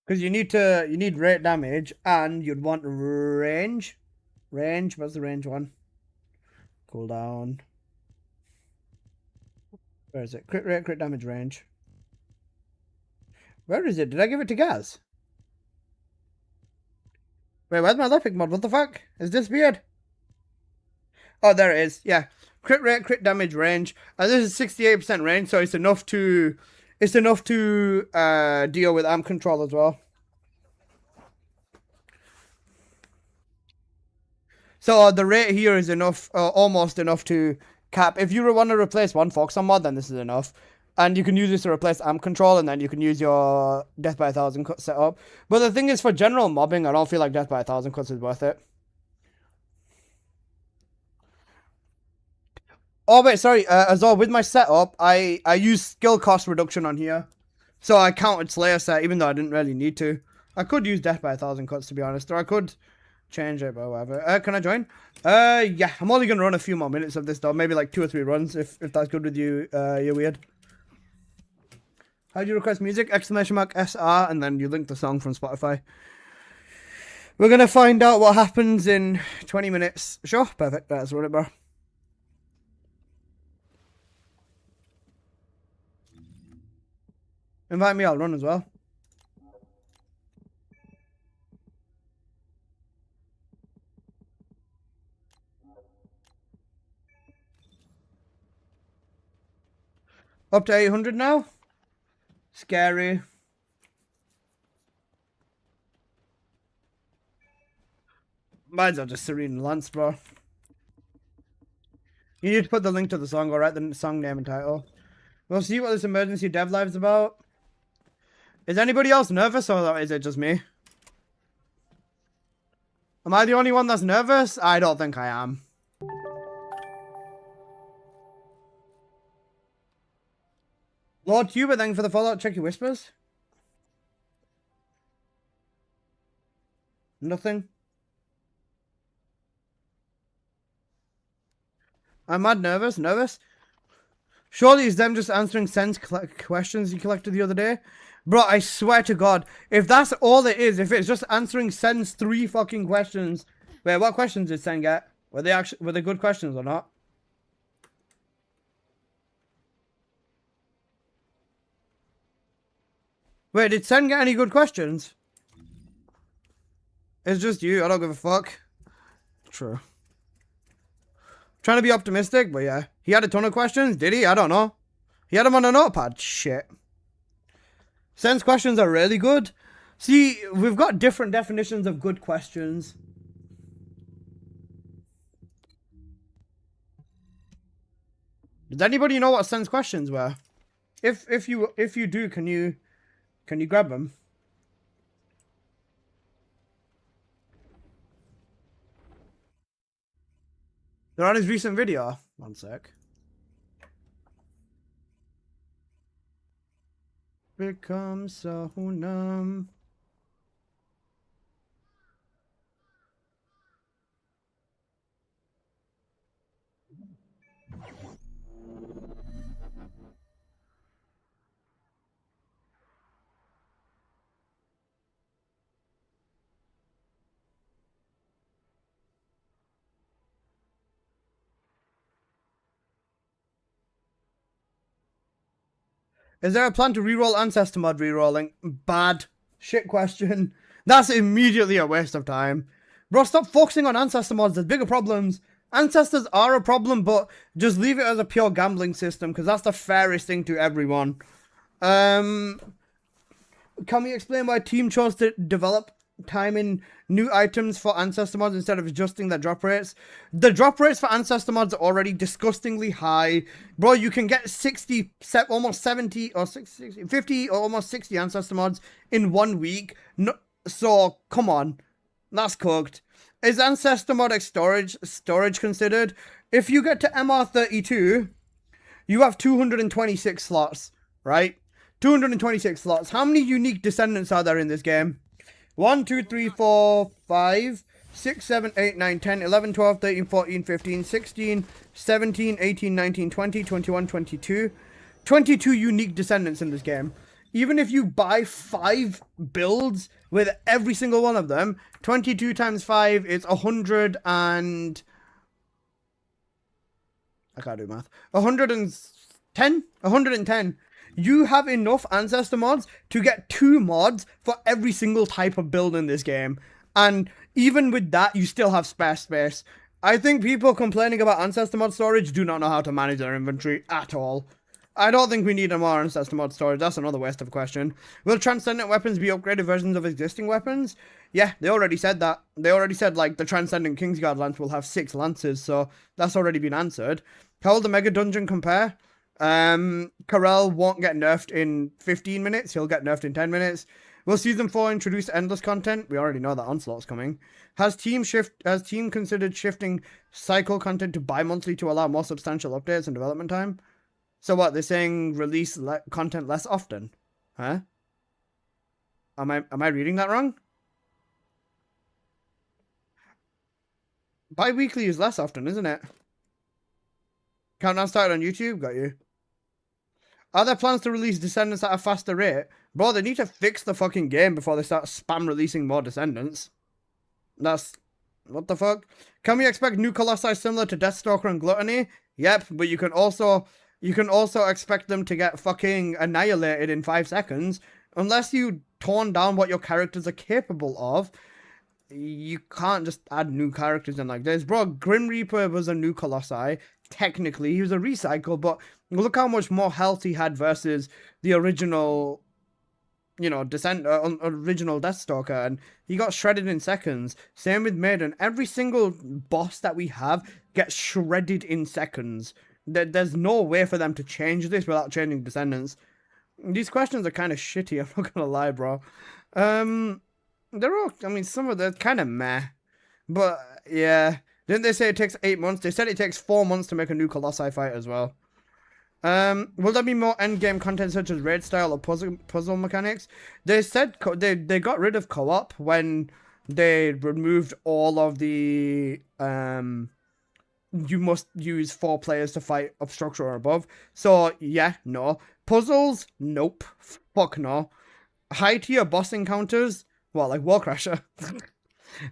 Speaker 1: Because you need rate damage, and you'd want range. Range, what's the range one? Cooldown. Where is it? Crit rate, crit damage, range. Where is it? Did I give it to Gaz? Wait, where's my Lepic mod? What the fuck? It's disappeared. Oh, there it is. Yeah. Crit rate, crit damage, range. And this is 68% range, so it's enough to deal with amp control as well. So the rate here is enough, almost enough to cap. If you want to replace one Foxon mod, then this is enough. And you can use this to replace amp control, and then you can use your death by 1,000 cut setup. But the thing is, for general mobbing, I don't feel like death by 1,000 cuts is worth it. Oh wait, sorry. As well, with my setup, I use skill cost reduction on here, so I counted Slayer set even though I didn't really need to. I could use death by 1,000 cuts to be honest, or I could change it, but whatever. Can I join? Yeah. I'm only gonna run a few more minutes of this though, maybe like 2 or 3 runs if that's good with you. You're weird. How do you request music? !SR and then you link the song from Spotify. We're gonna find out what happens in 20 minutes. Sure, perfect. Let's run it, bro. Invite me, I'll run as well. Up to 800 now? Scary. Mine's are just Serena Lance, bro. You need to put the link to the song, alright? The song name and title. We'll see what this emergency dev live's about. Is anybody else nervous, or is it just me? Am I the only one that's nervous? I don't think I am. Lord Tuber, thank you for the follow-up. Check your whispers. Nothing. I'm mad nervous. Nervous? Surely it's them just answering Sen's questions you collected the other day? Bro, I swear to God, if that's all it is, if it's just answering Sen's 3 fucking questions. Wait, what questions did Sen get? Were they good questions or not? Wait, did Sen get any good questions? It's just you, I don't give a fuck. True. Trying to be optimistic, but yeah. He had a ton of questions, did he? I don't know. He had them on a notepad. Shit. Sen's questions are really good. See, we've got different definitions of good questions. Does anybody know what Sen's questions were? If you do, can you grab them? They're on his recent video. One sec. Become so numb. Is there a plan to reroll Ancestor mod rerolling? Bad. Shit question. That's immediately a waste of time. Bro, stop focusing on Ancestor mods. There's bigger problems. Ancestors are a problem, but just leave it as a pure gambling system, because that's the fairest thing to everyone. Can we explain why team chose to develop timing new items for Ancestor mods instead of adjusting their drop rates? The drop rates for Ancestor mods are already disgustingly high. Bro, you can get 60, almost 70 or 60, 50 or almost 60 Ancestor mods in 1 week. No, so, come on. That's cooked. Is Ancestor mod storage considered? If you get to MR32, you have 226 slots, right? 226 slots. How many unique Descendants are there in this game? 1, 2, 3, 4, 5, 6, 7, 8, 9, 10, 11, 12, 13, 14, 15, 16, 17, 18, 19, 20, 21, 22. 22 unique Descendants in this game. Even if you buy 5 builds with every single one of them, 22 times 5 is 100 and... I can't do math. 110? 110. You have enough Ancestor mods to get 2 mods for every single type of build in this game. And even with that, you still have spare space. I think people complaining about Ancestor mod storage do not know how to manage their inventory at all. I don't think we need a more Ancestor mod storage. That's another waste of a question. Will Transcendent weapons be upgraded versions of existing weapons? Yeah, they already said that. They already said, like, the Transcendent Kingsguard Lance will have 6 lances, so that's already been answered. How will the Mega Dungeon compare? Karel won't get nerfed in 15 minutes. He'll get nerfed in 10 minutes. Will Season 4 introduce endless content? We already know that Onslaught's coming. Has Team considered shifting cycle content to bi-monthly to allow more substantial updates and development time? So what, they're saying release content less often? Huh? Am I reading that wrong? Bi-weekly is less often, isn't it? Countdown started on YouTube, got you. Are there plans to release Descendants at a faster rate? Bro, they need to fix the fucking game before they start spam releasing more Descendants. That's... what the fuck? Can we expect new Colossi similar to Deathstalker and Gluttony? Yep, but you can also expect them to get fucking annihilated in 5 seconds. Unless you tone down what your characters are capable of, you can't just add new characters in like this. Bro, Grim Reaper was a new Colossi. Technically, he was a recycle, but look how much more health he had versus the original, you know, original Deathstalker, and he got shredded in seconds. Same with Maiden. Every single boss that we have gets shredded in seconds. There's no way for them to change this without changing Descendants. These questions are kind of shitty, I'm not gonna lie, bro. They're all, I mean, some of them kind of meh. But, yeah. Didn't they say it takes 8 months? They said it takes 4 months to make a new Colossi fight as well. Will there be more endgame content such as raid style or puzzle mechanics? They said they got rid of co-op when they removed all of the you must use 4 players to fight up structure or above. So yeah, no. Puzzles, nope. Fuck no. High tier boss encounters, what, like Warcrasher?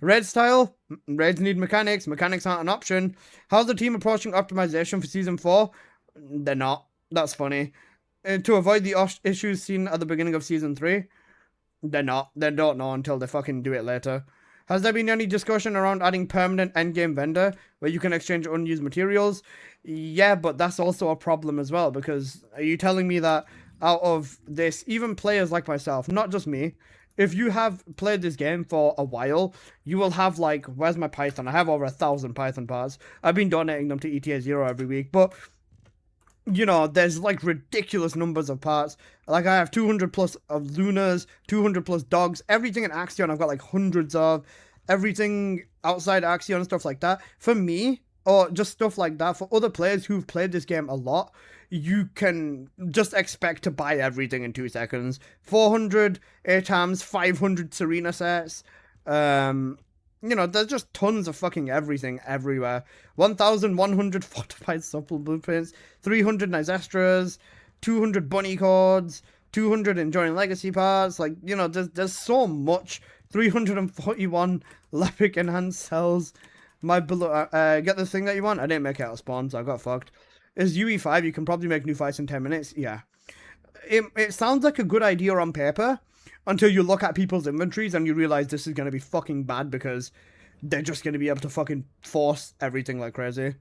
Speaker 1: Raid style, raids need mechanics. Mechanics aren't an option. How's the team approaching optimization for Season 4? They're not. That's funny. To avoid the issues seen at the beginning of Season 3? They're not. They don't know until they fucking do it later. Has there been any discussion around adding permanent endgame vendor where you can exchange unused materials? Yeah, but that's also a problem as well, because are you telling me that out of this, even players like myself, not just me, if you have played this game for a while, you will have, like, where's my Python? I have over 1,000 Python parts. I've been donating them to ETA 0 every week, but, you know, there's, like, ridiculous numbers of parts. Like, I have 200 plus of Lunas, 200 plus dogs, everything in Axion I've got, like, hundreds of. Everything outside Axion and stuff like that. For me, or just stuff like that, for other players who've played this game a lot, you can just expect to buy everything in 2 seconds. 400 ATAMs, 500 Serena sets. You know, there's just tons of fucking everything everywhere. 1,100 fortified supple blueprints, 300 Nizestras, 200 bunny cords, 200 enduring legacy parts. Like, you know, there's so much. 341 Lepic enhanced cells. My get the thing that you want? I didn't make it out of spawn, so I got fucked. Is UE5, you can probably make new fights in 10 minutes. Yeah. It sounds like a good idea on paper, until you look at people's inventories and you realize this is going to be fucking bad because they're just going to be able to fucking force everything like crazy.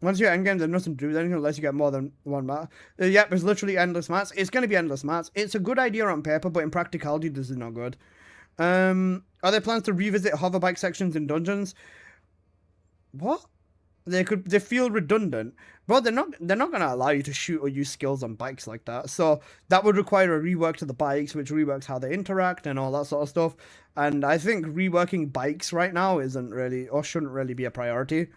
Speaker 1: Once you're endgame, there's nothing to do with anything unless you get more than one map. Yep, it's literally endless mats. It's going to be endless mats. It's a good idea on paper, but in practicality, this is not good. Are there plans to revisit hoverbike sections in dungeons? What? They feel redundant. Bro, they're not gonna allow you to shoot or use skills on bikes like that. So that would require a rework to the bikes, which reworks how they interact and all that sort of stuff. And I think reworking bikes right now isn't really, or shouldn't really be, a priority.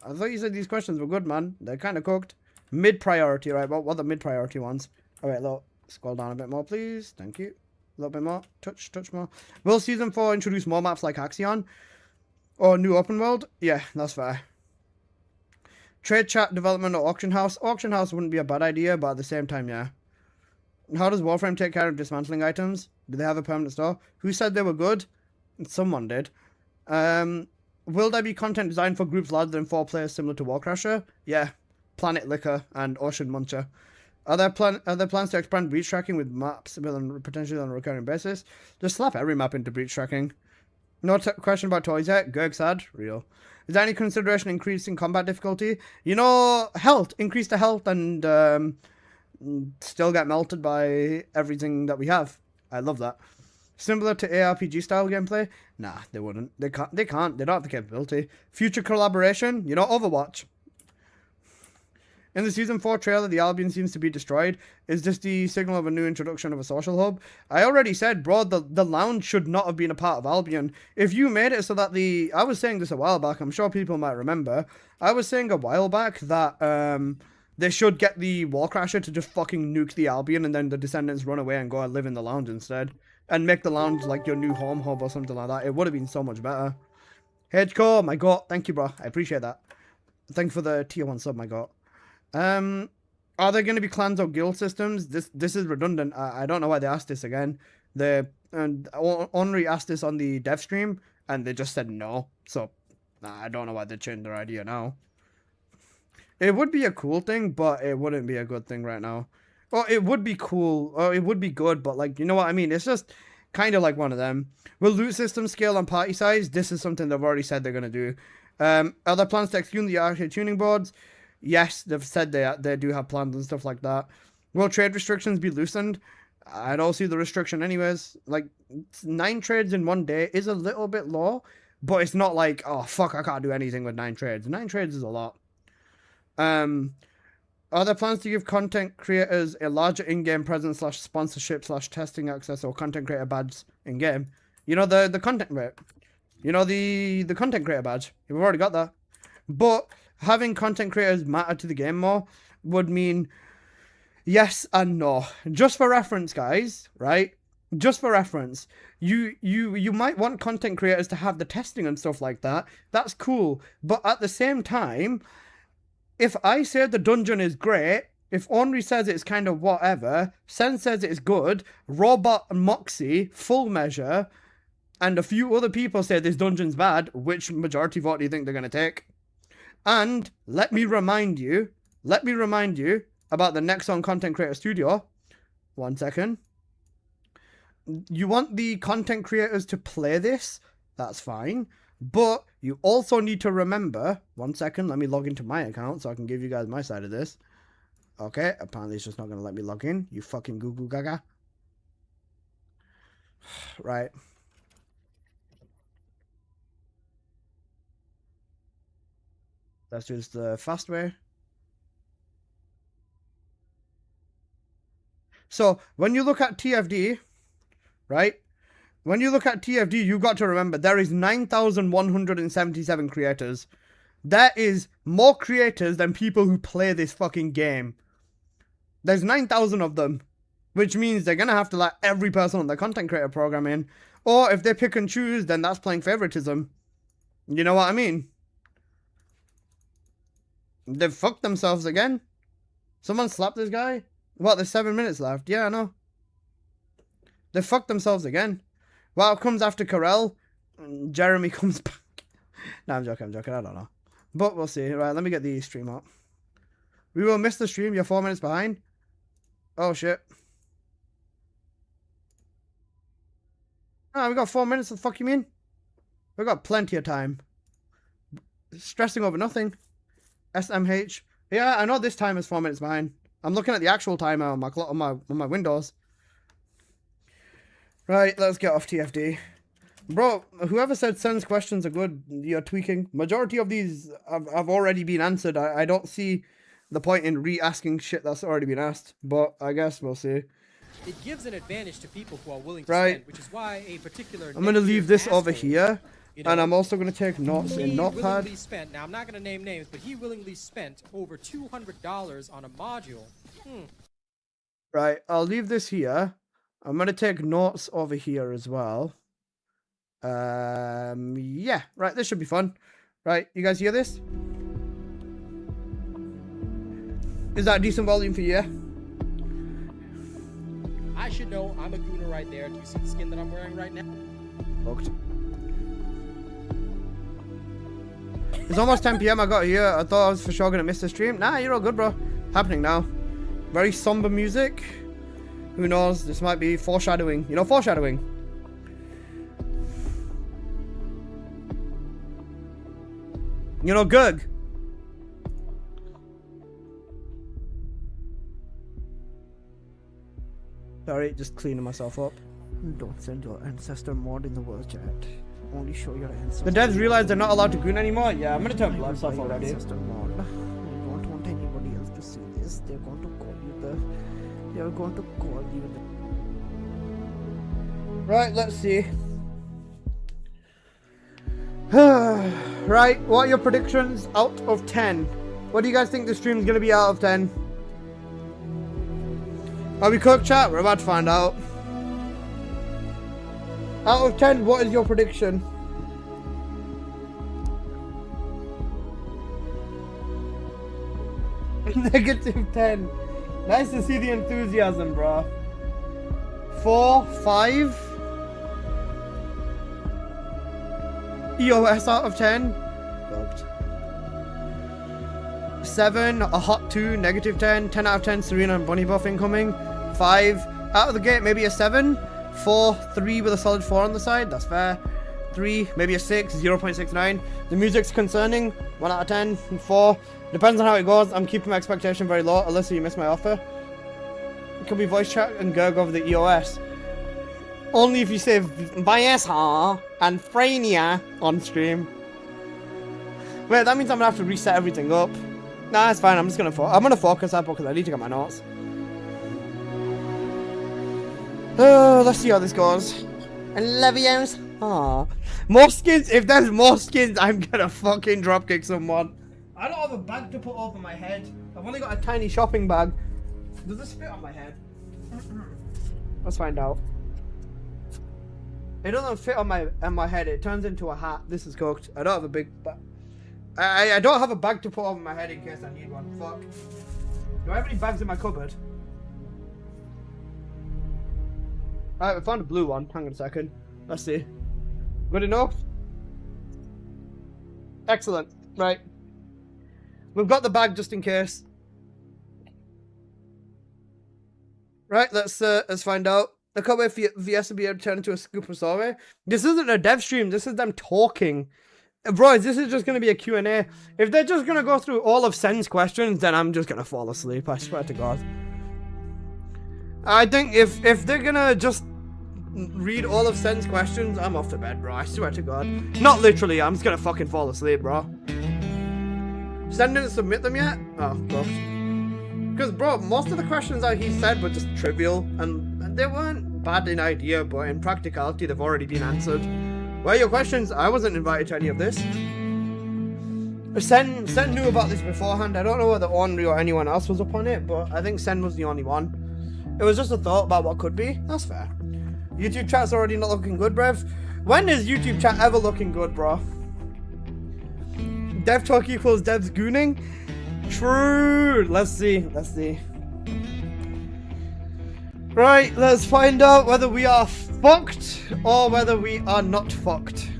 Speaker 1: I thought you said these questions were good, man. They're kind of cooked. Mid-priority, right? What are the mid-priority ones? Alright, look. Scroll down a bit more, please. Thank you. A little bit more. Touch more. Will Season 4 introduce more maps like Axion? Or New Open World? Yeah, that's fair. Trade chat, development, or auction house? Auction house wouldn't be a bad idea, but at the same time, yeah. How does Warframe take care of dismantling items? Do they have a permanent store? Who said they were good? Someone did. Will there be content designed for groups larger than 4 players similar to Warcrasher? Yeah. Planet Liquor and Ocean Muncher. Are there plans to expand breach tracking with maps potentially on a recurring basis? Just slap every map into breach tracking. No question about toys yet? Gerg sad? Real. Is there any consideration increasing combat difficulty? You know, health. Increase the health and still get melted by everything that we have. I love that. Similar to ARPG style gameplay? Nah, they wouldn't. They can't. They don't have the capability. Future collaboration? You know, Overwatch. In the Season 4 trailer, the Albion seems to be destroyed. Is this the signal of a new introduction of a social hub? I already said, bro, the lounge should not have been a part of Albion. If you made it so that I was saying this a while back, I'm sure people might remember. I was saying a while back that they should get the Warcrasher to just fucking nuke the Albion and then the Descendants run away and go and live in the lounge instead. And make the lounge like your new home hub or something like that. It would have been so much better. HCO, my god. Thank you, bro. I appreciate that. Thank you for the tier 1 sub, my god. Are there going to be clans or guild systems? This is redundant. I don't know why they asked this again. Onry asked this on the dev stream, and they just said no. So, I don't know why they changed their idea now. It would be a cool thing, but it wouldn't be a good thing right now. Or it would be cool, or it would be good, but like, you know what I mean? It's just kind of like one of them. Will loot systems scale on party size? This is something they've already said they're going to do. Are there plans to extend the arcade tuning boards? Yes, they've said they do have plans and stuff like that. Will trade restrictions be loosened? I don't see the restriction anyways. Like, 9 trades in one day is a little bit low, but it's not like, oh, fuck, I can't do anything with 9 trades. 9 trades is a lot. Are there plans to give content creators a larger in-game presence / sponsorship / testing access or content creator badge in-game? You know, the content rate. You know, the content creator badge. You've already got that. But having content creators matter to the game more would mean yes and no. Just for reference, guys, right? Just for reference, you might want content creators to have the testing and stuff like that. That's cool. But at the same time, if I say the dungeon is great, if Henri says it's kind of whatever, Sen says it's good, Robot and Moxie, Full Measure, and a few other people say this dungeon's bad, which majority vote do you think they're going to take? And let me remind you about the Nexon Content Creator Studio. 1 second. You want the content creators to play this? That's fine. But you also need to remember, 1 second, let me log into my account so I can give you guys my side of this. Okay, apparently it's just not going to let me log in. You fucking goo goo gaga. Right. Let's do this the fast way. So, when you look at TFD, right? When you look at TFD, you've got to remember there is 9,177 creators. There is more creators than people who play this fucking game. There's 9,000 of them, which means they're gonna have to let every person on the content creator program in. Or if they pick and choose, then that's playing favoritism. You know what I mean? They've fucked themselves again. Someone slapped this guy. What, there's 7 minutes left? Yeah, I know. They fucked themselves again. Wow, comes after Carell. Jeremy comes back. No, I'm joking, I don't know. But we'll see. Right, let me get the stream up. We will miss the stream. You're 4 minutes behind. Oh, shit. Oh, we got 4 minutes. What the fuck you mean? We got plenty of time. Stressing over nothing. SMH. Yeah, I know this time is 4 minutes behind. I'm looking at the actual timer on my Windows. Right, let's get off TFD. Bro, whoever said Sen's questions are good, you're tweaking. Majority of these have already been answered. I don't see the point in re-asking shit that's already been asked. But I guess we'll see.
Speaker 2: It gives an advantage to people who are willing to
Speaker 1: Right.
Speaker 2: spend, which is why a particular
Speaker 1: I'm going to leave this over
Speaker 2: asshole,
Speaker 1: here.
Speaker 2: you know,
Speaker 1: And I'm also going to take notes in
Speaker 2: he
Speaker 1: Notepad.
Speaker 2: willingly spent, now I'm not going to name names, but he willingly spent over $200 on a module.
Speaker 1: Right, I'll leave this here. I'm going to take notes over here as well. Yeah, right, this should be fun. Right, you guys hear this? Is that a decent volume for you? Yeah?
Speaker 2: I should know I'm a gooner right there. Do you see the skin that I'm wearing right now?
Speaker 1: Fucked. It's almost 10 PM. I got here. I thought I was for sure going to miss the stream. Nah, you're all good, bro. Happening now. Very somber music. Who knows? This might be foreshadowing. You know, foreshadowing. You know, Gug. Sorry, just cleaning myself up.
Speaker 4: Don't send your ancestor mod in the world chat. Only show your ancestor.
Speaker 1: The devs realize they're not allowed to goon anymore? Yeah, I'm gonna turn blood
Speaker 4: stuff
Speaker 1: stuff already.
Speaker 4: Ancestor mod. I don't want anybody else to see this. They're going to call you the. They are going to call you the.
Speaker 1: Right, let's see. Right, what are your predictions out of 10? What do you guys think the stream's gonna be out of 10? Are we cooked, chat? We're about to find out. Out of 10, what is your prediction? -10. Nice to see the enthusiasm, bro. 4, 5. EOS out of 10. Fucked. 7, a hot 2, -10. 10 out of 10, Serena and Bunny buff incoming. 5, out of the gate, maybe a 7. 4, 3 with a solid 4 on the side, that's fair. 3, maybe a 6, 0.69. The music's concerning, 1 out of 10. 4, depends on how it goes. I'm keeping my expectation very low. Alyssa, you missed my offer. It could be voice chat and Gurg over the EOS. Only if you say Biasa and Frania on stream. Wait, that means I'm gonna have to reset everything up. Nah, it's fine. I'm just gonna focus up because I need to get my notes. Let's see how this goes. And Levios. Aww. More skins. If there's more skins, I'm gonna fucking dropkick someone. I don't have a bag to put over my head. I've only got a tiny shopping bag. Does this fit on my head? Let's find out. It doesn't fit on my head. It turns into a hat. This is cooked. I don't have a big bag. I don't have a bag to put over my head in case I need one. Fuck. Do I have any bags in my cupboard? Alright, we found a blue one. Hang on a second. Let's see. Good enough? Excellent. Right. We've got the bag just in case. Right, let's find out. I can't wait for VS to be able to turn into a scoop of story. This isn't a dev stream. This is them talking. Bro, this is just going to be a Q&A. If they're just going to go through all of Sen's questions, then I'm just going to fall asleep. I swear to God. I think if they're going to just read all of Sen's questions, I'm off to bed, bro. I swear to God. Not literally. I'm just going to fucking fall asleep, bro. Sen didn't submit them yet? Oh, gosh. Because, bro, most of the questions that he said were just trivial. And they weren't bad in idea, but in practicality, they've already been answered. Where are your questions? I wasn't invited to any of this. Sen knew about this beforehand. I don't know whether Ornery or anyone else was up on it, but I think Sen was the only one. It was just a thought about what could be. That's fair. YouTube chat's already not looking good, bruv. When is YouTube chat ever looking good, bro? Dev talk equals devs gooning? True. Let's see. Let's see. Right, let's find out whether we are fucked or whether we are not fucked.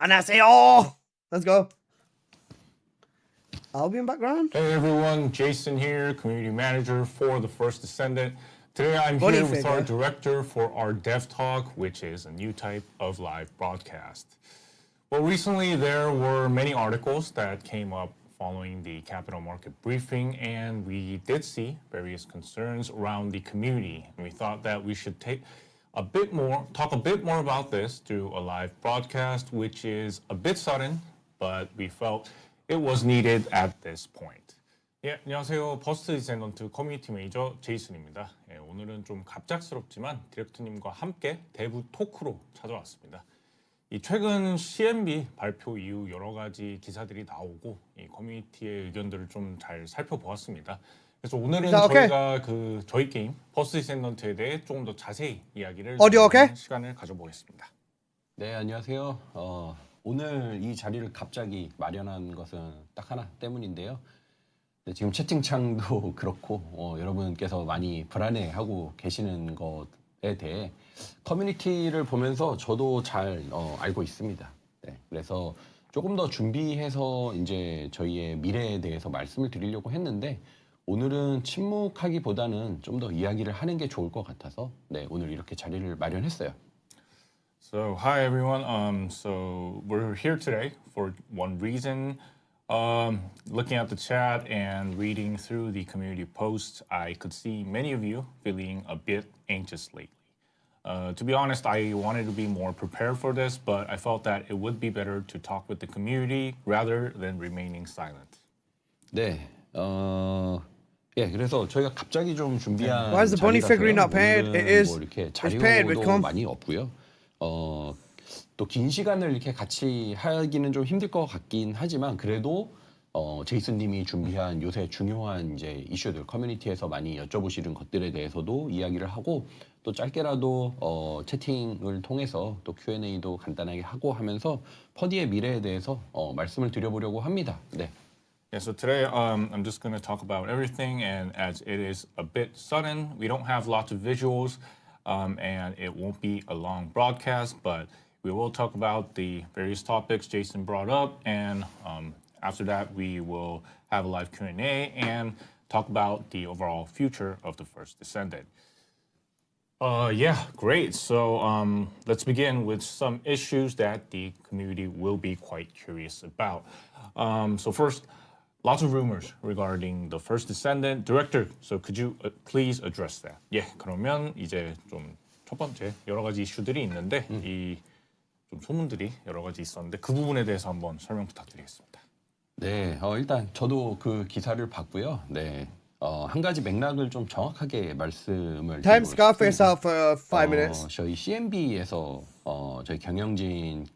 Speaker 1: And I say, oh, let's go. I'll be in background.
Speaker 7: Hey everyone, Jason here, community manager for the First Descendant. Today I'm here with our director for our Dev Talk, which is a new type of live broadcast. Well, recently there were many articles that came up following the capital market briefing, and we did see various concerns around the community. And we thought that we should talk a bit more about this through a live broadcast, which is a bit sudden, but we felt it was needed at this point. 예, 안녕하세요. 퍼스트 디센던트 커뮤니티 매니저 제이슨입니다. 예, 오늘은 좀 갑작스럽지만 디렉터님과 함께 대부 토크로 찾아왔습니다. 이 최근 CMB 발표 이후 여러 가지 기사들이 나오고 이 커뮤니티의 의견들을 좀 잘 살펴보았습니다. 그래서 오늘은 저희가 저희 게임 퍼스트 디센던트에 대해 조금 더 자세히 이야기를 나누는 시간을 가져보겠습니다.
Speaker 16: 네, 안녕하세요. 오늘 이 자리를 갑자기 마련한 것은 딱 하나 때문인데요. 네, 지금 채팅창도 그렇고 여러분께서 많이 불안해하고 계시는 것에 대해 커뮤니티를 보면서 저도 잘 알고 있습니다. 네, 그래서 조금 더 준비해서 이제 저희의 미래에 대해서 말씀을 드리려고 했는데 오늘은 침묵하기보다는 좀 더 이야기를 하는 게 좋을 것 같아서 네, 오늘 이렇게 자리를 마련했어요.
Speaker 7: So, hi everyone. So we're here today for one reason. Looking at the chat and reading through the community posts, I could see many of you feeling a bit anxious lately. To be honest, I wanted to be more prepared for this, but I felt that it would be better to talk with the community rather than remaining silent.
Speaker 16: 네, 예, 그래서 저희가 갑자기 좀 준비한
Speaker 1: Why is the bunny figurine not paid? It is.
Speaker 16: 뭐 이렇게
Speaker 1: It's paid with
Speaker 16: 자료도 많이 없고요. 또 긴 시간을 이렇게 같이 하기는 좀 힘들 것 같긴 하지만 그래도 제이슨님이 준비한 요새 중요한 이제 이슈들 커뮤니티에서 많이 여쭤보시는 것들에 대해서도 이야기를 하고 또 짧게라도 채팅을 통해서 또 Q&A도 간단하게 하고 하면서 퍼디의 미래에 대해서 말씀을 드려보려고 합니다. 네.
Speaker 7: Yeah, so today I'm just going to talk about everything, and as it is a bit sudden, we don't have lots of visuals, and it won't be a long broadcast, but we will talk about the various topics Jason brought up, and after that we will have a live Q&A and talk about the overall future of the First Descendant. Yeah, great. So let's begin with some issues that the community will be quite curious about. So first, lots of rumors regarding the First Descendant. Director, so could you please address that? 예, 그러면 이제 좀 첫 번째 여러 가지 이슈들이 있는데 이 좀 소문들이 여러 가지 있었는데 그 부분에 대해서 한번 설명 부탁드리겠습니다.
Speaker 16: 네, 일단 저도 그 기사를 봤고요. 네, 한 가지 맥락을 좀 정확하게 말씀을
Speaker 1: Time Scarface out for 5 minutes.
Speaker 16: 저희 CMB에서 저희 경영진이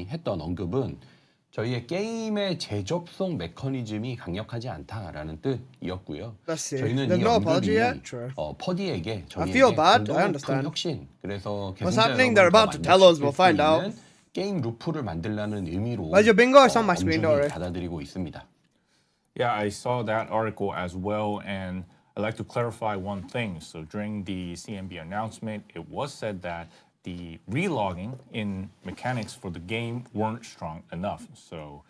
Speaker 16: 했던 언급은 저희의 게임의 재접속 메커니즘이 강력하지 않다라는 뜻이었고요. 저희는 이 언급이 퍼디에게 저희에게 큰 혁신, 그래서 개선자를 더 게임 루프를 만들라는 의미로 엄중히 받아들이고 있습니다.
Speaker 7: Yeah, I saw that article as well, and I'd like to clarify one thing. So during the CMB announcement, it was said that the relogging in mechanics for the game weren't strong enough. So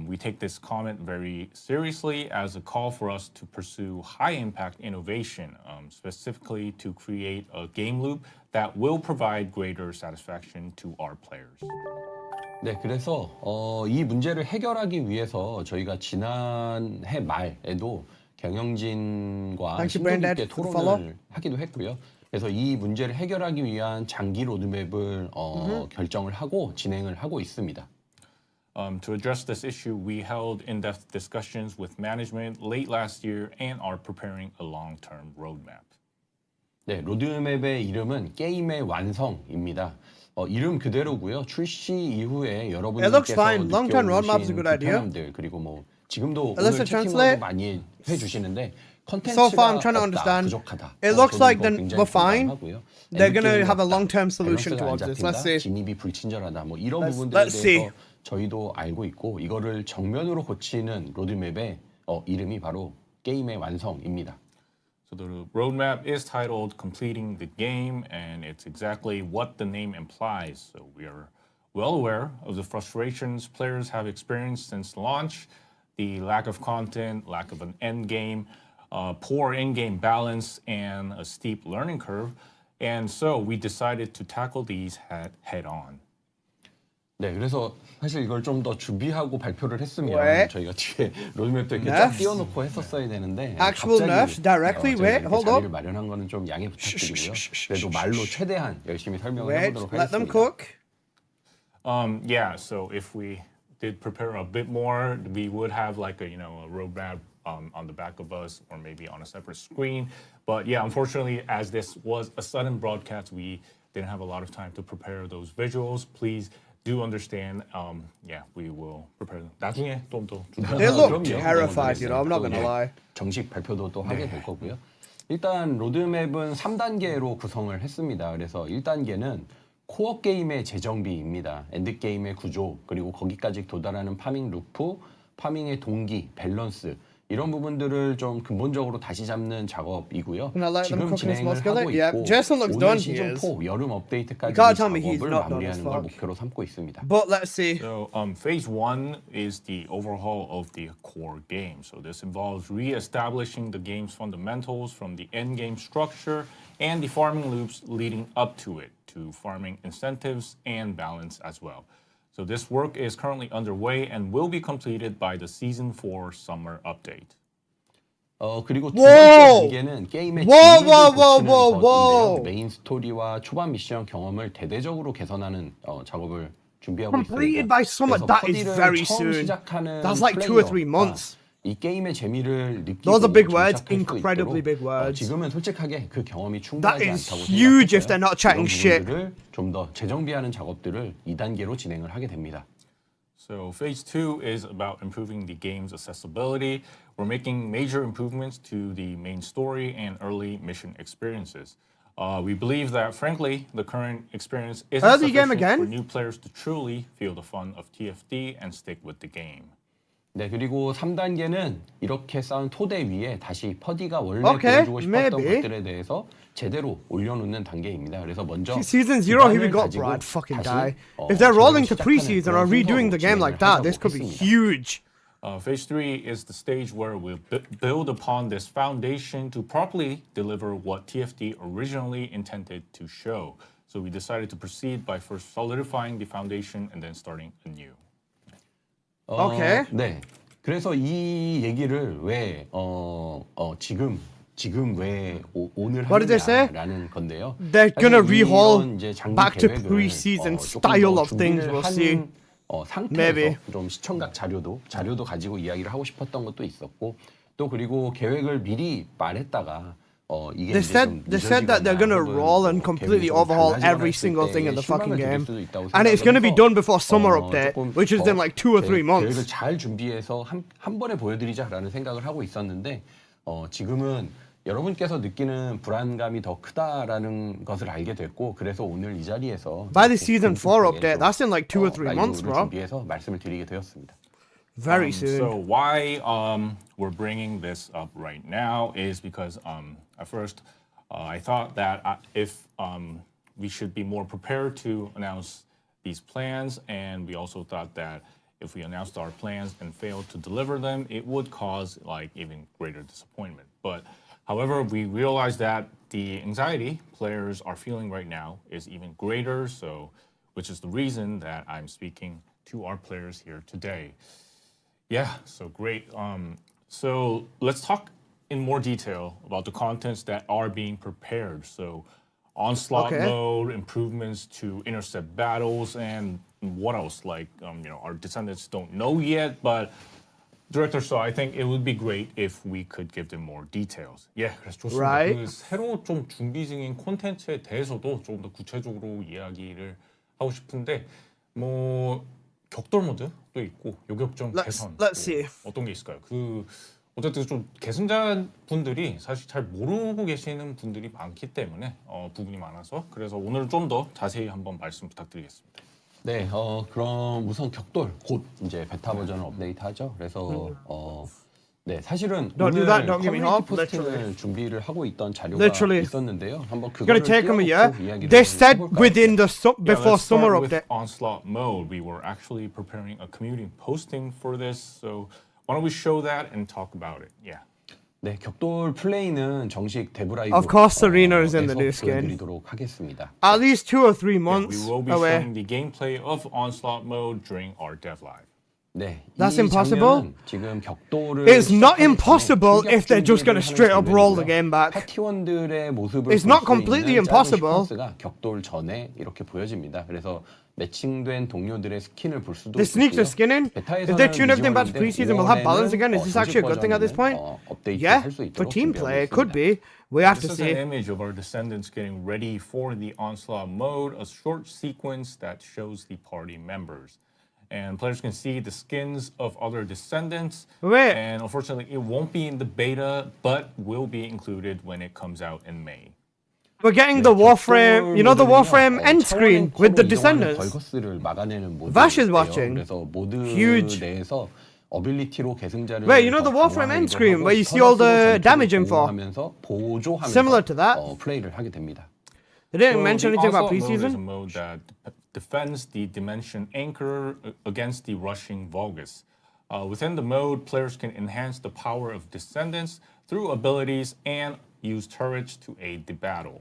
Speaker 7: we take this comment very seriously as a call for us to pursue high-impact innovation, specifically to create a game loop that will provide greater satisfaction to our players.
Speaker 16: 네, 그래서 이 문제를 해결하기 위해서 저희가 지난해 말에도 경영진과 심도 깊게 토론을 하기도 했고요. 그래서 이 문제를 해결하기 위한 장기 로드맵을 결정을 하고 진행을 하고 있습니다.
Speaker 7: To address this issue, we held in-depth discussions with management late last year and are preparing a long-term roadmap.
Speaker 16: 네, 로드맵의 이름은 게임의 완성입니다. 이름 그대로고요. 출시 이후에
Speaker 18: It looks
Speaker 16: 여러분들께서
Speaker 18: fine. Long-term roadmap's a
Speaker 16: 느껴오신
Speaker 18: good idea.
Speaker 16: 불편함들 그리고 뭐 지금도
Speaker 18: Let's
Speaker 16: 오늘
Speaker 18: translate.
Speaker 16: 채팅으로도 많이 해주시는데
Speaker 18: So far, I'm
Speaker 16: 컨텐츠가
Speaker 18: trying to
Speaker 16: 없다,
Speaker 18: understand.
Speaker 16: 부족하다.
Speaker 18: It looks
Speaker 16: 저도
Speaker 18: like
Speaker 16: 이거
Speaker 18: then
Speaker 16: 굉장히
Speaker 18: we're fine.
Speaker 16: 공감하고요.
Speaker 18: They're gonna
Speaker 16: 엔드게임이
Speaker 18: have a
Speaker 16: 없다,
Speaker 18: long-term solution
Speaker 16: 밸런스가 안
Speaker 18: towards this.
Speaker 16: 잡힌다,
Speaker 18: Let's see.
Speaker 16: 진입이 불친절하다. 뭐 이런
Speaker 18: Let's
Speaker 16: 부분들에
Speaker 18: see.
Speaker 16: 대해서 저희도 알고 있고 이거를 정면으로 고치는 로드맵의 이름이 바로 게임의 완성입니다.
Speaker 7: So the roadmap is titled Completing the Game, and it's exactly what the name implies. So we are well aware of the frustrations players have experienced since launch, the lack of content, lack of an end game, poor in-game balance, and a steep learning curve. And so we decided to tackle these head on.
Speaker 16: 네, 그래서 사실 이걸 좀 더 준비하고 발표를 했으면
Speaker 18: 왜?
Speaker 16: 저희가 뒤에 로드맵도 이렇게 쫙
Speaker 18: Nerfs?
Speaker 16: 띄워놓고 했었어야 되는데
Speaker 18: Actual
Speaker 16: 갑자기
Speaker 18: nerfs directly?
Speaker 16: 저희가
Speaker 18: Wait,
Speaker 16: 이렇게
Speaker 18: hold
Speaker 16: 자리를
Speaker 18: up.
Speaker 16: 마련한 거는 좀 양해 부탁드리고요. 그래도 말로 최대한 열심히 설명을
Speaker 18: Wait,
Speaker 16: 해보도록
Speaker 18: let them
Speaker 16: 하겠습니다.
Speaker 18: cook.
Speaker 7: Yeah, so if we did prepare a bit more, we would have like a roadmap on the back of us or maybe on a separate screen. But yeah, unfortunately, as this was a sudden broadcast, we didn't have a lot of time to prepare those visuals. Please do understand. Yeah, we will prepare them. 나중에 좀 더.
Speaker 18: They look
Speaker 16: 그럼요.
Speaker 18: terrified, you know, I'm not
Speaker 16: 또
Speaker 18: gonna
Speaker 16: 이제
Speaker 18: lie.
Speaker 16: 정식 발표도 또 하게 될 거고요. 일단 로드맵은 3단계로 구성을 했습니다. 그래서 1단계는 코어 게임의 재정비입니다. 엔드 게임의 구조, 그리고 거기까지 도달하는 파밍 루프, 파밍의 동기, 밸런스 이런 부분들을 좀 근본적으로 다시 잡는 작업이고요.
Speaker 18: Can I let them
Speaker 16: 지금
Speaker 18: cook in a small
Speaker 16: 진행을 하고
Speaker 18: skillet? Yeah,
Speaker 16: 있고
Speaker 18: Jason looks
Speaker 16: 오늘
Speaker 18: done. He
Speaker 16: 시즌
Speaker 18: is.
Speaker 16: 4 여름 업데이트까지
Speaker 18: You can't tell me he's
Speaker 16: 작업을
Speaker 18: not done as
Speaker 16: 마무리하는 걸
Speaker 18: fuck.
Speaker 16: 목표로 삼고 있습니다.
Speaker 18: But let's see.
Speaker 7: So phase one is the overhaul of the core game. So this involves re-establishing the game's fundamentals from the end game structure and the farming loops leading up to it, to farming incentives and balance as well. So this work is currently underway and will be completed by the season 4 summer update.
Speaker 16: 그리고 두
Speaker 18: Whoa!
Speaker 16: 번째 단계는 게임의
Speaker 18: Whoa,
Speaker 16: 진입을
Speaker 18: whoa, whoa,
Speaker 16: 고치는
Speaker 18: whoa, whoa!
Speaker 16: 것인데요. 메인 스토리와 초반 미션 경험을 대대적으로 개선하는 작업을 준비하고
Speaker 18: Completed
Speaker 16: 있습니다.
Speaker 18: by summer.
Speaker 16: 그래서
Speaker 18: That is
Speaker 16: 퍼디를
Speaker 18: very
Speaker 16: 처음
Speaker 18: soon.
Speaker 16: 시작하는
Speaker 18: That's like 2 or 3
Speaker 16: 플레이어가
Speaker 18: months.
Speaker 16: 이 게임의 재미를 느끼고
Speaker 18: Those are big words,
Speaker 16: 정착할 수
Speaker 18: incredibly
Speaker 16: 있도록,
Speaker 18: big words.
Speaker 16: 지금은 솔직하게 그 경험이
Speaker 18: That
Speaker 16: 충분하지
Speaker 18: is
Speaker 16: 않다고
Speaker 18: huge if
Speaker 16: 생각해서요.
Speaker 18: they're not chatting
Speaker 16: 이런
Speaker 18: shit.
Speaker 16: 부분들을 좀 더 재정비하는 작업들을 2단계로 진행을 하게 됩니다.
Speaker 7: So phase 2 is about improving the game's accessibility. We're making major improvements to the main story and early mission experiences. We believe that, frankly, the current experience isn't
Speaker 18: Early game
Speaker 7: sufficient
Speaker 18: again?
Speaker 7: for new players to truly feel the fun of TFD and stick with the game.
Speaker 16: 네, 그리고 3단계는 이렇게 쌓은 토대 위에 다시 퍼디가 원래
Speaker 18: Okay,
Speaker 16: 보여주고 싶었던
Speaker 18: maybe.
Speaker 16: 것들에 대해서 제대로 올려놓는 단계입니다. 그래서 먼저
Speaker 18: Season 0, here we
Speaker 16: 기반을
Speaker 18: go.
Speaker 16: 가지고
Speaker 18: Brad, fucking
Speaker 16: 다시,
Speaker 18: die. If they're rolling to
Speaker 16: 시작하는
Speaker 18: preseason or
Speaker 16: 그런
Speaker 18: redoing the
Speaker 16: 순서로
Speaker 18: game like
Speaker 16: 진행을
Speaker 18: that, this
Speaker 16: 하려고
Speaker 18: could be
Speaker 16: 했습니다.
Speaker 18: huge.
Speaker 7: Phase 3 is the stage where we'll build upon this foundation to properly deliver what TFD originally intended to show. So we decided to proceed by first solidifying the foundation and then starting anew.
Speaker 18: Okay.
Speaker 16: 네. 그래서 이 얘기를 왜 지금 왜 오늘
Speaker 18: What did they say?
Speaker 16: 하느냐라는 건데요.
Speaker 18: They're gonna
Speaker 16: 사실
Speaker 18: rehaul
Speaker 16: 이런 이제 장기
Speaker 18: back to
Speaker 16: 계획을,
Speaker 18: preseason
Speaker 16: 조금
Speaker 18: style
Speaker 16: 더
Speaker 18: of things.
Speaker 16: 준비를
Speaker 18: We'll
Speaker 16: 한,
Speaker 18: see.
Speaker 16: 상태에서
Speaker 18: Maybe.
Speaker 16: 좀 시청각 자료도 가지고 이야기를 하고 싶었던 것도 있었고 또 그리고 계획을 미리 말했다가 이게
Speaker 18: They said that they're gonna roll and completely overhaul every single thing in the fucking game, and it's gonna be done before summer update, which is in like 2 or 3
Speaker 16: 계획을
Speaker 18: months.
Speaker 16: 잘 준비해서 한 번에 보여드리자라는 생각을 하고 있었는데 지금은 여러분께서 느끼는 불안감이 더 크다라는 것을 알게 됐고 그래서 오늘 이 자리에서
Speaker 18: By the season 4 update, that's in like 2 or 3 months,
Speaker 16: 라이브를
Speaker 18: bro.
Speaker 16: 준비해서 말씀을 드리게 되었습니다.
Speaker 18: Very soon.
Speaker 7: So why we're bringing this up right now is because at first I thought that if we should be more prepared to announce these plans, and we also thought that if we announced our plans and failed to deliver them, it would cause like even greater disappointment. But however, we realized that the anxiety players are feeling right now is even greater, so which is the reason that I'm speaking to our players here today. Yeah, so great. So let's talk in more detail about the contents that are being prepared. So onslaught mode, improvements to intercept battles, and what else? Like, our descendants don't know yet, but Director, so I think it would be great if we could give them more details. Yeah, 그래서 좋습니다.
Speaker 18: Right.
Speaker 7: 그 새로 좀 준비 중인 콘텐츠에 대해서도 좀 더 구체적으로 이야기를 하고 싶은데 뭐 격돌 모드도 있고 요격전 개선
Speaker 18: let's see.
Speaker 7: 어떤 게 있을까요? 그 어쨌든 좀 계승자 분들이 사실 잘 모르고 계시는 분들이 많기 때문에 부분이 많아서 그래서 오늘 좀 더 자세히 한번 말씀 부탁드리겠습니다.
Speaker 16: 네, 그럼 우선 격돌 곧 이제 베타 버전을 업데이트하죠. 그래서 네, 사실은
Speaker 18: Don't do
Speaker 16: 오늘
Speaker 18: that, don't give me
Speaker 16: 커뮤니티
Speaker 18: hope.
Speaker 16: 포스팅을
Speaker 18: Literally.
Speaker 16: 준비를 하고 있던 자료가
Speaker 18: Literally.
Speaker 16: 있었는데요. 한번
Speaker 18: It's gonna
Speaker 16: 그거를
Speaker 18: take them a year.
Speaker 16: 띄워놓고 이야기를
Speaker 18: They said
Speaker 16: 해볼까요?
Speaker 18: within the before
Speaker 7: let's start
Speaker 18: summer
Speaker 7: with
Speaker 18: update.
Speaker 7: Onslaught mode. We were actually preparing a community posting for this, so why don't we show that and talk about it? Yeah.
Speaker 16: 네, 격돌 플레이는 정식 데브라이브
Speaker 18: Of course, Serena is in the new skin.
Speaker 16: 보여드리도록 하겠습니다.
Speaker 18: At least 2 or 3
Speaker 7: Yeah,
Speaker 18: months
Speaker 7: we will be
Speaker 18: away.
Speaker 7: showing the gameplay of Onslaught mode during our dev live.
Speaker 16: 네,
Speaker 18: That's
Speaker 16: 이
Speaker 18: impossible.
Speaker 16: 장면은 지금 격돌을
Speaker 18: It's not
Speaker 16: 시작하기 전에
Speaker 18: impossible if they're just
Speaker 16: 충격
Speaker 18: gonna straight up
Speaker 16: 준비를
Speaker 18: roll
Speaker 16: 하는
Speaker 18: the game back.
Speaker 16: 파티원들의 모습을
Speaker 18: It's
Speaker 16: 볼
Speaker 18: not
Speaker 16: 수
Speaker 18: completely
Speaker 16: 있는 짧은
Speaker 18: impossible.
Speaker 16: 시퀀스가 격돌 전에 이렇게 보여집니다. 그래서 매칭된 동료들의 스킨을 볼 수도
Speaker 18: The sneaks are
Speaker 16: 있고요.
Speaker 18: skinning. If they tune everything back to preseason, we'll have balance again. Is this actually a good thing at this point? Yeah, for team play, it could be. We have to
Speaker 7: This is an
Speaker 18: see.
Speaker 7: image of our descendants getting ready for the Onslaught mode, a short sequence that shows the party members. And players can see the skins of other descendants.
Speaker 18: Wait.
Speaker 7: And unfortunately, it won't be in the beta, but will be included when it comes out in May.
Speaker 18: We're getting the Warframe, you know the Warframe end screen with the Descendants.
Speaker 16: 벌거스를 막아내는 모드.
Speaker 18: Vash is watching.
Speaker 16: 그래서 모드
Speaker 18: Huge.
Speaker 16: 내에서 어빌리티로 계승자를
Speaker 18: Wait, you know the Warframe end screen where you see all the damage info?
Speaker 16: 보조하면서
Speaker 18: Similar to that.
Speaker 16: 플레이를 하게 됩니다.
Speaker 18: They didn't
Speaker 7: So
Speaker 18: mention
Speaker 7: the
Speaker 18: anything about
Speaker 7: Onslaught mode is a
Speaker 18: preseason.
Speaker 7: mode that defends the Dimension Anchor against the rushing Vulgus. Within the mode, players can enhance the power of Descendants through abilities and use turrets to aid the battle.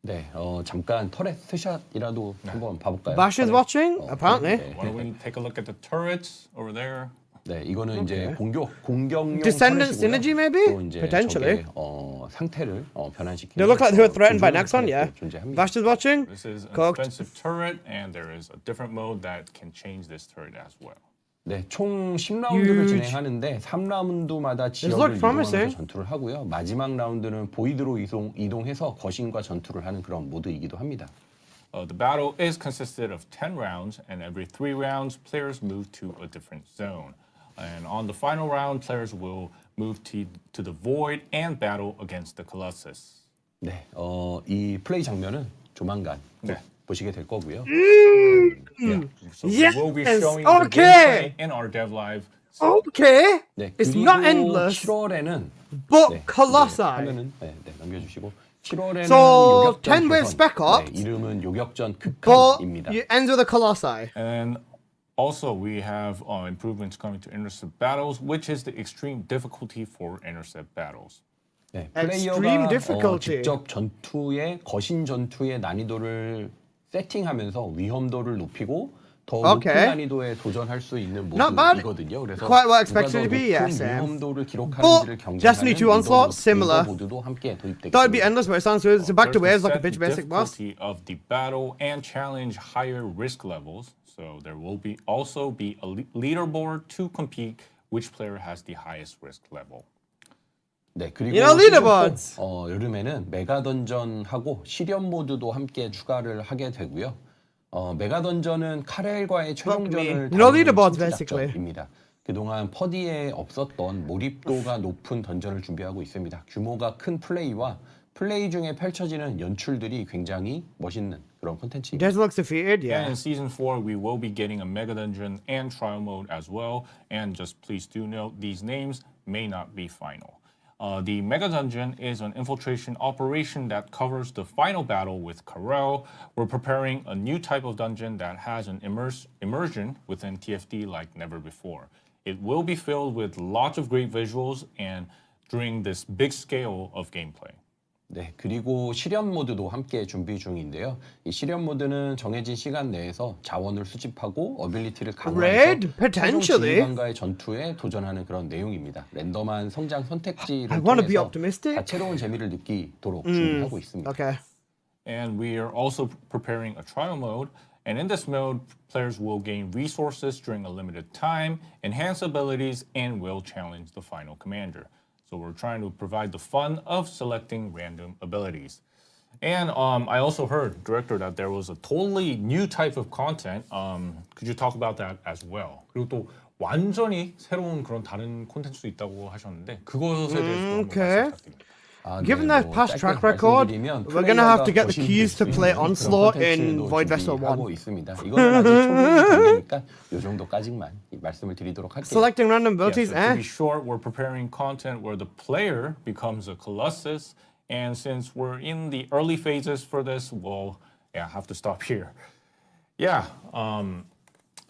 Speaker 16: 네, 잠깐 터렛 스샷이라도 한번 봐볼까요?
Speaker 18: Bash is watching, apparently.
Speaker 7: Why don't we take a look at the turrets over there?
Speaker 16: 네, 이거는 이제 공격용
Speaker 18: Descendant
Speaker 16: 터렛이고요.
Speaker 18: synergy, maybe?
Speaker 16: 또 이제
Speaker 18: Potentially.
Speaker 16: 적의 상태를 변환시키는
Speaker 18: They look like they were threatened by Nexon, yeah.
Speaker 16: 존재합니다.
Speaker 18: Bash is watching.
Speaker 7: This is an
Speaker 18: Cooked.
Speaker 7: offensive turret, and there is a different mode that can change this turret as well.
Speaker 16: 네, 총 10라운드를
Speaker 18: Huge.
Speaker 16: 진행하는데 3라운드마다
Speaker 18: look
Speaker 16: 지역을
Speaker 18: promising.
Speaker 16: 이동하면서 전투를 하고요. 마지막 라운드는 보이드로 이동해서 거신과 전투를 하는 그런 모드이기도 합니다.
Speaker 7: The battle is consisted of 10 rounds, and every 3 rounds, players move to a different zone. And on the final round, players will move to the Void and battle against the Colossus.
Speaker 16: 네, 이 플레이 장면은 조만간
Speaker 7: 네.
Speaker 16: 보시게 될 거고요.
Speaker 7: So we will be
Speaker 18: Yes,
Speaker 7: showing the
Speaker 18: okay.
Speaker 7: gameplay in our dev live.
Speaker 18: Okay.
Speaker 16: 네,
Speaker 18: It's
Speaker 16: 그리고
Speaker 18: not endless.
Speaker 16: 7월에는
Speaker 18: But Colossi.
Speaker 16: 화면은 넘겨주시고 7월에는
Speaker 18: So,
Speaker 16: 요격전
Speaker 18: 10 with
Speaker 16: 조선.
Speaker 18: spec up.
Speaker 16: 네, 이름은 요격전
Speaker 18: But
Speaker 16: 극한입니다.
Speaker 18: it ends with a Colossi.
Speaker 7: And also, we have improvements coming to intercept battles, which is the extreme difficulty for intercept battles.
Speaker 16: 네,
Speaker 18: Extreme
Speaker 16: 플레이어가
Speaker 18: difficulty.
Speaker 16: 직접 전투의 거신 전투의 난이도를 세팅하면서 위험도를 높이고 더 높은
Speaker 18: Okay.
Speaker 16: 난이도에 도전할 수 있는
Speaker 18: Not bad.
Speaker 16: 모드이거든요. 그래서
Speaker 18: Quite what I
Speaker 16: 누가
Speaker 18: expected
Speaker 16: 더
Speaker 18: to be,
Speaker 16: 높은
Speaker 18: yes, Sam.
Speaker 16: 위험도를 기록하는지를
Speaker 18: But
Speaker 16: 경쟁하는
Speaker 18: Destiny 2 Onslaught, similar.
Speaker 16: 모드도 함께 도입되겠습니다.
Speaker 18: That would be endless, but it sounds good. It's back to
Speaker 7: There's
Speaker 18: waves like a
Speaker 7: set
Speaker 18: bitch basic boss.
Speaker 7: difficulty of the battle and challenge higher risk levels. So there will also be a leaderboard to compete which player has the highest risk level.
Speaker 16: 네, 그리고
Speaker 18: You know, leaderboards.
Speaker 16: 여름에는 메가 던전하고 시련 모드도 함께 추가를 하게 되고요. 메가 던전은 카렐과의 최종전을
Speaker 18: You know,
Speaker 16: 다루는
Speaker 18: leaderboards,
Speaker 16: 신규
Speaker 18: basically.
Speaker 16: 작전입니다. 그동안 퍼디에 없었던 몰입도가 높은 던전을 준비하고 있습니다. 규모가 큰 플레이와 플레이 중에 펼쳐지는 연출들이 굉장히 멋있는 그런 콘텐츠입니다.
Speaker 18: Death looks defeated,
Speaker 7: And
Speaker 18: yeah.
Speaker 7: in Season 4, we will be getting a Mega Dungeon and Trial Mode as well. And just please do note, these names may not be final. The Mega Dungeon is an infiltration operation that covers the final battle with Karel. We're preparing a new type of dungeon that has an immersion within TFD like never before. It will be filled with lots of great visuals and during this big scale of gameplay.
Speaker 16: 네, 그리고 실현 모드도 함께 준비 중인데요. 이 실현 모드는 정해진 시간 내에서 자원을 수집하고 어빌리티를
Speaker 18: Red?
Speaker 16: 강화해서 최종
Speaker 18: Potentially.
Speaker 16: 지휘관과의 전투에 도전하는 그런 내용입니다. 랜덤한 성장
Speaker 18: I
Speaker 16: 선택지를
Speaker 18: want to be
Speaker 16: 통해서
Speaker 18: optimistic.
Speaker 16: 다채로운 재미를 느끼도록 준비하고 있습니다.
Speaker 18: Okay.
Speaker 7: And we are also preparing a trial mode. And in this mode, players will gain resources during a limited time, enhance abilities, and will challenge the final commander. So we're trying to provide the fun of selecting random abilities. And I also heard, director, that there was a totally new type of content. Could you talk about that as well? 그리고 또 완전히 새로운 그런 다른 콘텐츠도 있다고 하셨는데 그것에 대해서 한번 말씀 부탁드립니다.
Speaker 18: Given their past track record, we're gonna have to get the keys to play Onslaught in Void Vessel 1. Selecting random abilities,
Speaker 7: so to be short, we're preparing content where the player becomes a Colossus, and since we're in the early phases for this, we'll have to stop here. Yeah,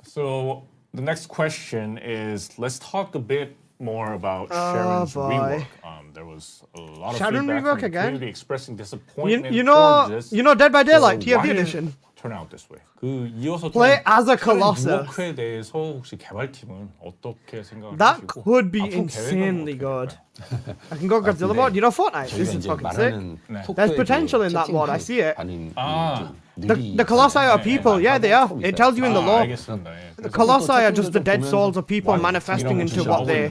Speaker 7: so the next question is, let's talk a bit more about Sharon's rework. There was a lot of
Speaker 18: Sharon
Speaker 7: feedback
Speaker 18: rework
Speaker 7: from the
Speaker 18: again?
Speaker 7: community expressing disappointment
Speaker 18: You know,
Speaker 7: towards this.
Speaker 18: you know Dead by Daylight
Speaker 7: So
Speaker 18: TFT
Speaker 7: why did it
Speaker 18: edition.
Speaker 7: turn out this way? 그 이어서
Speaker 18: Play as a
Speaker 7: Sharon
Speaker 18: Colossus.
Speaker 7: rework에 대해서 혹시 개발팀은 어떻게 생각하시고
Speaker 18: That could be
Speaker 7: 앞으로 계획은
Speaker 18: insanely
Speaker 7: 어떻게
Speaker 18: good. I can go Godzilla mod. You know Fortnite. This is fucking sick. There's potential in that mod. I see it. The Colossi are people. Yeah, they are. It tells you in the lore. The Colossi are just the dead souls of people manifesting into what they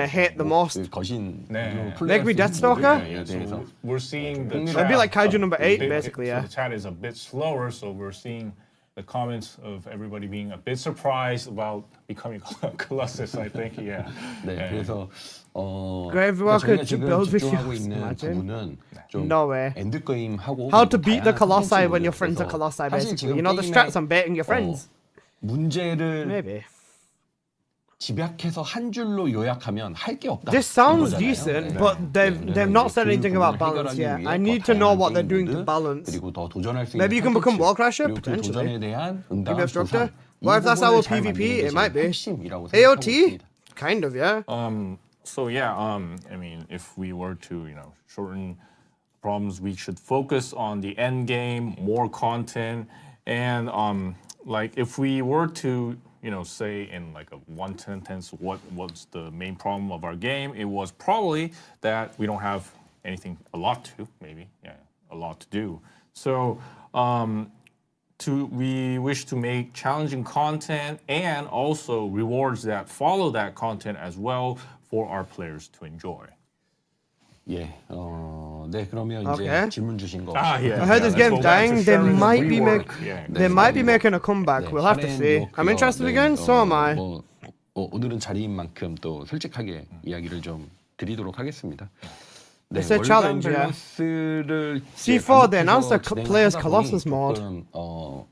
Speaker 18: hate the most. Make me Deathstalker?
Speaker 7: So we're seeing the
Speaker 18: That'd be like Kaiju number 8,
Speaker 7: bit-
Speaker 18: basically,
Speaker 7: so
Speaker 18: yeah.
Speaker 7: the chat is a bit slower, so we're seeing the comments of everybody being a bit surprised about becoming Colossus, I think, yeah.
Speaker 16: 네, 그래서
Speaker 18: Gravewalker
Speaker 16: 저희가 지금
Speaker 18: build with
Speaker 16: 집중하고
Speaker 18: you.
Speaker 16: 있는
Speaker 18: Imagine.
Speaker 16: 부분은 좀
Speaker 18: No way.
Speaker 16: 엔드게임 하고
Speaker 18: How to beat the
Speaker 16: 다양한
Speaker 18: Colossi when
Speaker 16: 콘텐츠거든요.
Speaker 18: your friends are
Speaker 16: 그래서
Speaker 18: Colossi,
Speaker 16: 사실
Speaker 18: basically.
Speaker 16: 지금
Speaker 18: You know the
Speaker 16: 게임에,
Speaker 18: strats on baiting your friends.
Speaker 16: 문제를
Speaker 18: Maybe.
Speaker 16: 집약해서 한 줄로 요약하면 할 게 없다.
Speaker 18: This sounds
Speaker 16: 이거잖아요.
Speaker 18: decent,
Speaker 16: 네.
Speaker 18: but they've not said
Speaker 16: 그
Speaker 18: anything about
Speaker 16: 부분을
Speaker 18: balance
Speaker 16: 해결하기
Speaker 18: yet.
Speaker 16: 위해
Speaker 18: I
Speaker 16: 더
Speaker 18: need to know
Speaker 16: 다양한
Speaker 18: what they're doing
Speaker 16: 게임들,
Speaker 18: to balance.
Speaker 16: 그리고 더 도전할 수 있는
Speaker 18: Maybe you can become
Speaker 16: 콘텐츠,
Speaker 18: Warcrasher,
Speaker 16: 그리고 그
Speaker 18: potentially.
Speaker 16: 도전에 대한
Speaker 18: Maybe
Speaker 16: 응답
Speaker 18: Obstructor.
Speaker 16: 보상.
Speaker 18: What if that's our
Speaker 16: 부분을 잘
Speaker 18: PvP?
Speaker 16: 만드는
Speaker 18: It
Speaker 16: 게
Speaker 18: might be.
Speaker 16: 핵심이라고 생각하고
Speaker 18: AOT?
Speaker 16: 있습니다.
Speaker 18: Kind of, yeah.
Speaker 7: So yeah, I mean, if we were to, shorten problems, we should focus on the end game, more content, and like if we were to, say in like a one sentence, what was the main problem of our game? It was probably that we don't have a lot to do. So we wish to make challenging content and also rewards that follow that content as well for our players to enjoy.
Speaker 16: 예, 네, 그러면 이제
Speaker 18: Okay.
Speaker 16: 질문 주신 거.
Speaker 7: yeah.
Speaker 18: I heard this game's dying. They might be
Speaker 7: They
Speaker 18: might be making a comeback. We'll have to see. I'm interested again. So am I.
Speaker 16: 오늘은 자리인 만큼 또 솔직하게 이야기를 좀 드리도록 하겠습니다. 네,
Speaker 18: It's a
Speaker 16: 월간
Speaker 18: challenge, yeah.
Speaker 16: 밸런스를
Speaker 18: C4, they announced a
Speaker 16: 진행하다
Speaker 18: players
Speaker 16: 보니
Speaker 18: Colossus mod.
Speaker 16: 조금,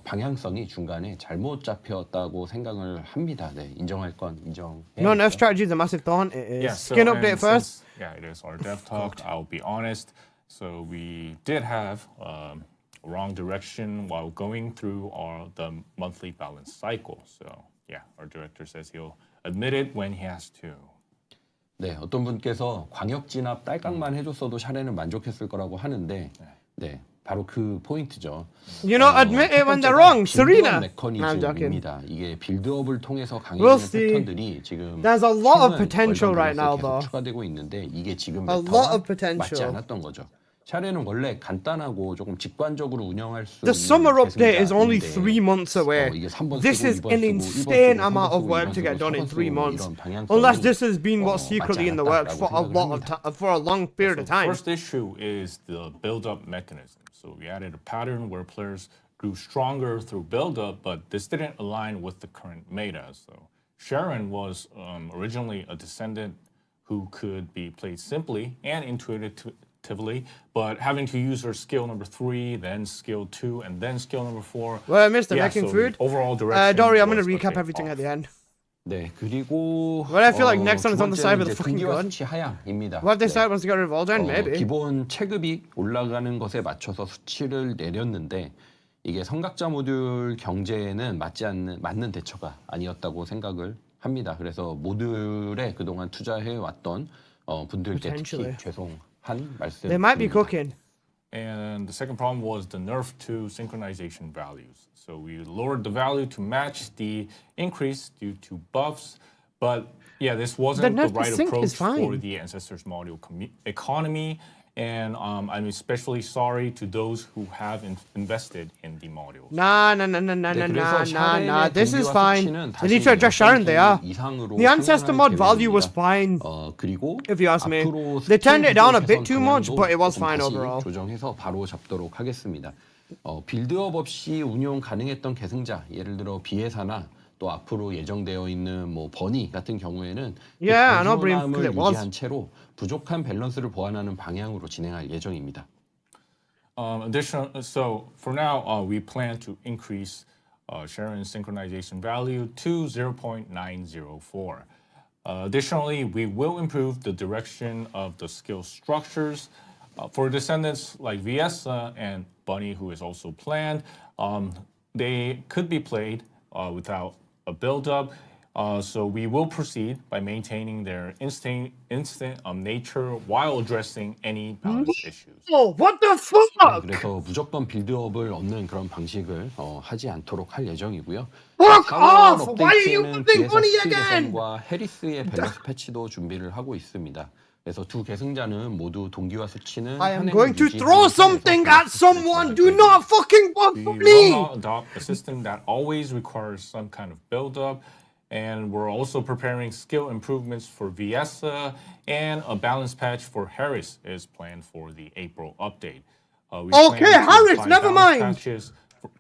Speaker 16: 방향성이 중간에 잘못 잡혔다고 생각을 합니다. 네, 인정할 건 인정해야죠.
Speaker 18: No, nerf strategy is a massive thorn. It is.
Speaker 7: Yeah,
Speaker 18: Skin
Speaker 7: and
Speaker 18: update first.
Speaker 7: It is our dev talk. I'll be honest. So we did have wrong direction while going through the monthly balance cycle. So yeah, our director says he'll admit it when he has to.
Speaker 16: 네, 어떤 분께서 광역 진압 딸깍만 해줬어도 샤레는 만족했을 거라고 하는데, 네, 바로 그 포인트죠.
Speaker 18: Admit it when they're wrong. Serena.
Speaker 16: I'm joking. 이게 빌드업을 통해서
Speaker 18: We'll
Speaker 16: 강해지는
Speaker 18: see.
Speaker 16: 패턴들이 지금
Speaker 18: There's a lot of
Speaker 16: 최근
Speaker 18: potential right now,
Speaker 16: 계속
Speaker 18: though.
Speaker 16: 추가되고 있는데 이게 지금
Speaker 18: A lot
Speaker 16: 메타와
Speaker 18: of potential.
Speaker 16: 맞지 않았던 거죠. 샤레는 원래 간단하고 조금 직관적으로 운영할 수
Speaker 18: The summer
Speaker 16: 있는
Speaker 18: update is only
Speaker 16: 계승자인데
Speaker 18: 3 months away.
Speaker 16: 이게 3번
Speaker 18: This
Speaker 16: 쓰고
Speaker 18: is
Speaker 16: 2번
Speaker 18: an
Speaker 16: 쓰고 1번
Speaker 18: insane
Speaker 16: 쓰고
Speaker 18: amount
Speaker 16: 3번
Speaker 18: of
Speaker 16: 쓰고
Speaker 18: work
Speaker 16: 2번
Speaker 18: to get
Speaker 16: 쓰고
Speaker 18: done in
Speaker 16: 3번
Speaker 18: 3
Speaker 16: 쓰고
Speaker 18: months.
Speaker 16: 이런 방향성이
Speaker 18: Unless this has been what's
Speaker 16: 맞지
Speaker 18: secretly in the works for a
Speaker 16: 않았다라고
Speaker 18: lot of
Speaker 16: 생각을 합니다.
Speaker 18: for a long period of
Speaker 7: The
Speaker 18: time.
Speaker 7: first issue is the build-up mechanism. So we added a pattern where players grew stronger through build-up, but this didn't align with the current meta. So Sharon was originally a Descendant who could be played simply and intuitively, but having to use her skill number 3, then skill 2, and then skill number 4.
Speaker 18: Well, I missed the making
Speaker 7: so
Speaker 18: food.
Speaker 7: the overall direction.
Speaker 18: Dory, I'm going to
Speaker 7: was a
Speaker 18: recap
Speaker 7: bit
Speaker 18: everything
Speaker 7: off.
Speaker 18: at the end.
Speaker 16: 네, 그리고
Speaker 18: Well, I feel like next one is on the side
Speaker 16: 두
Speaker 18: with the
Speaker 16: 번째는
Speaker 18: fucking
Speaker 16: 이제
Speaker 18: gun.
Speaker 16: 수치 하향입니다.
Speaker 18: What if they
Speaker 16: 네.
Speaker 18: decide wants to get revolved in? Maybe.
Speaker 16: 기본 체급이 올라가는 것에 맞춰서 수치를 내렸는데 이게 성각자 모듈 경제에는 맞는 대처가 아니었다고 생각을 합니다. 그래서 모듈에 그동안 투자해 왔던 분들께 특히 죄송한 말씀.
Speaker 18: They might be cooking.
Speaker 7: And the second problem was the nerf to synchronization values. So we lowered the value to match the increase due to buffs, but yeah, this wasn't the
Speaker 18: nerf to
Speaker 7: right
Speaker 18: sync
Speaker 7: approach
Speaker 18: is fine.
Speaker 7: for the Ancestors module economy. and I'm especially sorry to those who have invested in the modules.
Speaker 18: Nah. This is fine. They need to adjust Sharon. They are. The ancestor mod value was fine. If you ask me, they turned it down a bit too much, but it was fine overall.
Speaker 16: 조정해서 바로 잡도록 하겠습니다. 빌드업 없이 운용 가능했던 계승자, 예를 들어 비에사나 또 앞으로 예정되어 있는 뭐 버니 같은 경우에는 단순함을 유지한 채로 부족한 밸런스를 보완하는 방향으로 진행할 예정입니다.
Speaker 7: So for now, we plan to increase Sharon's synchronization value to 0.904. Additionally, we will improve the direction of the skill structures. For descendants like Viessa and Bunny, who is also planned, they could be played without a build-up. So we will proceed by maintaining their instant nature while addressing any balance issues.
Speaker 18: Oh, what the fuck?
Speaker 16: 그래서 무조건 빌드업을 없는 그런 방식을 하지 않도록 할 예정이고요.
Speaker 18: Fuck off! Why are you using Bunny again?
Speaker 16: 과 해리스의 밸런스 패치도 준비를 하고 있습니다. 그래서 두 계승자는 모두 동기화 수치는
Speaker 18: I am going to throw something at someone. Do not fucking bug me.
Speaker 7: We will not adopt a system that always requires some kind of build-up. And we're also preparing skill improvements for Viessa, and a balance patch for Harris is planned for the April update.
Speaker 18: Okay, Harris, never mind.
Speaker 7: Patches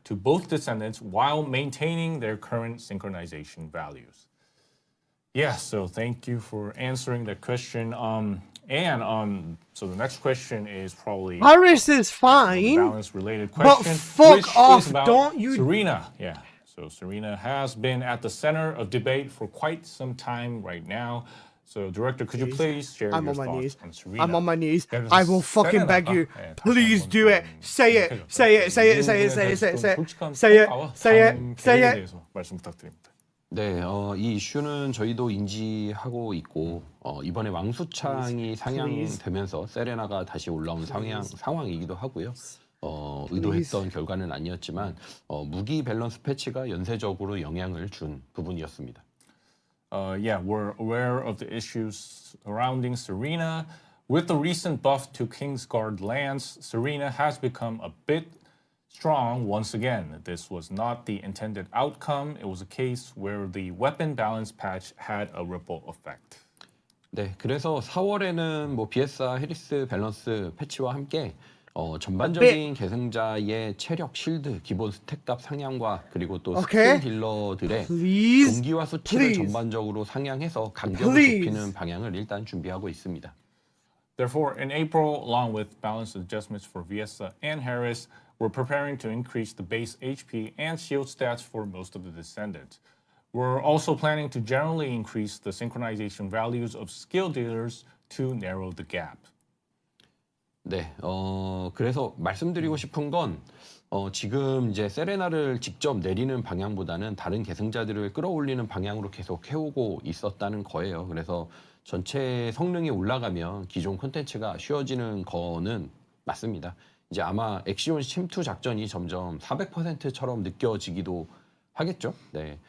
Speaker 7: to both descendants while maintaining their current synchronization values. Yeah, so thank you for answering that question. So the next question is probably
Speaker 18: Harris is fine.
Speaker 7: Balance-related question,
Speaker 18: but fuck
Speaker 7: which
Speaker 18: off!
Speaker 7: Is about
Speaker 18: Don't you?
Speaker 7: Serena, yeah. So Serena has been at the center of debate for quite some time right now. So Director, could you please share your thoughts on Serena?
Speaker 18: I'm on my knees. I will fucking beg you. Please do it. Say it. Say it. Say it. Say it. Say it. Say it. Say it. Say it. Say it. Say it.
Speaker 7: 말씀 부탁드립니다.
Speaker 16: 네, 이 이슈는 저희도 인지하고 있고 이번에 왕수창이 상향되면서 세레나가 다시 올라온 상황이기도 하고요. 의도했던 결과는 아니었지만 무기 밸런스 패치가 연쇄적으로 영향을 준 부분이었습니다.
Speaker 7: Yeah, we're aware of the issues surrounding Serena. With the recent buff to Kingsguard lands, Serena has become a bit strong once again. This was not the intended outcome. It was a case where the weapon balance patch had a ripple effect.
Speaker 16: 네, 그래서 4월에는 뭐 비에사 해리스 밸런스 패치와 함께 전반적인 계승자의 체력, 실드, 기본 스택값 상향과 그리고 또 스킬 딜러들의 동기화 수치를 전반적으로 상향해서 간격을 좁히는 방향을 일단 준비하고 있습니다.
Speaker 7: Therefore, in April, along with balance adjustments for Viessa and Harris, we're preparing to increase the base HP and shield stats for most of the descendants. We're also planning to generally increase the synchronization values of skill dealers to narrow the gap.
Speaker 16: 네, 그래서 말씀드리고 싶은 건 지금 이제 세레나를 직접 내리는 방향보다는 다른 계승자들을 끌어올리는 방향으로 계속 해오고 있었다는 거예요. 그래서 전체 성능이 올라가면 기존 콘텐츠가 쉬워지는 거는 맞습니다. 이제 아마 엑시온 침투 작전이 점점 400%처럼 느껴지기도 하겠죠. 네,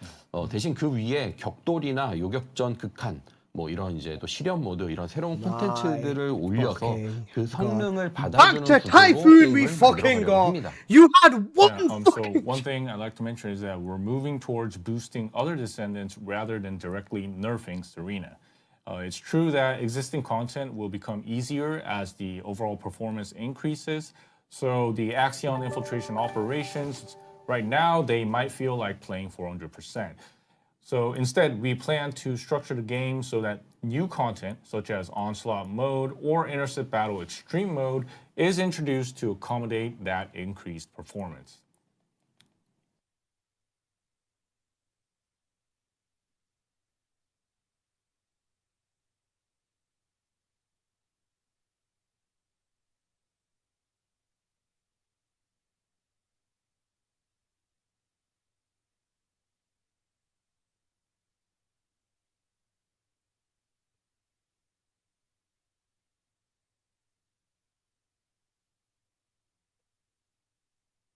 Speaker 16: 대신 그 위에 격돌이나 요격전 극한 뭐 이런 이제 또 실험 모드 이런 새로운 콘텐츠들을 올려서 그 성능을 받아주는 구조로 게임을 만들어가려고 합니다.
Speaker 18: You had one
Speaker 7: So one thing I'd like to mention is that we're moving towards boosting other descendants rather than directly nerfing Serena. It's true that existing content will become easier as the overall performance increases. So the Axion infiltration operations, right now, they might feel like playing 400%. So instead, we plan to structure the game so that new content, such as Onslaught mode or Intercept Battle Extreme mode, is introduced to accommodate that increased performance.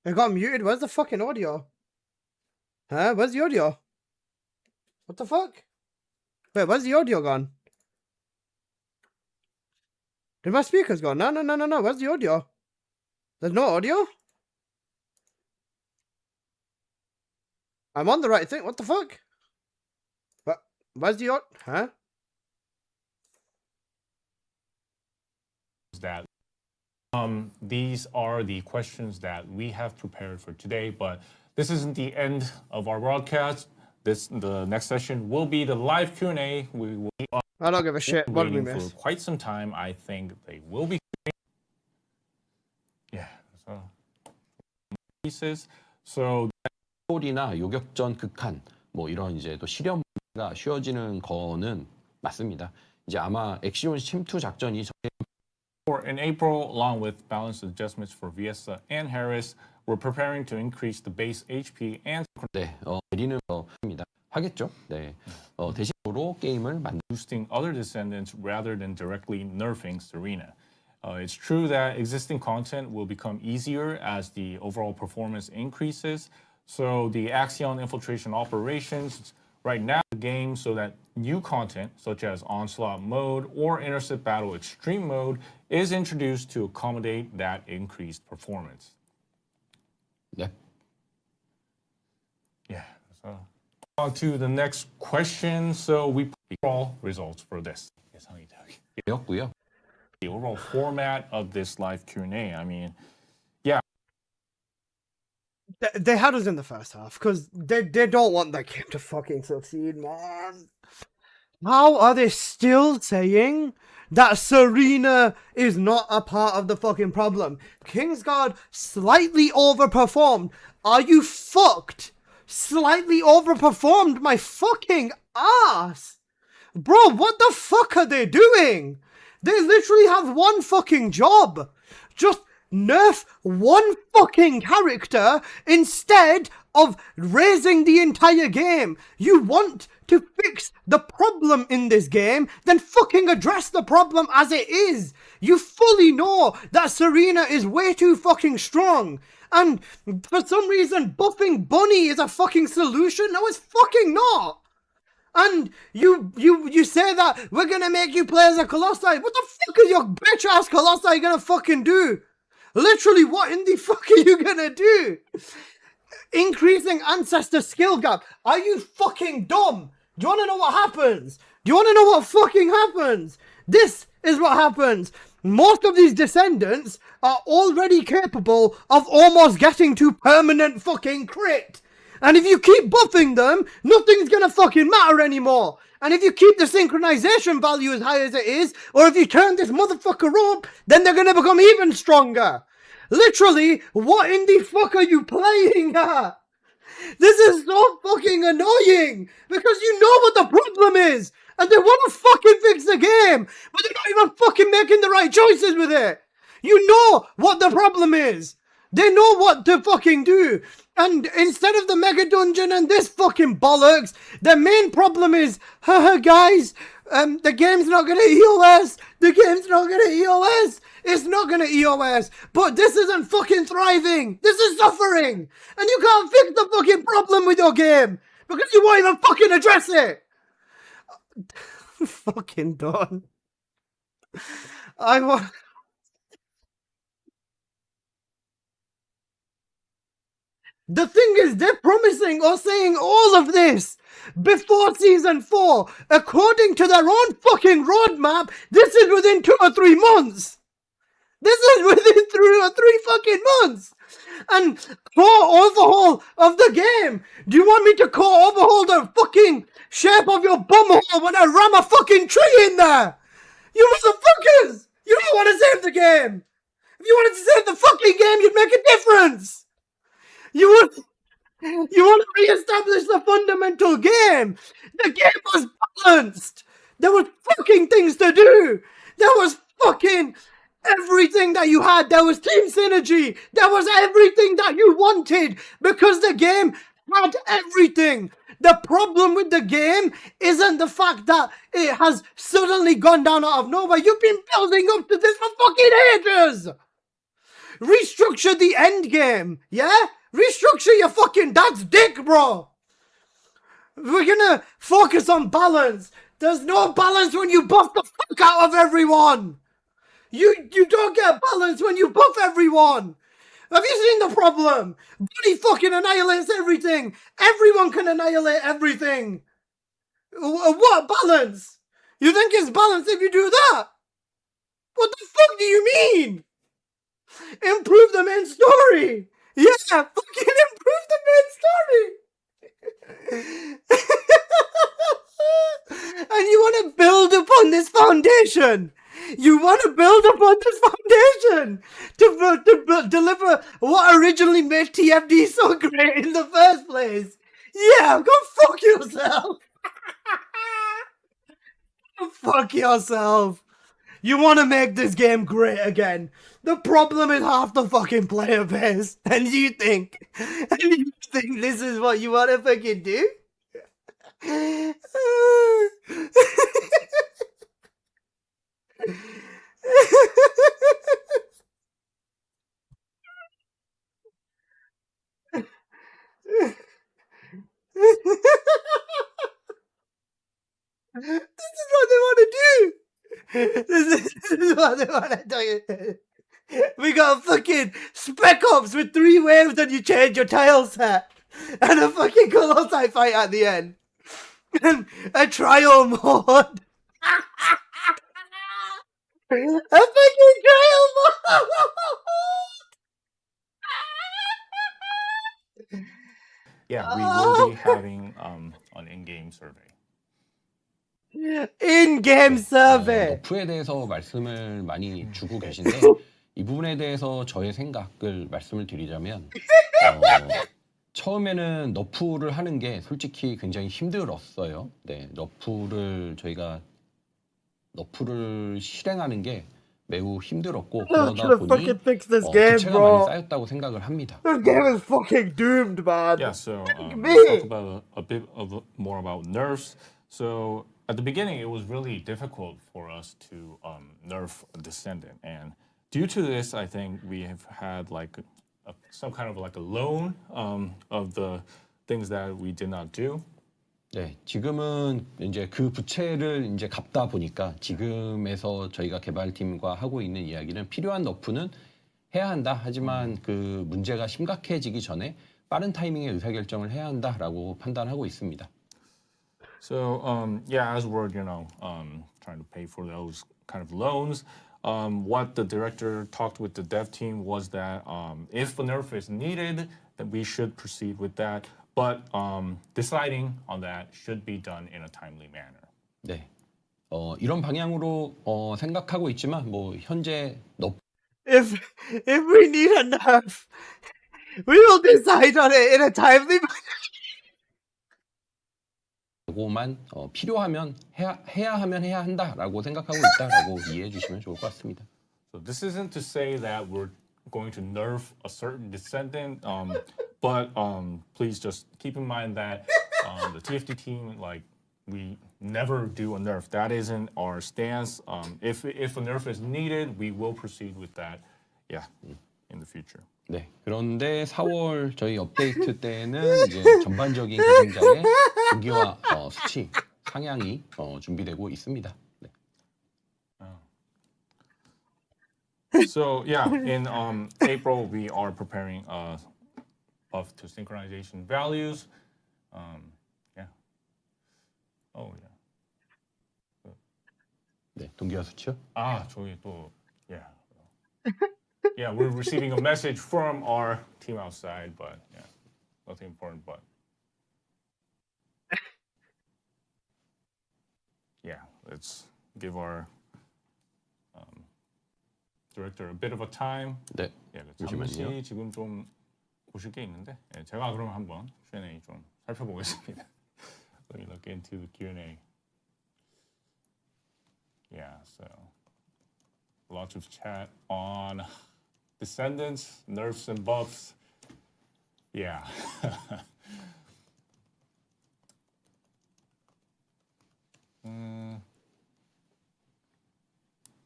Speaker 18: It got muted. Where's the fucking audio? Huh? Where's the audio? What the fuck? Wait, where's the audio gone? Did my speakers go? No. Where's the audio? There's no audio? I'm on the right thing. What the fuck? What? Where's the audio? Huh?
Speaker 7: That these are the questions that we have prepared for today, but this isn't the end of our broadcast. The next session will be the live Q&A. We will be
Speaker 18: I don't give a shit. What did we
Speaker 7: waiting
Speaker 18: miss?
Speaker 7: for quite some time. I think they will be. Yeah. So pieces. So
Speaker 16: 홀이나 요격전 극한 뭐 이런 이제 또 실험가 쉬워지는 거는 맞습니다. 이제 아마 엑시온 침투 작전이
Speaker 7: in April, along with balance adjustments for Viesa and Harris, we're preparing to increase the base HP and
Speaker 16: 네, 내리는 겁니다. 하겠죠. 네. 대신으로 게임을
Speaker 7: boosting other descendants rather than directly nerfing Serena. It's true that existing content will become easier as the overall performance increases. So the Axion infiltration operations right now in the game so that new content such as onslaught mode or intercept battle extreme mode is introduced to accommodate that increased performance.
Speaker 16: Yeah.
Speaker 7: Yeah. So on to the next question. So we put all results for this. The overall format of this live Q&A. I mean, yeah.
Speaker 18: They had us in the first half because they don't want that game to fucking succeed, man. How are they still saying that Serena is not a part of the fucking problem? Kingsguard slightly overperformed. Are you fucked? Slightly overperformed my fucking ass. Bro, what the fuck are they doing? They literally have one fucking job. Just nerf one fucking character instead of raising the entire game. You want to fix the problem in this game, then fucking address the problem as it is. You fully know that Serena is way too fucking strong. And for some reason, buffing Bunny is a fucking solution? No, it's fucking not. And you say that we're gonna make you play as a Colossi. What the fuck is your bitch ass Colossi gonna fucking do? Literally, what in the fuck are you gonna do? Increasing ancestor skill gap. Are you fucking dumb? Do you wanna know what happens? Do you wanna know what fucking happens? This is what happens. Most of these descendants are already capable of almost getting to permanent fucking crit. And if you keep buffing them, nothing's gonna fucking matter anymore. And if you keep the synchronization value as high as it is, or if you turn this motherfucker up, then they're gonna become even stronger. Literally, what in the fuck are you playing at? This is so fucking annoying, because you know what the problem is, and they want to fucking fix the game, but they're not even fucking making the right choices with it. You know what the problem is. They know what to fucking do. And instead of the mega dungeon and this fucking bollocks, the main problem is, haha guys, the game's not gonna EOS. The game's not gonna EOS. It's not gonna EOS. But this isn't fucking thriving. This is suffering. And you can't fix the fucking problem with your game. Because you won't even fucking address it. Fucking done. The thing is, they're promising or saying all of this before Season 4. According to their own fucking roadmap, this is within 2 or 3 months. This is within 3 or 3 fucking months. And core overhaul of the game. Do you want me to core overhaul the fucking shape of your bumhole when I ram a fucking tree in there? You motherfuckers! You don't want to save the game. If you wanted to save the fucking game, you'd make a difference. You want to re-establish the fundamental game. The game was balanced. There was fucking things to do. There was fucking everything that you had. There was team synergy. There was everything that you wanted because the game had everything. The problem with the game isn't the fact that it has suddenly gone down out of nowhere. You've been building up to this for fucking ages. Restructure the end game, yeah? Restructure your fucking dad's dick, bro. We're gonna focus on balance. There's no balance when you buff the fuck out of everyone. You don't get balance when you buff everyone. Have you seen the problem? Buddy fucking annihilates everything. Everyone can annihilate everything. What balance? You think it's balance if you do that? What the fuck do you mean? Improve the main story. Yeah, fucking improve the main story. And you want to build upon this foundation. You want to build upon this foundation to deliver what originally made TFD so great in the first place. Yeah, go fuck yourself. Go fuck yourself. You want to make this game great again. The problem is half the fucking player base. And you think this is what you want to fucking do? This is what they want to do. This is what they want to do. We got fucking Spec Ops with 3 waves and you change your tile set. And a fucking Colossi fight at the end. And a trial mode. A fucking trial mode.
Speaker 7: Yeah, we will be having an in-game survey.
Speaker 18: In-game survey.
Speaker 16: 너프에 대해서 말씀을 많이 주고 계신데 이 부분에 대해서 저의 생각을 말씀을 드리자면 처음에는 너프를 하는 게 솔직히 굉장히 힘들었어요. 네, 저희가 너프를 실행하는 게 매우 힘들었고 그러다 보니 부채가 많이 쌓였다고 생각을 합니다.
Speaker 18: This game is fucking doomed, man.
Speaker 7: Yeah, so let's talk about a bit more about nerfs. So at the beginning, it was really difficult for us to nerf Descendant, and due to this, I think we have had like some kind of like a loan of the things that we did not do.
Speaker 16: 네, 지금은 이제 그 부채를 이제 갚다 보니까 지금에서 저희가 개발팀과 하고 있는 이야기는 필요한 너프는 해야 한다. 하지만 그 문제가 심각해지기 전에 빠른 타이밍에 의사결정을 해야 한다라고 판단하고 있습니다.
Speaker 7: So yeah, as we're trying to pay for those kind of loans, what the director talked with the dev team was that if a nerf is needed, then we should proceed with that. But deciding on that should be done in a timely manner.
Speaker 16: 네, 이런 방향으로 생각하고 있지만 뭐 현재
Speaker 18: If we need a nerf, we will decide on it in a timely manner.
Speaker 16: 고만 필요하면 해야 한다라고 생각하고 있다라고 이해해 주시면 좋을 것 같습니다.
Speaker 7: So this isn't to say that we're going to nerf a certain Descendant, but please just keep in mind that the TFT team, like, we never do a nerf. That isn't our stance. If a nerf is needed, we will proceed with that. Yeah, in the future.
Speaker 16: 네, 그런데 4월 저희 업데이트 때는 이제 전반적인 계승자의 분기와 수치 상향이 준비되고 있습니다. 네.
Speaker 7: So yeah, in April we are preparing a buff to synchronization values. Yeah. Oh yeah.
Speaker 16: 네, 동기화 수치요?
Speaker 7: 저희 또 yeah. Yeah, we're receiving a message from our team outside, but yeah, nothing important. But yeah, let's give our director a bit of a time.
Speaker 16: 네.
Speaker 7: 잠시 지금 좀 보실 게 있는데, 제가 그럼 한번 Q&A 좀 살펴보겠습니다. Let me look into the Q&A. Yeah, so lots of chat on Descendants, nerfs and buffs. Yeah.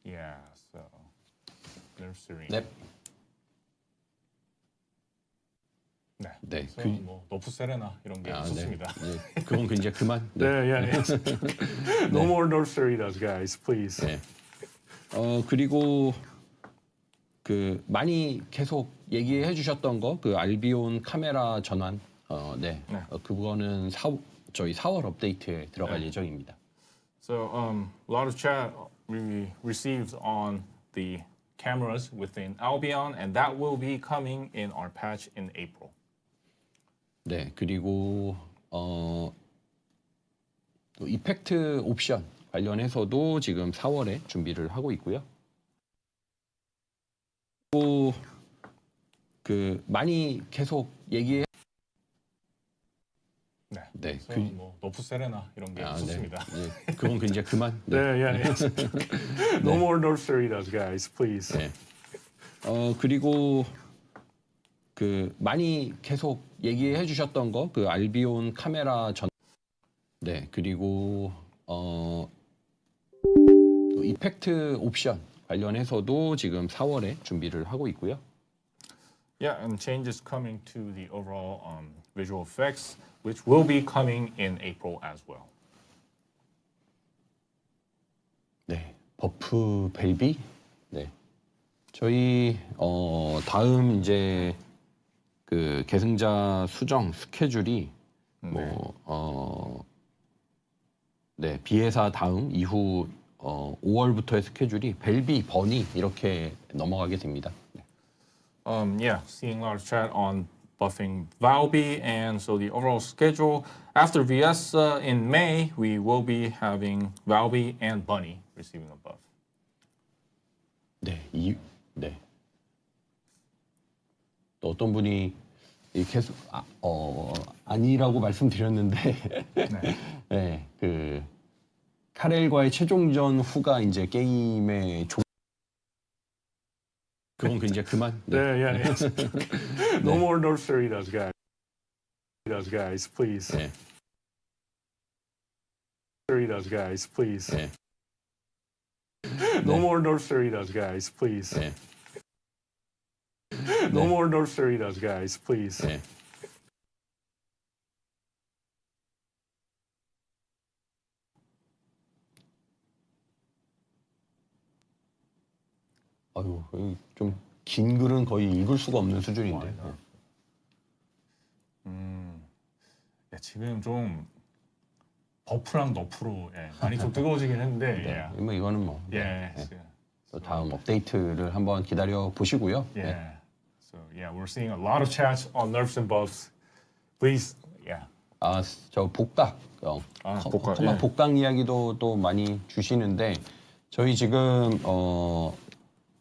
Speaker 7: Yeah, so nerf Serena.
Speaker 16: 네.
Speaker 7: 네. 뭐 너프 세레나 이런 게 좋습니다.
Speaker 16: 네. 그건 이제 그만.
Speaker 7: 네. No more nerf Serenas, guys, please.
Speaker 16: 네. 그리고 그 많이 계속 얘기해 주셨던 거 그 알비온 카메라 전환 네. 그거는 저희 4월 업데이트에 들어갈 예정입니다.
Speaker 7: So a lot of chat we received on the cameras within Albion and that will be coming in our patch in April.
Speaker 16: 네, 그리고 또 이펙트 옵션 관련해서도 지금 4월에 준비를 하고 있고요. 또 그 많이 계속 얘기해.
Speaker 7: 네, 뭐 너프 세레나 이런 게 좋습니다.
Speaker 16: 네. 그건 이제 그만.
Speaker 7: 네, No more North Serenas, guys, please.
Speaker 16: 네. 그리고 그 많이 계속 얘기해 주셨던 거 그 알비온 카메라 네, 그리고 또 이펙트 옵션 관련해서도 지금 4월에 준비를 하고 있고요.
Speaker 7: Yeah, and changes coming to the overall visual effects, which will be coming in April as well.
Speaker 16: 네, 버프 벨비. 네, 저희 다음 이제 그 계승자 수정 스케줄이 네, 비회사 다음 이후 5월부터의 스케줄이 벨비, 버니 이렇게 넘어가게 됩니다.
Speaker 7: Yeah, seeing a lot of chat on buffing Valby, and so the overall schedule after VS in May, we will be having Valby and Bunny receiving a buff.
Speaker 16: 네, 네. 또 어떤 분이 계속 아니라고 말씀드렸는데, 네, 그 카렐과의 최종전 후가 이제 게임의 그건 이제 그만.
Speaker 7: 네, No more North Serenas, guys, please.
Speaker 16: 네.
Speaker 7: Serenas, guys, please.
Speaker 16: 네.
Speaker 7: No more North Serenas, guys, please.
Speaker 16: 네.
Speaker 7: No more North Serenas, guys, please.
Speaker 16: 네. 아유, 좀 긴 글은 거의 읽을 수가 없는 수준인데.
Speaker 7: 네, 지금 좀 버프랑 너프로 많이 좀 뜨거워지긴 했는데.
Speaker 16: 네, 뭐 이거는 뭐. 또 다음 업데이트를 한번 기다려 보시고요.
Speaker 7: So yeah, we're seeing a lot of chats on nerfs and buffs. Please,
Speaker 16: 저 복각, 복각 이야기도 또 많이 주시는데 저희 지금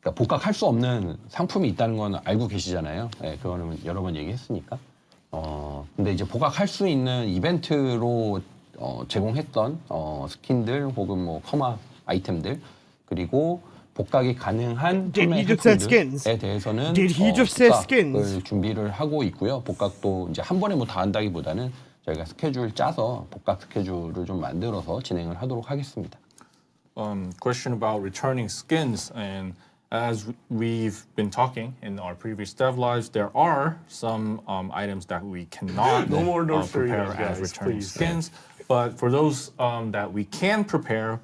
Speaker 16: 그러니까 복각할 수 없는 상품이 있다는 건 알고 계시잖아요. 네, 그거는 여러 번 얘기했으니까. 근데 이제 복각할 수 있는 이벤트로 제공했던 스킨들 혹은 뭐 커마 아이템들 그리고 복각이 가능한 판매 상품들에 대해서는 복각을 준비를 하고 있고요. 복각도 이제 한 번에 뭐 다 한다기보다는 저희가 스케줄 짜서 복각 스케줄을 좀 만들어서 진행을 하도록 하겠습니다.
Speaker 7: Question about returning skins, and as we've been talking in our previous dev lives, there are some items that we cannot prepare as returning skins. But for those that we can prepare,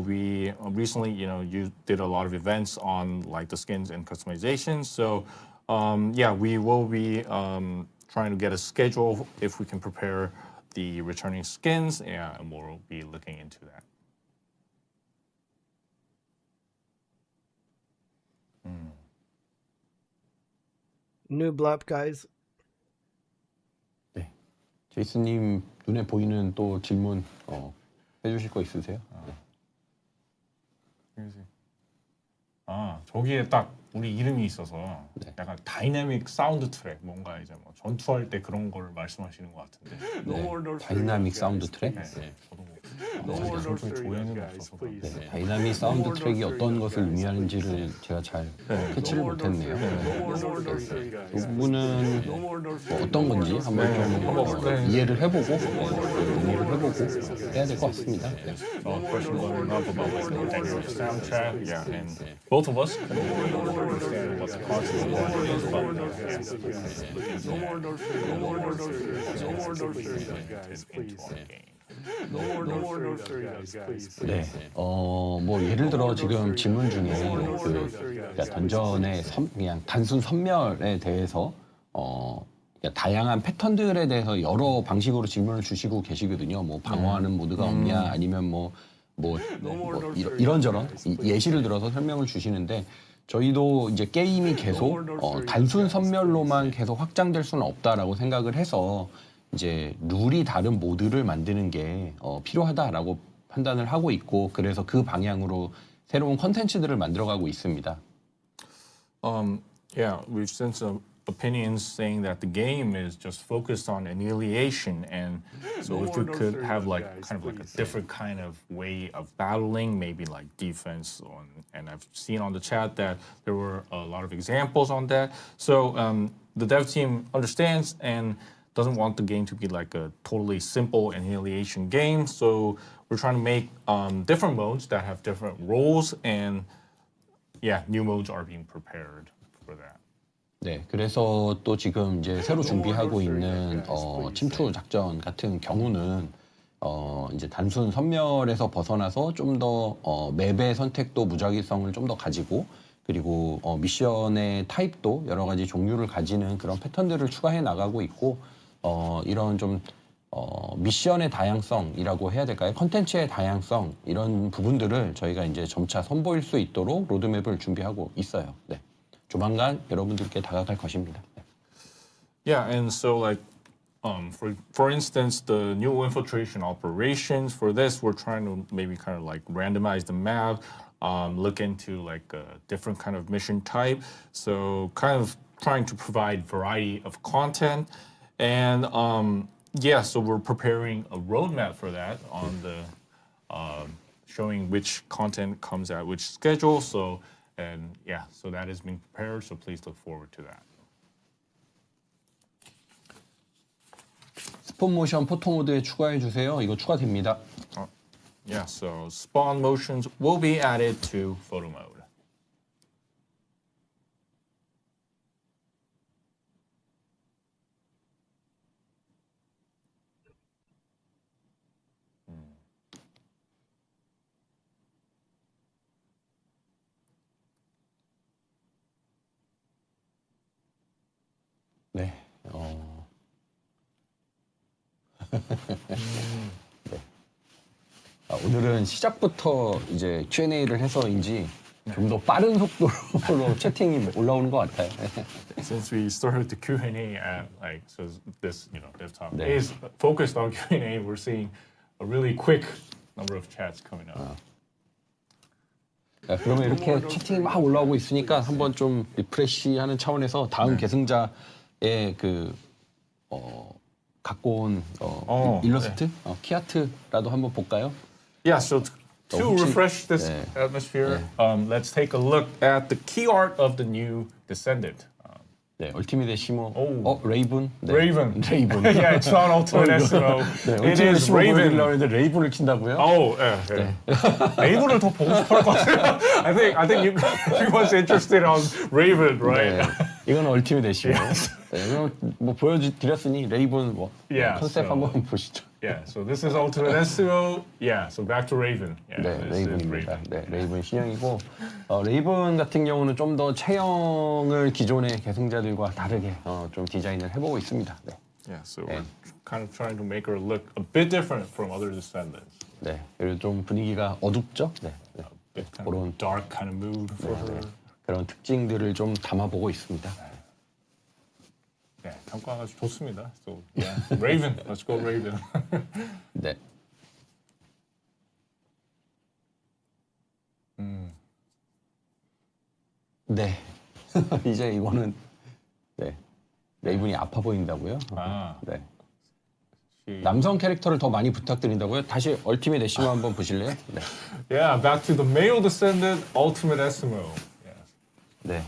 Speaker 7: we recently, you did a lot of events on like the skins and customization. So yeah, we will be trying to get a schedule if we can prepare the returning skins, and we'll be looking into that.
Speaker 18: New blap, guys.
Speaker 16: 네, 제이슨님 눈에 보이는 또 질문 해주실 거 있으세요?
Speaker 7: 저기에 딱 우리 이름이 있어서 약간 다이내믹 사운드 트랙, 뭔가 이제 뭐 전투할 때 그런 걸 말씀하시는 것 같은데.
Speaker 16: 다이나믹 사운드 트랙?
Speaker 7: 네. 저도 뭐 조회는 없어서.
Speaker 16: 네, 다이나믹 사운드 트랙이 어떤 것을 의미하는지를 제가 잘 캐치를 못했네요. 이 부분은 뭐 어떤 건지 한번 좀 이해를 해보고 의미를 해보고 해야 될 것 같습니다.
Speaker 7: Both of us can understand what the concept of what it is, but
Speaker 13: No more North Serenas, guys, please.
Speaker 16: 네, 뭐 예를 들어 지금 질문 중에 그러니까 던전의 그냥 단순 선멸에 대해서 그러니까 다양한 패턴들에 대해서 여러 방식으로 질문을 주시고 계시거든요. 뭐 방어하는 모드가 없냐, 아니면 뭐 이런저런 예시를 들어서 설명을 주시는데 저희도 이제 게임이 계속 단순 선멸로만 계속 확장될 수는 없다라고 생각을 해서 이제 룰이 다른 모드를 만드는 게 필요하다라고 판단을 하고 있고 그래서 그 방향으로 새로운 컨텐츠들을 만들어가고 있습니다.
Speaker 7: Yeah, we've seen some opinions saying that the game is just focused on annihilation, and so if we could have like kind of like a different kind of way of battling, maybe like defense on, and I've seen on the chat that there were a lot of examples on that. So the dev team understands and doesn't want the game to be like a totally simple annihilation game. So we're trying to make different modes that have different roles, and yeah, new modes are being prepared for that.
Speaker 16: 네, 그래서 또 지금 이제 새로 준비하고 있는 침투 작전 같은 경우는 이제 단순 선멸에서 벗어나서 좀 더 맵의 선택도 무작위성을 좀 더 가지고 그리고 미션의 타입도 여러 가지 종류를 가지는 그런 패턴들을 추가해 나가고 있고 이런 좀 미션의 다양성이라고 해야 될까요? 컨텐츠의 다양성 이런 부분들을 저희가 이제 점차 선보일 수 있도록 로드맵을 준비하고 있어요. 네. 조만간 여러분들께 다가갈 것입니다.
Speaker 7: Yeah, and so like for instance, the new infiltration operations for this, we're trying to maybe kind of like randomize the map, look into like a different kind of mission type. So kind of trying to provide variety of content, and yeah, so we're preparing a roadmap for that on the showing which content comes at which schedule. So. And yeah, so that is being prepared, so please look forward to that.
Speaker 16: 스폰 모션 포토 모드에 추가해 주세요. 이거 추가됩니다.
Speaker 7: Yeah, so spawn motions will be added to photo mode.
Speaker 16: 네. 네. 오늘은 시작부터 이제 Q&A를 해서인지 좀 더 빠른 속도로 채팅이 올라오는 것 같아요.
Speaker 7: Since we started the Q&A at like so this dev talk
Speaker 16: 네.
Speaker 7: is focused on Q&A, we're seeing a really quick number of chats coming up.
Speaker 16: 그러면 이렇게 채팅이 막 올라오고 있으니까 한번 좀 리프레시하는 차원에서 다음 계승자의 그 갖고 온 일러스트, 키아트라도 한번 볼까요?
Speaker 7: Yeah, so to refresh this atmosphere, let's take a look at the key art of the new Descendant.
Speaker 16: 네, 얼티밋의 시모. 레이븐. 네.
Speaker 7: Raven.
Speaker 16: Yeah,
Speaker 7: it's not Ultimate SMO.
Speaker 16: 네,
Speaker 7: It is Raven.
Speaker 16: 보여드리려고 레이븐을 킨다고요?
Speaker 7: 네. 레이븐을 더 보고 싶을 것 같아요. I think everyone's interested on Raven, right?
Speaker 16: 네, 이건 얼티밋의 시모. 네, 그럼 뭐 보여드렸으니 레이븐 컨셉 한번 보시죠.
Speaker 7: Yeah, so this is Ultimate SMO. Yeah, so back to Raven. Yeah,
Speaker 16: 네, 레이븐입니다. 네, 레이븐 신형이고 레이븐 같은 경우는 좀 더 체형을 기존의 계승자들과 다르게 좀 디자인을 해보고 있습니다. 네.
Speaker 7: Yeah, so we're kind of trying to make her look a bit different from other Descendants.
Speaker 16: 네, 그리고 좀 분위기가 어둡죠. 네, 네.
Speaker 7: 그런 dark kind of mood for her.
Speaker 16: 그런 특징들을 좀 담아보고 있습니다.
Speaker 7: 네, 평가가 좋습니다. So, yeah, Raven, let's go Raven.
Speaker 16: 네. 네. 이제 이거는 레이븐이 아파 보인다고요? 네. 남성 캐릭터를 더 많이 부탁드린다고요? 다시 얼티밋 애쉬모 한번 보실래요? 네.
Speaker 7: Yeah, back to the male Descendant, Ultimate SMO.
Speaker 16: 네,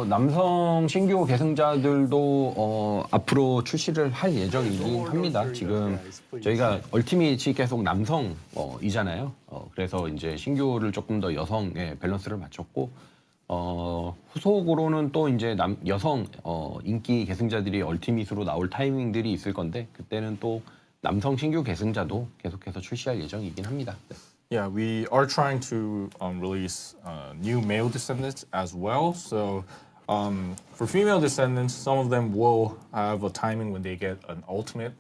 Speaker 16: 남성 신규 계승자들도 앞으로 출시를 할 예정이긴 합니다. 지금 저희가 얼티밋이 계속 남성이잖아요. 그래서 이제 신규를 조금 더 여성의 밸런스를 맞췄고 후속으로는 또 이제 여성 인기 계승자들이 얼티밋으로 나올 타이밍들이 있을 건데 그때는 또 남성 신규 계승자도 계속해서 출시할 예정이긴 합니다. 네.
Speaker 7: Yeah, we are trying to release new male descendants as well. So for female descendants, some of them will have a timing when they get an ultimate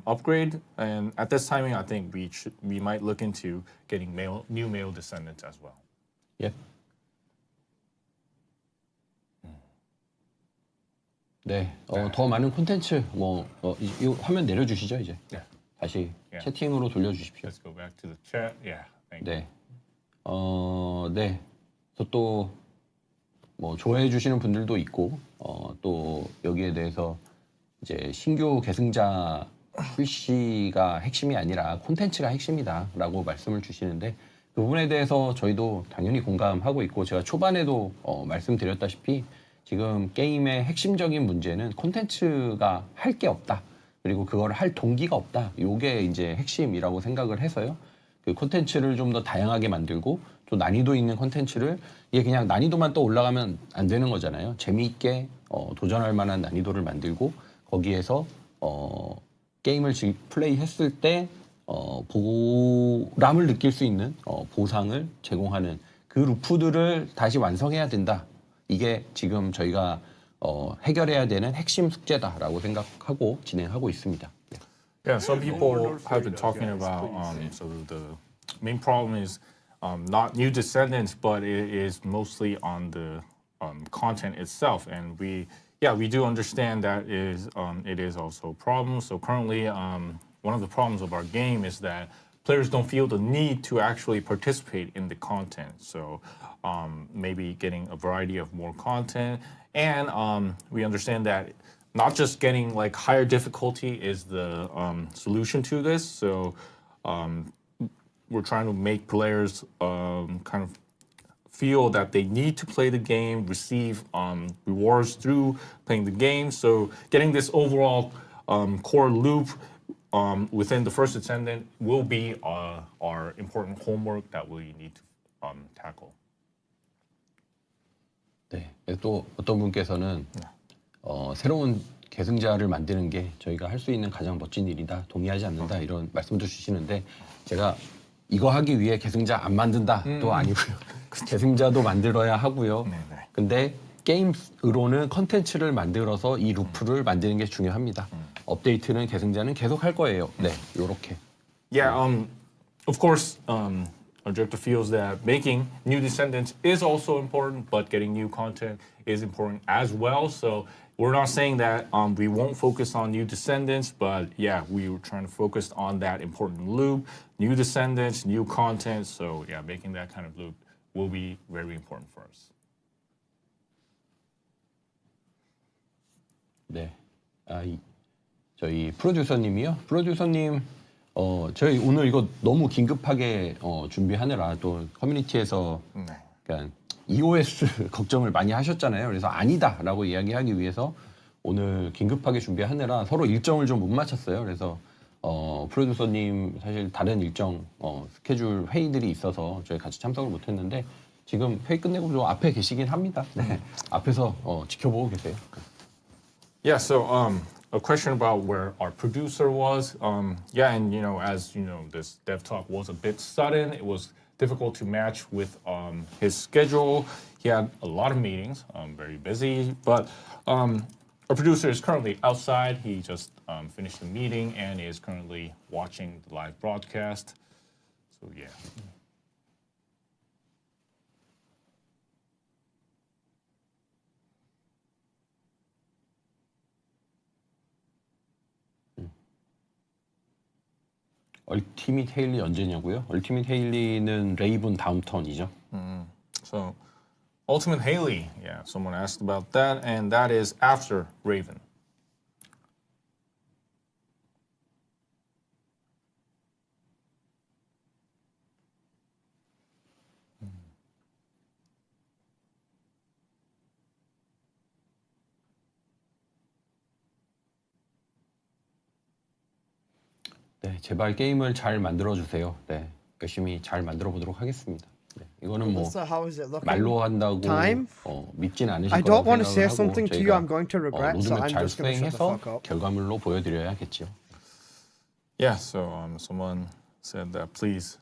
Speaker 7: upgrade, and at this timing, I think we might look into getting new male descendants as well.
Speaker 16: 예. 네, 더 많은 콘텐츠 이 화면 내려주시죠 이제.
Speaker 7: 네.
Speaker 16: 다시 채팅으로 돌려주십시오.
Speaker 7: Let's go back to the chat. Yeah. Thank you.
Speaker 16: 네. 네. 또 좋아해 주시는 분들도 있고 또 여기에 대해서 이제 신규 계승자 출시가 핵심이 아니라 콘텐츠가 핵심이다라고 말씀을 주시는데 그 부분에 대해서 저희도 당연히 공감하고 있고 제가 초반에도 말씀드렸다시피 지금 게임의 핵심적인 문제는 콘텐츠가 할 게 없다. 그리고 그걸 할 동기가 없다. 요게 이제 핵심이라고 생각을 해서요. 그 콘텐츠를 좀 더 다양하게 만들고 또 난이도 있는 콘텐츠를 이게 그냥 난이도만 또 올라가면 안 되는 거잖아요. 재미있게 도전할 만한 난이도를 만들고 거기에서 게임을 플레이했을 때 보람을 느낄 수 있는 보상을 제공하는 그 루프들을 다시 완성해야 된다. 이게 지금 저희가 해결해야 되는 핵심 숙제다라고 생각하고 진행하고 있습니다.
Speaker 7: Yeah, some people have been talking about so the main problem is not new descendants, but it is mostly on the content itself, and we do understand that it is also a problem. So currently, one of the problems of our game is that players don't feel the need to actually participate in the content. So maybe getting a variety of more content, and we understand that not just getting like higher difficulty is the solution to this. So we're trying to make players kind of feel that they need to play the game, receive rewards through playing the game. So getting this overall core loop within the first Descendant will be our important homework that we need to tackle.
Speaker 16: 네, 또 어떤 분께서는 새로운 계승자를 만드는 게 저희가 할 수 있는 가장 멋진 일이다, 동의하지 않는다 이런 말씀도 주시는데 제가 이거 하기 위해 계승자 안 만든다도 아니고요. 계승자도 만들어야 하고요. 근데 게임으로는 컨텐츠를 만들어서 이 루프를 만드는 게 중요합니다. 업데이트는 계승자는 계속 할 거예요. 네, 요렇게.
Speaker 7: Yeah, of course, our director feels that making new Descendants is also important, but getting new content is important as well. So we're not saying that we won't focus on new Descendants, but yeah, we were trying to focus on that important loop, new Descendants, new content. So yeah, making that kind of loop will be very important for us.
Speaker 16: 네, 저희 프로듀서님이요. 프로듀서님, 저희 오늘 이거 너무 긴급하게 준비하느라 또 커뮤니티에서 그러니까 EOS 걱정을 많이 하셨잖아요. 그래서 아니다라고 이야기하기 위해서 오늘 긴급하게 준비하느라 서로 일정을 좀 못 맞췄어요. 그래서 프로듀서님 사실 다른 일정 스케줄 회의들이 있어서 저희 같이 참석을 못했는데 지금 회의 끝내고 좀 앞에 계시긴 합니다. 네, 앞에서 지켜보고 계세요.
Speaker 7: Yeah, so a question about where our producer was. Yeah, and as you know, this dev talk was a bit sudden. It was difficult to match with his schedule. He had a lot of meetings, very busy. But our producer is currently outside. He just finished the meeting and is currently watching the live broadcast. So yeah.
Speaker 16: 얼티밋 헤일리 언제냐고요? 얼티밋 헤일리는 레이븐 다음 턴이죠.
Speaker 7: So, Ultimate Haley, yeah, someone asked about that, and that is after Raven.
Speaker 16: 네, 제발 게임을 잘 만들어 주세요. 네, 열심히 잘 만들어 보도록 하겠습니다. 네, 이거는 뭐
Speaker 18: So how is it looking?
Speaker 16: 말로 한다고
Speaker 18: Time?
Speaker 16: 믿진 않으실
Speaker 18: I
Speaker 16: 거라고
Speaker 18: don't want to say
Speaker 16: 생각을 하고
Speaker 18: something to you
Speaker 16: 저희가
Speaker 18: I'm going to regret, so
Speaker 16: 로드맵
Speaker 18: I'm
Speaker 16: 잘
Speaker 18: just going to shut the
Speaker 16: 수행해서
Speaker 18: fuck up.
Speaker 16: 결과물로 보여드려야겠죠.
Speaker 7: Yeah, so someone said that please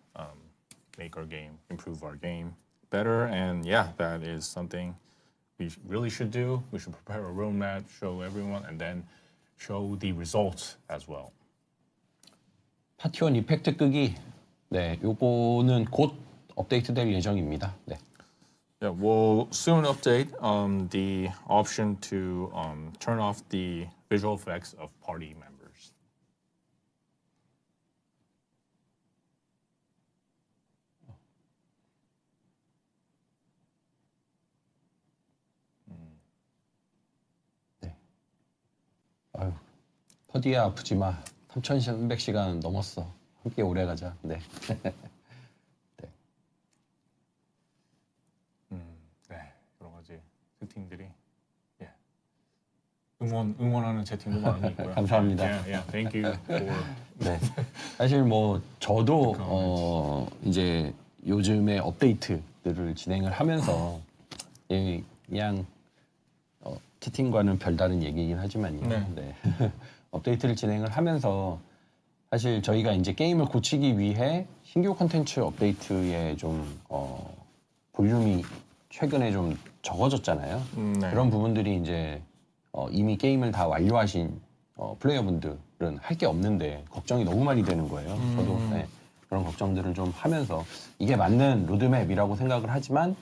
Speaker 7: make our game, improve our game better, and yeah, that is something we really should do. We should prepare a roadmap, show everyone, and then show the results as well.
Speaker 16: 파티원 이펙트 끄기. 네, 요거는 곧 업데이트될 예정입니다. 네.
Speaker 7: Yeah, we'll soon update the option to turn off the visual effects of party members.
Speaker 16: 아유, 퍼디야 아프지 마. 3,300시간 넘었어. 함께 오래 가자. 네.
Speaker 7: 네, 여러 가지 채팅들이 응원하는 채팅도 많이 있고요.
Speaker 16: 감사합니다.
Speaker 7: Yeah, thank you for.
Speaker 16: 네. 사실 뭐 저도 이제 요즘에 업데이트들을 진행을 하면서 그냥 채팅과는 별다른 얘기긴 하지만요. 네. 업데이트를 진행을 하면서 사실 저희가 이제 게임을 고치기 위해 신규 콘텐츠 업데이트에 좀 볼륨이 최근에 좀 적어졌잖아요.
Speaker 7: 네.
Speaker 16: 그런 부분들이 이제 이미 게임을 다 완료하신 플레이어분들은 할 게 없는데 걱정이 너무 많이 되는 거예요. 저도 그런 걱정들을 좀 하면서 이게 맞는 로드맵이라고 생각을 하지만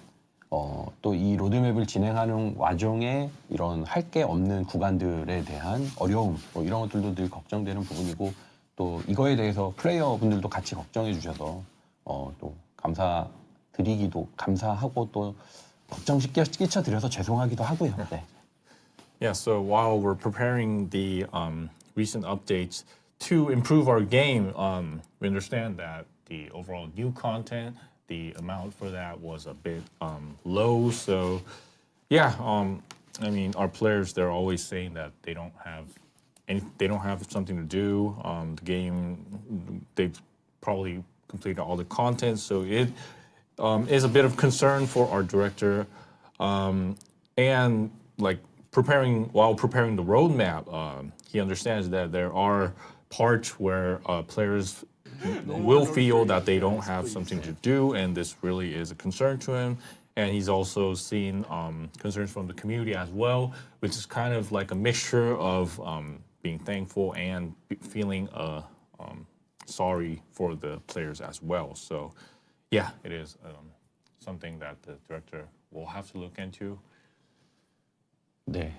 Speaker 16: 또 이 로드맵을 진행하는 와중에 이런 할 게 없는 구간들에 대한 어려움 뭐 이런 것들도 늘 걱정되는 부분이고 또 이거에 대해서 플레이어분들도 같이 걱정해 주셔서 또 감사드리기도 감사하고 또 걱정 끼쳐드려서 죄송하기도 하고요. 네.
Speaker 7: Yeah, so while we're preparing the recent updates to improve our game, we understand that the overall new content, the amount for that was a bit low. So, yeah, I mean, our players, they're always saying that they don't have something to do. The game, they've probably completed all the content, so it is a bit of concern for our director, and like while preparing the roadmap, he understands that there are parts where players will feel that they don't have something to do, and this really is a concern to him. And he's also seen concerns from the community as well, which is kind of like a mixture of being thankful and feeling sorry for the players as well. So, yeah, it is something that the director will have to look into.
Speaker 16: 네,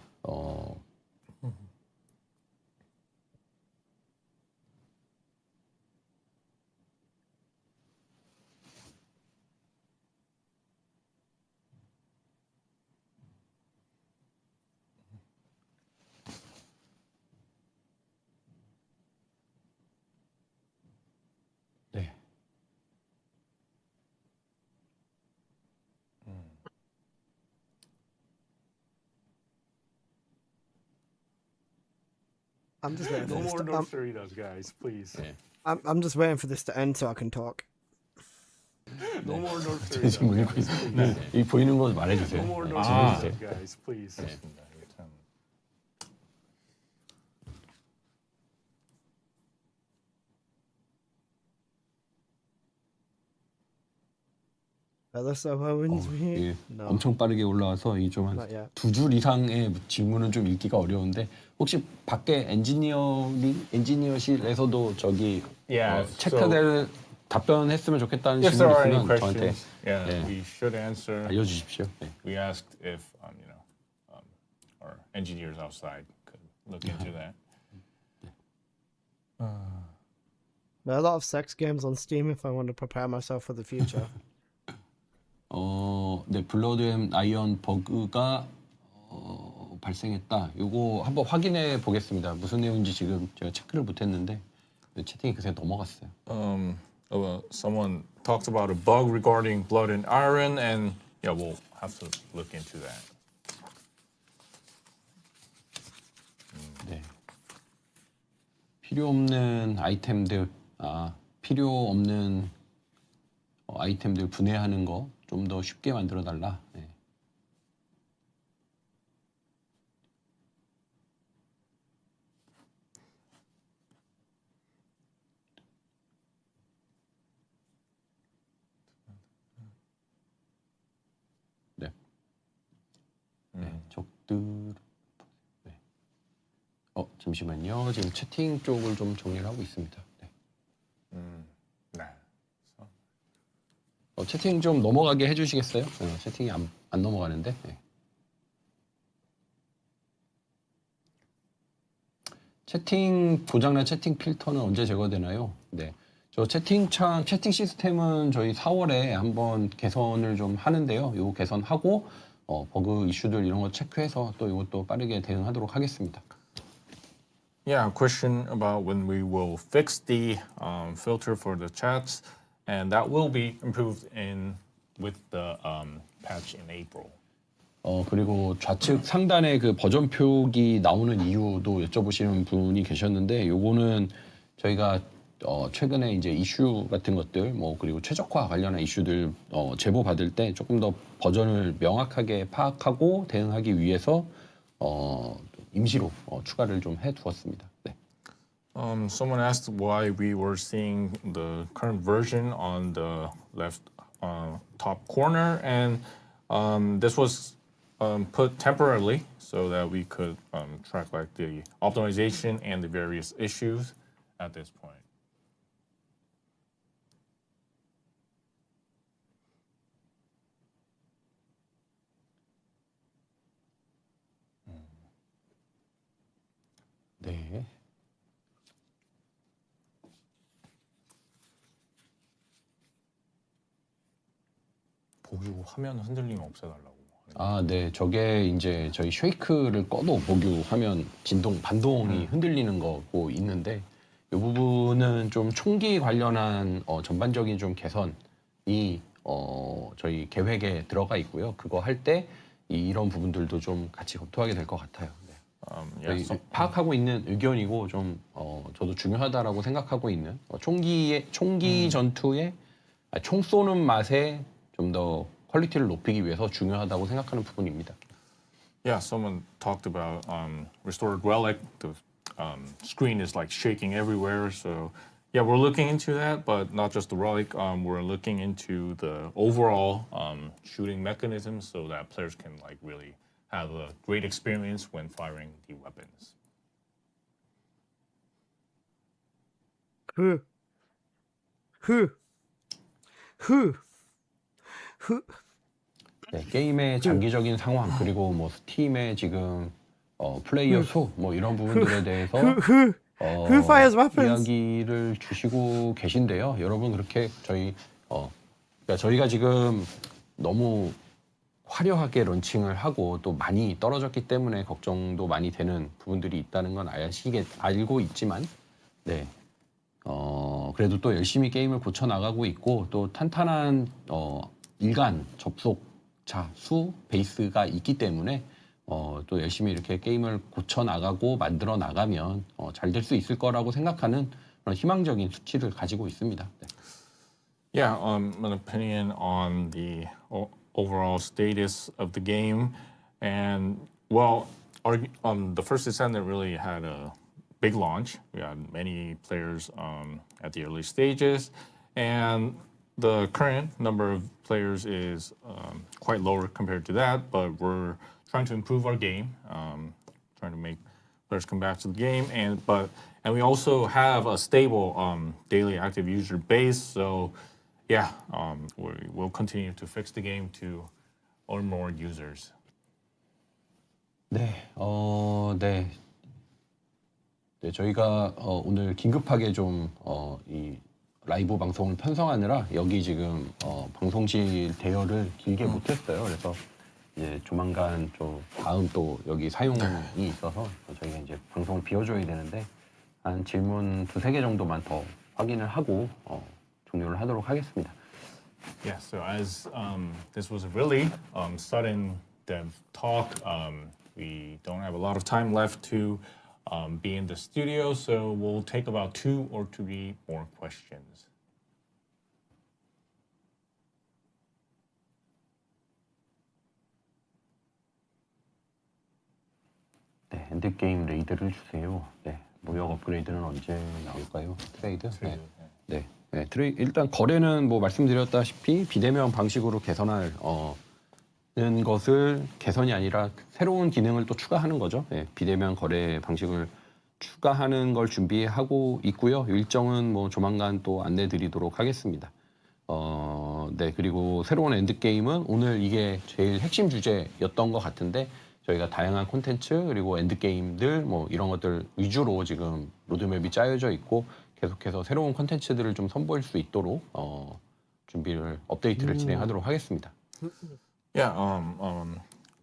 Speaker 16: 네.
Speaker 18: I'm just waiting for
Speaker 7: No
Speaker 18: this
Speaker 7: more
Speaker 18: to,
Speaker 7: North Doritos, guys, please.
Speaker 18: I'm just waiting for this to end so I can talk.
Speaker 7: No more North
Speaker 16: 지금
Speaker 7: Doritos,
Speaker 16: 읽고
Speaker 7: guys,
Speaker 16: 있어요.
Speaker 7: please.
Speaker 16: 이 보이는 거 말해주세요.
Speaker 7: No more
Speaker 16: 네,
Speaker 7: North
Speaker 16: 지금
Speaker 7: Doritos,
Speaker 16: 읽으세요.
Speaker 7: guys, please.
Speaker 18: Alyssa Owens here?
Speaker 16: 예,
Speaker 18: No.
Speaker 16: 엄청 빠르게 올라와서 이 좀 한
Speaker 18: Not yet.
Speaker 16: 두 줄 이상의 질문은 좀 읽기가 어려운데 혹시 밖에 엔지니어실에서도 저기 체크될 답변했으면 좋겠다는
Speaker 7: If there
Speaker 16: 질문
Speaker 7: are any
Speaker 16: 있으면 저한테
Speaker 7: questions, yeah, we should answer.
Speaker 16: 알려주십시오. 네.
Speaker 7: We asked if our engineers outside could look into that.
Speaker 18: There are a lot of sex games on Steam if I want to prepare myself for the future.
Speaker 16: 네, 블러드 앤 아이언 버그가 발생했다. 이거 한번 확인해 보겠습니다. 무슨 내용인지 지금 제가 체크를 못했는데 채팅이 그새 넘어갔어요.
Speaker 7: Someone talked about a bug regarding blood and iron, and yeah, we'll have to look into that.
Speaker 16: 네. 필요 없는 아이템들, 필요 없는 아이템들 분해하는 거 좀 더 쉽게 만들어 달라. 네. 적들. 네. 잠시만요. 지금 채팅 쪽을 좀 정리를 하고 있습니다. 네.
Speaker 7: 네.
Speaker 16: 채팅 좀 넘어가게 해주시겠어요? 채팅이 안 넘어가는데. 네. 채팅 고장난 채팅 필터는 언제 제거되나요? 네. 저 채팅창 채팅 시스템은 저희 4월에 한번 개선을 좀 하는데요. 요 개선하고 버그 이슈들 이런 거 체크해서 또 이것도 빠르게 대응하도록 하겠습니다.
Speaker 7: Yeah, question about when we will fix the filter for the chats, and that will be improved with the patch in April.
Speaker 16: 그리고 좌측 상단에 그 버전 표기 나오는 이유도 여쭤보시는 분이 계셨는데 요거는 저희가 최근에 이제 이슈 같은 것들 그리고 최적화 관련한 이슈들 제보 받을 때 조금 더 버전을 명확하게 파악하고 대응하기 위해서 임시로 추가를 좀 해두었습니다. 네.
Speaker 7: Someone asked why we were seeing the current version on the left top corner, and this was put temporarily so that we could track like the optimization and the various issues at this point.
Speaker 16: 네.
Speaker 7: 보기고 화면 흔들림 없애달라고.
Speaker 16: 네. 저게 이제 저희 쉐이크를 꺼도 보규 화면 반동이 흔들리는 거고 있는데 이 부분은 좀 총기 관련한 전반적인 좀 개선이 저희 계획에 들어가 있고요. 그거 할 때 이런 부분들도 좀 같이 검토하게 될 것 같아요. 저희 파악하고 있는 의견이고 좀 저도 중요하다라고 생각하고 있는 총기 전투에 총 쏘는 맛에 좀 더 퀄리티를 높이기 위해서 중요하다고 생각하는 부분입니다.
Speaker 7: Yeah, someone talked about restored relic. The screen is like shaking everywhere. So yeah, we're looking into that, but not just the relic. We're looking into the overall shooting mechanism so that players can like really have a great experience when firing the weapons.
Speaker 16: 네, 게임의 장기적인 상황 그리고 스팀의 지금 플레이어 수 이런 부분들에 대해서 이야기를 주시고 계신데요. 여러분 그렇게 그러니까 저희가 지금 너무 화려하게 런칭을 하고 또 많이 떨어졌기 때문에 걱정도 많이 되는 부분들이 있다는 건 알고 있지만 네. 그래도 또 열심히 게임을 고쳐 나가고 있고 또 탄탄한 일간 접속자 수 베이스가 있기 때문에 또 열심히 이렇게 게임을 고쳐 나가고 만들어 나가면 잘 될 수 있을 거라고 생각하는 그런 희망적인 수치를 가지고 있습니다. 네.
Speaker 7: Yeah, an opinion on the overall status of the game, and well, the first Descendant really had a big launch. We had many players at the early stages, and the current number of players is quite lower compared to that, but we're trying to improve our game, trying to make players come back to the game, and we also have a stable daily active user base, so yeah, we'll continue to fix the game to earn more users.
Speaker 16: 네, 네, 저희가 오늘 긴급하게 좀 이 라이브 방송을 편성하느라 여기 지금 방송실 대여를 길게 못했어요. 그래서 이제 조만간 좀 다음 또 여기 사용이 있어서 저희가 이제 방송을 비워줘야 되는데 한 질문 2-3개 정도만 더 확인을 하고 종료를 하도록 하겠습니다.
Speaker 7: Yeah, so as this was a really sudden dev talk, we don't have a lot of time left to be in the studio, so we'll take about 2 or 3 more questions.
Speaker 16: 네, 엔드게임 레이드를 주세요. 네, 무역 업그레이드는 언제 나올까요? 트레이드? 네. 네, 일단 거래는 말씀드렸다시피 비대면 방식으로 개선할 것을 개선이 아니라 새로운 기능을 또 추가하는 거죠. 예, 비대면 거래 방식을 추가하는 걸 준비하고 있고요. 일정은 뭐 조만간 또 안내드리도록 하겠습니다. 네, 그리고 새로운 엔드게임은 오늘 이게 제일 핵심 주제였던 것 같은데 저희가 다양한 콘텐츠 그리고 엔드게임들 뭐 이런 것들 위주로 지금 로드맵이 짜여져 있고 계속해서 새로운 콘텐츠들을 좀 선보일 수 있도록 준비를 업데이트를 진행하도록 하겠습니다.
Speaker 7: Yeah,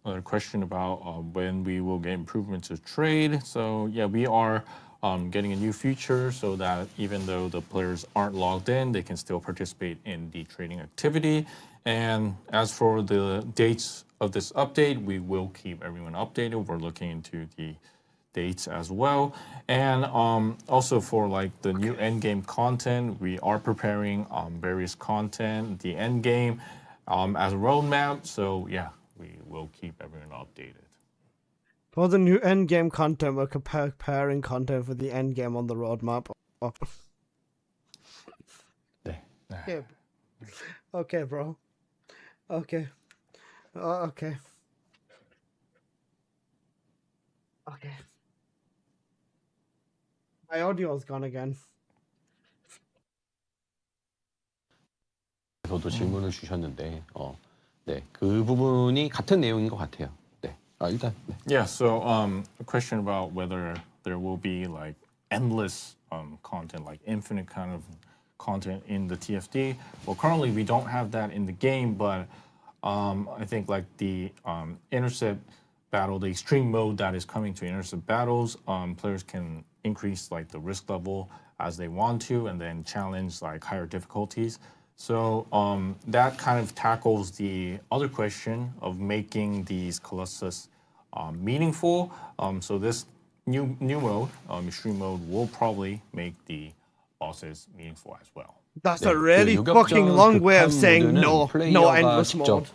Speaker 7: another question about when we will get improvements to trade. So yeah, we are getting a new feature so that even though the players aren't logged in, they can still participate in the trading activity. And as for the dates of this update, we will keep everyone updated. We're looking into the dates as well. And also for like the new endgame content, we are preparing various content, the endgame as a roadmap. So yeah, we will keep everyone updated.
Speaker 18: For the new endgame content, we're preparing content for the endgame on the roadmap.
Speaker 16: 네.
Speaker 18: Yeah. Okay, bro. Okay. Okay. Okay. My audio's gone again.
Speaker 16: 저도 질문을 주셨는데, 네, 그 부분이 같은 내용인 것 같아요. 네, 일단. 네.
Speaker 7: Yeah, so a question about whether there will be like endless content, like infinite kind of content in the TFD. Well, currently we don't have that in the game, but I think like the intercept battle, the extreme mode that is coming to intercept battles, players can increase like the risk level as they want to, and then challenge like higher difficulties. So that kind of tackles the other question of making these Colossus meaningful. So this new mode, extreme mode, will probably make the bosses meaningful as well.
Speaker 18: That's a really fucking long way of saying no endless mode.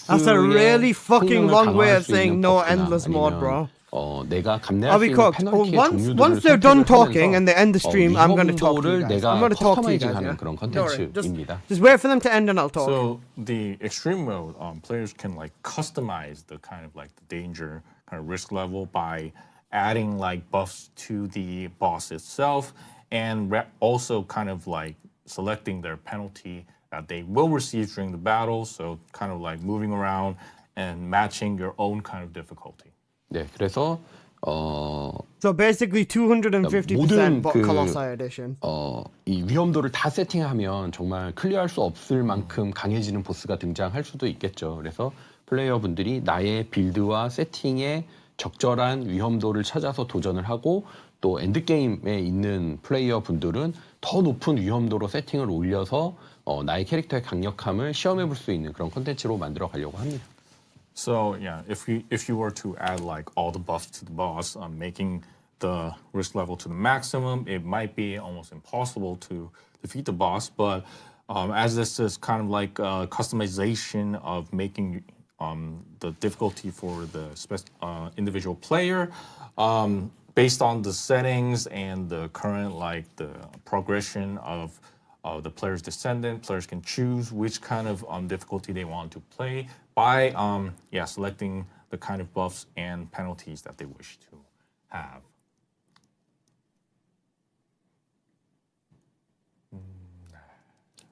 Speaker 18: That's a really fucking long way of saying no endless mode, bro.
Speaker 16: 내가 감내할
Speaker 18: I'll
Speaker 16: 수
Speaker 18: be
Speaker 16: 있는
Speaker 18: cooked.
Speaker 16: 페널티의
Speaker 18: Once they're done talking and they end the stream, I'm going to talk to you
Speaker 16: 위험도를
Speaker 18: guys. I'm
Speaker 16: 내가
Speaker 18: going to talk to you guys.
Speaker 16: 커스터마이징하는
Speaker 18: Yeah?
Speaker 16: 그런
Speaker 18: Don't worry.
Speaker 16: 컨텐츠입니다.
Speaker 18: Just wait for them to end and I'll talk.
Speaker 7: So the extreme mode, players can like customize the kind of like the danger kind of risk level by adding like buffs to the boss itself, and also kind of like selecting their penalty that they will receive during the battle. So kind of like moving around and matching your own kind of difficulty.
Speaker 16: 네, 그래서
Speaker 18: So basically 250% Colossi edition.
Speaker 16: 이 위험도를 다 세팅하면 정말 클리어할 수 없을 만큼 강해지는 보스가 등장할 수도 있겠죠. 그래서 플레이어분들이 나의 빌드와 세팅에 적절한 위험도를 찾아서 도전을 하고 또 엔드게임에 있는 플레이어분들은 더 높은 위험도로 세팅을 올려서 나의 캐릭터의 강력함을 시험해 볼 수 있는 그런 콘텐츠로 만들어 가려고 합니다.
Speaker 7: So yeah, if you were to add like all the buffs to the boss, making the risk level to the maximum, it might be almost impossible to defeat the boss. But as this is kind of like a customization of making the difficulty for the individual player, based on the settings and the current like the progression of the player's Descendant, players can choose which kind of difficulty they want to play by selecting the kind of buffs and penalties that they wish to have.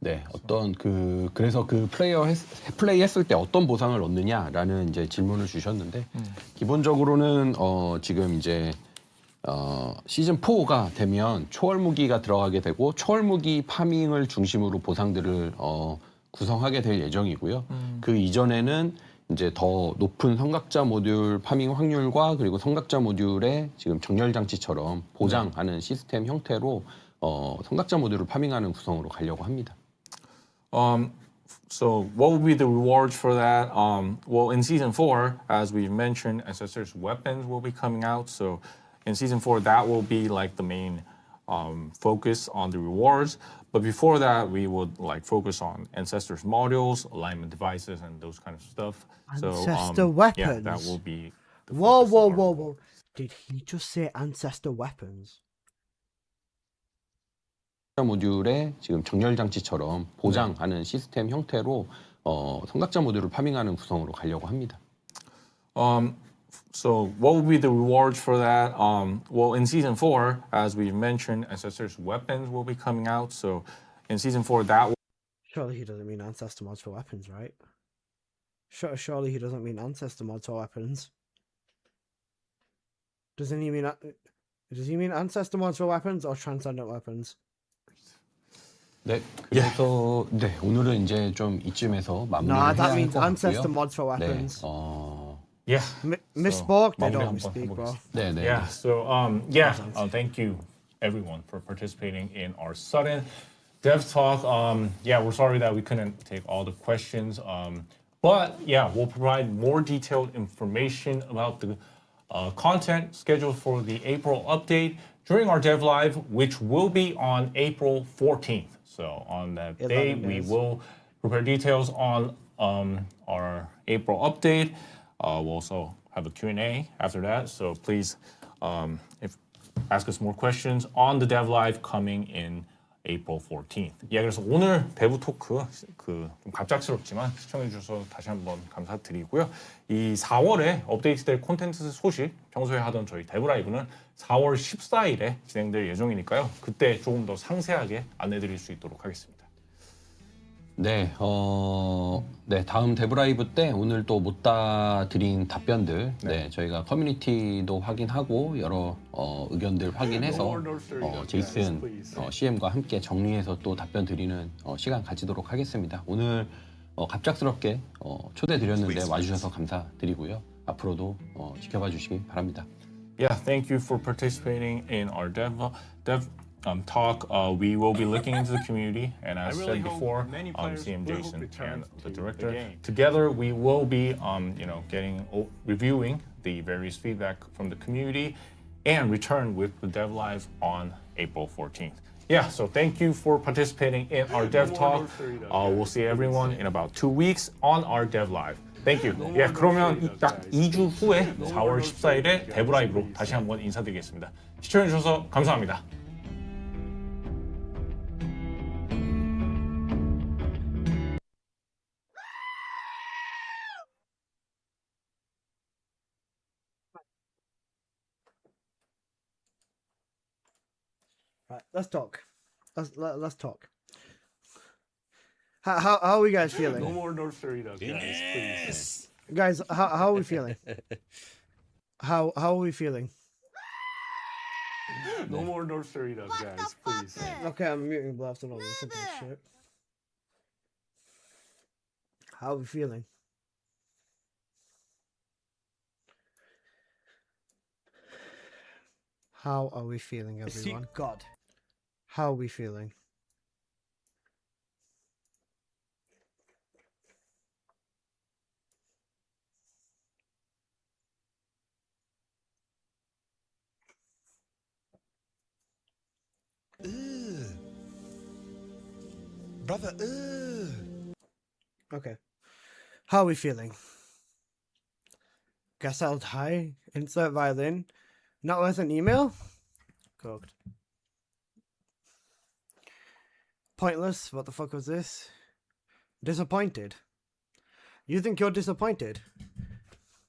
Speaker 16: 네, 그래서 플레이 했을 때 어떤 보상을 얻느냐라는 이제 질문을 주셨는데 기본적으로는 지금 이제 시즌 4가 되면 초월 무기가 들어가게 되고 초월 무기 파밍을 중심으로 보상들을 구성하게 될 예정이고요. 그 이전에는 이제 더 높은 성각자 모듈 파밍 확률과 그리고 성각자 모듈의 지금 정렬 장치처럼 보장하는 시스템 형태로 성각자 모듈을 파밍하는 구성으로 가려고 합니다.
Speaker 7: So what will be the rewards for that? Well, in season 4, as we've mentioned, Ancestors' weapons will be coming out. So in season 4, that will be like the main focus on the rewards. But before that, we would like focus on Ancestors' modules, alignment devices, and those kind of stuff.
Speaker 18: Ancestor weapons?
Speaker 7: Yeah, that will be the
Speaker 18: Whoa. Did he just say ancestor weapons?
Speaker 16: 모듈의 지금 정렬 장치처럼 보장하는 시스템 형태로 성각자 모듈을 파밍하는 구성으로 가려고 합니다.
Speaker 7: So what will be the rewards for that? Well, in season 4, as we mentioned, Ancestors weapons will be coming out. So in season 4, that will...
Speaker 18: Surely he doesn't mean ancestor mods for weapons, right? Surely he doesn't mean ancestor mods for weapons. Doesn't he mean... Does he mean ancestor mods for weapons or transcendent weapons?
Speaker 16: 네, 그래서 네, 오늘은 이제 좀 이쯤에서 마무리를
Speaker 18: Nah,
Speaker 16: 해야
Speaker 18: that
Speaker 16: 할
Speaker 18: means
Speaker 16: 것
Speaker 18: ancestor
Speaker 16: 같고요.
Speaker 18: mods for weapons.
Speaker 16: 네,
Speaker 7: Yeah.
Speaker 18: Misspoke? They
Speaker 7: 마무리
Speaker 18: don't
Speaker 7: 한번
Speaker 18: misspeak, bro.
Speaker 7: 해보겠습니다.
Speaker 16: 네, 네.
Speaker 7: Yeah, so thank you everyone for participating in our sudden dev talk. Yeah, we're sorry that we couldn't take all the questions. But yeah, we'll provide more detailed information about the content scheduled for the April update during our dev live, which will be on April 14th. So on that day, we will prepare details on our April update. We'll also have a Q&A after that. So please ask us more questions on the dev live coming in April 14th. 예, 그래서 오늘 배부 토크 좀 갑작스럽지만 시청해주셔서 다시 한번 감사드리고요. 이 4월에 업데이트될 콘텐츠 소식, 평소에 하던 저희 데브 라이브는 4월 14일에 진행될 예정이니까요. 그때 조금 더 상세하게 안내드릴 수 있도록 하겠습니다.
Speaker 16: 네, 네, 다음 데브라이브 때 오늘 또 못다 드린 답변들, 네, 저희가 커뮤니티도 확인하고 여러 의견들 확인해서 제이슨 CM과 함께 정리해서 또 답변 드리는 시간 가지도록 하겠습니다. 오늘 갑작스럽게 초대 드렸는데 와주셔서 감사드리고요. 앞으로도 지켜봐 주시기 바랍니다.
Speaker 7: Yeah, thank you for participating in our dev talk. We will be looking into the community, and as said before, CM Jason and the director together, we will be, reviewing the various feedback from the community, and return with the dev live on April 14th. Yeah, so thank you for participating in our dev talk. We'll see everyone in about 2 weeks on our dev live. Thank you. 예, 그러면 딱 2주 후에 4월 14일에 데브 라이브로 다시 한번 인사드리겠습니다. 시청해주셔서 감사합니다.
Speaker 18: Right, let's talk. Let's talk. How are we guys feeling?
Speaker 7: No more North Serena, guys, please.
Speaker 18: Guys, how are we feeling? How are we feeling?
Speaker 7: No more North Serena, guys, please.
Speaker 18: Okay, I'm muting blast and all this shit. How are we feeling? How are we feeling, everyone?
Speaker 1: God.
Speaker 18: How are we feeling?
Speaker 3: Brother,
Speaker 18: Okay. How are we feeling? Guess I'll die. Insert violin. Not worth an email? Cooked. Pointless. What the fuck was this? Disappointed. You think you're disappointed?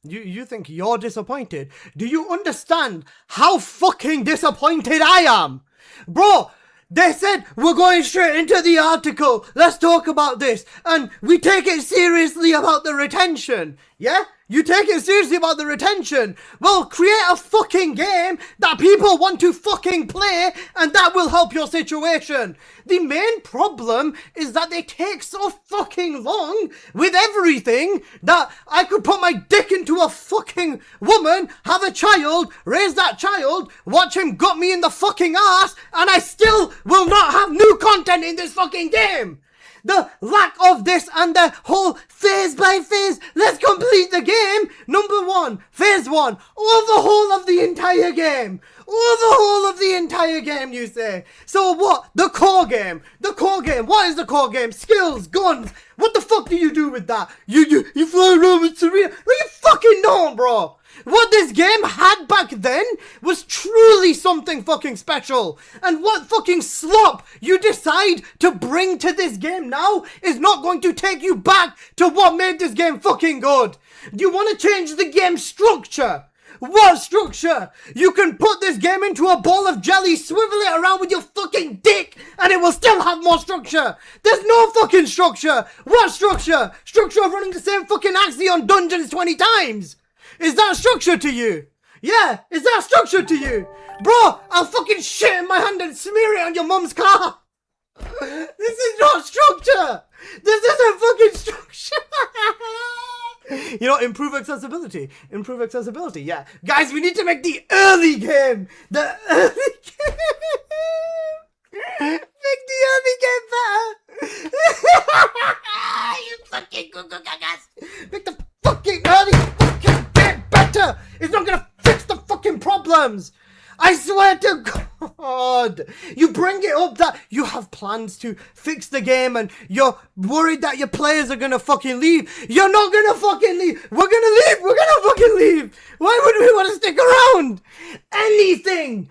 Speaker 18: You think you're disappointed? Do you understand how fucking disappointed I am? Bro, they said we're going straight into the article. Let's talk about this. And we take it seriously about the retention. Yeah? You take it seriously about the retention. Well, create a fucking game that people want to fucking play, and that will help your situation. The main problem is that they take so fucking long with everything that I could put my dick into a fucking woman, have a child, raise that child, watch him gut me in the fucking ass, and I still will not have new content in this fucking game. The lack of this and the whole phase by phase, let's complete the game. Number 1, phase 1, overhaul of the entire game. Overhaul of the entire game, you say. So what? The core game. The core game. What is the core game? Skills, guns. What the fuck do you do with that? You fly around with Serena? No, you fucking don't, bro. What this game had back then was truly something fucking special. And what fucking slop you decide to bring to this game now is not going to take you back to what made this game fucking good. Do you want to change the game structure? What structure? You can put this game into a ball of jelly, swivel it around with your fucking dick, and it will still have more structure. There's no fucking structure. What structure? Structure of running the same fucking Axion dungeons 20 times. Is that structure to you? Yeah, is that structure to you? Bro, I'll fucking shit in my hand and smear it on your mum's car. This is not structure. This isn't fucking structure. You know, improve accessibility. Improve accessibility, yeah. Guys, we need to make the early game. The early game. Make the early game better. You fucking Google gagas. Make the fucking early fucking game better. It's not gonna fix the fucking problems. I swear to God, you bring it up that you have plans to fix the game and you're worried that your players are gonna fucking leave. You're not gonna fucking leave. We're gonna leave. We're gonna fucking leave. Why would we want to stick around? Anything.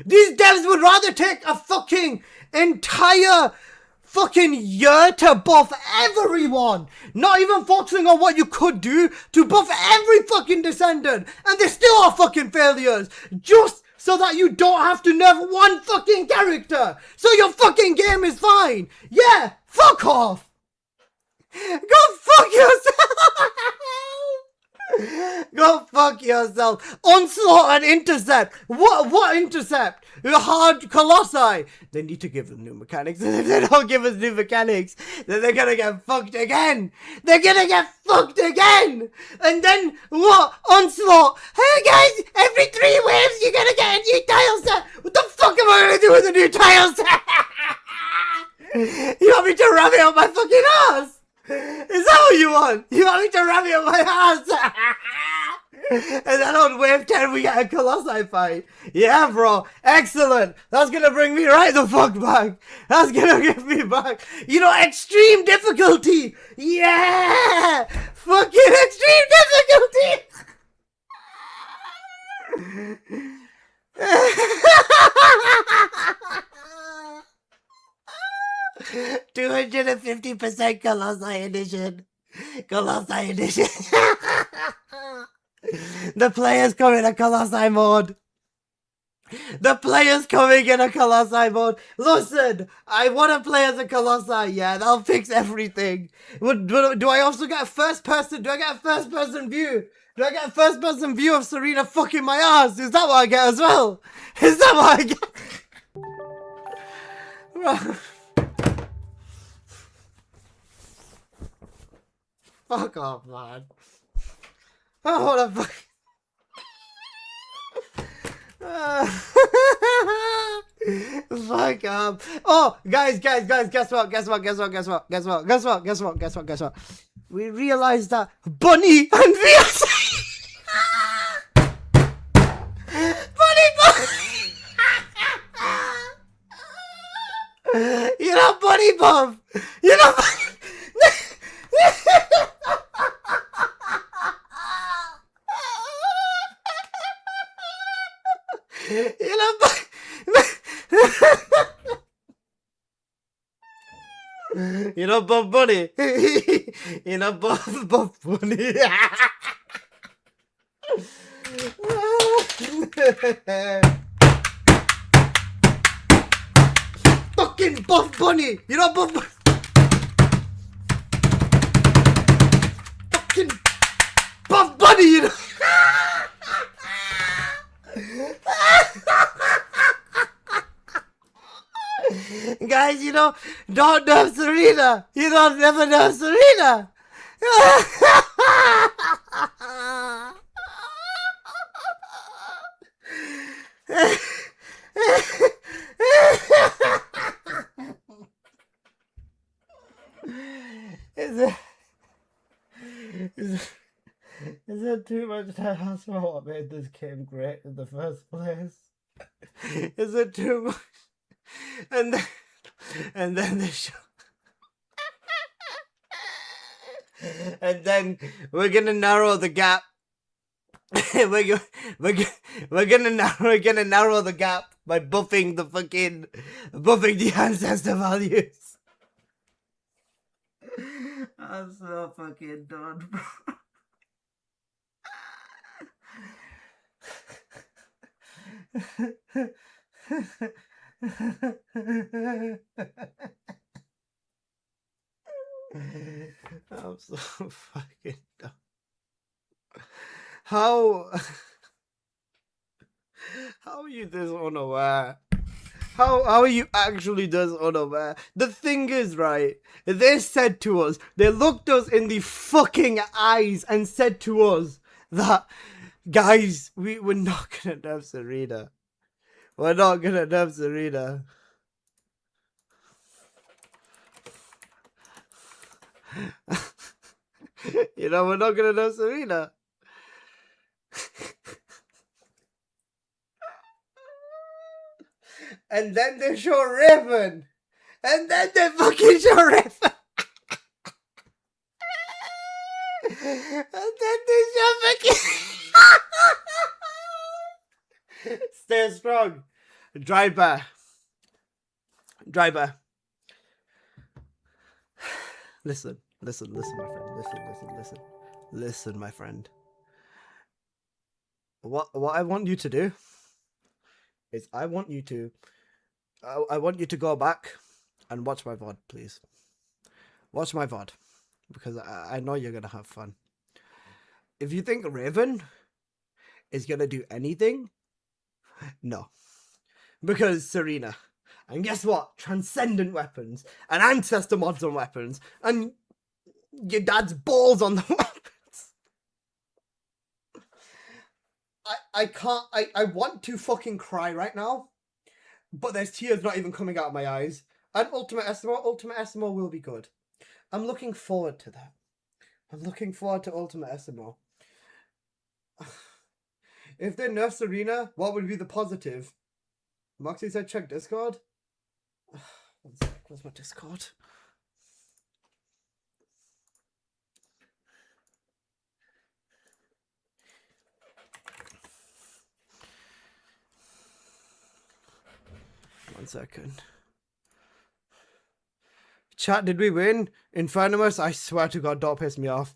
Speaker 18: These devs would rather take a fucking entire fucking year to buff everyone, not even focusing on what you could do to buff every fucking Descendant, and they still are fucking failures, just so that you don't have to nerf one fucking character, so your fucking game is fine. Yeah, fuck off. Go fuck yourself. Go fuck yourself. Onslaught and Intercept. What Intercept? Hard Colossi. They need to give them new mechanics. And if they don't give us new mechanics, then they're gonna get fucked again. And then what? Onslaught. Hey guys, every 3 waves you're gonna get a new tile set. What the fuck am I gonna do with a new tile set? You want me to rub it up my fucking ass? Is that what you want? You want me to rub it up my ass? And then on wave 10 we get a Colossi fight. Yeah, bro. Excellent. That's gonna bring me right the fuck back. That's gonna get me back. You know, extreme difficulty. Yeah. Fucking extreme difficulty. 250% Colossi edition. The players come in a Colossi mode. Listen, I want to play as a Colossi. Yeah, that'll fix everything. Do I also get a first person? Do I get a first person view? Do I get a first person view of Serena fucking my ass? Is that what I get as well? Is that what I get? Fuck off, man. Oh, what a fuck. Fuck up. Oh, guys, guess what? We realized that Bunny and VS. You know, Bunny Buff. You know. You know, Buff Bunny. You know, Buff Bunny. Fucking Buff Bunny. You know, Buff Bunny. Fucking Buff Bunny, you know. Guys, you know, don't nerf Serena. You don't never nerf Serena. Is it too much to ask for what made this game great in the first place? Is it too much? And then the show. And then we're gonna narrow the gap
Speaker 1: we're gonna narrow the gap by buffing the ancestor values. I'm so fucking done, bro. I'm so fucking dumb. How are you this unaware? How are you actually this unaware? The thing is, right, they said to us, they looked us in the fucking eyes and said to us that, guys, we're not gonna nerf Serena. We're not gonna nerf Serena. You know, we're not gonna nerf Serena. And then they show Raven. And then they fucking show Raven. And then they show fucking... Stay strong. Driver. Listen, my friend. Listen, my friend. What I want you to do is I want you to go back and watch my VOD, please. Watch my VOD, because I know you're gonna have fun. If you think Raven is gonna do anything, no, because Serena. And guess what? Transcendent weapons and ancestor mods on weapons, and your dad's balls on the weapons. I can't. I want to fucking cry right now, but there's tears not even coming out of my eyes. And Ultimate SMO will be good. I'm looking forward to that. I'm looking forward to Ultimate SMO. If they nerf Serena, what would be the positive? Moxie said check Discord. One sec, where's my Discord? One second. Chat, did we win? Infernus, I swear to God, don't piss me off.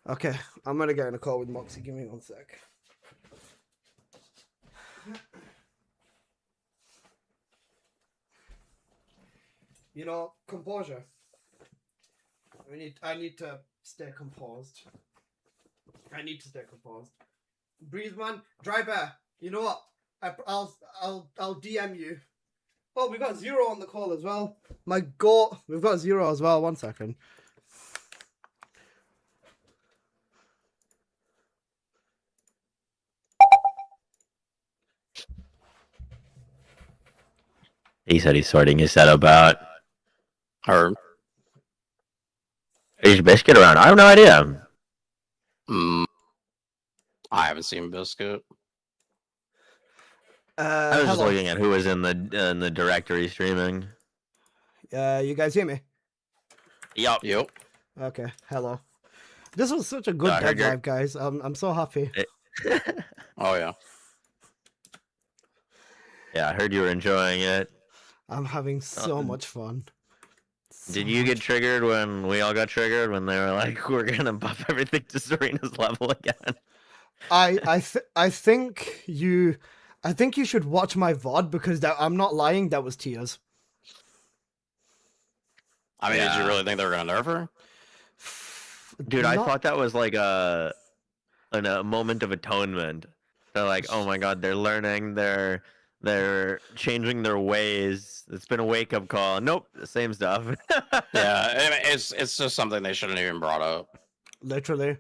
Speaker 1: Okay, I'm gonna get in a call with Moxie. Give me one sec. You know, composure. I need to stay composed. Breathe, man. Dry bear. You know what? I'll DM you. Oh, we got Zero on the call as well. My God, we've got Zero as well. 1 second.
Speaker 19: He said he's sorting his setup out. Or is Biscuit around? I have no idea.
Speaker 20: I haven't seen Biscuit.
Speaker 19: I was just looking at who was in the directory streaming.
Speaker 1: You guys hear me?
Speaker 19: Yup.
Speaker 1: Okay. Hello. This was such a good dead live, guys. I'm so happy.
Speaker 20: Oh yeah.
Speaker 19: Yeah, I heard you were enjoying it.
Speaker 1: I'm having so much fun.
Speaker 19: Did you get triggered when we all got triggered when they were like, "We're gonna buff everything to Serena's level again"?
Speaker 1: I think you should watch my VOD, because I'm not lying. That was tears.
Speaker 20: I mean, did you really think they were gonna nerf her?
Speaker 19: Dude, I thought that was like a moment of atonement. They're like, oh my god, they're learning, they're changing their ways. It's been a wake up call. Nope, the same stuff.
Speaker 20: Yeah, it's just something they shouldn't even brought up.
Speaker 1: Literally.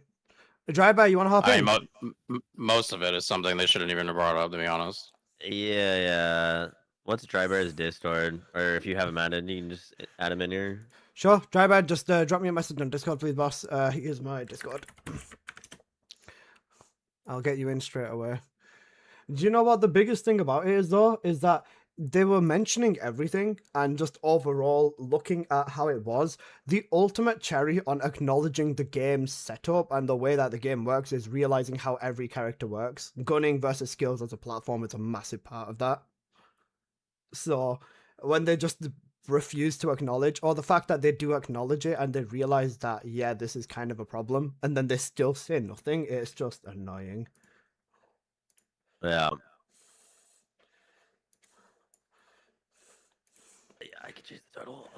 Speaker 1: Drive-by, you want to hop in?
Speaker 20: Most of it is something they shouldn't even have brought up, to be honest.
Speaker 19: Yeah. What's Drive-by's Discord? Or if you have him added, you can just add him in here.
Speaker 1: Sure, Drive-by, just drop me a message on Discord, please, boss. Here's my Discord. I'll get you in straight away. Do you know what the biggest thing about it is, though? Is that
Speaker 18: they were mentioning everything, and just overall looking at how it was, the ultimate cherry on acknowledging the game's setup and the way that the game works is realizing how every character works. Gunning versus skills as a platform is a massive part of that. So when they just refuse to acknowledge, or the fact that they do acknowledge it and they realize that, yeah, this is kind of a problem, and then they still say nothing, it's just annoying.
Speaker 19: Yeah. Yeah, I could choose the turtle.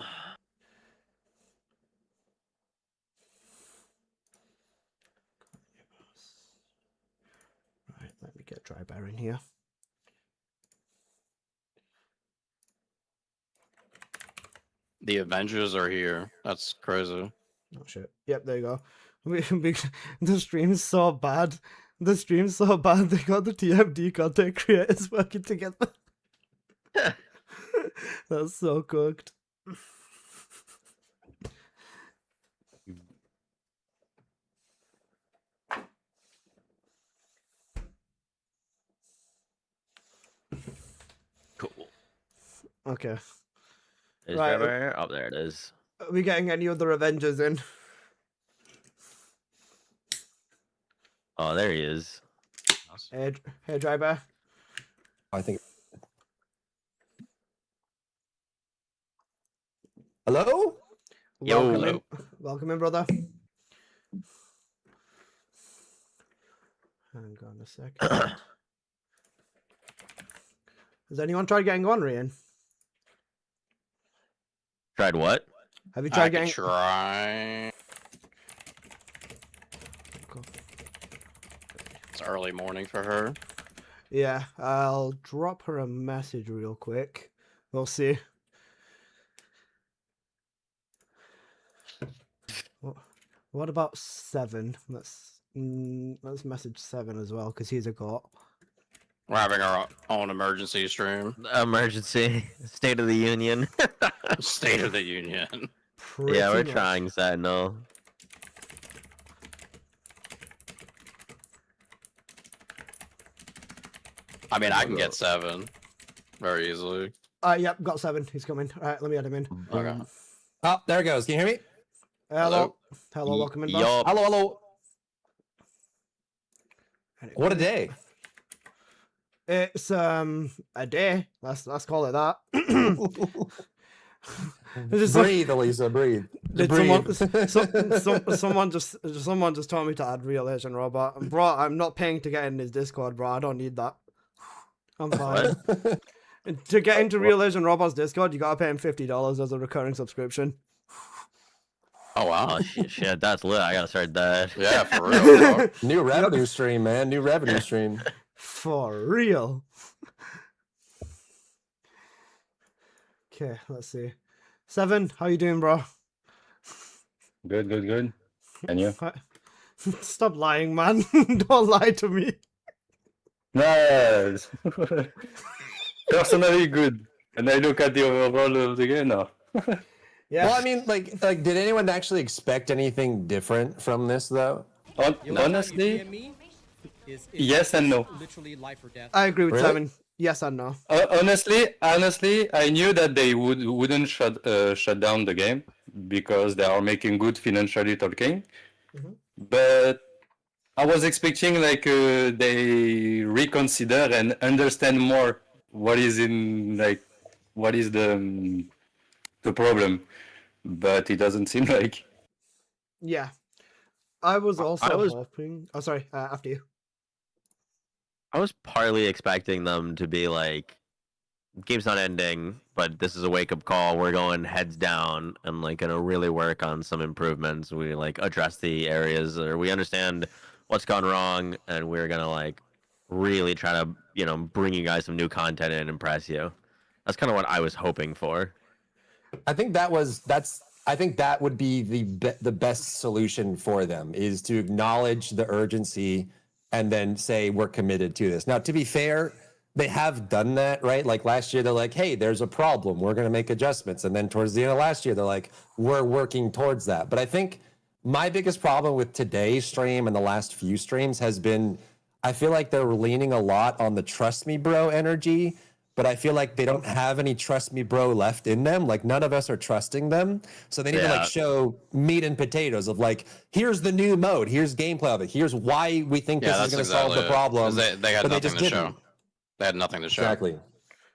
Speaker 18: Right, let me get Dry Bear in here.
Speaker 20: The Avengers are here. That's crazy.
Speaker 18: Oh shit. Yep, there you go. The stream's so bad. The stream's so bad they got the TMD content creators working together. That's so cooked.
Speaker 19: Cool.
Speaker 18: Okay.
Speaker 19: Is
Speaker 18: Right.
Speaker 19: there? Oh, there it is.
Speaker 18: Are we getting any other Avengers in?
Speaker 19: Oh, there he is.
Speaker 18: Hey, Dry Bear.
Speaker 15: I think. Hello?
Speaker 18: Welcome in. Welcome in, brother. Hang on a second. Has anyone tried getting on, Rian?
Speaker 19: Tried what?
Speaker 18: Have you tried
Speaker 20: I
Speaker 18: getting?
Speaker 20: could try.
Speaker 18: Cool.
Speaker 20: It's early morning for her.
Speaker 18: Yeah, I'll drop her a message real quick. We'll see. What about 7? Let's message 7 as well because he's a goat.
Speaker 20: We're having our own emergency stream.
Speaker 19: Emergency. State of the Union.
Speaker 20: State of the Union.
Speaker 19: Yeah, we're
Speaker 18: much.
Speaker 19: trying Sentinel.
Speaker 20: I mean, I can get 7 very easily.
Speaker 18: Yep, got 7. He's coming. All right, let me add him in.
Speaker 20: Okay.
Speaker 15: Oh, there it goes. Can you hear me?
Speaker 18: Hello. Hello, welcome in, boss.
Speaker 19: Yup.
Speaker 15: Hello, hello. What a day.
Speaker 18: It's a day. Let's call it that.
Speaker 15: Breathe, Elisa, breathe.
Speaker 18: Someone just told me to add Real Asian Robot. And bro, I'm not paying to get in his Discord, bro. I don't need that. I'm fine. To get into Real Asian Robot's Discord, you gotta pay him $50 as a recurring subscription.
Speaker 20: Oh wow.
Speaker 19: Oh shit, that's lit. I gotta start that.
Speaker 20: Yeah, for real. Bro.
Speaker 15: New revenue stream, man. New revenue stream.
Speaker 18: For real. Okay, let's see. 7, how you doing, bro?
Speaker 21: Good. And you?
Speaker 18: Stop lying, man. Don't lie to me.
Speaker 21: No, personally good. And I look at the overall of the game now.
Speaker 18: Yeah.
Speaker 15: Well, I mean, like, did anyone actually expect anything different from this, though?
Speaker 21: Honestly, yes and no.
Speaker 2: Literally life or death.
Speaker 18: I agree with
Speaker 15: Really?
Speaker 18: 7. Yes and no.
Speaker 21: Honestly, I knew that they wouldn't shut down the game because they are making good financially talking.
Speaker 18: Mm-hmm.
Speaker 21: But I was expecting like they reconsider and understand more what is the problem. But it doesn't seem like.
Speaker 18: Yeah. I was also
Speaker 19: I was-
Speaker 18: hoping. Oh, sorry. After you.
Speaker 19: I was partly expecting them to be like, game's not ending, but this is a wake-up call. We're going heads down and like gonna really work on some improvements. We like address the areas, or we understand what's gone wrong, and we're gonna like really try to bring you guys some new content and impress you. That's kind of what I was hoping for.
Speaker 15: I think that would be the best solution for them, is to acknowledge the urgency and then say we're committed to this. Now, to be fair, they have done that, right? Like last year, they're like, hey, there's a problem. We're going to make adjustments. And then towards the end of last year, they're like, we're working towards that. But I think my biggest problem with today's stream and the last few streams has been, I feel like they're leaning a lot on the trust me bro energy but I feel like they don't have any trust me bro left in them. Like none of us are trusting them. So they need to like show meat and potatoes of like, here's the new mode, here's gameplay of it, here's why we think this is going to solve the problem.
Speaker 20: They had nothing to show. They had nothing to show.
Speaker 15: Exactly.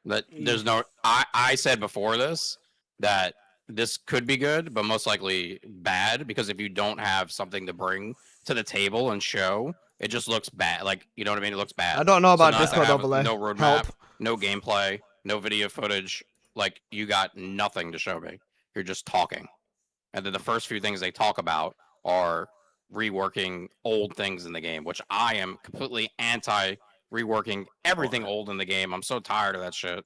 Speaker 20: That there's no. I said before this that this could be good, but most likely bad, because if you don't have something to bring to the table and show, it just looks bad. Like, you know what I mean? It looks bad.
Speaker 18: I don't know about
Speaker 20: not to
Speaker 18: Discord
Speaker 20: have
Speaker 18: overlay.
Speaker 20: No roadmap,
Speaker 18: Help.
Speaker 20: no gameplay, no video footage. Like, you got nothing to show me. You're just talking. And then the first few things they talk about are reworking old things in the game, which I am completely anti reworking everything old in the game. I'm so tired of that shit.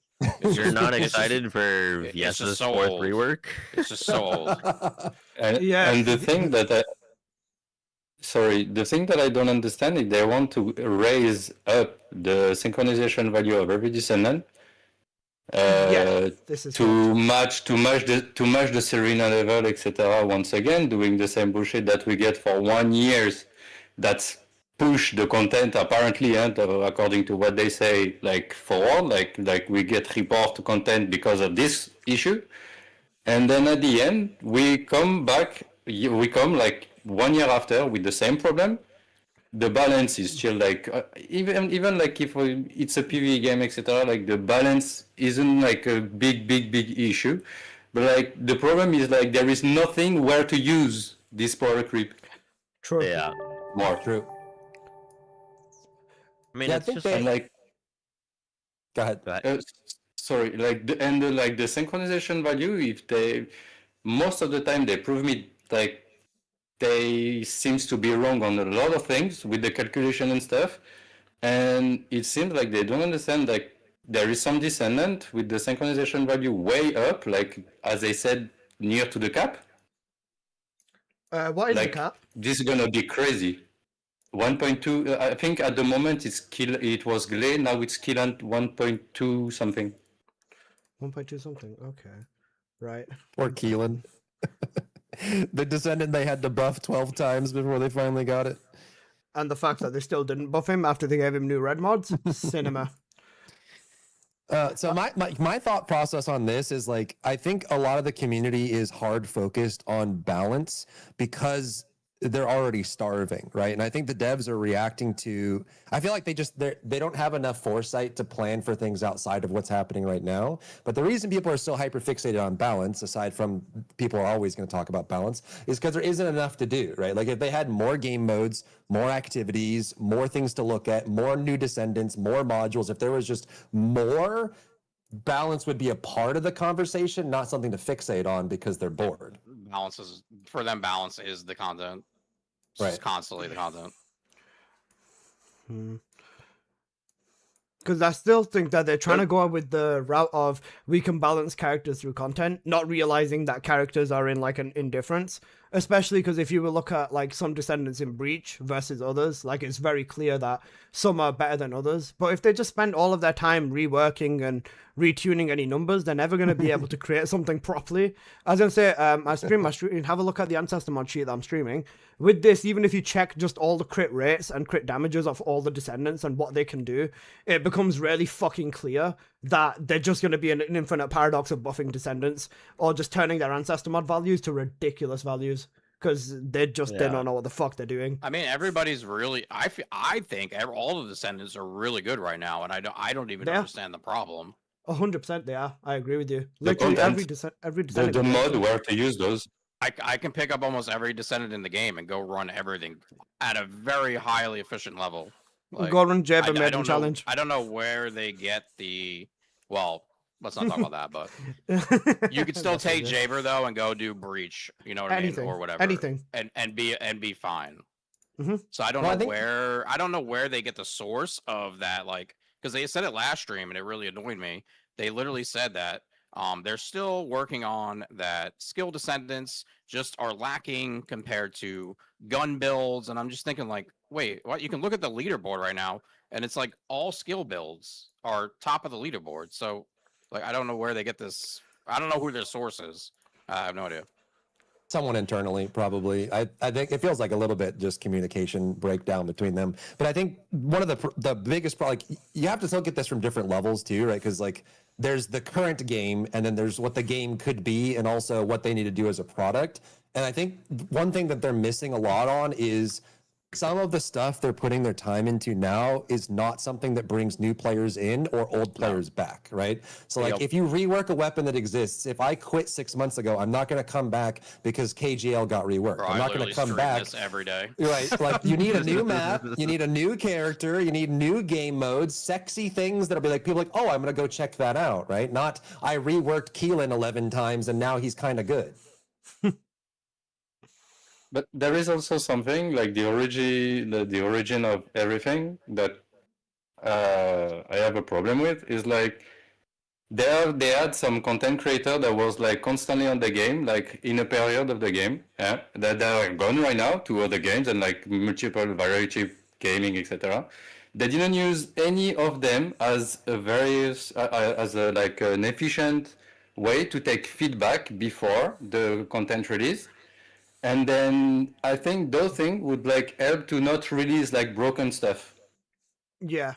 Speaker 19: You're not excited for Yes's
Speaker 20: so
Speaker 19: fourth
Speaker 20: old.
Speaker 19: rework?
Speaker 20: It's just so old.
Speaker 21: And the thing that the thing that I don't understand is they want to raise up the synchronization value of every descendant
Speaker 18: this is
Speaker 21: to match the Serena level, etc. Once again, doing the same bullshit that we get for 1 year. That's push the content apparently, and according to what they say, like forward, like we get report content because of this issue, and then at the end we come like 1 year after with the same problem. The balance is still like even like if it's a PvE game, etc. Like the balance isn't like a big issue, but like the problem is like there is nothing where to use this power creep.
Speaker 18: True.
Speaker 19: Yeah.
Speaker 21: More true.
Speaker 19: I mean, it's just
Speaker 15: like. Go ahead.
Speaker 21: Sorry, like the synchronization value. If they most of the time they prove me like they seems to be wrong on a lot of things with the calculation and stuff, and it seems like they don't understand like there is some descendant with the synchronization value way up, like as they said, near to the cap.
Speaker 18: What is
Speaker 21: like,
Speaker 18: the cap?
Speaker 21: This is gonna be crazy. 1.2. I think at the moment it was Glay. Now it's kill at 1.2 something.
Speaker 18: 1.2 something. Okay, right.
Speaker 15: Poor Keelan. The Descendant they had to buff 12 times before they finally got it.
Speaker 18: And the fact that they still didn't buff him after they gave him new red mods. Cinema.
Speaker 15: So my thought process on this is like, I think a lot of the community is hard focused on balance because they're already starving, right? And I think the devs are reacting to, I feel like they don't have enough foresight to plan for things outside of what's happening right now. But the reason people are so hyper fixated on balance, aside from people are always going to talk about balance, is because there isn't enough to do, right? Like if they had more game modes, more activities, more things to look at, more new descendants, more modules, if there was just more, balance would be a part of the conversation, not something to fixate on because they're bored.
Speaker 20: Balance is the content. It's
Speaker 15: Right.
Speaker 20: just constantly the content.
Speaker 18: Because I still think that they're trying to go with the route of we can balance characters through content, not realizing that characters are in like an indifference. Especially because if you will look at like some descendants in Breach versus others, like it's very clear that some are better than others. But if they just spend all of their time reworking and retuning any numbers, they're never going to be able to create something properly. As I say, I stream my stream. Have a look at the Ancestor mod sheet that I'm streaming. With this, even if you check just all the crit rates and crit damages of all the descendants and what they can do, it becomes really fucking clear that they're just going to be an infinite paradox of buffing descendants or just turning their Ancestor mod values to ridiculous values because they don't know what the fuck they're doing.
Speaker 20: I mean, everybody's really. I think all of the descendants are really good right now, and I don't even understand the problem.
Speaker 18: 100% they are. I agree with you. Literally every descendant.
Speaker 21: The mod where to use those.
Speaker 20: I can pick up almost every descendant in the game and go run everything at a very highly efficient level. Like,
Speaker 18: go run Jab and Maiden Challenge.
Speaker 20: I don't know where they get the. Well, let's not talk about that, but you could still take Jaber though and go do Breach, you know what I mean, or whatever,
Speaker 18: anything,
Speaker 20: and be fine.
Speaker 18: Mm-hmm.
Speaker 20: So I don't know where they get the source of that, like, because they said it last stream and it really annoyed me. They literally said that they're still working on that. Skill descendants just are lacking compared to gun builds, and I'm just thinking like, wait, what? You can look at the leaderboard right now, and it's like all skill builds are top of the leaderboard. So, like, I don't know where they get this. I don't know who their source is. I have no idea.
Speaker 15: Someone internally, probably. I think it feels like a little bit just communication breakdown between them. But I think one of the biggest problem, like, you have to look at this from different levels too, right? Because like there's the current game, and then there's what the game could be, and also what they need to do as a product. And I think one thing that they're missing a lot on is some of the stuff they're putting their time into now is not something that brings new players in or old players back, right? So like if you rework a weapon that exists, if I quit 6 months ago, I'm not going to come back because KGL got reworked.
Speaker 20: Bro,
Speaker 15: I'm not going to come back.
Speaker 20: this every day.
Speaker 15: Right, like you need a new map, you need a new character, you need new game modes, sexy things that'll be like, people like, oh, I'm going to go check that out, right? Not, I reworked Keelan 11 times and now he's kind of good.
Speaker 21: But there is also something like the origin of everything that I have a problem with is like they had some content creator that was like constantly on the game, like in a period of the game, that they are gone right now to other games and like multiple variety gaming, etc. They didn't use any of them as a like an efficient way to take feedback before the content release. And then I think those things would like help to not release like broken stuff.
Speaker 18: Yeah.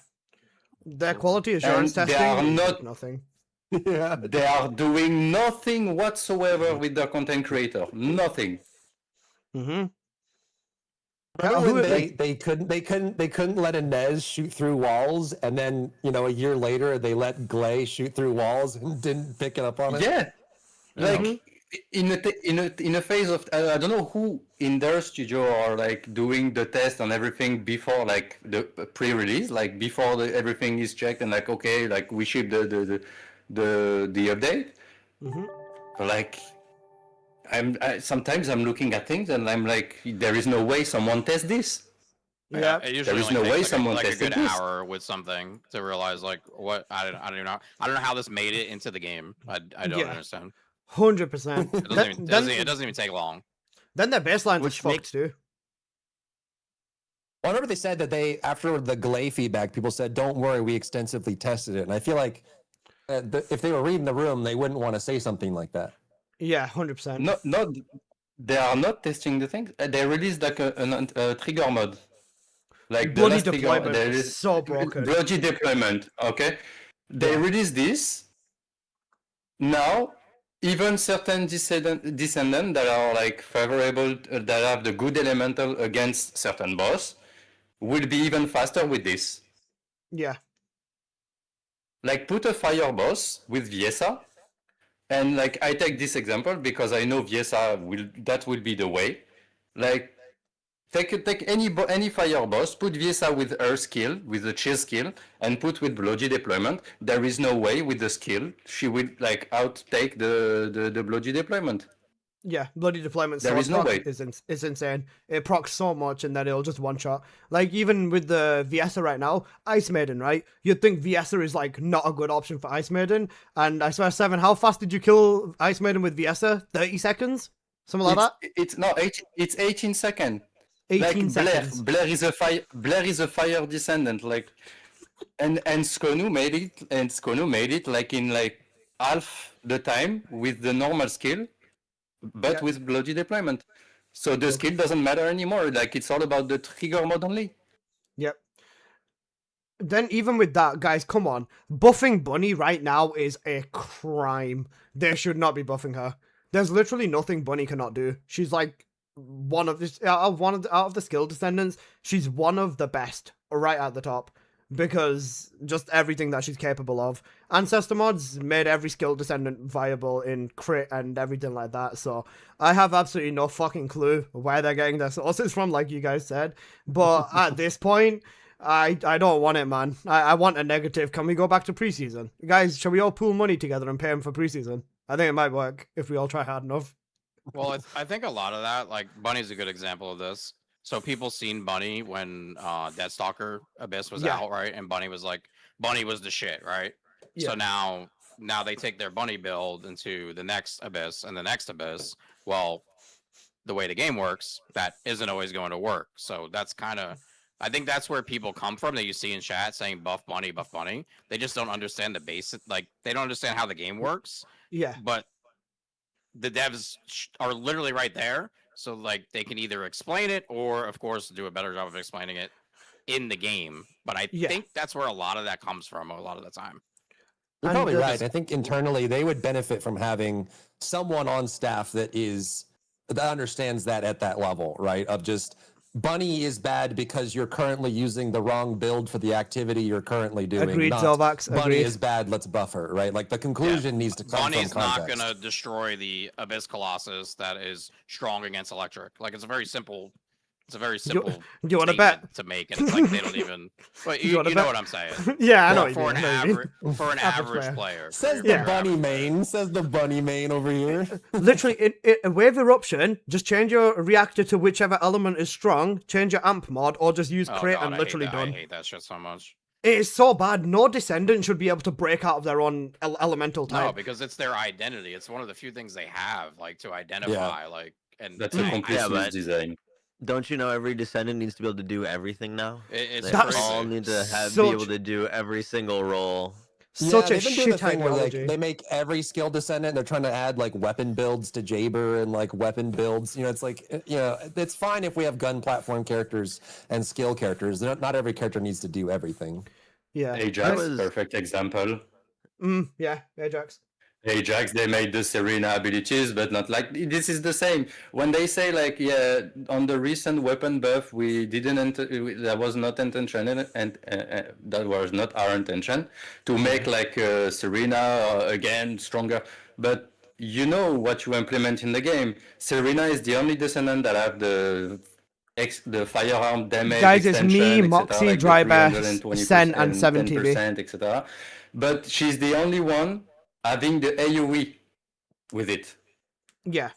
Speaker 18: Their quality assurance
Speaker 21: And
Speaker 18: testing
Speaker 21: they are
Speaker 18: is
Speaker 21: not
Speaker 18: nothing.
Speaker 21: Yeah, they are doing nothing whatsoever with their content creator. Nothing.
Speaker 15: Remember when they couldn't let Inez shoot through walls, and then a year later they let Glay shoot through walls and didn't pick it up on it?
Speaker 21: Yeah, like in a phase of I don't know who in their studio are like doing the test and everything before like the pre-release, like before everything is checked and like okay, like we ship the update. But like sometimes I'm looking at things and I'm like, there is no way someone tests this.
Speaker 20: Yeah, it usually
Speaker 21: there is
Speaker 20: only
Speaker 21: no way
Speaker 20: takes
Speaker 21: someone
Speaker 20: like a
Speaker 21: tested
Speaker 20: good
Speaker 21: this.
Speaker 20: hour with something to realize like what I don't know how this made it into the game. I don't understand.
Speaker 18: 100%.
Speaker 20: It doesn't even take long.
Speaker 18: Then their baselines are fucked too.
Speaker 15: Well, I remember they said that after the Glay feedback, people said, "Don't worry, we extensively tested it." And I feel like if they were reading the room, they wouldn't want to say something like that.
Speaker 18: Yeah, 100%.
Speaker 21: No, they are not testing the things. They released like a trigger mode. Like
Speaker 18: bloody
Speaker 21: the last
Speaker 18: deployment
Speaker 21: trigger,
Speaker 18: is so broken.
Speaker 21: Bloody deployment. Okay, they released this. Now, even certain descendant that are like favorable, that have the good elemental against certain boss, will be even faster with this.
Speaker 18: Yeah.
Speaker 21: Like put a fire boss with Viesa, and like I take this example because I know Viesa will be the way. Like take any fire boss, put Viesa with her skill, with the cheese skill, and put with bloody deployment. There is no way with the skill she will like outtake the bloody deployment.
Speaker 18: Yeah, bloody deployment.
Speaker 21: There is no way.
Speaker 18: Is insane. It procs so much, and then it'll just one shot. Like even with the Viesa right now, Ice Maiden, right? You'd think Viesa is like not a good option for Ice Maiden, and I swear, Seven, how fast did you kill Ice Maiden with Viesa? 30 seconds, something like that.
Speaker 21: It's 18 seconds.
Speaker 18: 18 seconds.
Speaker 21: Blair is a fire descendant, like, and Skonu made it like in like half the time with the normal skill, but with bloody deployment. So the skill doesn't matter anymore. Like it's all about the trigger mode only.
Speaker 18: Yep. Then even with that, guys, come on. Buffing Bunny right now is a crime. They should not be buffing her. There's literally nothing Bunny cannot do. She's like out of the skill descendants, she's one of the best right at the top. Because just everything that she's capable of. Ancestor mods made every skill descendant viable in crit and everything like that. So I have absolutely no fucking clue where they're getting their sources from, like you guys said. But at this point, I don't want it, man. I want a negative. Can we go back to preseason? Guys, shall we all pool money together and pay them for preseason? I think it might work if we all try hard enough.
Speaker 20: Well, I think a lot of that, like Bunny's a good example of this. So people seen Bunny when Deathstalker Abyss was out, right? And Bunny was the shit, right? Yeah. So now they take their Bunny build into the next Abyss and the next Abyss. Well, the way the game works, that isn't always going to work. So that's kind of, I think that's where people come from that you see in chat saying buff Bunny, buff Bunny. They just don't understand the basic, like they don't understand how the game works.
Speaker 18: Yeah.
Speaker 20: But the devs are literally right there, so like they can either explain it or, of course, do a better job of explaining it in the game. But I think that's where a lot of that comes from a lot of the time.
Speaker 15: You're probably right. I think internally they would benefit from having someone on staff that understands that at that level, right? Of just Bunny is bad because you're currently using the wrong build for the activity you're currently doing.
Speaker 18: Agreed,
Speaker 15: not
Speaker 18: Zelvax.
Speaker 15: Bunny
Speaker 18: Agreed.
Speaker 15: is bad, let's buff her, right? Like the conclusion needs to come
Speaker 20: Bunny's
Speaker 15: from context.
Speaker 20: not gonna destroy the Abyss Colossus that is strong against electric. Like it's a very simple. It's a very simple.
Speaker 18: Do you want to bet
Speaker 20: to make, and it's like they don't even. But you know what I'm saying?
Speaker 18: Yeah, I know.
Speaker 20: For an average player.
Speaker 15: Says the bunny main. Says the bunny main over here.
Speaker 18: Literally, in Wave Eruption, just change your reactor to whichever element is strong, change your amp mod, or just use crit and literally done.
Speaker 20: I hate that shit so much.
Speaker 18: It is so bad. No Descendant should be able to break out of their own elemental type.
Speaker 20: No, because it's their identity. It's one of the few things they have, like to identify, like, and
Speaker 21: that's a complete design.
Speaker 19: Don't you know every Descendant needs to be able to do everything now?
Speaker 20: They
Speaker 19: all need to be able to do every single role.
Speaker 18: Such a
Speaker 15: they've been doing the
Speaker 18: shit
Speaker 15: thing where
Speaker 18: ideology.
Speaker 15: they make every skill Descendant. They're trying to add like weapon builds to Jaber and like weapon builds. You know, it's like it's fine if we have gun platform characters and skill characters. Not every character needs to do everything.
Speaker 18: Yeah,
Speaker 21: Ajax, perfect example.
Speaker 18: Yeah, Ajax.
Speaker 21: Ajax, they made the Serena abilities, but not like this is the same. When they say like, yeah, on the recent weapon buff, we didn't. That was not intention, and that was not our intention to make like Serena again stronger. But you know what you implement in the game. Serena is the only Descendant that have the firearm damage.
Speaker 18: Guys, it's me, Moxie,
Speaker 21: like
Speaker 18: Drybear, Sen, and 7 TV,
Speaker 21: etc. But she's the only one having the AoE with it.
Speaker 18: Yeah.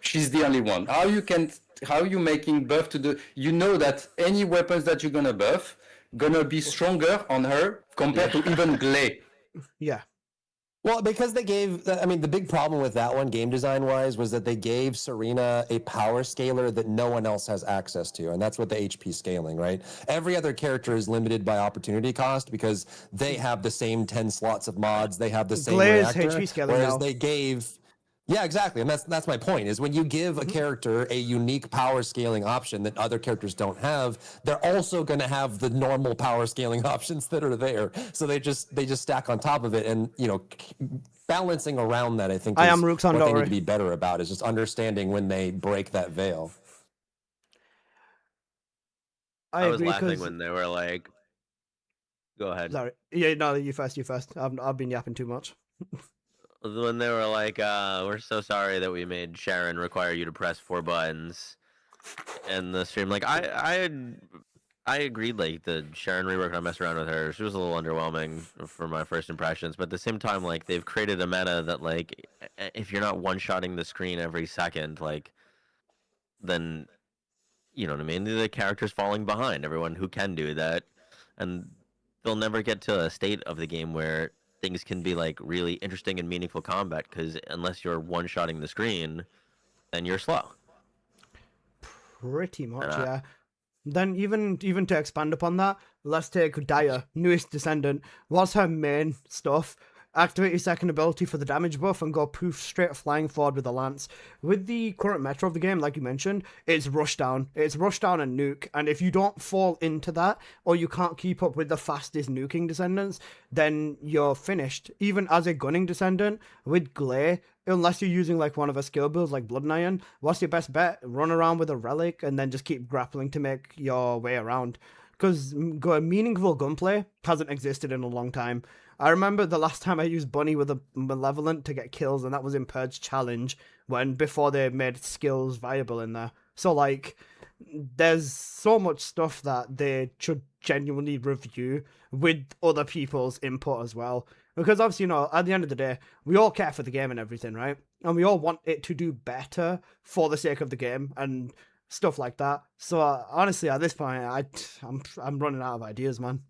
Speaker 21: She's the only one. How you making buff to the... You know that any weapons that you're gonna buff gonna be stronger on her compared to even Glay.
Speaker 18: Yeah.
Speaker 15: Well, because they gave, the big problem with that one, game design-wise, was that they gave Serena a power scaler that no one else has access to, and that's what the HP scaling, right? Every other character is limited by opportunity cost because they have the same 10 slots of mods, they have the same reactor,
Speaker 18: HP scaling
Speaker 15: whereas
Speaker 18: now.
Speaker 15: they gave... Yeah, exactly, and that's my point, is when you give a character a unique power scaling option that other characters don't have, they're also going to have the normal power scaling options that are there. So they just stack on top of it, and balancing around that, I think, is what they need to be better about, is just understanding when they break that veil.
Speaker 19: I was laughing when they were like, "Go ahead."
Speaker 18: Sorry, yeah, no, you first. I've been yapping too much.
Speaker 19: When they were like, we're so sorry that we made Sharon require you to press 4 buttons in the stream. Like, I agreed, like, the Sharon rework, I messed around with her. She was a little underwhelming for my first impressions. But at the same time, like, they've created a meta that, like, if you're not one-shotting the screen every second, like, then, you know what I mean? The character's falling behind everyone who can do that. And they'll never get to a state of the game where things can be like really interesting and meaningful combat, because unless you're one-shotting the screen, then you're slow.
Speaker 18: Pretty much, yeah. Then even to expand upon that, let's take Dire, newest Descendant. What's her main stuff? Activate your second ability for the damage buff and go poof straight flying forward with a lance. With the current meta of the game, like you mentioned, it's rush down. It's rush down and nuke. And if you don't fall into that, or you can't keep up with the fastest nuking Descendants, then you're finished. Even as a gunning Descendant, with Glay, unless you're using like one of her skill builds like Blood and Iron, what's your best bet? Run around with a relic and then just keep grappling to make your way around. Because meaningful gunplay hasn't existed in a long time. I remember the last time I used Bunny with a Malevolent to get kills, and that was in Purge Challenge, before they made skills viable in there. So, like, there's so much stuff that they should genuinely review with other people's input as well. Because obviously, at the end of the day, we all care for the game and everything, right? And we all want it to do better for the sake of the game and stuff like that. So, honestly, at this point, I'm running out of ideas, man.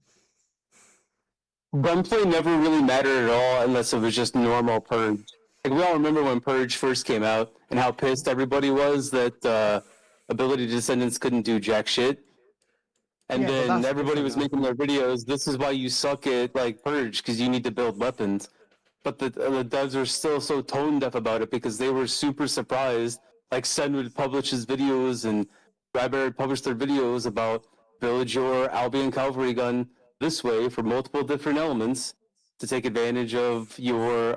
Speaker 9: Gunplay never really mattered at all unless it was just normal Purge. Like, we all remember when Purge first came out and how pissed everybody was that ability Descendants couldn't do jack shit. And then everybody was making their videos, this is why you suck at like Purge, because you need to build weapons. but the devs are still so tone deaf about it because they were super surprised. Like Sen would publish his videos and Ryber would publish their videos about build your Albion Cavalry gun this way for multiple different elements to take advantage of your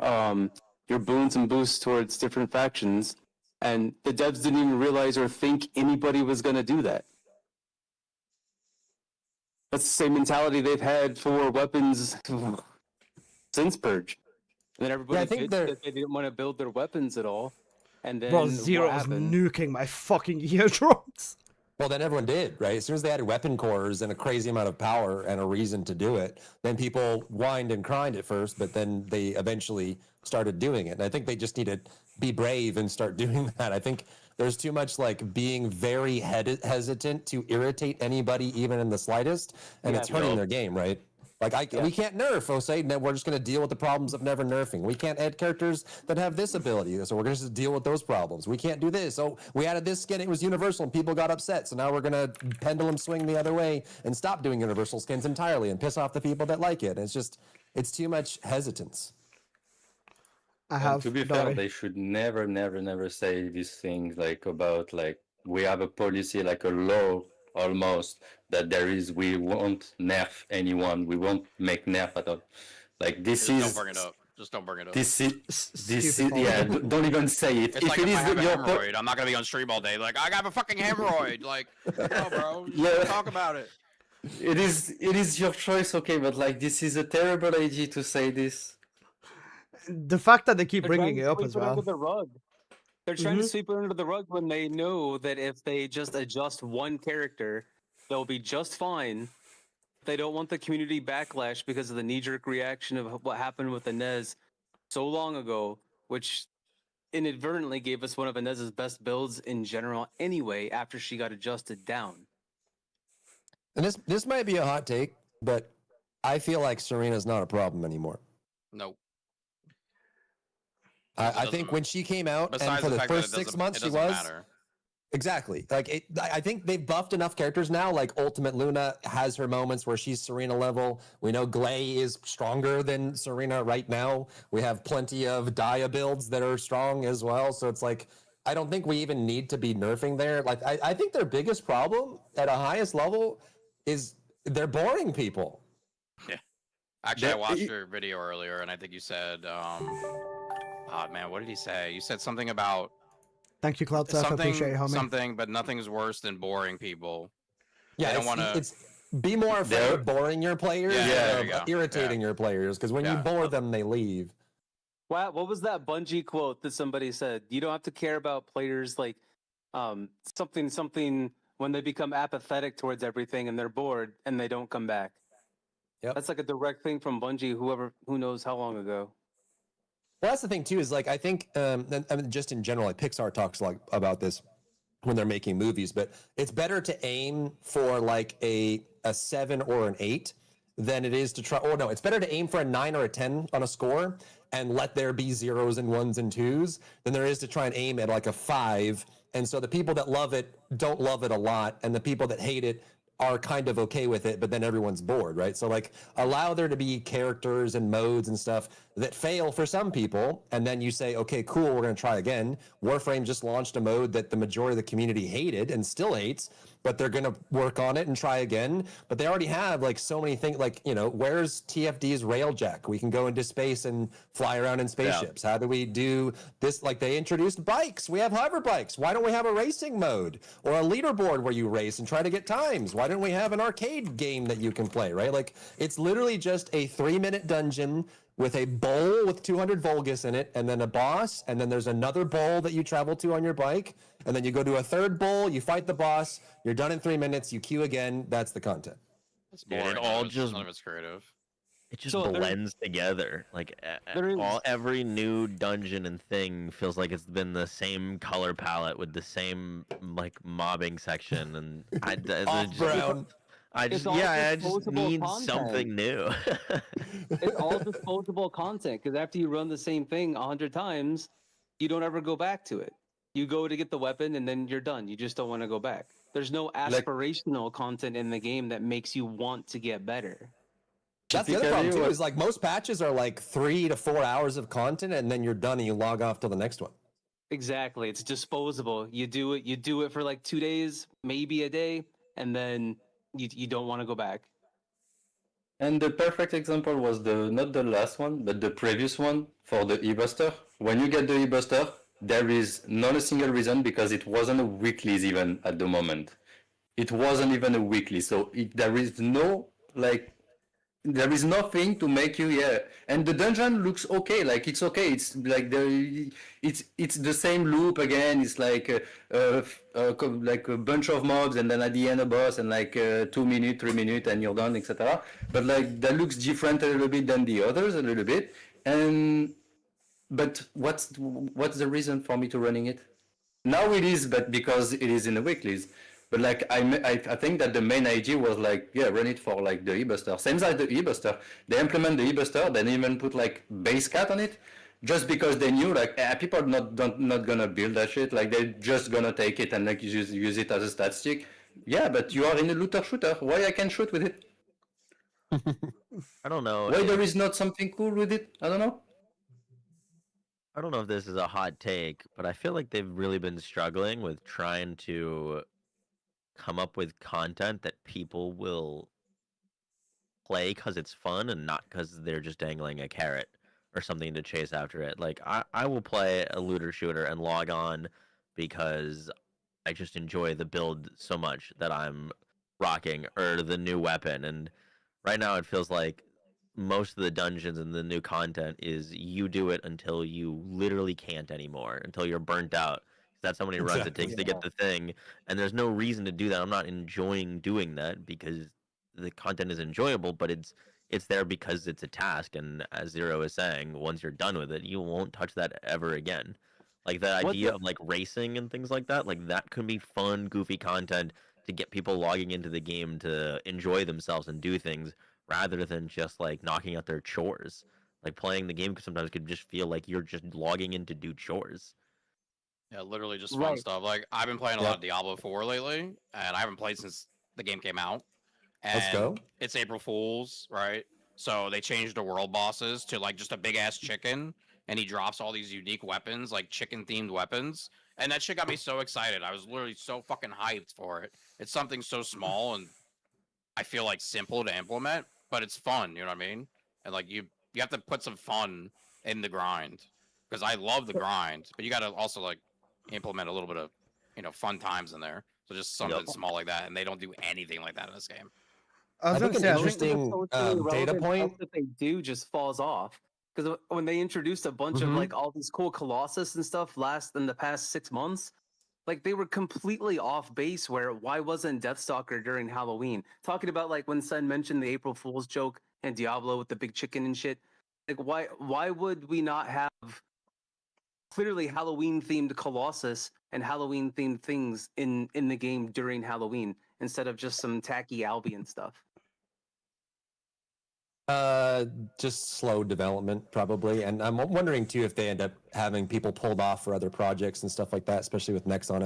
Speaker 9: boons and boosts towards different factions. And the devs didn't even realize or think anybody was going to do that. That's the same mentality they've had for weapons since Purge. And then everybody bitched that they didn't want to build their weapons at all. And then
Speaker 18: Bro,
Speaker 9: what
Speaker 18: Zero's
Speaker 9: happened?
Speaker 18: nuking my fucking eardrums.
Speaker 15: Well, then everyone did, right? As soon as they added weapon cores and a crazy amount of power and a reason to do it, then people whined and cried at first, but then they eventually started doing it. And I think they just need to be brave and start doing that. I think there's too much like being very hesitant to irritate anybody, even in the slightest, and it's hurting their game, right? Like we can't nerf, Osei, and then we're just going to deal with the problems of never nerfing. We can't add characters that have this ability, so we're going to just deal with those problems. We can't do this. Oh, we added this skin, it was universal, and people got upset, so now we're going to pendulum swing the other way and stop doing universal skins entirely and piss off the people that like it. And it's too much hesitance.
Speaker 21: To be fair, they should never say these things like about like we have a policy, like a law almost, that there is, we won't nerf anyone, we won't make nerf at all. Like this
Speaker 20: Just
Speaker 21: is.
Speaker 20: don't bring it up. Just don't bring it up.
Speaker 21: This is yeah. Don't even say it.
Speaker 20: It's like if I have a hemorrhoid, I'm not gonna be on stream all day. Like I have a fucking hemorrhoid. Like, no, bro.
Speaker 21: Yeah.
Speaker 20: Talk about it.
Speaker 21: It is your choice, okay, but like this is a terrible idea to say this.
Speaker 18: The fact that they keep
Speaker 9: They're
Speaker 18: bringing
Speaker 9: trying
Speaker 18: it
Speaker 9: to
Speaker 18: up
Speaker 9: sweep
Speaker 18: as
Speaker 9: it
Speaker 18: well.
Speaker 9: under the rug. They're trying to sweep it under the rug when they know that if they just adjust one character, they'll be just fine. They don't want the community backlash because of the knee-jerk reaction of what happened with Inez so long ago, which inadvertently gave us one of Inez's best builds in general anyway after she got adjusted down.
Speaker 15: And this might be a hot take, but I feel like Serena's not a problem anymore.
Speaker 20: Nope.
Speaker 15: I think when she came out, and for the first 6 months she was. Exactly. Like I think they've buffed enough characters now. Like Ultimate Luna has her moments where she's Serena level. We know Glay is stronger than Serena right now. We have plenty of Dia builds that are strong as well. So it's like, I don't think we even need to be nerfing there. Like I think their biggest problem at a highest level is they're boring people.
Speaker 20: Yeah. Actually, I watched your video earlier, and I think you said, man, what did he say? You said something about
Speaker 18: Thank you, Cloud Surf. I appreciate it, homie.
Speaker 20: something, but nothing's worse than boring people.
Speaker 15: Yeah,
Speaker 20: I don't want to.
Speaker 15: It's be more afraid of boring your players than of irritating your players, because when you bore them, they leave.
Speaker 9: Wow, what was that Bungie quote that somebody said? You don't have to care about players like something when they become apathetic towards everything and they're bored and they don't come back.
Speaker 15: Yep.
Speaker 9: That's like a direct thing from Bungie, who knows how long ago.
Speaker 15: Well, that's the thing too, is like I think and just in general, like Pixar talks like about this when they're making movies, but it's better to aim for like a 7 or an 8 than it is to try. Oh no, it's better to aim for a 9 or a 10 on a score and let there be 0s and 1s and 2s than there is to try and aim at like a 5. And so the people that love it don't love it a lot, and the people that hate it are kind of okay with it, but then everyone's bored, right? So like allow there to be characters and modes and stuff that fail for some people, and then you say, okay, cool, we're gonna try again. Warframe just launched a mode that the majority of the community hated and still hates, but they're gonna work on it and try again. But they already have like so many things, like, you know, where's TFD's Railjack? We can go into space and fly around in spaceships. How do we do this? Like they introduced bikes. We have hover bikes. Why don't we have a racing mode or a leaderboard where you race and try to get times? Why don't we have an arcade game that you can play, right? Like it's literally just a 3-minute dungeon with a bowl with 200 Vulgus in it, and then a boss, and then there's another bowl that you travel to on your bike, and then you go to a third bowl, you fight the boss, you're done in 3 minutes, you queue again, that's the content.
Speaker 20: It's boring.
Speaker 19: Dude, it all just
Speaker 20: none of it's creative.
Speaker 19: It just blends together. Like every new dungeon and thing feels like it's been the same color palette with the same like mobbing section, and I just need something new.
Speaker 9: It's all disposable content, because after you run the same thing 100 times, you don't ever go back to it. You go to get the weapon and then you're done. You just don't want to go back. There's no aspirational content in the game that makes you want to get better.
Speaker 15: That's the other problem too. Is like most patches are like 3 to 4 hours of content, and then you're done and you log off till the next one.
Speaker 11: Exactly. It's disposable. You do it for like 2 days, maybe a day, and then you don't want to go back.
Speaker 21: And the perfect example was not the last one, but the previous one for the e-buster. When you get the e-buster, there is not a single reason because it wasn't a weeklies even at the moment. It wasn't even a weekly, so there is no there is nothing to make you and the dungeon looks okay, like it's okay, it's like it's the same loop again. It's like like a bunch of mobs and then at the end a boss and like 2 minutes 3 minutes and you're done, etc. But like that looks different a little bit than the others a little bit. But what's the reason for me to running it now? It is, but because it is in the weeklies. But like I think that the main idea was like run it for like the e-buster. Same as the e-buster. They implement the e-buster, then even put like base cat on it, just because they knew like people not gonna build that shit. Like they're just gonna take it and like use it as a statistic. Yeah, but you are in a looter shooter. Why I can shoot with it?
Speaker 19: I don't know.
Speaker 21: Why there is not something cool with it? I don't know.
Speaker 19: I don't know if this is a hot take, but I feel like they've really been struggling with trying to come up with content that people will play because it's fun and not because they're just dangling a carrot or something to chase after it. Like I will play a looter shooter and log on because I just enjoy the build so much that I'm rocking or the new weapon. And right now it feels like most of the dungeons and the new content is you do it until you literally can't anymore, until you're burnt out. That's how many runs it takes to get the thing, and there's no reason to do that. I'm not enjoying doing that because the content is enjoyable, but it's there because it's a task. And as Zero is saying, once you're done with it, you won't touch that ever again. Like the idea of like racing and things like that could be fun, goofy content to get people logging into the game to enjoy themselves and do things rather than just like knocking out their chores. Like playing the game sometimes could just feel like you're just logging in to do chores.
Speaker 20: Yeah, literally just fun stuff. Like I've been playing a lot of Diablo 4 lately, and I haven't played since the game came out. And
Speaker 15: Let's go.
Speaker 20: It's April Fool's, right? So they changed the world bosses to like just a big ass chicken, and he drops all these unique weapons, like chicken themed weapons. And that shit got me so excited. I was literally so fucking hyped for it. It's something so small and I feel like simple to implement, but it's fun, you know what I mean? And like you have to put some fun in the grind. Because I love the grind, but you gotta also like implement a little bit of, fun times in there. So just something small like that, and they don't do anything like that in this game.
Speaker 15: I think an interesting data point
Speaker 11: that they do just falls off because when they introduced a bunch of like all these cool Colossus and stuff in the past 6 months, like they were completely off base. Why wasn't Deathstalker during Halloween? Talking about like when Sen mentioned the April Fool's joke and Diablo with the big chicken and shit. Like why would we not have clearly Halloween themed Colossus and Halloween themed things in the game during Halloween instead of just some tacky Albion stuff?
Speaker 15: Just slow development probably, and I'm wondering too if they end up having people pulled off for other projects and stuff like that, especially with Nexon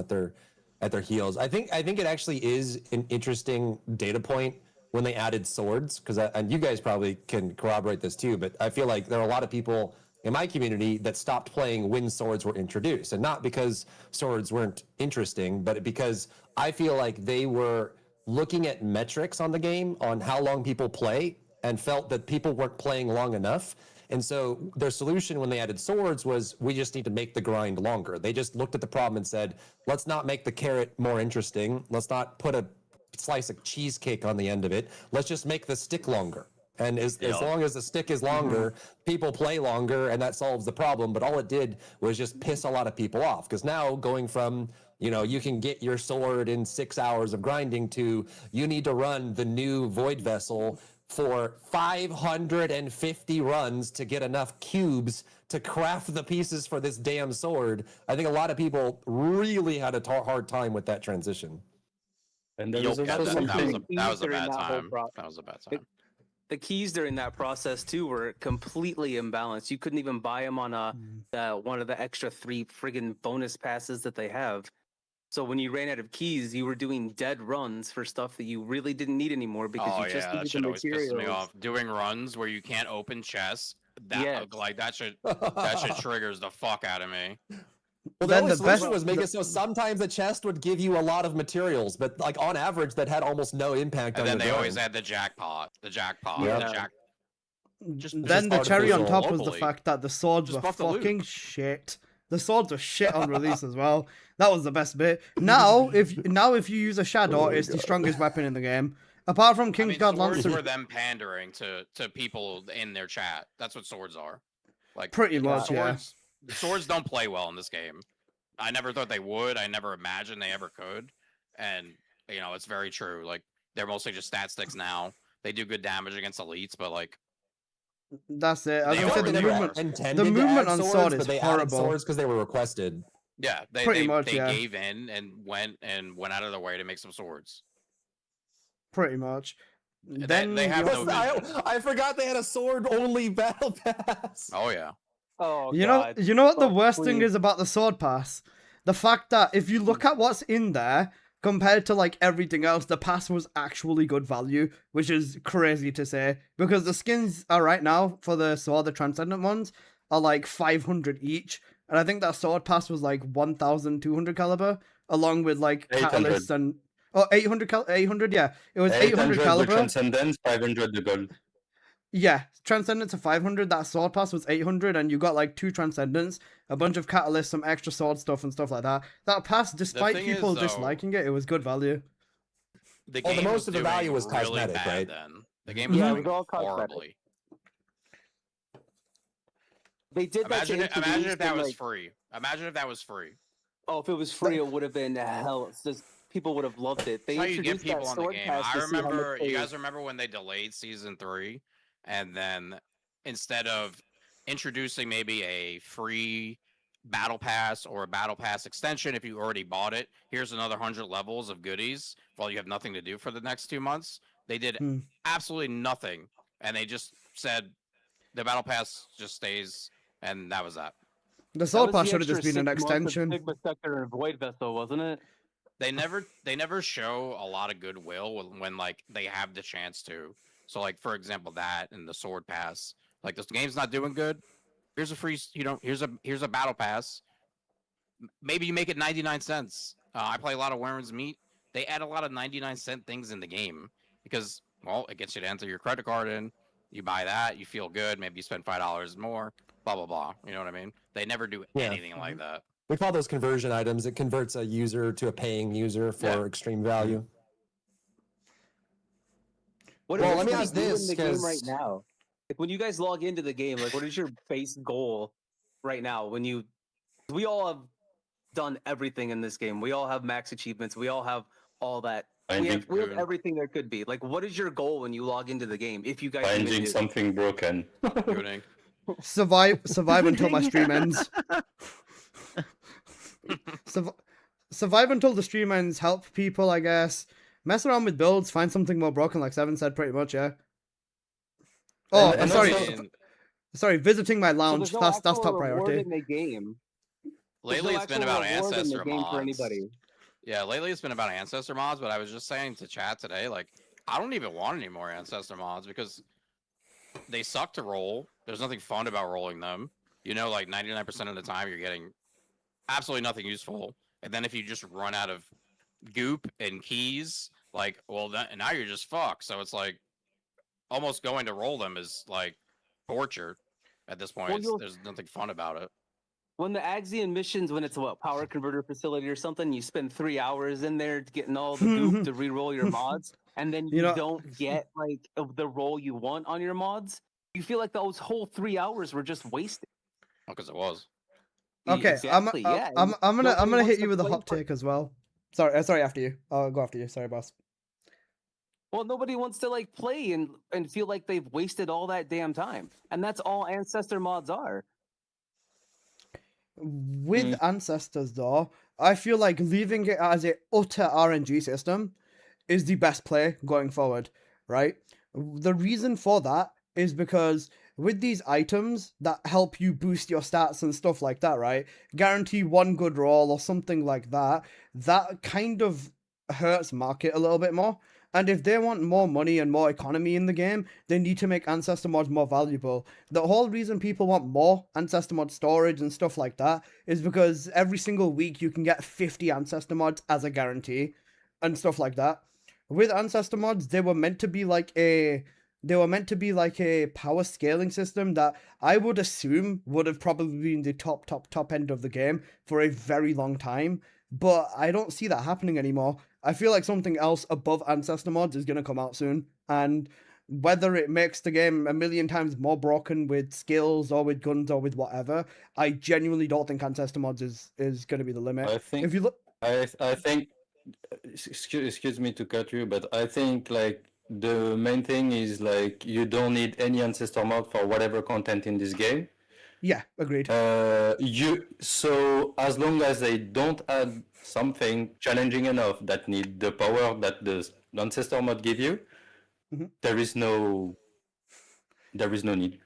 Speaker 15: at their heels. I think it actually is an interesting data point when they added swords, because and you guys probably can corroborate this too, but I feel like there are a lot of people in my community that stopped playing when swords were introduced, and not because swords weren't interesting, but because I feel like they were looking at metrics on the game on how long people play and felt that people weren't playing long enough. And so their solution when they added swords was, we just need to make the grind longer. They just looked at the problem and said, let's not make the carrot more interesting. Let's not put a slice of cheesecake on the end of it. Let's just make the stick longer. And as long as the stick is longer, people play longer, and that solves the problem. But all it did was just piss a lot of people off. Because now going from, you can get your sword in 6 hours of grinding to you need to run the new Void Vessel for 550 runs to get enough cubes to craft the pieces for this damn sword. I think a lot of people really had a hard time with that transition.
Speaker 21: And
Speaker 20: that was a bad time. That was a bad time.
Speaker 11: The keys during that process too were completely imbalanced. You couldn't even buy them on one of the extra 3 friggin' bonus passes that they have. So when you ran out of keys, you were doing dead runs for stuff that you really didn't need anymore because
Speaker 20: Oh
Speaker 11: you just
Speaker 20: yeah, that
Speaker 11: needed the
Speaker 20: shit always pisses me
Speaker 11: materials.
Speaker 20: off. Doing runs where you can't open chests. That
Speaker 11: Yes.
Speaker 20: like that shit triggers the fuck out of me.
Speaker 15: Well, the only solution was make it so sometimes a chest would give you a lot of materials, but like on average, that had almost no impact
Speaker 20: And
Speaker 15: on
Speaker 20: then
Speaker 15: your
Speaker 20: they always
Speaker 15: grind.
Speaker 20: had the jackpot.
Speaker 15: Yeah.
Speaker 18: Then the cherry on top was the
Speaker 20: globally.
Speaker 18: fact that the swords
Speaker 20: Just
Speaker 18: were
Speaker 20: buff the loot.
Speaker 18: fucking shit. The swords were shit on release as well. That was the best bit. Now, if you use a shadow, it's the strongest weapon in the game. Apart from King's God
Speaker 20: Swords
Speaker 18: Lancer.
Speaker 20: were them pandering to people in their chat. That's what swords are. Like
Speaker 18: Pretty much, yeah.
Speaker 20: Swords don't play well in this game. I never thought they would. I never imagined they ever could. And you know, it's very true. Like they're mostly just stat sticks now. They do good damage against elites, but like
Speaker 18: That's it. As
Speaker 20: They
Speaker 18: I said,
Speaker 20: already
Speaker 18: the
Speaker 20: were.
Speaker 18: movement,
Speaker 15: Intended
Speaker 18: the
Speaker 15: to
Speaker 18: movement
Speaker 15: add
Speaker 18: on
Speaker 15: swords,
Speaker 18: sword
Speaker 15: but
Speaker 18: is
Speaker 15: they added
Speaker 18: horrible.
Speaker 15: swords because they were requested.
Speaker 20: yeah, they
Speaker 18: Pretty much,
Speaker 20: they
Speaker 18: yeah.
Speaker 20: gave in and went out of their way to make some swords.
Speaker 18: Pretty much. Then
Speaker 20: they have no
Speaker 15: I forgot they had a sword only battle pass.
Speaker 20: Oh yeah.
Speaker 11: Oh,
Speaker 18: you know what the worst thing is about the sword pass? The fact that if you look at what's in there compared to like everything else, the pass was actually good value, which is crazy to say because the skins are right now for the sword, the transcendent ones are like 500 each, and I think that sword pass was like 1,200 caliber, along with like
Speaker 21: 800.
Speaker 18: catalysts and 800, yeah, it was 800
Speaker 21: the
Speaker 18: caliber.
Speaker 21: Transcendence, 500 the gold.
Speaker 18: Yeah, Transcendence of 500, that sword pass was 800, and you got like 2 Transcendents, a bunch of catalysts, some extra sword stuff and stuff like that. That pass, despite
Speaker 20: thing
Speaker 18: people
Speaker 20: is, though,
Speaker 18: disliking it, it was good value.
Speaker 20: The
Speaker 15: Well, the
Speaker 20: game
Speaker 15: most of the
Speaker 20: doing
Speaker 15: value was
Speaker 20: really
Speaker 15: cosmetic,
Speaker 20: bad
Speaker 15: right?
Speaker 20: Then the game was
Speaker 11: Yeah, it
Speaker 20: doing
Speaker 11: was all cosmetic.
Speaker 20: horribly.
Speaker 11: They did that to
Speaker 20: Imagine
Speaker 11: introduce
Speaker 20: if that
Speaker 11: them,
Speaker 20: was
Speaker 11: like-
Speaker 20: free. Imagine if that was free.
Speaker 11: Oh, if it was free, it would have been hell. It's just people would have loved it. They
Speaker 20: That's how you get
Speaker 11: introduced
Speaker 20: people
Speaker 11: that
Speaker 20: on the
Speaker 11: sword
Speaker 20: game.
Speaker 11: pass
Speaker 20: I
Speaker 11: to see how
Speaker 20: remember.
Speaker 11: much
Speaker 20: You
Speaker 11: they-
Speaker 20: guys remember when they delayed season 3, and then instead of introducing maybe a free battle pass or a battle pass extension, if you already bought it, here's another 100 levels of goodies while you have nothing to do for the next 2 months. They did absolutely nothing, and they just said the battle pass just stays, and that was that.
Speaker 18: The sword pass should have just been an extension.
Speaker 11: Sigma Sector and Void Vessel, wasn't it?
Speaker 20: They never show a lot of goodwill when like they have the chance to. So like for example that and the sword pass, like this game's not doing good. Here's a free, here's a battle pass. Maybe you make it 99 cents. I play a lot of Warren's Meat. They add a lot of 99-cent things in the game because well it gets you to enter your credit card in. You buy that, you feel good. Maybe you spend $5 more. Blah blah blah. You know what I mean? They never do anything like that.
Speaker 15: We call those conversion items. It converts a user to a paying user for extreme value.
Speaker 11: What
Speaker 15: Well,
Speaker 11: is
Speaker 15: let me
Speaker 11: everybody
Speaker 15: ask
Speaker 11: doing
Speaker 15: this,
Speaker 11: in the game
Speaker 15: 'cause-
Speaker 11: right now? Like when you guys log into the game, like what is your base goal right now? When we all have done everything in this game. We all have max achievements. We all have all that. We have everything there could be. Like, what is your goal when you log into the game? If you guys even
Speaker 21: Finding
Speaker 11: do?
Speaker 21: something broken.
Speaker 18: Survive until my stream ends. Survive until the stream ends. Help people, I guess. Mess around with builds. Find something more broken, like Seven said. Pretty much, yeah. Oh,
Speaker 21: And
Speaker 18: sorry.
Speaker 21: also-
Speaker 18: Sorry, visiting my
Speaker 11: So
Speaker 18: lounge.
Speaker 11: there's no
Speaker 18: that's
Speaker 11: actual
Speaker 18: top
Speaker 11: reward
Speaker 18: priority.
Speaker 11: in the game. There's
Speaker 20: Lately
Speaker 11: no
Speaker 20: it's been
Speaker 11: actual
Speaker 20: about
Speaker 11: reward in the
Speaker 20: ancestor
Speaker 11: game
Speaker 20: mods.
Speaker 11: for anybody.
Speaker 20: Yeah, lately it's been about ancestor mods, but I was just saying to chat today, like, I don't even want any more ancestor mods because they suck to roll. There's nothing fun about rolling them. You know, like 99% of the time you're getting absolutely nothing useful. And then if you just run out of goop and keys, like, well, now you're just fucked. So it's like almost going to roll them is like torture at this point.
Speaker 11: Well,
Speaker 20: There's nothing fun about it.
Speaker 11: When the Axian missions, when it's what power converter facility or something, you spend 3 hours in there getting all the goop to re-roll your mods, and then you don't get like the roll you want on your mods. You feel like those whole 3 hours were just wasted.
Speaker 20: Because it was.
Speaker 18: Okay,
Speaker 11: Exactly, yeah.
Speaker 18: I'm gonna
Speaker 11: Nobody
Speaker 18: hit
Speaker 11: wants
Speaker 18: you
Speaker 11: to
Speaker 18: with a
Speaker 11: play
Speaker 18: hot
Speaker 11: for-
Speaker 18: take as well. Sorry, after you. I'll go after you. Sorry, boss.
Speaker 11: Well, nobody wants to like play and feel like they've wasted all that damn time, and that's all ancestor mods are.
Speaker 18: With Ancestors, though, I feel like leaving it as a utter RNG system is the best play going forward, right? The reason for that is because with these items that help you boost your stats and stuff like that, right? Guarantee one good roll or something like that. That kind of hurts market a little bit more. And if they want more money and more economy in the game, they need to make Ancestor mods more valuable. The whole reason people want more Ancestor mod storage and stuff like that is because every single week you can get 50 Ancestor mods as a guarantee and stuff like that. With Ancestor mods, they were meant to be like a power scaling system that I would assume would have probably been the top end of the game for a very long time. But I don't see that happening anymore. I feel like something else above Ancestor mods is going to come out soon. And whether it makes the game a million times more broken with skills or with guns or with whatever, I genuinely don't think Ancestor mods is going to be the limit.
Speaker 21: I think,
Speaker 18: if you look,
Speaker 21: I think, excuse me to cut you, but I think like the main thing is like you don't need any ancestor mod for whatever content in this game.
Speaker 18: Yeah, agreed.
Speaker 21: So as long as they don't add something challenging enough that need the power that the ancestor mod give you, there is no need.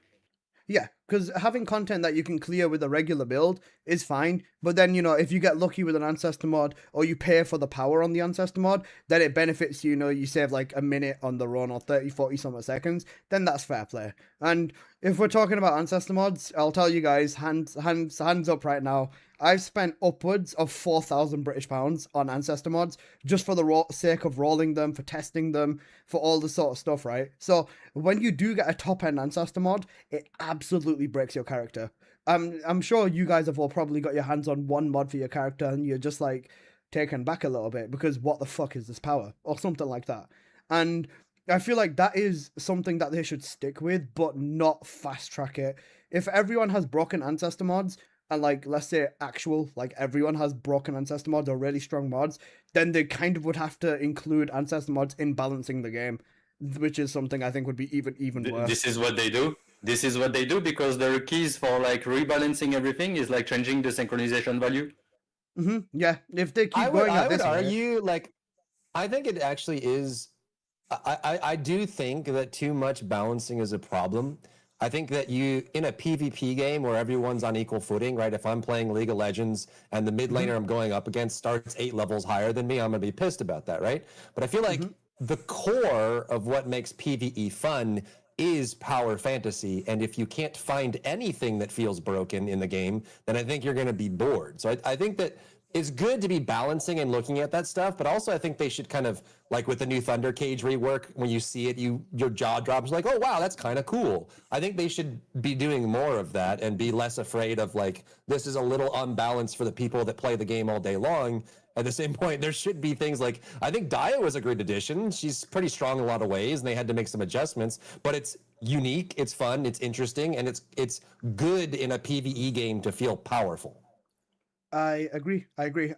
Speaker 18: Yeah, because having content that you can clear with a regular build is fine, but then, you know, if you get lucky with an Ancestor mod, or you pay for the power on the Ancestor mod, then it benefits you, you know, you save like a minute on the run, or 30, 40 some seconds, then that's fair play. And if we're talking about Ancestor mods, I'll tell you guys, hands up right now, I've spent upwards of 4,000 British pounds on Ancestor mods, just for the sake of rolling them, for testing them, for all the sort of stuff, right? So, when you do get a top-end Ancestor mod, it absolutely breaks your character. I'm sure you guys have all probably got your hands on one mod for your character, and you're just, like, taken back a little bit, because what the fuck is this power? Or something like that. And I feel like that is something that they should stick with, but not fast-track it. If everyone has broken Ancestor mods, and like, let's say like everyone has broken Ancestor mods or really strong mods, then they kind of would have to include Ancestor mods in balancing the game, which is something I think would be even worse.
Speaker 21: This is what they do. This is what they do because their keys for like rebalancing everything is like changing the synchronization value.
Speaker 18: Yeah, if they keep going at this
Speaker 15: I would argue, like, I think it actually is. I do think that too much balancing is a problem. I think that you, in a PvP game where everyone's on equal footing, right? If I'm playing League of Legends and the mid laner I'm going up against starts 8 levels higher than me, I'm going to be pissed about that, right? But I feel like the core of what makes PvE fun is power fantasy. And if you can't find anything that feels broken in the game, then I think you're going to be bored. So I think that it's good to be balancing and looking at that stuff, but also I think they should kind of, like with the new Thunder Cage rework, when you see it, your jaw drops like, oh wow, that's kind of cool. I think they should be doing more of that and be less afraid of like, this is a little unbalanced for the people that play the game all day long. At the same point, there should be things like, I think Dia was a great addition. She's pretty strong in a lot of ways, and they had to make some adjustments, but it's unique, it's fun, it's interesting, and it's good in a PvE game to feel powerful.
Speaker 18: I agree.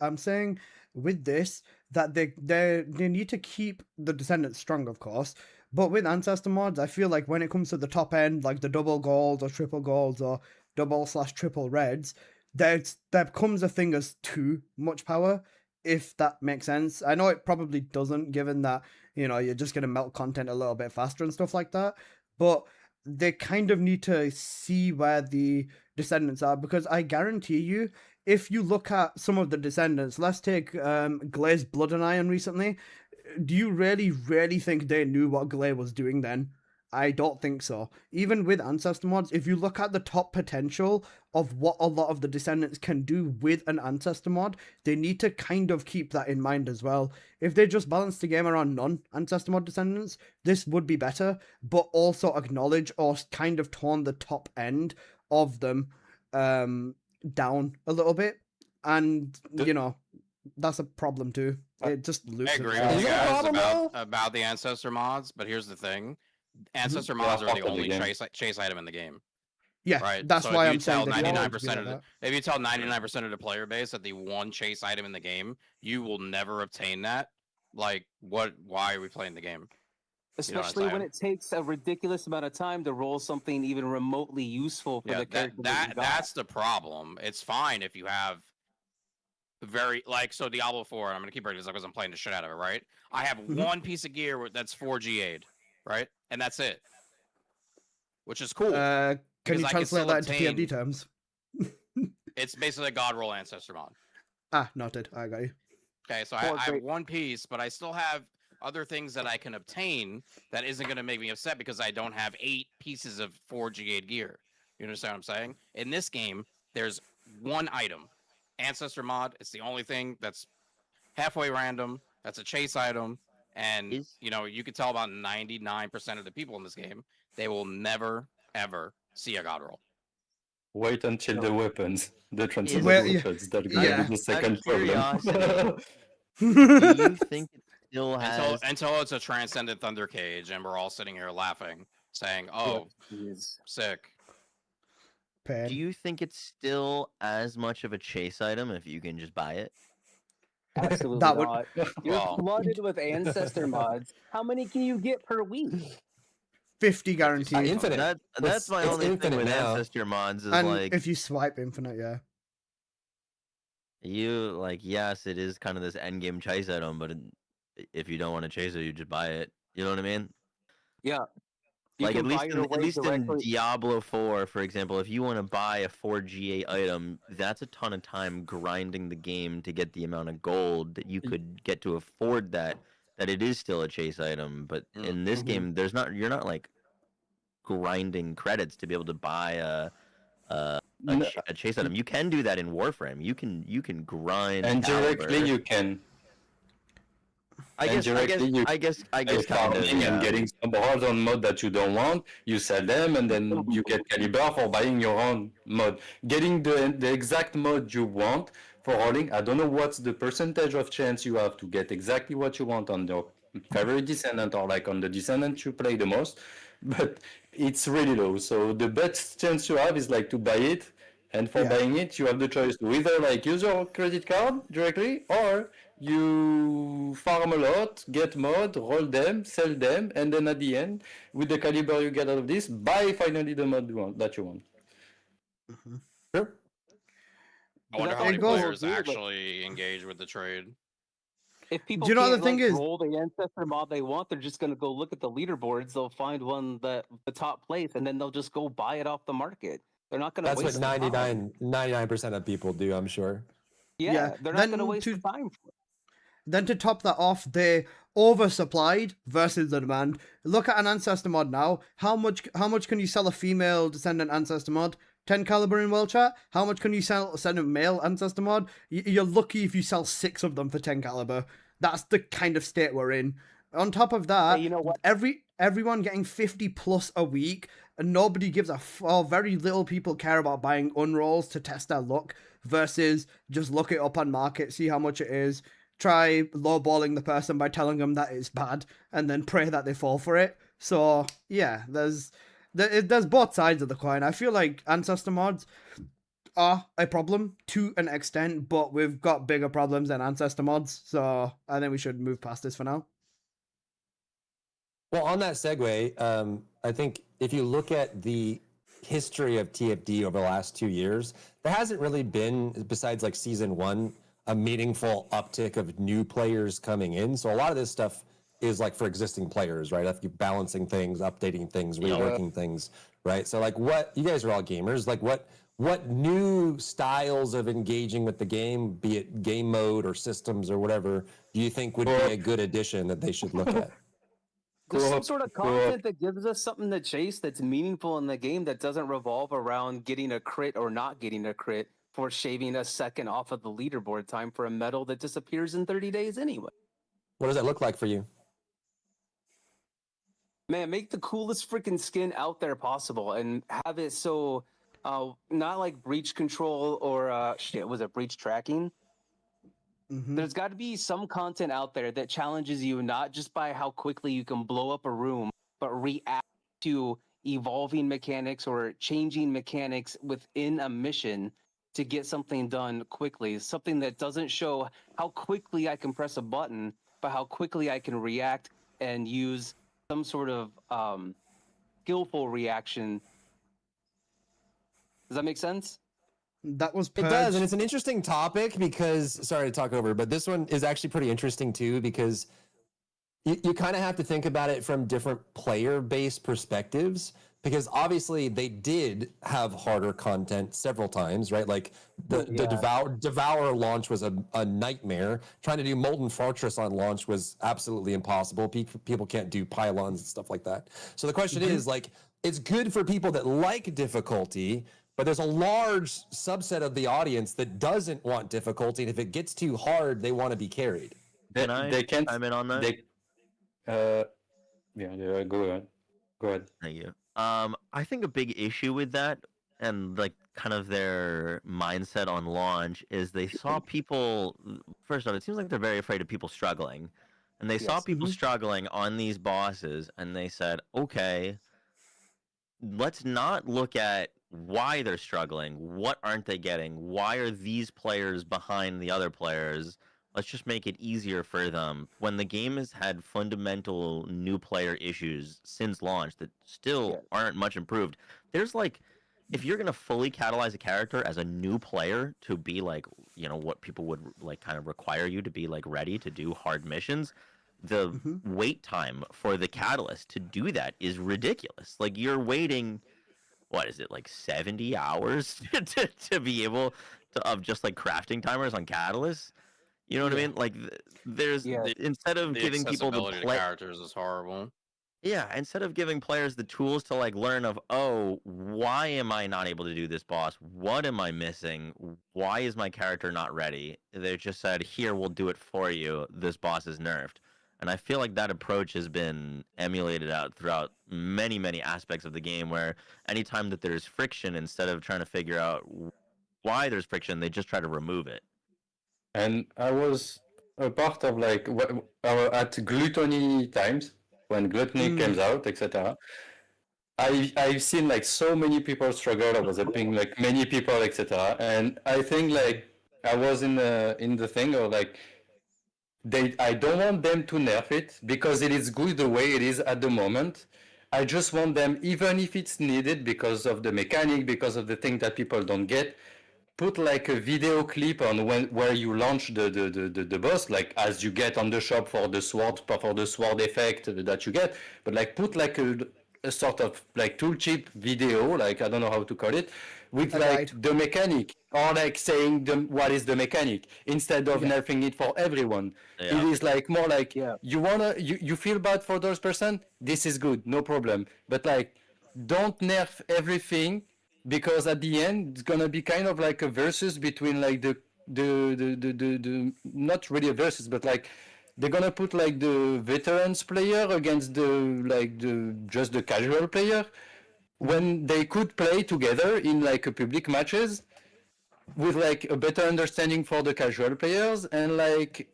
Speaker 18: I'm saying with this that they need to keep the Descendants strong, of course, but with Ancestor mods, I feel like when it comes to the top end, like the double golds or triple golds or double/triple reds, there comes a thing as too much power, if that makes sense. I know it probably doesn't, given that, you know, you're just going to melt content a little bit faster and stuff like that, but they kind of need to see where the Descendants are, because I guarantee you, if you look at some of the Descendants, let's take Glazed Blood and Iron recently, do you really think they knew what Glay was doing then? I don't think so. Even with Ancestor mods, if you look at the top potential of what a lot of the Descendants can do with an Ancestor mod, they need to kind of keep that in mind as well. If they just balance the game around non-Ancestor mod Descendants, this would be better, but also acknowledge or kind of tone the top end of them down a little bit, and you know, that's a problem too. It just loops.
Speaker 20: I agree with you guys about the Ancestor mods, but here's the thing: Ancestor mods are the only chase item in the game.
Speaker 18: Yeah,
Speaker 20: right.
Speaker 18: That's
Speaker 20: so
Speaker 18: why
Speaker 20: if
Speaker 18: I'm saying
Speaker 20: 99% if you tell 99% of the player base that the one chase item in the game, you will never obtain that. Like, what? Why are we playing the game?
Speaker 11: Especially when it takes a ridiculous amount of time to roll something even remotely useful for the character.
Speaker 20: That's the problem. It's fine if you have so Diablo 4, I'm gonna keep bringing this up because I'm playing the shit out of it, right? I have one piece of gear that's 4G'd, right? And that's it. which is cool.
Speaker 18: Can
Speaker 20: because
Speaker 18: you
Speaker 20: I can
Speaker 18: translate
Speaker 20: still
Speaker 18: that into
Speaker 20: obtain-
Speaker 18: TFD terms?
Speaker 20: It's basically a God Roll Ancestor mod.
Speaker 18: Noted. I got you.
Speaker 20: Okay, so I have one piece, but I still have other things that I can obtain that isn't going to make me upset because I don't have 8 pieces of 4G8 gear. You understand what I'm saying? In this game, there's one item, Ancestor mod. It's the only thing that's halfway random. That's a chase item. And, you know, you can tell about 99% of the people in this game, they will never, ever see a God Roll.
Speaker 21: Wait until the weapons, the transcendent weapons. That's gonna
Speaker 19: Yeah.
Speaker 21: be the second problem.
Speaker 19: Do you think it still has?
Speaker 20: Until it's a Transcendent Thunder Cage, and we're all sitting here laughing, saying, "Oh, sick."
Speaker 19: Do you think it's still as much of a chase item if you can just buy it?
Speaker 11: Absolutely
Speaker 18: That would-
Speaker 11: not. You're flooded with ancestor mods. How many can you get per week?
Speaker 18: 50 guaranteed.
Speaker 15: Infinite.
Speaker 19: That's my
Speaker 15: It's
Speaker 19: only thing
Speaker 15: infinite
Speaker 19: with
Speaker 15: now.
Speaker 19: ancestor mods is
Speaker 18: And
Speaker 19: like
Speaker 18: if you swipe infinite, yeah.
Speaker 19: you like yes, it is kind of this end game chase item, but if you don't want to chase it, you just buy it. You know what I mean?
Speaker 11: Yeah.
Speaker 19: Like at least in Diablo 4, for example, if you want to buy a 4G8 item, that's a ton of time grinding the game to get the amount of gold that you could get to afford that it is still a chase item. But in this game, you're not like grinding credits to be able to buy a chase item. You can do that in Warframe. You can grind
Speaker 21: And directly
Speaker 19: caliber.
Speaker 21: you can.
Speaker 19: I guess
Speaker 21: farming and getting some horizon mod that you don't want, you sell them, and then you get caliber for buying your own mod. Getting the exact mod you want for rolling, I don't know what's the percentage of chance you have to get exactly what you want on your favorite Descendant or like on the Descendant you play the most, but it's really low. So the best chance you have is like to buy it, and for buying it, you have the choice to either like use your credit card directly, or you farm a lot, get mod, roll them, sell them, and then at the end, with the caliber you get out of this, buy finally the mod that you want.
Speaker 15: Sure.
Speaker 20: I wonder how many players actually engage with the trade.
Speaker 11: If people
Speaker 18: Do you know
Speaker 11: can't
Speaker 18: the thing is-
Speaker 11: roll the ancestor mod they want, they're just gonna go look at the leaderboards. They'll find one that the top place, and then they'll just go buy it off the market. They're not gonna.
Speaker 15: That's
Speaker 11: waste
Speaker 15: what
Speaker 11: the time.
Speaker 15: 99% of people do, I'm sure.
Speaker 11: Yeah, they're not gonna waste the time.
Speaker 18: Then to top that off, they oversupplied versus the demand. Look at an ancestor mod now. How much can you sell a female Descendant ancestor mod? 10 caliber in World Chat. How much can you sell a male ancestor mod? You're lucky if you sell 6 of them for 10 caliber. That's the kind of state we're in. On top of that,
Speaker 11: you know what?
Speaker 18: Everyone getting 50 plus a week, and nobody gives or very little people care about buying unrolls to test their luck versus just look it up on market, see how much it is, try lowballing the person by telling them that it's bad, and then pray that they fall for it. So yeah, there's both sides of the coin. I feel like ancestor mods are a problem to an extent, but we've got bigger problems than ancestor mods, so I think we should move past this for now.
Speaker 15: Well, on that segue, I think if you look at the history of TFD over the last 2 years, there hasn't really been, besides like season 1, a meaningful uptick of new players coming in. So a lot of this stuff is like for existing players, right? If you're balancing things, updating things, reworking things, right? So like what, you guys are all gamers, like what new styles of engaging with the game, be it game mode or systems or whatever, do you think would be a good addition that they should look at?
Speaker 11: There's some sort of content that gives us something to chase that's meaningful in the game that doesn't revolve around getting a crit or not getting a crit for shaving a second off of the leaderboard time for a medal that disappears in 30 days anyway.
Speaker 15: What does that look like for you?
Speaker 11: Man, make the coolest freaking skin out there possible and have it so not like breach control or was it breach tracking? There's got to be some content out there that challenges you not just by how quickly you can blow up a room, but react to evolving mechanics or changing mechanics within a mission to get something done quickly. Something that doesn't show how quickly I can press a button, but how quickly I can react and use some sort of skillful reaction. Does that make sense?
Speaker 18: That was
Speaker 15: It does, and it's an interesting topic because, sorry to talk over, but this one is actually pretty interesting too because you kind of have to think about it from different player-based perspectives. because obviously they did have harder content several times, right? Like the Devour launch was a nightmare. Trying to do Molten Fortress on launch was absolutely impossible. People can't do pylons and stuff like that. So the question is, like, it's good for people that like difficulty, but there's a large subset of the audience that doesn't want difficulty, and if it gets too hard, they want to be carried.
Speaker 19: They can't. I'm in on that.
Speaker 21: Yeah, go ahead. Go ahead.
Speaker 19: Thank you. I think a big issue with that and like kind of their mindset on launch is they saw people. First off, it seems like they're very afraid of people struggling, and they saw people struggling on these bosses, and they said, "Okay, let's not look at why they're struggling. What aren't they getting? Why are these players behind the other players? Let's just make it easier for them." When the game has had fundamental new player issues since launch that still aren't much improved, there's like, if you're going to fully catalyze a character as a new player to be like, you know, what people would like kind of require you to be like ready to do hard missions, the wait time for the catalyst to do that is ridiculous. Like you're waiting, what is it, like 70 hours to be able to, of just like crafting timers on catalysts? You know what I mean? Like, there's instead of giving people the
Speaker 20: characters is horrible.
Speaker 19: Yeah, instead of giving players the tools to like learn of, oh, why am I not able to do this boss? What am I missing? Why is my character not ready? They just said, here, we'll do it for you. This boss is nerfed. And I feel like that approach has been emulated out throughout many, many aspects of the game, where anytime that there's friction, instead of trying to figure out why there's friction, they just try to remove it.
Speaker 21: And I was a part of like at Gluttony times when Gluttony comes out, etc. I've seen like so many people struggle. I was helping like many people, etc. And I think like I was in the thing of like I don't want them to nerf it because it is good the way it is at the moment. I just want them, even if it's needed because of the mechanic, because of the thing that people don't get, put like a video clip on where you launch the boss, like as you get on the shop for the sword effect that you get, but like put like a sort of like tool chip video, like I don't know how to call it, with like the mechanic, or like saying what is the mechanic instead of nerfing it for everyone. It is like more like you feel bad for those person, this is good, no problem, but like don't nerf everything, because at the end it's gonna be kind of like a versus between like the not really a versus, but like they're gonna put like the veterans player against just the casual player, when they could play together in like a public matches with like a better understanding for the casual players, and like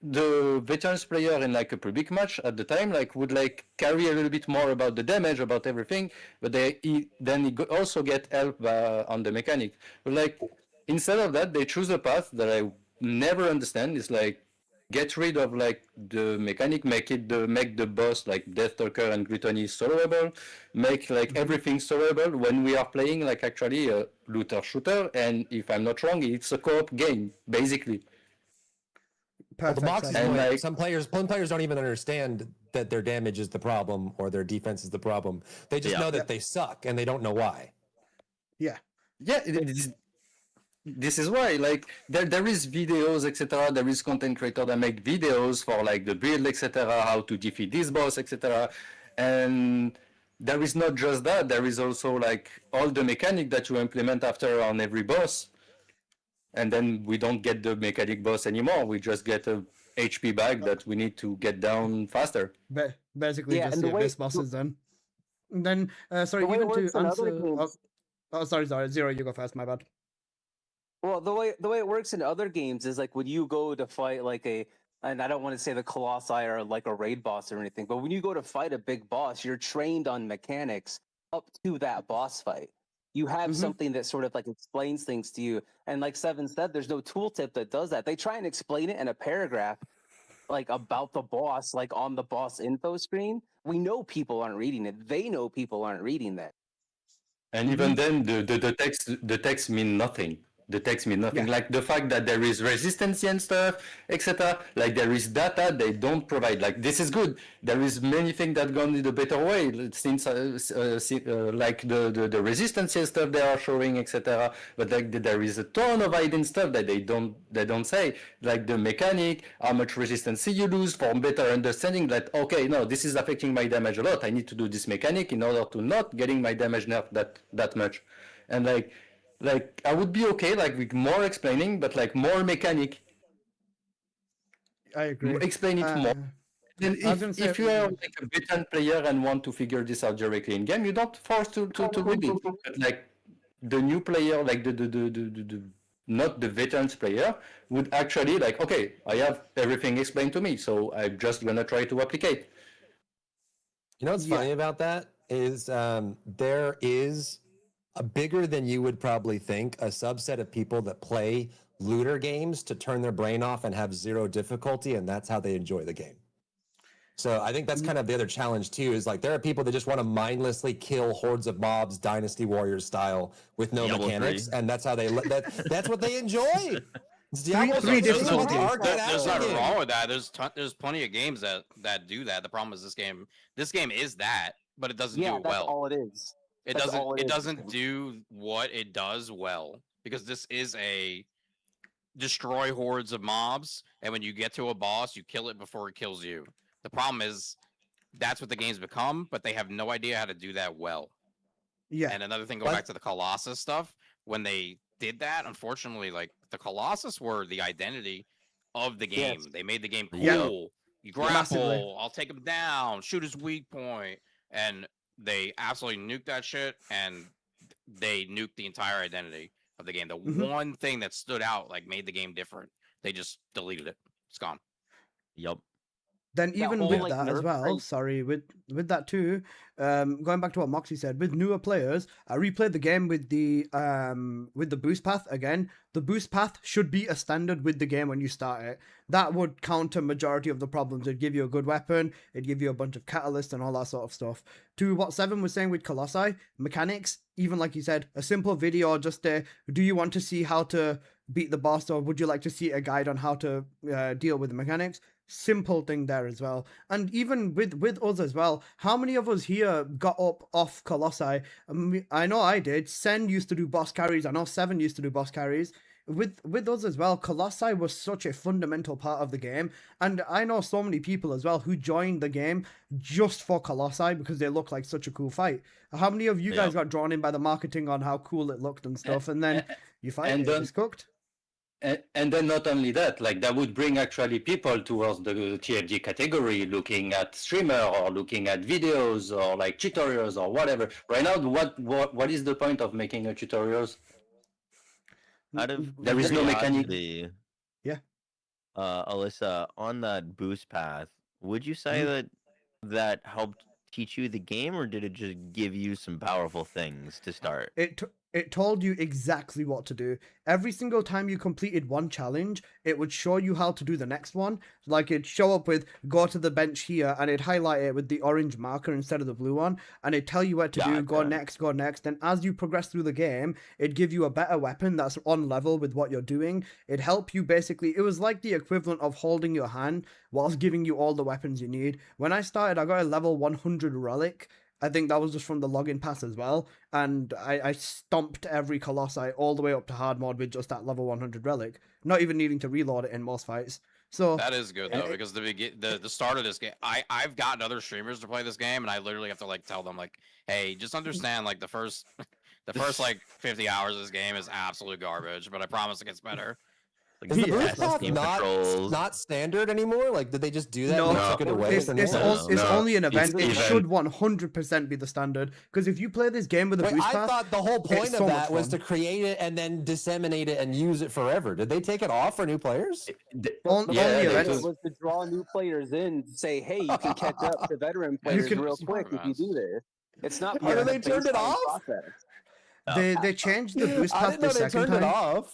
Speaker 21: the veterans player in like a public match at the time like would like carry a little bit more about the damage, about everything, but then also get help on the mechanic. But like instead of that, they choose a path that I never understand. It's like get rid of like the mechanic, make the boss like Deathstalker and Gluttony soloable, make like everything soloable when we are playing like actually a looter shooter, and if I'm not wrong, it's a co-op game basically.
Speaker 15: Well, the box is like, some players don't even understand that their damage is the problem or their defense is the problem. They just know that they suck and they don't know why.
Speaker 1: Yeah.
Speaker 21: This is why, like, there is videos, etc. There is content creator that make videos for like the build, etc. How to defeat this boss, etc. And there is not just that. There is also like all the mechanic that you implement after on every boss. And then we don't get the mechanic boss anymore. We just get a HP bag that we need to get down faster.
Speaker 1: Basically, just the base bosses then. And then, sorry, you want to answer? Oh, sorry, Zero, you go first. My bad.
Speaker 11: Well, the way it works in other games is like when you go to fight like and I don't want to say the Colossi or like a raid boss or anything, but when you go to fight a big boss, you're trained on mechanics up to that boss fight. You have something that sort of like explains things to you. And like Seven said, there's no tooltip that does that. They try and explain it in a paragraph, like about the boss, like on the boss info screen. We know people aren't reading it. They know people aren't reading that.
Speaker 21: And even then, the text mean nothing. the text mean nothing.
Speaker 1: Yeah.
Speaker 21: Like the fact that there is resistance and stuff, etc. Like there is data they don't provide. Like this is good. There is many things that gone in a better way since like the resistance and stuff they are showing, etc. But like there is a ton of hidden stuff that they don't say. Like the mechanic, how much resistance you lose, for better understanding that okay, no, this is affecting my damage a lot. I need to do this mechanic in order to not getting my damage nerfed that much. And like I would be okay like with more explaining, but like more mechanic.
Speaker 18: I agree.
Speaker 21: Explain it more. Then if you are like a veteran player and want to figure this out directly in game, you don't force to read it. But like the new player, like the not the veterans player, would actually like, okay, I have everything explained to me, so I'm just gonna try to replicate.
Speaker 15: You know what's funny about that is there is a bigger than you would probably think a subset of people that play looter games to turn their brain off and have zero difficulty, and that's how they enjoy the game. So I think that's kind of the other challenge too, is like there are people that just want to mindlessly kill hordes of mobs, Dynasty Warriors style, with no mechanics, and that's how they that's what they enjoy. It's Diablo 3 difficulty.
Speaker 20: There's nothing wrong with that. There's plenty of games that do that. The problem is this game is that, but it doesn't do it well.
Speaker 11: All it is.
Speaker 20: It doesn't do what it does well, because this is a destroy hordes of mobs, and when you get to a boss, you kill it before it kills you. The problem is that's what the game's become, but they have no idea how to do that well.
Speaker 18: Yeah.
Speaker 20: And another thing, going back to the Colossus stuff, when they did that, unfortunately, like the Colossus were the identity of the game.
Speaker 11: Yes.
Speaker 20: They made the game cool.
Speaker 18: Yeah.
Speaker 20: You grapple,
Speaker 18: Massively.
Speaker 20: I'll take him down, shoot his weak point, and they absolutely nuked that shit, and they nuked the entire identity of the game. The one thing that stood out, like made the game different, they just deleted it. It's gone.
Speaker 19: Yep.
Speaker 18: Then even
Speaker 11: whole,
Speaker 18: with
Speaker 11: like,
Speaker 18: that as
Speaker 11: nerf
Speaker 18: well,
Speaker 11: rate-
Speaker 18: sorry, with that too, going back to what Moxie said, with newer players, I replayed the game with the boost path again. The boost path should be a standard with the game when you start it. That would counter majority of the problems. It'd give you a good weapon, it'd give you a bunch of catalysts and all that sort of stuff. To what Seven was saying with Colossi, mechanics, even like you said, a simple video, just do you want to see how to beat the boss, or would you like to see a guide on how to deal with the mechanics? Simple thing there as well. And even with us as well, how many of us here got up off Colossi? I know I did. Sen used to do boss carries. I know Seven used to do boss carries. With us as well, Colossi was such a fundamental part of the game, and I know so many people as well who joined the game just for Colossi because they look like such a cool fight. How many of you guys got drawn in by the marketing on how cool it looked and stuff, and then you fight
Speaker 21: and
Speaker 18: it,
Speaker 21: then-
Speaker 18: it's cooked?
Speaker 21: And then not only that, like that would bring actually people towards the TFG category, looking at streamer or looking at videos or like tutorials or whatever. Right now, what is the point of making a tutorials?
Speaker 19: Out of
Speaker 21: There is no mechanic.
Speaker 19: curiosity,
Speaker 18: Yeah.
Speaker 19: Alyssa, on that boost path, would you say that helped teach you the game, or did it just give you some powerful things to start?
Speaker 18: It told you exactly what to do. Every single time you completed one challenge, it would show you how to do the next one. Like it'd show up with go to the bench here, and it'd highlight it with the orange marker instead of the blue one, and it'd tell you what to do, go next, go next. And as you progress through the game, it'd give you a better weapon that's on level with what you're doing. It'd help you basically. It was like the equivalent of holding your hand whilst giving you all the weapons you need. When I started, I got a level 100 relic. I think that was just from the login pass as well. And I stomped every Colossi all the way up to hard mode with just that level 100 relic. Not even needing to reload it in most fights. So
Speaker 20: that is good though, because the start of this game, I've gotten other streamers to play this game, and I literally have to like tell them like, hey, just understand like the first like 50 hours of this game is absolute garbage, but I promise it gets better.
Speaker 15: Is the boost path not standard anymore? Like, did they just do that and took it away?
Speaker 18: It's only an event. It should 100% be the standard. Because if you play this game with a boost path,
Speaker 15: I thought the whole point
Speaker 18: so
Speaker 15: of that was
Speaker 18: fun.
Speaker 15: to create it and then disseminate it and use it forever. Did they take it off for new players?
Speaker 18: Only
Speaker 11: It
Speaker 18: events.
Speaker 11: was to draw new players in, to say, hey, you can catch up to veteran players real quick if you do this. It's not part of the baseline process.
Speaker 18: They changed the boost path the second time.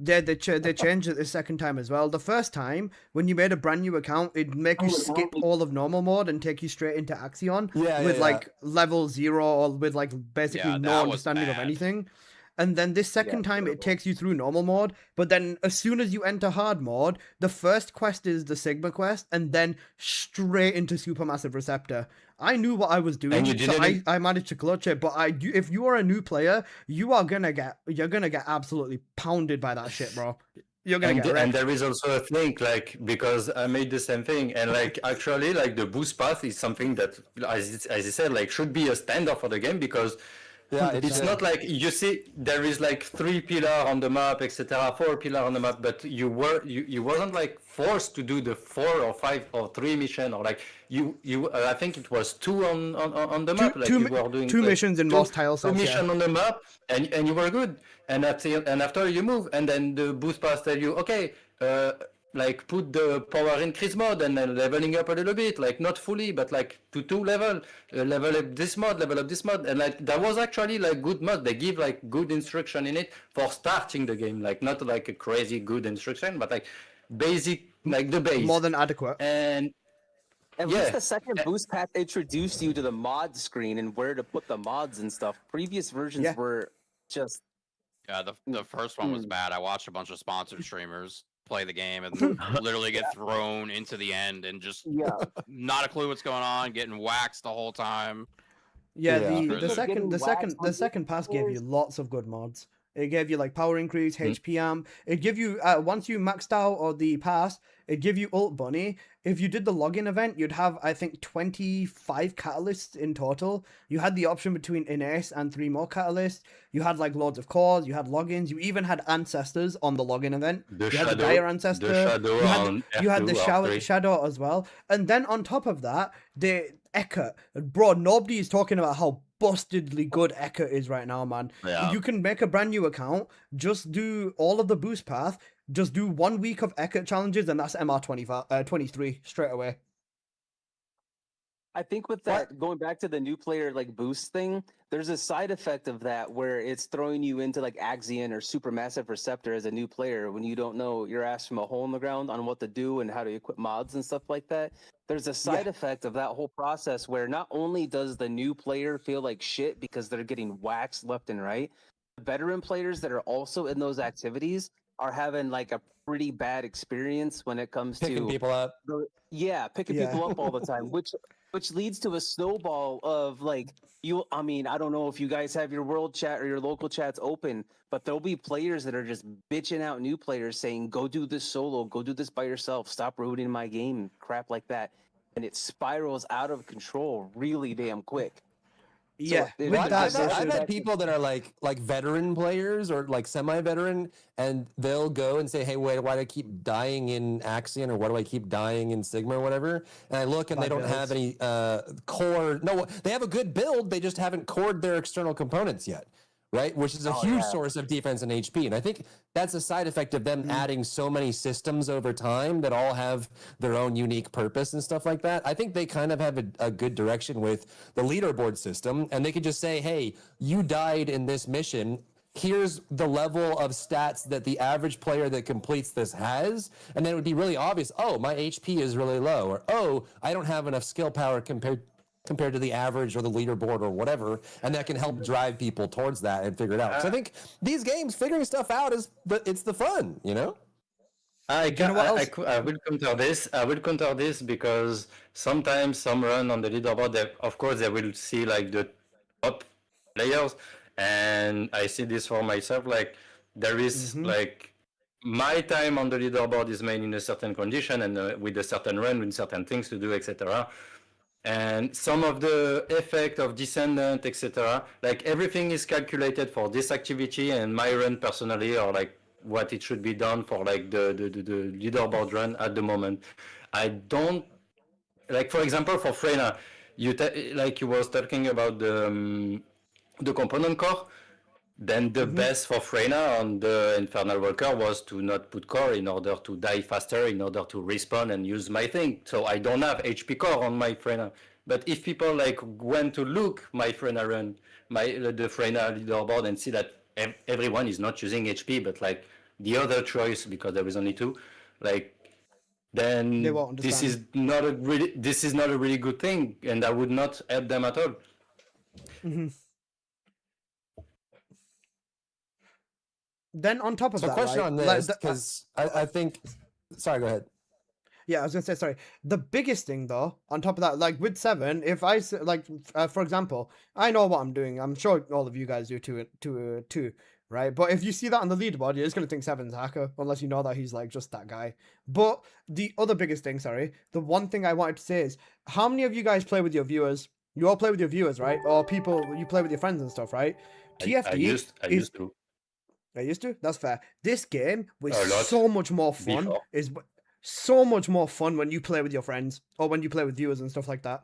Speaker 18: Yeah, they changed it the second time as well. The first time, when you made a brand new account, it'd make you skip all of normal mode and take you straight into Axion with like level 0 or with like basically no understanding of anything. and then this second time it takes you through normal mode, but then as soon as you enter hard mode, the first quest is the Sigma quest, and then straight into Supermassive Receptor. I knew what I was doing, so I managed to clutch it, but if you are a new player, you're gonna get absolutely pounded by that shit, bro. You're gonna get wrecked.
Speaker 21: And there is also a thing, like, because I made the same thing, and like actually, like the boost path is something that, as I said, like should be a standard for the game, because it's not like you see there is like 3 pillars on the map, etc., 4 pillars on the map, but you wasn't like forced to do the 4 or 5 or 3 mission, or like you I think it was 2 on the map, like you were doing
Speaker 18: 2 missions in most tile sites.
Speaker 21: 2 missions on the map, and you were good, and after you move, and then the boost pass tell you, okay, like put the power increase mode and then leveling up a little bit, like not fully, but like to 2 level up this mod, and like that was actually like good mod. They give like good instruction in it for starting the game, like not like a crazy good instruction, but like basic, like the base,
Speaker 18: more than adequate.
Speaker 21: And
Speaker 11: at least the second boost path introduced you to the mod screen and where to put the mods and stuff. Previous versions were just
Speaker 20: the first one was bad. I watched a bunch of sponsored streamers play the game and literally get thrown into the end and just not a clue what's going on, getting waxed the whole time.
Speaker 18: The second pass gave you lots of good mods. It gave you like power increase, HPM. It gave you once you maxed out or the pass, it gave you ult bunny. If you did the login event, you'd have I think 25 catalysts in total. You had the option between Ines and 3 more catalysts. You had like loads of cores. You had logins. You even had ancestors on the login event. You had the dire ancestor. You had the shadow as well. And then on top of that, the Eckert. Bro, nobody is talking about how bustedly good Eckert is right now, man. You can make a brand new account, just do all of the boost path, just do 1 week of Eckert challenges, and that's MR 23 straight away.
Speaker 11: I think with that, going back to the new player like boost thing, there's a side effect of that where it's throwing you into like Axion or Supermassive Receptor as a new player when you don't know your ass from a hole in the ground on what to do and how to equip mods and stuff like that. There's a side effect of that whole process where not only does the new player feel like shit because they're getting waxed left and right, veteran players that are also in those activities are having like a pretty bad experience when it comes
Speaker 15: picking people up.
Speaker 11: Picking people up all the time, which leads to a snowball of like I mean, I don't know if you guys have your world chat or your local chats open, but there'll be players that are just bitching out new players saying, go do this solo, go do this by yourself, stop ruining my game, crap like that. And it spirals out of control really damn quick.
Speaker 15: Yeah, I've had people that are like veteran players or like semi-veteran, and they'll go and say, "Hey, why do I keep dying in Axion, or why do I keep dying in Sigma, or whatever?" And I look, and they don't have any core. No, they have a good build. They just haven't cored their external components yet, right? Which is a huge source of defense and HP. And I think that's a side effect of them adding so many systems over time that all have their own unique purpose and stuff like that. I think they kind of have a good direction with the leaderboard system, and they could just say, hey, you died in this mission. Here's the level of stats that the average player that completes this has. And then it would be really obvious, oh, my HP is really low, or, oh, I don't have enough skill power compared to the average or the leaderboard or whatever, and that can help drive people towards that and figure it out. So I think these games, figuring stuff out it's the fun, you know?
Speaker 21: I will counter this because sometimes some run on the leaderboard, of course they will see like the top players, and I see this for myself, like there is like my time on the leaderboard is made in a certain condition and with a certain run, with certain things to do, etc. And some of the effect of Descendant, etc., like everything is calculated for this activity and my run personally, or like what it should be done for like the leaderboard run at the moment. I don't, like for example for Freyna, like you was talking about the component core. Then the best for Freyna on the Infernal Walker was to not put core in order to die faster, in order to respawn and use my thing. So I don't have HP core on my Freyna. But if people like went to look my Freyna run, the Freyna leaderboard, and see that everyone is not using HP, but like the other choice, because there is only 2, like then this is not a really good thing, and I would not help them at all.
Speaker 18: then on top of
Speaker 15: So
Speaker 18: that,
Speaker 15: question
Speaker 18: right?
Speaker 15: on
Speaker 18: like
Speaker 15: this, because I think... Sorry, go ahead.
Speaker 18: Yeah, I was gonna say, sorry. The biggest thing, though, on top of that, like with 7, if I like, for example, I know what I'm doing. I'm sure all of you guys do too, right? But if you see that on the leaderboard, you're just gonna think 7's a hacker, unless you know that he's like just that guy. But the other biggest thing, sorry, the one thing I wanted to say is, how many of you guys play with your viewers? You all play with your viewers, right? Or people you play with your friends and stuff, right? TFT
Speaker 21: I used to.
Speaker 18: I used to. That's fair. This game was
Speaker 21: A lot
Speaker 18: so much more fun.
Speaker 21: before.
Speaker 18: Is so much more fun when you play with your friends or when you play with viewers and stuff like that.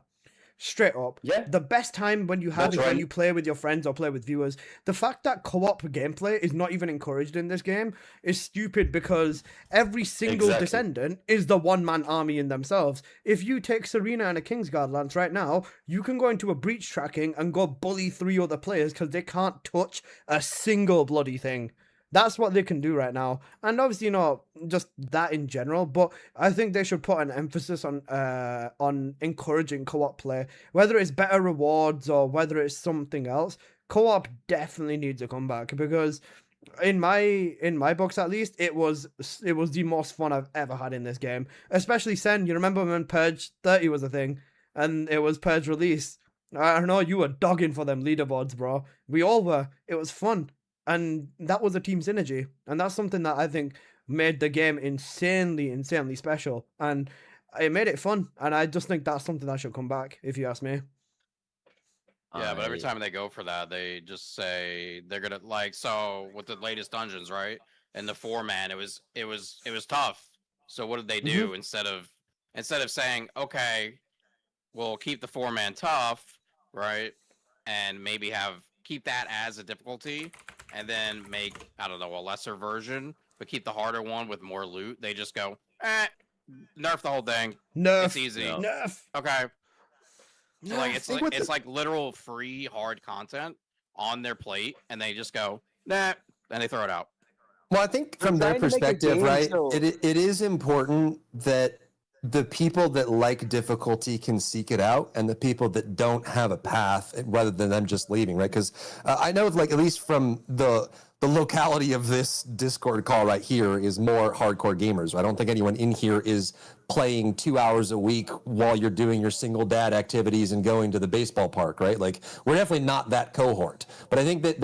Speaker 18: Straight up.
Speaker 21: Yeah.
Speaker 18: The best time when you have
Speaker 21: That's
Speaker 18: is when
Speaker 21: right.
Speaker 18: you play with your friends or play with viewers. The fact that co-op gameplay is not even encouraged in this game is stupid because every single
Speaker 21: Exactly.
Speaker 18: Descendant is the one-man army in themselves. If you take Serena and a Kingsguard Lance right now, you can go into a breach tracking and go bully 3 other players because they can't touch a single bloody thing. That's what they can do right now. And obviously, you know, just that in general, but I think they should put an emphasis on encouraging co-op play. Whether it's better rewards or whether it's something else, co-op definitely needs a comeback because in my books at least, it was the most fun I've ever had in this game. Especially Sen, you remember when Purge 30 was a thing and it was Purge release. I know you were dogging for them leaderboards, bro. We all were. It was fun. And that was a team synergy. And that's something that I think made the game insanely, insanely special. And it made it fun. And I just think that's something that should come back, if you ask me.
Speaker 20: Yeah, but every time they go for that, they just say they're gonna like so with the latest dungeons, right? And the 4-man, it was tough. So what did they do instead of saying, okay, we'll keep the 4-man tough, right? And maybe keep that as a difficulty and then make, I don't know, a lesser version, but keep the harder one with more loot. They just go, nerf the whole thing.
Speaker 18: Nerf.
Speaker 20: It's easy.
Speaker 18: Yeah. Nerf.
Speaker 20: Okay. So like
Speaker 18: Yeah,
Speaker 20: it's like literal free hard content on their plate, and they just go, nah, and they throw it out.
Speaker 15: Well, I think from their perspective, right, it is important that the people that like difficulty can seek it out and the people that don't have a path rather than them just leaving, right? Because I know, like, at least from the locality of this Discord call right here is more hardcore gamers. I don't think anyone in here is playing 2 hours a week while you're doing your single dad activities and going to the baseball park, right? Like, we're definitely not that cohort. But I think that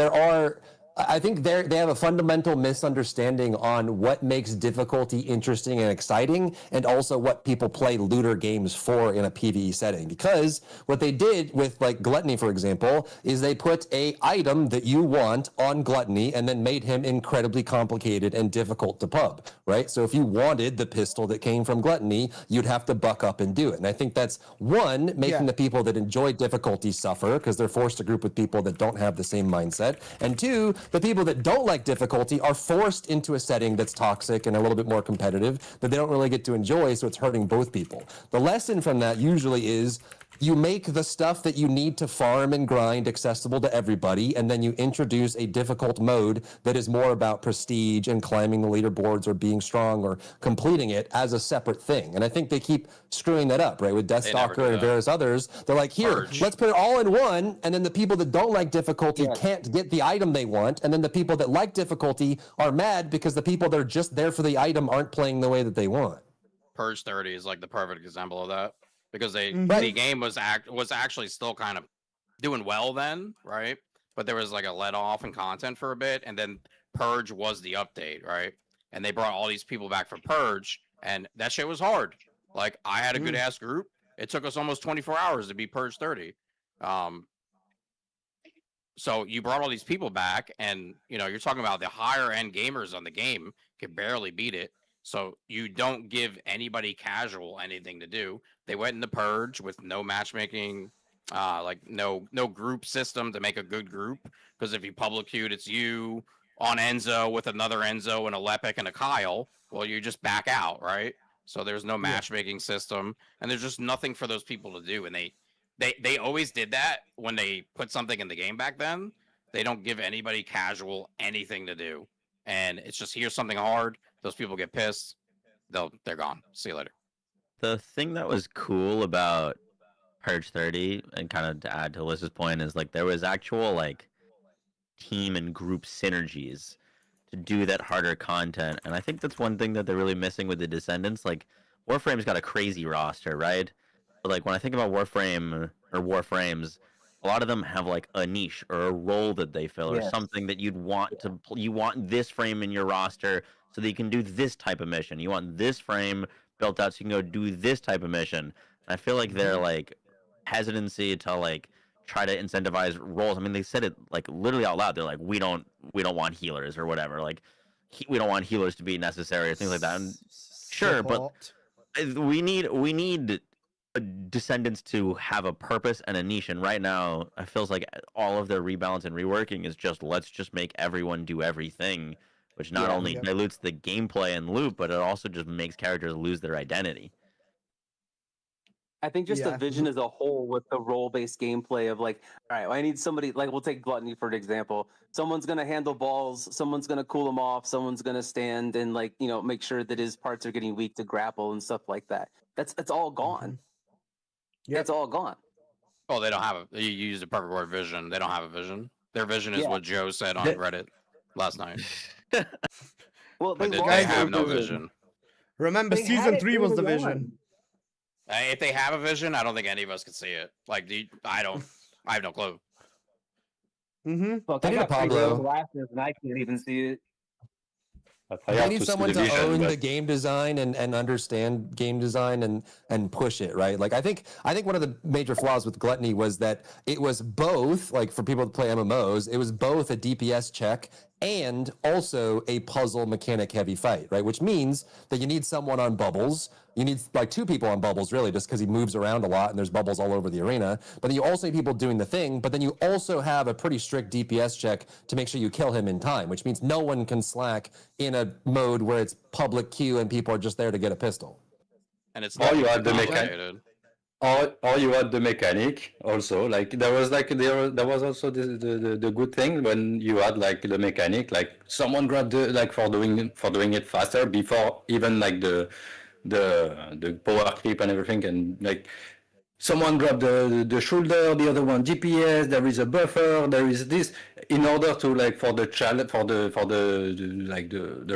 Speaker 15: they have a fundamental misunderstanding on what makes difficulty interesting and exciting, and also what people play looter games for in a PvE setting. Because what they did with, like, Gluttony, for example, is they put a item that you want on Gluttony and then made him incredibly complicated and difficult to pub, right? So if you wanted the pistol that came from Gluttony, you'd have to buck up and do it. And I think that's, one, making the people that enjoy difficulty suffer because they're forced to group with people that don't have the same mindset. And two, the people that don't like difficulty are forced into a setting that's toxic and a little bit more competitive that they don't really get to enjoy, so it's hurting both people. The lesson from that usually is you make the stuff that you need to farm and grind accessible to everybody, and then you introduce a difficult mode that is more about prestige and climbing the leaderboards or being strong or completing it as a separate thing. And I think they keep screwing that up, right? With Deathstalker and various others. They're like, here, let's put it all in one, and then the people that don't like difficulty can't get the item they want, and then the people that like difficulty are mad because the people that are just there for the item aren't playing the way that they want.
Speaker 20: Purge 30 is like the perfect example of that. Because the game was actually still kind of doing well then, right? But there was like a let off in content for a bit, and then Purge was the update, right? And they brought all these people back for Purge, and that shit was hard. Like, I had a good ass group. It took us almost 24 hours to beat Purge 30. So you brought all these people back, and you know, you're talking about the higher end gamers on the game can barely beat it. So you don't give anybody casual anything to do. They went in the Purge with no matchmaking, like no group system to make a good group. Because if you public queued, it's you on Enzo with another Enzo and a Lepic and a Kyle. Well, you just back out, right? So there's no matchmaking system, and there's just nothing for those people to do. And they always did that when they put something in the game back then. They don't give anybody casual anything to do, and it's just here's something hard. Those people get pissed. They're gone. See you later.
Speaker 19: The thing that was cool about Purge 30, and kind of to add to Liz's point, is like there was actual like team and group synergies to do that harder content. And I think that's one thing that they're really missing with the Descendants. Like, Warframe's got a crazy roster, right? But like when I think about Warframe or Warframes, a lot of them have like a niche or a role that they fill or
Speaker 11: Yes.
Speaker 19: something that you'd want to you want this frame in your roster so that you can do this type of mission. You want this frame built out so you can go do this type of mission. And I feel like they're like hesitancy to like try to incentivize roles. I mean, they said it like literally out loud. They're like, we don't want healers or whatever. Like, we don't want healers to be necessary or things like that. And sure, but we need Descendants to have a purpose and a niche. And right now, it feels like all of their rebalance and reworking is just let's just make everyone do everything, which not only dilutes the gameplay and loop, but it also just makes characters lose their identity.
Speaker 11: I think just the vision as a whole with the role-based gameplay of like, all right, I need somebody, like we'll take Gluttony for an example. Someone's going to handle balls, someone's going to cool them off, someone's going to stand and like, you know, make sure that his parts are getting weak to grapple and stuff like that. It's all gone. Yeah, it's all gone.
Speaker 20: Oh, they don't have you used the perfect word, vision. They don't have a vision. Their vision is what Joe said on Reddit last night.
Speaker 11: Well,
Speaker 20: they have no vision.
Speaker 18: Remember, season 3 was the vision.
Speaker 20: If they have a vision, I don't think any of us could see it. Like, I have no clue.
Speaker 11: Look, I got Pablo glasses and I can't even see it.
Speaker 15: They need someone to own the game design and understand game design and push it, right? Like I think one of the major flaws with Gluttony was that it was both, like for people that play MMOs, it was both a DPS check and also a puzzle mechanic heavy fight, right? Which means that you need someone on bubbles. You need like 2 people on bubbles, really, just because he moves around a lot and there's bubbles all over the arena. But then you also need people doing the thing, but then you also have a pretty strict DPS check to make sure you kill him in time, which means no one can slack in a mode where it's public queue and people are just there to get a pistol.
Speaker 20: And it's
Speaker 21: you had the mechanic. Or you had the mechanic also. Like there was also the good thing when you had like the mechanic, like someone grabbed the like for doing it faster before even like the power clip and everything, and like someone grabbed the shoulder, the other one DPS, there is a buffer, there is this, in order to like for the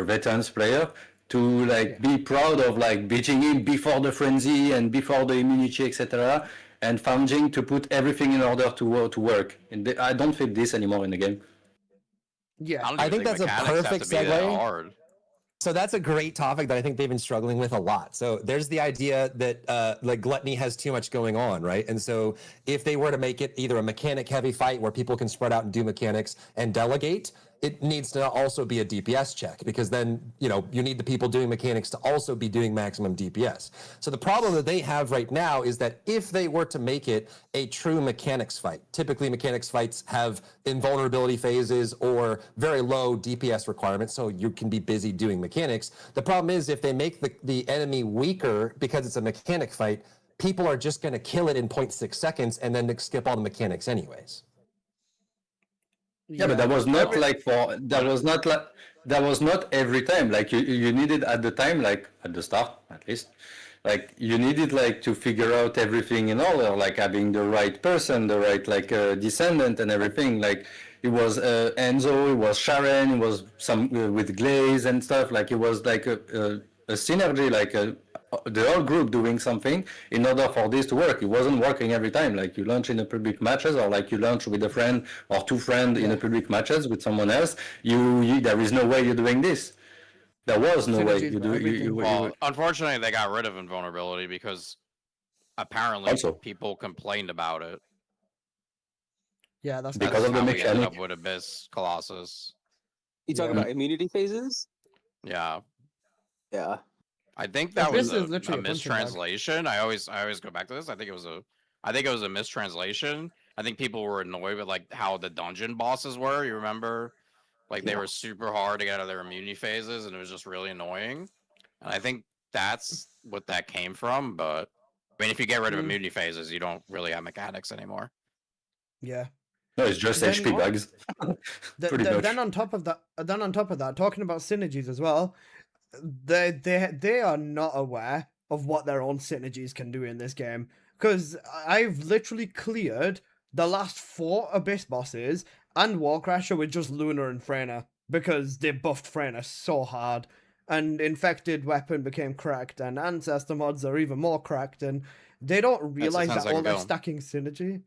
Speaker 21: veterans player to like be proud of like beating him before the frenzy and before the immunity, etc., and founding to put everything in order to work. And I don't feel this anymore in the game.
Speaker 15: Yeah, I think that's a perfect segue. So that's a great topic that I think they've been struggling with a lot. So there's the idea that like Gluttony has too much going on, right? And so if they were to make it either a mechanic heavy fight where people can spread out and do mechanics and delegate, it needs to also be a DPS check, because then, you know, you need the people doing mechanics to also be doing maximum DPS. So the problem that they have right now is that if they were to make it a true mechanics fight, typically mechanics fights have invulnerability phases or very low DPS requirements, so you can be busy doing mechanics. The problem is if they make the enemy weaker because it's a mechanic fight, people are just going to kill it in 0.6 seconds and then skip all the mechanics anyways.
Speaker 21: Yeah, but that was not that was not every time. Like you needed at the time, like at the start at least, like you needed like to figure out everything in order, like having the right person, the right like descendant and everything. Like it was Enzo, it was Sharon, it was some with Glaze and stuff. Like it was like a synergy, like the whole group doing something in order for this to work. It wasn't working every time. Like you launch in a public matches, or like you launch with a friend or 2 friends in a public matches with someone else. You there is no way you're doing this. There was no way you do.
Speaker 20: Well, unfortunately, they got rid of invulnerability because apparently people complained about it.
Speaker 18: Yeah, that's
Speaker 20: because of the mechanic. We ended up with Abyss Colossus.
Speaker 11: You talking about immunity phases?
Speaker 20: Yeah.
Speaker 11: Yeah.
Speaker 20: I think that was a mistranslation. I always go back to this. I think it was a mistranslation. I think people were annoyed with like how the dungeon bosses were. You remember, like they were super hard to get out of their immunity phases, and it was just really annoying. And I think that's what that came from. But I mean, if you get rid of immunity phases, you don't really have mechanics anymore.
Speaker 18: Yeah.
Speaker 21: No, it's just HP bugs.
Speaker 18: Then on top of that, talking about synergies as well. They are not aware of what their own synergies can do in this game, because I've literally cleared the last 4 Abyss bosses and Warcrasher with just Luna and Freyna because they buffed Freyna so hard. And Infected Weapon became cracked, and Ancestor mods are even more cracked, and they don't realize that all that stacking synergy.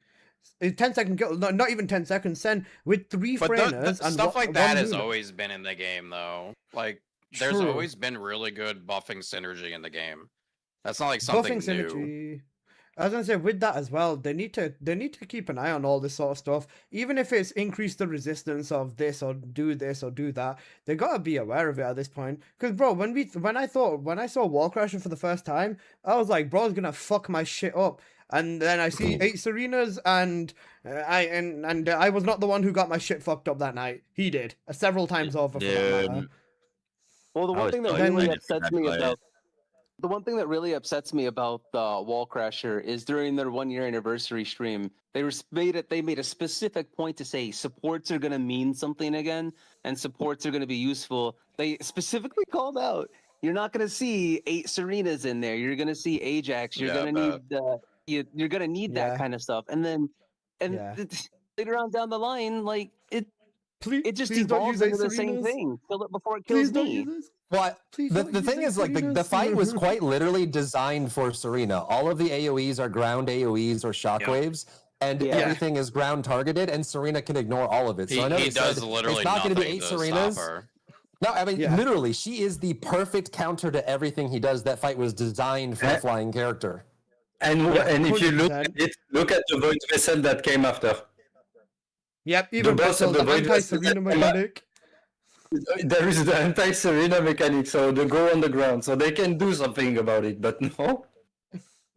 Speaker 18: 10-second kill, no, not even 10 seconds. Send with 3 Freynas and
Speaker 20: stuff like that has
Speaker 18: Luna.
Speaker 20: always been in the game, though. Like, there's
Speaker 18: True.
Speaker 20: always been really good buffing synergy in the game. That's not like something
Speaker 18: Buffing
Speaker 20: new.
Speaker 18: synergy. I was gonna say with that as well, they need to keep an eye on all this sort of stuff. Even if it's increase the resistance of this or do that, they gotta be aware of it at this point. Because bro, when I saw Warcrasher for the first time, I was like, bro's gonna fuck my shit up. And then I see 8 Serenas, and I was not the one who got my shit fucked up that night. He did several times over. For that matter.
Speaker 11: Well, the one thing that really upsets me about the one thing that really upsets me about Wallcrasher is during their 1-year anniversary stream, they made a specific point to say supports are going to mean something again, and supports are going to be useful. They specifically called out, you're not going to see 8 Serenas in there. You're going to see Ajax. You're going to need you're going to need that kind of stuff. And then later on down the line, like it just evolves into the same thing. Kill it before it kills me.
Speaker 15: Well, the thing is, like, the fight was quite literally designed for Serena. All of the AoEs are ground AoEs or shockwaves, and everything is ground targeted, and Serena can ignore all of it. So I know
Speaker 20: he does literally
Speaker 15: it's not going to be
Speaker 20: nothing
Speaker 15: 8
Speaker 20: to
Speaker 15: Serenas.
Speaker 20: stop her.
Speaker 15: No, I mean, literally, she is the perfect counter to everything he does. That fight was designed for a flying character.
Speaker 21: And if you look at it, look at the Void Vessel that came after.
Speaker 18: Yep, even the anti-Serena mechanic.
Speaker 21: There is the anti-Serena mechanic, so they go on the ground, so they can do something about it, but no.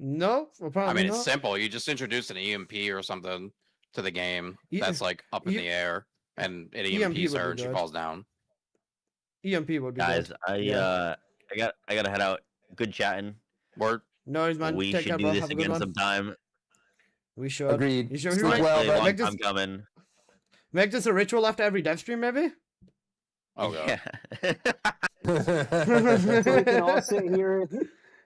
Speaker 18: No,
Speaker 20: I mean, it's simple. You just introduce an EMP or something to the game that's like up in the air, and an EMP surge, she falls down.
Speaker 18: EMP would be
Speaker 19: guys,
Speaker 18: good.
Speaker 19: I gotta head out. Good chatting.
Speaker 20: Word.
Speaker 18: No, man.
Speaker 19: We should do this again sometime.
Speaker 18: We should.
Speaker 15: Agreed.
Speaker 18: You sure?
Speaker 19: I'm coming.
Speaker 18: Make this a ritual after every dev stream, maybe.
Speaker 20: Oh god.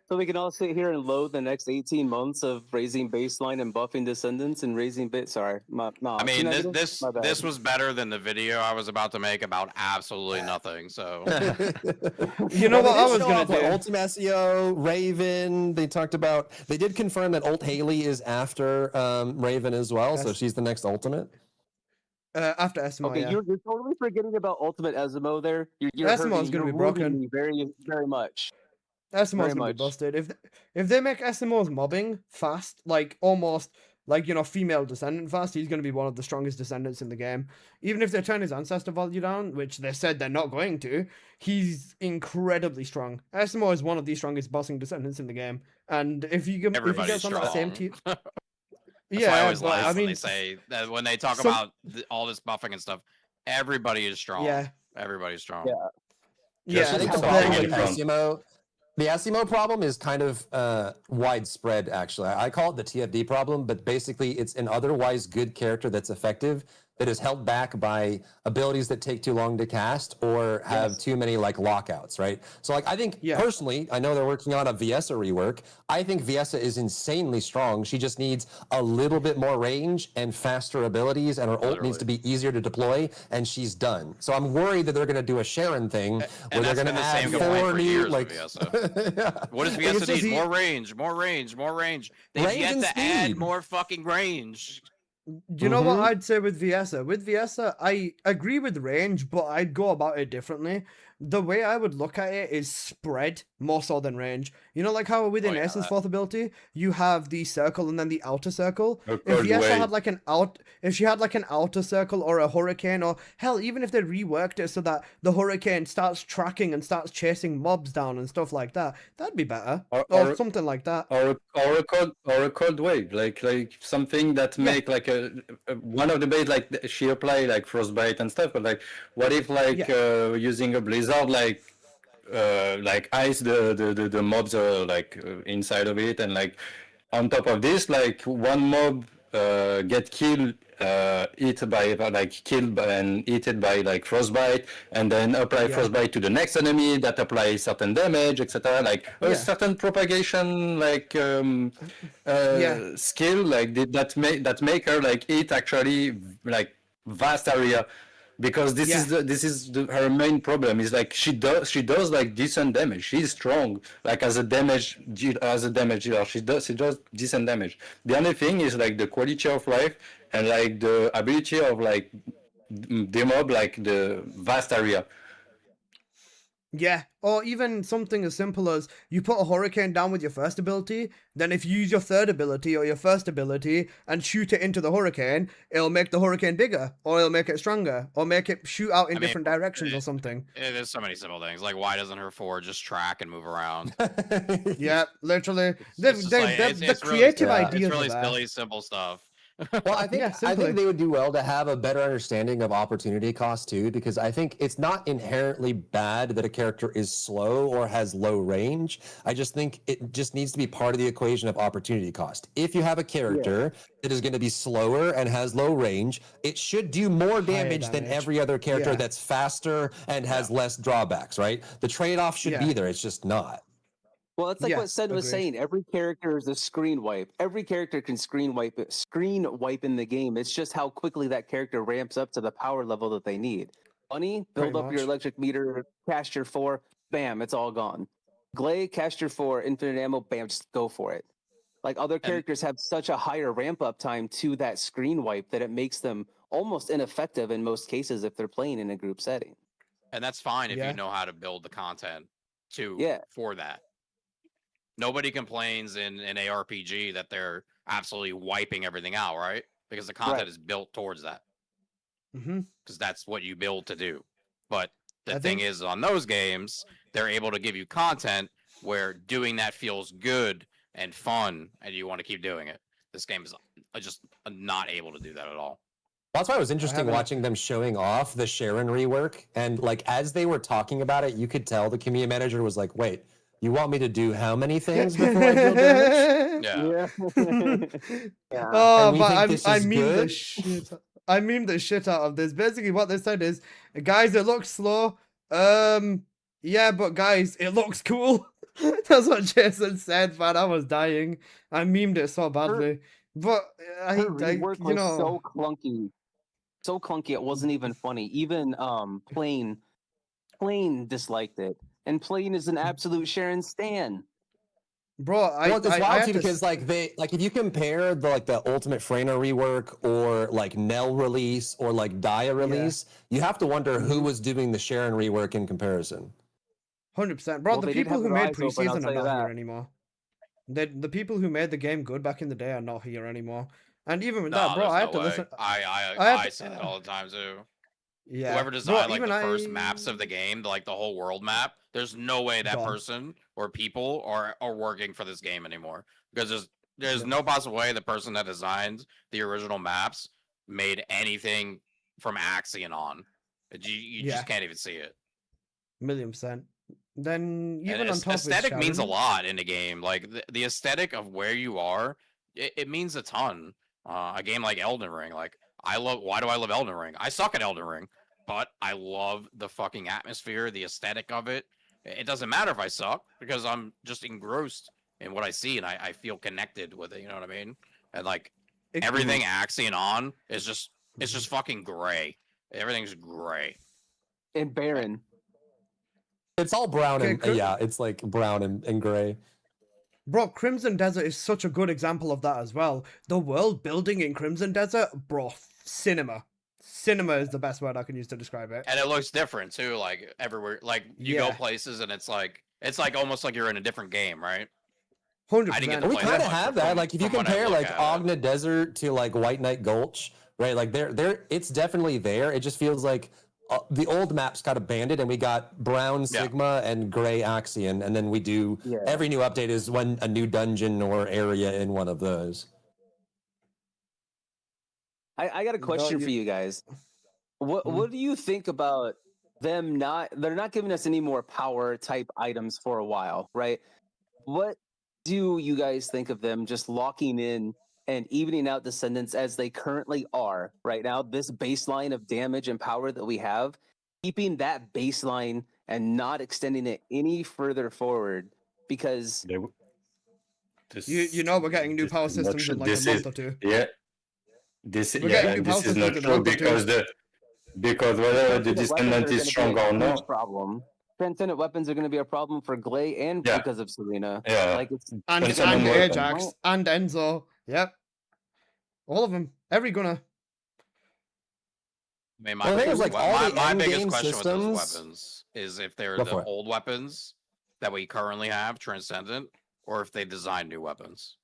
Speaker 11: So we can all sit here and load the next 18 months of raising baseline and buffing Descendants and raising sorry.
Speaker 20: I mean, this was better than the video I was about to make about absolutely nothing. So
Speaker 18: you know what I was gonna do?
Speaker 15: Ultimate SEO, Raven. They talked about. They did confirm that Ult Haley is after Raven as well, so she's the next Ultimate.
Speaker 18: After Esmo,
Speaker 11: okay, you're totally forgetting about Ultimate Esmo there.
Speaker 18: Esmo's going to be broken.
Speaker 11: Me very, very much.
Speaker 18: Esmo's going to be busted. If they make Esmo's mobbing fast, like almost like, you know, female Descendant fast, he's going to be one of the strongest Descendants in the game. Even if they turn his Ancestor value down, which they said they're not going to, he's incredibly strong. Esmo is one of the strongest bossing Descendants in the game. And if he gets on that same team...
Speaker 20: That's why I always laugh when they say that when they talk about all this buffing and stuff. Everybody is strong.
Speaker 18: Yeah,
Speaker 20: everybody's strong.
Speaker 15: Yeah. I think the problem with the Asimo problem is kind of widespread. Actually, I call it the TFD problem, but basically, it's an otherwise good character that's effective that is held back by abilities that take too long to cast or have too many like lockouts, right? So like I think personally, I know they're working on a Viessa rework. I think Viessa is insanely strong. She just needs a little bit more range and faster abilities, and her ult needs to be easier to deploy, and she's done. So I'm worried that they're going to do a Sharon thing where they're going to add 4 new like.
Speaker 20: What does Viessa need? More range, more range, more range. They've yet to add more fucking range.
Speaker 18: You know what I'd say with Viessa? With Viessa, I agree with range, but I'd go about it differently. The way I would look at it is spread more so than range. You know, like how within Essence fourth ability, you have the circle and then the outer circle. If Viessa had like if she had like an outer circle or a hurricane, or hell, even if they reworked it so that the hurricane starts tracking and starts chasing mobs down and stuff like that, that'd be better. Or something like that.
Speaker 21: Or a cold wave, like something that make like a one of the base, like she apply like frostbite and stuff. But like, what if like using a blizzard, like ice the mobs like inside of it, and like on top of this, like one mob get killed, hit by like killed by, and eaten by like frostbite, and then apply frostbite to the next enemy that applies certain damage, etc. Like a certain propagation like skill like that make her like it actually like vast area, because this is her main problem. Is like she does like decent damage. She's strong, like as a damage dealer. She does decent damage. The only thing is like the quality of life and like the ability of like demob like the vast area.
Speaker 18: Yeah, or even something as simple as you put a hurricane down with your first ability, then if you use your third ability or your first ability and shoot it into the hurricane, it'll make the hurricane bigger, or it'll make it stronger, or make it shoot out in different directions or something.
Speaker 20: There's so many simple things. Like, why doesn't her forward just track and move around?
Speaker 18: Yeah, literally.
Speaker 20: The
Speaker 18: creative ideas
Speaker 20: It's really
Speaker 18: are there.
Speaker 20: silly, simple stuff.
Speaker 15: Well, I think they would do well to have a better understanding of opportunity cost too, because I think it's not inherently bad that a character is slow or has low range. I just think it just needs to be part of the equation of opportunity cost. If you have a character that is going to be slower and has low range, it should do more damage than every other character that's faster and has less drawbacks, right? The trade-off should be there. It's just not.
Speaker 11: Well, it's like what Sed was saying. Every character is a screen wipe. Every character can screen wipe in the game. It's just how quickly that character ramps up to the power level that they need. Bunny, build up your electric meter, cast your 4, bam, it's all gone. Glay, cast your 4, infinite ammo, bam, just go for it. Like other characters have such a higher ramp up time to that screen wipe that it makes them almost ineffective in most cases if they're playing in a group setting.
Speaker 20: And that's fine if you know how to build the content for that. Nobody complains in an ARPG that they're absolutely wiping everything out, right? Because the content is built towards that. Because that's what you build to do. But the thing is, on those games, they're able to give you content where doing that feels good and fun, and you want to keep doing it. This game is just not able to do that at all.
Speaker 15: That's why it was interesting watching them showing off the Sharon rework. And like as they were talking about it, you could tell the community manager was like, wait, you want me to do how many things before I deal damage?
Speaker 18: Oh, but I memed the shit out of this. Basically, what they said is, guys, it looks slow. Yeah, but guys, it looks cool. That's what Jason said, man. I was dying. I memed it so badly. But
Speaker 11: rework was so clunky. So clunky it wasn't even funny. Even Plain disliked it. And Plain is an absolute Sharon stan.
Speaker 15: Bro, it's wild too because if you compare the Ultimate Freyna rework or like Nell release or like Dia release, you have to wonder who was doing the Sharon rework in comparison.
Speaker 18: 100%. Bro, the people who made Preseason are not here anymore. The people who made the game good back in the day are not here anymore. And even with that, bro, I had to listen.
Speaker 20: I say that all the time too.
Speaker 18: Yeah.
Speaker 20: Whoever designed the first maps of the game, like the whole world map, there's no way that person or people are working for this game anymore. Because there's no possible way the person that designed the original maps made anything from Axion on. You just can't even see it.
Speaker 18: 1,000,000%. Then even on top of
Speaker 20: aesthetic means a lot in a game. Like the aesthetic of where you are, it means a ton. A game like Elden Ring, like why do I love Elden Ring? I suck at Elden Ring, but I love the fucking atmosphere, the aesthetic of it. It doesn't matter if I suck because I'm just engrossed in what I see and I feel connected with it. You know what I mean? And like everything Axion on is just fucking gray. Everything's gray
Speaker 11: and barren.
Speaker 15: It's all brown and it's like brown and gray.
Speaker 18: Bro, Crimson Desert is such a good example of that as well. The world building in Crimson Desert, bro, cinema. Cinema is the best word I can use to describe it.
Speaker 20: And it looks different too, like everywhere. Like you go places and it's like almost like you're in a different game, right?
Speaker 18: 100%.
Speaker 15: We kind of have that. Like if you compare like Ogna Desert to like White Knight Gulch, right? Like it's definitely there. It just feels like the old maps got abandoned and we got brown Sigma and gray Axion, and then we do every new update is a new dungeon or area in one of those.
Speaker 11: I got a question for you guys. What do you think about them they're not giving us any more power type items for a while, right? What do you guys think of them just locking in and evening out Descendants as they currently are right now, this baseline of damage and power that we have, keeping that baseline and not extending it any further forward? Because
Speaker 18: you know we're getting new power systems in like a month or two.
Speaker 21: Yeah. This
Speaker 18: We're getting new
Speaker 21: this is
Speaker 18: power
Speaker 21: not
Speaker 18: systems in
Speaker 21: true
Speaker 18: Alpha
Speaker 21: because whether the Descendant is strong or not.
Speaker 11: Problem. Transcendent weapons are going to be a problem for Glay and
Speaker 21: Yeah.
Speaker 11: because of Serena.
Speaker 21: Yeah.
Speaker 11: Like it's
Speaker 18: and Ajax and Enzo. Yep. All of them. Every gunner.
Speaker 20: I mean,
Speaker 15: Well, I think it's like all the
Speaker 20: my biggest
Speaker 15: end-game
Speaker 20: question with those
Speaker 15: systems-
Speaker 20: weapons is if they're
Speaker 15: Go
Speaker 20: the
Speaker 15: for it.
Speaker 20: old weapons that we currently have, Transcendent, or if they design new weapons.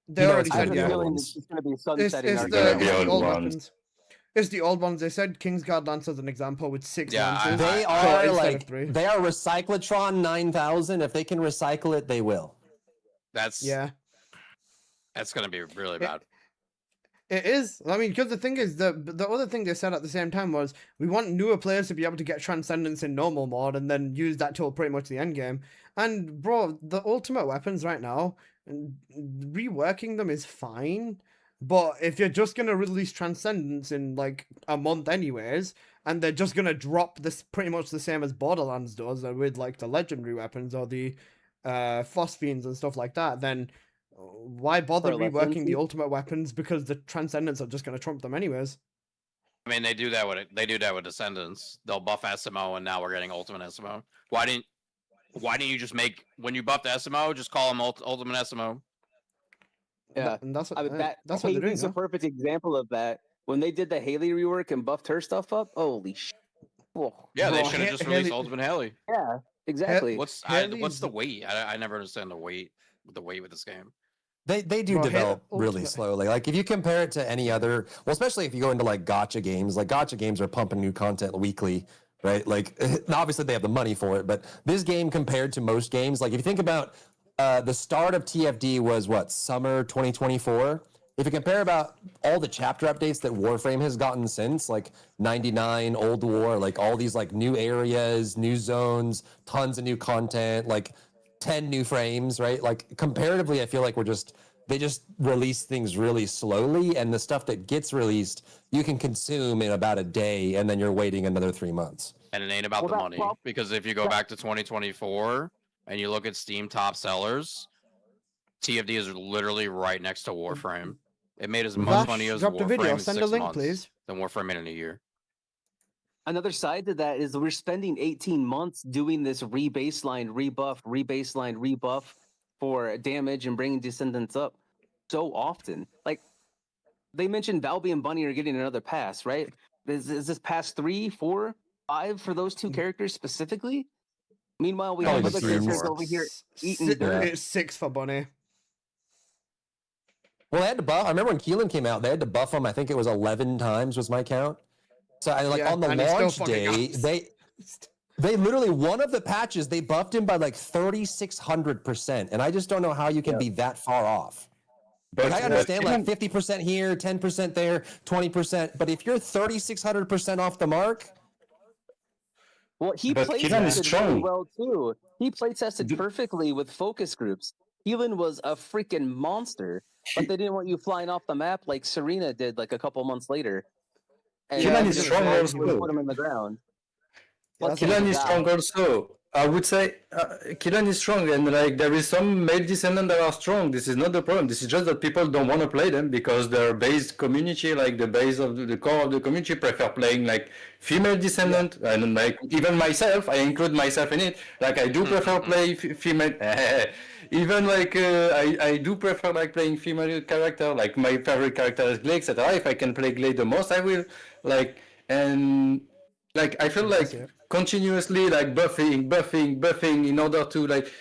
Speaker 18: They already said
Speaker 11: I have a
Speaker 18: yeah.
Speaker 11: feeling it's going to be
Speaker 18: It's
Speaker 11: sunsetting our
Speaker 18: the old weapons. It's the old ones. They said Kingsguard Lance as an example with 6 lances.
Speaker 15: They
Speaker 18: So
Speaker 15: are
Speaker 18: instead of
Speaker 15: like
Speaker 18: 3.
Speaker 15: they are Recyclotron 9000. If they can recycle it, they will.
Speaker 20: That's
Speaker 18: Yeah.
Speaker 20: That's going to be really bad.
Speaker 18: It is. I mean, because the thing is, the other thing they said at the same time was we want newer players to be able to get Transcendence in normal mode and then use that till pretty much the end game. And bro, the ultimate weapons right now, reworking them is fine. But if you're just gonna release Transcendence in like a month anyways, and they're just gonna drop this pretty much the same as Borderlands does with like the legendary weapons or the Phosphines and stuff like that, then why bother
Speaker 11: For
Speaker 18: reworking
Speaker 11: Legends?
Speaker 18: the ultimate weapons because the Transcendents are just gonna trump them anyways?
Speaker 20: I mean, they do that with Descendants. They'll buff SMO, and now we're getting Ultimate SMO. Why didn't you just make when you buffed SMO, just call them Ultimate SMO?
Speaker 11: Yeah,
Speaker 18: And that's what,
Speaker 11: I mean,
Speaker 18: that's what they're doing.
Speaker 11: Haley's a
Speaker 18: Huh?
Speaker 11: perfect example of that. When they did the Haley rework and buffed her stuff up, holy shit!
Speaker 20: Yeah, they
Speaker 18: Bro,
Speaker 20: should have just released Ultimate Haley.
Speaker 11: Yeah, exactly.
Speaker 20: What's
Speaker 18: Haley's-
Speaker 20: the weight? I never understand the weight with this game.
Speaker 15: They do
Speaker 18: Bro,
Speaker 15: develop
Speaker 18: Halo
Speaker 15: really
Speaker 18: Ultimate-
Speaker 15: slowly. Like if you compare it to any other, well, especially if you go into like gotcha games, like gotcha games are pumping new content weekly, right? Like obviously they have the money for it, but this game compared to most games, like if you think about the start of TFD was what, summer 2024. If you compare about all the chapter updates that Warframe has gotten since, like 99, Old War, like all these like new areas, new zones, tons of new content, like 10 new frames, right? Like comparatively, I feel like they just release things really slowly, and the stuff that gets released, you can consume in about a day, and then you're waiting another 3 months.
Speaker 20: And it ain't about the money, because if you go back to 2024 and you look at Steam top sellers, TFD is literally right next to Warframe. It made as much
Speaker 18: Vash
Speaker 20: money as
Speaker 18: dropped a
Speaker 20: Warframe
Speaker 18: video.
Speaker 20: in
Speaker 18: Send a
Speaker 20: 6
Speaker 18: link,
Speaker 20: months
Speaker 18: please.
Speaker 20: than Warframe made in a year.
Speaker 11: Another side to that is we're spending 18 months doing this rebaseline, rebuff for damage and bringing Descendants up so often. Like they mentioned Valby and Bunny are getting another pass, right? Is this pass 3, 4, 5 for those two characters specifically? Meanwhile, we have
Speaker 15: Probably
Speaker 11: other
Speaker 15: 3 or
Speaker 11: characters
Speaker 15: 4.
Speaker 11: over here eating
Speaker 18: It's
Speaker 11: dirt.
Speaker 18: 6 for Bunny.
Speaker 15: Well, they had to buff. I remember when Keelan came out, they had to buff him. I think it was 11 times was my count. So
Speaker 18: Yeah,
Speaker 15: on the
Speaker 18: and he still
Speaker 15: launch
Speaker 18: fucking
Speaker 15: day,
Speaker 18: got-
Speaker 15: they literally, one of the patches, they buffed him by like 3,600%. And I just don't know how you can be that far off. Like, I understand like 50% here, 10% there, 20%. But if you're 3,600% off the mark,
Speaker 11: Well, he
Speaker 21: But
Speaker 11: play
Speaker 21: Keelan is
Speaker 11: tested
Speaker 21: strong.
Speaker 11: really well too. He play tested perfectly with focus groups. Keelan was a freaking monster, but they didn't want you flying off the map like Serena did like a couple months later. And
Speaker 21: Keelan
Speaker 11: they
Speaker 21: is
Speaker 11: just
Speaker 21: strong
Speaker 11: magically
Speaker 21: also.
Speaker 11: put him in the ground.
Speaker 21: Keelan is strong also. I would say Keelan is strong, and like there is some male descendants that are strong. This is not the problem. This is just that people don't want to play them because their base community, like the base of the core of the community, prefer playing like female descendant. And like even myself, I include myself in it. Like I do prefer play female. Even like I do prefer like playing female character. Like my favorite character is Glay, etc. If I can play Glay the most, I will. Like and. Like I feel like continuously like buffing in order to like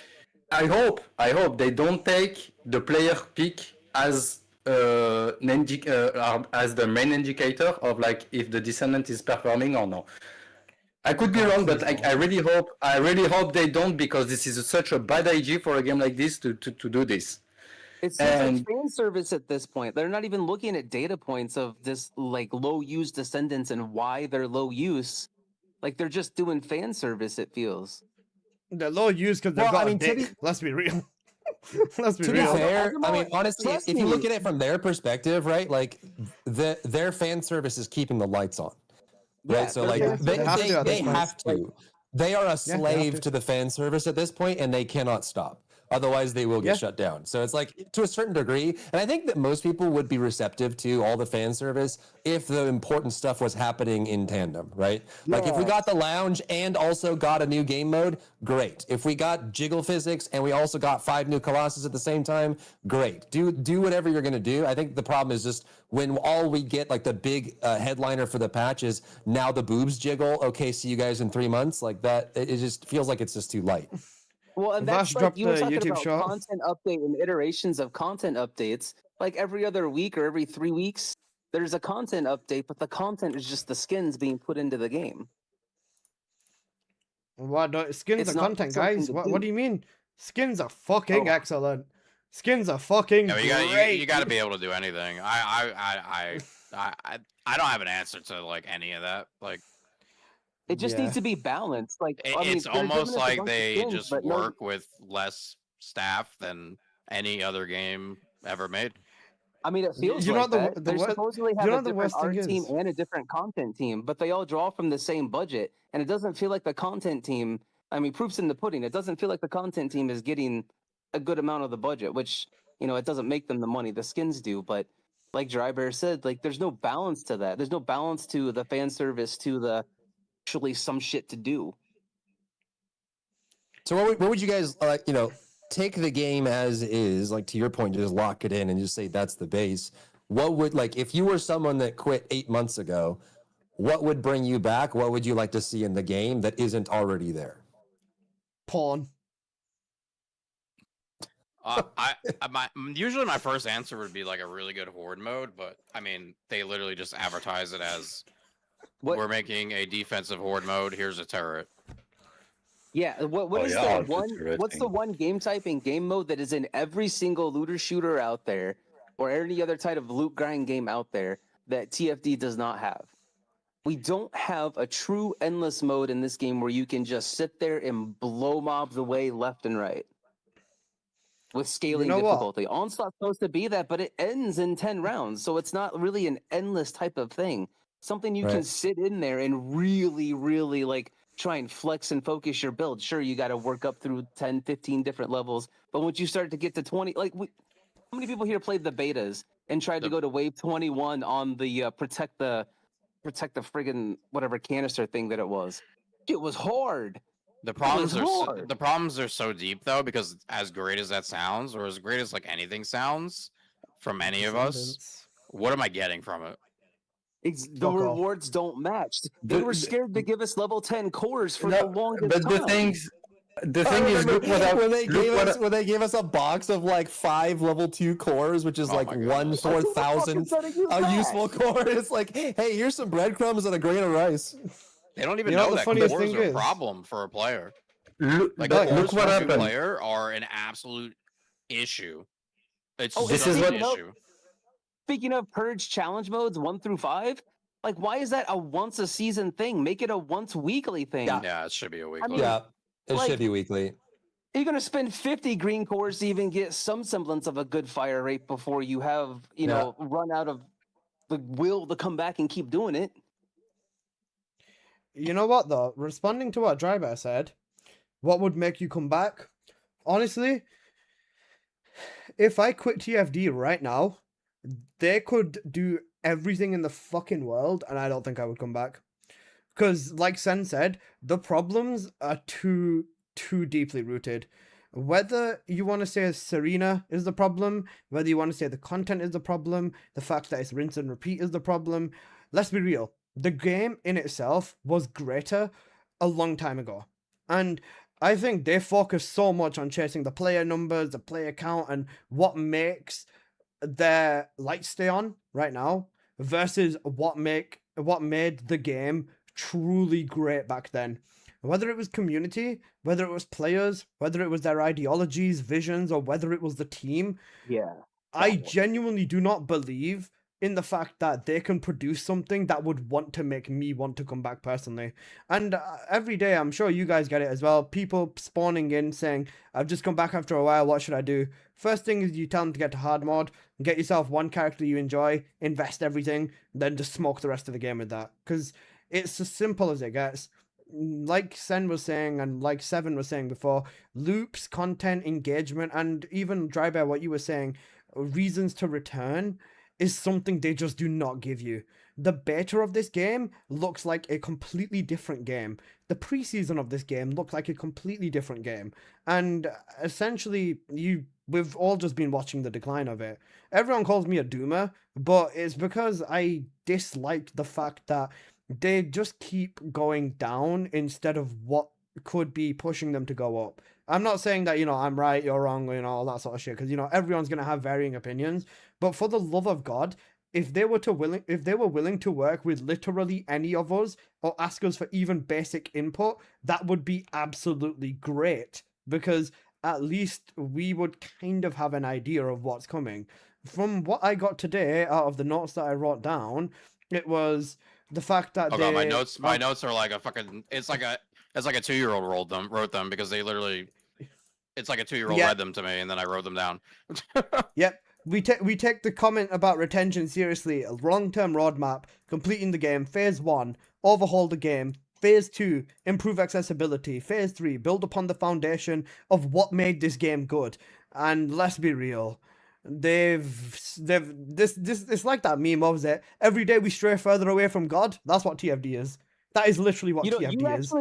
Speaker 21: I hope they don't take the player pick as the main indicator of like if the descendant is performing or no. I could be wrong, but I really hope they don't, because this is such a bad idea for a game like this to do this.
Speaker 11: It seems like fan service at this point. They're not even looking at data points of this like low use descendants and why they're low use. Like they're just doing fan service, it feels.
Speaker 18: They're low use because they've got a dick. Let's be real. Let's be
Speaker 15: to
Speaker 18: real.
Speaker 15: be fair, I mean, honestly, if you look at it from their perspective, right, like their fan service is keeping the lights on, right?
Speaker 11: Yeah,
Speaker 15: So like they have to. They are a slave to the fan service at this point, and they cannot stop. Otherwise, they will get shut down. So it's like, to a certain degree, and I think that most people would be receptive to all the fan service if the important stuff was happening in tandem, right? Like if we got the lounge and also got a new game mode, great. If we got jiggle physics and we also got 5 new Colossus at the same time, great. Do whatever you're gonna do. I think the problem is just when all we get, like the big headliner for the patch is now the boobs jiggle. Okay, see you guys in 3 months. Like that, it just feels like it's just too light.
Speaker 11: Well, and
Speaker 18: Vash
Speaker 11: that's like
Speaker 18: dropped
Speaker 11: you were
Speaker 18: the
Speaker 11: talking
Speaker 18: YouTube
Speaker 11: about
Speaker 18: shot.
Speaker 11: content update and iterations of content updates. Like every other week or every 3 weeks, there's a content update, but the content is just the skins being put into the game.
Speaker 18: What skins
Speaker 11: It's
Speaker 18: are
Speaker 11: not
Speaker 18: content,
Speaker 11: something
Speaker 18: guys?
Speaker 11: to
Speaker 18: What do you mean? Skins are fucking
Speaker 11: Oh.
Speaker 18: excellent. Skins are fucking
Speaker 20: Yeah,
Speaker 18: great.
Speaker 20: you got to be able to do anything. I don't have an answer to like any of that. Like
Speaker 11: It just needs to be balanced. Like I mean,
Speaker 20: it's
Speaker 11: they're giving
Speaker 20: almost
Speaker 11: us a
Speaker 20: like
Speaker 11: bunch of
Speaker 20: they
Speaker 11: skins,
Speaker 20: just
Speaker 11: but no-
Speaker 20: work with less staff than any other game ever made.
Speaker 11: I mean, it feels
Speaker 18: You know
Speaker 11: like
Speaker 18: what
Speaker 11: that.
Speaker 18: the
Speaker 11: They
Speaker 18: wor-
Speaker 11: supposedly
Speaker 18: you
Speaker 11: have
Speaker 18: know
Speaker 11: a
Speaker 18: what the
Speaker 11: different
Speaker 18: worst thing
Speaker 11: art team
Speaker 18: is?
Speaker 11: and a different content team, but they all draw from the same budget, and it doesn't feel like the content team. I mean, proof's in the pudding. It doesn't feel like the content team is getting a good amount of the budget, which it doesn't make them the money the skins do. But like Dry Bear said, like there's no balance to that. There's no balance to the fan service to the actually some shit to do.
Speaker 15: So what would you guys take the game as is, like to your point, just lock it in and just say that's the base. What would, like, if you were someone that quit 8 months ago, what would bring you back? What would you like to see in the game that isn't already there?
Speaker 18: Porn.
Speaker 20: Usually my first answer would be like a really good horde mode, but I mean they literally just advertise it as we're making a defensive horde mode. Here's a turret.
Speaker 11: Yeah, what's the one game type in game mode that is in every single looter shooter out there, or any other type of loot grind game out there that TFD does not have? We don't have a true endless mode in this game where you can just sit there and blow mobs away left and right with scaling difficulty. Onslaught's supposed to be that, but it ends in 10 rounds, so it's not really an endless type of thing. Something you can sit in there and really, really like try and flex and focus your build. Sure, you got to work up through 10, 15 different levels, but once you start to get to 20, like how many people here played the betas and tried to go to wave 21 on the protect the friggin' whatever canister thing that it was? It was hard.
Speaker 20: The problems are so deep though, because as great as that sounds, or as great as like anything sounds from any of us, what am I getting from it?
Speaker 11: The rewards don't match. They were scared to give us level 10 cores for the longest
Speaker 21: But
Speaker 11: time.
Speaker 21: the thing is, look what
Speaker 15: when they gave us a box of like 5 level 2 cores, which is like 1/4000 a useful core. It's like, hey, here's some breadcrumbs and a grain of rice.
Speaker 20: They don't even know that cores are a problem for a player.
Speaker 21: Look
Speaker 20: Like
Speaker 21: what
Speaker 20: cores for a
Speaker 21: happened.
Speaker 20: player are an absolute issue. It's
Speaker 11: this
Speaker 20: such
Speaker 11: is
Speaker 20: an issue.
Speaker 11: Speaking of Purge challenge modes 1 through 5, like why is that a once a season thing? Make it a once weekly thing.
Speaker 20: Yeah, it should be a weekly.
Speaker 11: I mean,
Speaker 15: it should be weekly.
Speaker 11: You're gonna spend 50 green cores to even get some semblance of a good fire rate before you have, run out of the will to come back and keep doing it.
Speaker 18: You know what though? Responding to what Drybear said, what would make you come back? Honestly, if I quit TFD right now, they could do everything in the fucking world, and I don't think I would come back. Because, like Sen said, the problems are too deeply rooted. Whether you want to say Serena is the problem, whether you want to say the content is the problem, the fact that it's rinse and repeat is the problem, let's be real. The game in itself was greater a long time ago. And I think they focus so much on chasing the player numbers, the player count, and what makes their lights stay on right now versus what made the game truly great back then. Whether it was community, whether it was players, whether it was their ideologies, visions, or whether it was the team.
Speaker 11: Yeah.
Speaker 18: I genuinely do not believe in the fact that they can produce something that would want to make me want to come back personally. And every day, I'm sure you guys get it as well, people spawning in saying, I've just come back after a while, what should I do? First thing is you tell them to get to hard mode, get yourself one character you enjoy, invest everything, then just smoke the rest of the game with that. Because it's as simple as it gets. like Sen was saying and like Seven was saying before, loops, content, engagement, and even Dry Bear, what you were saying, reasons to return is something they just do not give you. The beta of this game looks like a completely different game. The preseason of this game looks like a completely different game. And essentially, we've all just been watching the decline of it. Everyone calls me a doomer, but it's because I dislike the fact that they just keep going down instead of what could be pushing them to go up. I'm not saying that, I'm right, you're wrong, all that sort of shit, because, everyone's going to have varying opinions. But for the love of God, if they were willing to work with literally any of us or ask us for even basic input, that would be absolutely great, because at least we would kind of have an idea of what's coming. From what I got today out of the notes that I wrote down, it was the fact that
Speaker 20: God, my notes are like a fucking. It's like a 2-year-old wrote them because they literally. It's like a 2-year-old read them to me and then I wrote them down.
Speaker 18: Yep. We take the comment about retention seriously. A long-term roadmap, completing the game. Phase 1, overhaul the game. Phase 2, improve accessibility. Phase 3, build upon the foundation of what made this game good. And let's be real, it's like that meme of it. Every day we stray further away from God. That's what TFD is. That is literally what TFD is.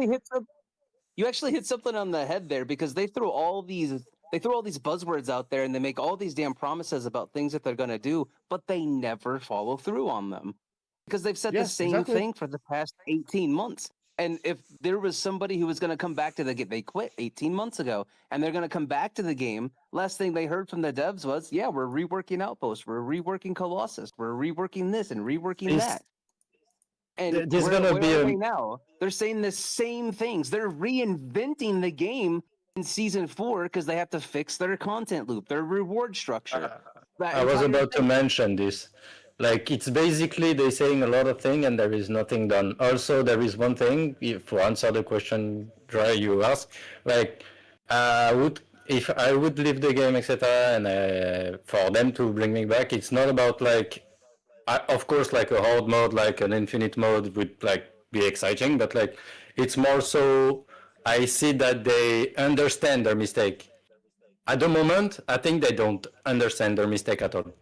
Speaker 11: You actually hit something on the head there, because they throw all these buzzwords out there and they make all these damn promises about things that they're going to do, but they never follow through on them, because they've said the same thing for the past 18 months. And if there was somebody who was going to come back to the game, they quit 18 months ago, and they're going to come back to the game. Last thing they heard from the devs was, yeah, we're reworking Outpost, we're reworking Colossus, we're reworking this and reworking that. And
Speaker 8: there's
Speaker 11: where
Speaker 8: gonna be
Speaker 11: are they now? They're saying the same things. They're reinventing the game in season 4 because they have to fix their content loop, their reward structure.
Speaker 21: I was about to mention this. Like, it's basically they're saying a lot of things and there is nothing done. Also, there is one thing, to answer the question, Dry, you asked, like, if I would leave the game, etc., and for them to bring me back, it's not about, like, of course, like a hard mode, like an infinite mode would, like, be exciting, but, like, it's more so I see that they understand their mistake. At the moment, I think they don't understand their mistake at all.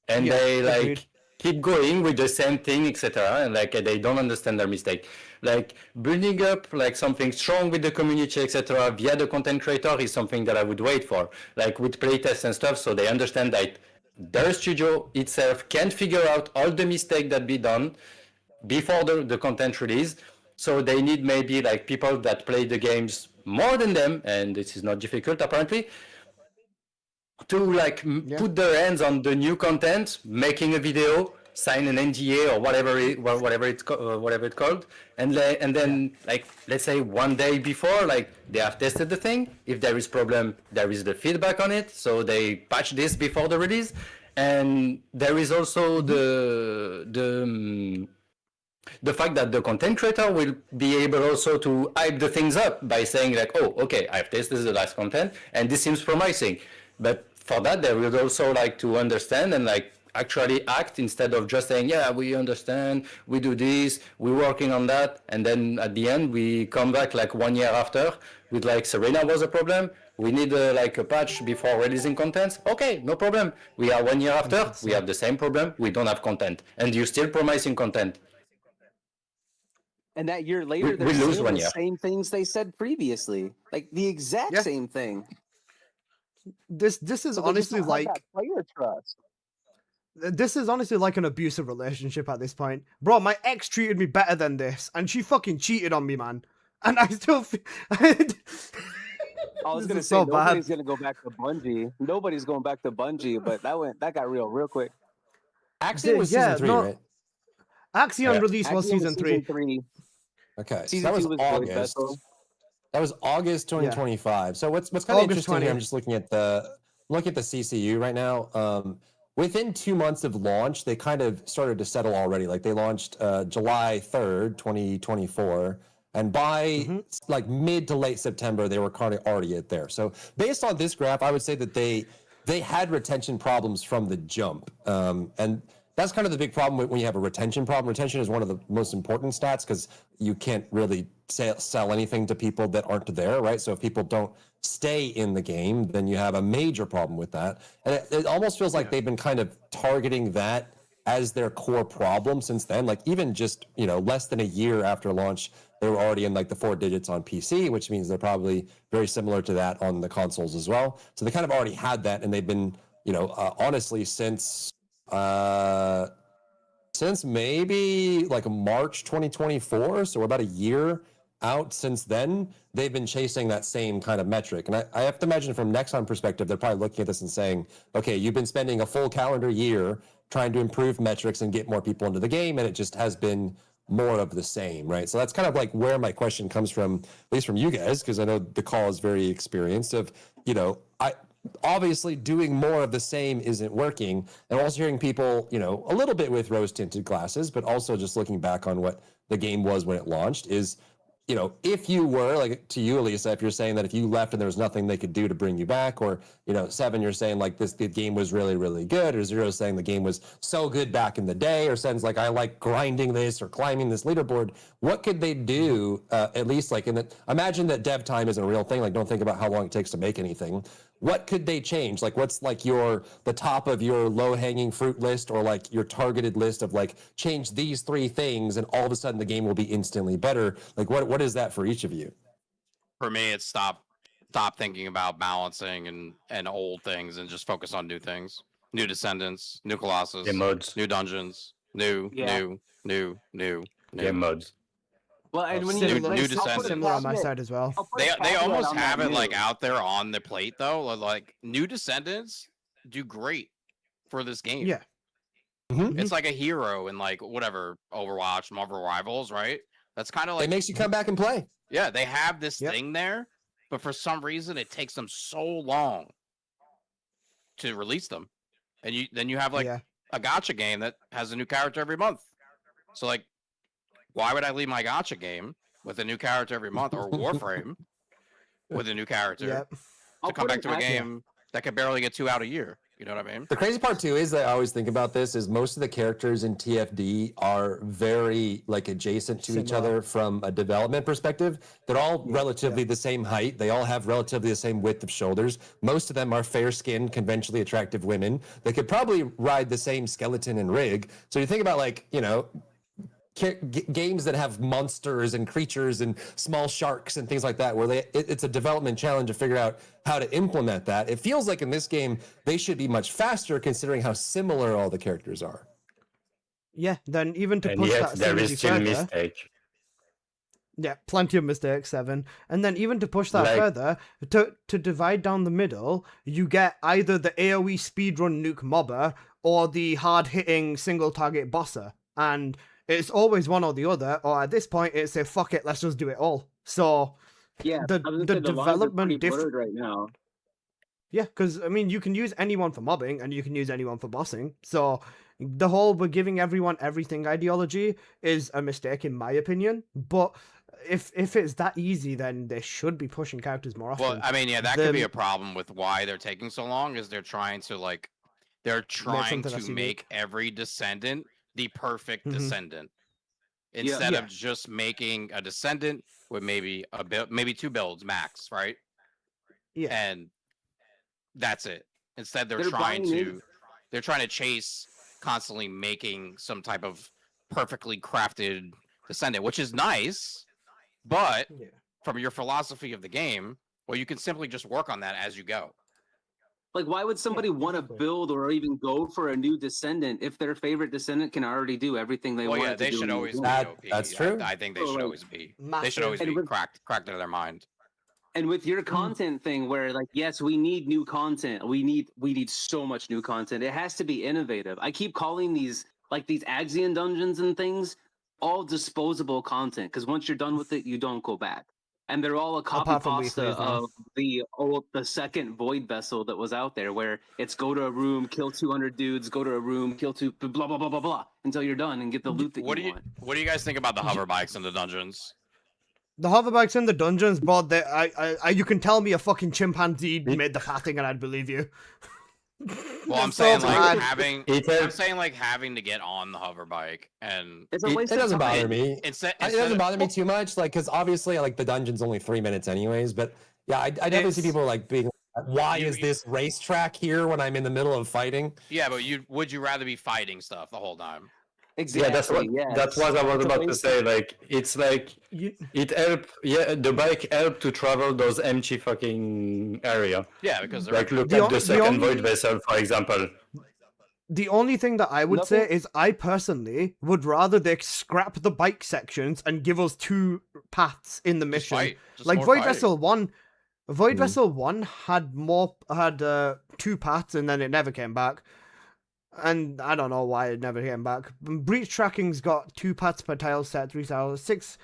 Speaker 21: And they like keep going with the same thing, etc. And like they don't understand their mistake. Like building up like something strong with the community, etc. via the content creator is something that I would wait for. Like with playtests and stuff, so they understand that their studio itself can figure out all the mistakes that be done before the content release. So they need maybe like people that play the games more than them, and this is not difficult apparently, to like put their hands on the new content, making a video, sign an NDA or whatever it's called, and then like let's say one day before, like they have tested the thing. If there is problem, there is the feedback on it, so they patch this before the release. And there is also the fact that the content creator will be able also to hype the things up by saying like, oh, okay, I've tested the last content and this seems promising. But for that, they will also like to understand and like actually act instead of just saying, yeah, we understand, we do this, we're working on that. And then at the end, we come back like 1 year after with like Serena was a problem. We need like a patch before releasing content. Okay, no problem. We are 1 year after, we have the same problem. We don't have content and you're still promising content.
Speaker 11: And that year later, they're saying the same things they said previously, like the exact same thing.
Speaker 18: This is honestly like
Speaker 11: player trust.
Speaker 18: This is honestly like an abusive relationship at this point, bro. My ex treated me better than this, and she fucking cheated on me, man. And I still feel.
Speaker 11: I was gonna say nobody's gonna go back to Bungie. Nobody's going back to Bungie, but that got real quick.
Speaker 15: Axiom was season 3, right?
Speaker 18: Axiom release was season 3.
Speaker 15: Okay, so
Speaker 11: season
Speaker 15: that was
Speaker 11: 2 was
Speaker 15: August.
Speaker 11: really
Speaker 15: that was August 2025. So what's kind of interesting here, I'm just looking at the CCU right now. Within 2 months of launch, they kind of started to settle already. Like they launched July 3rd, 2024. And by like mid to late September, they were kind of already at there. So based on this graph, I would say that they had retention problems from the jump. And that's kind of the big problem when you have a retention problem. Retention is one of the most important stats because you can't really sell anything to people that aren't there, right? So if people don't stay in the game, then you have a major problem with that. And it almost feels like they've been kind of targeting that as their core problem since then. Like even just, less than a year after launch, they were already in like the 4 digits on PC, which means they're probably very similar to that on the consoles as well. So they kind of already had that, and they've been, honestly, since maybe like March 2024, so we're about a year out since then, they've been chasing that same kind of metric. And I have to imagine from Nexon perspective, they're probably looking at this and saying, okay, you've been spending a full calendar year trying to improve metrics and get more people into the game, and it just has been more of the same, right? So that's kind of like where my question comes from, at least from you guys, because I know the call is very experienced of, obviously doing more of the same isn't working. And also hearing people, a little bit with rose-tinted glasses, but also just looking back on what the game was when it launched is, if you were, like to you, Elisa, if you're saying that if you left and there was nothing they could do to bring you back, or, Seven, you're saying like the game was really, really good, or Zero saying the game was so good back in the day, or Sen's like, I like grinding this or climbing this leaderboard, what could they do, at least like imagine that dev time is a real thing, like don't think about how long it takes to make anything. What could they change? Like what's like the top of your low-hanging fruit list, or like your targeted list of like change these 3 things and all of a sudden the game will be instantly better? Like what is that for each of you?
Speaker 20: For me, it's stop thinking about balancing and old things and just focus on new things. New Descendants, new Colossus, new dungeons, new
Speaker 15: Game
Speaker 21: modes.
Speaker 11: Well, and when
Speaker 20: new Descendants.
Speaker 18: Similar on my side as well.
Speaker 20: They almost have it like out there on the plate though. Like new Descendants do great for this game.
Speaker 18: Yeah.
Speaker 20: It's like a hero in like whatever Overwatch, Marvel Rivals, right? That's kind of like
Speaker 15: it makes you come back and play.
Speaker 20: Yeah, they have this thing there, but for some reason it takes them so long to release them. And then you have like a gacha game that has a new character every month. So like, why would I leave my gacha game with a new character every month, or Warframe with a new character to come back to a game that can barely get 2 out a year? You know what I mean?
Speaker 15: The crazy part too is that I always think about this is most of the characters in TFD are very like adjacent to each other from a development perspective. They're all relatively the same height. They all have relatively the same width of shoulders. Most of them are fair-skinned, conventionally attractive women. They could probably ride the same skeleton and rig. So you think about like, games that have monsters and creatures and small sharks and things like that, where it's a development challenge to figure out how to implement that. It feels like in this game they should be much faster considering how similar all the characters are.
Speaker 18: Yeah, then even to push that
Speaker 21: there is still
Speaker 18: further,
Speaker 21: mistake.
Speaker 18: Yeah, plenty of mistakes, Seven. And then even to push that further, to divide down the middle, you get either the AoE speedrun nuke mobber or the hard-hitting single-target bosser. And it's always one or the other, or at this point, it's a fuck it, let's just do it all. So, the development different
Speaker 11: right now.
Speaker 18: Yeah, because I mean, you can use anyone for mobbing and you can use anyone for bossing. So, the whole we're giving everyone everything ideology is a mistake, in my opinion. But if it's that easy, then they should be pushing characters more often.
Speaker 20: Well, I mean, that could be a problem with why they're taking so long. Is they're trying to make every Descendant the perfect Descendant, instead of just making a Descendant with maybe maybe 2 builds max, right?
Speaker 18: Yeah,
Speaker 20: and that's it. Instead, they're trying to chase constantly making some type of perfectly crafted Descendant, which is nice, but from your philosophy of the game, well, you can simply just work on that as you go.
Speaker 11: Like, why would somebody want to build or even go for a new Descendant if their favorite Descendant can already do everything they want to do?
Speaker 20: They should always be OP.
Speaker 15: That's true.
Speaker 20: I think they should always be. They should always be cracked into their mind.
Speaker 11: And with your content thing, where like, yes, we need new content. We need so much new content. It has to be innovative. I keep calling these Axion dungeons and things all disposable content, because once you're done with it, you don't go back. And they're all a copy pasta of the second Void Vessel that was out there, where it's go to a room, kill 200 dudes, go to a room, kill blah blah blah blah blah until you're done and get the loot that you want.
Speaker 20: What do you guys think about the hover bikes in the dungeons?
Speaker 18: The hoverbikes in the dungeons, bro, you can tell me a fucking chimpanzee made the pathing and I'd believe you.
Speaker 20: Well, I'm
Speaker 1: It's so
Speaker 20: saying like
Speaker 1: bad.
Speaker 20: having to get on the hover bike and
Speaker 11: It's a
Speaker 15: It
Speaker 11: waste of
Speaker 15: doesn't bother
Speaker 11: time.
Speaker 15: me. It doesn't bother me too much, like because obviously like the dungeon's only 3 minutes anyways. But yeah, I definitely see people like being, why is this racetrack here when I'm in the middle of fighting?
Speaker 20: Yeah, but would you rather be fighting stuff the whole time?
Speaker 9: Yeah, that's what I was about to say. Like, it's like it help. Yeah, the bike help to travel those empty fucking area.
Speaker 20: Yeah, because
Speaker 9: like look at the second void vessel, for example.
Speaker 18: The only thing that I would say is I personally would rather they scrap the bike sections and give us 2 paths in the mission. Like Void Vessel 1, Vessel 1 had 2 paths and then it never came back. And I don't know why it never came back. Breach Tracking's got 2 paths per tile set, 3 tiles, 6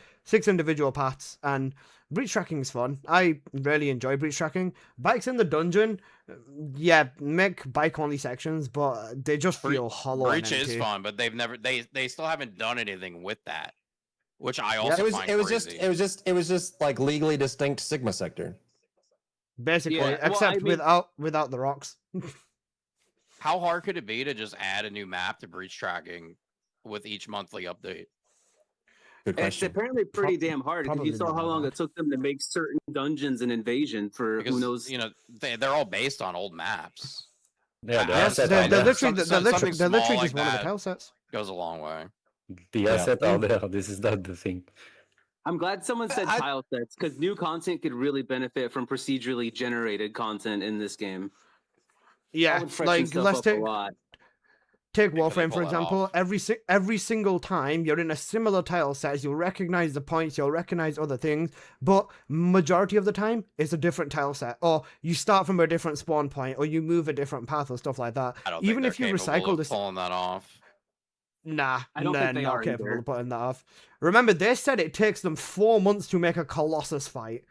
Speaker 18: individual paths, and Breach Tracking's fun. I really enjoy Breach Tracking. Bikes in the dungeon, yeah, make bike only sections, but they just feel hollow.
Speaker 20: Breach
Speaker 18: and
Speaker 20: is
Speaker 18: empty.
Speaker 20: fun, but they still haven't done anything with that, which I also find crazy.
Speaker 15: It was just like legally distinct Sigma sector.
Speaker 18: Basically,
Speaker 20: Yeah, well,
Speaker 18: except
Speaker 20: I mean-
Speaker 18: without the rocks.
Speaker 20: How hard could it be to just add a new map to Breach Tracking with each monthly update?
Speaker 11: It's apparently pretty damn hard because you saw how long it took them to make certain dungeons and invasion for
Speaker 20: Because,
Speaker 11: who knows.
Speaker 20: you know, they're all based on old maps.
Speaker 9: Yeah,
Speaker 18: they're literally just one of the tile sets.
Speaker 20: Goes a long way.
Speaker 9: The assets are there. This is not the thing.
Speaker 11: I'm glad someone said tile sets because new content could really benefit from procedurally generated content in this game.
Speaker 18: Yeah, like let's take Warframe for example. Every single time you're in a similar tile set, you'll recognize the points, you'll recognize other things, but majority of the time it's a different tile set, or you start from a different spawn point, or you move a different path or stuff like that.
Speaker 20: I don't
Speaker 18: Even
Speaker 20: think
Speaker 18: if you
Speaker 20: they're
Speaker 18: recycle
Speaker 20: capable of
Speaker 18: this,
Speaker 20: pulling that off.
Speaker 18: nah,
Speaker 11: I don't
Speaker 18: they're
Speaker 11: think they
Speaker 18: not
Speaker 11: are
Speaker 18: capable
Speaker 11: either.
Speaker 18: of pulling that off. Remember, they said it takes them 4 months to make a Colossus fight.